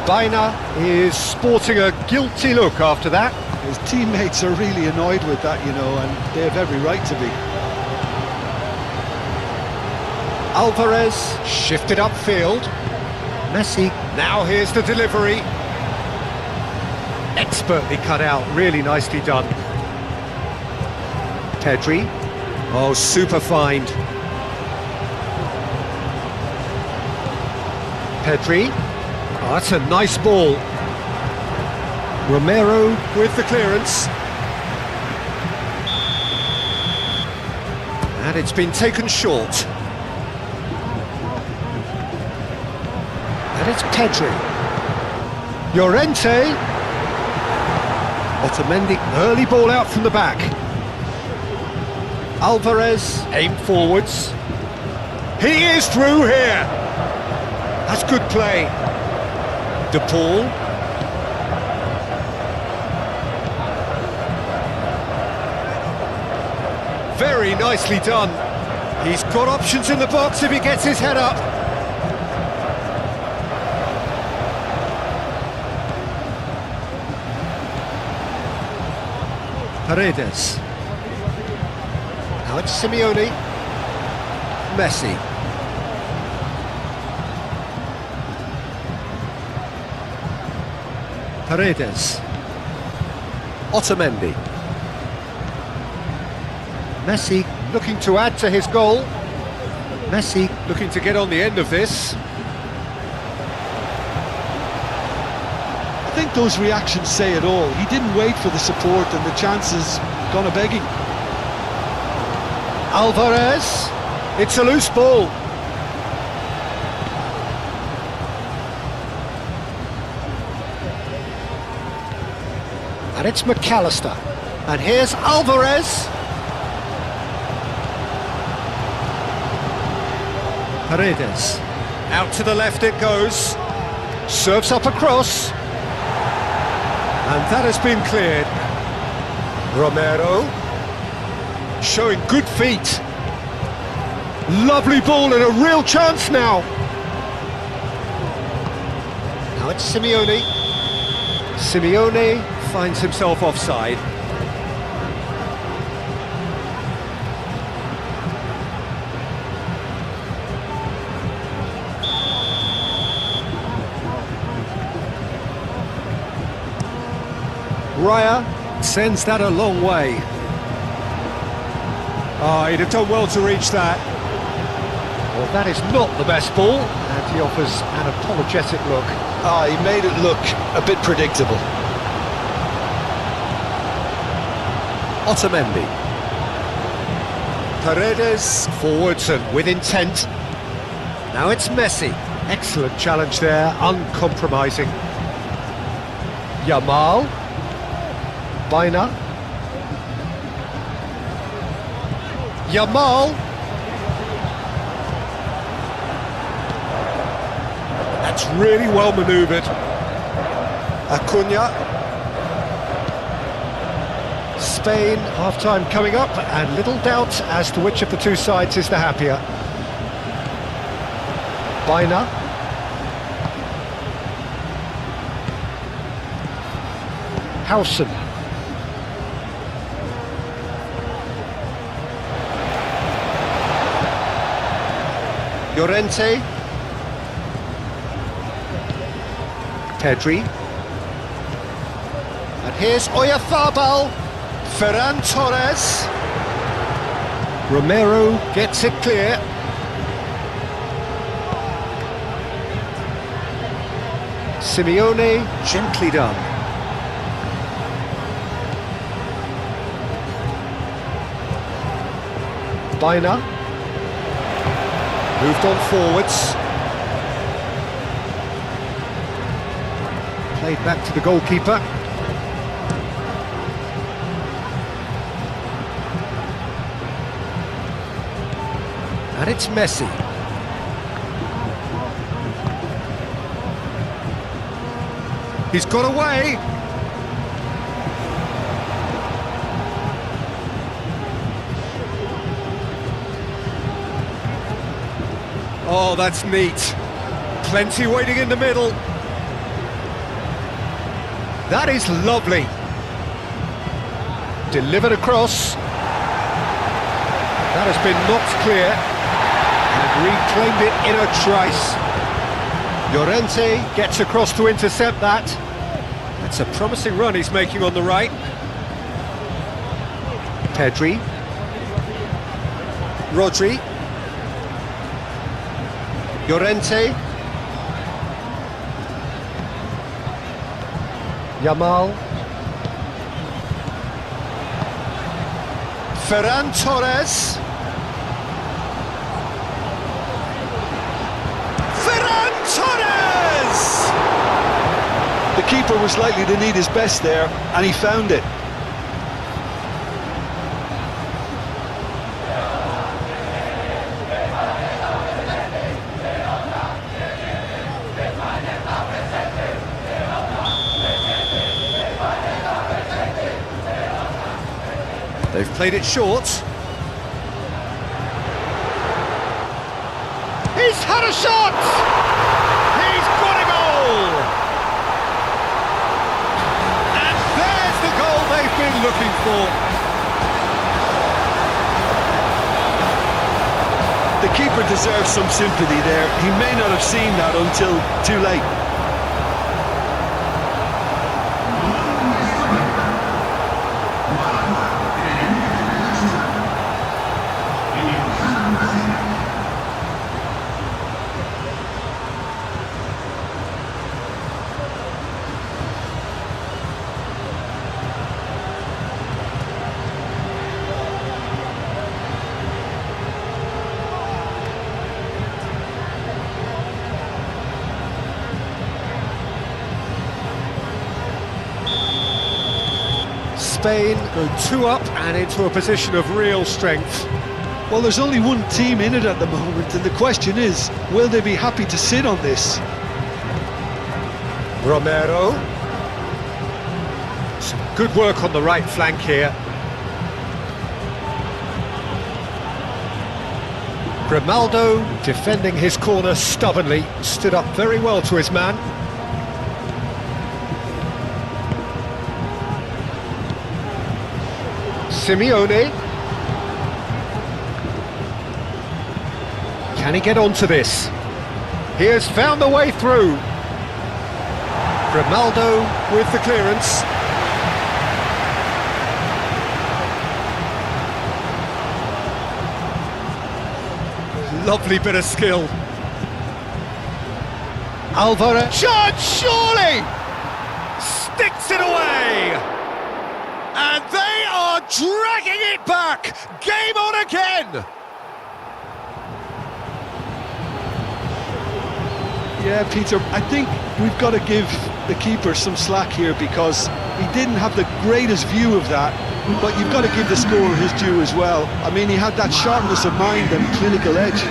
Baina is sporting a guilty look after that. His teammates are really annoyed with that, you know, and they have every right to be. Alvarez shifted upfield. Messi. Now here's the delivery. Expertly cut out, really nicely done. Pedri. Oh, super find. Pedri. Oh, that's a nice ball. Romero with the clearance. And it's been taken short. And it's Pedri. Llorente. Otamendi, early ball out from the back. Alvarez, aim forwards. He is through here. That's good play. De Paul. Very nicely done. He's got options in the box if he gets his head up. Paredes. Now it's Simeone. Messi. Paredes. Otamendi. Messi looking to add to his goal. Messi looking to get on the end of this. I think those reactions say it all. He didn't wait for the support and the chances gone a-begging. Alvarez, it's a loose ball. And it's McAllister. And here's Alvarez. Paredes. Out to the left it goes. Serves up across. And that has been cleared. Romero. Showing good feet. Lovely ball and a real chance now. Now it's Simeone. Simeone finds himself offside. Raya sends that a long way. Oh, he'd have done well to reach that. Well, that is not the best ball, and he offers an apologetic look. Ah, he made it look a bit predictable. Otamendi. Paredes forwards and with intent. Now it's Messi. Excellent challenge there, uncompromising. Yamal. Baina. Yamal. That's really well manoeuvred. Acuna. Spain, half-time coming up, and little doubt as to which of the two sides is the happier. Baina. Howson. Llorente. Pedri. And here's Oyarzabal. Ferran Torres. Romero gets it clear. Simeone, gently done. Baina. Moved on forwards. Played back to the goalkeeper. And it's Messi. He's got away. Oh, that's neat. Plenty waiting in the middle. That is lovely. Delivered across. That has been knocked clear. And reclaimed it in a trice. Llorente gets across to intercept that. That's a promising run he's making on the right. Pedri. Rodri. Llorente. Yamal. Ferran Torres. Ferran Torres! The keeper was likely to need his best there, and he found it. They've played it short. He's had a shot! He's got a goal! And there's the goal they've been looking for. The keeper deserves some sympathy there. He may not have seen that until too late. Spain go 2 up and into a position of real strength. Well, there's only one team in it at the moment, and the question is, will they be happy to sit on this? Romero. Some good work on the right flank here. Grimaldo, defending his corner stubbornly, stood up very well to his man. Simeone. Can he get onto this? He has found the way through. Grimaldo with the clearance. Lovely bit of skill. Alvarez. Shot, surely! Sticks it away! And they are dragging it back! Game on again! Yeah, Peter, I think we've got to give the keeper some slack here, because he didn't have the greatest view of that, but you've got to give the scorer his due as well. I mean, he had that sharpness of mind and clinical edge.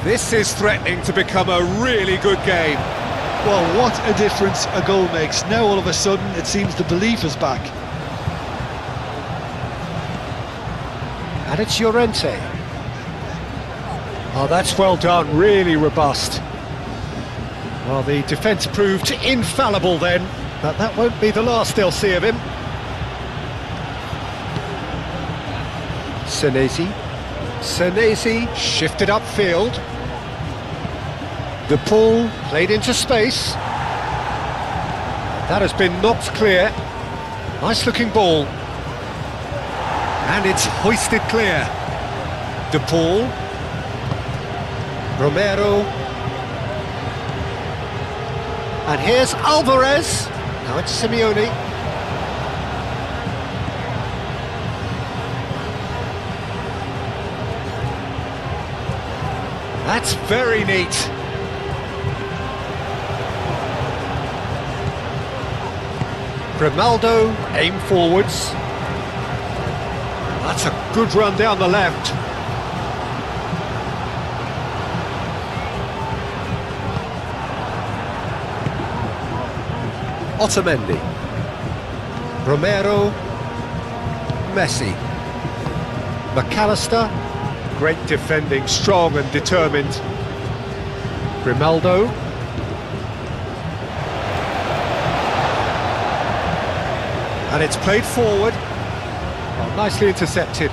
This is threatening to become a really good game. Well, what a difference a goal makes. Now all of a sudden it seems the belief is back. And it's Llorente. Oh, that's well done, really robust. Well, the defence proved infallible then, but that won't be the last they'll see of him. Senesi shifted upfield. The ball played into space. That has been knocked clear. Nice looking ball. And it's hoisted clear. De Paul. Romero. And here's Alvarez. Now it's Simeone. That's very neat. Grimaldo, aim forwards. That's a good run down the left. Otamendi. Romero. Messi. McAllister. Great defending, strong and determined. Grimaldo. And it's played forward. Oh, nicely intercepted.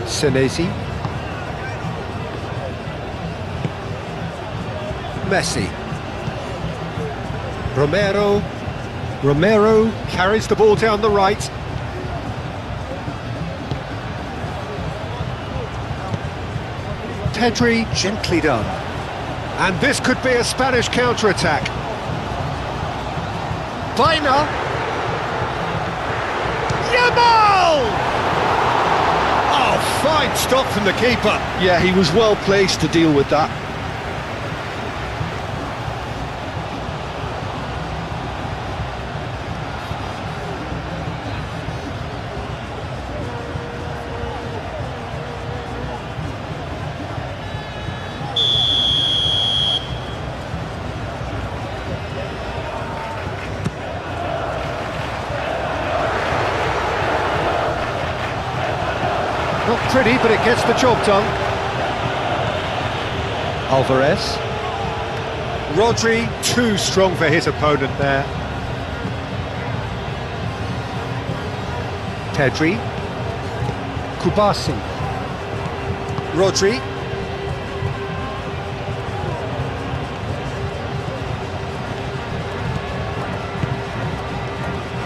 Senesi. Messi. Romero carries the ball down the right. Pedri, gently done. And this could be a Spanish counter-attack. Baina. Yamal! Oh, fine stop from the keeper. Yeah, he was well placed to deal with that. Not pretty, but it gets the job done. Alvarez. Rodri, too strong for his opponent there. Pedri. Kubasi. Rodri.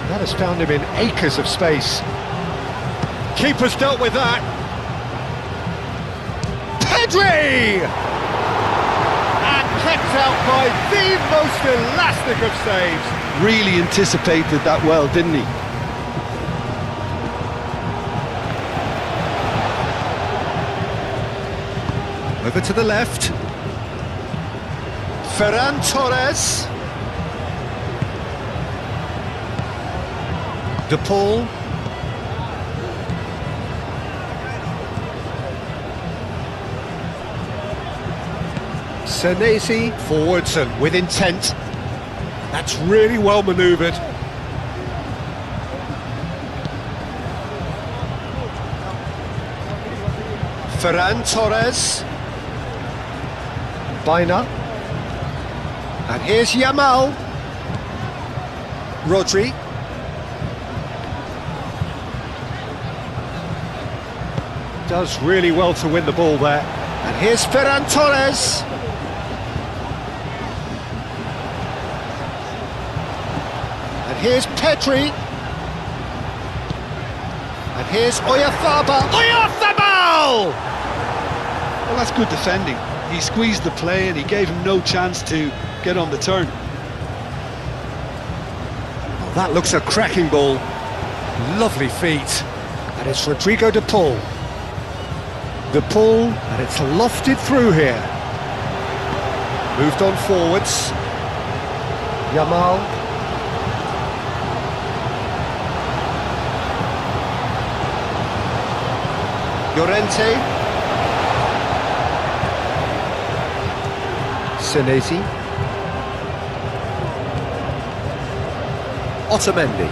That has found him in acres of space. Keeper's dealt with that. Pedri! And kept out by the most elastic of saves. Really anticipated that well, didn't he? Over to the left. Ferran Torres. De Paul. Senesi forwards and with intent. That's really well manoeuvred. Ferran Torres. Baina. And here's Yamal. Rodri. Does really well to win the ball there. And here's Ferran Torres. And here's Pedri. And here's Oyarzabal. Oyarzabal! Well, that's good defending. He squeezed the play and he gave him no chance to get on the turn. Oh, that looks a cracking ball. Lovely feet. And it's Rodrigo De Paul. De Paul, and it's lofted through here. Moved on forwards. Yamal. Llorente. Senesi. Otamendi.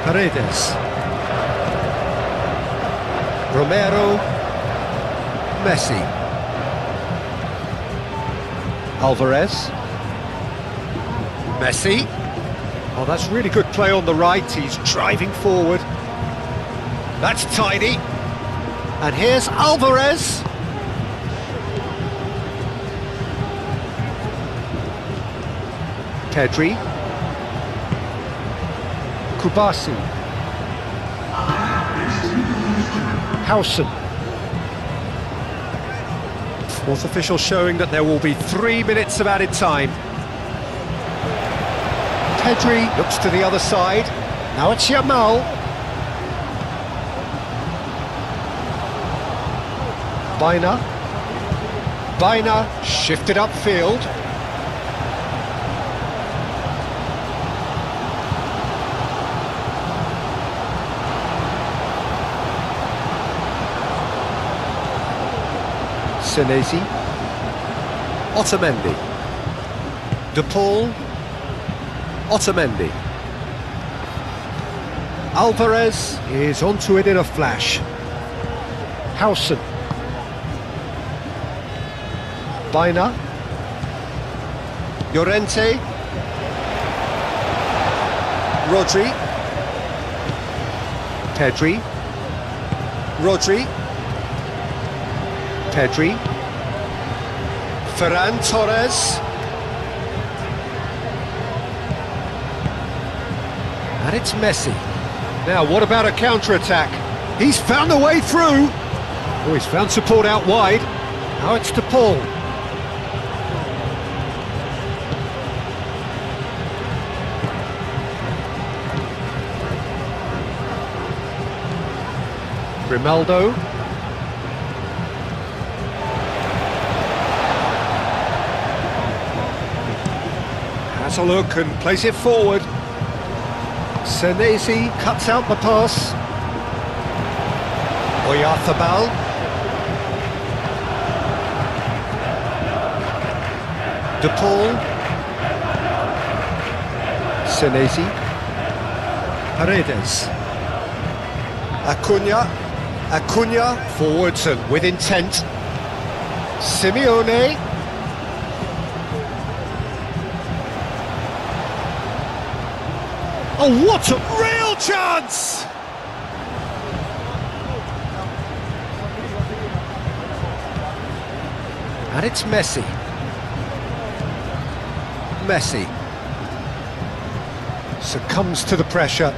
Paredes. Romero. Messi. Alvarez. Messi. Oh, that's really good play on the right. He's driving forward. That's tidy. And here's Alvarez. Pedri. Kubasi. Howson. Fourth official showing that there will be 3 minutes of added time. Pedri looks to the other side. Now it's Yamal. Baina. Baina shifted upfield. Senesi. Otamendi. De Paul. Otamendi. Alvarez is onto it in a flash. Howson. Baina. Llorente. Rodri. Pedri. Rodri. Pedri. Ferran Torres. And it's Messi. Now, what about a counter-attack? He's found a way through. Oh, he's found support out wide. Now it's De Paul. Grimaldo. Has a look and plays it forward. Senesi cuts out the pass. Oyarzabal. De Paul. Senesi. Paredes. Acuna forwards and with intent. Simeone. Oh, what a real chance! And it's Messi. Messi succumbs to the pressure.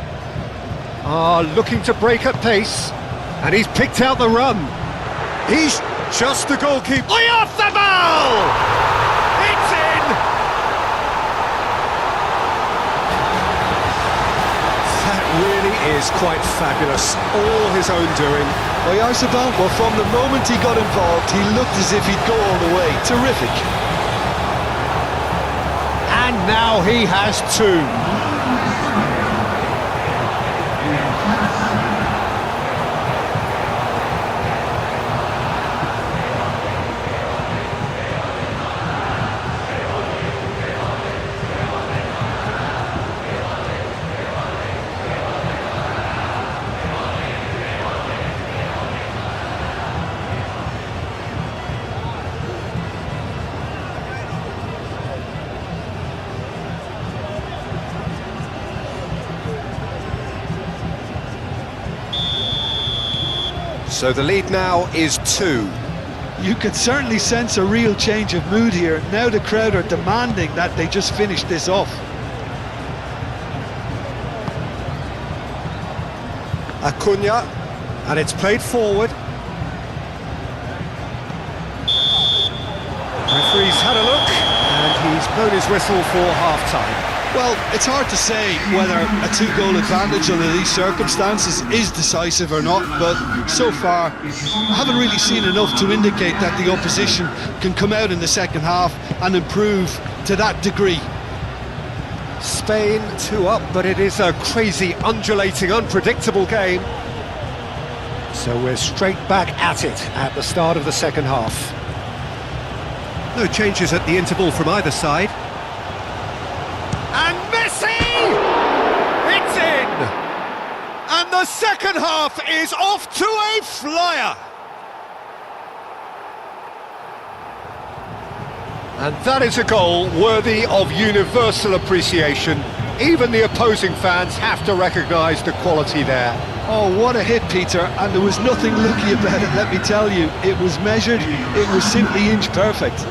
Looking to break at pace. And he's picked out the run. He's just the goalkeeper. Oyarzabal! really is quite fabulous. All his own doing. Oyarzabal, well, from the moment he got involved, he looked as if he'd go all the way. Terrific. And now he has two. So the lead now is 2. You can certainly sense a real change of mood here. Now the crowd are demanding that they just finish this off. Acuna, and it's played forward. Referee's had a look, and he's blown his whistle for half-time. Well, it's hard to say whether a 2-goal advantage under these circumstances is decisive or not, but so far I haven't really seen enough to indicate that the opposition can come out in the second half and improve to that degree. Spain 2 up, but it is a crazy, undulating, unpredictable game. So we're straight back at it at the start of the second half. No changes at the interval from either side. And Messi! It's in! And the second half is off to a flyer! And that is a goal worthy of universal appreciation. Even the opposing fans have to recognise the quality there. Oh, what a hit, Peter, and there was nothing lucky about it, let me tell you. It was measured, it was simply inch perfect.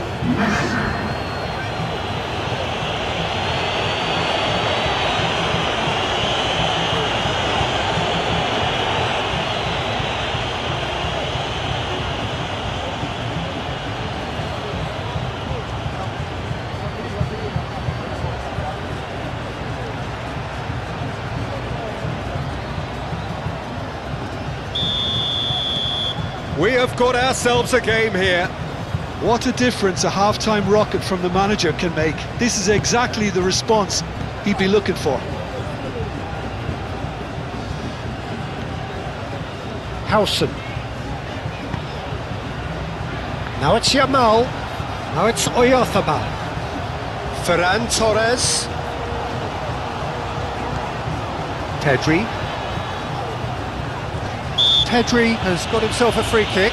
We have got ourselves a game here. What a difference a half-time rocket from the manager can make. This is exactly the response he'd be looking for. Howson. Now it's Yamal. Now it's Oyarzabal. Ferran Torres. Pedri. Pedri has got himself a free kick.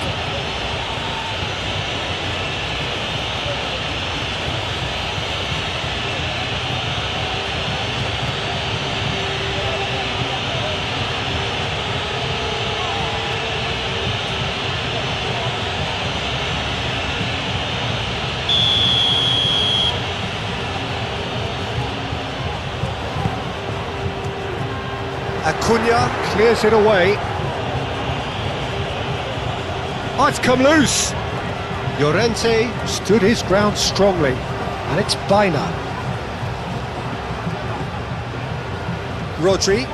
Acuna clears it away. Oh, it's come loose. Llorente stood his ground strongly, and it's Baina. Rodri.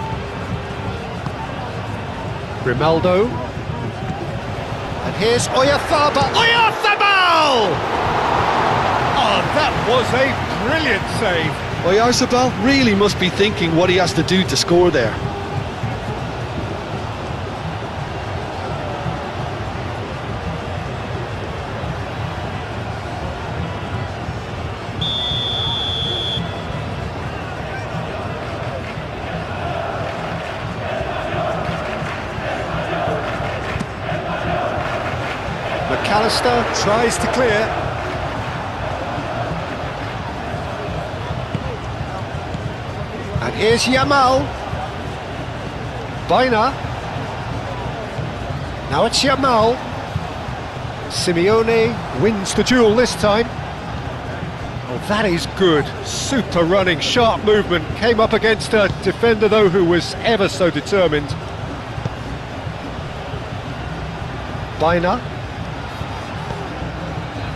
Grimaldo. And here's Oyarzabal. Oyarzabal! Oh, that was a brilliant save. Oyarzabal really must be thinking what he has to do to score there. McAllister tries to clear. And here's Yamal. Baina. Now it's Yamal. Simeone wins the duel this time. Oh, that is good. Super running, sharp movement. Came up against a defender, though, who was ever so determined. Baina.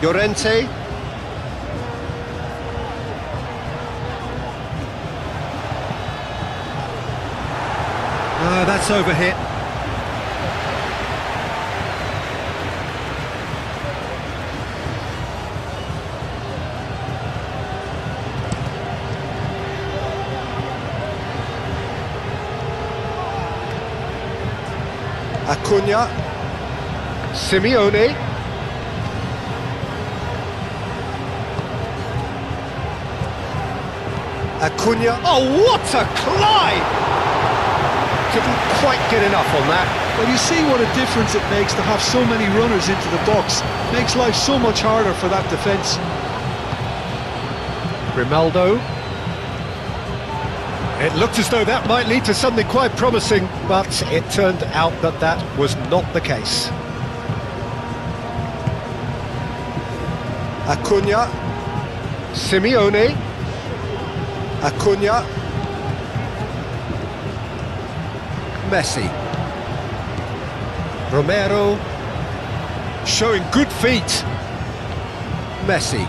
Llorente. No, that's overhit. Acuna, Simeone, Acuna, oh what a climb! Couldn't quite get enough on that. Well, you see what a difference it makes to have so many runners into the box. Makes life so much harder for that defence. Grimaldo. It looked as though that might lead to something quite promising, but it turned out that that was not the case. Acuna, Simeone, Acuna, Messi, Romero, showing good feet, Messi.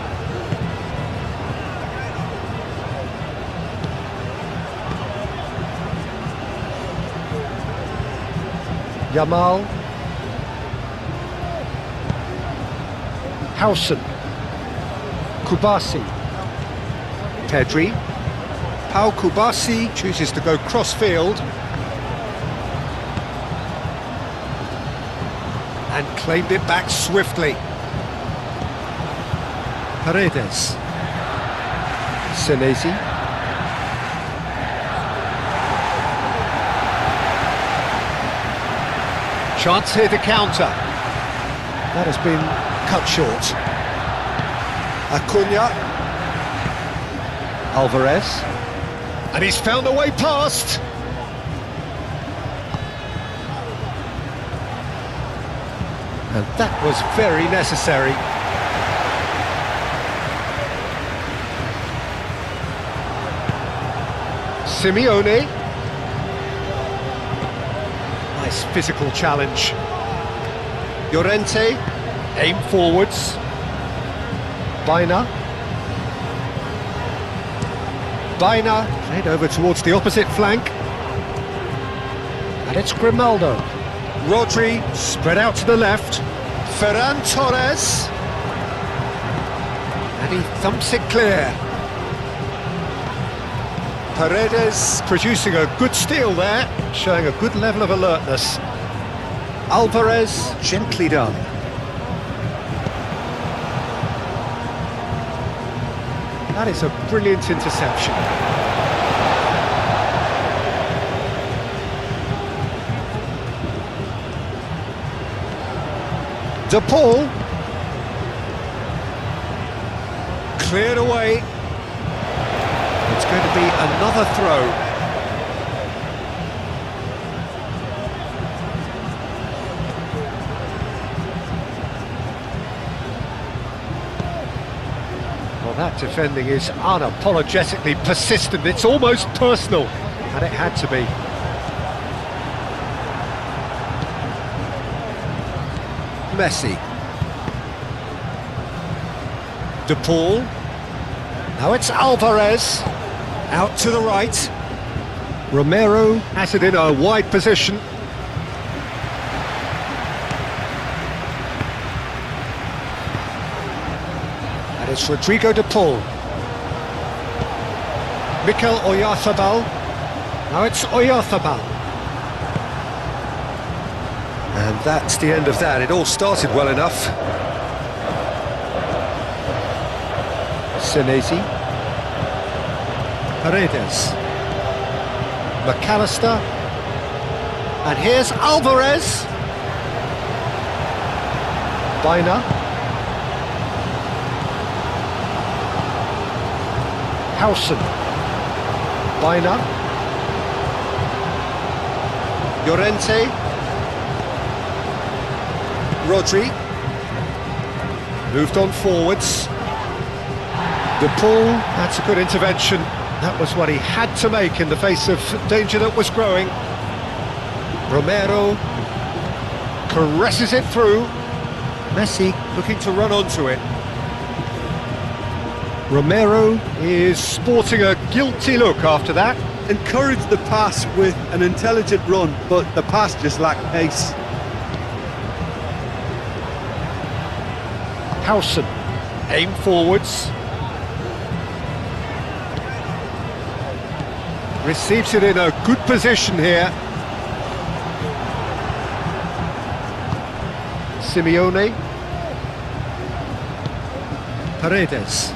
Yamal, Hausen, Kubasi, Pedri, Pau Kubasi chooses to go cross-field and claimed it back swiftly. Paredes, Senesi, chance here to counter. That has been cut short. Acuna, Alvarez, and he's found a way past. And that was very necessary. Simeone. Nice physical challenge. Llorente, aim forwards. Baina. Baina, played over towards the opposite flank. And it's Grimaldo. Rodri, spread out to the left. Ferran Torres. And he thumps it clear. Paredes producing a good steal there, showing a good level of alertness. Alvarez, gently done. That is a brilliant interception. De Paul. Cleared away. It's going to be another throw. Well, that defending is unapologetically persistent. It's almost personal, and it had to be. Messi. De Paul. Now it's Alvarez. Out to the right. Romero has it in a wide position. And it's Rodrigo De Paul. Mikel Oyarzabal. Now it's Oyarzabal. And that's the end of that. It all started well enough. Senesi. Paredes. McAllister. And here's Alvarez. Baina. Hausen. Baina. Llorente. Rodri. Moved on forwards. De Paul, that's a good intervention. That was what he had to make in the face of danger that was growing. Romero caresses it through. Messi looking to run onto it. Romero is sporting a guilty look after that. encouraged the pass with an intelligent run, but the pass just lacked pace. Howson, aim forwards. Receives it in a good position here. Simeone. Paredes.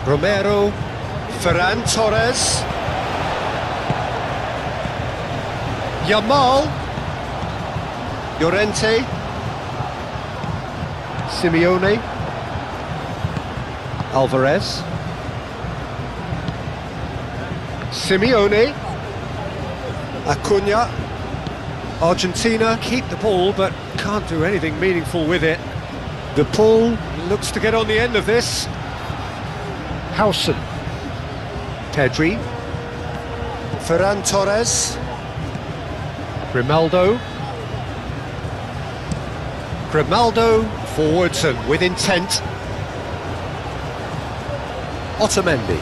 Romero. Ferran Torres. Yamal. Llorente. Simeone. Alvarez. Simeone. Acuna. Argentina keep the ball but can't do anything meaningful with it. The ball looks to get on the end of this. Howson. Pedri. Ferran Torres. Grimaldo. Forwards and with intent. Otamendi.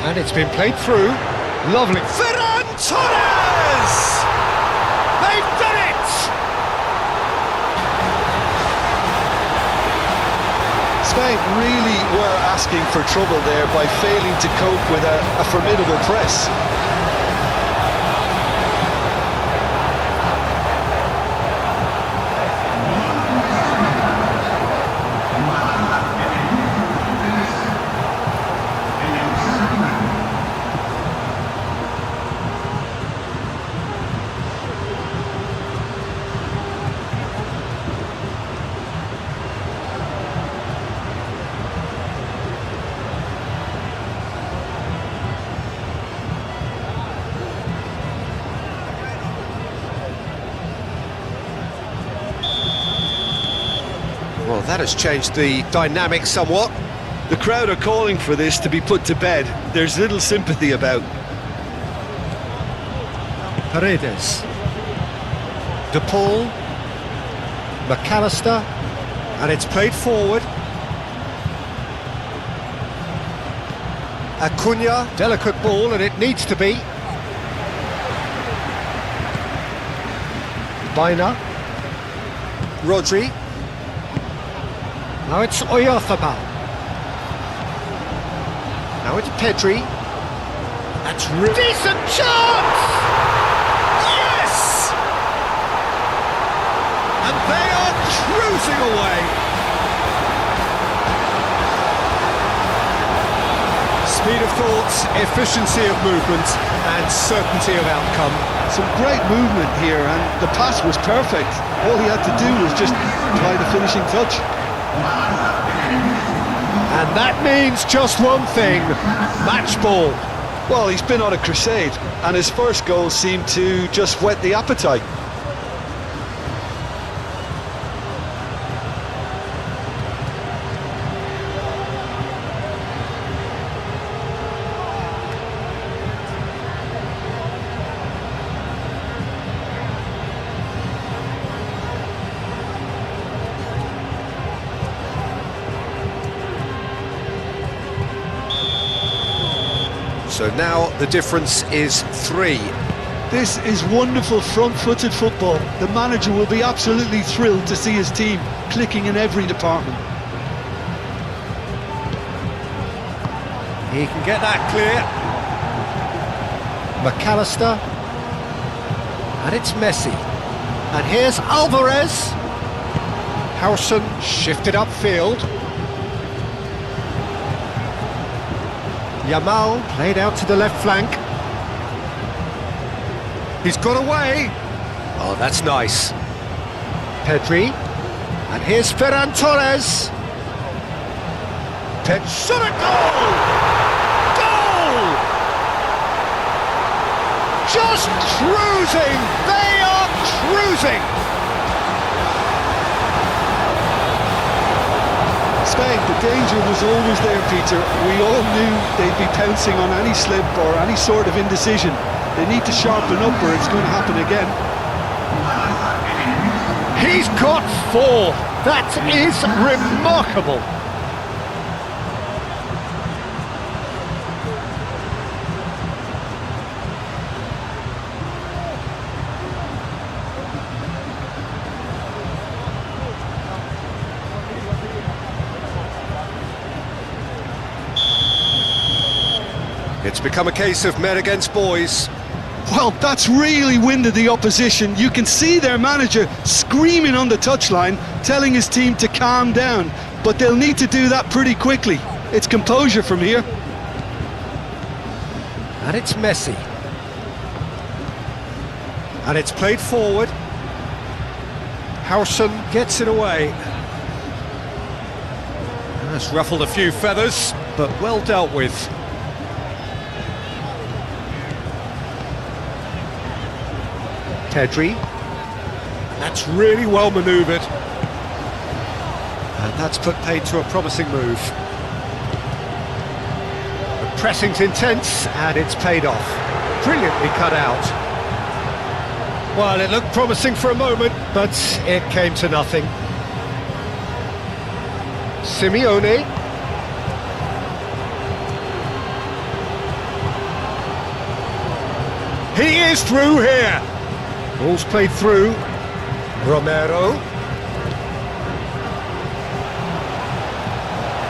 And it's been played through. Lovely. Ferran Torres! They've done it! Spain really were asking for trouble there by failing to cope with a formidable press. Well, that has changed the dynamic somewhat. The crowd are calling for this to be put to bed. There's little sympathy about. Paredes. De Paul. McAllister. And it's played forward. Acuna. Delicate ball, and it needs to be. Baina. Rodri. Now it's Oyarzabal. Now it's Pedri. That's decent chance! Yes! And they are cruising away. Speed of thought, efficiency of movement, and certainty of outcome. Some great movement here, and the pass was perfect. All he had to do was just try the finishing touch. And that means just one thing, match ball. Well, he's been on a crusade, and his first goal seemed to just whet the appetite. So now the difference is 3. This is wonderful front-footed football. The manager will be absolutely thrilled to see his team clicking in every department. He can get that clear. McAllister. And it's Messi. And here's Alvarez. Howson shifted upfield. Yamal played out to the left flank. He's got away. Oh, that's nice. Pedri. And here's Ferran Torres. Shot a goal! Goal! Just cruising! They are cruising! Spain, the danger was always there, Peter. We all knew they'd be pouncing on any slip or any sort of indecision. They need to sharpen up or it's going to happen again. He's got 4. That is remarkable. It's become a case of men against boys. Well, that's really winded the opposition. You can see their manager screaming on the touchline, telling his team to calm down. But they'll need to do that pretty quickly. It's composure from here. And it's Messi. And it's played forward. Howson gets it away. That's ruffled a few feathers, but well dealt with. Pedri. That's really well manoeuvred. And that's put paid to a promising move. The pressing's intense, and it's paid off. Brilliantly cut out. Well, it looked promising for a moment, but it came to nothing. Simeone. He is through here. Ball's played through. Romero.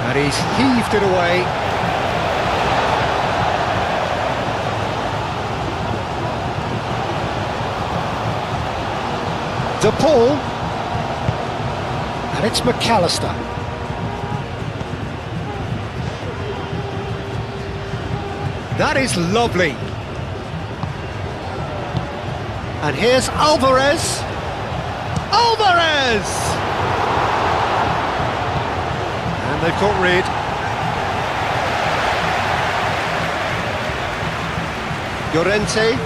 And he's heaved it away. De Paul. And it's McAllister. That is lovely. And here's Alvarez. Alvarez! And they've got rid. Llorente.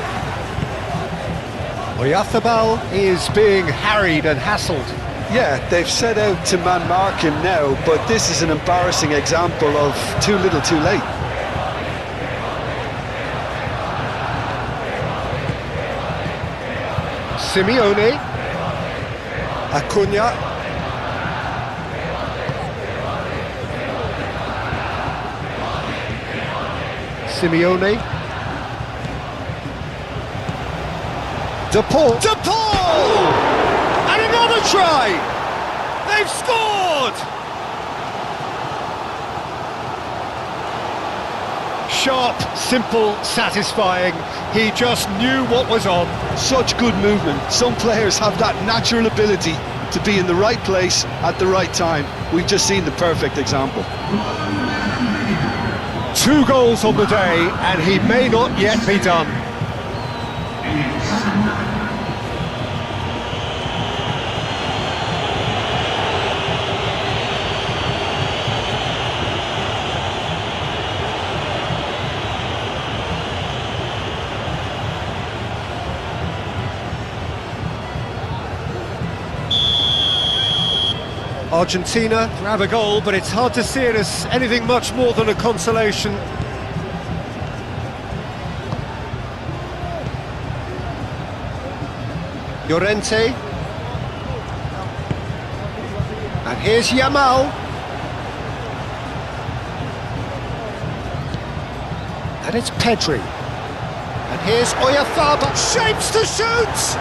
Oyarzabal is being harried and hassled. Yeah, they've set out to man-mark him now, but this is an embarrassing example of too little too late. Simeone. Acuna. Simeone. De Paul. De Paul! And another try! They've scored! Sharp, simple, satisfying. He just knew what was on. Such good movement. Some players have that natural ability to be in the right place at the right time. We've just seen the perfect example. 2 goals on the day, and he may not yet be done. Argentina grab a goal, but it's hard to see it as anything much more than a consolation. Llorente. And here's Yamal. And it's Pedri. And here's Oyarzabal. Shapes to shoot!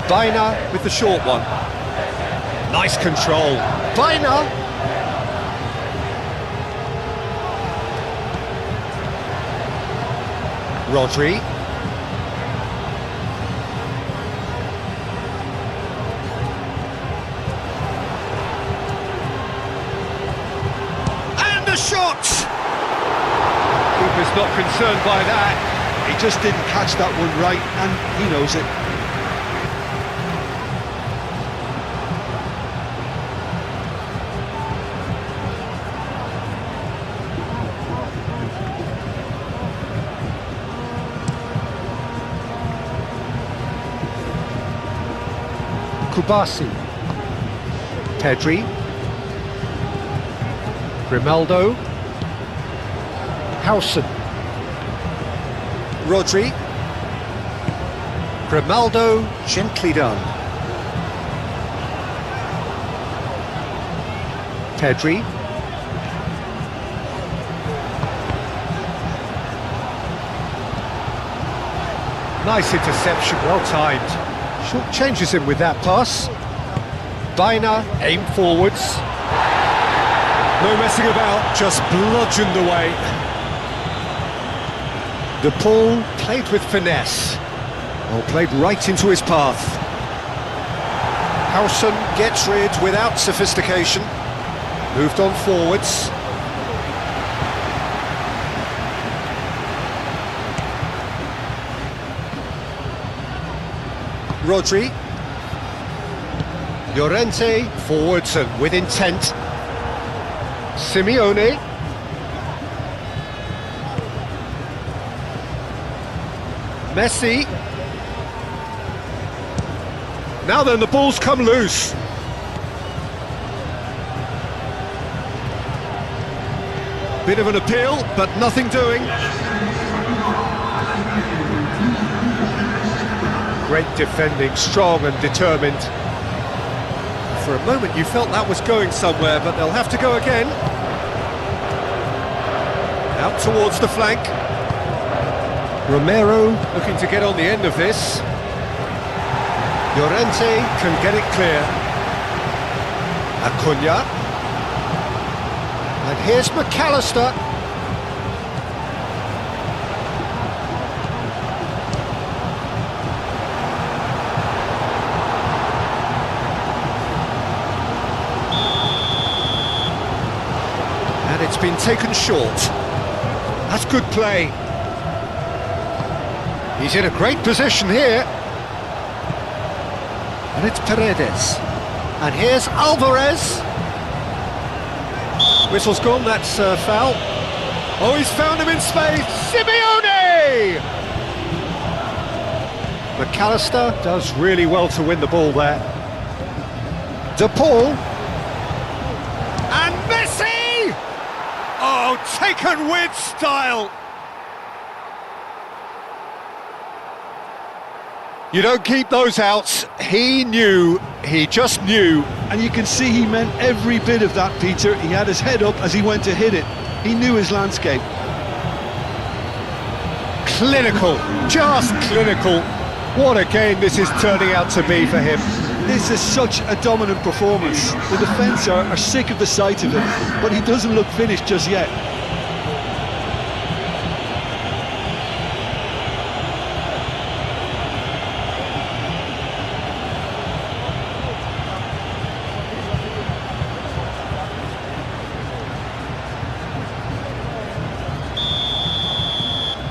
Baina with the short one. Nice control. Baina! Rodri. And the shot! Keeper's not concerned by that. He just didn't catch that one right, and he knows it. Kubasi. Pedri. Grimaldo. Howson. Rodri. Grimaldo, gently done. Pedri. Nice interception, well timed. Short changes him with that pass. Baina, aim forwards. No messing about, just bludgeoned away. De Paul played with finesse. Well, played right into his path. Howson gets rid without sophistication. Moved on forwards. Rodri. Llorente forwards and with intent. Simeone. Messi. Now then, the ball's come loose. Bit of an appeal, but nothing doing. Great defending, strong and determined. For a moment you felt that was going somewhere, but they'll have to go again. Out towards the flank. Romero looking to get on the end of this. Llorente can get it clear. Acuna. And here's McAllister. And it's been taken short. That's good play. He's in a great position here. And it's Paredes. And here's Alvarez. Whistle's gone, that's foul. Oh, he's found him in space. Simeone! McAllister does really well to win the ball there. De Paul. And Messi! Oh, taken with style. You don't keep those outs. He knew, he just knew. And you can see he meant every bit of that, Peter. He had his head up as he went to hit it. He knew his landscape. Clinical, just clinical. What a game this is turning out to be for him. This is such a dominant performance. The defence are sick of the sight of it, but he doesn't look finished just yet.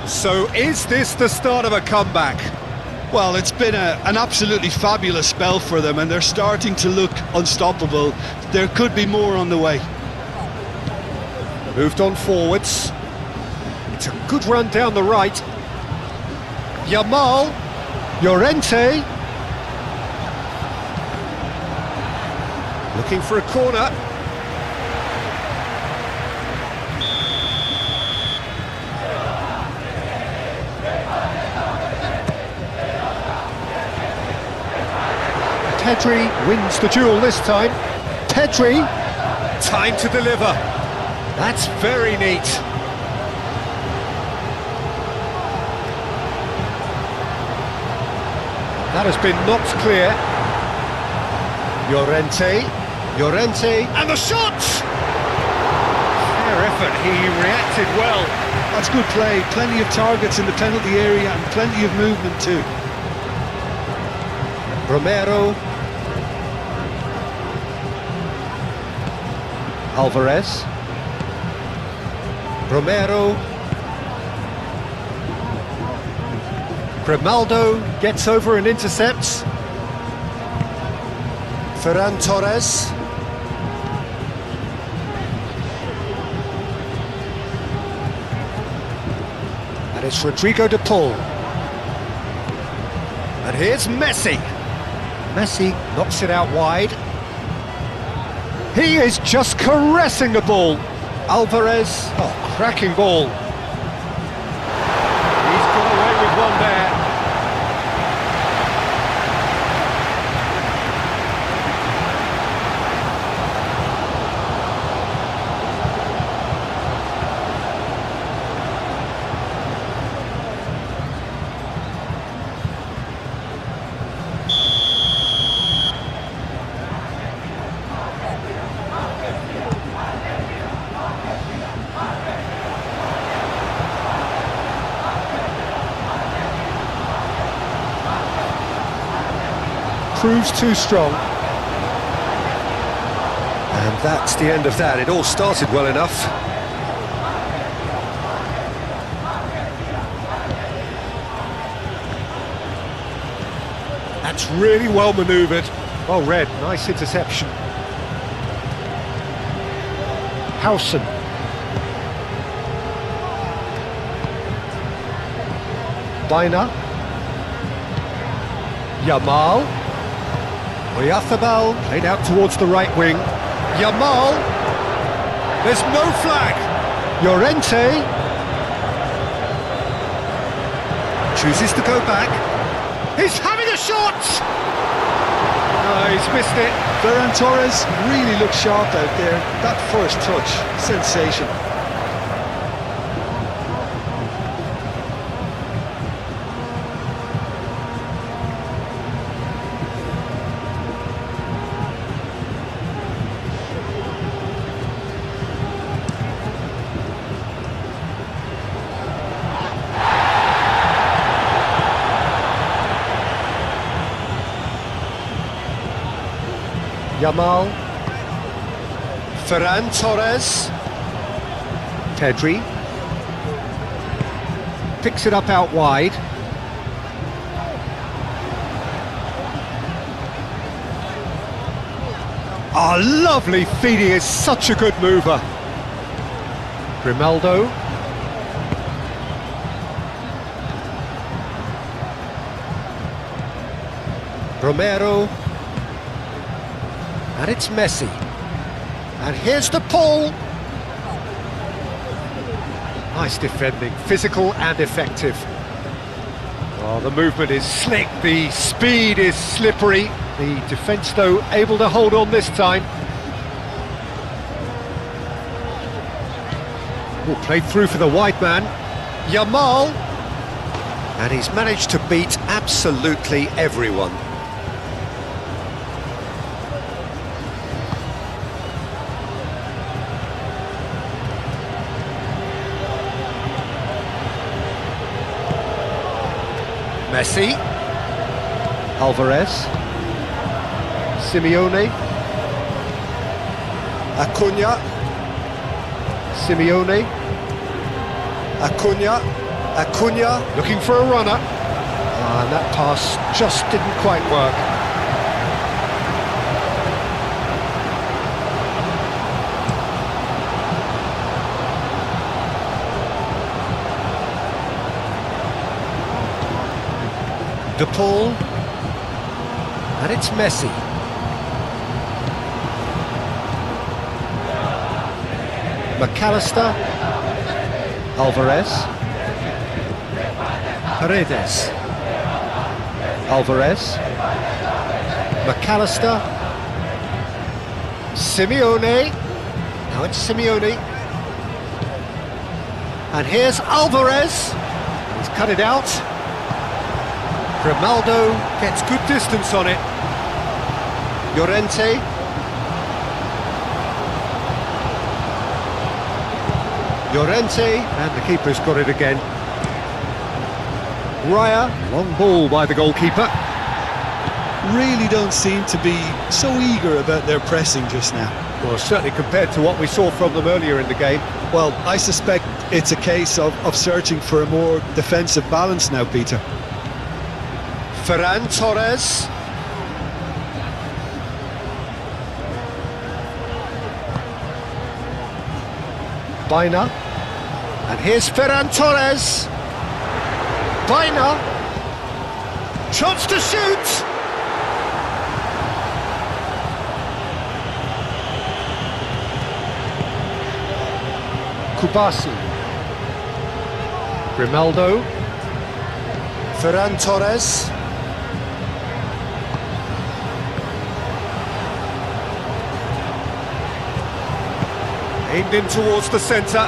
So is this the start of a comeback? Well, it's been an absolutely fabulous spell for them, and they're starting to look unstoppable. There could be more on the way. Moved on forwards. It's a good run down the right. Yamal. Llorente. Looking for a corner. Pedri wins the duel this time. Pedri, time to deliver. That's very neat. That has been knocked clear. Llorente, and the shot! Fair effort, he reacted well. That's good play, plenty of targets in the penalty area and plenty of movement too. Romero. Alvarez. Romero. Grimaldo gets over and intercepts. Ferran Torres. And it's Rodrigo de Paul. And here's Messi. Messi knocks it out wide. He is just caressing the ball. Alvarez, oh, cracking ball. He's got away with one there. proves too strong. And that's the end of that. It all started well enough. That's really well manoeuvred. Well read, nice interception. Howson. Bina. Yamal. Oyarzábal played out towards the right wing. Yamal. There's no flag. Llorente. Chooses to go back. He's having a shot! No, he's missed it. Ferran Torres really looked sharp out there. That first touch, sensation. Yamal. Ferran Torres. Pedri. Picks it up out wide. Oh, lovely feed, he is such a good mover. Grimaldo. Romero. And it's Messi. And here's the pull. Nice defending, physical and effective. Oh, the movement is slick, the speed is slippery. The defence, though, able to hold on this time. Oh, played through for the wide man. Yamal. And he's managed to beat absolutely everyone. Messi, Alvarez, Simeone, Acuna, Simeone, Acuna, looking for a runner, and that pass just didn't quite work. De Paul, and it's Messi. McAllister, Alvarez, Paredes, Alvarez, McAllister, Simeone, now it's Simeone, and here's Alvarez, he's cut it out. Grimaldo gets good distance on it. Llorente. Llorente, and the keeper's got it again. Raya, long ball by the goalkeeper. Really don't seem to be so eager about their pressing just now. Well, certainly compared to what we saw from them earlier in the game. Well, I suspect it's a case of searching for a more defensive balance now, Peter. Ferran Torres. Bina. And here's Ferran Torres. Bina. Chance to shoot. Kubasi. Grimaldo. Ferran Torres. Aimed in towards the centre.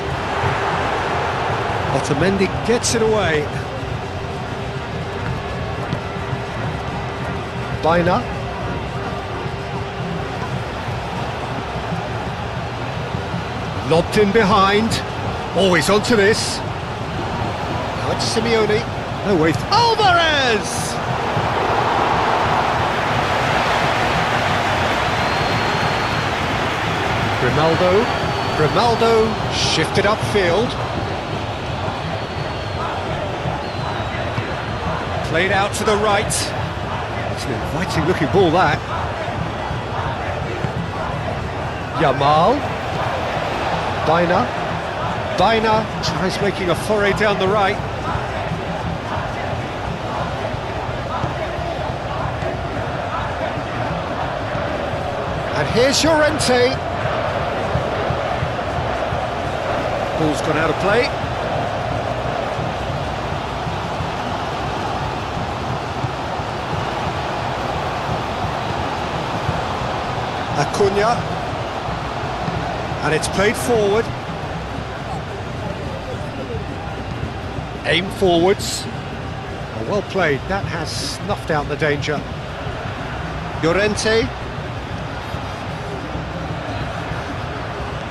Otamendi gets it away. Bina. Lobbed in behind. Always onto this. Now it's Simeone. No way. Alvarez! Grimaldo shifted upfield. Played out to the right. It's an inviting looking ball, that. Yamal. Baina tries making a foray down the right. And here's Llorente. Ball's gone out of play. Acuna. And it's played forward. Aim forwards. Oh, well played. That has snuffed out the danger. Llorente.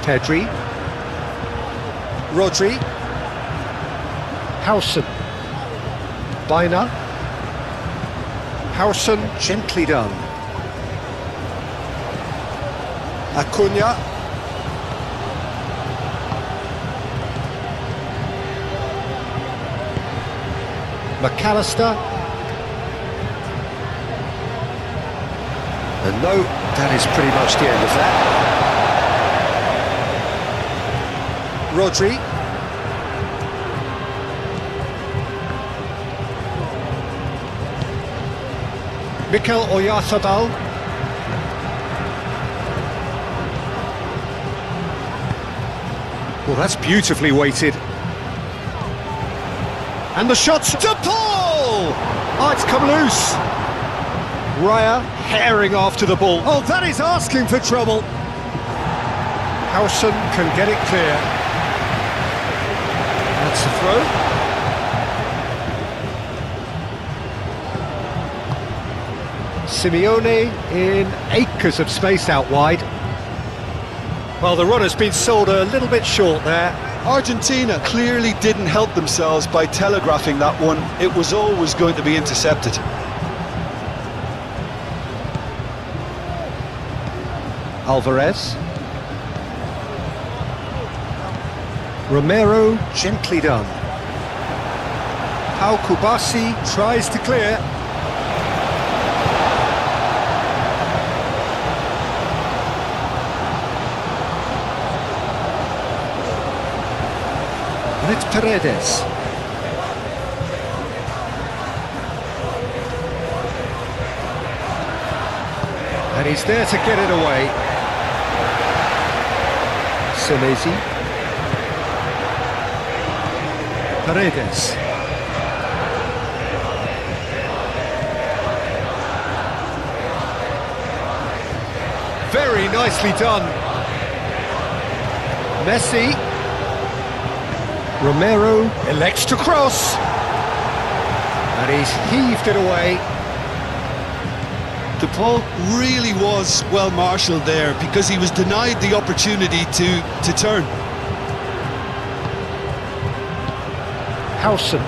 Pedri. Rodri. Howson. Baina. Howson, gently done. Acuna. McAllister. And no, that is pretty much the end of that. Rodri. Mikel Oyarzabal. Well, that's beautifully weighted. And the shot's to Paul! Oh, it's come loose. Raya herring after the ball. Oh, that is asking for trouble. Howson can get it clear. That's the throw. Simeone in acres of space out wide. Well, the run has been sold a little bit short there. Argentina clearly didn't help themselves by telegraphing that one. It was always going to be intercepted. Alvarez. Romero, gently done. Pau Kubasi tries to clear. And it's Paredes. And he's there to get it away. Senesi. Paredes. Very nicely done. Messi. Romero elects to cross. And he's heaved it away. The ball really was well marshalled there because he was denied the opportunity to turn. Howson.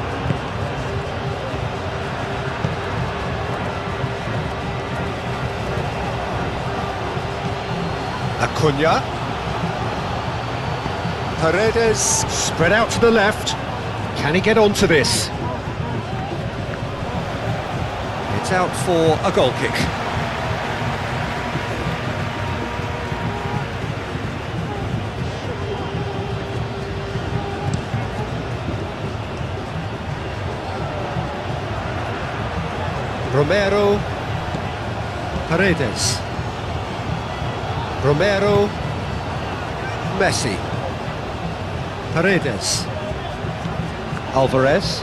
Acuna. Paredes spread out to the left. Can he get onto this? It's out for a goal kick. Romero. Paredes. Romero. Messi. Paredes. Alvarez.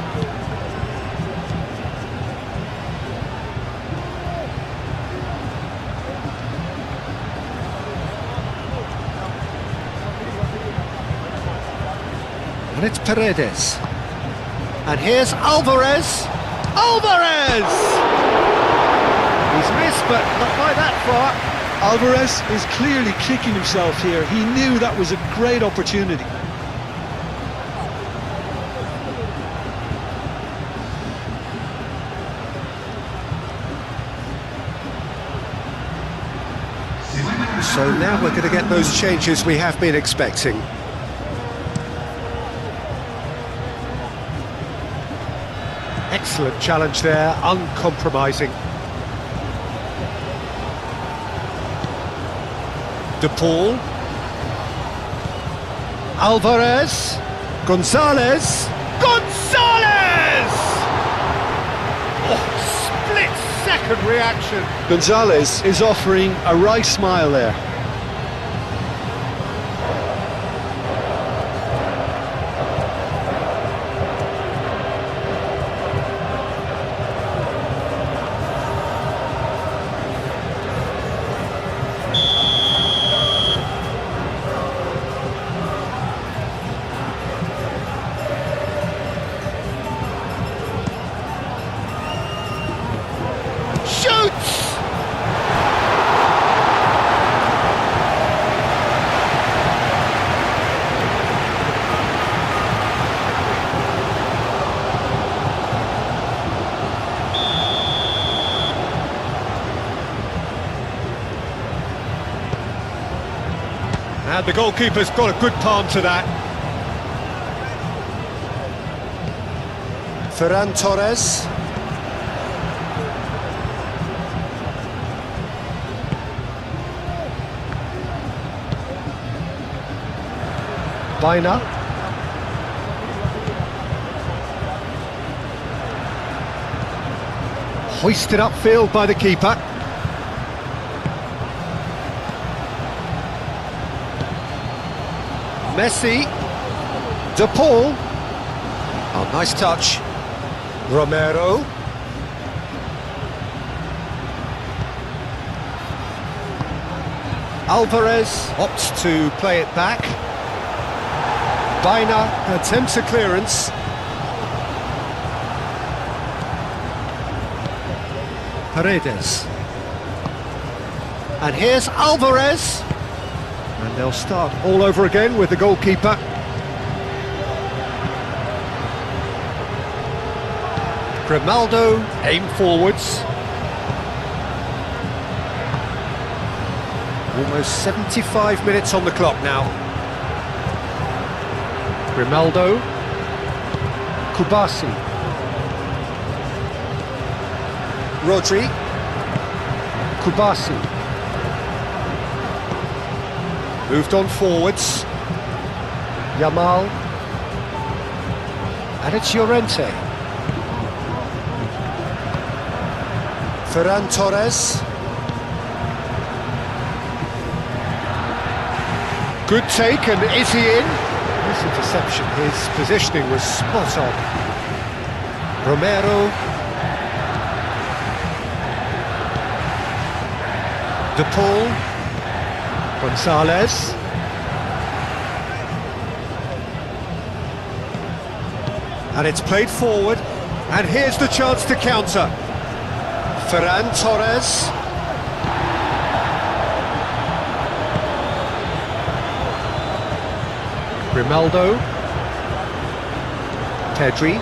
And it's Paredes. And here's Alvarez. Alvarez! He's missed, but not by that far. Alvarez is clearly kicking himself here. He knew that was a great opportunity. So now we're going to get those changes we have been expecting. Excellent challenge there, uncompromising. De Paul. Alvarez. Gonzalez. Gonzalez! Oh, split-second reaction. Gonzalez is offering a wry smile there. Shoots! And the goalkeeper's got a good palm to that. Ferran Torres. Baina. Hoisted upfield by the keeper. Messi. De Paul. Oh, nice touch. Romero. Alvarez opts to play it back. Baina attempts a clearance. Paredes. And here's Alvarez. And they'll start all over again with the goalkeeper. Grimaldo, aim forwards. Almost 75 minutes on the clock now. Grimaldo, Kubasi, Rodri, Kubasi, moved on forwards, Yamal, and it's Llorente. Ferran Torres. Good take, and is he in? This interception, his positioning was spot on. Romero. De Paul. Gonzalez. And it's played forward, and here's the chance to counter. Ferran Torres. Grimaldo, Pedri,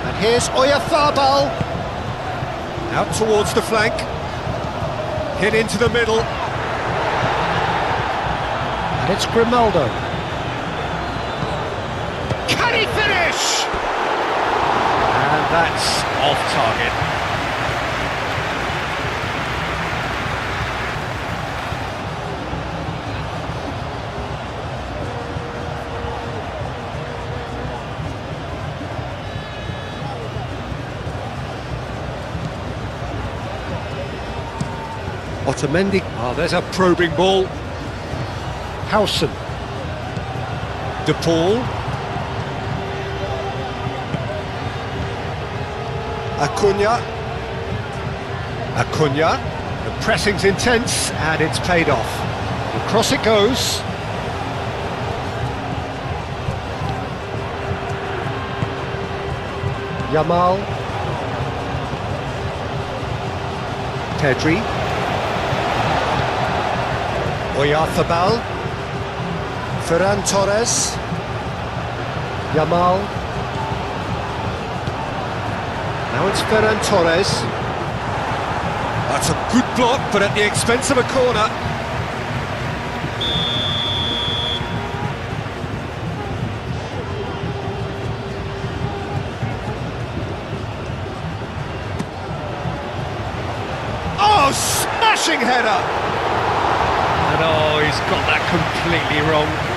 and here's Oyarzabal, out towards the flank, hit into the middle, and it's Grimaldo. Can he finish? And that's off target. Otamendi. Oh, there's a probing ball. Howson. De Paul. Acuna. Acuna. The pressing's intense and it's paid off. Across it goes. Yamal. Pedri. Oyarzabal. Ferran Torres. Yamal. Now it's Ferran Torres. That's a good block, but at the expense of a corner. Oh, smashing header! And oh, he's got that completely wrong.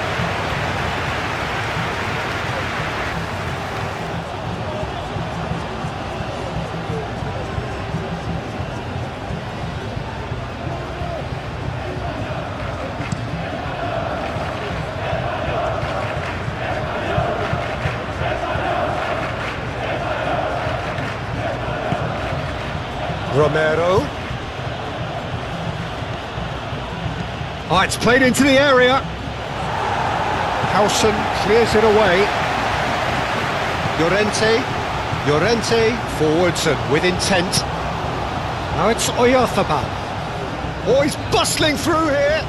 Romero. Oh, it's played into the area. Howson clears it away. Llorente forwards and with intent. Now it's Oyarzabal. Oh, he's bustling through here.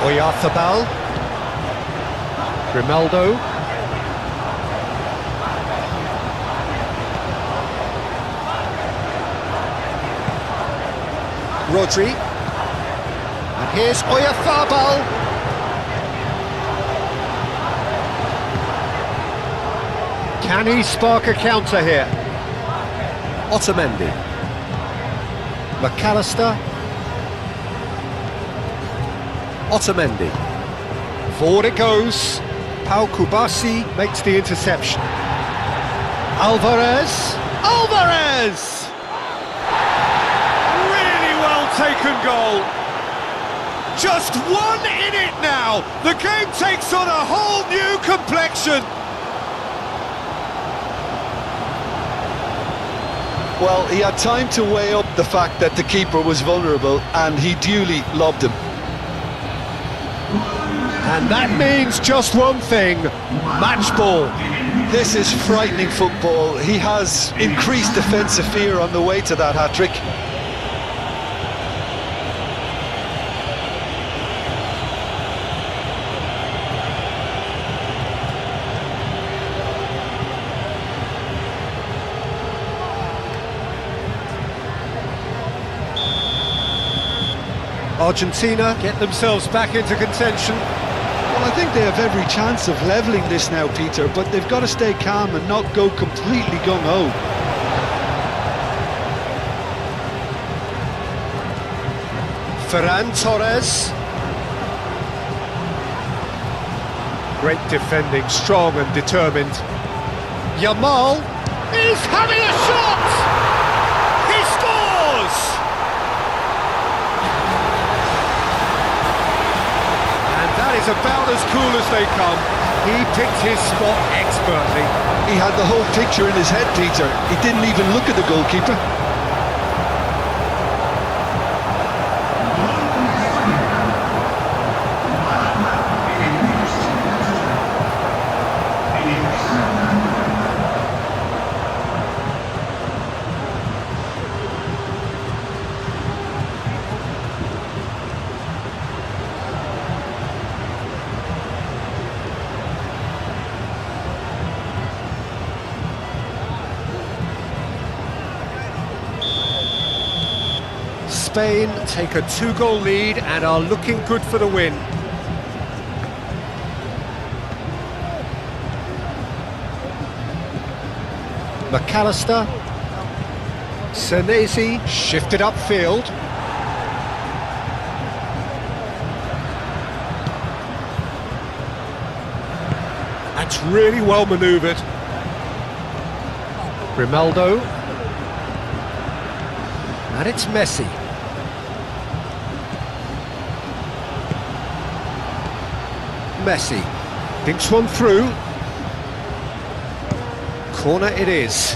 Oyarzabal. Grimaldo. Rodri. And here's Oyarzabal. Can he spark a counter here? Otamendi. McAllister. Otamendi. Forward it goes. Pau Kubasi makes the interception. Alvarez. Taken goal. Just one in it now. The game takes on a whole new complexion. Well, he had time to weigh up the fact that the keeper was vulnerable, and he duly lobbed him. And that means just one thing: match ball. This is frightening football. He has increased defensive fear on the way to that hat-trick. Argentina get themselves back into contention. Well, I think they have every chance of levelling this now, Peter, but they've got to stay calm and not go completely gung-ho. Ferran Torres. Great defending, strong and determined. Yamal is having a shot! He scores! That is about as cool as they come. He picked his spot expertly. He had the whole picture in his head, Peter. He didn't even look at the goalkeeper. Spain take a 2-goal lead and are looking good for the win. McAllister. Senesi shifted upfield. That's really well manoeuvred. Grimaldo. And it's Messi. Messi thinks one through. Corner it is.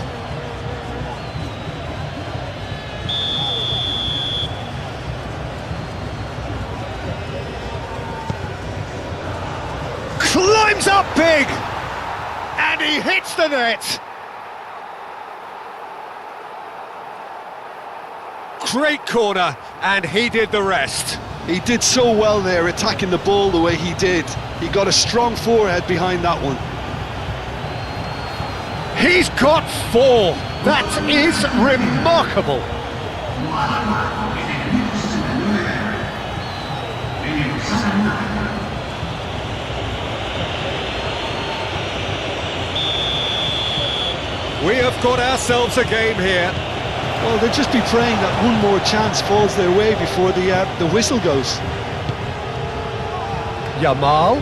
Climbs up big! And he hits the net! Great corner, and he did the rest. He did so well there, attacking the ball the way he did. He got a strong forehead behind that one. He's got 4. That is remarkable. We have got ourselves a game here. Well, they'll just be praying that one more chance falls their way before the whistle goes. Yamal.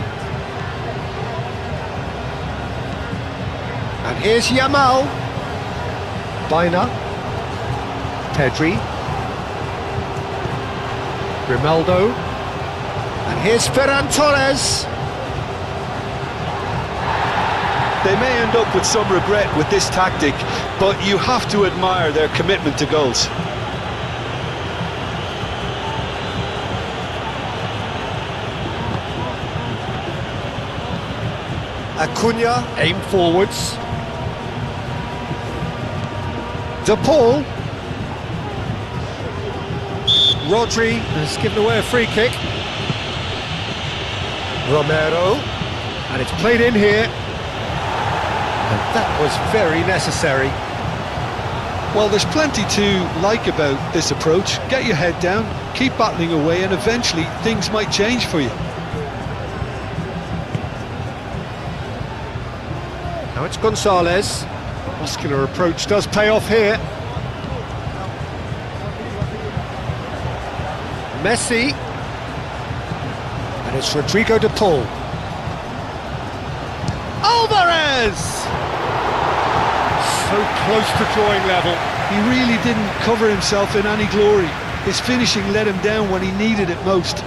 And here's Yamal. Bina. Pedri. Grimaldo. And here's Ferran Torres. They may end up with some regret with this tactic, but you have to admire their commitment to goals. Acuna, aim forwards. De Paul. Rodri has given away a free kick. Romero. And it's played in here. And that was very necessary. Well, there's plenty to like about this approach. Get your head down, keep battling away, and eventually things might change for you. Now it's Gonzalez. Muscular approach does pay off here. Messi. And it's Rodrigo de Paul. Alvarez! So close to drawing level. He really didn't cover himself in any glory. His finishing let him down when he needed it most.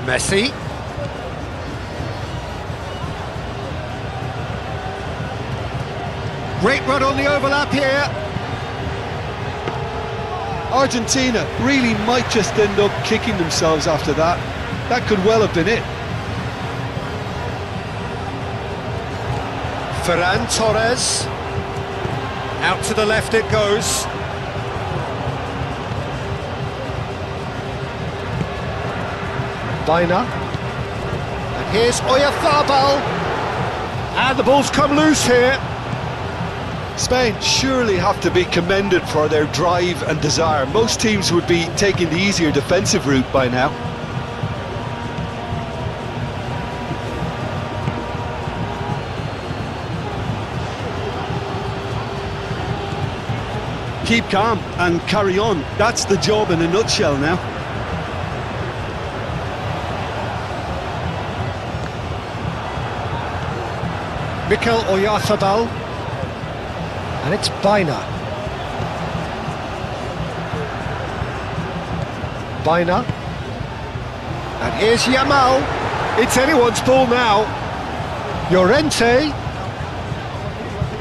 Messi. Great run on the overlap here. Argentina really might just end up kicking themselves after that. That could well have been it. Ferran Torres. Out to the left it goes. Bina. And here's Oyarzabal. And the ball's come loose here. Spain surely have to be commended for their drive and desire. Most teams would be taking the easier defensive route by now. Keep calm and carry on. That's the job in a nutshell now. Mikel Oyarzabal. And it's Bina. Bina. And here's Yamal. It's anyone's ball now. Llorente.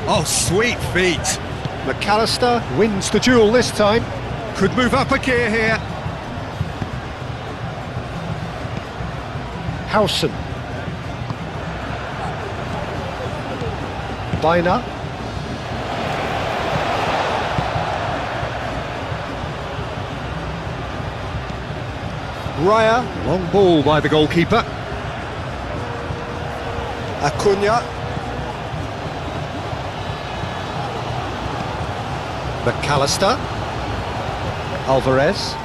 Oh, sweet feet. McAllister wins the duel this time. Could move up a gear here. Howson. Bina. Raya, long ball by the goalkeeper. Acuna. McAllister. Alvarez.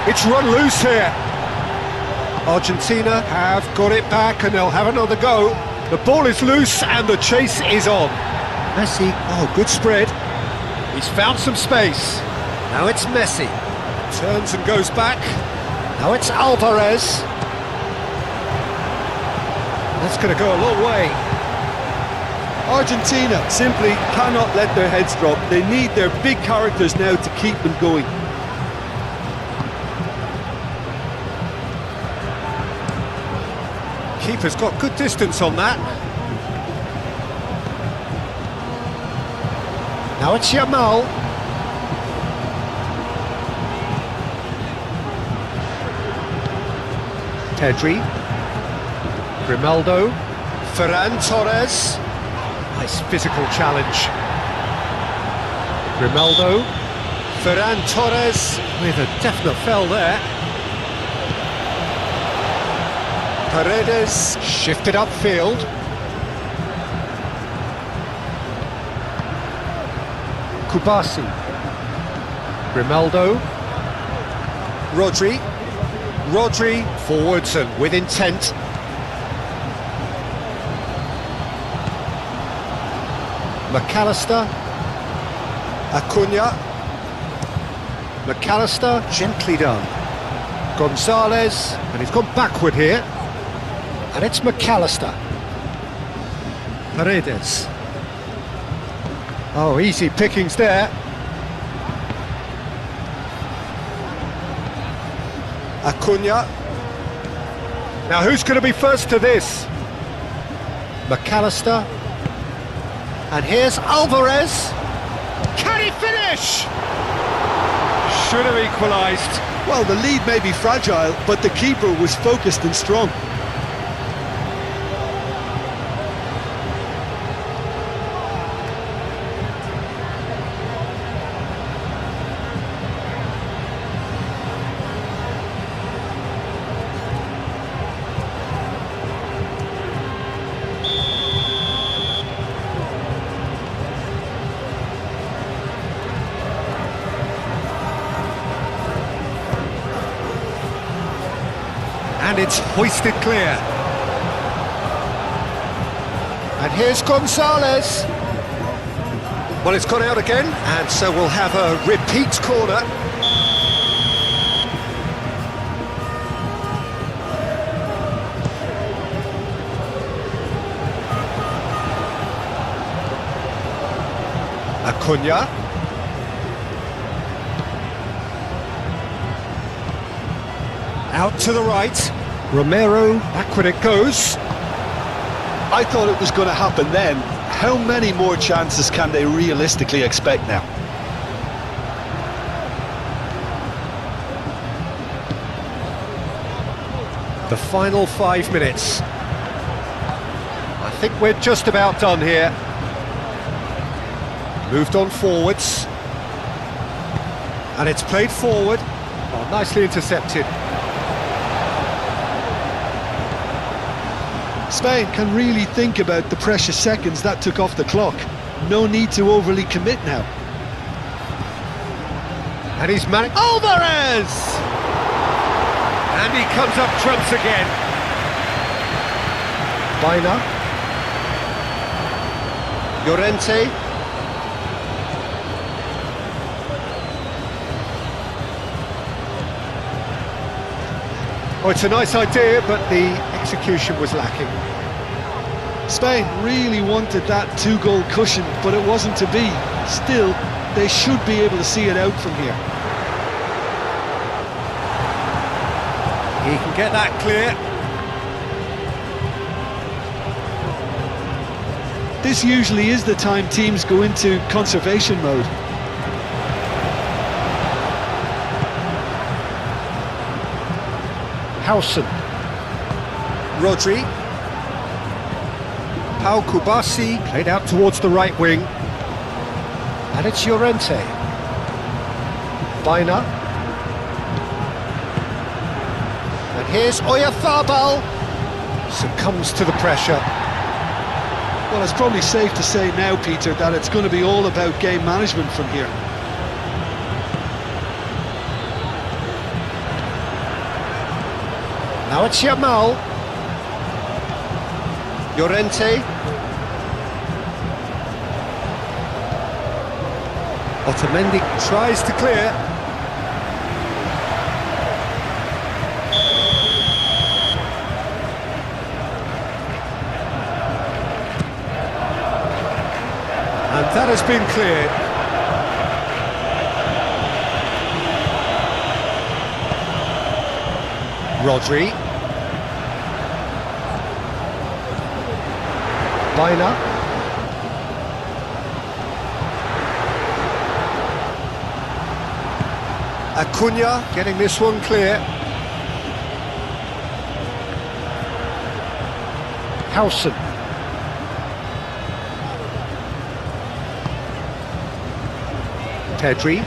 It's run loose here. Argentina have got it back and they'll have another go. The ball is loose and the chase is on. Messi, oh, good spread. He's found some space. Now it's Messi. Turns and goes back. Now it's Alvarez. That's going to go a long way. Argentina simply cannot let their heads drop. They need their big characters now to keep them going. Keeper's got good distance on that. Now it's Yamal. Pedri. Grimaldo. Ferran Torres. Nice physical challenge. Grimaldo. Ferran Torres with a definite foul there. Paredes shifted upfield. Kubasi. Grimaldo. Rodri forwards and with intent. McAllister. Acuna. McAllister, gently done. Gonzalez, and he's gone backward here. And it's McAllister. Paredes. Oh, easy pickings there. Acuna. Now who's going to be first to this? McAllister. And here's Alvarez. Can he finish? Should have equalised. Well, the lead may be fragile, but the keeper was focused and strong. And it's hoisted clear. And here's Gonzalez. Well, it's gone out again, and so we'll have a repeat corner. Acuna. Out to the right. Romero, backward it goes. I thought it was going to happen then. How many more chances can they realistically expect now? The final 5 minutes. I think we're just about done here. Moved on forwards. And it's played forward. Oh, nicely intercepted. Spain can really think about the precious seconds that took off the clock. No need to overly commit now. And he's managed. Alvarez! And he comes up trumps again. Baina. Llorente. Oh, it's a nice idea, but the execution was lacking. Spain really wanted that two-goal cushion, but it wasn't to be. Still, they should be able to see it out from here. He can get that clear. This usually is the time teams go into conservation mode. Howson. Rodri. Pau Kubasi played out towards the right wing. And it's Llorente. Baina. And here's Oyarzabal. Succumbs to the pressure. Well, it's probably safe to say now, Peter, that it's going to be all about game management from here. Now it's Yamal. Llorente. Otamendi tries to clear. And that has been cleared. Rodri. Baina. Acuna getting this one clear. Howson. Pedri.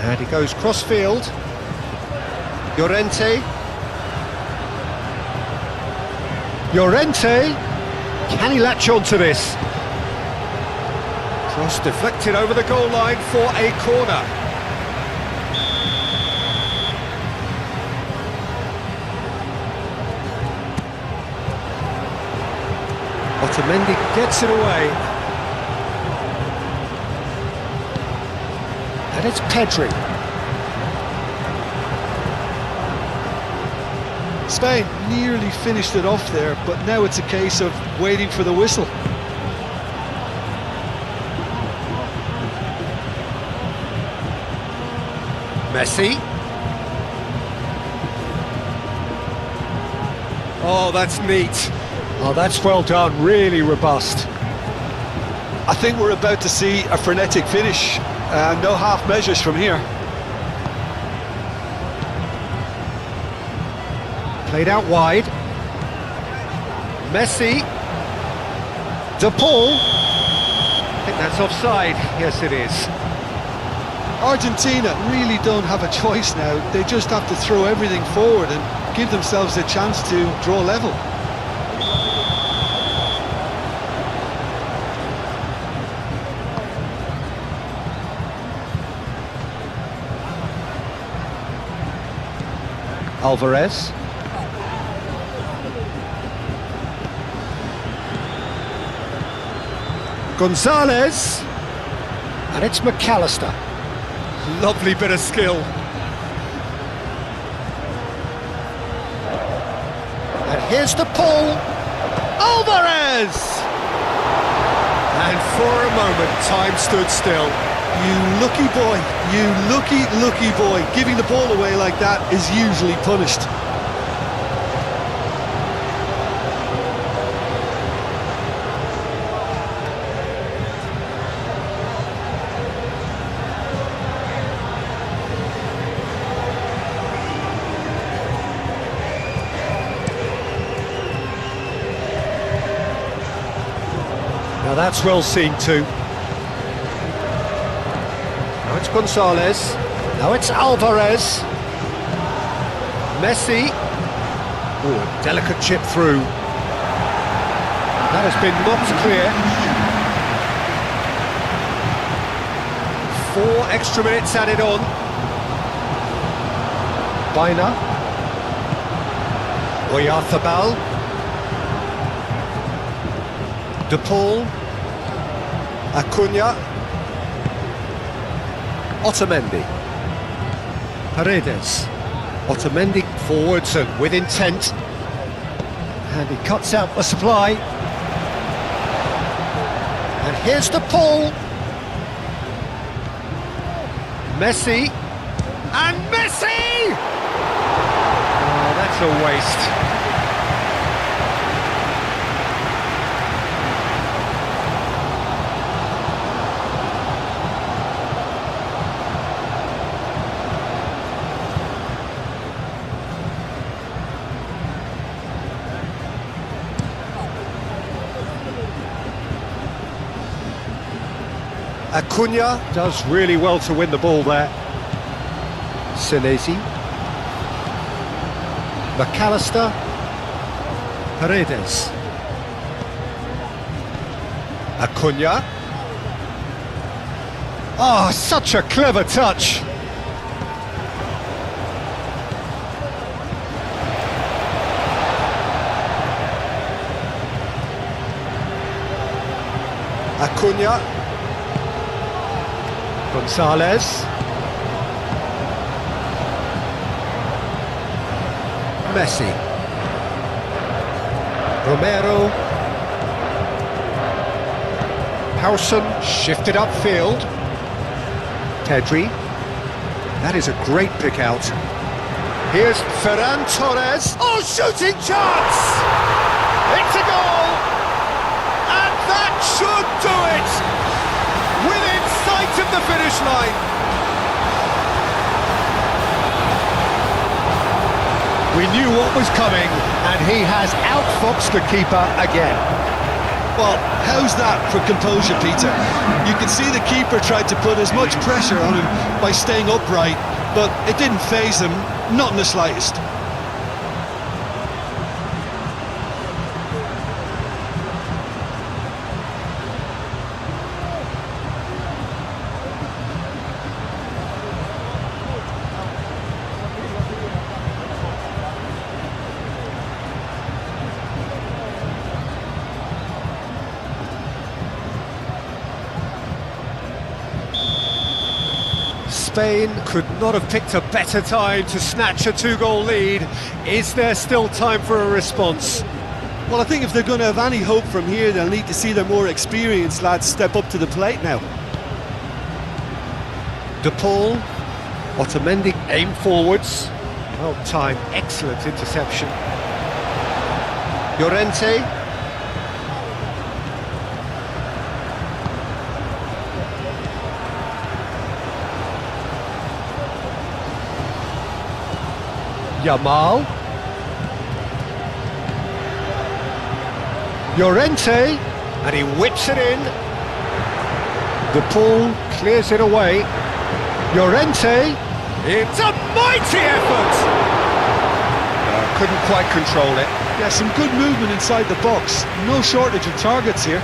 And he goes cross-field. Llorente. Llorente. Can he latch on to this? Cross deflected over the goal line for a corner. Otamendi gets it away. And it's Pedri. Spain nearly finished it off there, but now it's a case of waiting for the whistle. Messi. Oh, that's neat. Oh, that's well done, really robust. I think we're about to see a frenetic finish. No half measures from here. Played out wide. Messi. De Paul. I think that's offside. Yes, it is. Argentina really don't have a choice now. They just have to throw everything forward and give themselves a chance to draw level. Alvarez. Gonzalez. And it's McAllister. Lovely bit of skill. And here's the pull. Alvarez! And for a moment, time stood still. You lucky boy, you lucky boy. Giving the ball away like that is usually punished. Now that's well seen too. Now it's Gonzalez. Now it's Alvarez. Messi. Oh, a delicate chip through. That has been knocked clear. 4 extra minutes added on. Baina. Oyarzabal. De Paul. Acuna. Otamendi. Paredes. Otamendi forwards and with intent. And he cuts out the supply. And here's the pull. Messi. And Messi! Oh, that's a waste. Acuna does really well to win the ball there. Senesi. McAllister. Paredes. Acuna. Oh, such a clever touch. Acuna. Gonzalez. Messi. Romero. Howson shifted upfield. Pedri. That is a great pick out. Here's Ferran Torres. Oh, shooting chance! It's a goal! And that should do it! Within sight of the finish line. We knew what was coming, and he has outfoxed the keeper again. Well, how's that for composure, Peter? You can see the keeper tried to put as much pressure on him by staying upright, but it didn't faze him, not in the slightest. Spain could not have picked a better time to snatch a two-goal lead. Is there still time for a response? Well, I think if they're going to have any hope from here, they'll need to see their more experienced lads step up to the plate now. De Paul, Otamendi aim forwards. Well timed, excellent interception. Llorente. Yamal. Llorente, and he whips it in. De Paul clears it away. Llorente, it's a mighty effort! Couldn't quite control it. Yeah, some good movement inside the box. No shortage of targets here.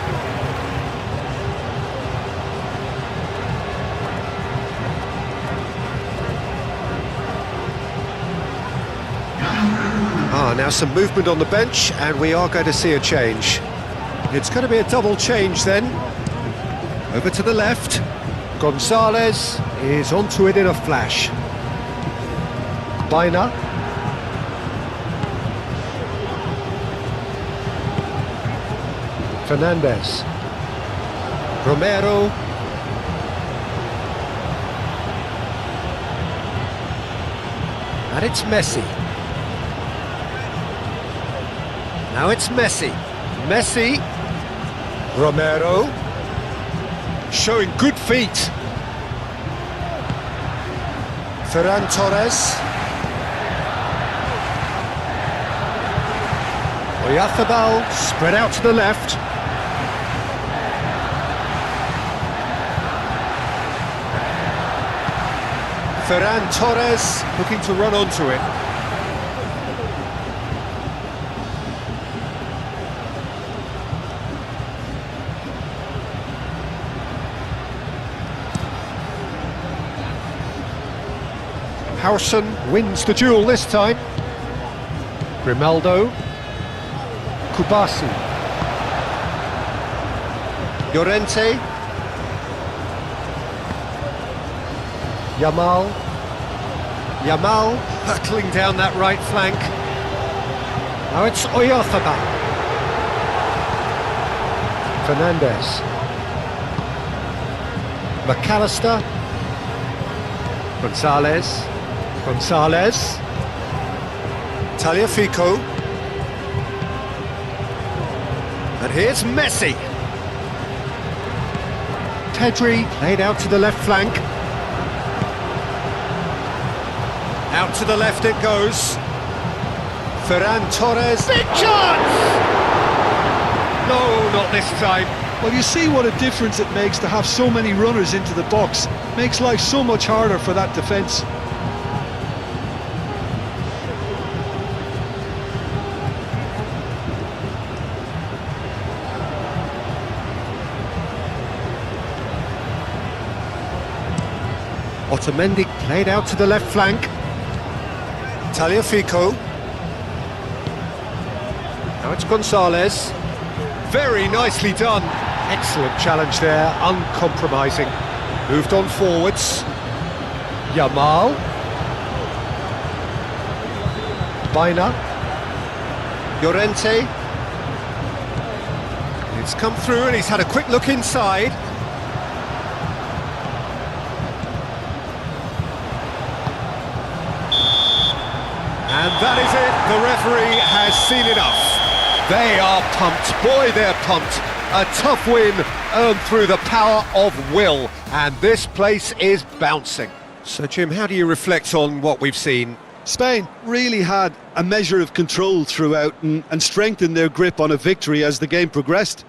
Now some movement on the bench, and we are going to see a change. It's going to be a double change then. Over to the left. Gonzalez is onto it in a flash. Baina. Fernandez. Romero. And it's Messi. Now it's Messi. Messi. Romero. Showing good feet. Ferran Torres. Oyarzabal spread out to the left. Ferran Torres looking to run onto it. Howson wins the duel this time. Grimaldo. Kubasi. Llorente. Yamal. Yamal hurtling down that right flank. Now it's Oyarzabal. Fernandez. McAllister. Gonzalez. Gonzalez. Tagliafico. And here's Messi. Pedri laid out to the left flank. Out to the left it goes. Ferran Torres. Big chance! No, not this time. Well, you see what a difference it makes to have so many runners into the box. Makes life so much harder for that defence. Otamendi played out to the left flank. Tagliafico. Now it's Gonzalez. Very nicely done. Excellent challenge there, uncompromising. Moved on forwards. Yamal. Baina. Llorente. It's come through and he's had a quick look inside. And that is it, the referee has seen enough. They are pumped, boy they're pumped. A tough win earned through the power of will, and this place is bouncing. So Jim, how do you reflect on what we've seen? Spain really had a measure of control throughout and strengthened their grip on a victory as the game progressed.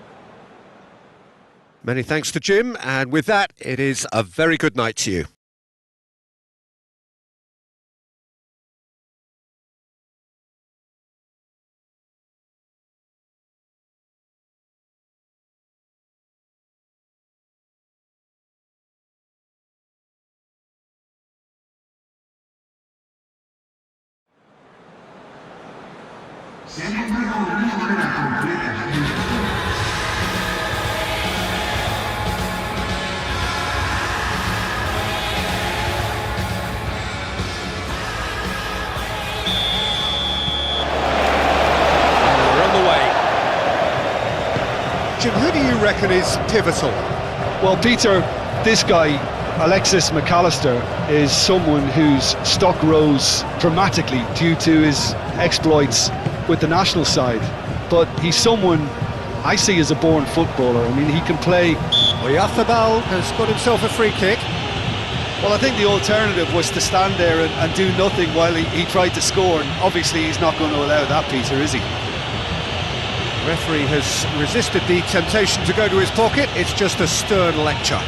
Many thanks to Jim, and with that, it is a very good night to you. Jim, who do you reckon is pivotal? Well, Peter, this guy, Alexis McAllister, is someone whose stock rose dramatically due to his exploits with the national side. But he's someone I see as a born footballer. I mean, he can play. Oyarzabal has got himself a free kick. Well, I think the alternative was to stand there and do nothing while he tried to score. And obviously, he's not going to allow that, Peter, is he? The referee has resisted the temptation to go to his pocket. It's just a stern lecture.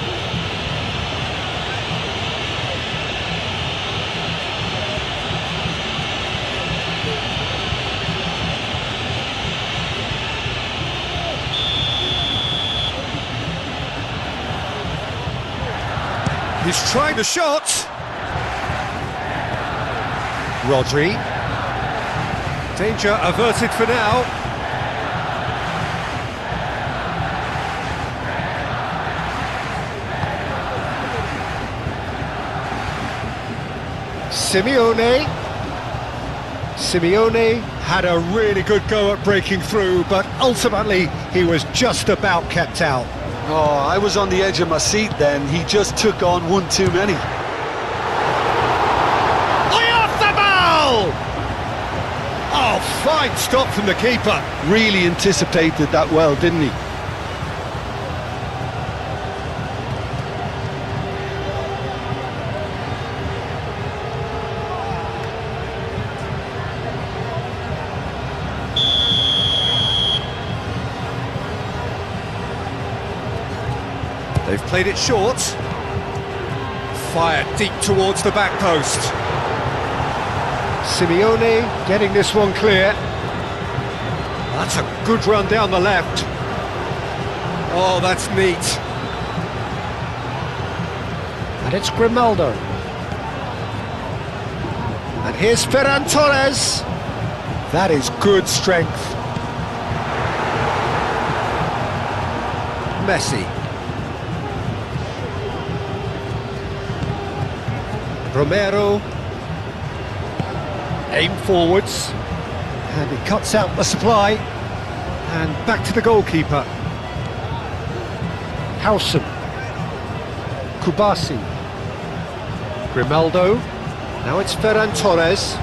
He's trying the shot. Rodri. Danger averted for now. Simeone had a really good go at breaking through, but ultimately he was just about kept out. Oh, I was on the edge of my seat then. He just took on one too many. Oyarzabal! Oh, fine stop from the keeper. Really anticipated that well, didn't he? They've played it short. Fired deep towards the back post. Simeone getting this one clear. That's a good run down the left. Oh, that's neat. And it's Grimaldo. And here's Ferran Torres. That is good strength. Messi. Romero, aim forwards, and he cuts out the supply, and back to the goalkeeper. Howson, Kubasi, Grimaldo, now it's Ferran Torres,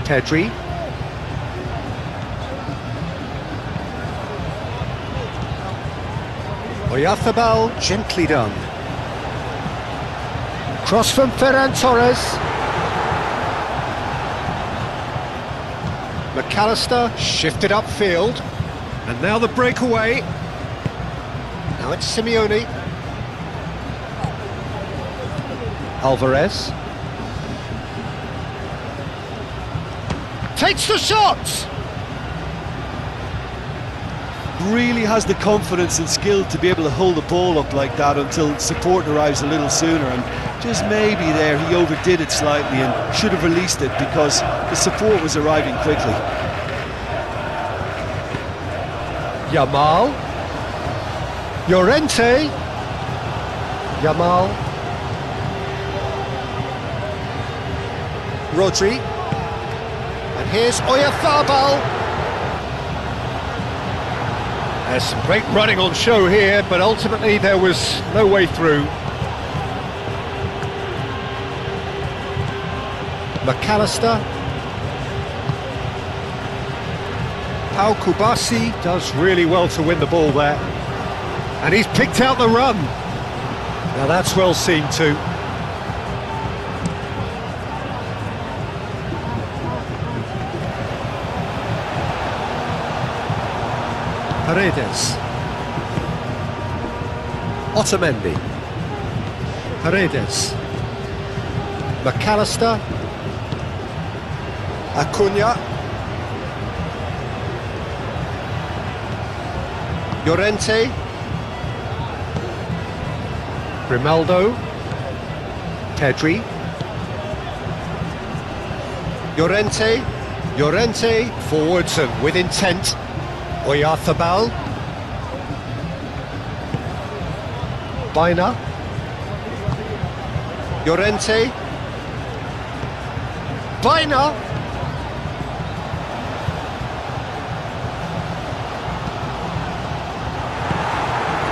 Pedri, Oyarzabal, gently done. Cross from Ferran Torres. McAllister shifted upfield. And now the breakaway. Now it's Simeone. Alvarez. Takes the shot! Really has the confidence and skill to be able to hold the ball up like that until support arrives a little sooner, and just maybe there he overdid it slightly and should have released it because the support was arriving quickly. Yamal. Llorente. Yamal. Rodri. And here's Oyarzabal. There's some great running on show here, but ultimately there was no way through. McAllister. Pau Kubasi does really well to win the ball there. And he's picked out the run. Now that's well seen too. Paredes. Otamendi. Paredes. McAllister. Acuna. Llorente. Grimaldo. Pedri. Llorente. Llorente forwards and with intent. Oyarzabal. Baina. Llorente. Baina.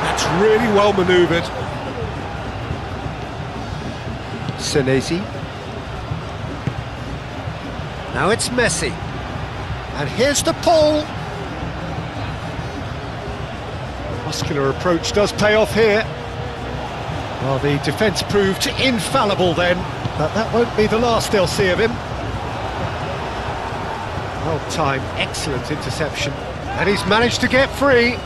That's really well manoeuvred. Senesi. Now it's Messi. And here's the pull. Muscular approach does pay off here. Well, the defence proved infallible then, but that won't be the last they'll see of him. Well timed, excellent interception. And he's managed to get free.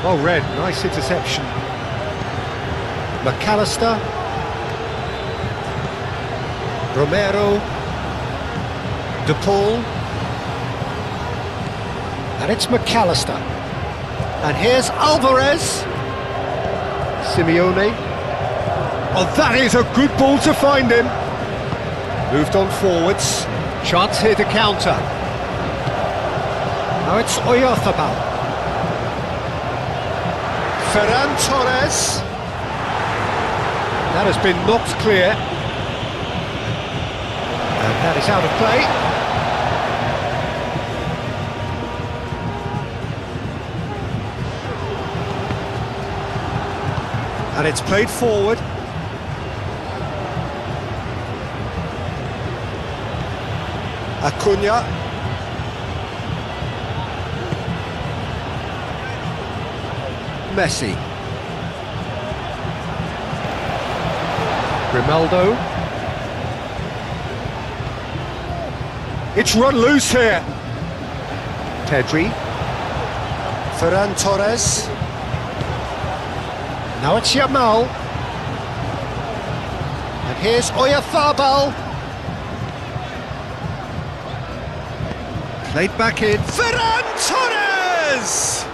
Well read, nice interception. McAllister. Romero. De Paul. And it's McAllister. And here's Alvarez. Simeone. Oh, that is a good ball to find him. Moved on forwards. Chance here to counter. Now it's Oyarzabal. Ferran Torres. That has been knocked clear. And that is out of play. And it's played forward. Acuna. Messi. Grimaldo. It's run loose here. Pedri. Ferran Torres. Now it's Yamal. And here's Oyarzabal. Played back in. Ferran Torres!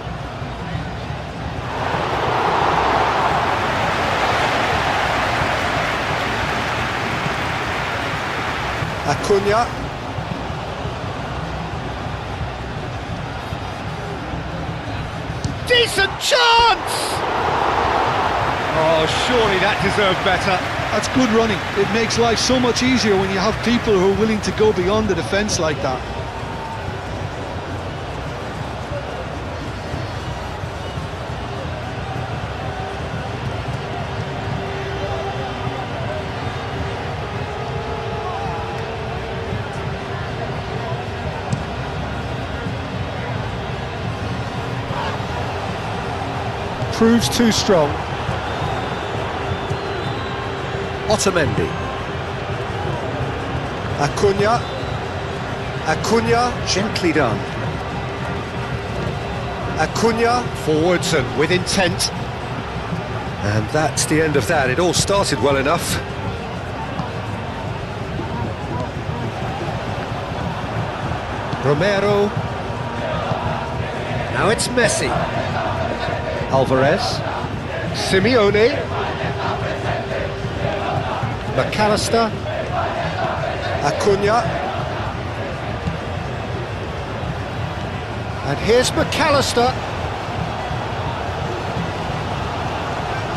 Acuna. Decent chance! Oh, surely that deserved better. That's good running. It makes life so much easier when you have people who are willing to go beyond the defence like that. Proves too strong. Otamendi. Acuna. Acuna, gently done. Acuna, forwards and with intent. And that's the end of that. It all started well enough. Romero. Now it's Messi. Alvarez. Simeone. McAllister. Acuna. And here's McAllister.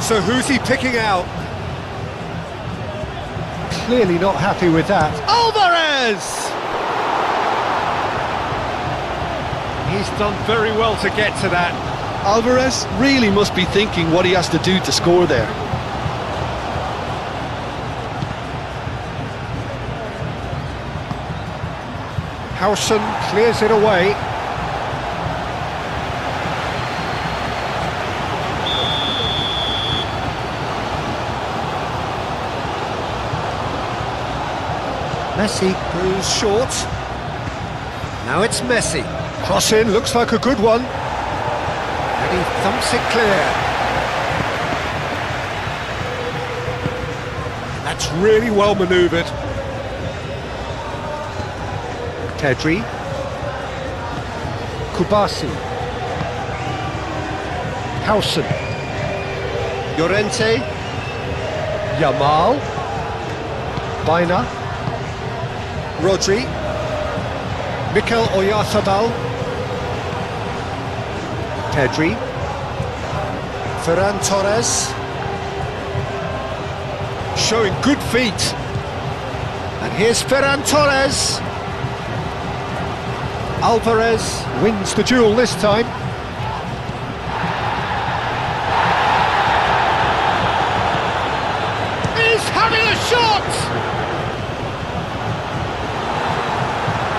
So who's he picking out? Clearly not happy with that. Alvarez! He's done very well to get to that. Alvarez really must be thinking what he has to do to score there. Howson clears it away. Messi goes short. Now it's Messi. Cross in, looks like a good one. And he thumps it clear. That's really well manoeuvred. Pedri. Kubasi. Hausen. Llorente. Yamal. Baina. Rodri. Mikel Oyarzabal. Pedri. Ferran Torres. Showing good feet. And here's Ferran Torres. Alvarez wins the duel this time. He's having a shot!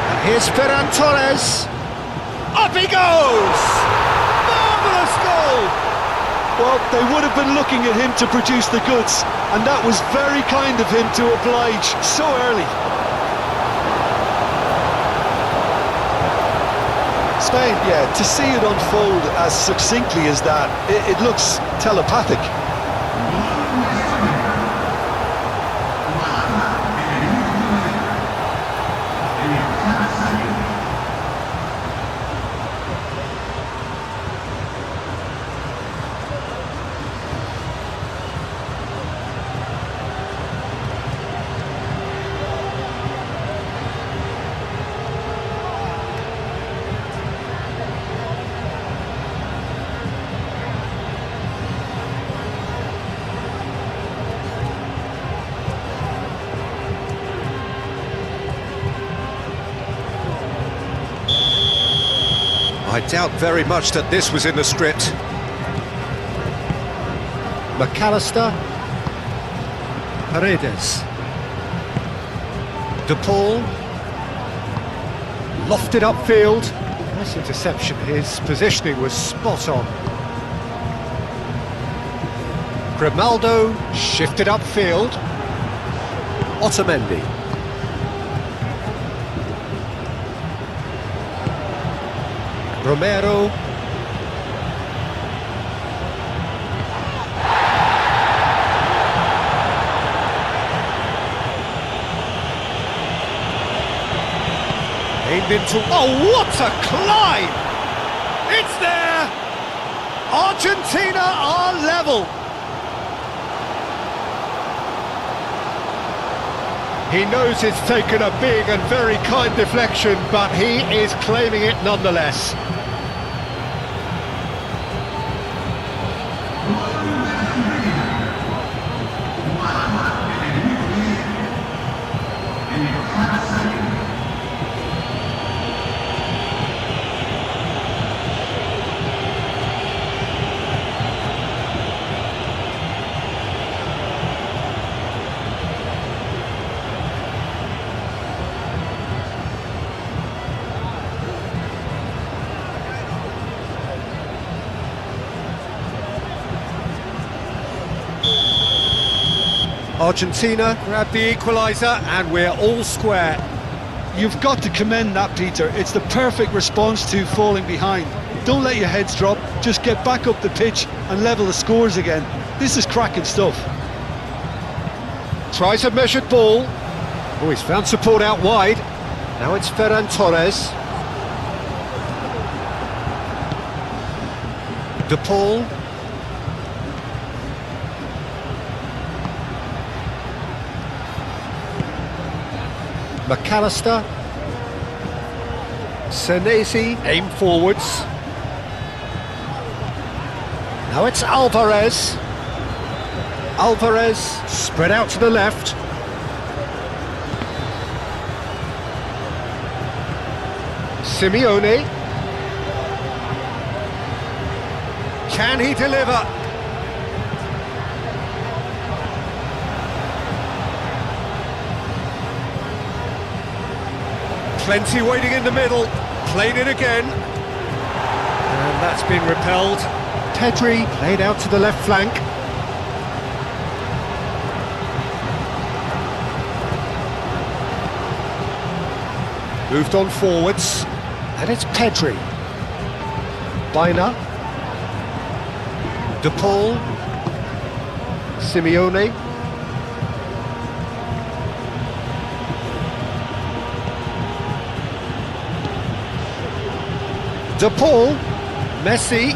And here's Ferran Torres. Up he goes! Marvellous goal! Well, they would have been looking at him to produce the goods, and that was very kind of him to oblige so early. Spain, yeah, to see it unfold as succinctly as that, it looks telepathic. I doubt very much that this was in the script. McAllister. Paredes. De Paul. Lofted upfield. Nice interception. His positioning was spot on. Grimaldo shifted upfield. Otamendi. Romero. Aimed into... Oh, what a climb! It's there! Argentina are level! He knows it's taken a big and very kind deflection, but he is claiming it nonetheless. Argentina grab the equaliser and we're all square. You've got to commend that, Peter. It's the perfect response to falling behind. Don't let your heads drop, just get back up the pitch and level the scores again. This is cracking stuff. Tries a measured ball. Oh, he's found support out wide. Now it's Ferran Torres. De Paul. McAllister. Senesi aim forwards. Now it's Alvarez. Alvarez spread out to the left. Simeone. Can he deliver? Plenty waiting in the middle, played it again. And that's been repelled. Pedri played out to the left flank. Moved on forwards. And it's Pedri. Bina. De Paul. Simeone. De Paul. Messi.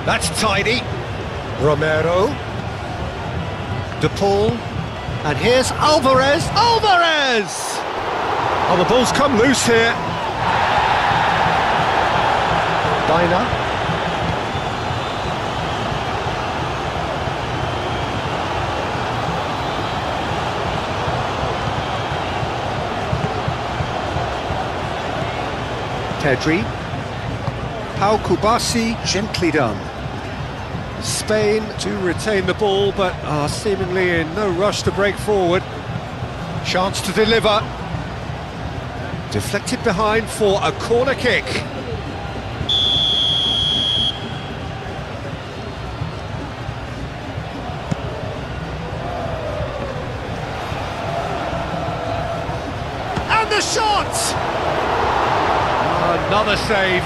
That's tidy. Romero. De Paul. And here's Alvarez. Alvarez! Oh, the ball's come loose here. Bina. Pedri. Pau Kubasi, gently done. Spain to retain the ball, but are seemingly in no rush to break forward. Chance to deliver. Deflected behind for a corner kick. And the shot! Another save.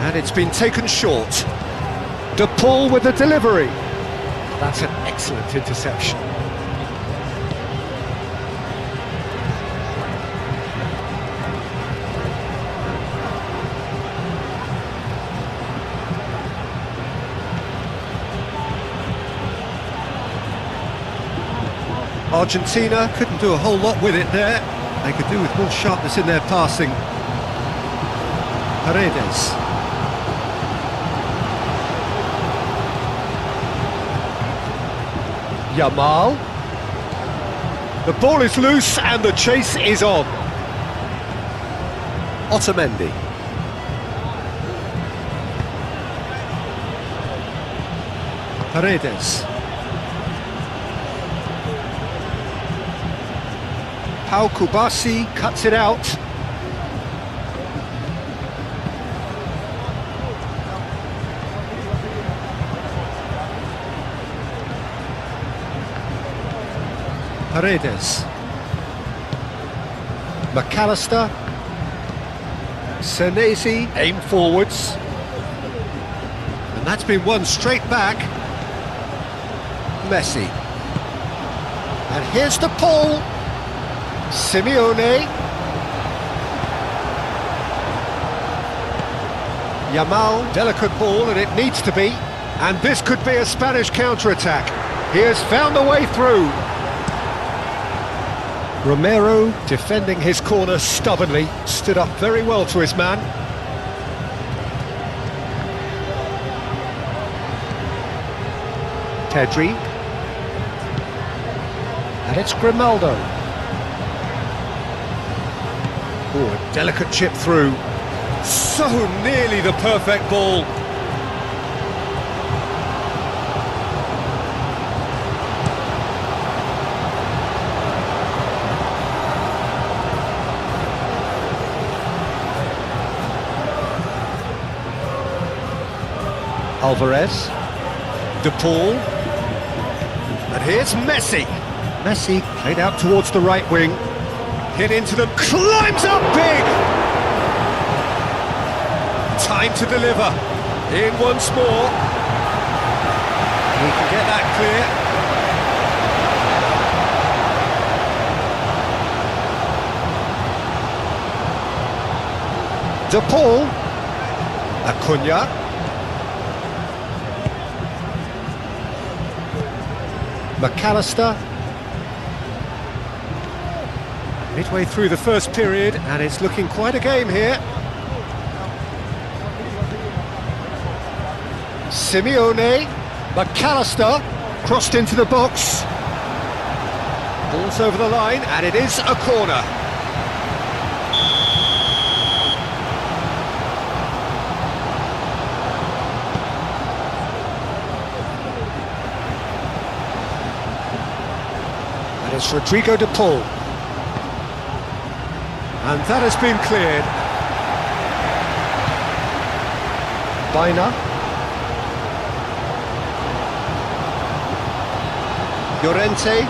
And it's been taken short. De Paul with the delivery. That's an excellent interception. Argentina couldn't do a whole lot with it there. They could do with more sharpness in their passing. Paredes. Yamal. The ball is loose and the chase is on. Otamendi. Paredes. Pau Kubasi cuts it out. Paredes. McAllister. Senesi aim forwards. And that's been won straight back. Messi. And here's De Paul. Simeone. Yamal, delicate ball, and it needs to be. And this could be a Spanish counter-attack. He has found a way through. Romero, defending his corner stubbornly, stood up very well to his man. Pedri. And it's Grimaldo. Oh, a delicate chip through. So nearly the perfect ball. Alvarez. De Paul. And here's Messi. Messi played out towards the right wing. Hit into them, climbs up big! Time to deliver. In once more. He can get that clear. De Paul. Acuna. McAllister. Midway through the first period, and it's looking quite a game here. Simeone. McAllister. Crossed into the box. Ball's over the line, and it is a corner. It's Rodrigo de Paul. And that has been cleared. Baina. Llorente.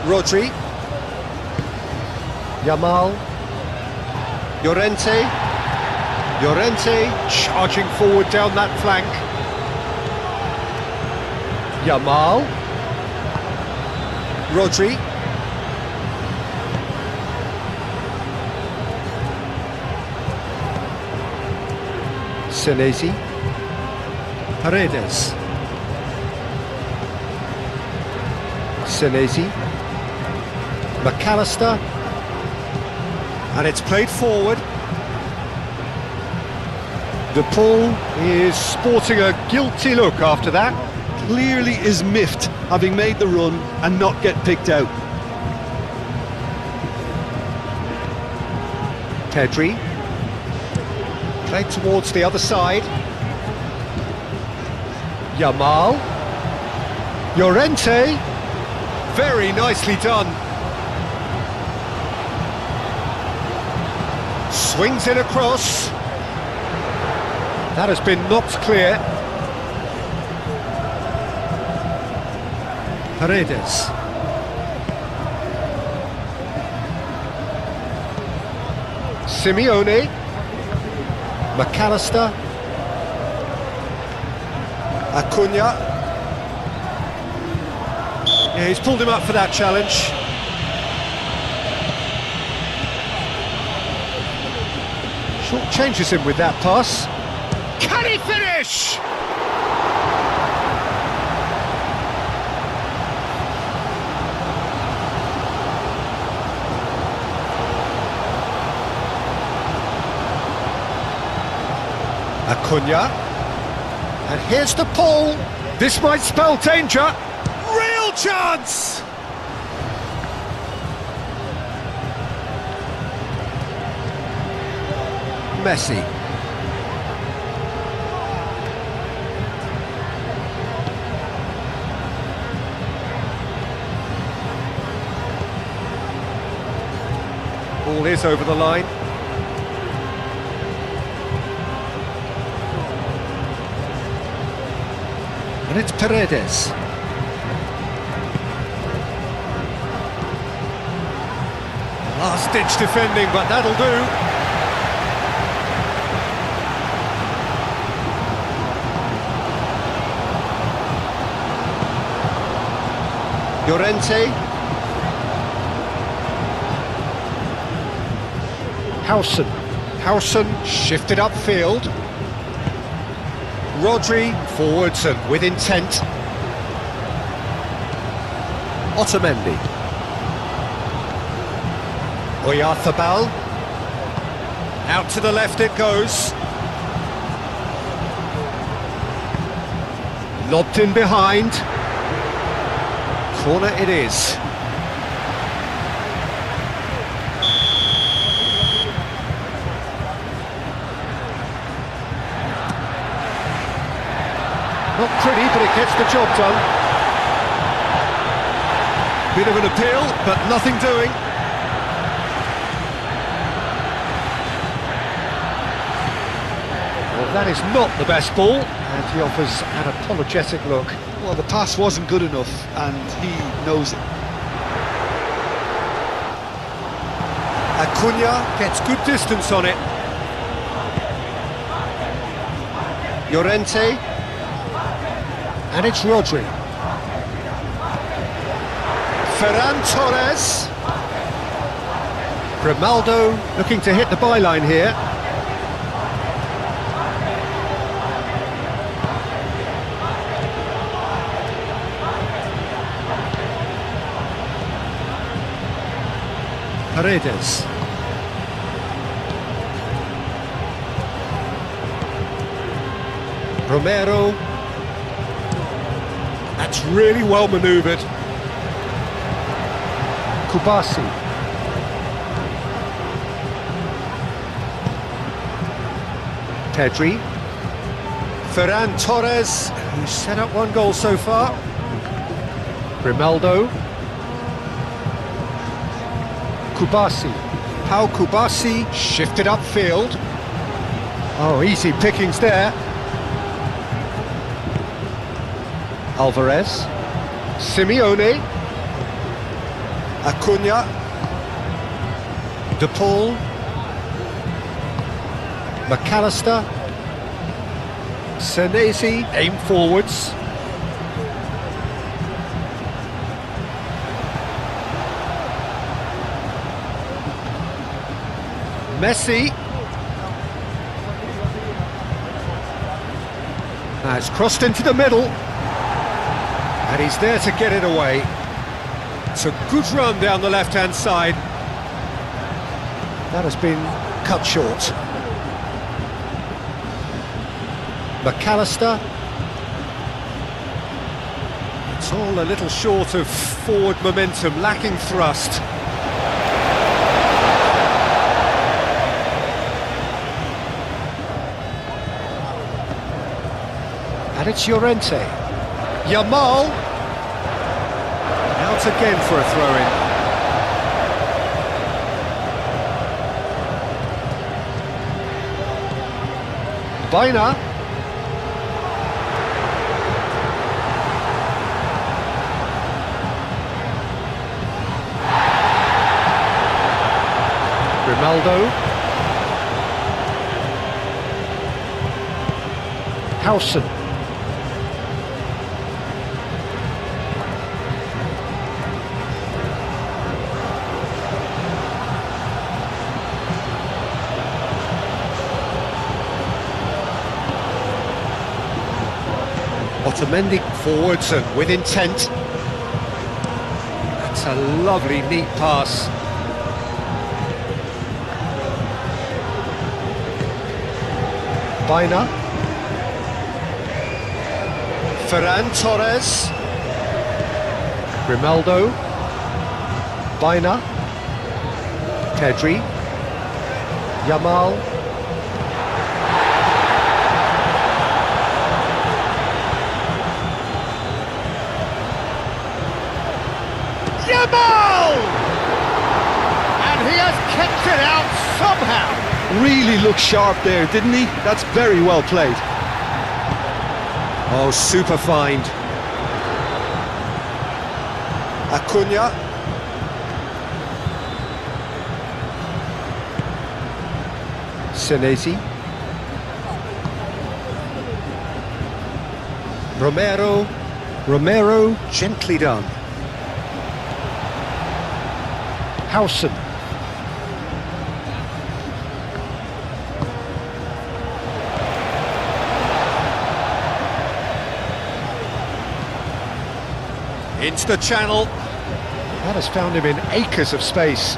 Rodri. Yamal. Llorente. Llorente charging forward down that flank. Yamal. Rodri. Senesi. Paredes. Senesi. McAllister. And it's played forward. De Paul is sporting a guilty look after that. Clearly is miffed having made the run and not get picked out. Pedri. Played towards the other side. Yamal. Llorente. Very nicely done. Swings it across. That has been knocked clear. Paredes. Simeone. McAllister. Acuna. Yeah, he's pulled him up for that challenge. Short changes him with that pass. Can he finish? Acuna. And here's the Paul. This might spell danger. Real chance! Messi. Ball is over the line. And it's Paredes. Last-ditch defending, but that'll do. Llorente. Howson shifted upfield. Rodri forwards and with intent. Otamendi. Oyarzabal. Out to the left it goes. Lobbed in behind. Corner it is. Not pretty, but it gets the job done. Bit of an appeal, but nothing doing. Well, that is not the best ball, and he offers an apologetic look. Well, the pass wasn't good enough, and he knows it. Acuna gets good distance on it. Llorente. And it's Rodri. Ferran Torres. Grimaldo looking to hit the byline here. Paredes. Romero. That's really well manoeuvred. Kubasi. Pedri. Ferran Torres He's set up one goal so far. Grimaldo. Kubasi. Pau Kubasi shifted upfield. Oh, easy pickings there. Alvarez. Simeone. Acuna. De Paul. McAllister. Senesi, aim forwards. Messi. Now it's crossed into the middle. And he's there to get it away. It's a good run down the left-hand side. That has been cut short. McAllister. It's all a little short of forward momentum, lacking thrust. And it's Llorente. Yamal. Out again for a throw-in. Baina. Grimaldo. Howson. Otamendi forwards and with intent. That's a lovely, neat pass. Baina. Ferran Torres. Grimaldo. Baina. Pedri. Yamal. Yamal! And he has kept it out somehow. Really looked sharp there, didn't he? That's very well played. Oh, super find. Acuna. Senesi. Romero, gently done. Howson. Into the channel. That has found him in acres of space.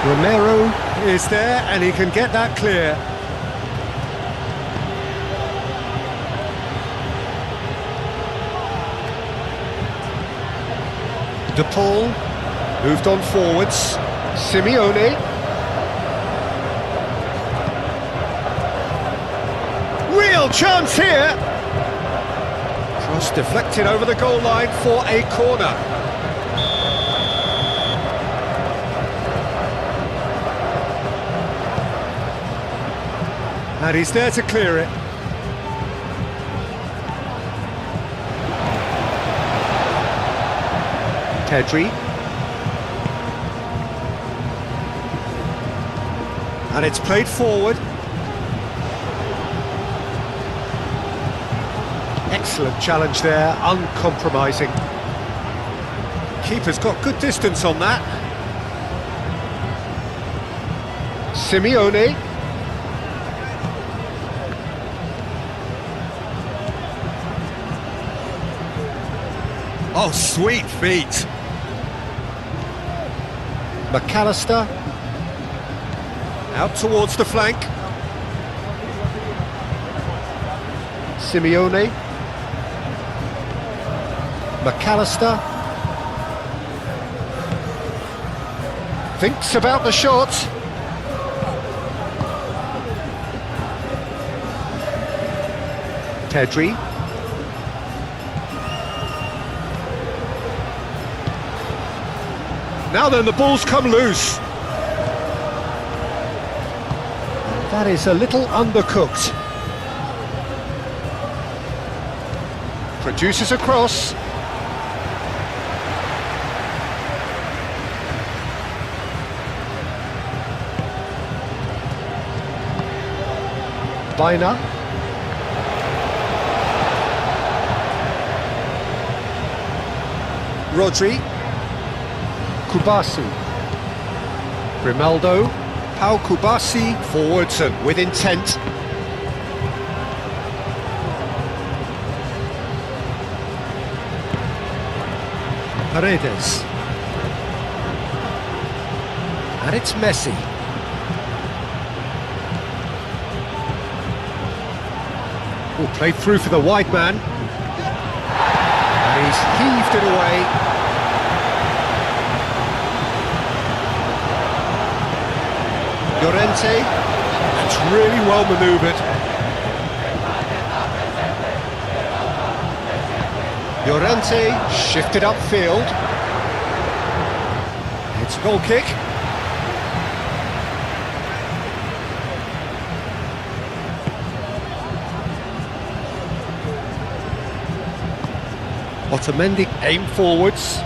Romero is there and he can get that clear. De Paul moved on forwards. Simeone. Real chance here. Cross deflected over the goal line for a corner. And he's there to clear it. Pedri. And it's played forward. Excellent challenge there, uncompromising. Keeper's got good distance on that. Simeone. Oh, sweet feet. McAllister. Out towards the flank. Simeone. McAllister. Thinks about the shot. Pedri. Now then, the ball's come loose. That is a little undercooked. Produces a cross. Baina. Rodri. Kubasi. Grimaldo. Pau Kubasi forwards and with intent. Paredes. And it's Messi. Oh, played through for the wide man. And he's heaved it away. Llorente, that's really well manoeuvred. Llorente shifted upfield. It's a goal kick. Otamendi aim forwards.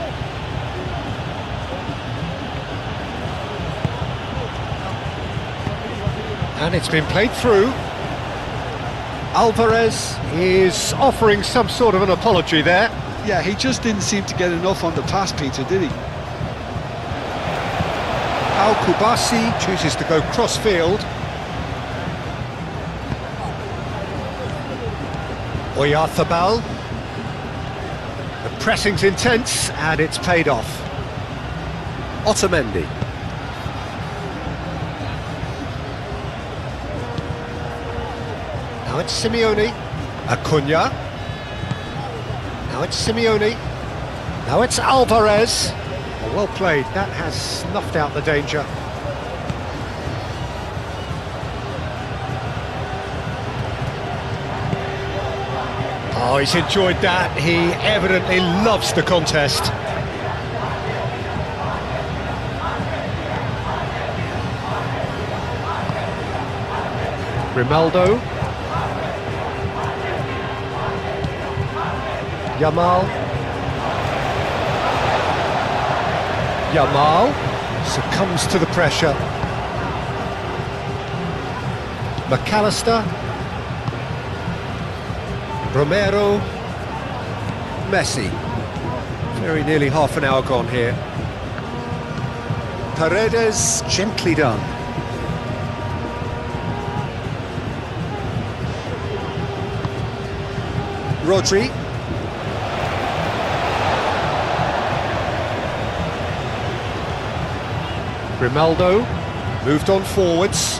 And it's been played through. Alvarez is offering some sort of an apology there. Yeah, he just didn't seem to get enough on the pass, Peter, did he? Al Kubasi chooses to go cross-field. Oyarzabal. The pressing's intense and it's paid off. Otamendi. Now it's Simeone. Acuna. Now it's Simeone. Now it's Alvarez. Well played, that has snuffed out the danger. Oh, he's enjoyed that. He evidently loves the contest. Grimaldo. Yamal. Yamal succumbs to the pressure. McAllister. Romero. Messi. Very nearly half an hour gone here. Paredes, gently done. Rodri. Grimaldo moved on forwards.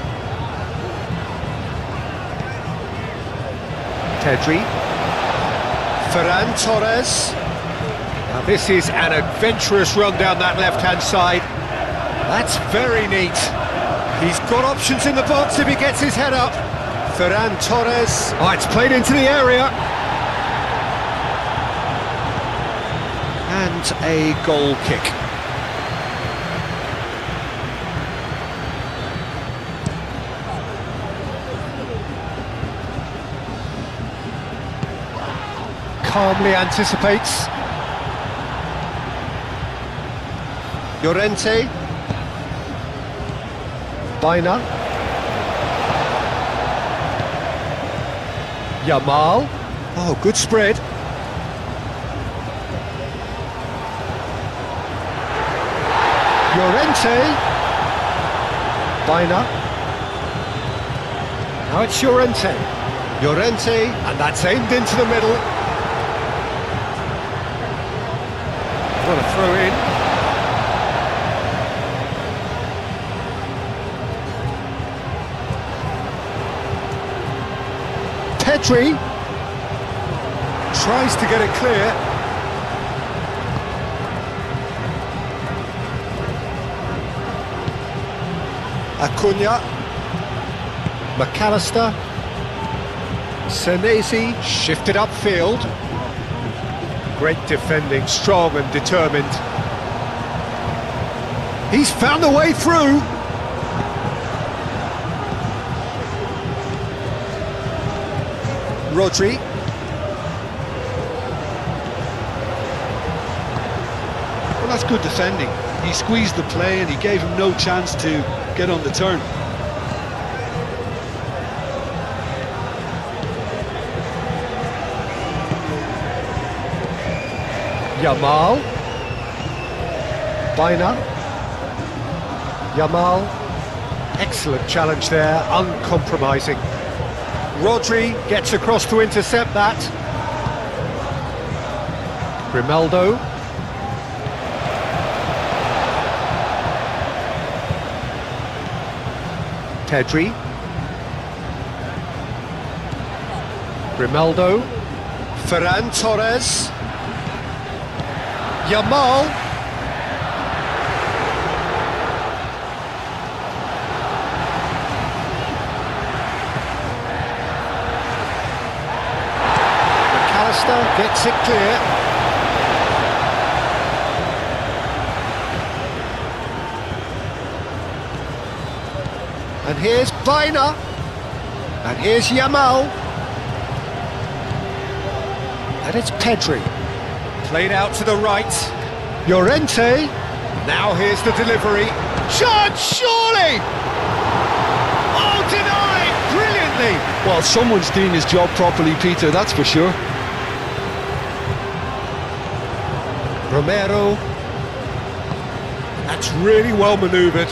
Pedri. Ferran Torres. Now this is an adventurous run down that left-hand side. That's very neat. He's got options in the box if he gets his head up. Ferran Torres. Oh, it's played into the area. And a goal kick. Calmly anticipates. Llorente. Baina. Yamal. Oh, good spread. Llorente. Baina. Now it's Llorente. Llorente, and that's aimed into the middle. What a throw in. Pedri tries to get it clear. Acuna. McAllister. Senesi shifted upfield. Great defending, strong and determined. He's found a way through. Rodri. Well, that's good defending. He squeezed the play and he gave him no chance to get on the turn. Yamal. Baina. Yamal. Excellent challenge there, uncompromising. Rodri gets across to intercept that. Grimaldo. Pedri. Grimaldo. Ferran Torres. Yamal. McAllister gets it clear. And here's Baina. And here's Yamal. And it's Pedri. Played out to the right. Llorente. Now here's the delivery. Shot, surely! Oh, denied! Brilliantly! Well, someone's doing his job properly, Peter, that's for sure. Romero. That's really well manoeuvred.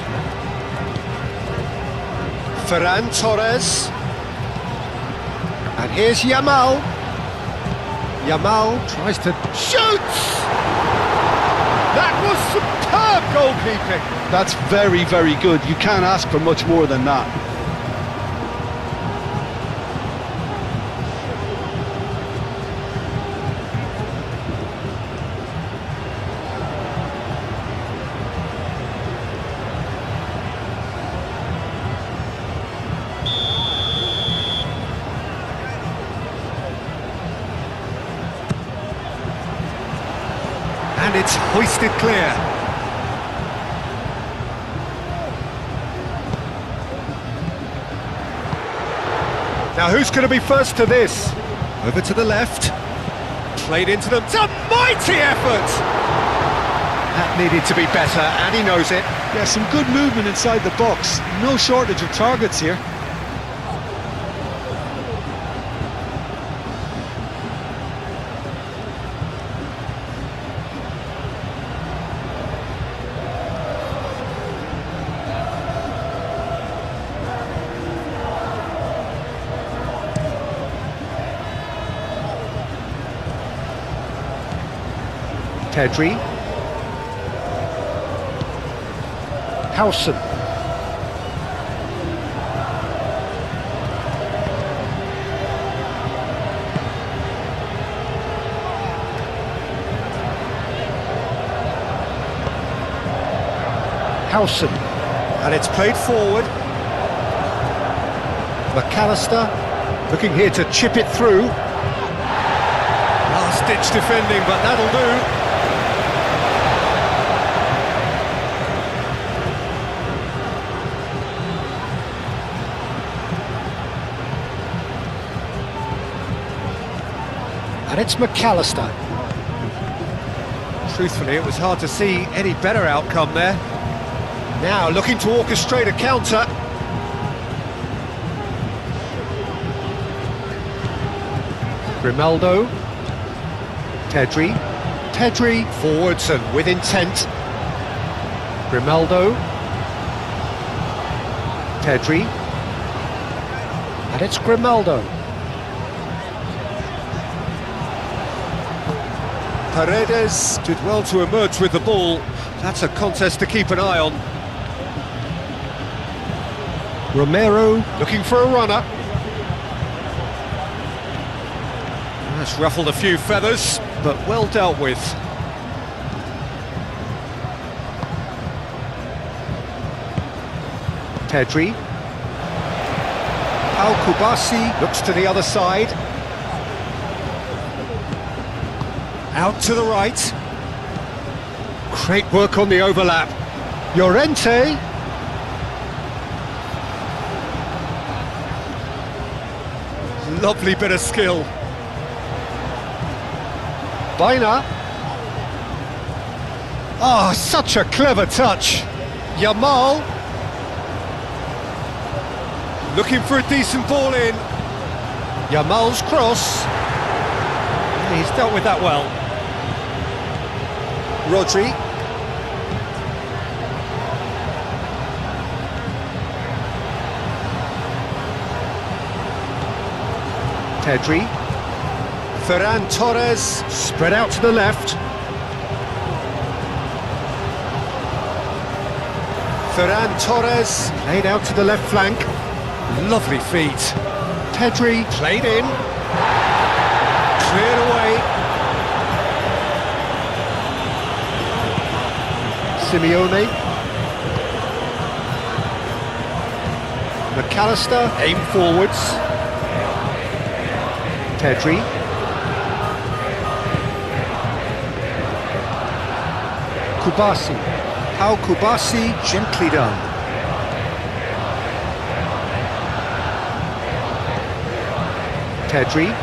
Ferran Torres. And here's Yamal. Yamal tries to shoot! That was superb goalkeeping! That's very, very good. You can't ask for much more than that. And it's hoisted clear. Now who's going to be first to this? Over to the left. Played into them. It's a mighty effort! That needed to be better, and he knows it. Yeah, some good movement inside the box. No shortage of targets here. Pedri. Howson. Howson. And it's played forward. McAllister looking here to chip it through. Last-ditch defending, but that'll do. And it's McAllister. Truthfully, it was hard to see any better outcome there. Now looking to orchestrate a counter. Grimaldo. Pedri. Pedri forwards and with intent. Grimaldo. Pedri. And it's Grimaldo. Paredes did well to emerge with the ball. That's a contest to keep an eye on. Romero looking for a runner. That's ruffled a few feathers, but well dealt with. Pedri. Al Kubasi looks to the other side. Out to the right. Great work on the overlap. Llorente. Lovely bit of skill. Baina. Oh, such a clever touch. Yamal. Looking for a decent ball in. Yamal's cross. He's dealt with that well. Rodri. Pedri. Ferran Torres, spread out to the left. Ferran Torres, laid out to the left flank. Lovely feet. Pedri, played in. Cleared away. Simeone. McAllister, aim forwards. Pedri. Kubasi. How Kubasi, gently done. Pedri.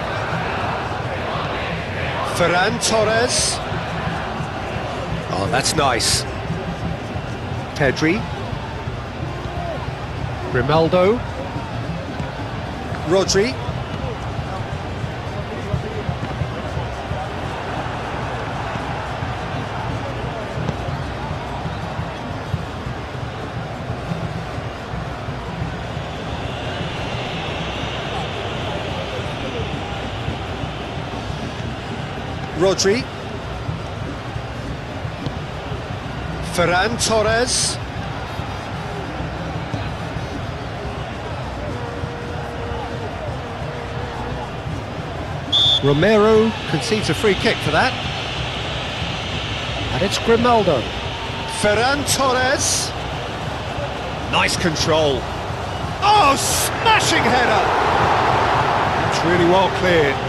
Ferran Torres. Oh, that's nice. Pedri. Grimaldo. Rodri. Rodri. Ferran Torres. Romero concedes a free kick for that. And it's Grimaldo. Ferran Torres. Nice control. Oh, smashing header! That's really well cleared.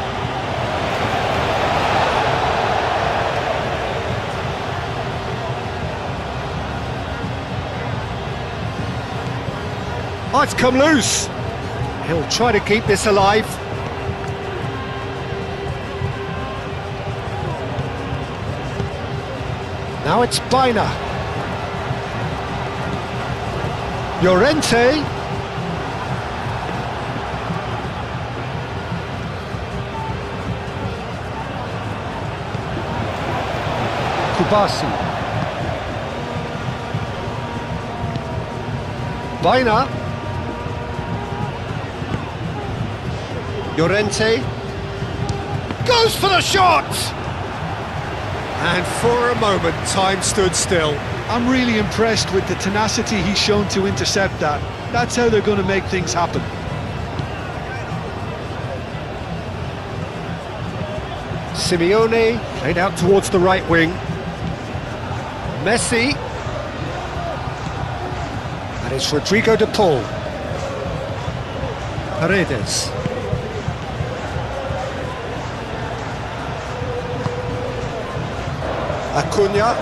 Oh, it's come loose. He'll try to keep this alive. Now it's Baina. Llorente. Kubasi. Baina. Llorente goes for the shot! And for a moment, time stood still. I'm really impressed with the tenacity he's shown to intercept that. That's how they're going to make things happen. Simeone played out towards the right wing. Messi. And it's Rodrigo de Paul. Paredes. Acuna,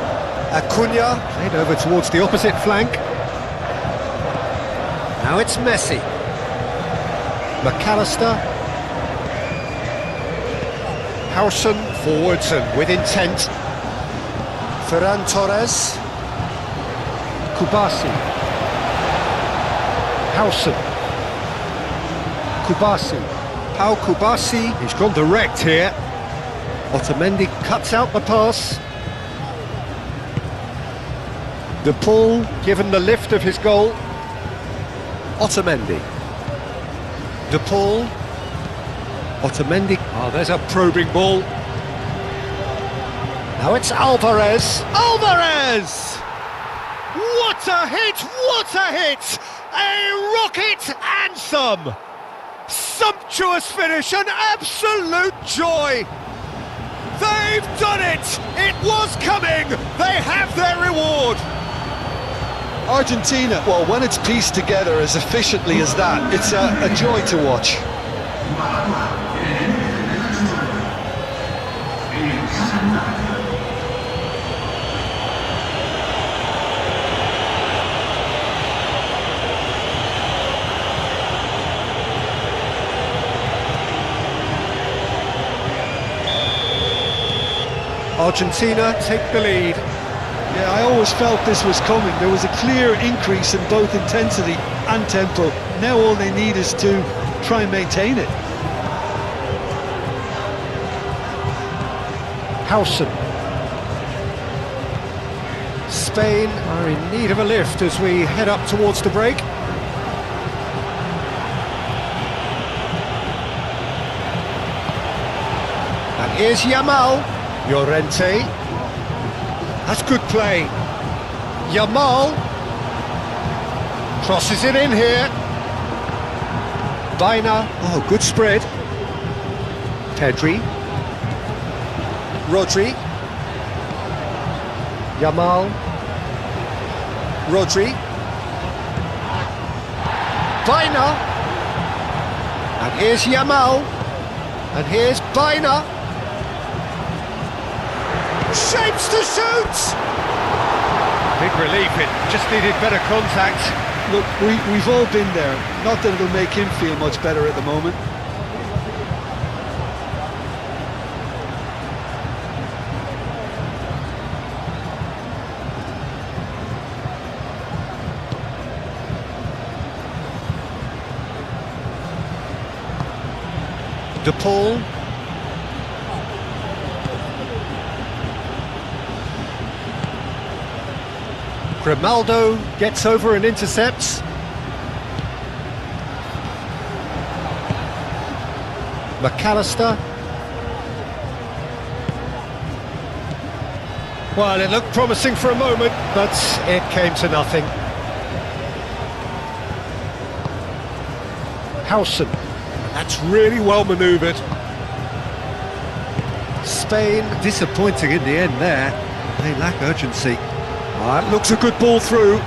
played over towards the opposite flank. Now it's Messi. McAllister. Howson, forwards and with intent. Ferran Torres. Kubasi. Howson. Kubasi. Pau Kubasi, he's gone direct here. Otamendi cuts out the pass. De Paul given the lift of his goal. Otamendi. De Paul. Otamendi. Oh, there's a probing ball. Now it's Alvarez. Alvarez! What a hit! What a hit! A rocket anthem! Sumptuous finish, an absolute joy! They've done it! It was coming! They have their reward! Argentina, well, when it's pieced together as efficiently as that, it's a joy to watch. Argentina take the lead. Yeah, I always felt this was coming. There was a clear increase in both intensity and tempo. Now all they need is to try and maintain it. Howson. Spain are in need of a lift as we head up towards the break. And here's Yamal. Llorente. That's good play. Yamal. Crosses it in here. Baina. Oh, good spread. Pedri. Rodri. Yamal. Rodri. Baina. And here's Yamal. And here's Baina. Shapes to shoot! Big relief, it just needed better contact. Look, we've all been there. Not that it'll make him feel much better at the moment. De Paul. Grimaldo gets over and intercepts. McAllister. Well, it looked promising for a moment, but it came to nothing. Howson. That's really well manoeuvred. Spain disappointing in the end there. They lack urgency. That looks a good ball through.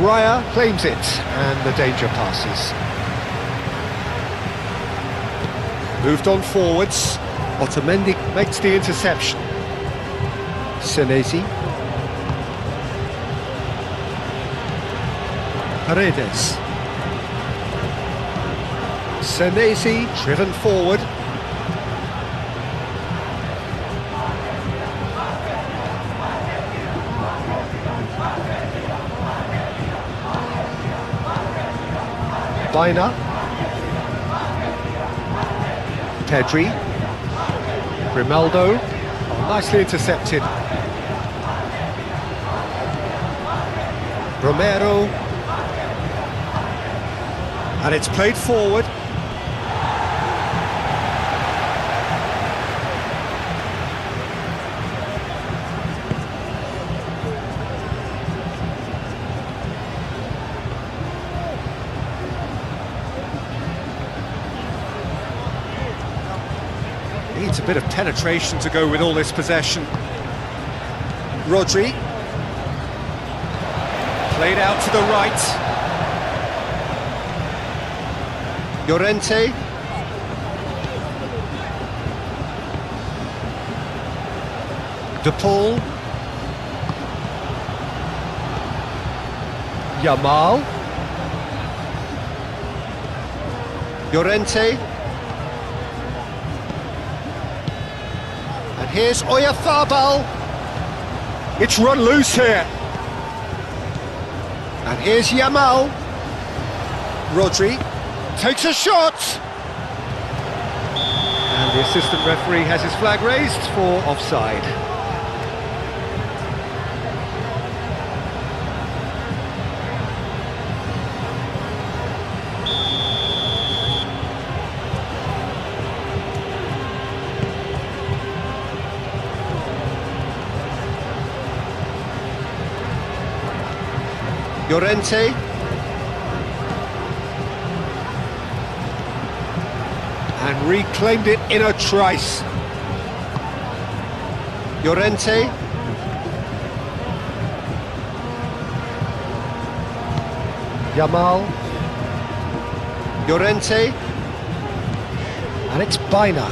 Raya claims it, and the danger passes. Moved on forwards. Otamendi makes the interception. Senesi. Paredes. Senesi driven forward. Baina. Pedri. Grimaldo. Oh, nicely intercepted. Romero. And it's played forward. Needs a bit of penetration to go with all this possession. Rodri. Played out to the right. Llorente. De Paul. Yamal. Llorente. And here's Oyarzabal. It's run loose here. And here's Yamal. Rodri takes a shot. And the assistant referee has his flag raised for offside. Llorente. And reclaimed it in a trice. Llorente. Yamal. Llorente. And it's Baina.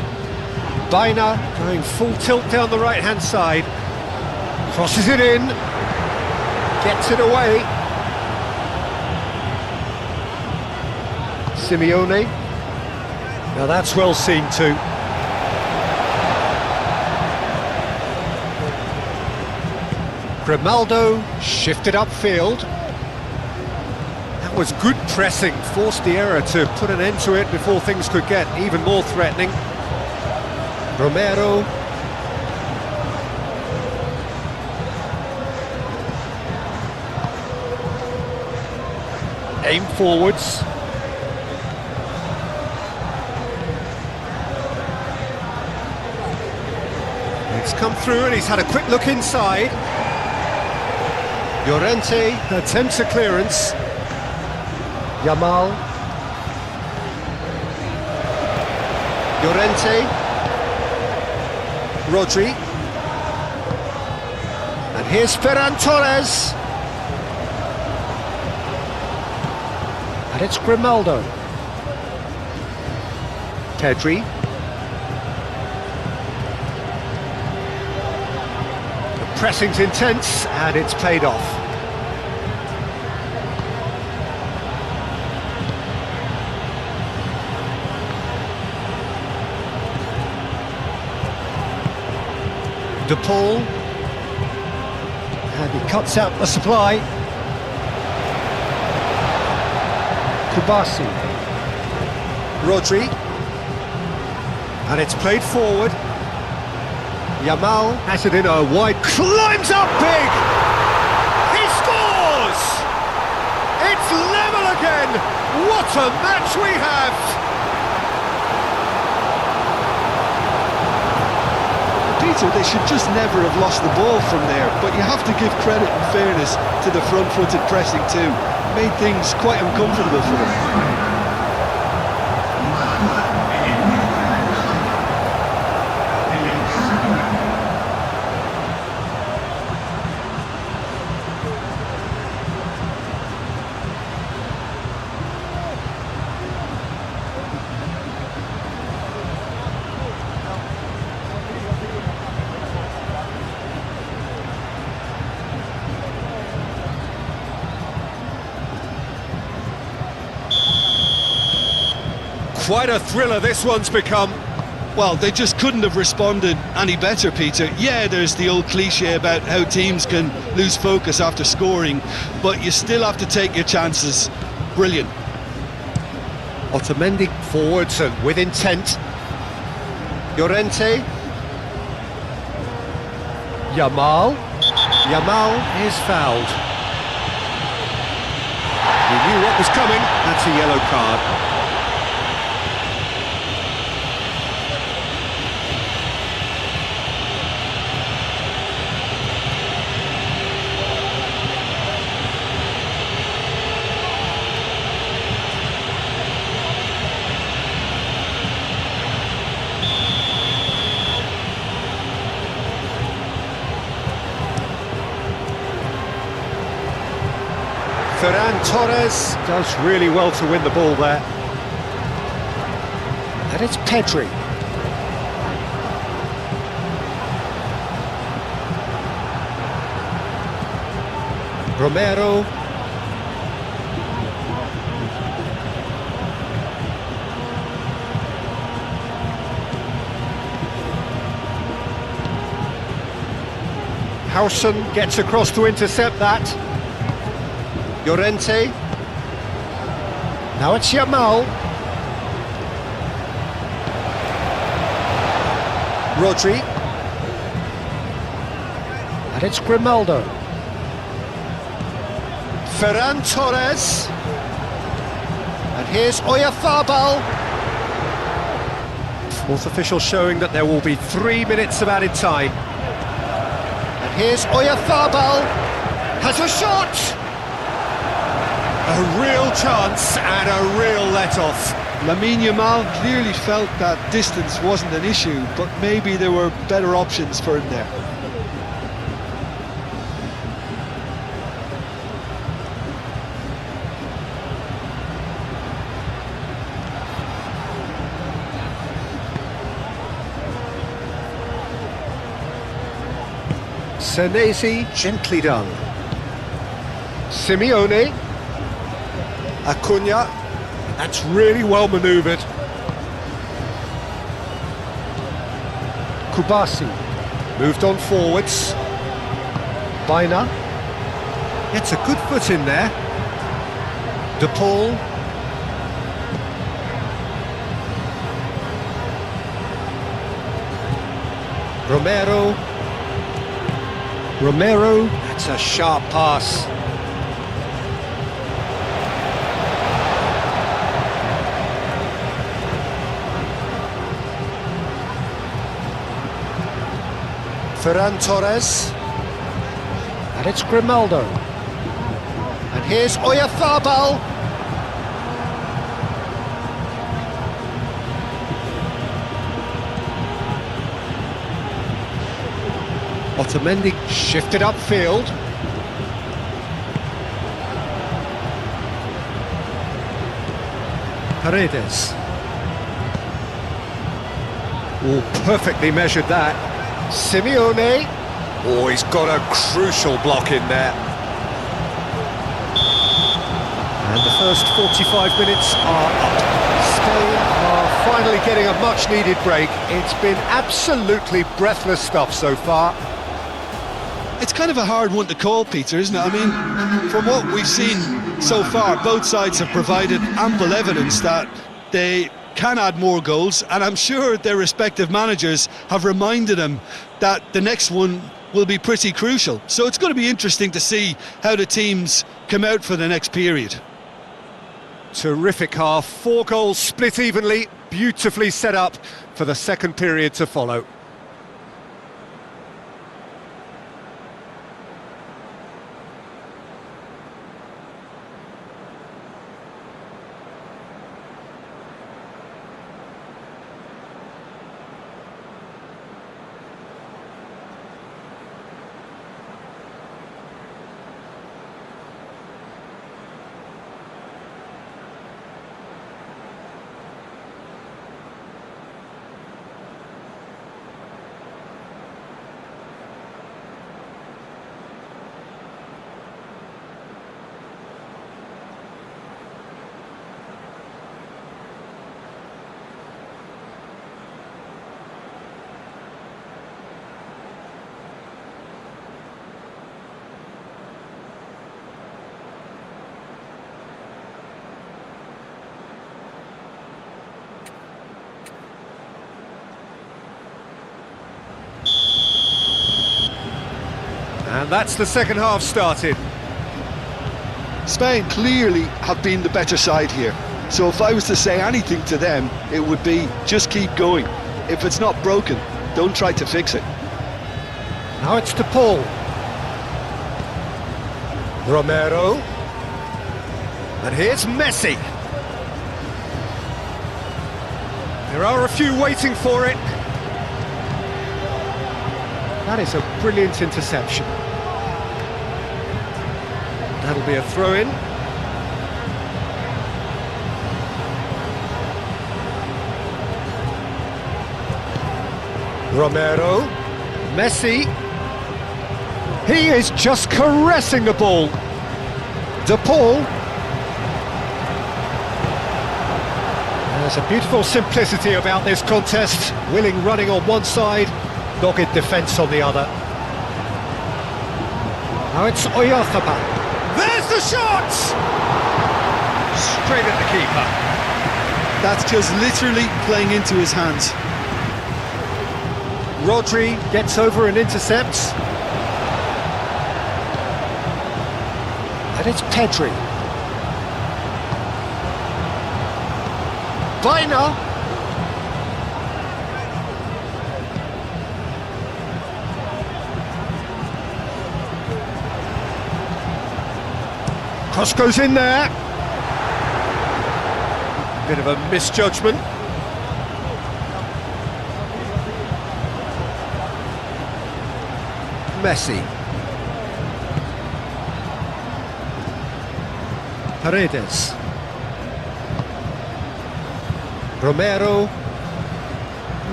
Baina going full tilt down the right-hand side. Crosses it in. Gets it away. Simeone. Now that's well seen too. Grimaldo shifted upfield. That was good pressing, forced the error to put an end to it before things could get even more threatening. Romero. Aim forwards. It's come through and he's had a quick look inside. Llorente attempts a clearance. Yamal. Llorente. Rodri. And here's Ferran Torres. And it's Grimaldo. Pedri. The pressing's intense and it's paid off. De Paul, and he cuts out the supply. Kubasi. Rodri, and it's played forward. Yamal has it in a wide, climbs up big! He scores! It's level again! What a match we have! Peter, they should just never have lost the ball from there, but you have to give credit and fairness to the front-footed pressing too. Made things quite uncomfortable for them. Quite a thriller this one's become. Well, they just couldn't have responded any better, Peter. Yeah, there's the old cliche about how teams can lose focus after scoring, but you still have to take your chances. Brilliant. Otamendi forwards and with intent. Llorente. Yamal. Yamal is fouled. He knew what was coming. That's a yellow card. Ferran Torres does really well to win the ball there. And it's Pedri. Romero. Howson gets across to intercept that. Llorente. Now it's Yamal. Rodri. And it's Grimaldo. Ferran Torres. And here's Oyarzabal. Fourth official showing that there will be 3 minutes of added time. And here's Oyarzabal. Has a shot! A real chance and a real let-off. Lamine Yamal clearly felt that distance wasn't an issue, but maybe there were better options for him there. Senesi, gently done. Simeone. Acuna. That's really well manoeuvred. Kubasi. Moved on forwards. Baina. Gets a good foot in there. De Paul. Romero, that's a sharp pass. Ferran Torres. And it's Grimaldo. And here's Oyarzabal. Otamendi shifted upfield. Paredes. Oh, perfectly measured that. Simeone. Oh, he's got a crucial block in there. And the first 45 minutes are up. Spain are finally getting a much-needed break. It's been absolutely breathless stuff so far. It's kind of a hard one to call, Peter, isn't it? I mean, from what we've seen so far, both sides have provided ample evidence that they can add more goals, and I'm sure their respective managers have reminded them that the next one will be pretty crucial. So it's going to be interesting to see how the teams come out for the next period. Terrific half, 4 goals split evenly, beautifully set up for the second period to follow. And that's the second half started. Spain clearly have been the better side here. So if I was to say anything to them, it would be just keep going. If it's not broken, don't try to fix it. Now it's De Paul. Romero. And here's Messi. There are a few waiting for it. That is a brilliant interception. That'll be a throw-in. Romero. Messi. He is just caressing the ball. De Paul. There's a beautiful simplicity about this contest. Willing running on one side, dogged defence on the other. Now it's Oyarzabal. There's the shot! Straight at the keeper. That's just literally playing into his hands. Rodri gets over and intercepts. And it's Pedri. Baina. Cross goes in there. Bit of a misjudgment. Messi. Paredes. Romero.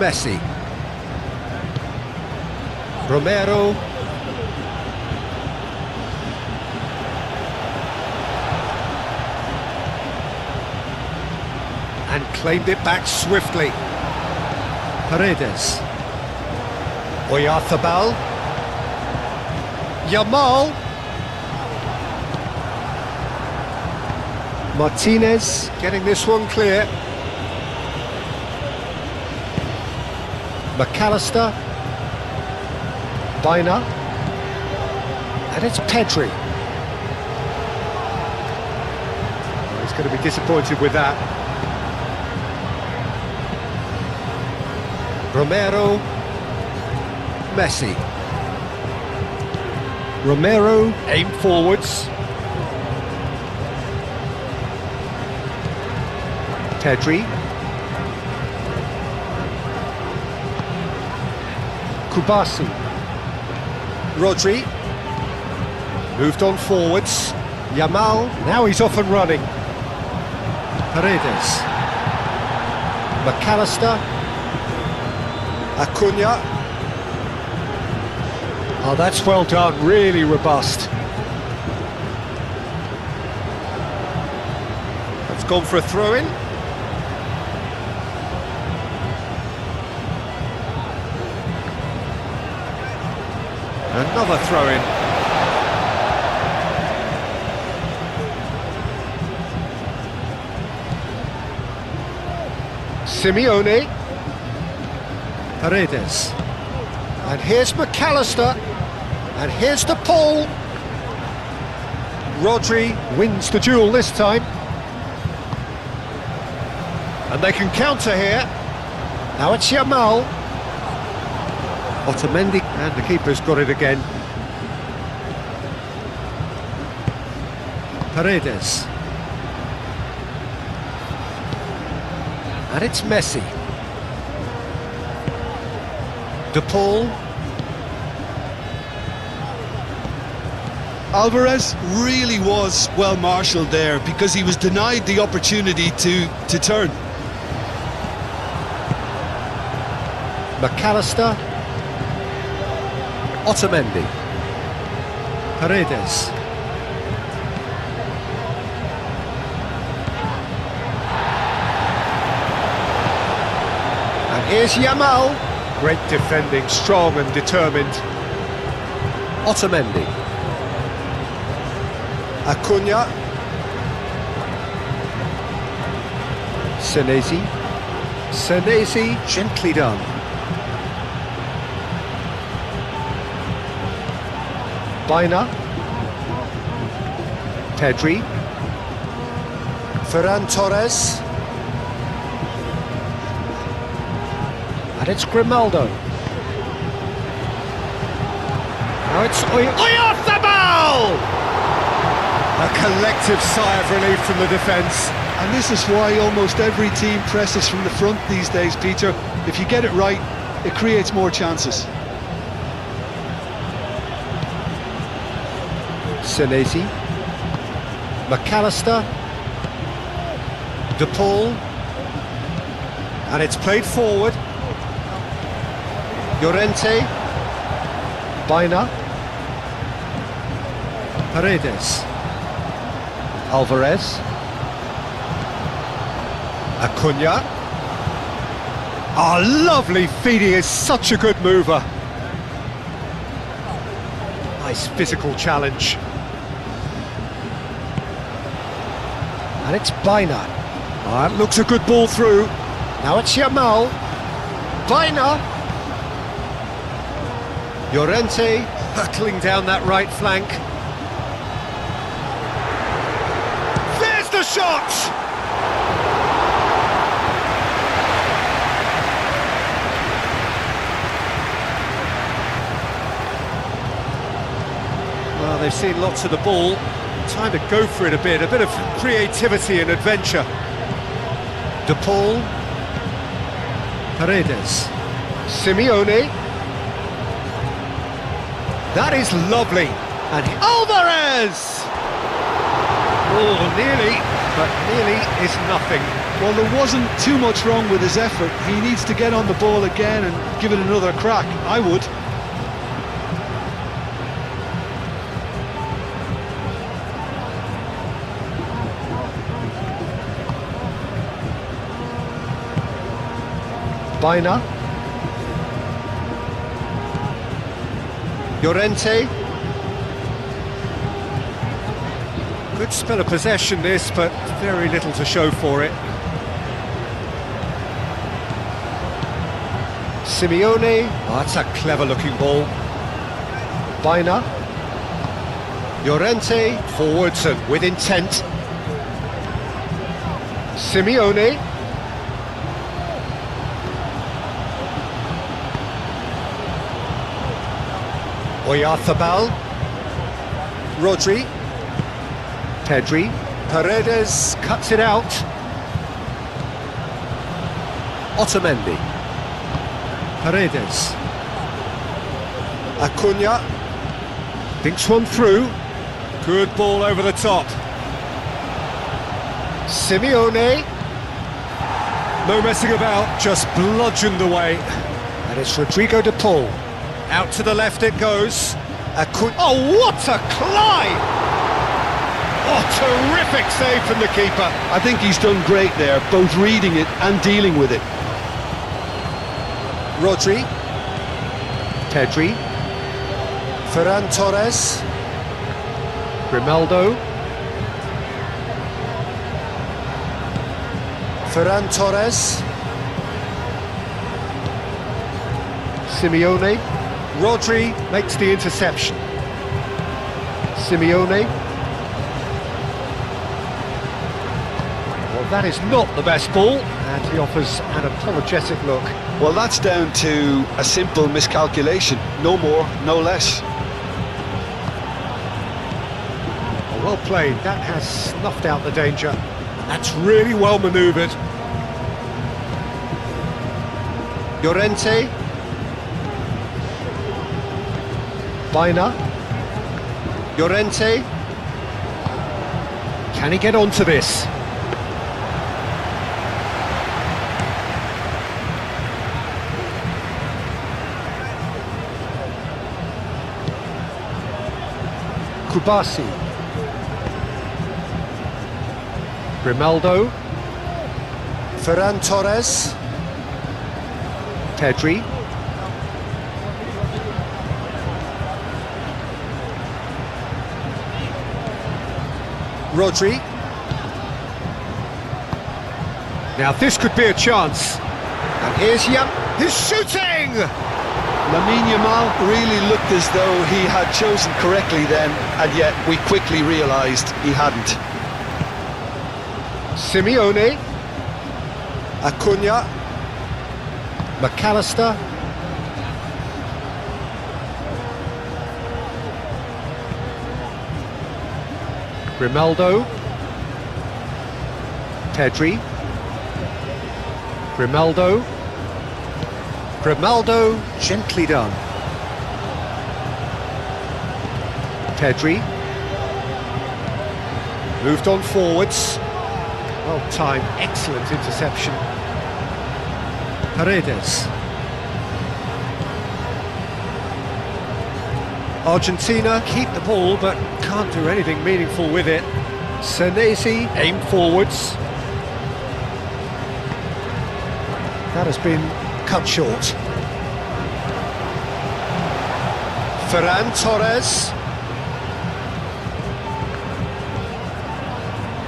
Messi. Romero. claimed it back swiftly. Paredes. Oyarzabal. Yamal. Martinez getting this one clear. McAllister. Bina. And it's Pedri. Oh, he's going to be disappointed with that. Romero. Messi. Romero aimed forwards. Pedri. Kubasu. Rodri. Moved on forwards. Yamal. Now he's off and running. Paredes. McAllister. Acuna. Oh, that's well done, really robust. That's gone for a throw-in. Another throw-in. Simeone. Paredes. And here's McAllister. And here's the pole. Rodri wins the duel this time. And they can counter here. Now it's Yamal. Otamendi, and the keeper's got it again. Paredes. And it's Messi. De Paul. Alvarez really was well marshalled there because he was denied the opportunity to turn. McAllister. Otamendi. Paredes. And here's Yamal. Great defending, strong and determined. Otamendi. Acuna. Senesi. Senesi, gently done. Bina. Pedri. Ferran Torres. And it's Grimaldo. Now it's Oyarzabal! A collective sigh of relief from the defence. And this is why almost every team presses from the front these days, Peter. If you get it right, it creates more chances. Senesi. McAllister. De Paul. And it's played forward. Llorente. Bina. Paredes. Alvarez. Acuna. Oh, lovely feed, he is such a good mover. Nice physical challenge. And it's Bina. Oh, that looks a good ball through. Now it's Yamal. Bina. Llorente hurtling down that right flank. There's the shot! Well, they've seen lots of the ball. Time to go for it a bit of creativity and adventure. De Paul. Paredes. Simeone. That is lovely. And Alvarez! Oh, nearly, but nearly is nothing. Well, there wasn't too much wrong with his effort. He needs to get on the ball again and give it another crack. I would. Baina. Llorente. Good spell of possession this, but very little to show for it. Simeone. Oh, that's a clever-looking ball. Baina. Llorente. Forwards and with intent. Simeone. Oyarzabal. Rodri. Pedri. Paredes cuts it out. Otamendi. Paredes. Acuna. Thinks one through. Good ball over the top. Simeone. No messing about, just bludgeoned away. And it's Rodrigo de Paul. Out to the left it goes. Oh, what a climb! Oh, terrific save from the keeper. I think he's done great there, both reading it and dealing with it. Rodri. Pedri. Ferran Torres. Grimaldo. Ferran Torres. Simeone. Rodri makes the interception. Simeone. Well, that is not the best ball, and he offers an apologetic look. Well, that's down to a simple miscalculation. No more, no less. Well played, that has snuffed out the danger. That's really well manoeuvred. Llorente. Baina. Llorente. Can he get onto this? Kubasi. Grimaldo. Ferran Torres. Pedri. Rodri. Now this could be a chance. And here's Yamal. He's shooting! Lamine Yamal really looked as though he had chosen correctly then, and yet we quickly realised he hadn't. Simeone. Acuna. McAllister. Grimaldo. Pedri. Grimaldo. Grimaldo, gently done. Pedri. Moved on forwards. Well timed, excellent interception. Paredes. Argentina keep the ball but can't do anything meaningful with it. Senesi aimed forwards. That has been cut short. Ferran Torres.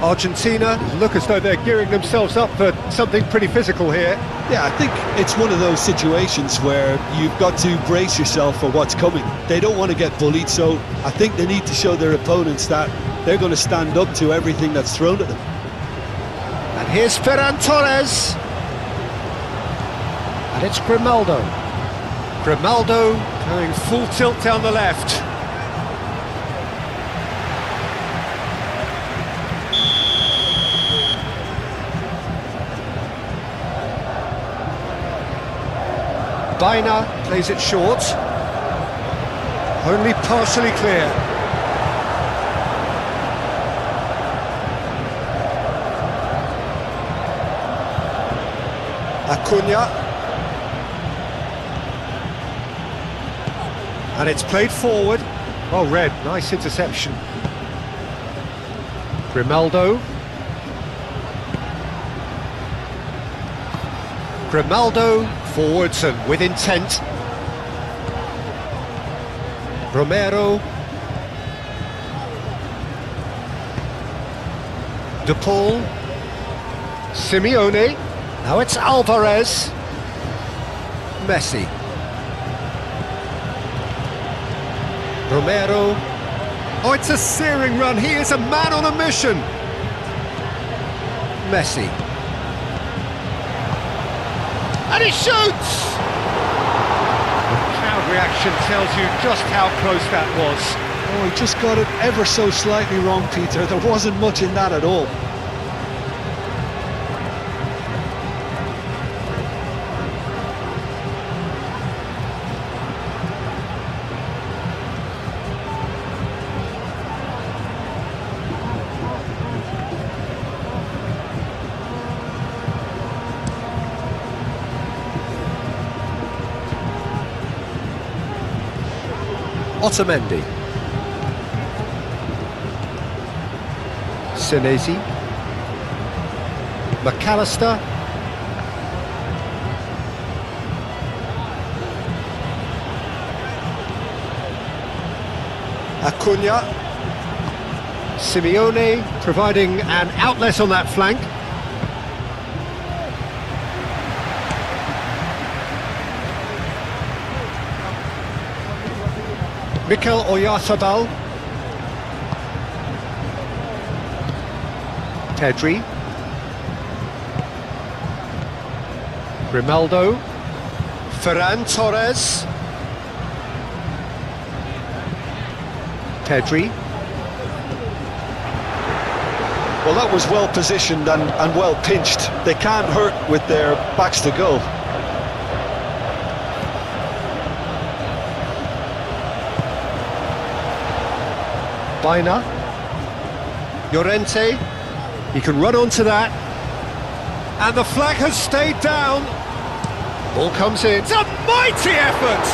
Argentina look as though they're gearing themselves up for something pretty physical here. Yeah, I think it's one of those situations where you've got to brace yourself for what's coming. They don't want to get bullied, so I think they need to show their opponents that they're going to stand up to everything that's thrown at them. And here's Ferran Torres. And it's Grimaldo. Grimaldo going full tilt down the left. Baina plays it short. Only partially clear. Acuna. And it's played forward. Well read, nice interception. Grimaldo. Grimaldo Forwards and with intent. Romero. De Paul. Simeone. Now it's Alvarez. Messi. Romero. Oh, it's a searing run. He is a man on a mission. Messi. And he shoots! The crowd reaction tells you just how close that was. Oh, he just got it ever so slightly wrong, Peter. There wasn't much in that at all. Otamendi. Senesi. McAllister. Acuna. Simeone providing an outlet on that flank. Mikel Oyarzabal. Pedri. Grimaldo. Ferran Torres. Pedri. Well, that was well positioned and well pinched. They can't hurt with their backs to goal. Baina. Llorente. He can run onto that. And the flag has stayed down. Ball comes in. It's a mighty effort!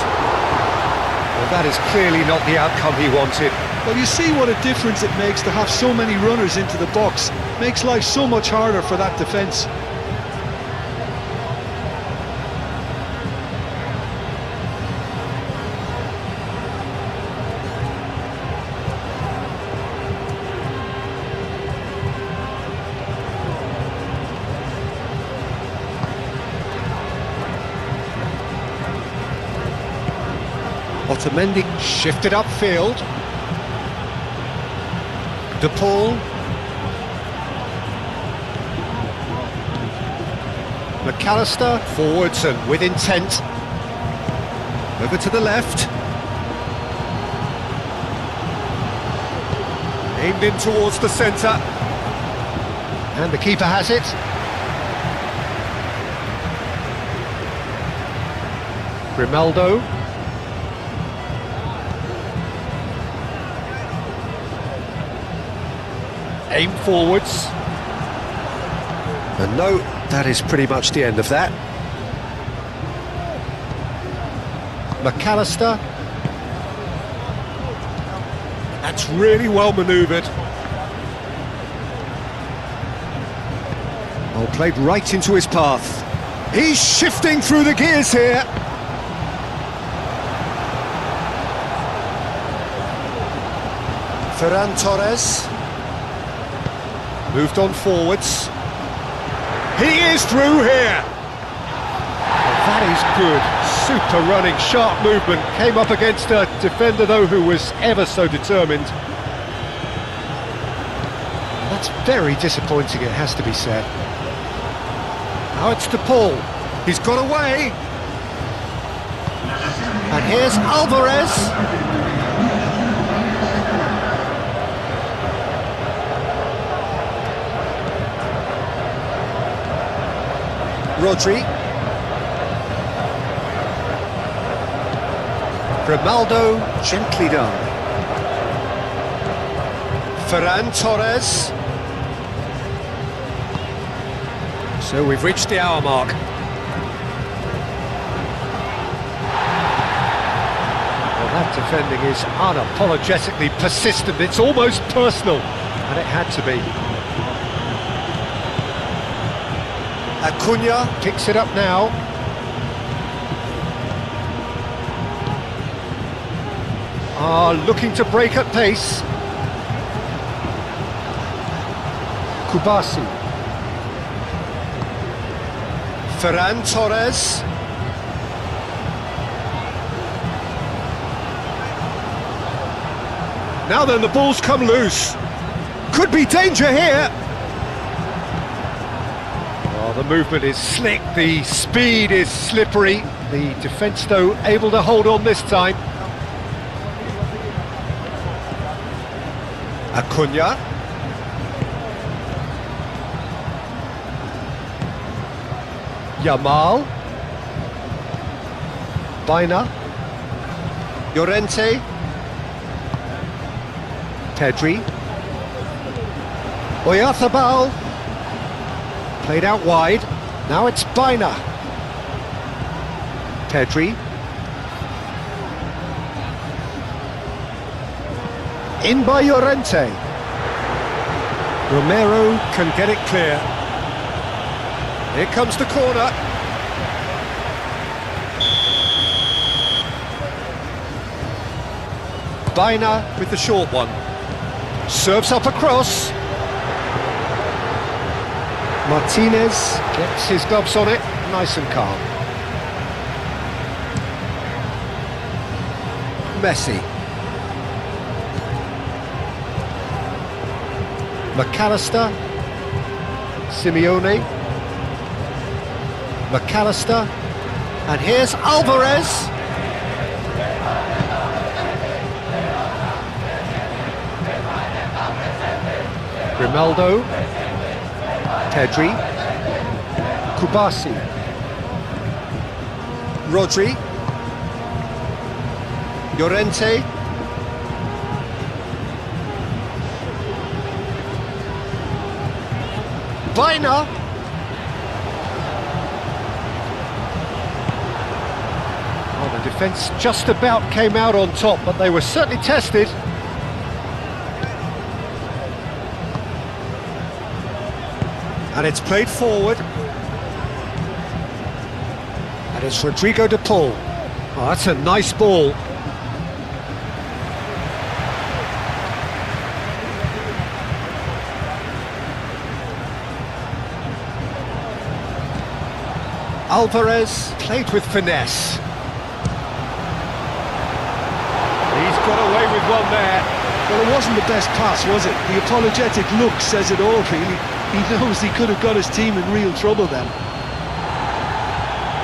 Well, that is clearly not the outcome he wanted. Well, you see what a difference it makes to have so many runners into the box. Makes life so much harder for that defence. Otamendi shifted upfield. De Paul. McAllister, forwards and with intent. Over to the left. Aimed in towards the centre. And the keeper has it. Grimaldo. Aim forwards. And no, that is pretty much the end of that. McAllister. That's really well manoeuvred. Well, played right into his path. He's shifting through the gears here. Ferran Torres. Moved on forwards. He is through here. Well, that is good. Super running, sharp movement. Came up against a defender, though, who was ever so determined. That's very disappointing, it has to be said. Now it's De Paul. He's got away. And here's Alvarez. Rodri. Grimaldo, gently done. Ferran Torres. So we've reached the hour mark. Well, that defending is unapologetically persistent. It's almost personal, and it had to be. Acuna picks it up now. are looking to break at pace. Kubasi. Ferran Torres. Now then, the ball's come loose. Could be danger here. Oh, the movement is slick, the speed is slippery. The defence, though, able to hold on this time. Acuna. Yamal. Baina. Llorente. Pedri. Oyarzabal. Played out wide. Now it's Baina. Pedri. In by Llorente. Romero can get it clear. Here comes the corner. Baina with the short one. Serves up across. Martinez gets his gloves on it, nice and calm. Messi. McAllister. Simeone. McAllister. And here's Alvarez. Grimaldo. Pedri. Kubasi. Rodri. Llorente. Baina. Well, the defence just about came out on top, but they were certainly tested. And it's played forward. And it's Rodrigo de Paul. Oh, that's a nice ball. Alvarez played with finesse. He's got away with one there. Well, it wasn't the best pass, was it? The apologetic look says it all, really. He knows he could have got his team in real trouble then.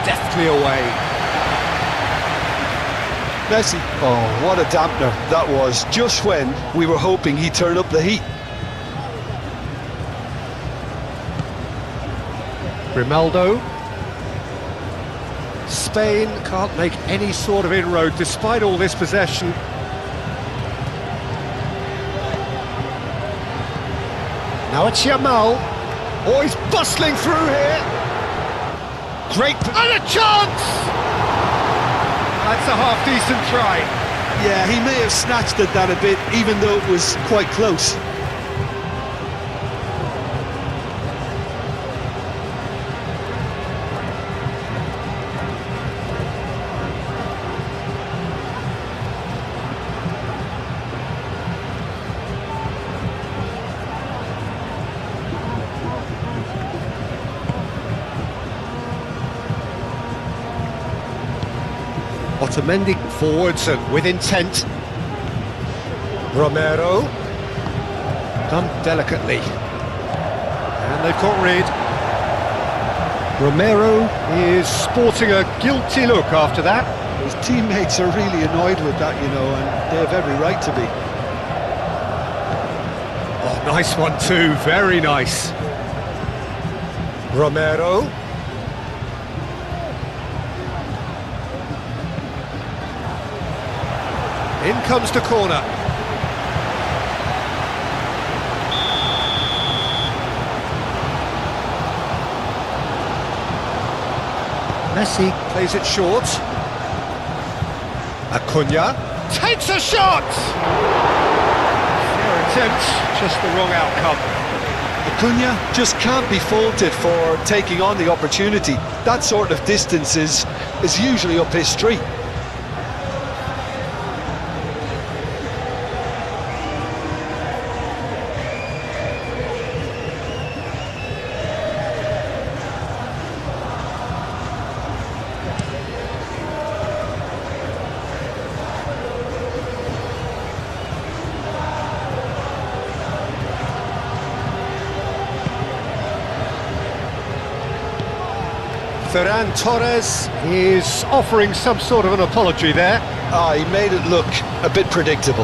Deftly away. Messi. Oh, what a dampener that was, just when we were hoping he'd turn up the heat. Grimaldo. Spain can't make any sort of inroad despite all this possession. Now it's Yamal. Oh, he's bustling through here. Great, and a chance! That's a half-decent try. Yeah, he may have snatched at that a bit, even though it was quite close. Otamendi forwards and with intent. Romero. Done delicately. And they've got rid. Romero is sporting a guilty look after that. His teammates are really annoyed with that, you know, and they have every right to be. Oh, nice one too, very nice. Romero. In comes the corner. Messi plays it short. Acuna takes a shot! Fair attempt, just the wrong outcome. Acuna just can't be faulted for taking on the opportunity. That sort of distance is usually up his street. Ferran Torres is offering some sort of an apology there. He made it look a bit predictable.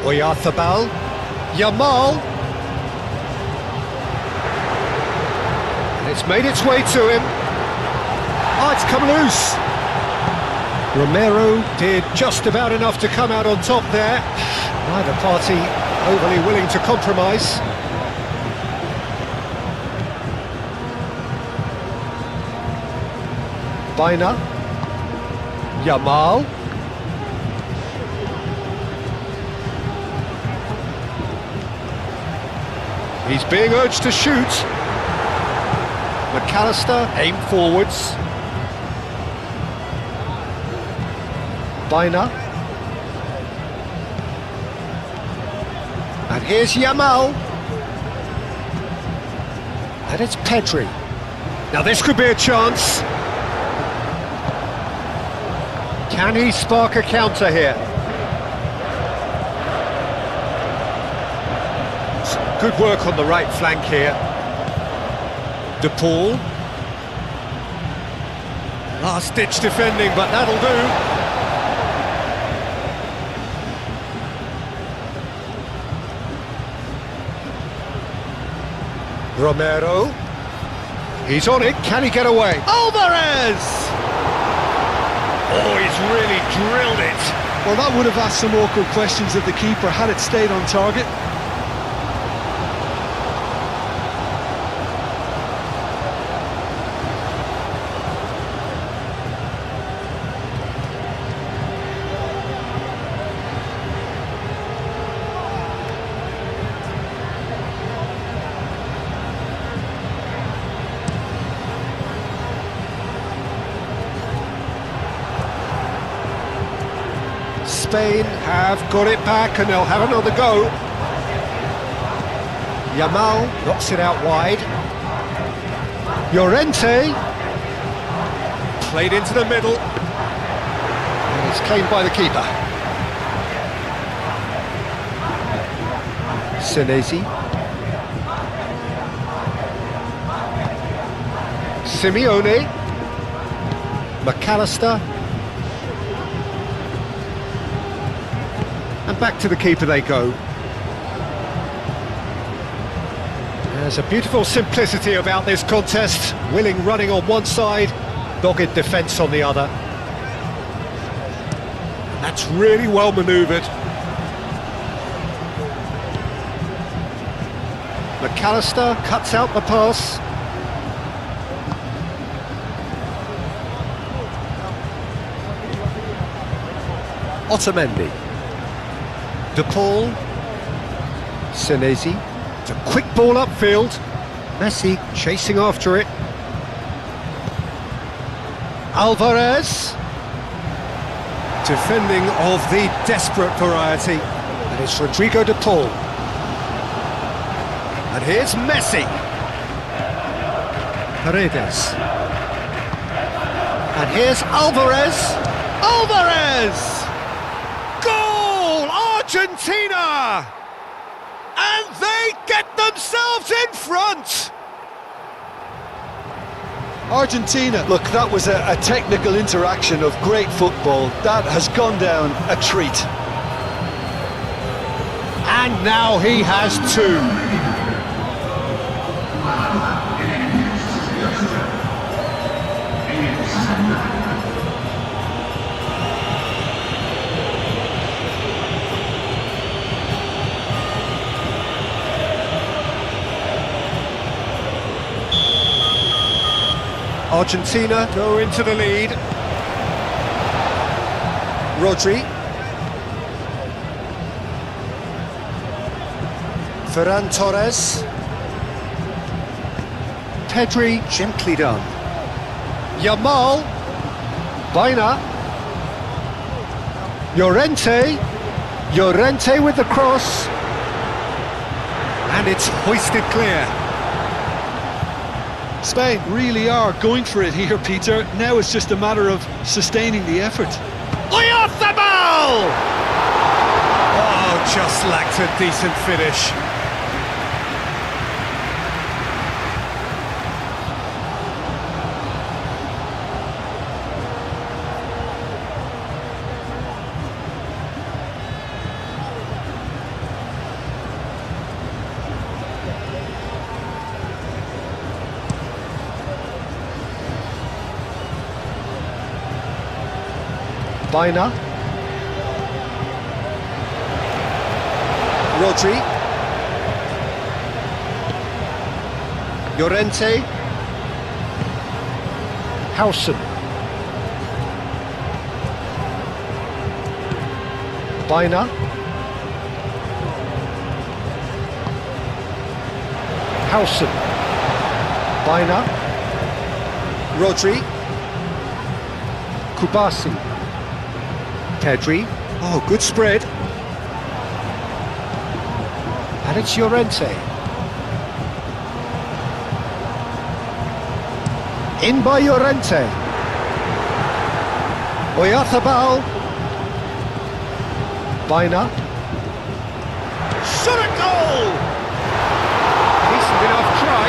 Oyarzabal, Yamal. And it's made its way to him. Oh, it's come loose. Romero did just about enough to come out on top there. Neither party overly willing to compromise. Baina, Yamal. He's being urged to shoot. McAllister aimed forwards. Baina. And here's Yamal. And it's Pedri. Now this could be a chance. Can he spark a counter here? Some good work on the right flank here. De Paul. Last-ditch defending, but that'll do. Romero. He's on it. Can he get away? Alvarez! Oh, he's really drilled it. Well, that would have asked some awkward questions of the keeper had it stayed on target. Spain have got it back and they'll have another go. Yamal knocks it out wide. Llorente played into the middle and it's claimed by the keeper. Senesi. Simeone. McAllister. And back to the keeper they go. There's a beautiful simplicity about this contest. Willing running on one side, dogged defence on the other. And that's really well manoeuvred. McAllister cuts out the pass. Otamendi. De Paul, Senesi, it's a quick ball upfield, Messi chasing after it, Alvarez, defending of the desperate variety, and it's Rodrigo De Paul, and here's Messi, Paredes, and here's Alvarez, Argentina! And they get themselves in front! Argentina, look, that was a technical interaction of great football. That has gone down a treat. And now he has two. Argentina go into the lead. Rodri. Ferran Torres. Pedri, gently done. Yamal. Baina. Llorente with the cross. And it's hoisted clear. Spain really are going for it here, Peter. Now it's just a matter of sustaining the effort. Oyarzabal! Oh, just lacked a decent finish. Baina. Rodri. Llorente. Howson. Baina. Howson. Baina. Rodri. Kubasi. Pedri. Oh, good spread. And it's Llorente. In by Llorente. Oyarzabal. Baina. Shot at goal! Decent enough try.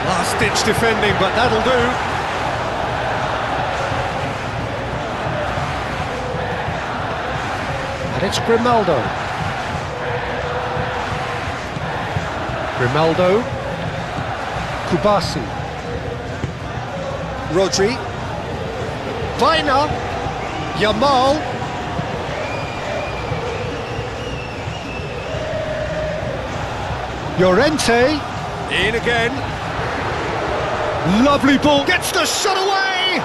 Last-ditch defending, but that'll do. And it's Grimaldo. Grimaldo. Kubasi. Rodri. Baina. Yamal. Llorente. In again. Lovely ball. Gets the shot away.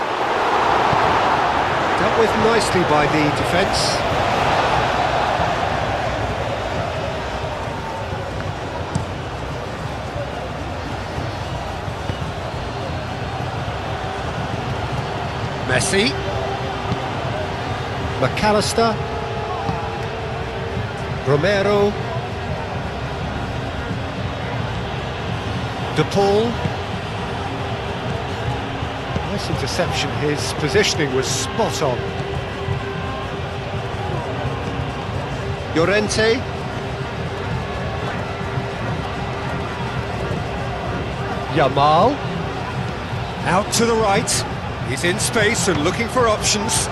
Dealt with nicely by the defence. Messi. McAllister. Romero. De Paul. Nice interception, his positioning was spot on. Llorente. Yamal. Out to the right. He's in space and looking for options.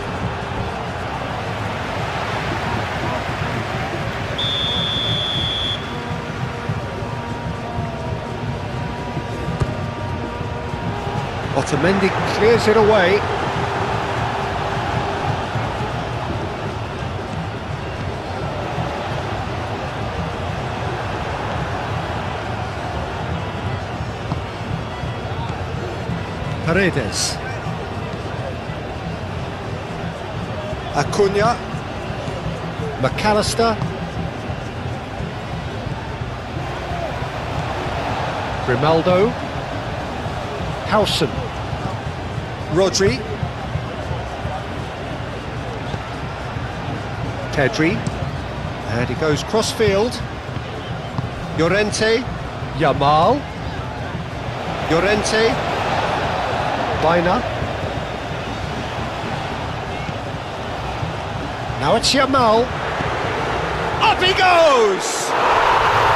Otamendi clears it away. Paredes. Acuna. McAllister. Grimaldo. Howson. Rodri. Pedri. And he goes cross-field. Llorente. Yamal. Llorente. Baina. Now it's Yamal. Up he goes!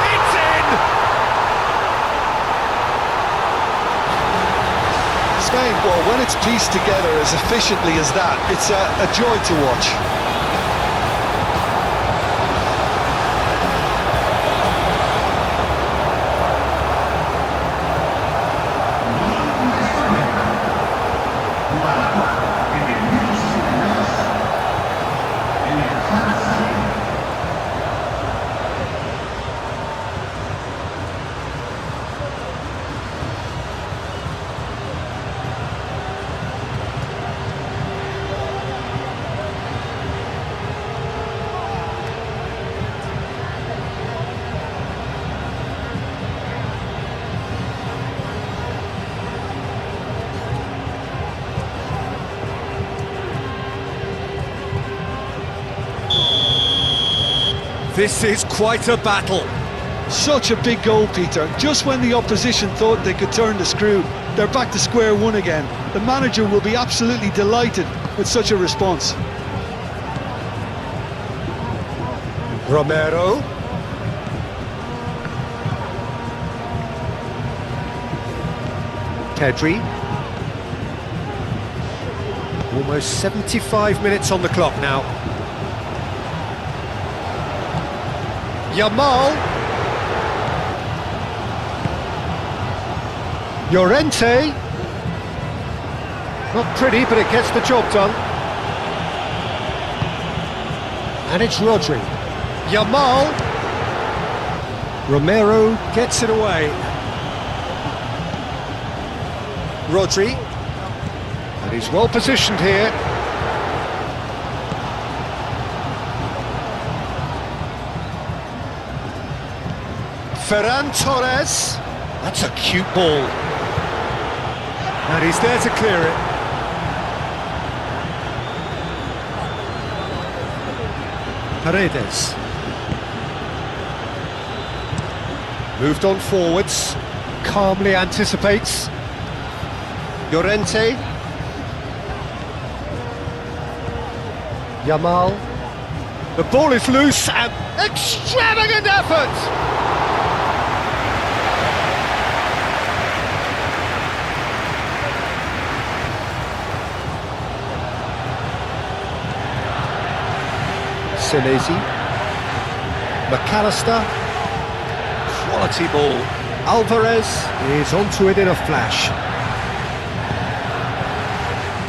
It's in! Spain, well, when it's pieced together as efficiently as that, it's a joy to watch. This is quite a battle. Such a big goal, Peter. Just when the opposition thought they could turn the screw, they're back to square one again. The manager will be absolutely delighted with such a response. Romero. Pedri. Almost 75 minutes on the clock now. Yamal. Llorente. Not pretty, but it gets the job done. And it's Rodri. Yamal. Romero gets it away. Rodri. And he's well positioned here. Ferran Torres. That's a cute ball. And he's there to clear it. Paredes. Moved on forwards. Calmly anticipates. Llorente. Yamal. The ball is loose and extravagant effort! Senesi. McAllister. Quality ball. Alvarez is onto it in a flash.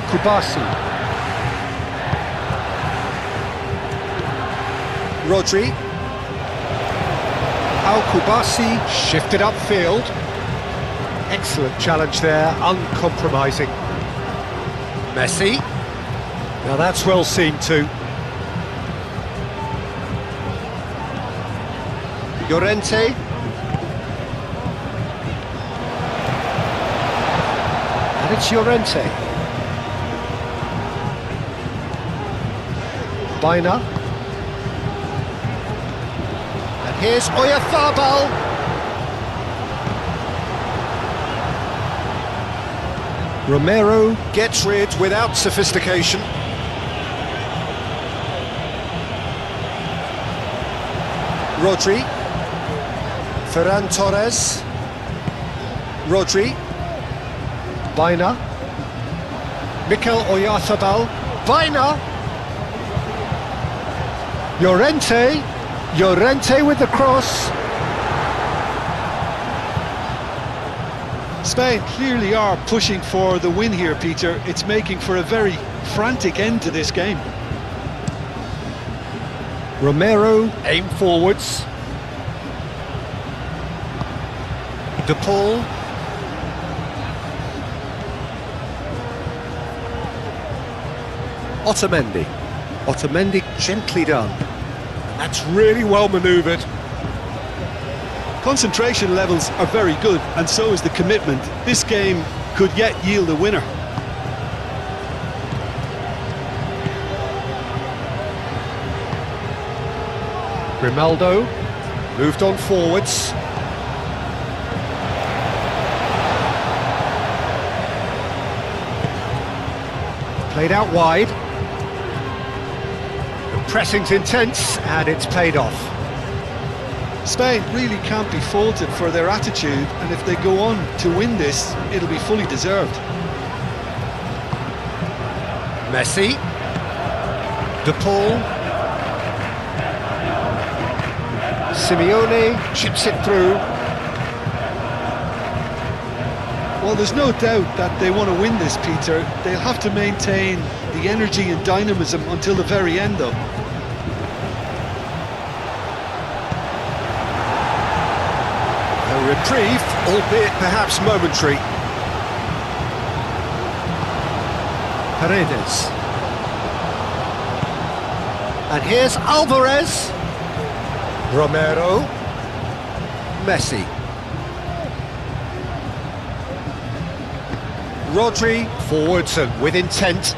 Kubasi. Rodri. Kubasi shifted upfield. Excellent challenge there, uncompromising. Messi. Now that's well seen too. Llorente. And it's Llorente. Baina. And here's Oyarzabal. Romero gets rid without sophistication. Rodri. Ferran Torres. Rodri. Baina. Mikel Oyarzabal. Baina. Llorente. Llorente with the cross. Spain clearly are pushing for the win here, Peter. It's making for a very frantic end to this game. Romero aim forwards. De Paul. Otamendi. Otamendi gently done. And that's really well manoeuvred. Concentration levels are very good, and so is the commitment. This game could yet yield a winner. Grimaldo moved on forwards. Played out wide. The pressing's intense and it's paid off. Spain really can't be faulted for their attitude, and if they go on to win this, it'll be fully deserved. Messi. De Paul. Simeone chips it through. Well, there's no doubt that they want to win this, Peter. They'll have to maintain the energy and dynamism until the very end, though. A reprieve, albeit perhaps momentary. Paredes. And here's Alvarez. Romero. Messi. Rodri, forwards and with intent.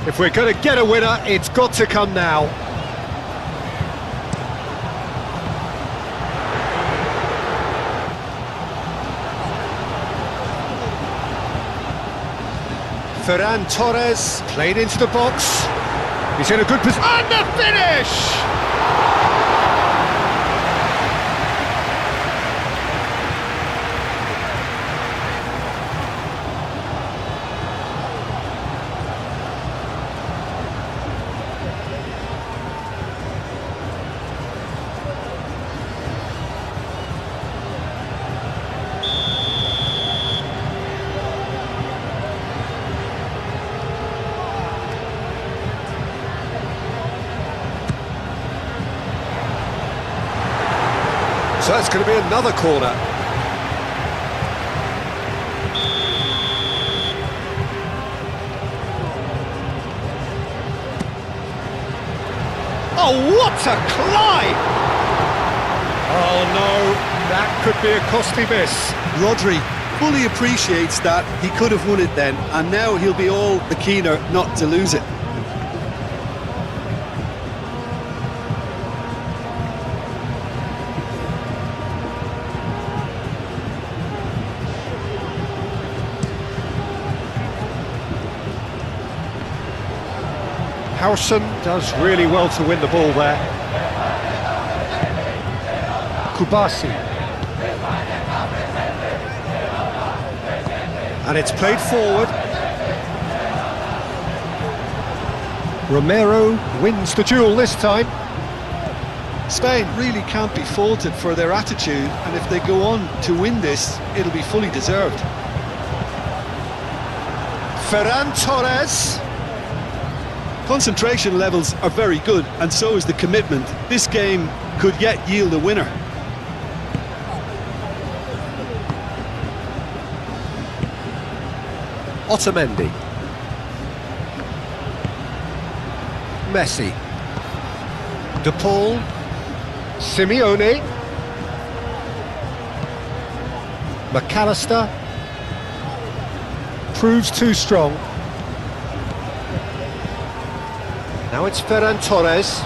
If we're going to get a winner, it's got to come now. Ferran Torres played into the box. He's in a good position. And the finish! So it's going to be another corner. Oh, what a climb! Oh no, that could be a costly miss. Rodri fully appreciates that he could have won it then, and now he'll be all the keener not to lose it. Howson does really well to win the ball there. Kubasi. And it's played forward. Romero wins the duel this time. Spain really can't be faulted for their attitude, and if they go on to win this, it'll be fully deserved. Ferran Torres. Concentration levels are very good, and so is the commitment. This game could yet yield a winner. Otamendi. Messi. De Paul. Simeone. McAllister. Proves too strong. Now it's Ferran Torres.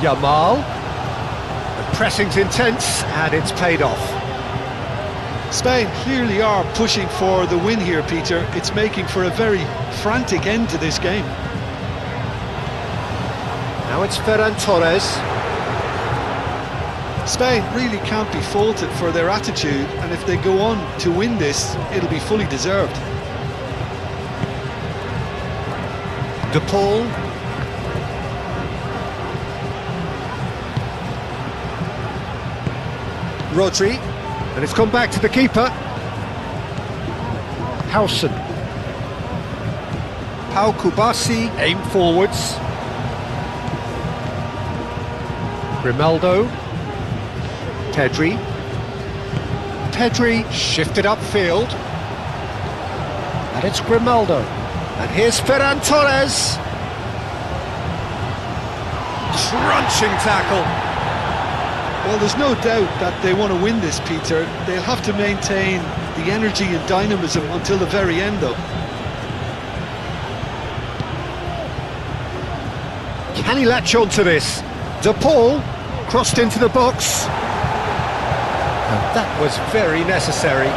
Yamal. The pressing's intense and it's paid off. Spain clearly are pushing for the win here, Peter. It's making for a very frantic end to this game. Now it's Ferran Torres. Spain really can't be faulted for their attitude, and if they go on to win this, it'll be fully deserved. De Paul. Rodri. And it's gone back to the keeper. Howson. Pau Kubasi, aim forwards. Grimaldo. Pedri. Pedri shifted upfield. And it's Grimaldo. And here's Ferran Torres. Crunching tackle. Well, there's no doubt that they want to win this, Peter. They'll have to maintain the energy and dynamism until the very end, though. Can he latch on to this? De Paul crossed into the box. And that was very necessary.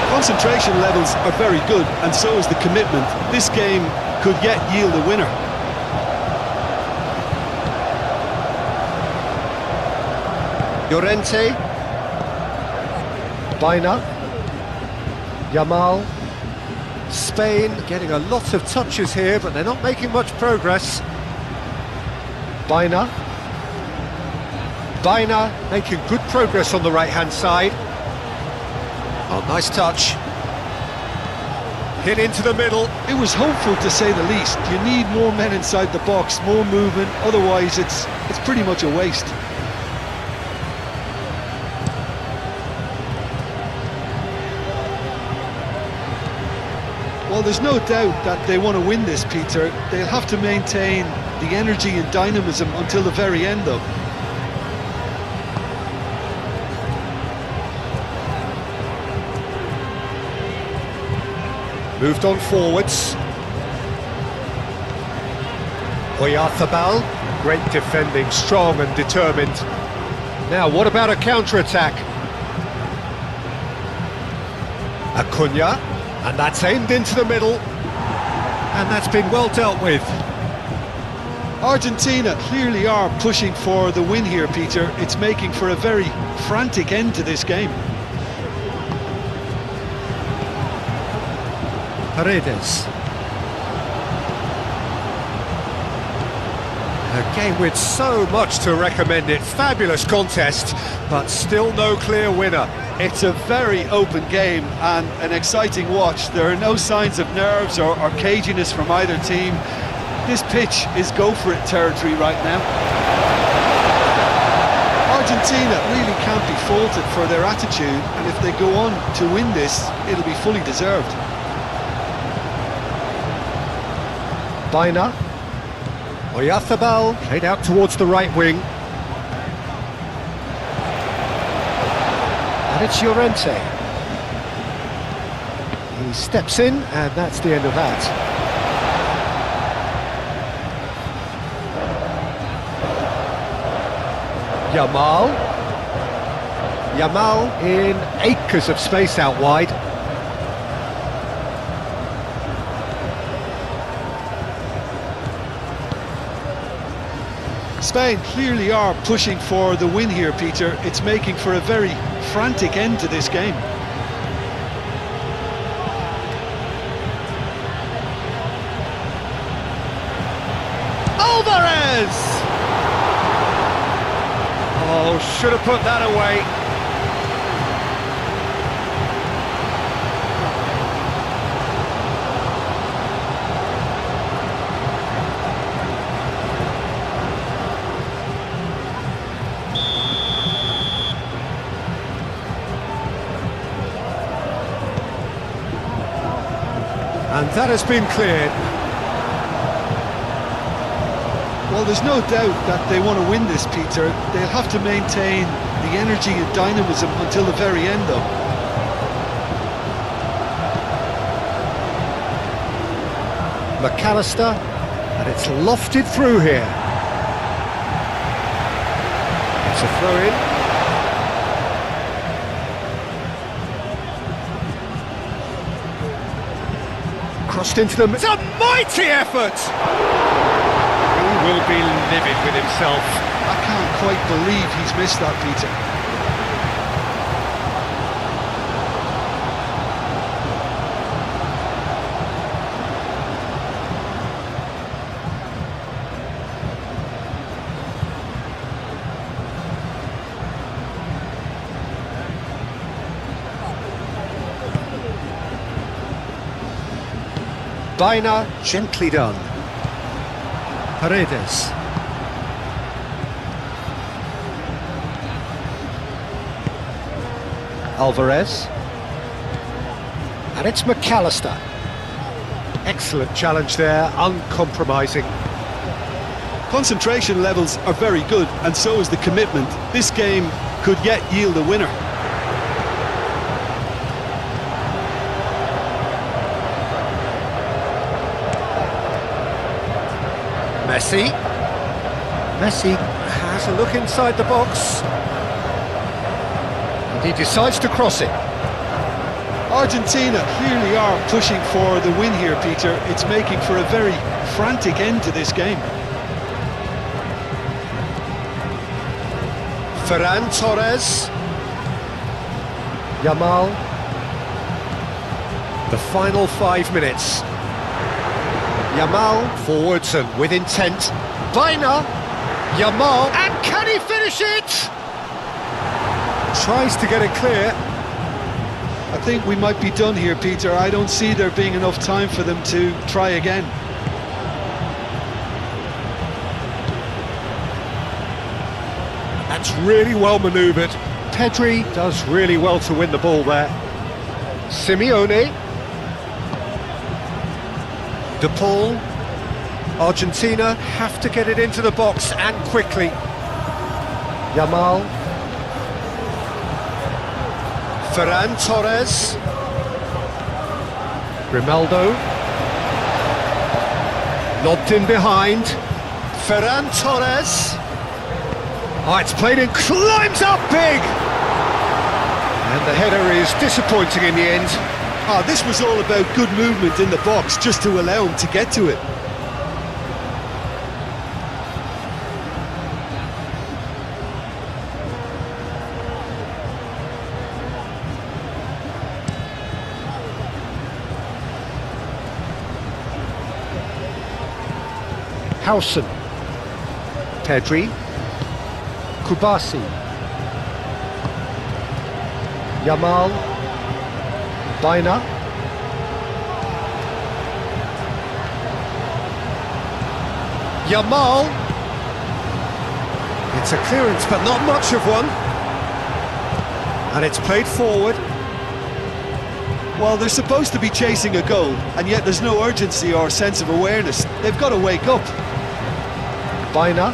Concentration levels are very good, and so is the commitment. This game could yet yield a winner. Llorente. Baina. Yamal. Spain getting a lot of touches here, but they're not making much progress. Baina. Baina making good progress on the right-hand side. Oh, nice touch. Hit into the middle. It was hopeful, to say the least. You need more men inside the box, more movement, otherwise it's pretty much a waste. Well, there's no doubt that they want to win this, Peter. They'll have to maintain the energy and dynamism until the very end, though. Moved on forwards. Oyarzabal, great defending, strong and determined. Now, what about a counter-attack? Acuna, and that's aimed into the middle. And that's been well dealt with. Argentina clearly are pushing for the win here, Peter. It's making for a very frantic end to this game. Paredes. A game with so much to recommend it. Fabulous contest, but still no clear winner. It's a very open game and an exciting watch. There are no signs of nerves or caginess from either team. This pitch is go-for-it territory right now. Argentina really can't be faulted for their attitude, and if they go on to win this, it'll be fully deserved. Baina. Oyarzabal played out towards the right wing. And it's Llorente. He steps in, and that's the end of that. Yamal. Yamal in acres of space out wide. Spain clearly are pushing for the win here, Peter. It's making for a very frantic end to this game. Alvarez! Oh, should have put that away. And that has been cleared. Well, there's no doubt that they want to win this, Peter. They'll have to maintain the energy and dynamism until the very end, though. McAllister, and it's lofted through here. It's a throw-in. Crossed into them. It's a mighty effort! He will be livid with himself. I can't quite believe he's missed that, Peter. Baina, gently done. Paredes. Alvarez. And it's McAllister. Excellent challenge there, uncompromising. Concentration levels are very good, and so is the commitment. This game could yet yield a winner. Messi. Messi has a look inside the box. And he decides to cross it. Argentina clearly are pushing for the win here, Peter. It's making for a very frantic end to this game. Ferran Torres. Yamal. The final 5 minutes. Yamal forwards and with intent. Baina. Yamal. And can he finish it? Tries to get it clear. I think we might be done here, Peter. I don't see there being enough time for them to try again. That's really well manoeuvred. Pedri does really well to win the ball there. Simeone. De Paul. Argentina have to get it into the box and quickly. Yamal. Ferran Torres. Grimaldo. Lobbed in behind. Ferran Torres. Oh, it's played in, climbs up big! And the header is disappointing in the end. This was all about good movement in the box, just to allow him to get to it. Howson, Pedri, Kubasi, Yamal, Baina, Yamal. It's a clearance, but not much of one. And it's played forward. Well, they're supposed to be chasing a goal, and yet there's no urgency or sense of awareness. They've got to wake up. Baina,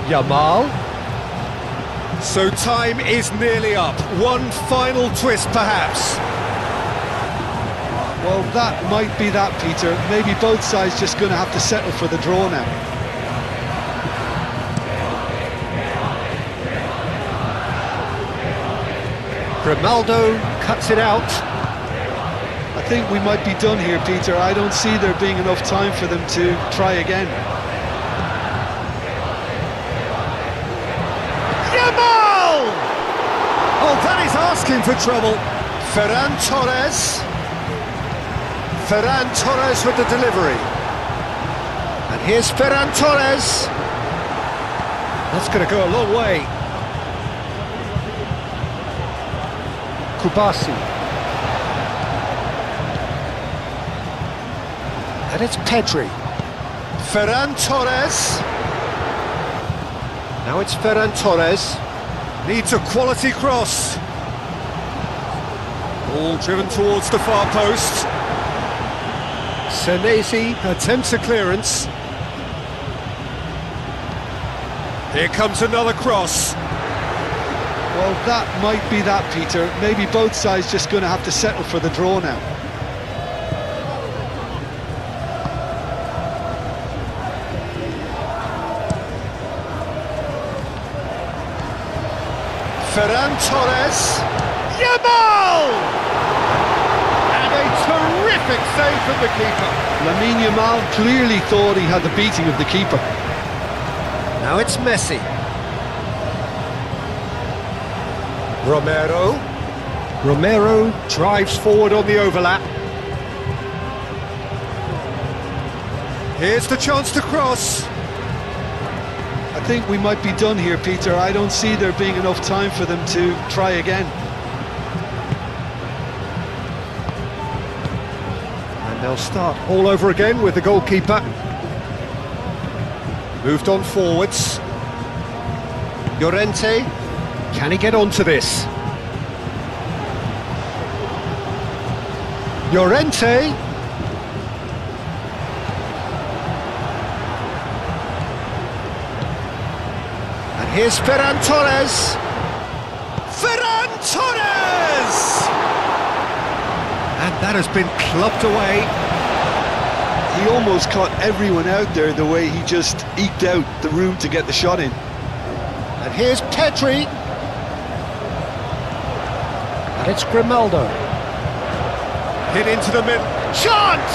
Yamal. So time is nearly up. One final twist, perhaps. Well, that might be that, Peter. Maybe both sides just going to have to settle for the draw now. Grimaldo cuts it out. I think we might be done here, Peter. I don't see there being enough time for them to try again. Yamal! Oh, that is asking for trouble. Ferran Torres. Ferran Torres with the delivery. And here's Ferran Torres. That's going to go a long way. Kubasi. And it's Pedri. Ferran Torres. Now it's Ferran Torres. Needs a quality cross. Ball driven towards the far post. Senesi attempts a clearance. Here comes another cross. Well, that might be that, Peter. Maybe both sides just going to have to settle for the draw now. Ferran Torres. Yamal! And a terrific save from the keeper. Lamine Yamal clearly thought he had the beating of the keeper. Now it's Messi. Romero drives forward on the overlap. Here's the chance to cross. I think we might be done here, Peter. I don't see there being enough time for them to try again. And they'll start all over again with the goalkeeper. Moved on forwards. Llorente, can he get onto this? Llorente. And here's Ferran Torres. Ferran Torres! And that has been clubbed away. He almost caught everyone out there the way he just eked out the room to get the shot in. And here's Pedri. And it's Grimaldo. Hit into the mid. Chance!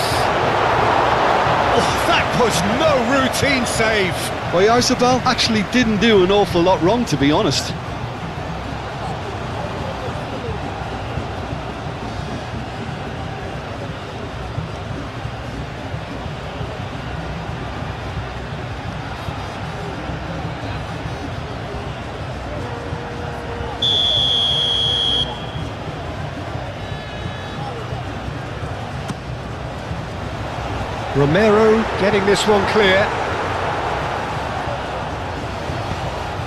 Oh, that was no routine save. Well, Yarzabal actually didn't do an awful lot wrong, to be honest. Romero getting this one clear.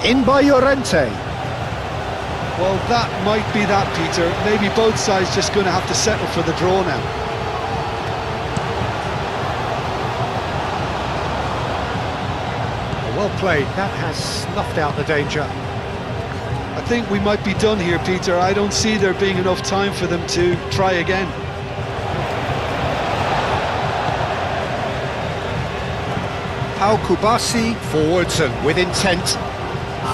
In by Llorente. Well, that might be that, Peter. Maybe both sides just going to have to settle for the draw now. Well played. That has snuffed out the danger. I think we might be done here, Peter. I don't see there being enough time for them to try again. Pau Kubasi forwards and with intent.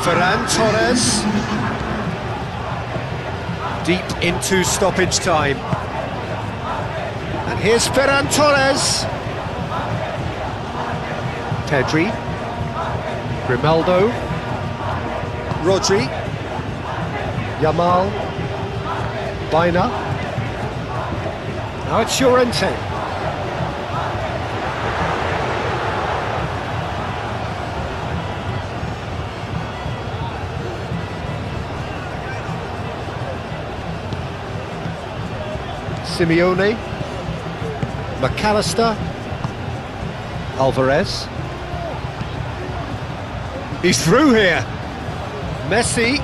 Ferran Torres. deep into stoppage time. And here's Ferran Torres. Pedri. Grimaldo. Rodri. Yamal. Baina. Now it's Llorente. Simeone. McAllister. Alvarez. He's through here. Messi.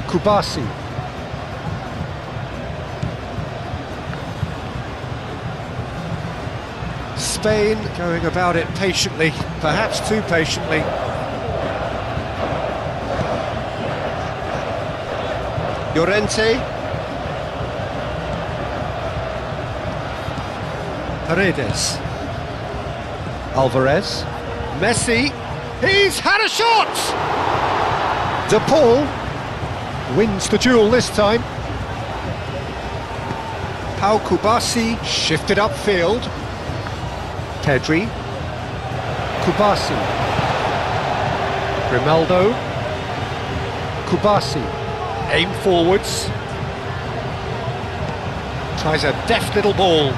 Kubasi. Spain going about it patiently, perhaps too patiently. Llorente. Paredes. Alvarez. Messi. He's had a shot! De Paul wins the duel this time. Pau Kubasi shifted upfield. Pedri. Kubasi. Grimaldo. Kubasi. Aim forwards. Tries a deft little ball.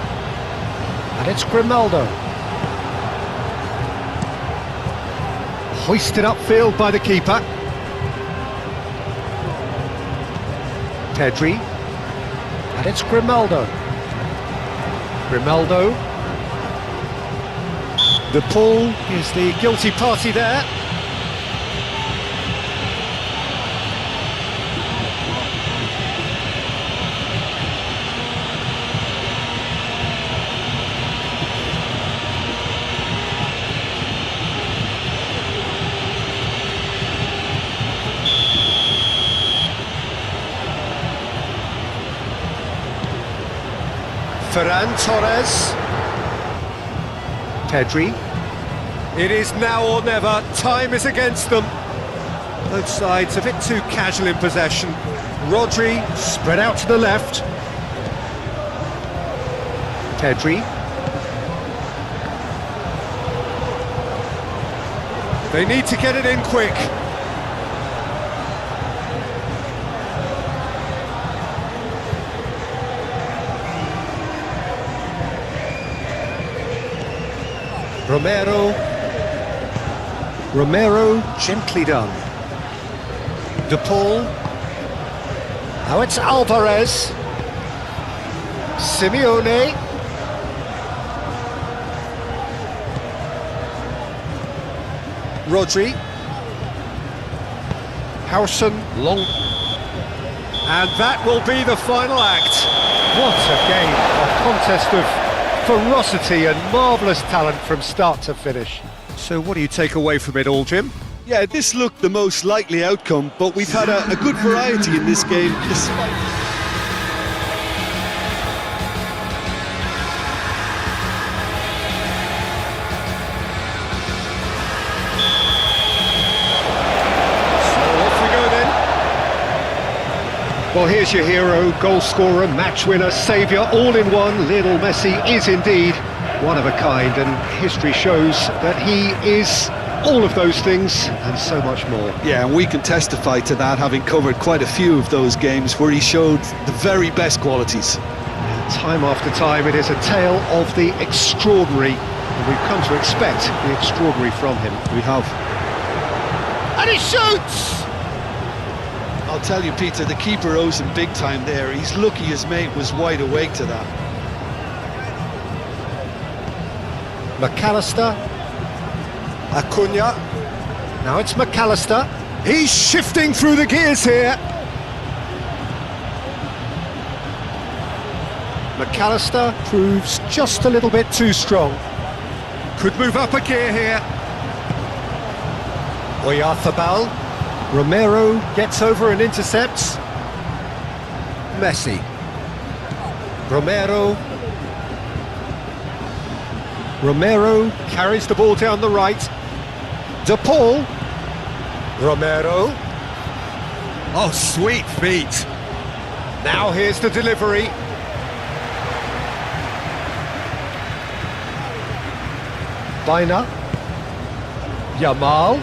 And it's Grimaldo. Hoisted upfield by the keeper. Pedri. And it's Grimaldo. Grimaldo. De Paul is the guilty party there. Ferran Torres. Pedri. It is now or never. Time is against them. Both sides a bit too casual in possession. Rodri spread out to the left. Pedri. They need to get it in quick. Romero, gently done. De Paul. Now it's Alvarez. Simeone. Rodri. Howson, long. And that will be the final act. What a game, a contest of ferocity and marvellous talent from start to finish. So what do you take away from it all, Jim? Yeah, this looked the most likely outcome, but we've had a good variety in this game despite... Well, here's your hero, goal scorer, match winner, saviour, all in one. Lionel Messi is indeed one of a kind, and history shows that he is all of those things and so much more. Yeah, and we can testify to that, having covered quite a few of those games where he showed the very best qualities. Time after time, it is a tale of the extraordinary, and we've come to expect the extraordinary from him. We have. And he shoots! I'll tell you, Peter, the keeper owes him big time there. He's lucky his mate was wide awake to that. McAllister. Acuna. Now it's McAllister. He's shifting through the gears here. McAllister proves just a little bit too strong. Could move up a gear here. Oyarzabal. Romero gets over and intercepts. Messi. Romero. Romero carries the ball down the right. De Paul. Romero. Oh, sweet feet. Now here's the delivery. Bina. Yamal.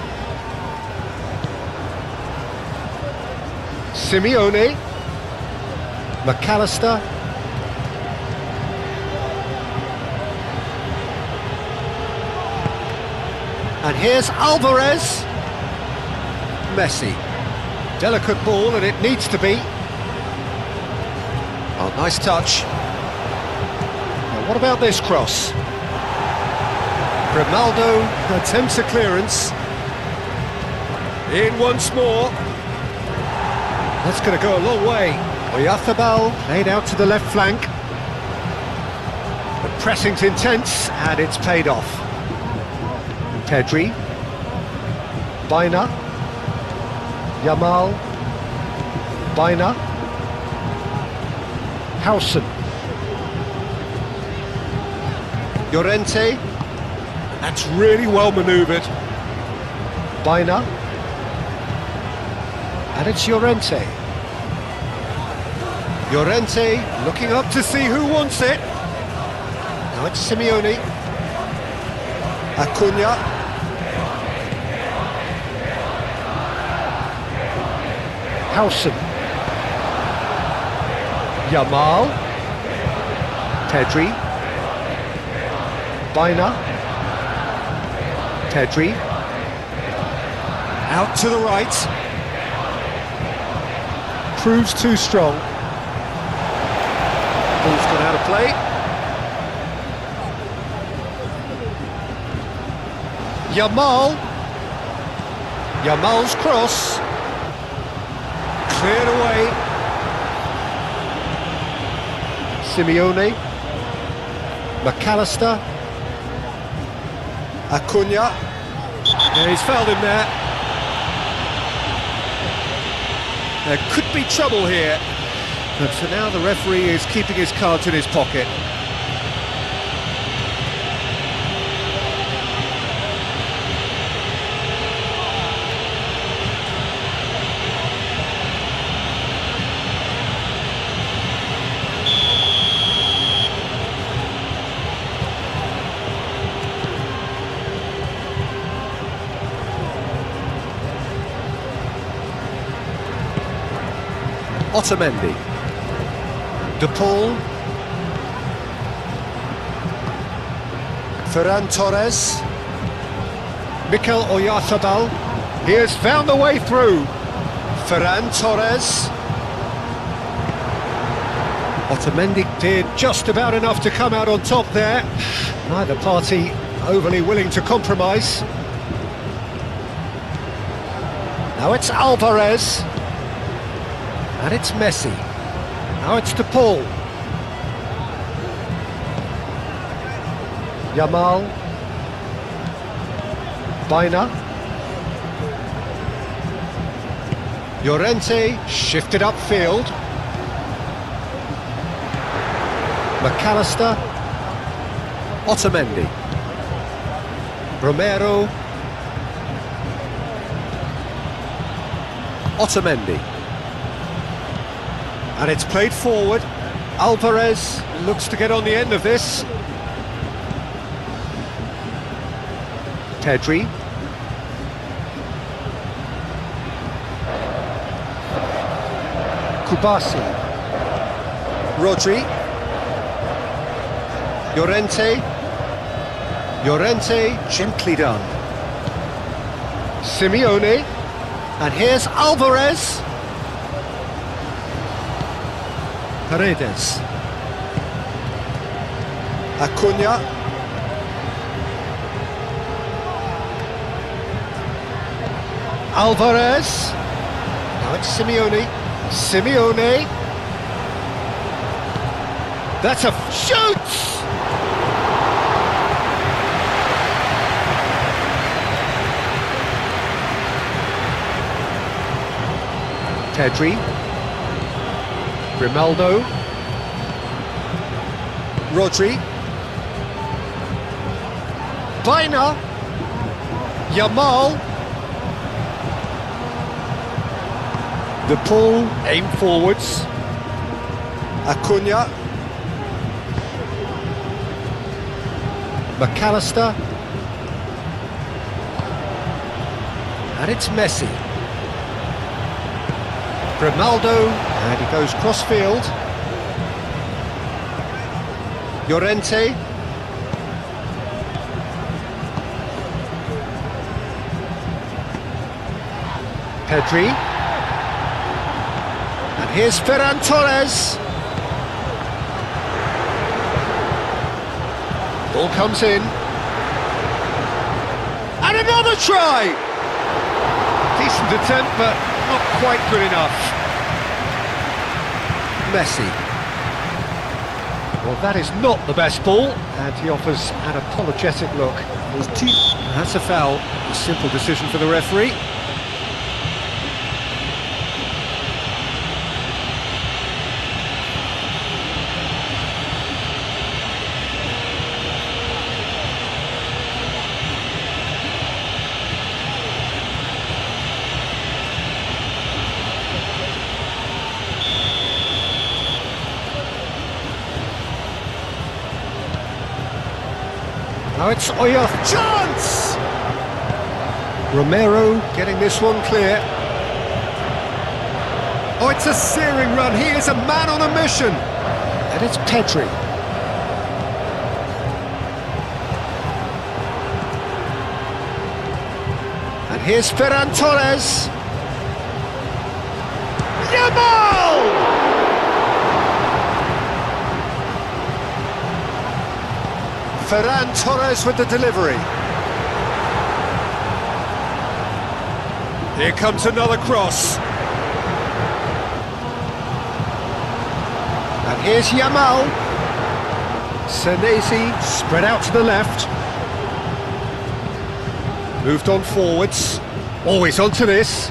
Simeone. McAllister. And here's Alvarez. Messi. Delicate ball, and it needs to be. Oh, nice touch. Now, what about this cross? Grimaldo attempts a clearance. In once more. That's going to go a long way. Oyarzabal laid out to the left flank. The pressing's intense, and it's paid off. Pedri. Bina. Yamal. Bina. Howson. Llorente. That's really well manoeuvred. Bina. And it's Llorente. Llorente looking up to see who wants it. Now it's Simeone. Acuna. Howson. Yamal. Pedri. Bina. Pedri. Out to the right. Proves too strong. Ball's gone out of play. Yamal. Yamal's cross. Cleared away. Simeone. McAllister. Acuna. Yeah, he's fouled him there. There could be trouble here. But for now, the referee is keeping his cards in his pocket. Otamendi. De Paul. Ferran Torres. Mikel Oyarzabal. He has found the way through. Ferran Torres. Otamendi did just about enough to come out on top there. Neither party overly willing to compromise. Now it's Alvarez. And it's Messi. Now it's De Paul. Yamal. Bina. Llorente shifted upfield. McAllister. Otamendi. Romero. Otamendi. And it's played forward. Alvarez looks to get on the end of this. Pedri. Kubasi. Rodri. Llorente. Llorente, gently done. Simeone. And here's Alvarez. Paredes. Acuna. Alvarez. Now it's Simeone. Simeone. That's a shoots! Pedri. Grimaldo. Rodri. Baina. Yamal. The pull, aim forwards. Acuna. McAllister. And it's Messi. Grimaldo, and he goes cross-field. Llorente. Pedri. And here's Ferran Torres. Ball comes in. And another try! Decent attempt, but not quite good enough. Messi. Well, that is not the best ball, and he offers an apologetic look. That's a foul. A simple decision for the referee. Now it's Oya. Chance! Romero getting this one clear. Oh, it's a searing run. He is a man on a mission. And it's Pedri. And here's Ferran Torres. Yamal! Ferran Torres with the delivery. Here comes another cross. And here's Yamal. Senesi spread out to the left. Moved on forwards. Always onto this.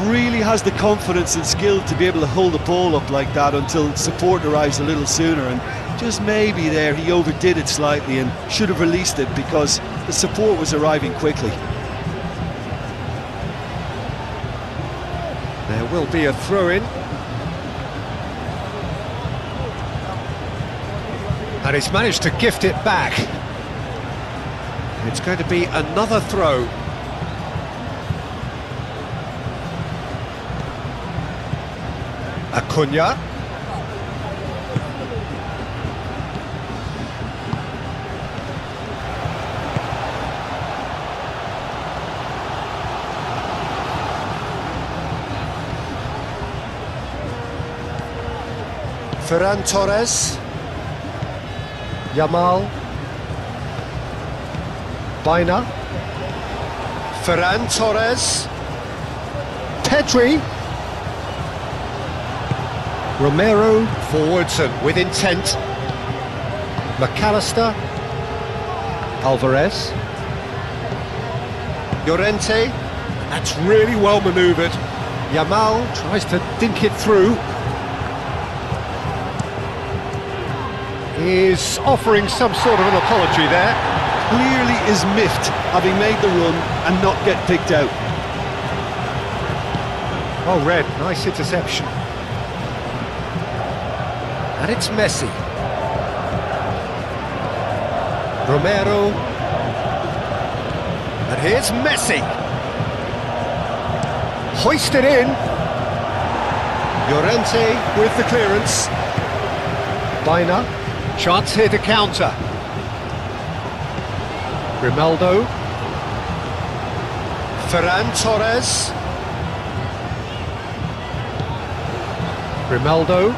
Really has the confidence and skill to be able to hold the ball up like that until support arrives a little sooner, and just maybe there he overdid it slightly and should have released it because the support was arriving quickly. There will be a throw-in. And he's managed to gift it back. It's going to be another throw. Acuna. Ferran Torres. Yamal. Baina. Ferran Torres. Pedri. Romero forwards and with intent. McAllister. Alvarez. Llorente. That's really well manoeuvred. Yamal tries to dink it through. He's offering some sort of an apology there. Clearly is miffed having made the run and not get picked out. Oh, red, nice interception. And it's Messi. Romero. And here's Messi. Hoisted in. Llorente with the clearance. Baina. Chance here to counter. Grimaldo. Ferran Torres. Grimaldo.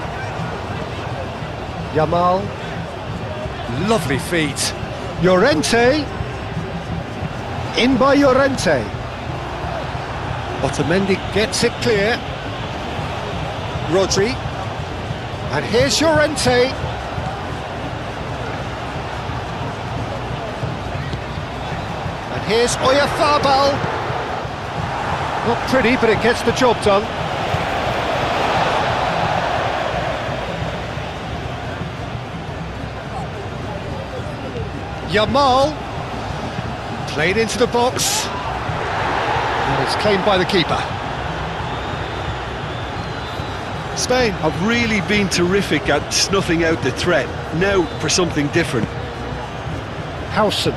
Yamal. Lovely feet. Llorente. In by Llorente. Otamendi gets it clear. Rodri. And here's Llorente. And here's Oyarzabal. Not pretty, but it gets the job done. Yamal. Played into the box. And it's claimed by the keeper. Spain have really been terrific at snuffing out the threat. Now for something different. Howson.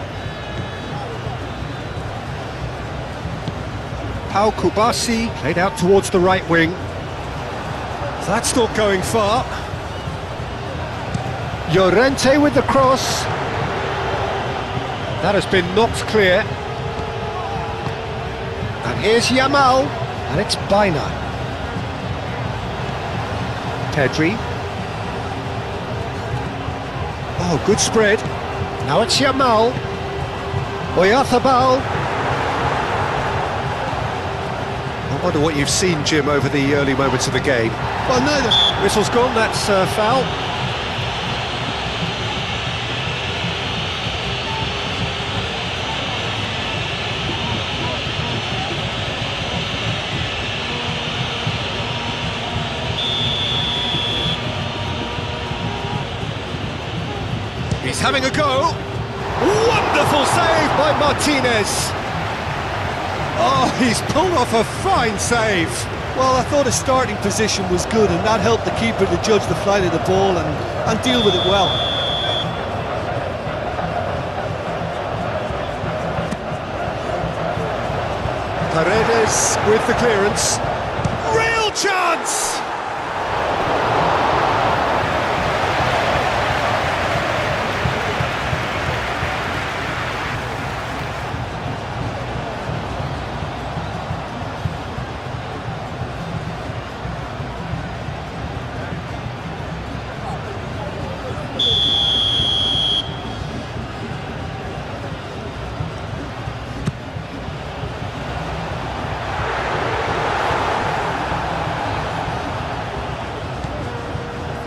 Pau Kubasi played out towards the right wing. That's not going far. Llorente with the cross. That has been knocked clear. And here's Yamal, and it's Baina. Pedri. Oh, good spread. Now it's Yamal. Oyarzabal. I wonder what you've seen, Jim, over the early moments of the game. Well, neither. Whistle's gone, that's foul. He's having a go. Wonderful save by Martinez. Oh, he's pulled off a fine save. Well, I thought his starting position was good, and that helped the keeper to judge the flight of the ball and deal with it well. Paredes with the clearance. Real chance!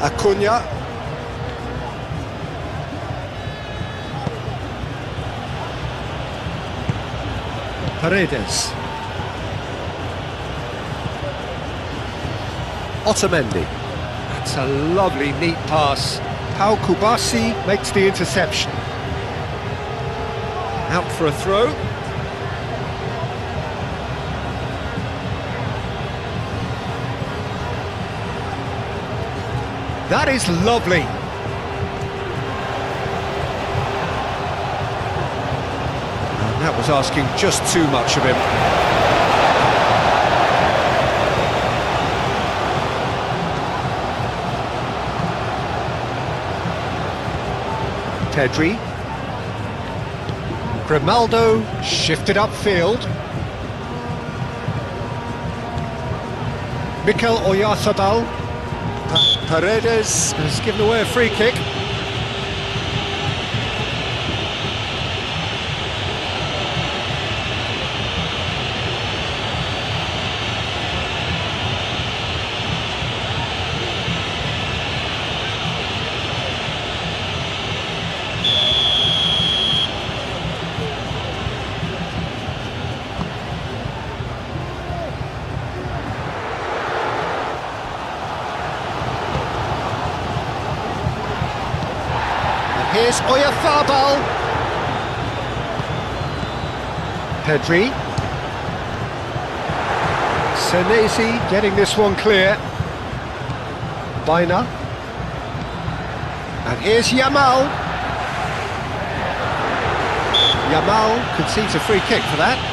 Acuna. Paredes. Otamendi. That's a lovely, neat pass. Pau Kubasi makes the interception. Out for a throw. That is lovely. And that was asking just too much of him. Pedri. Grimaldo shifted upfield. Mikel Oyarzabal. Paredes has given away a free kick. Here's Oyarzabal. Pedri. Senesi getting this one clear. Baina. And here's Yamal. Yamal concedes a free kick for that.